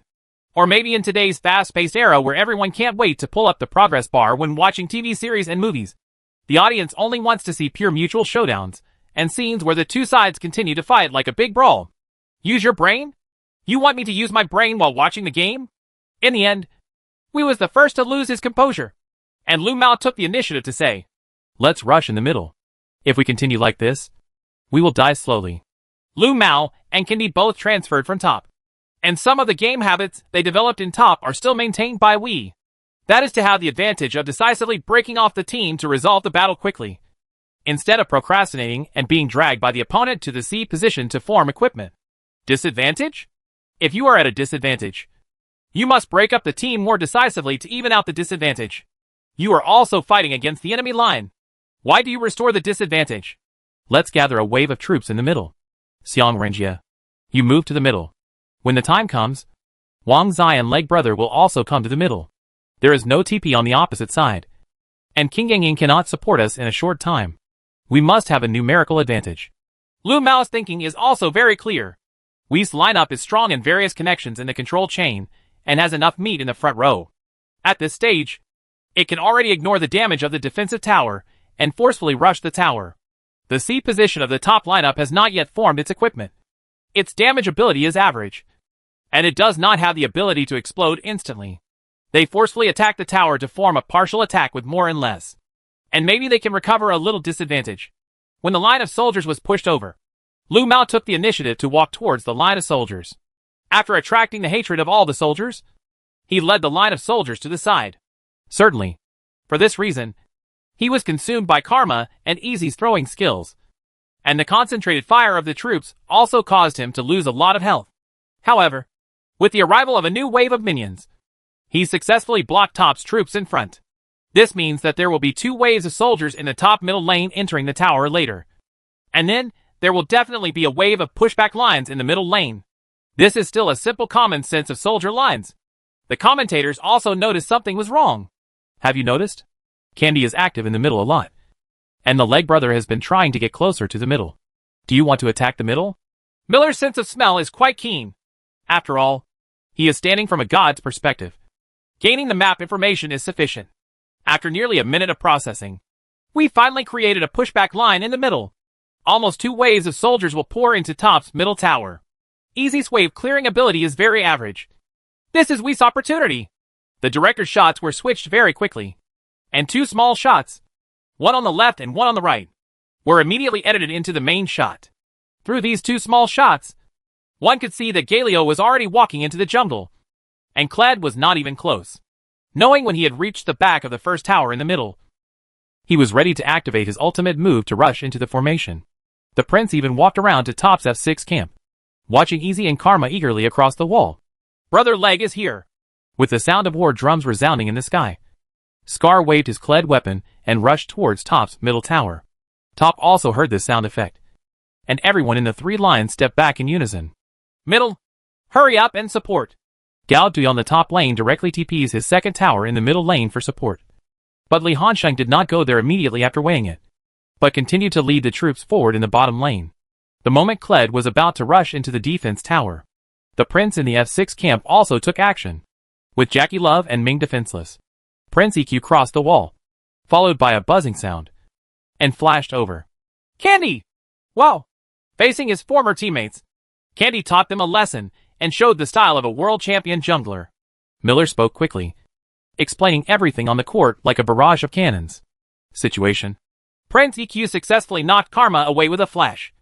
Or maybe in today's fast-paced era where everyone can't wait to pull up the progress bar when watching TV series and movies. The audience only wants to see pure mutual showdowns, and scenes where the two sides continue to fight like a big brawl. Use your brain? You want me to use my brain while watching the game? In the end, Wei was the first to lose his composure, and Lu Mao took the initiative to say, "Let's rush in the middle. If we continue like this, we will die slowly." Lu Mao and Kendi both transferred from top, and some of the game habits they developed in top are still maintained by Wei. That is to have the advantage of decisively breaking off the team to resolve the battle quickly, instead of procrastinating and being dragged by the opponent to the C position to form equipment. Disadvantage? If you are at a disadvantage, you must break up the team more decisively to even out the disadvantage. You are also fighting against the enemy line. Why do you restore the disadvantage? Let's gather a wave of troops in the middle. Xiang Renjie, you move to the middle. When the time comes, Wang Zai and Leg Brother will also come to the middle. There is no TP on the opposite side, and King Yangying cannot support us in a short time. We must have a numerical advantage. Lu Mao's thinking is also very clear. Wei's lineup is strong in various connections in the control chain and has enough meat in the front row. At this stage, it can already ignore the damage of the defensive tower and forcefully rush the tower. The C position of the top lineup has not yet formed its equipment. Its damage ability is average, and it does not have the ability to explode instantly. They forcefully attack the tower to form a partial attack with more and less, and maybe they can recover a little disadvantage. When the line of soldiers was pushed over, Lu Mao took the initiative to walk towards the line of soldiers. After attracting the hatred of all the soldiers, he led the line of soldiers to the side. Certainly, for this reason, he was consumed by Karma and Easy's throwing skills, and the concentrated fire of the troops also caused him to lose a lot of health. However, with the arrival of a new wave of minions, he successfully blocked Top's troops in front. This means that there will be two waves of soldiers in the top middle lane entering the tower later. And then, there will definitely be a wave of pushback lines in the middle lane. This is still a simple common sense of soldier lines. The commentators also noticed something was wrong. Have you noticed? Kendi is active in the middle a lot, and the Leg Brother has been trying to get closer to the middle. Do you want to attack the middle? Miller's sense of smell is quite keen. After all, he is standing from a god's perspective. Gaining the map information is sufficient. After nearly a minute of processing, we finally created a pushback line in the middle. Almost two waves of soldiers will pour into Top's middle tower. Easy's wave clearing ability is very average. This is Wei's opportunity. The director's shots were switched very quickly, and two small shots, one on the left and one on the right, were immediately edited into the main shot. Through these two small shots, one could see that Galio was already walking into the jungle, and Kled was not even close. Knowing when he had reached the back of the first tower in the middle, he was ready to activate his ultimate move to rush into the formation. The prince even walked around to Top's F6 camp, watching Easy and Karma eagerly across the wall. Brother Leg is here. With the sound of war drums resounding in the sky, Scar waved his Kled weapon and rushed towards Top's middle tower. Top also heard this sound effect, and everyone in the three lines stepped back in unison. Middle, hurry up and support. Gao Dui on the top lane directly TPs his second tower in the middle lane for support. But Li Hansheng did not go there immediately after weighing it, but continued to lead the troops forward in the bottom lane. The moment Kled was about to rush into the defense tower, the prince in the F6 camp also took action. With Jackie Love and Ming defenseless, Prince EQ crossed the wall, followed by a buzzing sound, and flashed over. Kendi! Wow! Facing his former teammates, Kendi taught them a lesson and showed the style of a world champion jungler. Miller spoke quickly, explaining everything on the court like a barrage of cannons. Situation. Prince EQ successfully knocked Karma away with a flash,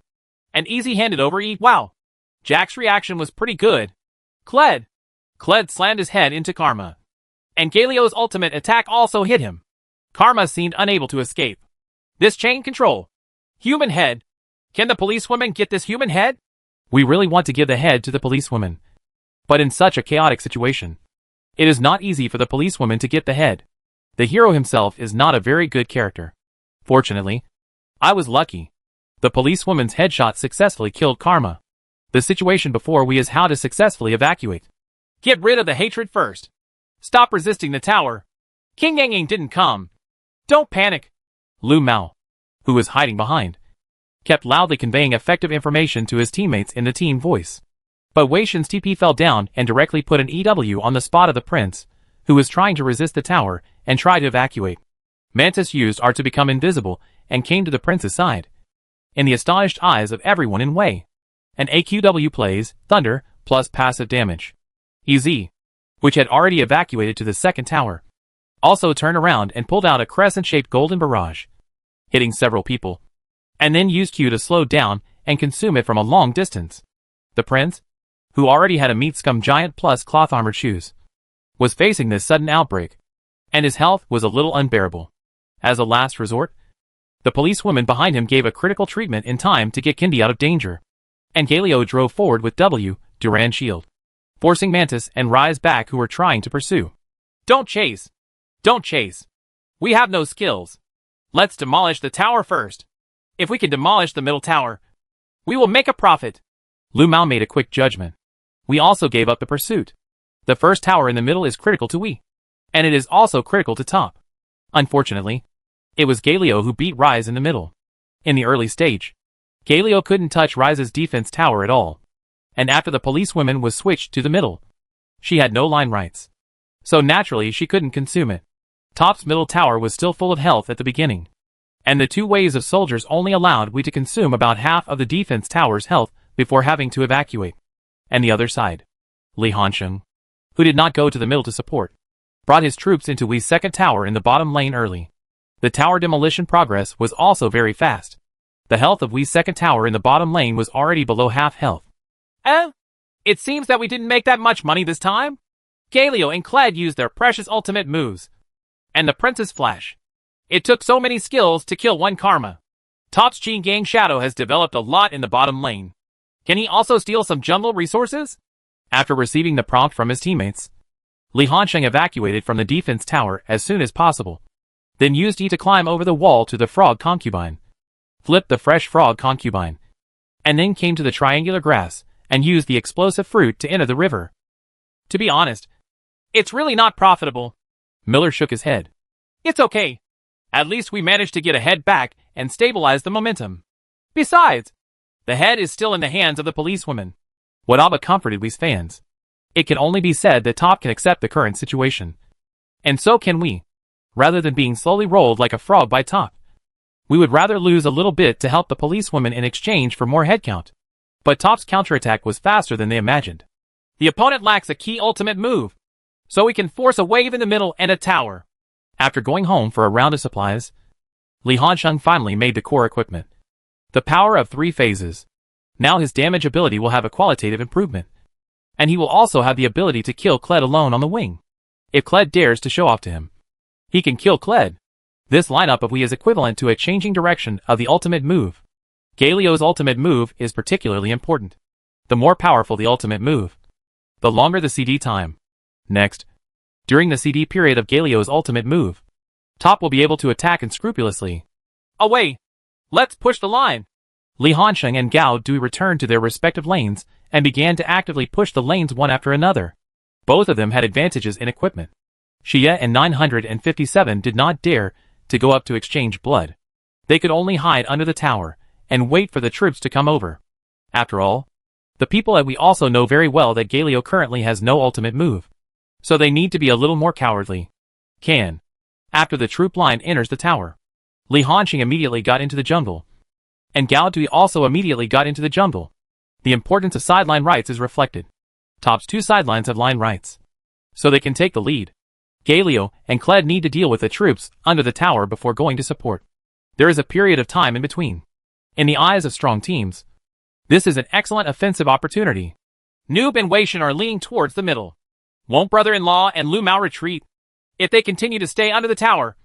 and Easy handed over Wow! Jack's reaction was pretty good. Kled slammed his head into Karma, and Galio's ultimate attack also hit him. Karma seemed unable to escape. This chain control. Human head. Can the policewoman get this human head? We really want to give the head to the policewoman, but in such a chaotic situation, it is not easy for the policewoman to get the head. The hero himself is not a very good character. Fortunately, I was lucky. The policewoman's headshot successfully killed Karma. The situation before we is how to successfully evacuate. Get rid of the hatred first. Stop resisting the tower. King Yangying didn't come. Don't panic. Lu Mao, who was hiding behind, kept loudly conveying effective information to his teammates in the team voice. But Wei Shen's TP fell down and directly put an EW on the spot of the prince, who was trying to resist the tower and try to evacuate. Mantis used R to become invisible and came to the prince's side. In the astonished eyes of everyone in Wei, an AQW plays Thunder plus passive damage. EZ, which had already evacuated to the second tower, also turned around and pulled out a crescent-shaped golden barrage, hitting several people, and then used Q to slow down and consume it from a long distance. The prince, who already had a meat scum giant plus cloth-armored shoes, was facing this sudden outbreak, and his health was a little unbearable. As a last resort, the policewoman behind him gave a critical treatment in time to get Kindy out of danger, and Galio drove forward with W, Durand shield, forcing Mantis and Rise back who were trying to pursue. Don't chase! Don't chase! We have no skills. Let's demolish the tower first. If we can demolish the middle tower, we will make a profit. Lu Mao made a quick judgment. We also gave up the pursuit. The first tower in the middle is critical to Wei, and it is also critical to Top. Unfortunately, it was Galio who beat Rise in the middle. In the early stage, Galio couldn't touch Rise's defense tower at all, and after the policewoman was switched to the middle, she had no line rights. So naturally she couldn't consume it. Top's middle tower was still full of health at the beginning, and the two waves of soldiers only allowed Wei to consume about half of the defense tower's health before having to evacuate. And the other side, Li Hansheng, who did not go to the middle to support, brought his troops into Wei's second tower in the bottom lane early. The tower demolition progress was also very fast. The health of Wei's second tower in the bottom lane was already below half health. It seems that we didn't make that much money this time. Galio and Kled used their precious ultimate moves, and the Prince's Flash. It took so many skills to kill one Karma. Top's Gene Gang Shadow has developed a lot in the bottom lane. Can he also steal some jungle resources? After receiving the prompt from his teammates, Li Hansheng evacuated from the defense tower as soon as possible, then used E to climb over the wall to the frog concubine, flipped the fresh frog concubine, and then came to the triangular grass and used the explosive fruit to enter the river. To be honest, it's really not profitable. Miller shook his head. It's okay. At least we managed to get a head back and stabilize the momentum. Besides, the head is still in the hands of the policewoman. Wadaba comforted Wei's fans. It can only be said that Top can accept the current situation. And so can we. Rather than being slowly rolled like a frog by Top, we would rather lose a little bit to help the policewoman in exchange for more headcount. But Top's counterattack was faster than they imagined. The opponent lacks a key ultimate move, so we can force a wave in the middle and a tower. After going home for a round of supplies, Li Hansheng finally made the core equipment. The power of 3 phases. Now his damage ability will have a qualitative improvement. And he will also have the ability to kill Kled alone on the wing. If Kled dares to show off to him, he can kill Kled. This lineup of Wei is equivalent to a changing direction of the ultimate move. Galio's ultimate move is particularly important. The more powerful the ultimate move, the longer the CD time. Next, during the CD period of Galio's ultimate move, Top will be able to attack unscrupulously. Away! Let's push the line! Li Hansheng and Gao Dui returned to their respective lanes and began to actively push the lanes one after another. Both of them had advantages in equipment. Xie and 957 did not dare to go up to exchange blood. They could only hide under the tower and wait for the troops to come over. After all, the people at Wei also know very well that Galio currently has no ultimate move, so they need to be a little more cowardly. After the troop line enters the tower, Li Hansheng immediately got into the jungle, and Gao Dui also immediately got into the jungle. The importance of sideline rights is reflected. Top's 2 sidelines have line rights, so they can take the lead. Galio and Kled need to deal with the troops under the tower before going to support. There is a period of time in between. In the eyes of strong teams, this is an excellent offensive opportunity. Noob and Wei Shen are leaning towards the middle. Won't brother-in-law and Lu Mao retreat? If they continue to stay under the tower,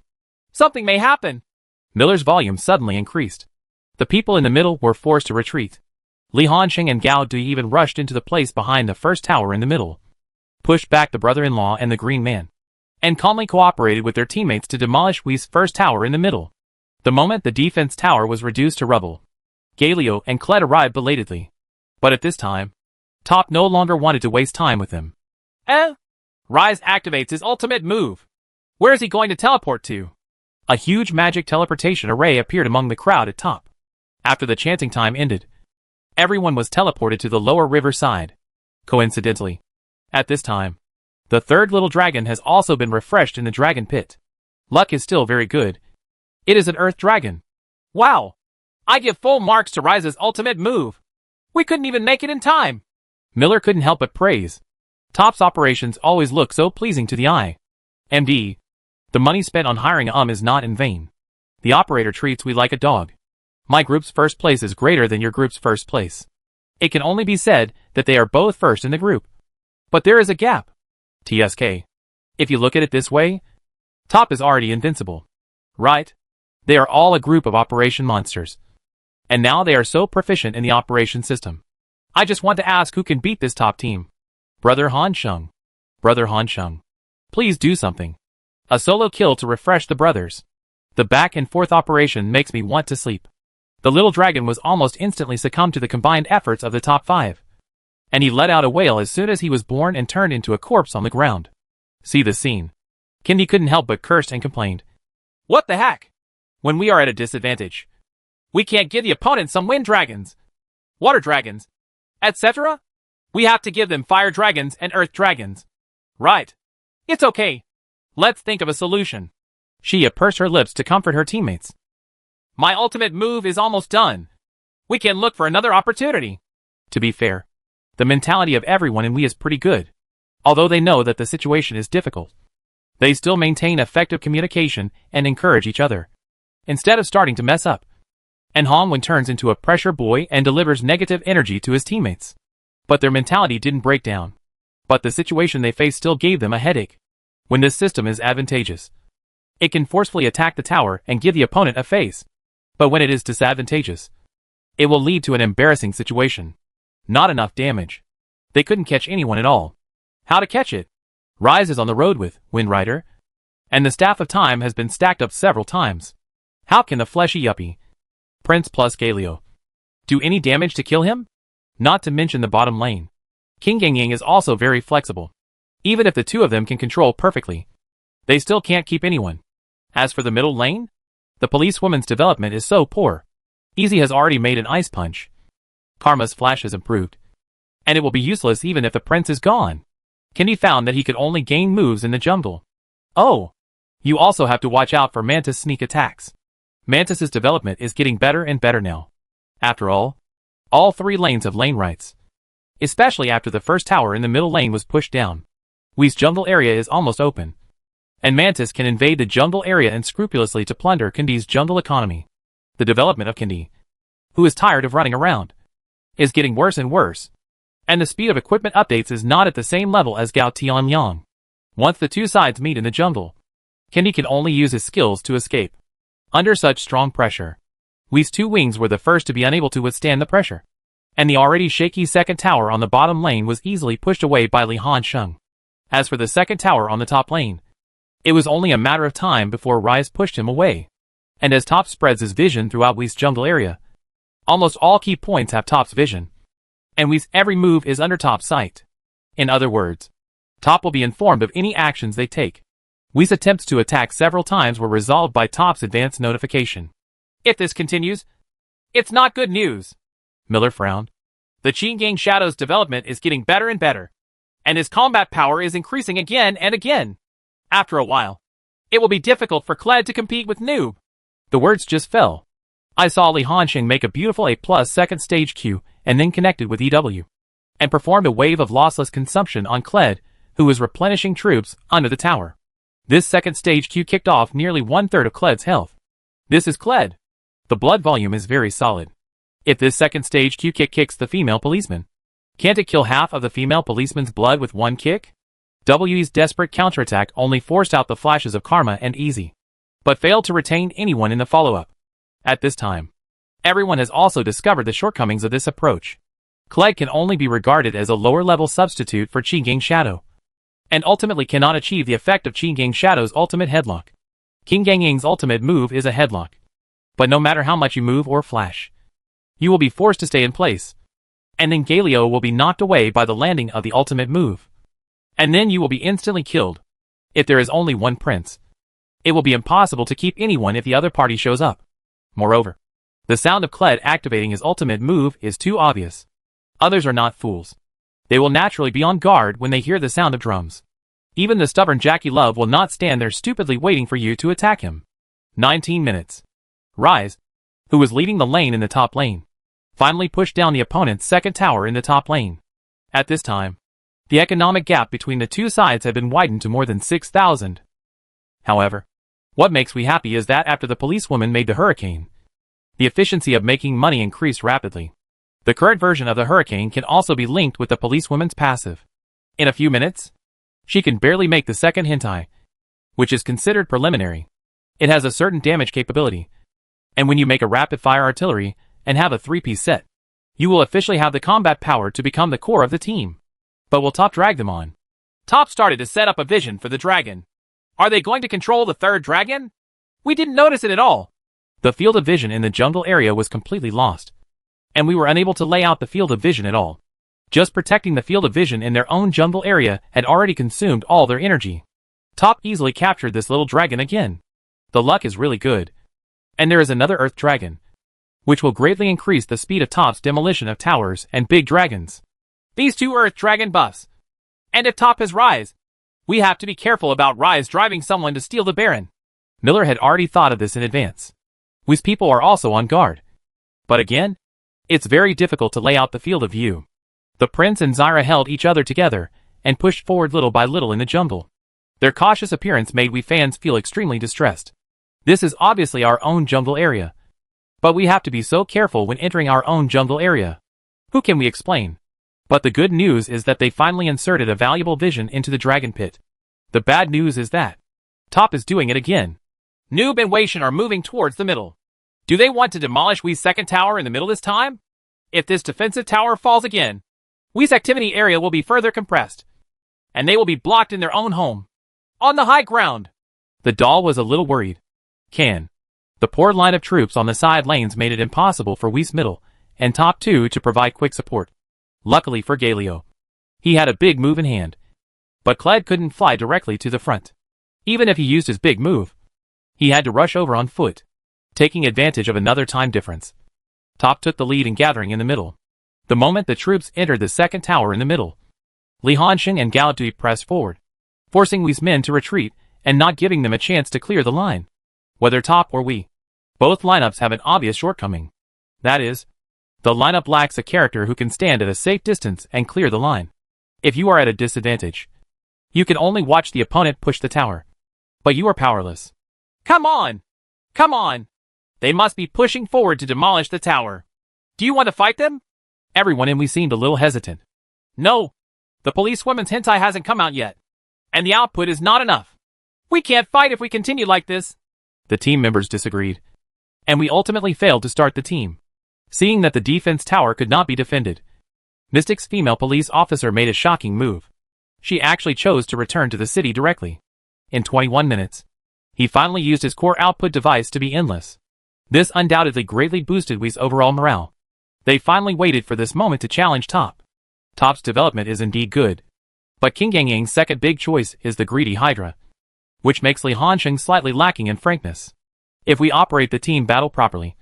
something may happen. Miller's volume suddenly increased. The people in the middle were forced to retreat. Li Hansheng and Gao Dui even rushed into the place behind the first tower in the middle, pushed back the brother-in-law and the green man, and calmly cooperated with their teammates to demolish Wei's first tower in the middle. The moment the defense tower was reduced to rubble, Galio and Kled arrived belatedly. But at this time, Top no longer wanted to waste time with them. Rise activates his ultimate move. Where is he going to teleport to? A huge magic teleportation array appeared among the crowd at Top. After the chanting time ended, everyone was teleported to the lower river side. Coincidentally, at this time, the third little dragon has also been refreshed in the dragon pit. Luck is still very good. It is an earth dragon. Wow! I give full marks to Rise's ultimate move. We couldn't even make it in time. Miller couldn't help but praise. Top's operations always look so pleasing to the eye. MD, the money spent on hiring is not in vain. The operator treats we like a dog. My group's first place is greater than your group's first place. It can only be said that they are both first in the group. But there is a gap. TSK. If you look at it this way, Top is already invincible. Right? They are all a group of operation monsters. And now they are so proficient in the operation system. I just want to ask who can beat this Top team. Brother Han Sheng. Brother Han Sheng. Please do something. A solo kill to refresh the brothers. The back and forth operation makes me want to sleep. The little dragon was almost instantly succumbed to the combined efforts of the top 5. And he let out a wail as soon as he was born and turned into a corpse on the ground. See the scene. Kendi couldn't help but cursed and complained. What the heck? When we are at a disadvantage, we can't give the opponent some wind dragons, water dragons, etc. We have to give them fire dragons and earth dragons. Right. It's okay. Let's think of a solution. Xia pursed her lips to comfort her teammates. My ultimate move is almost done. We can look for another opportunity. To be fair, the mentality of everyone in We is pretty good. Although they know that the situation is difficult, they still maintain effective communication and encourage each other, instead of starting to mess up. And Hongwen turns into a pressure boy and delivers negative energy to his teammates. But their mentality didn't break down. But the situation they faced still gave them a headache. When this system is advantageous, it can forcefully attack the tower and give the opponent a phase. But when it is disadvantageous, it will lead to an embarrassing situation. Not enough damage. They couldn't catch anyone at all. How to catch it? Rise is on the road with Wind Rider, and the Staff of Time has been stacked up several times. How can the fleshy yuppie, Prince plus Galio, do any damage to kill him? Not to mention the bottom lane. King Gangying is also very flexible. Even if the two of them can control perfectly, they still can't keep anyone. As for the middle lane, the policewoman's development is so poor. Easy has already made an ice punch. Karma's flash has improved, and it will be useless even if the prince is gone. Kendi found that he could only gain moves in the jungle. Oh! You also have to watch out for Mantis sneak attacks. Mantis's development is getting better and better now. After all 3 lanes have lane rights. Especially after the first tower in the middle lane was pushed down. Wee's jungle area is almost open. And Mantis can invade the jungle area unscrupulously to plunder Kendi's jungle economy. The development of Kendi, who is tired of running around, is getting worse and worse. And the speed of equipment updates is not at the same level as Gao Tianyang. Once the two sides meet in the jungle, Kendi can only use his skills to escape. Under such strong pressure, Wee's 2 wings were the first to be unable to withstand the pressure. And the already shaky second tower on the bottom lane was easily pushed away by Li Han Sheng. As for the second tower on the top lane, it was only a matter of time before Rise pushed him away. And as Top spreads his vision throughout Wee's jungle area, almost all key points have Top's vision. And Wee's every move is under Top's sight. In other words, Top will be informed of any actions they take. Wee's attempts to attack several times were resolved by Top's advanced notification. If this continues, it's not good news. Miller frowned. The Qin Gang Shadow's development is getting better and better, and his combat power is increasing again and again. After a while, it will be difficult for Kled to compete with Noob. The words just fell. I saw Li Hanxing make a beautiful A+ second stage Q and then connected with EW, and performed a wave of lossless consumption on Kled, who was replenishing troops under the tower. This second stage Q kicked off nearly 1/3 of Kled's health. This is Kled. The blood volume is very solid. If this second stage Q kick kicks the female policeman, can't it kill half of the female policeman's blood with one kick? W's desperate counterattack only forced out the flashes of Karma and Easy, but failed to retain anyone in the follow-up. At this time, everyone has also discovered the shortcomings of this approach. Kled can only be regarded as a lower-level substitute for Qin Gang Shadow, and ultimately cannot achieve the effect of Qin Gang Shadow's ultimate headlock. Qin Gang Ying's ultimate move is a headlock, but no matter how much you move or flash, you will be forced to stay in place, and then Galio will be knocked away by the landing of the ultimate move. And then you will be instantly killed. If there is only one prince, it will be impossible to keep anyone if the other party shows up. Moreover, the sound of Kled activating his ultimate move is too obvious. Others are not fools. They will naturally be on guard when they hear the sound of drums. Even the stubborn Jackie Love will not stand there stupidly waiting for you to attack him. 19 minutes. Rise, who was leading the lane in the top lane, finally pushed down the opponent's second tower in the top lane. At this time, the economic gap between the two sides had been widened to more than 6,000. However, what makes me happy is that after the policewoman made the Hurricane, the efficiency of making money increased rapidly. The current version of the Hurricane can also be linked with the policewoman's passive. In a few minutes, she can barely make the second Hentai, which is considered preliminary. It has a certain damage capability, and when you make a rapid-fire artillery and have a 3-piece set, you will officially have the combat power to become the core of the team. But will Top drag them on? Top started to set up a vision for the dragon. Are they going to control the third dragon? We didn't notice it at all. The field of vision in the jungle area was completely lost, and we were unable to lay out the field of vision at all. Just protecting the field of vision in their own jungle area had already consumed all their energy. Top easily captured this little dragon again. The luck is really good. And there is another Earth Dragon, which will greatly increase the speed of Top's demolition of towers and big dragons. These two Earth Dragon buffs. And if Top has Rise, we have to be careful about Rise driving someone to steal the Baron. Miller had already thought of this in advance. We's people are also on guard. But again, it's very difficult to lay out the field of view. The Prince and Zyra held each other together and pushed forward little by little in the jungle. Their cautious appearance made we fans feel extremely distressed. This is obviously our own jungle area, but we have to be so careful when entering our own jungle area. Who can we explain? But the good news is that they finally inserted a valuable vision into the dragon pit. The bad news is that Top is doing it again. Noob and Waishin are moving towards the middle. Do they want to demolish Wee's second tower in the middle this time? If this defensive tower falls again, Wee's activity area will be further compressed, and they will be blocked in their own home. On the high ground. The doll was a little worried. The poor line of troops on the side lanes made it impossible for Wee's middle and top 2 to provide quick support. Luckily for Galio, he had a big move in hand. But Kled couldn't fly directly to the front. Even if he used his big move, he had to rush over on foot, taking advantage of another time difference. Top took the lead in gathering in the middle. The moment the troops entered the second tower in the middle, Li Hanxing and Galadui pressed forward, forcing Wee's men to retreat and not giving them a chance to clear the line. Whether Top or Wee, both lineups have an obvious shortcoming. That is, the lineup lacks a character who can stand at a safe distance and clear the line. If you are at a disadvantage, you can only watch the opponent push the tower, but you are powerless. Come on! Come on! They must be pushing forward to demolish the tower. Do you want to fight them? Everyone in Wee seemed a little hesitant. No, the policewoman's hentai hasn't come out yet, and the output is not enough. We can't fight if we continue like this. The team members disagreed, and we ultimately failed to start the team. Seeing that the defense tower could not be defended, Mystic's female police officer made a shocking move. She actually chose to return to the city directly. In 21 minutes, he finally used his core output device to be endless. This undoubtedly greatly boosted Wee's overall morale. They finally waited for this moment to challenge Top. Top's development is indeed good, but King Yang Yang's second big choice is the greedy Hydra, which makes Li Hanxing slightly lacking in frankness. If we operate the team battle properly,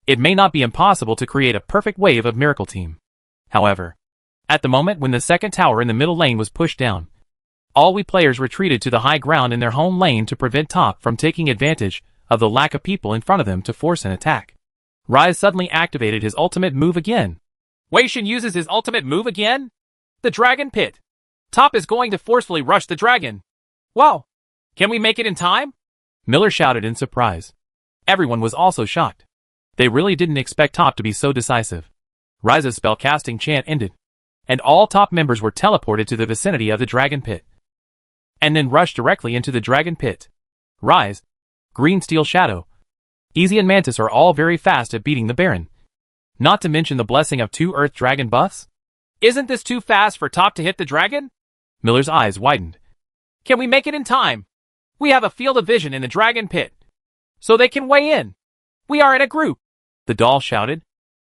it may not be impossible to create a perfect wave of Miracle Team. However, at the moment when the second tower in the middle lane was pushed down, all Wee players retreated to the high ground in their home lane to prevent Top from taking advantage of the lack of people in front of them to force an attack. Rise suddenly activated his ultimate move again. Waishin uses his ultimate move again? The Dragon Pit. Top is going to forcefully rush the dragon. Wow! Can we make it in time? Miller shouted in surprise. Everyone was also shocked. They really didn't expect Top to be so decisive. Rise's spellcasting chant ended, and all Top members were teleported to the vicinity of the Dragon Pit, and then rushed directly into the Dragon Pit. Rise, Green Steel Shadow, Easy and Mantis are all very fast at beating the Baron. Not to mention the blessing of 2 Earth Dragon buffs. Isn't this too fast for Top to hit the dragon? Miller's eyes widened. Can we make it in time? We have a field of vision in the Dragon Pit, so they can weigh in. We are in a group, the doll shouted.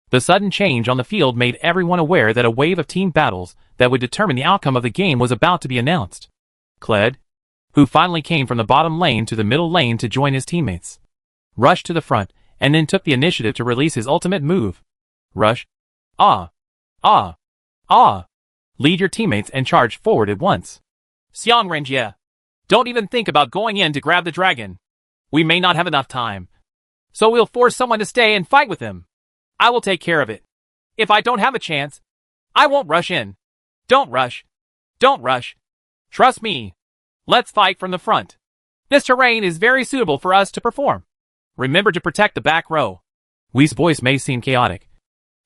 The sudden change on the field made everyone aware that a wave of team battles that would determine the outcome of the game was about to be announced. Kled, who finally came from the bottom lane to the middle lane to join his teammates, rushed to the front and then took the initiative to release his ultimate move. Rush. Ah. Ah. Ah. Lead your teammates and charge forward at once. Xiang Renjie, don't even think about going in to grab the dragon. We may not have enough time. So we'll force someone to stay and fight with him. I will take care of it. If I don't have a chance, I won't rush in. Don't rush. Don't rush. Trust me. Let's fight from the front. This terrain is very suitable for us to perform. Remember to protect the back row. Wei's voice may seem chaotic,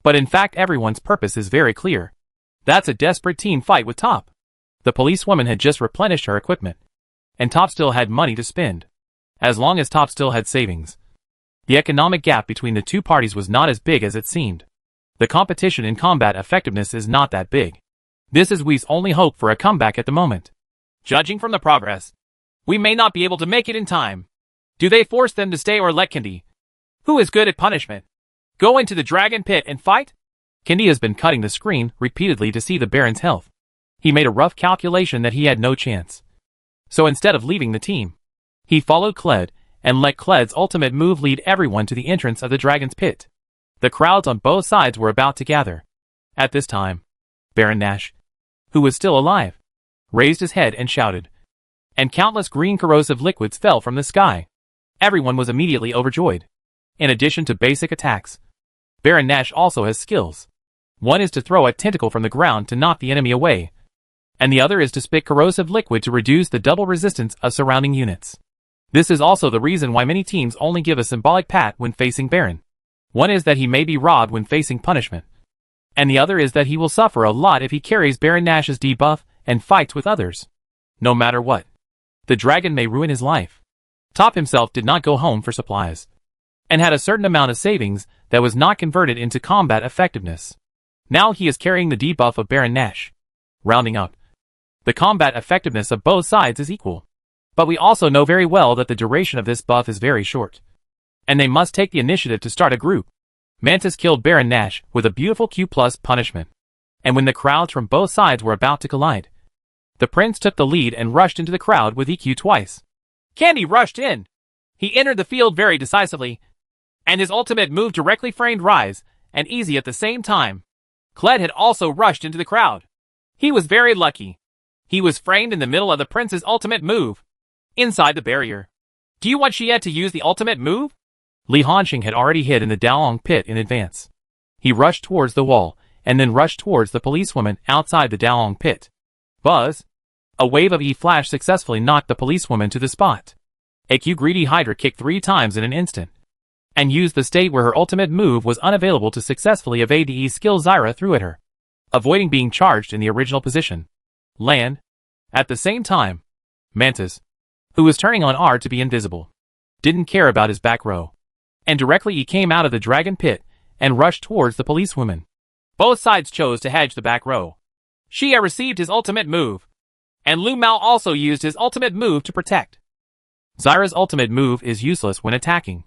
but in fact everyone's purpose is very clear. That's a desperate team fight with Top. The policewoman had just replenished her equipment, and Top still had money to spend. As long as Top still had savings, the economic gap between the two parties was not as big as it seemed. The competition in combat effectiveness is not that big. This is Wei's only hope for a comeback at the moment. Judging from the progress, we may not be able to make it in time. Do they force them to stay or let Kendi, who is good at punishment, go into the dragon pit and fight? Kendi has been cutting the screen repeatedly to see the Baron's health. He made a rough calculation that he had no chance. So instead of leaving the team, he followed Kled and let Kled's ultimate move lead everyone to the entrance of the dragon's pit. The crowds on both sides were about to gather. At this time, Baron Nash, who was still alive, raised his head and shouted. And countless green corrosive liquids fell from the sky. Everyone was immediately overjoyed. In addition to basic attacks, Baron Nash also has skills. One is to throw a tentacle from the ground to knock the enemy away, and the other is to spit corrosive liquid to reduce the double resistance of surrounding units. This is also the reason why many teams only give a symbolic pat when facing Baron. One is that he may be robbed when facing punishment, and the other is that he will suffer a lot if he carries Baron Nash's debuff and fights with others. No matter what, the dragon may ruin his life. Top himself did not go home for supplies, and had a certain amount of savings that was not converted into combat effectiveness. Now he is carrying the debuff of Baron Nash. Rounding up, the combat effectiveness of both sides is equal. But we also know very well that the duration of this buff is very short, and they must take the initiative to start a group. Mantis killed Baron Nash with a beautiful Q+ punishment, and when the crowds from both sides were about to collide, the prince took the lead and rushed into the crowd with EQ twice. Kendi rushed in. He entered the field very decisively, and his ultimate move directly framed Rise and Easy at the same time. Kled had also rushed into the crowd. He was very lucky. He was framed in the middle of the prince's ultimate move, inside the barrier. Do you want Xiye to use the ultimate move? Li Hanxing had already hid in the Daolong pit in advance. He rushed towards the wall, and then rushed towards the policewoman outside the Daolong pit. Buzz! A wave of E-Flash successfully knocked the policewoman to the spot. AQ Greedy Hydra kicked 3 times in an instant, and used the state where her ultimate move was unavailable to successfully evade the E-skill Zyra threw at her, avoiding being charged in the original position. Land. At the same time, Mantis, who was turning on R to be invisible, didn't care about his back row, and directly he came out of the dragon pit and rushed towards the policewoman. Both sides chose to hedge the back row. Xiye received his ultimate move, and Lu Mao also used his ultimate move to protect. Zyra's ultimate move is useless when attacking,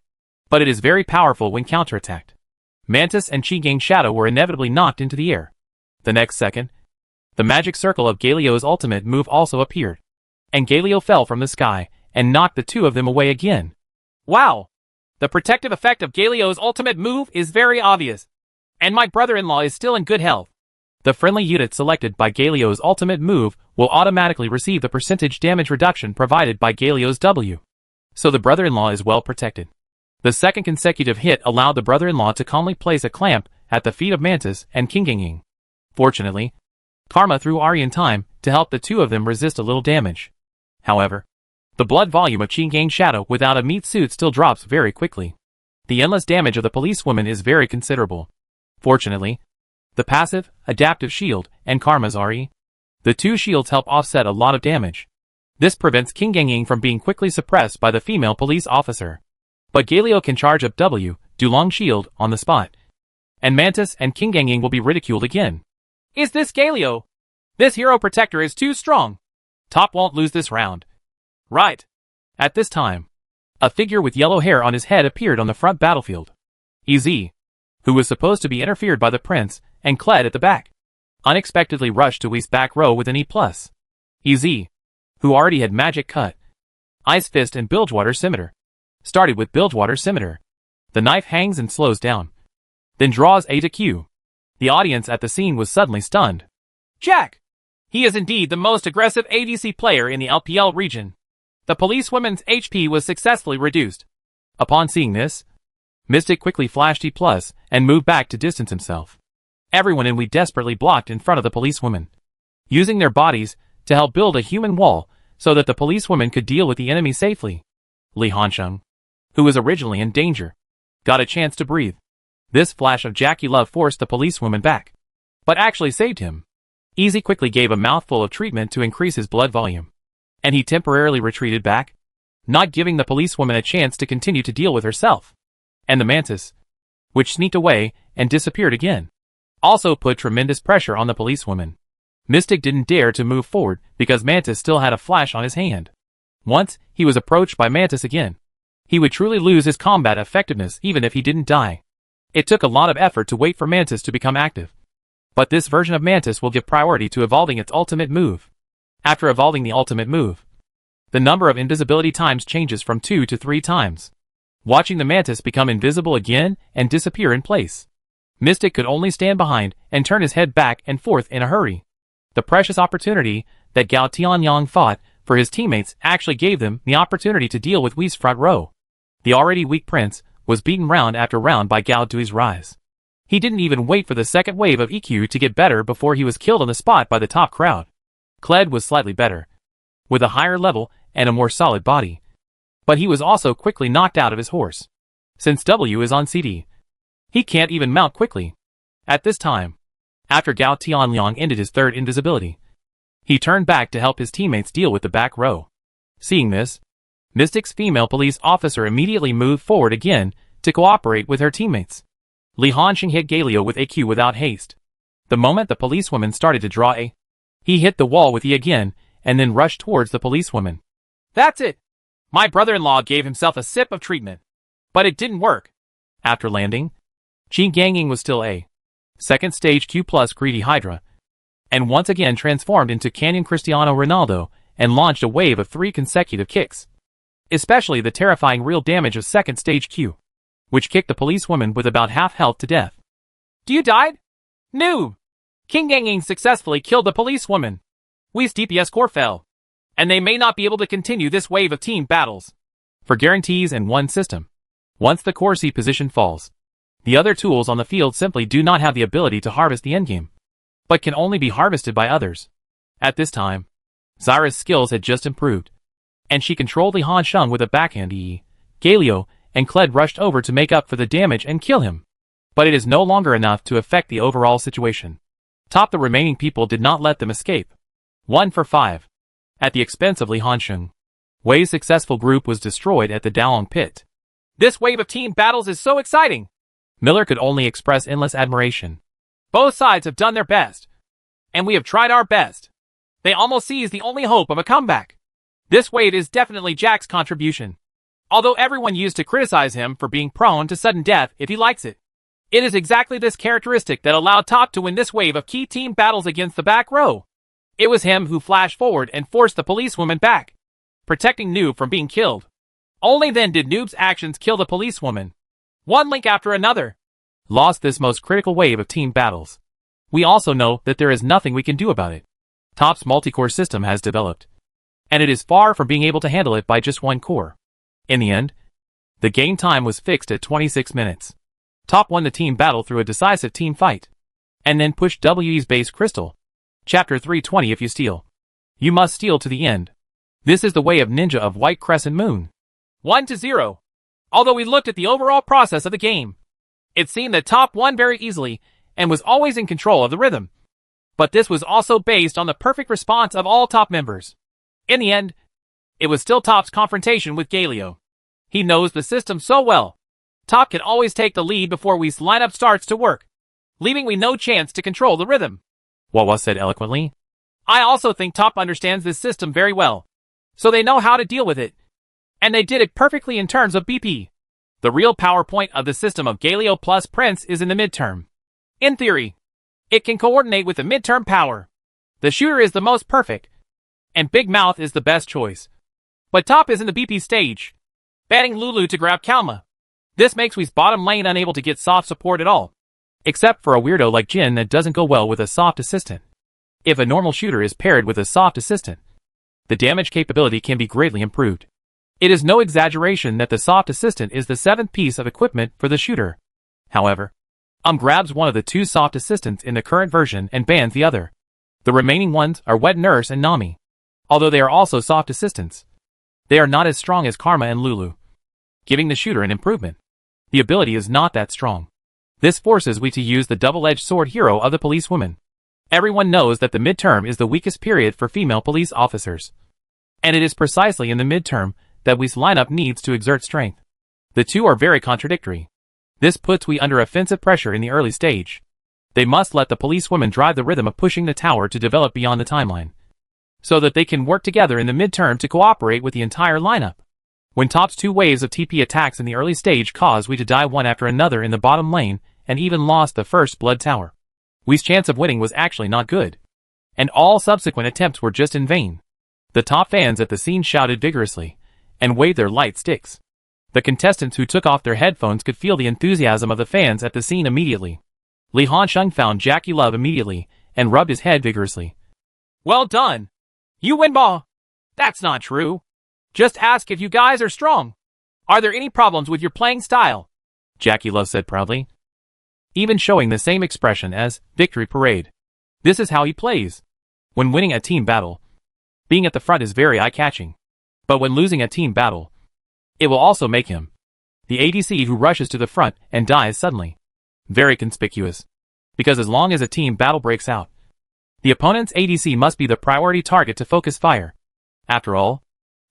but it is very powerful when counterattacked. Mantis and Qi-Gang Shadow were inevitably knocked into the air. The next second, the magic circle of Galio's ultimate move also appeared, and Galio fell from the sky and knocked the two of them away again. Wow! The protective effect of Galio's ultimate move is very obvious, and my brother-in-law is still in good health. The friendly unit selected by Galio's ultimate move will automatically receive the percentage damage reduction provided by Galio's W. So the brother-in-law is well protected. The second consecutive hit allowed the brother-in-law to calmly place a clamp at the feet of Mantis and Qingying. Fortunately, Karma threw Ari in time to help the two of them resist a little damage. However, the blood volume of Qingying Shadow without a meat suit still drops very quickly. The endless damage of the policewoman is very considerable. Fortunately, the passive, adaptive shield, and Karma's RE, the two shields help offset a lot of damage. This prevents Qingying from being quickly suppressed by the female police officer. But Galio can charge up W, Dulong shield, on the spot, and Mantis and Qingying will be ridiculed again. Is this Galio? This hero protector is too strong. Top won't lose this round. Right. At this time, a figure with yellow hair on his head appeared on the front battlefield. EZ, who was supposed to be interfered by the prince, and Kled at the back, unexpectedly rushed to Wei's back row with an E+. EZ, who already had Magic Cut, Ice Fist and Bilgewater Scimitar, started with Bilgewater Scimitar. The knife hangs and slows down, then draws A to Q. The audience at the scene was suddenly stunned. Jack! He is indeed the most aggressive ADC player in the LPL region. The policewoman's HP was successfully reduced. Upon seeing this, Mystic quickly flashed E+ and moved back to distance himself. Everyone in We desperately blocked in front of the policewoman, using their bodies to help build a human wall so that the policewoman could deal with the enemy safely. Li Hansheng, who was originally in danger, got a chance to breathe. This flash of Jackie Love forced the policewoman back, but actually saved him. Easy quickly gave a mouthful of treatment to increase his blood volume, and he temporarily retreated back, not giving the policewoman a chance to continue to deal with herself. And the Mantis, which sneaked away and disappeared again, also put tremendous pressure on the policewoman. Mystic didn't dare to move forward because Mantis still had a flash on his hand. Once he was approached by Mantis again, he would truly lose his combat effectiveness even if he didn't die. It took a lot of effort to wait for Mantis to become active. But this version of Mantis will give priority to evolving its ultimate move. After evolving the ultimate move, the number of invisibility times changes from 2 to 3 times. Watching the Mantis become invisible again and disappear in place, Mystic could only stand behind and turn his head back and forth in a hurry. The precious opportunity that Gao Tianyang fought for his teammates actually gave them the opportunity to deal with Wei's front row. The already weak prince was beaten round after round by Gao Dui's rise. He didn't even wait for the second wave of EQ to get better before he was killed on the spot by the top crowd. Kled was slightly better, with a higher level and a more solid body. But he was also quickly knocked out of his horse. Since W is on CD, he can't even mount quickly. At this time, after Gao Tianyang ended his third invisibility, he turned back to help his teammates deal with the back row. Seeing this, Mystic's female police officer immediately moved forward again to cooperate with her teammates. Li Hansheng hit Galio with AQ without haste. The moment the policewoman started to draw A, he hit the wall with E again and then rushed towards the policewoman. That's it! My brother-in-law gave himself a sip of treatment, but it didn't work. After landing, Qi Ganging was still A. Second stage Q+ Greedy Hydra, and once again transformed into Canyon Cristiano Ronaldo and launched a wave of 3 consecutive kicks. Especially the terrifying real damage of second stage Q, which kicked the policewoman with about half health to death. Do you died? Noob! King Ganging successfully killed the policewoman. Wei's DPS core fell, and they may not be able to continue this wave of team battles. For guarantees and one system, once the core C position falls, the other tools on the field simply do not have the ability to harvest the endgame, but can only be harvested by others. At this time, Zyra's skills had just improved, and she controlled Li Hansheng with a backhand E. Galio and Kled rushed over to make up for the damage and kill him. But it is no longer enough to affect the overall situation. The remaining people did not let them escape. 1 for 5. At the expense of Li Hansheng, Wei's successful group was destroyed at the Daolong pit. This wave of team battles is so exciting! Miller could only express endless admiration. Both sides have done their best, and we have tried our best. They almost seized the only hope of a comeback. This wave is definitely Jack's contribution. Although everyone used to criticize him for being prone to sudden death if he likes it. It is exactly this characteristic that allowed Top to win this wave of key team battles against the back row. It was him who flashed forward and forced the policewoman back, protecting Noob from being killed. Only then did Noob's actions kill the policewoman. One link after another lost this most critical wave of team battles. We also know that there is nothing we can do about it. Top's multi-core system has developed, and it is far from being able to handle it by just one core. In the end, the game time was fixed at 26 minutes. Top won the team battle through a decisive team fight, and then pushed WE's base crystal. Chapter 320. If you steal, you must steal to the end. This is the way of Ninja of White Crescent Moon. 1-0. Although we looked at the overall process of the game, it seemed that Top won very easily and was always in control of the rhythm. But this was also based on the perfect response of all Top members. In the end, it was still Top's confrontation with Galio. He knows the system so well. Top can always take the lead before Wei's lineup starts to work, leaving Wei no chance to control the rhythm. Wawa said eloquently. I also think Top understands this system very well, so they know how to deal with it. And they did it perfectly in terms of BP. The real power point of the system of Galio plus Prince is in the midterm. In theory, it can coordinate with the midterm power. The shooter is the most perfect, and Big Mouth is the best choice. But Top is in the BP stage, banning Lulu to grab Kalma. This makes Wei's bottom lane unable to get soft support at all, except for a weirdo like Jin that doesn't go well with a soft assistant. If a normal shooter is paired with a soft assistant, the damage capability can be greatly improved. It is no exaggeration that the soft assistant is the seventh piece of equipment for the shooter. However, grabs one of the two soft assistants in the current version and bans the other. The remaining ones are Wet Nurse and Nami. Although they are also soft assistants, they are not as strong as Karma and Lulu, giving the shooter an improvement. The ability is not that strong. This forces we to use the double-edged sword hero of the policewoman. Everyone knows that the midterm is the weakest period for female police officers. And it is precisely in the midterm that We's lineup needs to exert strength. The two are very contradictory. This puts We under offensive pressure in the early stage. They must let the policewoman drive the rhythm of pushing the tower to develop beyond the timeline, so that they can work together in the midterm to cooperate with the entire lineup. When Top's two waves of TP attacks in the early stage caused We to die one after another in the bottom lane, and even lost the first blood tower, We's chance of winning was actually not good. And all subsequent attempts were just in vain. The Top fans at the scene shouted vigorously, and waved their light sticks. The contestants who took off their headphones could feel the enthusiasm of the fans at the scene immediately. Li Hansheng found Jackie Love immediately, and rubbed his head vigorously. Well done! You win, Ba! That's not true. Just ask if you guys are strong. Are there any problems with your playing style? Jackie Love said proudly, even showing the same expression as Victory Parade. This is how he plays. When winning a team battle, being at the front is very eye-catching. But when losing a team battle, it will also make him the ADC who rushes to the front and dies suddenly very conspicuous. Because as long as a team battle breaks out, the opponent's ADC must be the priority target to focus fire. After all,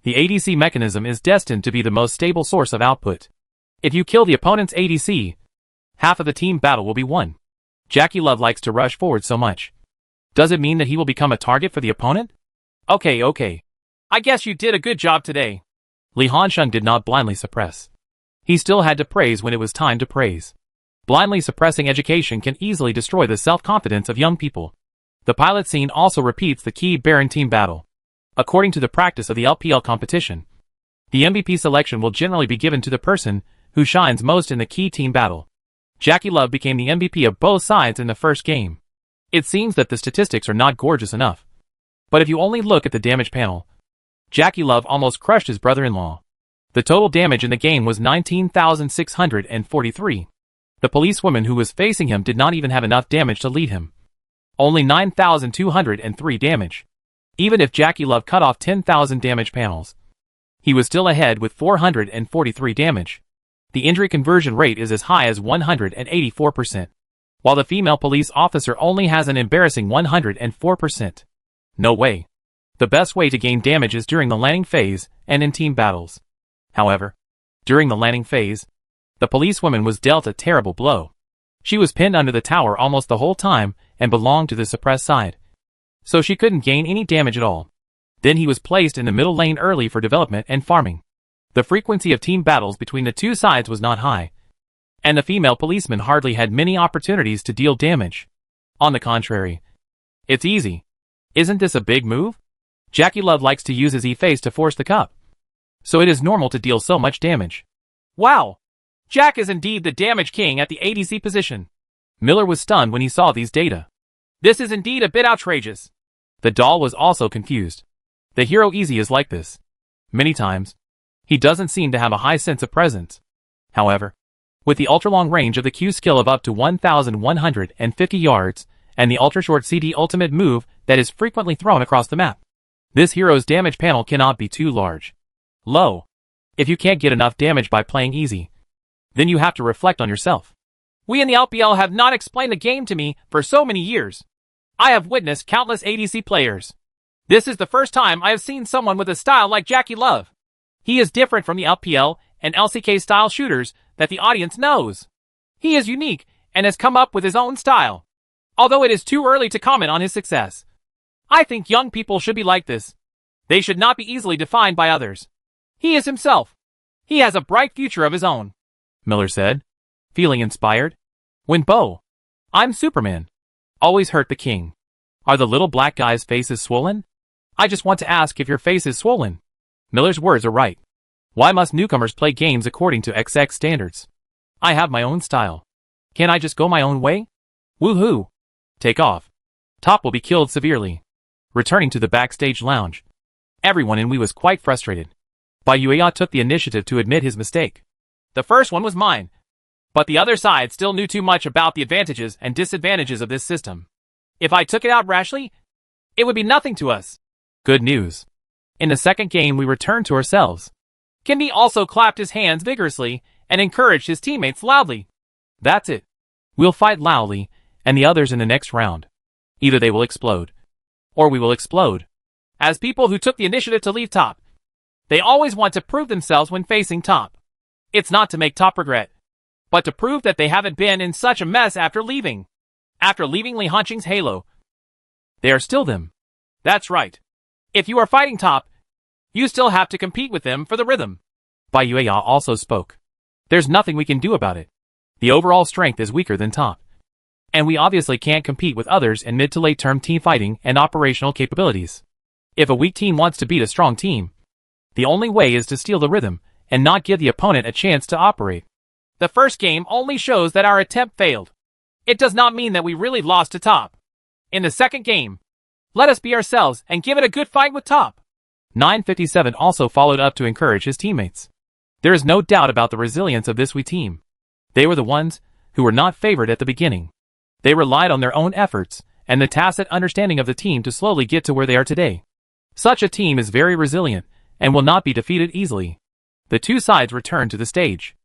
the ADC mechanism is destined to be the most stable source of output. If you kill the opponent's ADC, half of the team battle will be won. Jackie Love likes to rush forward so much. Does it mean that he will become a target for the opponent? Okay. I guess you did a good job today. Li Hansheng did not blindly suppress. He still had to praise when it was time to praise. Blindly suppressing education can easily destroy the self-confidence of young people. The pilot scene also repeats the key Baron team battle. According to the practice of the LPL competition, the MVP selection will generally be given to the person who shines most in the key team battle. Jackie Love became the MVP of both sides in the first game. It seems that the statistics are not gorgeous enough. But if you only look at the damage panel, Jackie Love almost crushed his brother-in-law. The total damage in the game was 19,643. The policewoman who was facing him did not even have enough damage to lead him. Only 9,203 damage. Even if Jackie Love cut off 10,000 damage panels, he was still ahead with 443 damage. The injury conversion rate is as high as 184%, while the female police officer only has an embarrassing 104%. No way. The best way to gain damage is during the landing phase and in team battles. However, during the landing phase, the policewoman was dealt a terrible blow. She was pinned under the tower almost the whole time and belonged to the suppressed side, so she couldn't gain any damage at all. Then he was placed in the middle lane early for development and farming. The frequency of team battles between the two sides was not high, and the female policeman hardly had many opportunities to deal damage. On the contrary, it's easy. Isn't this a big move? Jackie Love likes to use his E-face to force the cup, so it is normal to deal so much damage. Wow! Jack is indeed the damage king at the ADC position. Miller was stunned when he saw these data. This is indeed a bit outrageous. The doll was also confused. The hero Easy is like this. Many times, he doesn't seem to have a high sense of presence. However, with the ultra-long range of the Q skill of up to 1,150 yards, and the ultra-short CD ultimate move that is frequently thrown across the map, this hero's damage panel cannot be too large. Low. If you can't get enough damage by playing Easy, then you have to reflect on yourself. We in the LPL have not explained the game to me for so many years. I have witnessed countless ADC players. This is the first time I have seen someone with a style like Jackie Love. He is different from the LPL and LCK style shooters that the audience knows. He is unique and has come up with his own style. Although it is too early to comment on his success, I think young people should be like this. They should not be easily defined by others. He is himself. He has a bright future of his own, Miller said, feeling inspired. When Bo, I'm Superman, always hurt the king. Are the little black guy's faces swollen? I just want to ask if your face is swollen. Miller's words are right. Why must newcomers play games according to XX standards? I have my own style. Can't I just go my own way? Woohoo! Take off. Top will be killed severely. Returning to the backstage lounge, everyone in Wii was quite frustrated. Byakuya took the initiative to admit his mistake. The first one was mine. But the other side still knew too much about the advantages and disadvantages of this system. If I took it out rashly, it would be nothing to us. Good news. In the second game we returned to ourselves. Kimby also clapped his hands vigorously and encouraged his teammates loudly. That's it. We'll fight loudly, and the others in the next round. Either they will explode, or we will explode. As people who took the initiative to leave Top, they always want to prove themselves when facing Top. It's not to make Top regret, but to prove that they haven't been in such a mess after leaving. After leaving Li Hanqing's Halo, they are still them. That's right. If you are fighting Top, you still have to compete with them for the rhythm. Byakuya also spoke. There's nothing we can do about it. The overall strength is weaker than Top. And we obviously can't compete with others in mid to late term team fighting and operational capabilities. If a weak team wants to beat a strong team, the only way is to steal the rhythm and not give the opponent a chance to operate. The first game only shows that our attempt failed. It does not mean that we really lost to Top. In the second game, let us be ourselves and give it a good fight with Top. 957 also followed up to encourage his teammates. There is no doubt about the resilience of this Wii team. They were the ones who were not favored at the beginning. They relied on their own efforts and the tacit understanding of the team to slowly get to where they are today. Such a team is very resilient and will not be defeated easily. The two sides returned to the stage.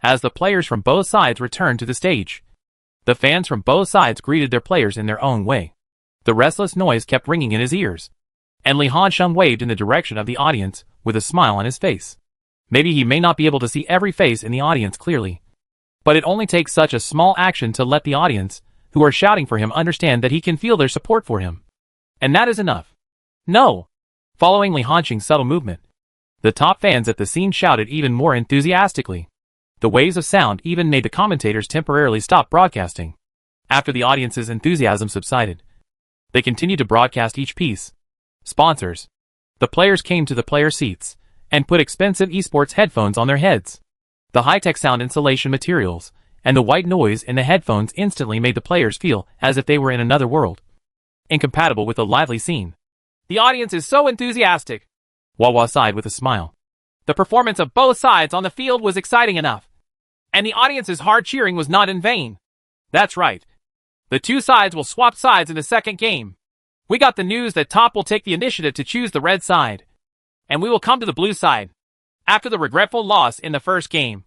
As the players from both sides returned to the stage, the fans from both sides greeted their players in their own way. The restless noise kept ringing in his ears, and Li Hanqing waved in the direction of the audience with a smile on his face. Maybe he may not be able to see every face in the audience clearly, but it only takes such a small action to let the audience, who are shouting for him, understand that he can feel their support for him. And that is enough. No! Following Li Hanqing's subtle movement, the Top fans at the scene shouted even more enthusiastically. The waves of sound even made the commentators temporarily stop broadcasting. After the audience's enthusiasm subsided, they continued to broadcast each piece. Sponsors. The players came to the player seats and put expensive esports headphones on their heads. The high-tech sound insulation materials and the white noise in the headphones instantly made the players feel as if they were in another world, incompatible with the lively scene. The audience is so enthusiastic, Wawa sighed with a smile. The performance of both sides on the field was exciting enough, and the audience's hard cheering was not in vain. That's right. The two sides will swap sides in the second game. We got the news that Top will take the initiative to choose the red side, and we will come to the blue side after the regretful loss in the first game.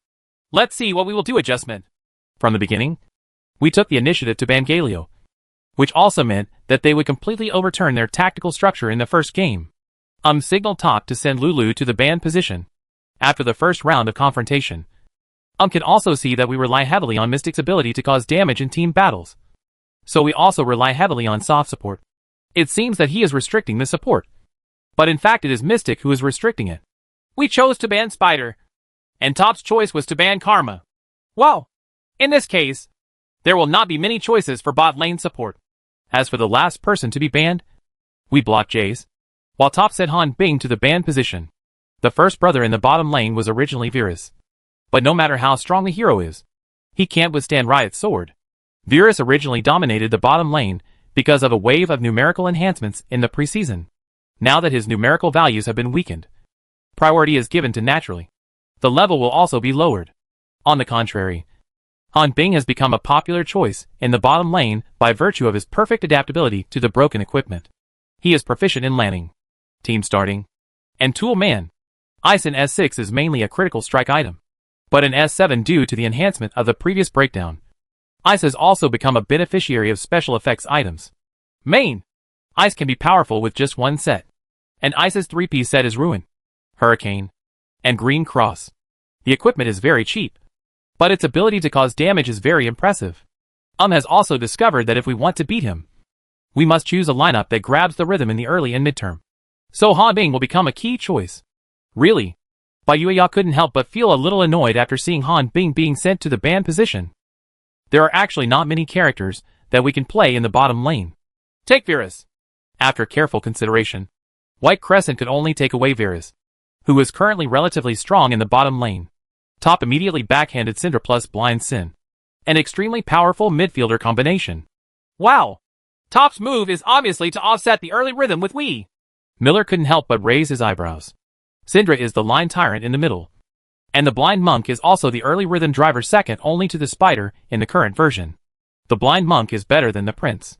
Let's see what we will do. Adjustment. From the beginning, we took the initiative to ban Galio, which also meant that they would completely overturn their tactical structure in the first game. Signaled Top to send Lulu to the banned position. After the first round of confrontation, can also see that we rely heavily on Mystic's ability to cause damage in team battles. So we also rely heavily on soft support. It seems that he is restricting the support, but in fact it is Mystic who is restricting it. We chose to ban Spider, and Top's choice was to ban Karma. Well, in this case, there will not be many choices for bot lane support. As for the last person to be banned, we blocked Jace, while Top sent Han Bing to the banned position. The first brother in the bottom lane was originally Virus. But no matter how strong the hero is, he can't withstand Riot's sword. Virus originally dominated the bottom lane because of a wave of numerical enhancements in the preseason. Now that his numerical values have been weakened, priority is given to naturally. The level will also be lowered. On the contrary, Han Bing has become a popular choice in the bottom lane by virtue of his perfect adaptability to the broken equipment. He is proficient in landing, team starting, and tool man. Ice in S6 is mainly a critical strike item, but in S7 due to the enhancement of the previous breakdown, Ice has also become a beneficiary of special effects items. Main. Ice can be powerful with just one set, and Ice's 3-piece set is Ruin, Hurricane, and Green Cross. The equipment is very cheap, but its ability to cause damage is very impressive. Has also discovered that if we want to beat him, we must choose a lineup that grabs the rhythm in the early and midterm. So Han Bing will become a key choice. Really? Byakuya couldn't help but feel a little annoyed after seeing Han Bing being sent to the banned position. There are actually not many characters that we can play in the bottom lane. Take Virus. After careful consideration, White Crescent could only take away Virus, who is currently relatively strong in the bottom lane. Top immediately backhanded Syndra plus Blind Sin, an extremely powerful midfielder combination. Wow! Top's move is obviously to offset the early rhythm with Wii. Miller couldn't help but raise his eyebrows. Syndra is the line tyrant in the middle. And the Blind Monk is also the early rhythm driver second only to the Spider in the current version. The Blind Monk is better than the Prince.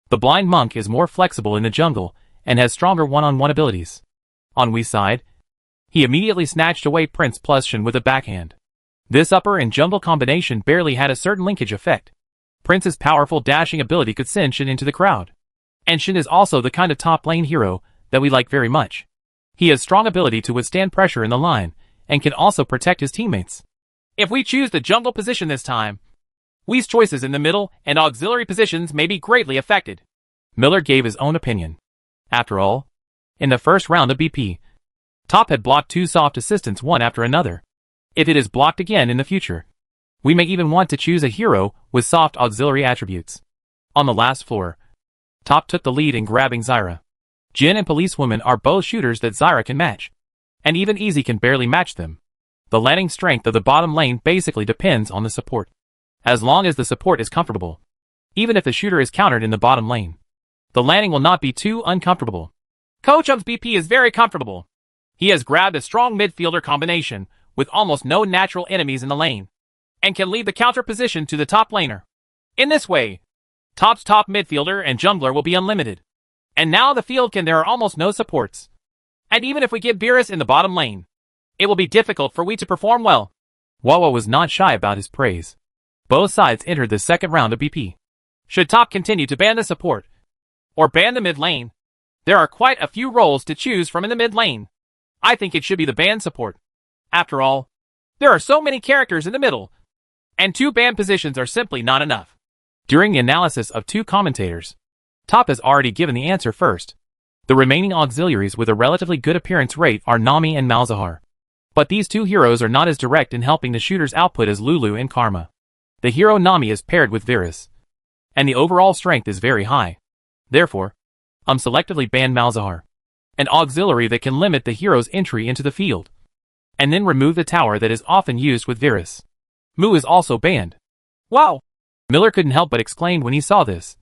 The Blind Monk is more flexible in the jungle and has stronger one-on-one abilities. On Wii's side, he immediately snatched away Prince plus Shen with a backhand. This upper and jungle combination barely had a certain linkage effect. Prince's powerful dashing ability could send Shen into the crowd. And Shen is also the kind of top lane hero that we like very much. He has strong ability to withstand pressure in the line, and can also protect his teammates. If we choose the jungle position this time, Wii's choices in the middle and auxiliary positions may be greatly affected. Miller gave his own opinion. After all, in the first round of BP, Top had blocked two soft assistants one after another. If it is blocked again in the future, we may even want to choose a hero with soft auxiliary attributes. On the last floor, Top took the lead in grabbing Zyra. Jin and Policewoman are both shooters that Zyra can match. And even Easy can barely match them. The landing strength of the bottom lane basically depends on the support. As long as the support is comfortable, even if the shooter is countered in the bottom lane, the landing will not be too uncomfortable. Kochum's BP is very comfortable. He has grabbed a strong midfielder combination with almost no natural enemies in the lane, and can leave the counter position to the top laner. In this way, Top's top midfielder and jungler will be unlimited. And now the field there are almost no supports. And even if we get Beerus in the bottom lane, it will be difficult for Wii to perform well. Wawa was not shy about his praise. Both sides entered the second round of BP. Should Top continue to ban the support, or ban the mid lane? There are quite a few roles to choose from in the mid lane. I think it should be the ban support. After all, there are so many characters in the middle, and two ban positions are simply not enough. During the analysis of two commentators, Top has already given the answer first. The remaining auxiliaries with a relatively good appearance rate are Nami and Malzahar. But these two heroes are not as direct in helping the shooter's output as Lulu and Karma. The hero Nami is paired with Varus, and the overall strength is very high. Therefore, selectively ban Malzahar, an auxiliary that can limit the hero's entry into the field, and then remove the tower that is often used with Varus. Mu is also banned. Wow! Miller couldn't help but exclaim when he saw this.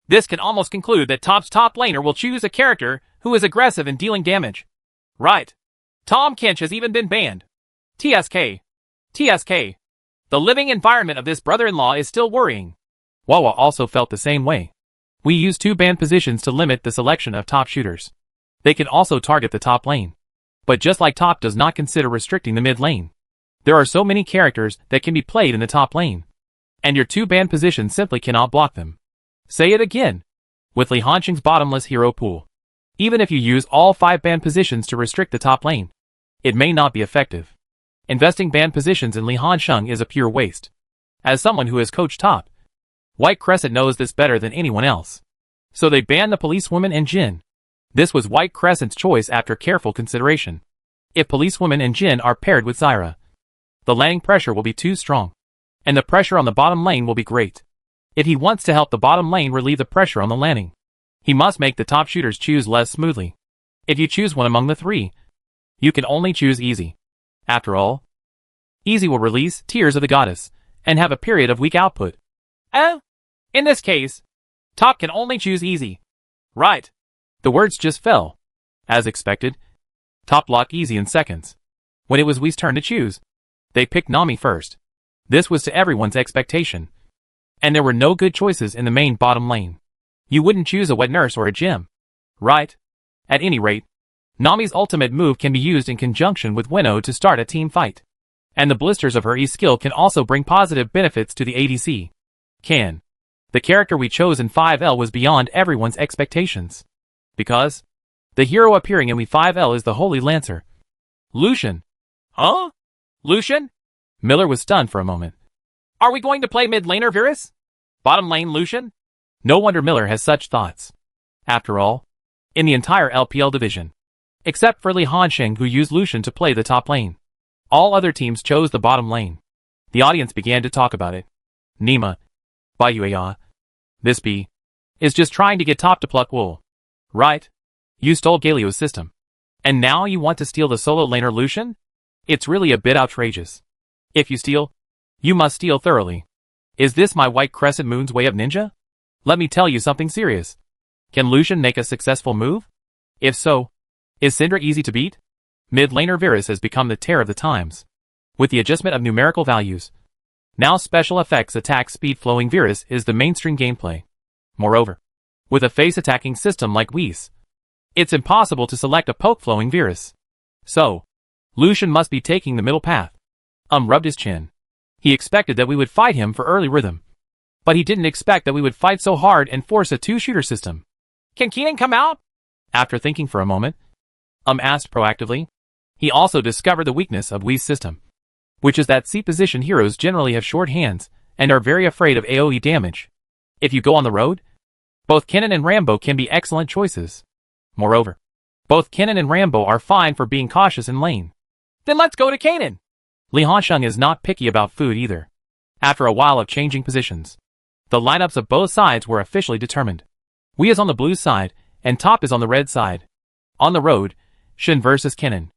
This can almost conclude that Top's top laner will choose a character who is aggressive in dealing damage. Right. Tahm Kench has even been banned. TSK. TSK. The living environment of this brother-in-law is still worrying. Wawa also felt the same way. We use two ban positions to limit the selection of top shooters. They can also target the top lane. But just like Top does not consider restricting the mid lane, there are so many characters that can be played in the top lane. And your two ban positions simply cannot block them. Say it again. With Li Hanqing's bottomless hero pool, even if you use all 5 ban positions to restrict the top lane, it may not be effective. Investing ban positions in Li Hanqing is a pure waste. As someone who has coached Top, White Crescent knows this better than anyone else. So they banned the Policewoman and Jin. This was White Crescent's choice after careful consideration. If Policewoman and Jin are paired with Zyra, the landing pressure will be too strong, and the pressure on the bottom lane will be great. If he wants to help the bottom lane relieve the pressure on the landing, he must make the top shooters choose less smoothly. If you choose one among the three, you can only choose Easy. After all, Easy will release Tears of the Goddess, and have a period of weak output. In this case, Top can only choose Easy. Right. The words just fell. As expected, Top blocked Easy in seconds. When it was Wii's turn to choose, they picked Nami first. This was to everyone's expectation. And there were no good choices in the main bottom lane. You wouldn't choose a wet nurse or a gem. Right? At any rate, Nami's ultimate move can be used in conjunction with Winnow to start a team fight. And the blisters of her E skill can also bring positive benefits to the ADC. The character we chose in 5L was beyond everyone's expectations. Because the hero appearing in We5L is the Holy Lancer. Lucian. Huh? Lucian? Miller was stunned for a moment. Are we going to play mid laner Varus? Bottom lane Lucian? No wonder Miller has such thoughts. After all, in the entire LPL division, except for Li Hanqing who used Lucian to play the top lane, all other teams chose the bottom lane. The audience began to talk about it. Nima. Bayuaya. This B. is just trying to get Top to pluck wool. Right? You stole Galio's system. And now you want to steal the solo laner Lucian? It's really a bit outrageous. If you steal, you must steal thoroughly. Is this my White Crescent Moon's way of ninja? Let me tell you something serious. Can Lucian make a successful move? If so, is Syndra easy to beat? Mid laner Varus has become the terror of the times. With the adjustment of numerical values, now special effects attack speed flowing Varus is the mainstream gameplay. Moreover, with a face attacking system like Whis, it's impossible to select a poke flowing Varus. So, Lucian must be taking the middle path. Rubbed his chin. He expected that we would fight him for early rhythm. But he didn't expect that we would fight so hard and force a two-shooter system. Can Kennen come out? After thinking for a moment, asked proactively. He also discovered the weakness of Whis' system, which is that C-position heroes generally have short hands and are very afraid of AoE damage. If you go on the road, both Kennen and Rambo can be excellent choices. Moreover, both Kennen and Rambo are fine for being cautious in lane. Then let's go to Kennen! Li Hansheng is not picky about food either. After a while of changing positions, the lineups of both sides were officially determined. Wei is on the blue side, and Top is on the red side. On the road, Shin vs Kennen.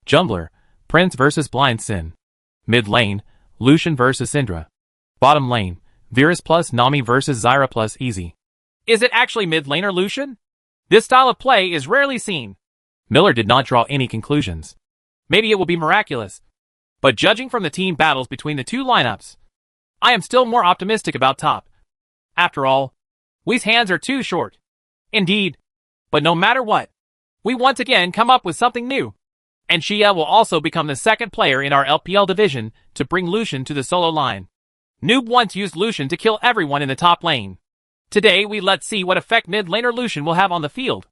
Jungler, Prince vs Blind Sin. Mid lane, Lucian vs Syndra. Bottom lane, Varus plus Nami vs Zyra plus Easy. Is it actually mid laner Lucian? This style of play is rarely seen. Miller did not draw any conclusions. Maybe it will be miraculous. But judging from the team battles between the two lineups, I am still more optimistic about Top. After all, Wei's hands are too short. Indeed. But no matter what, we once again come up with something new. And Xia will also become the second player in our LPL division to bring Lucian to the solo line. Noob once used Lucian to kill everyone in the top lane. Today let's see what effect mid laner Lucian will have on the field.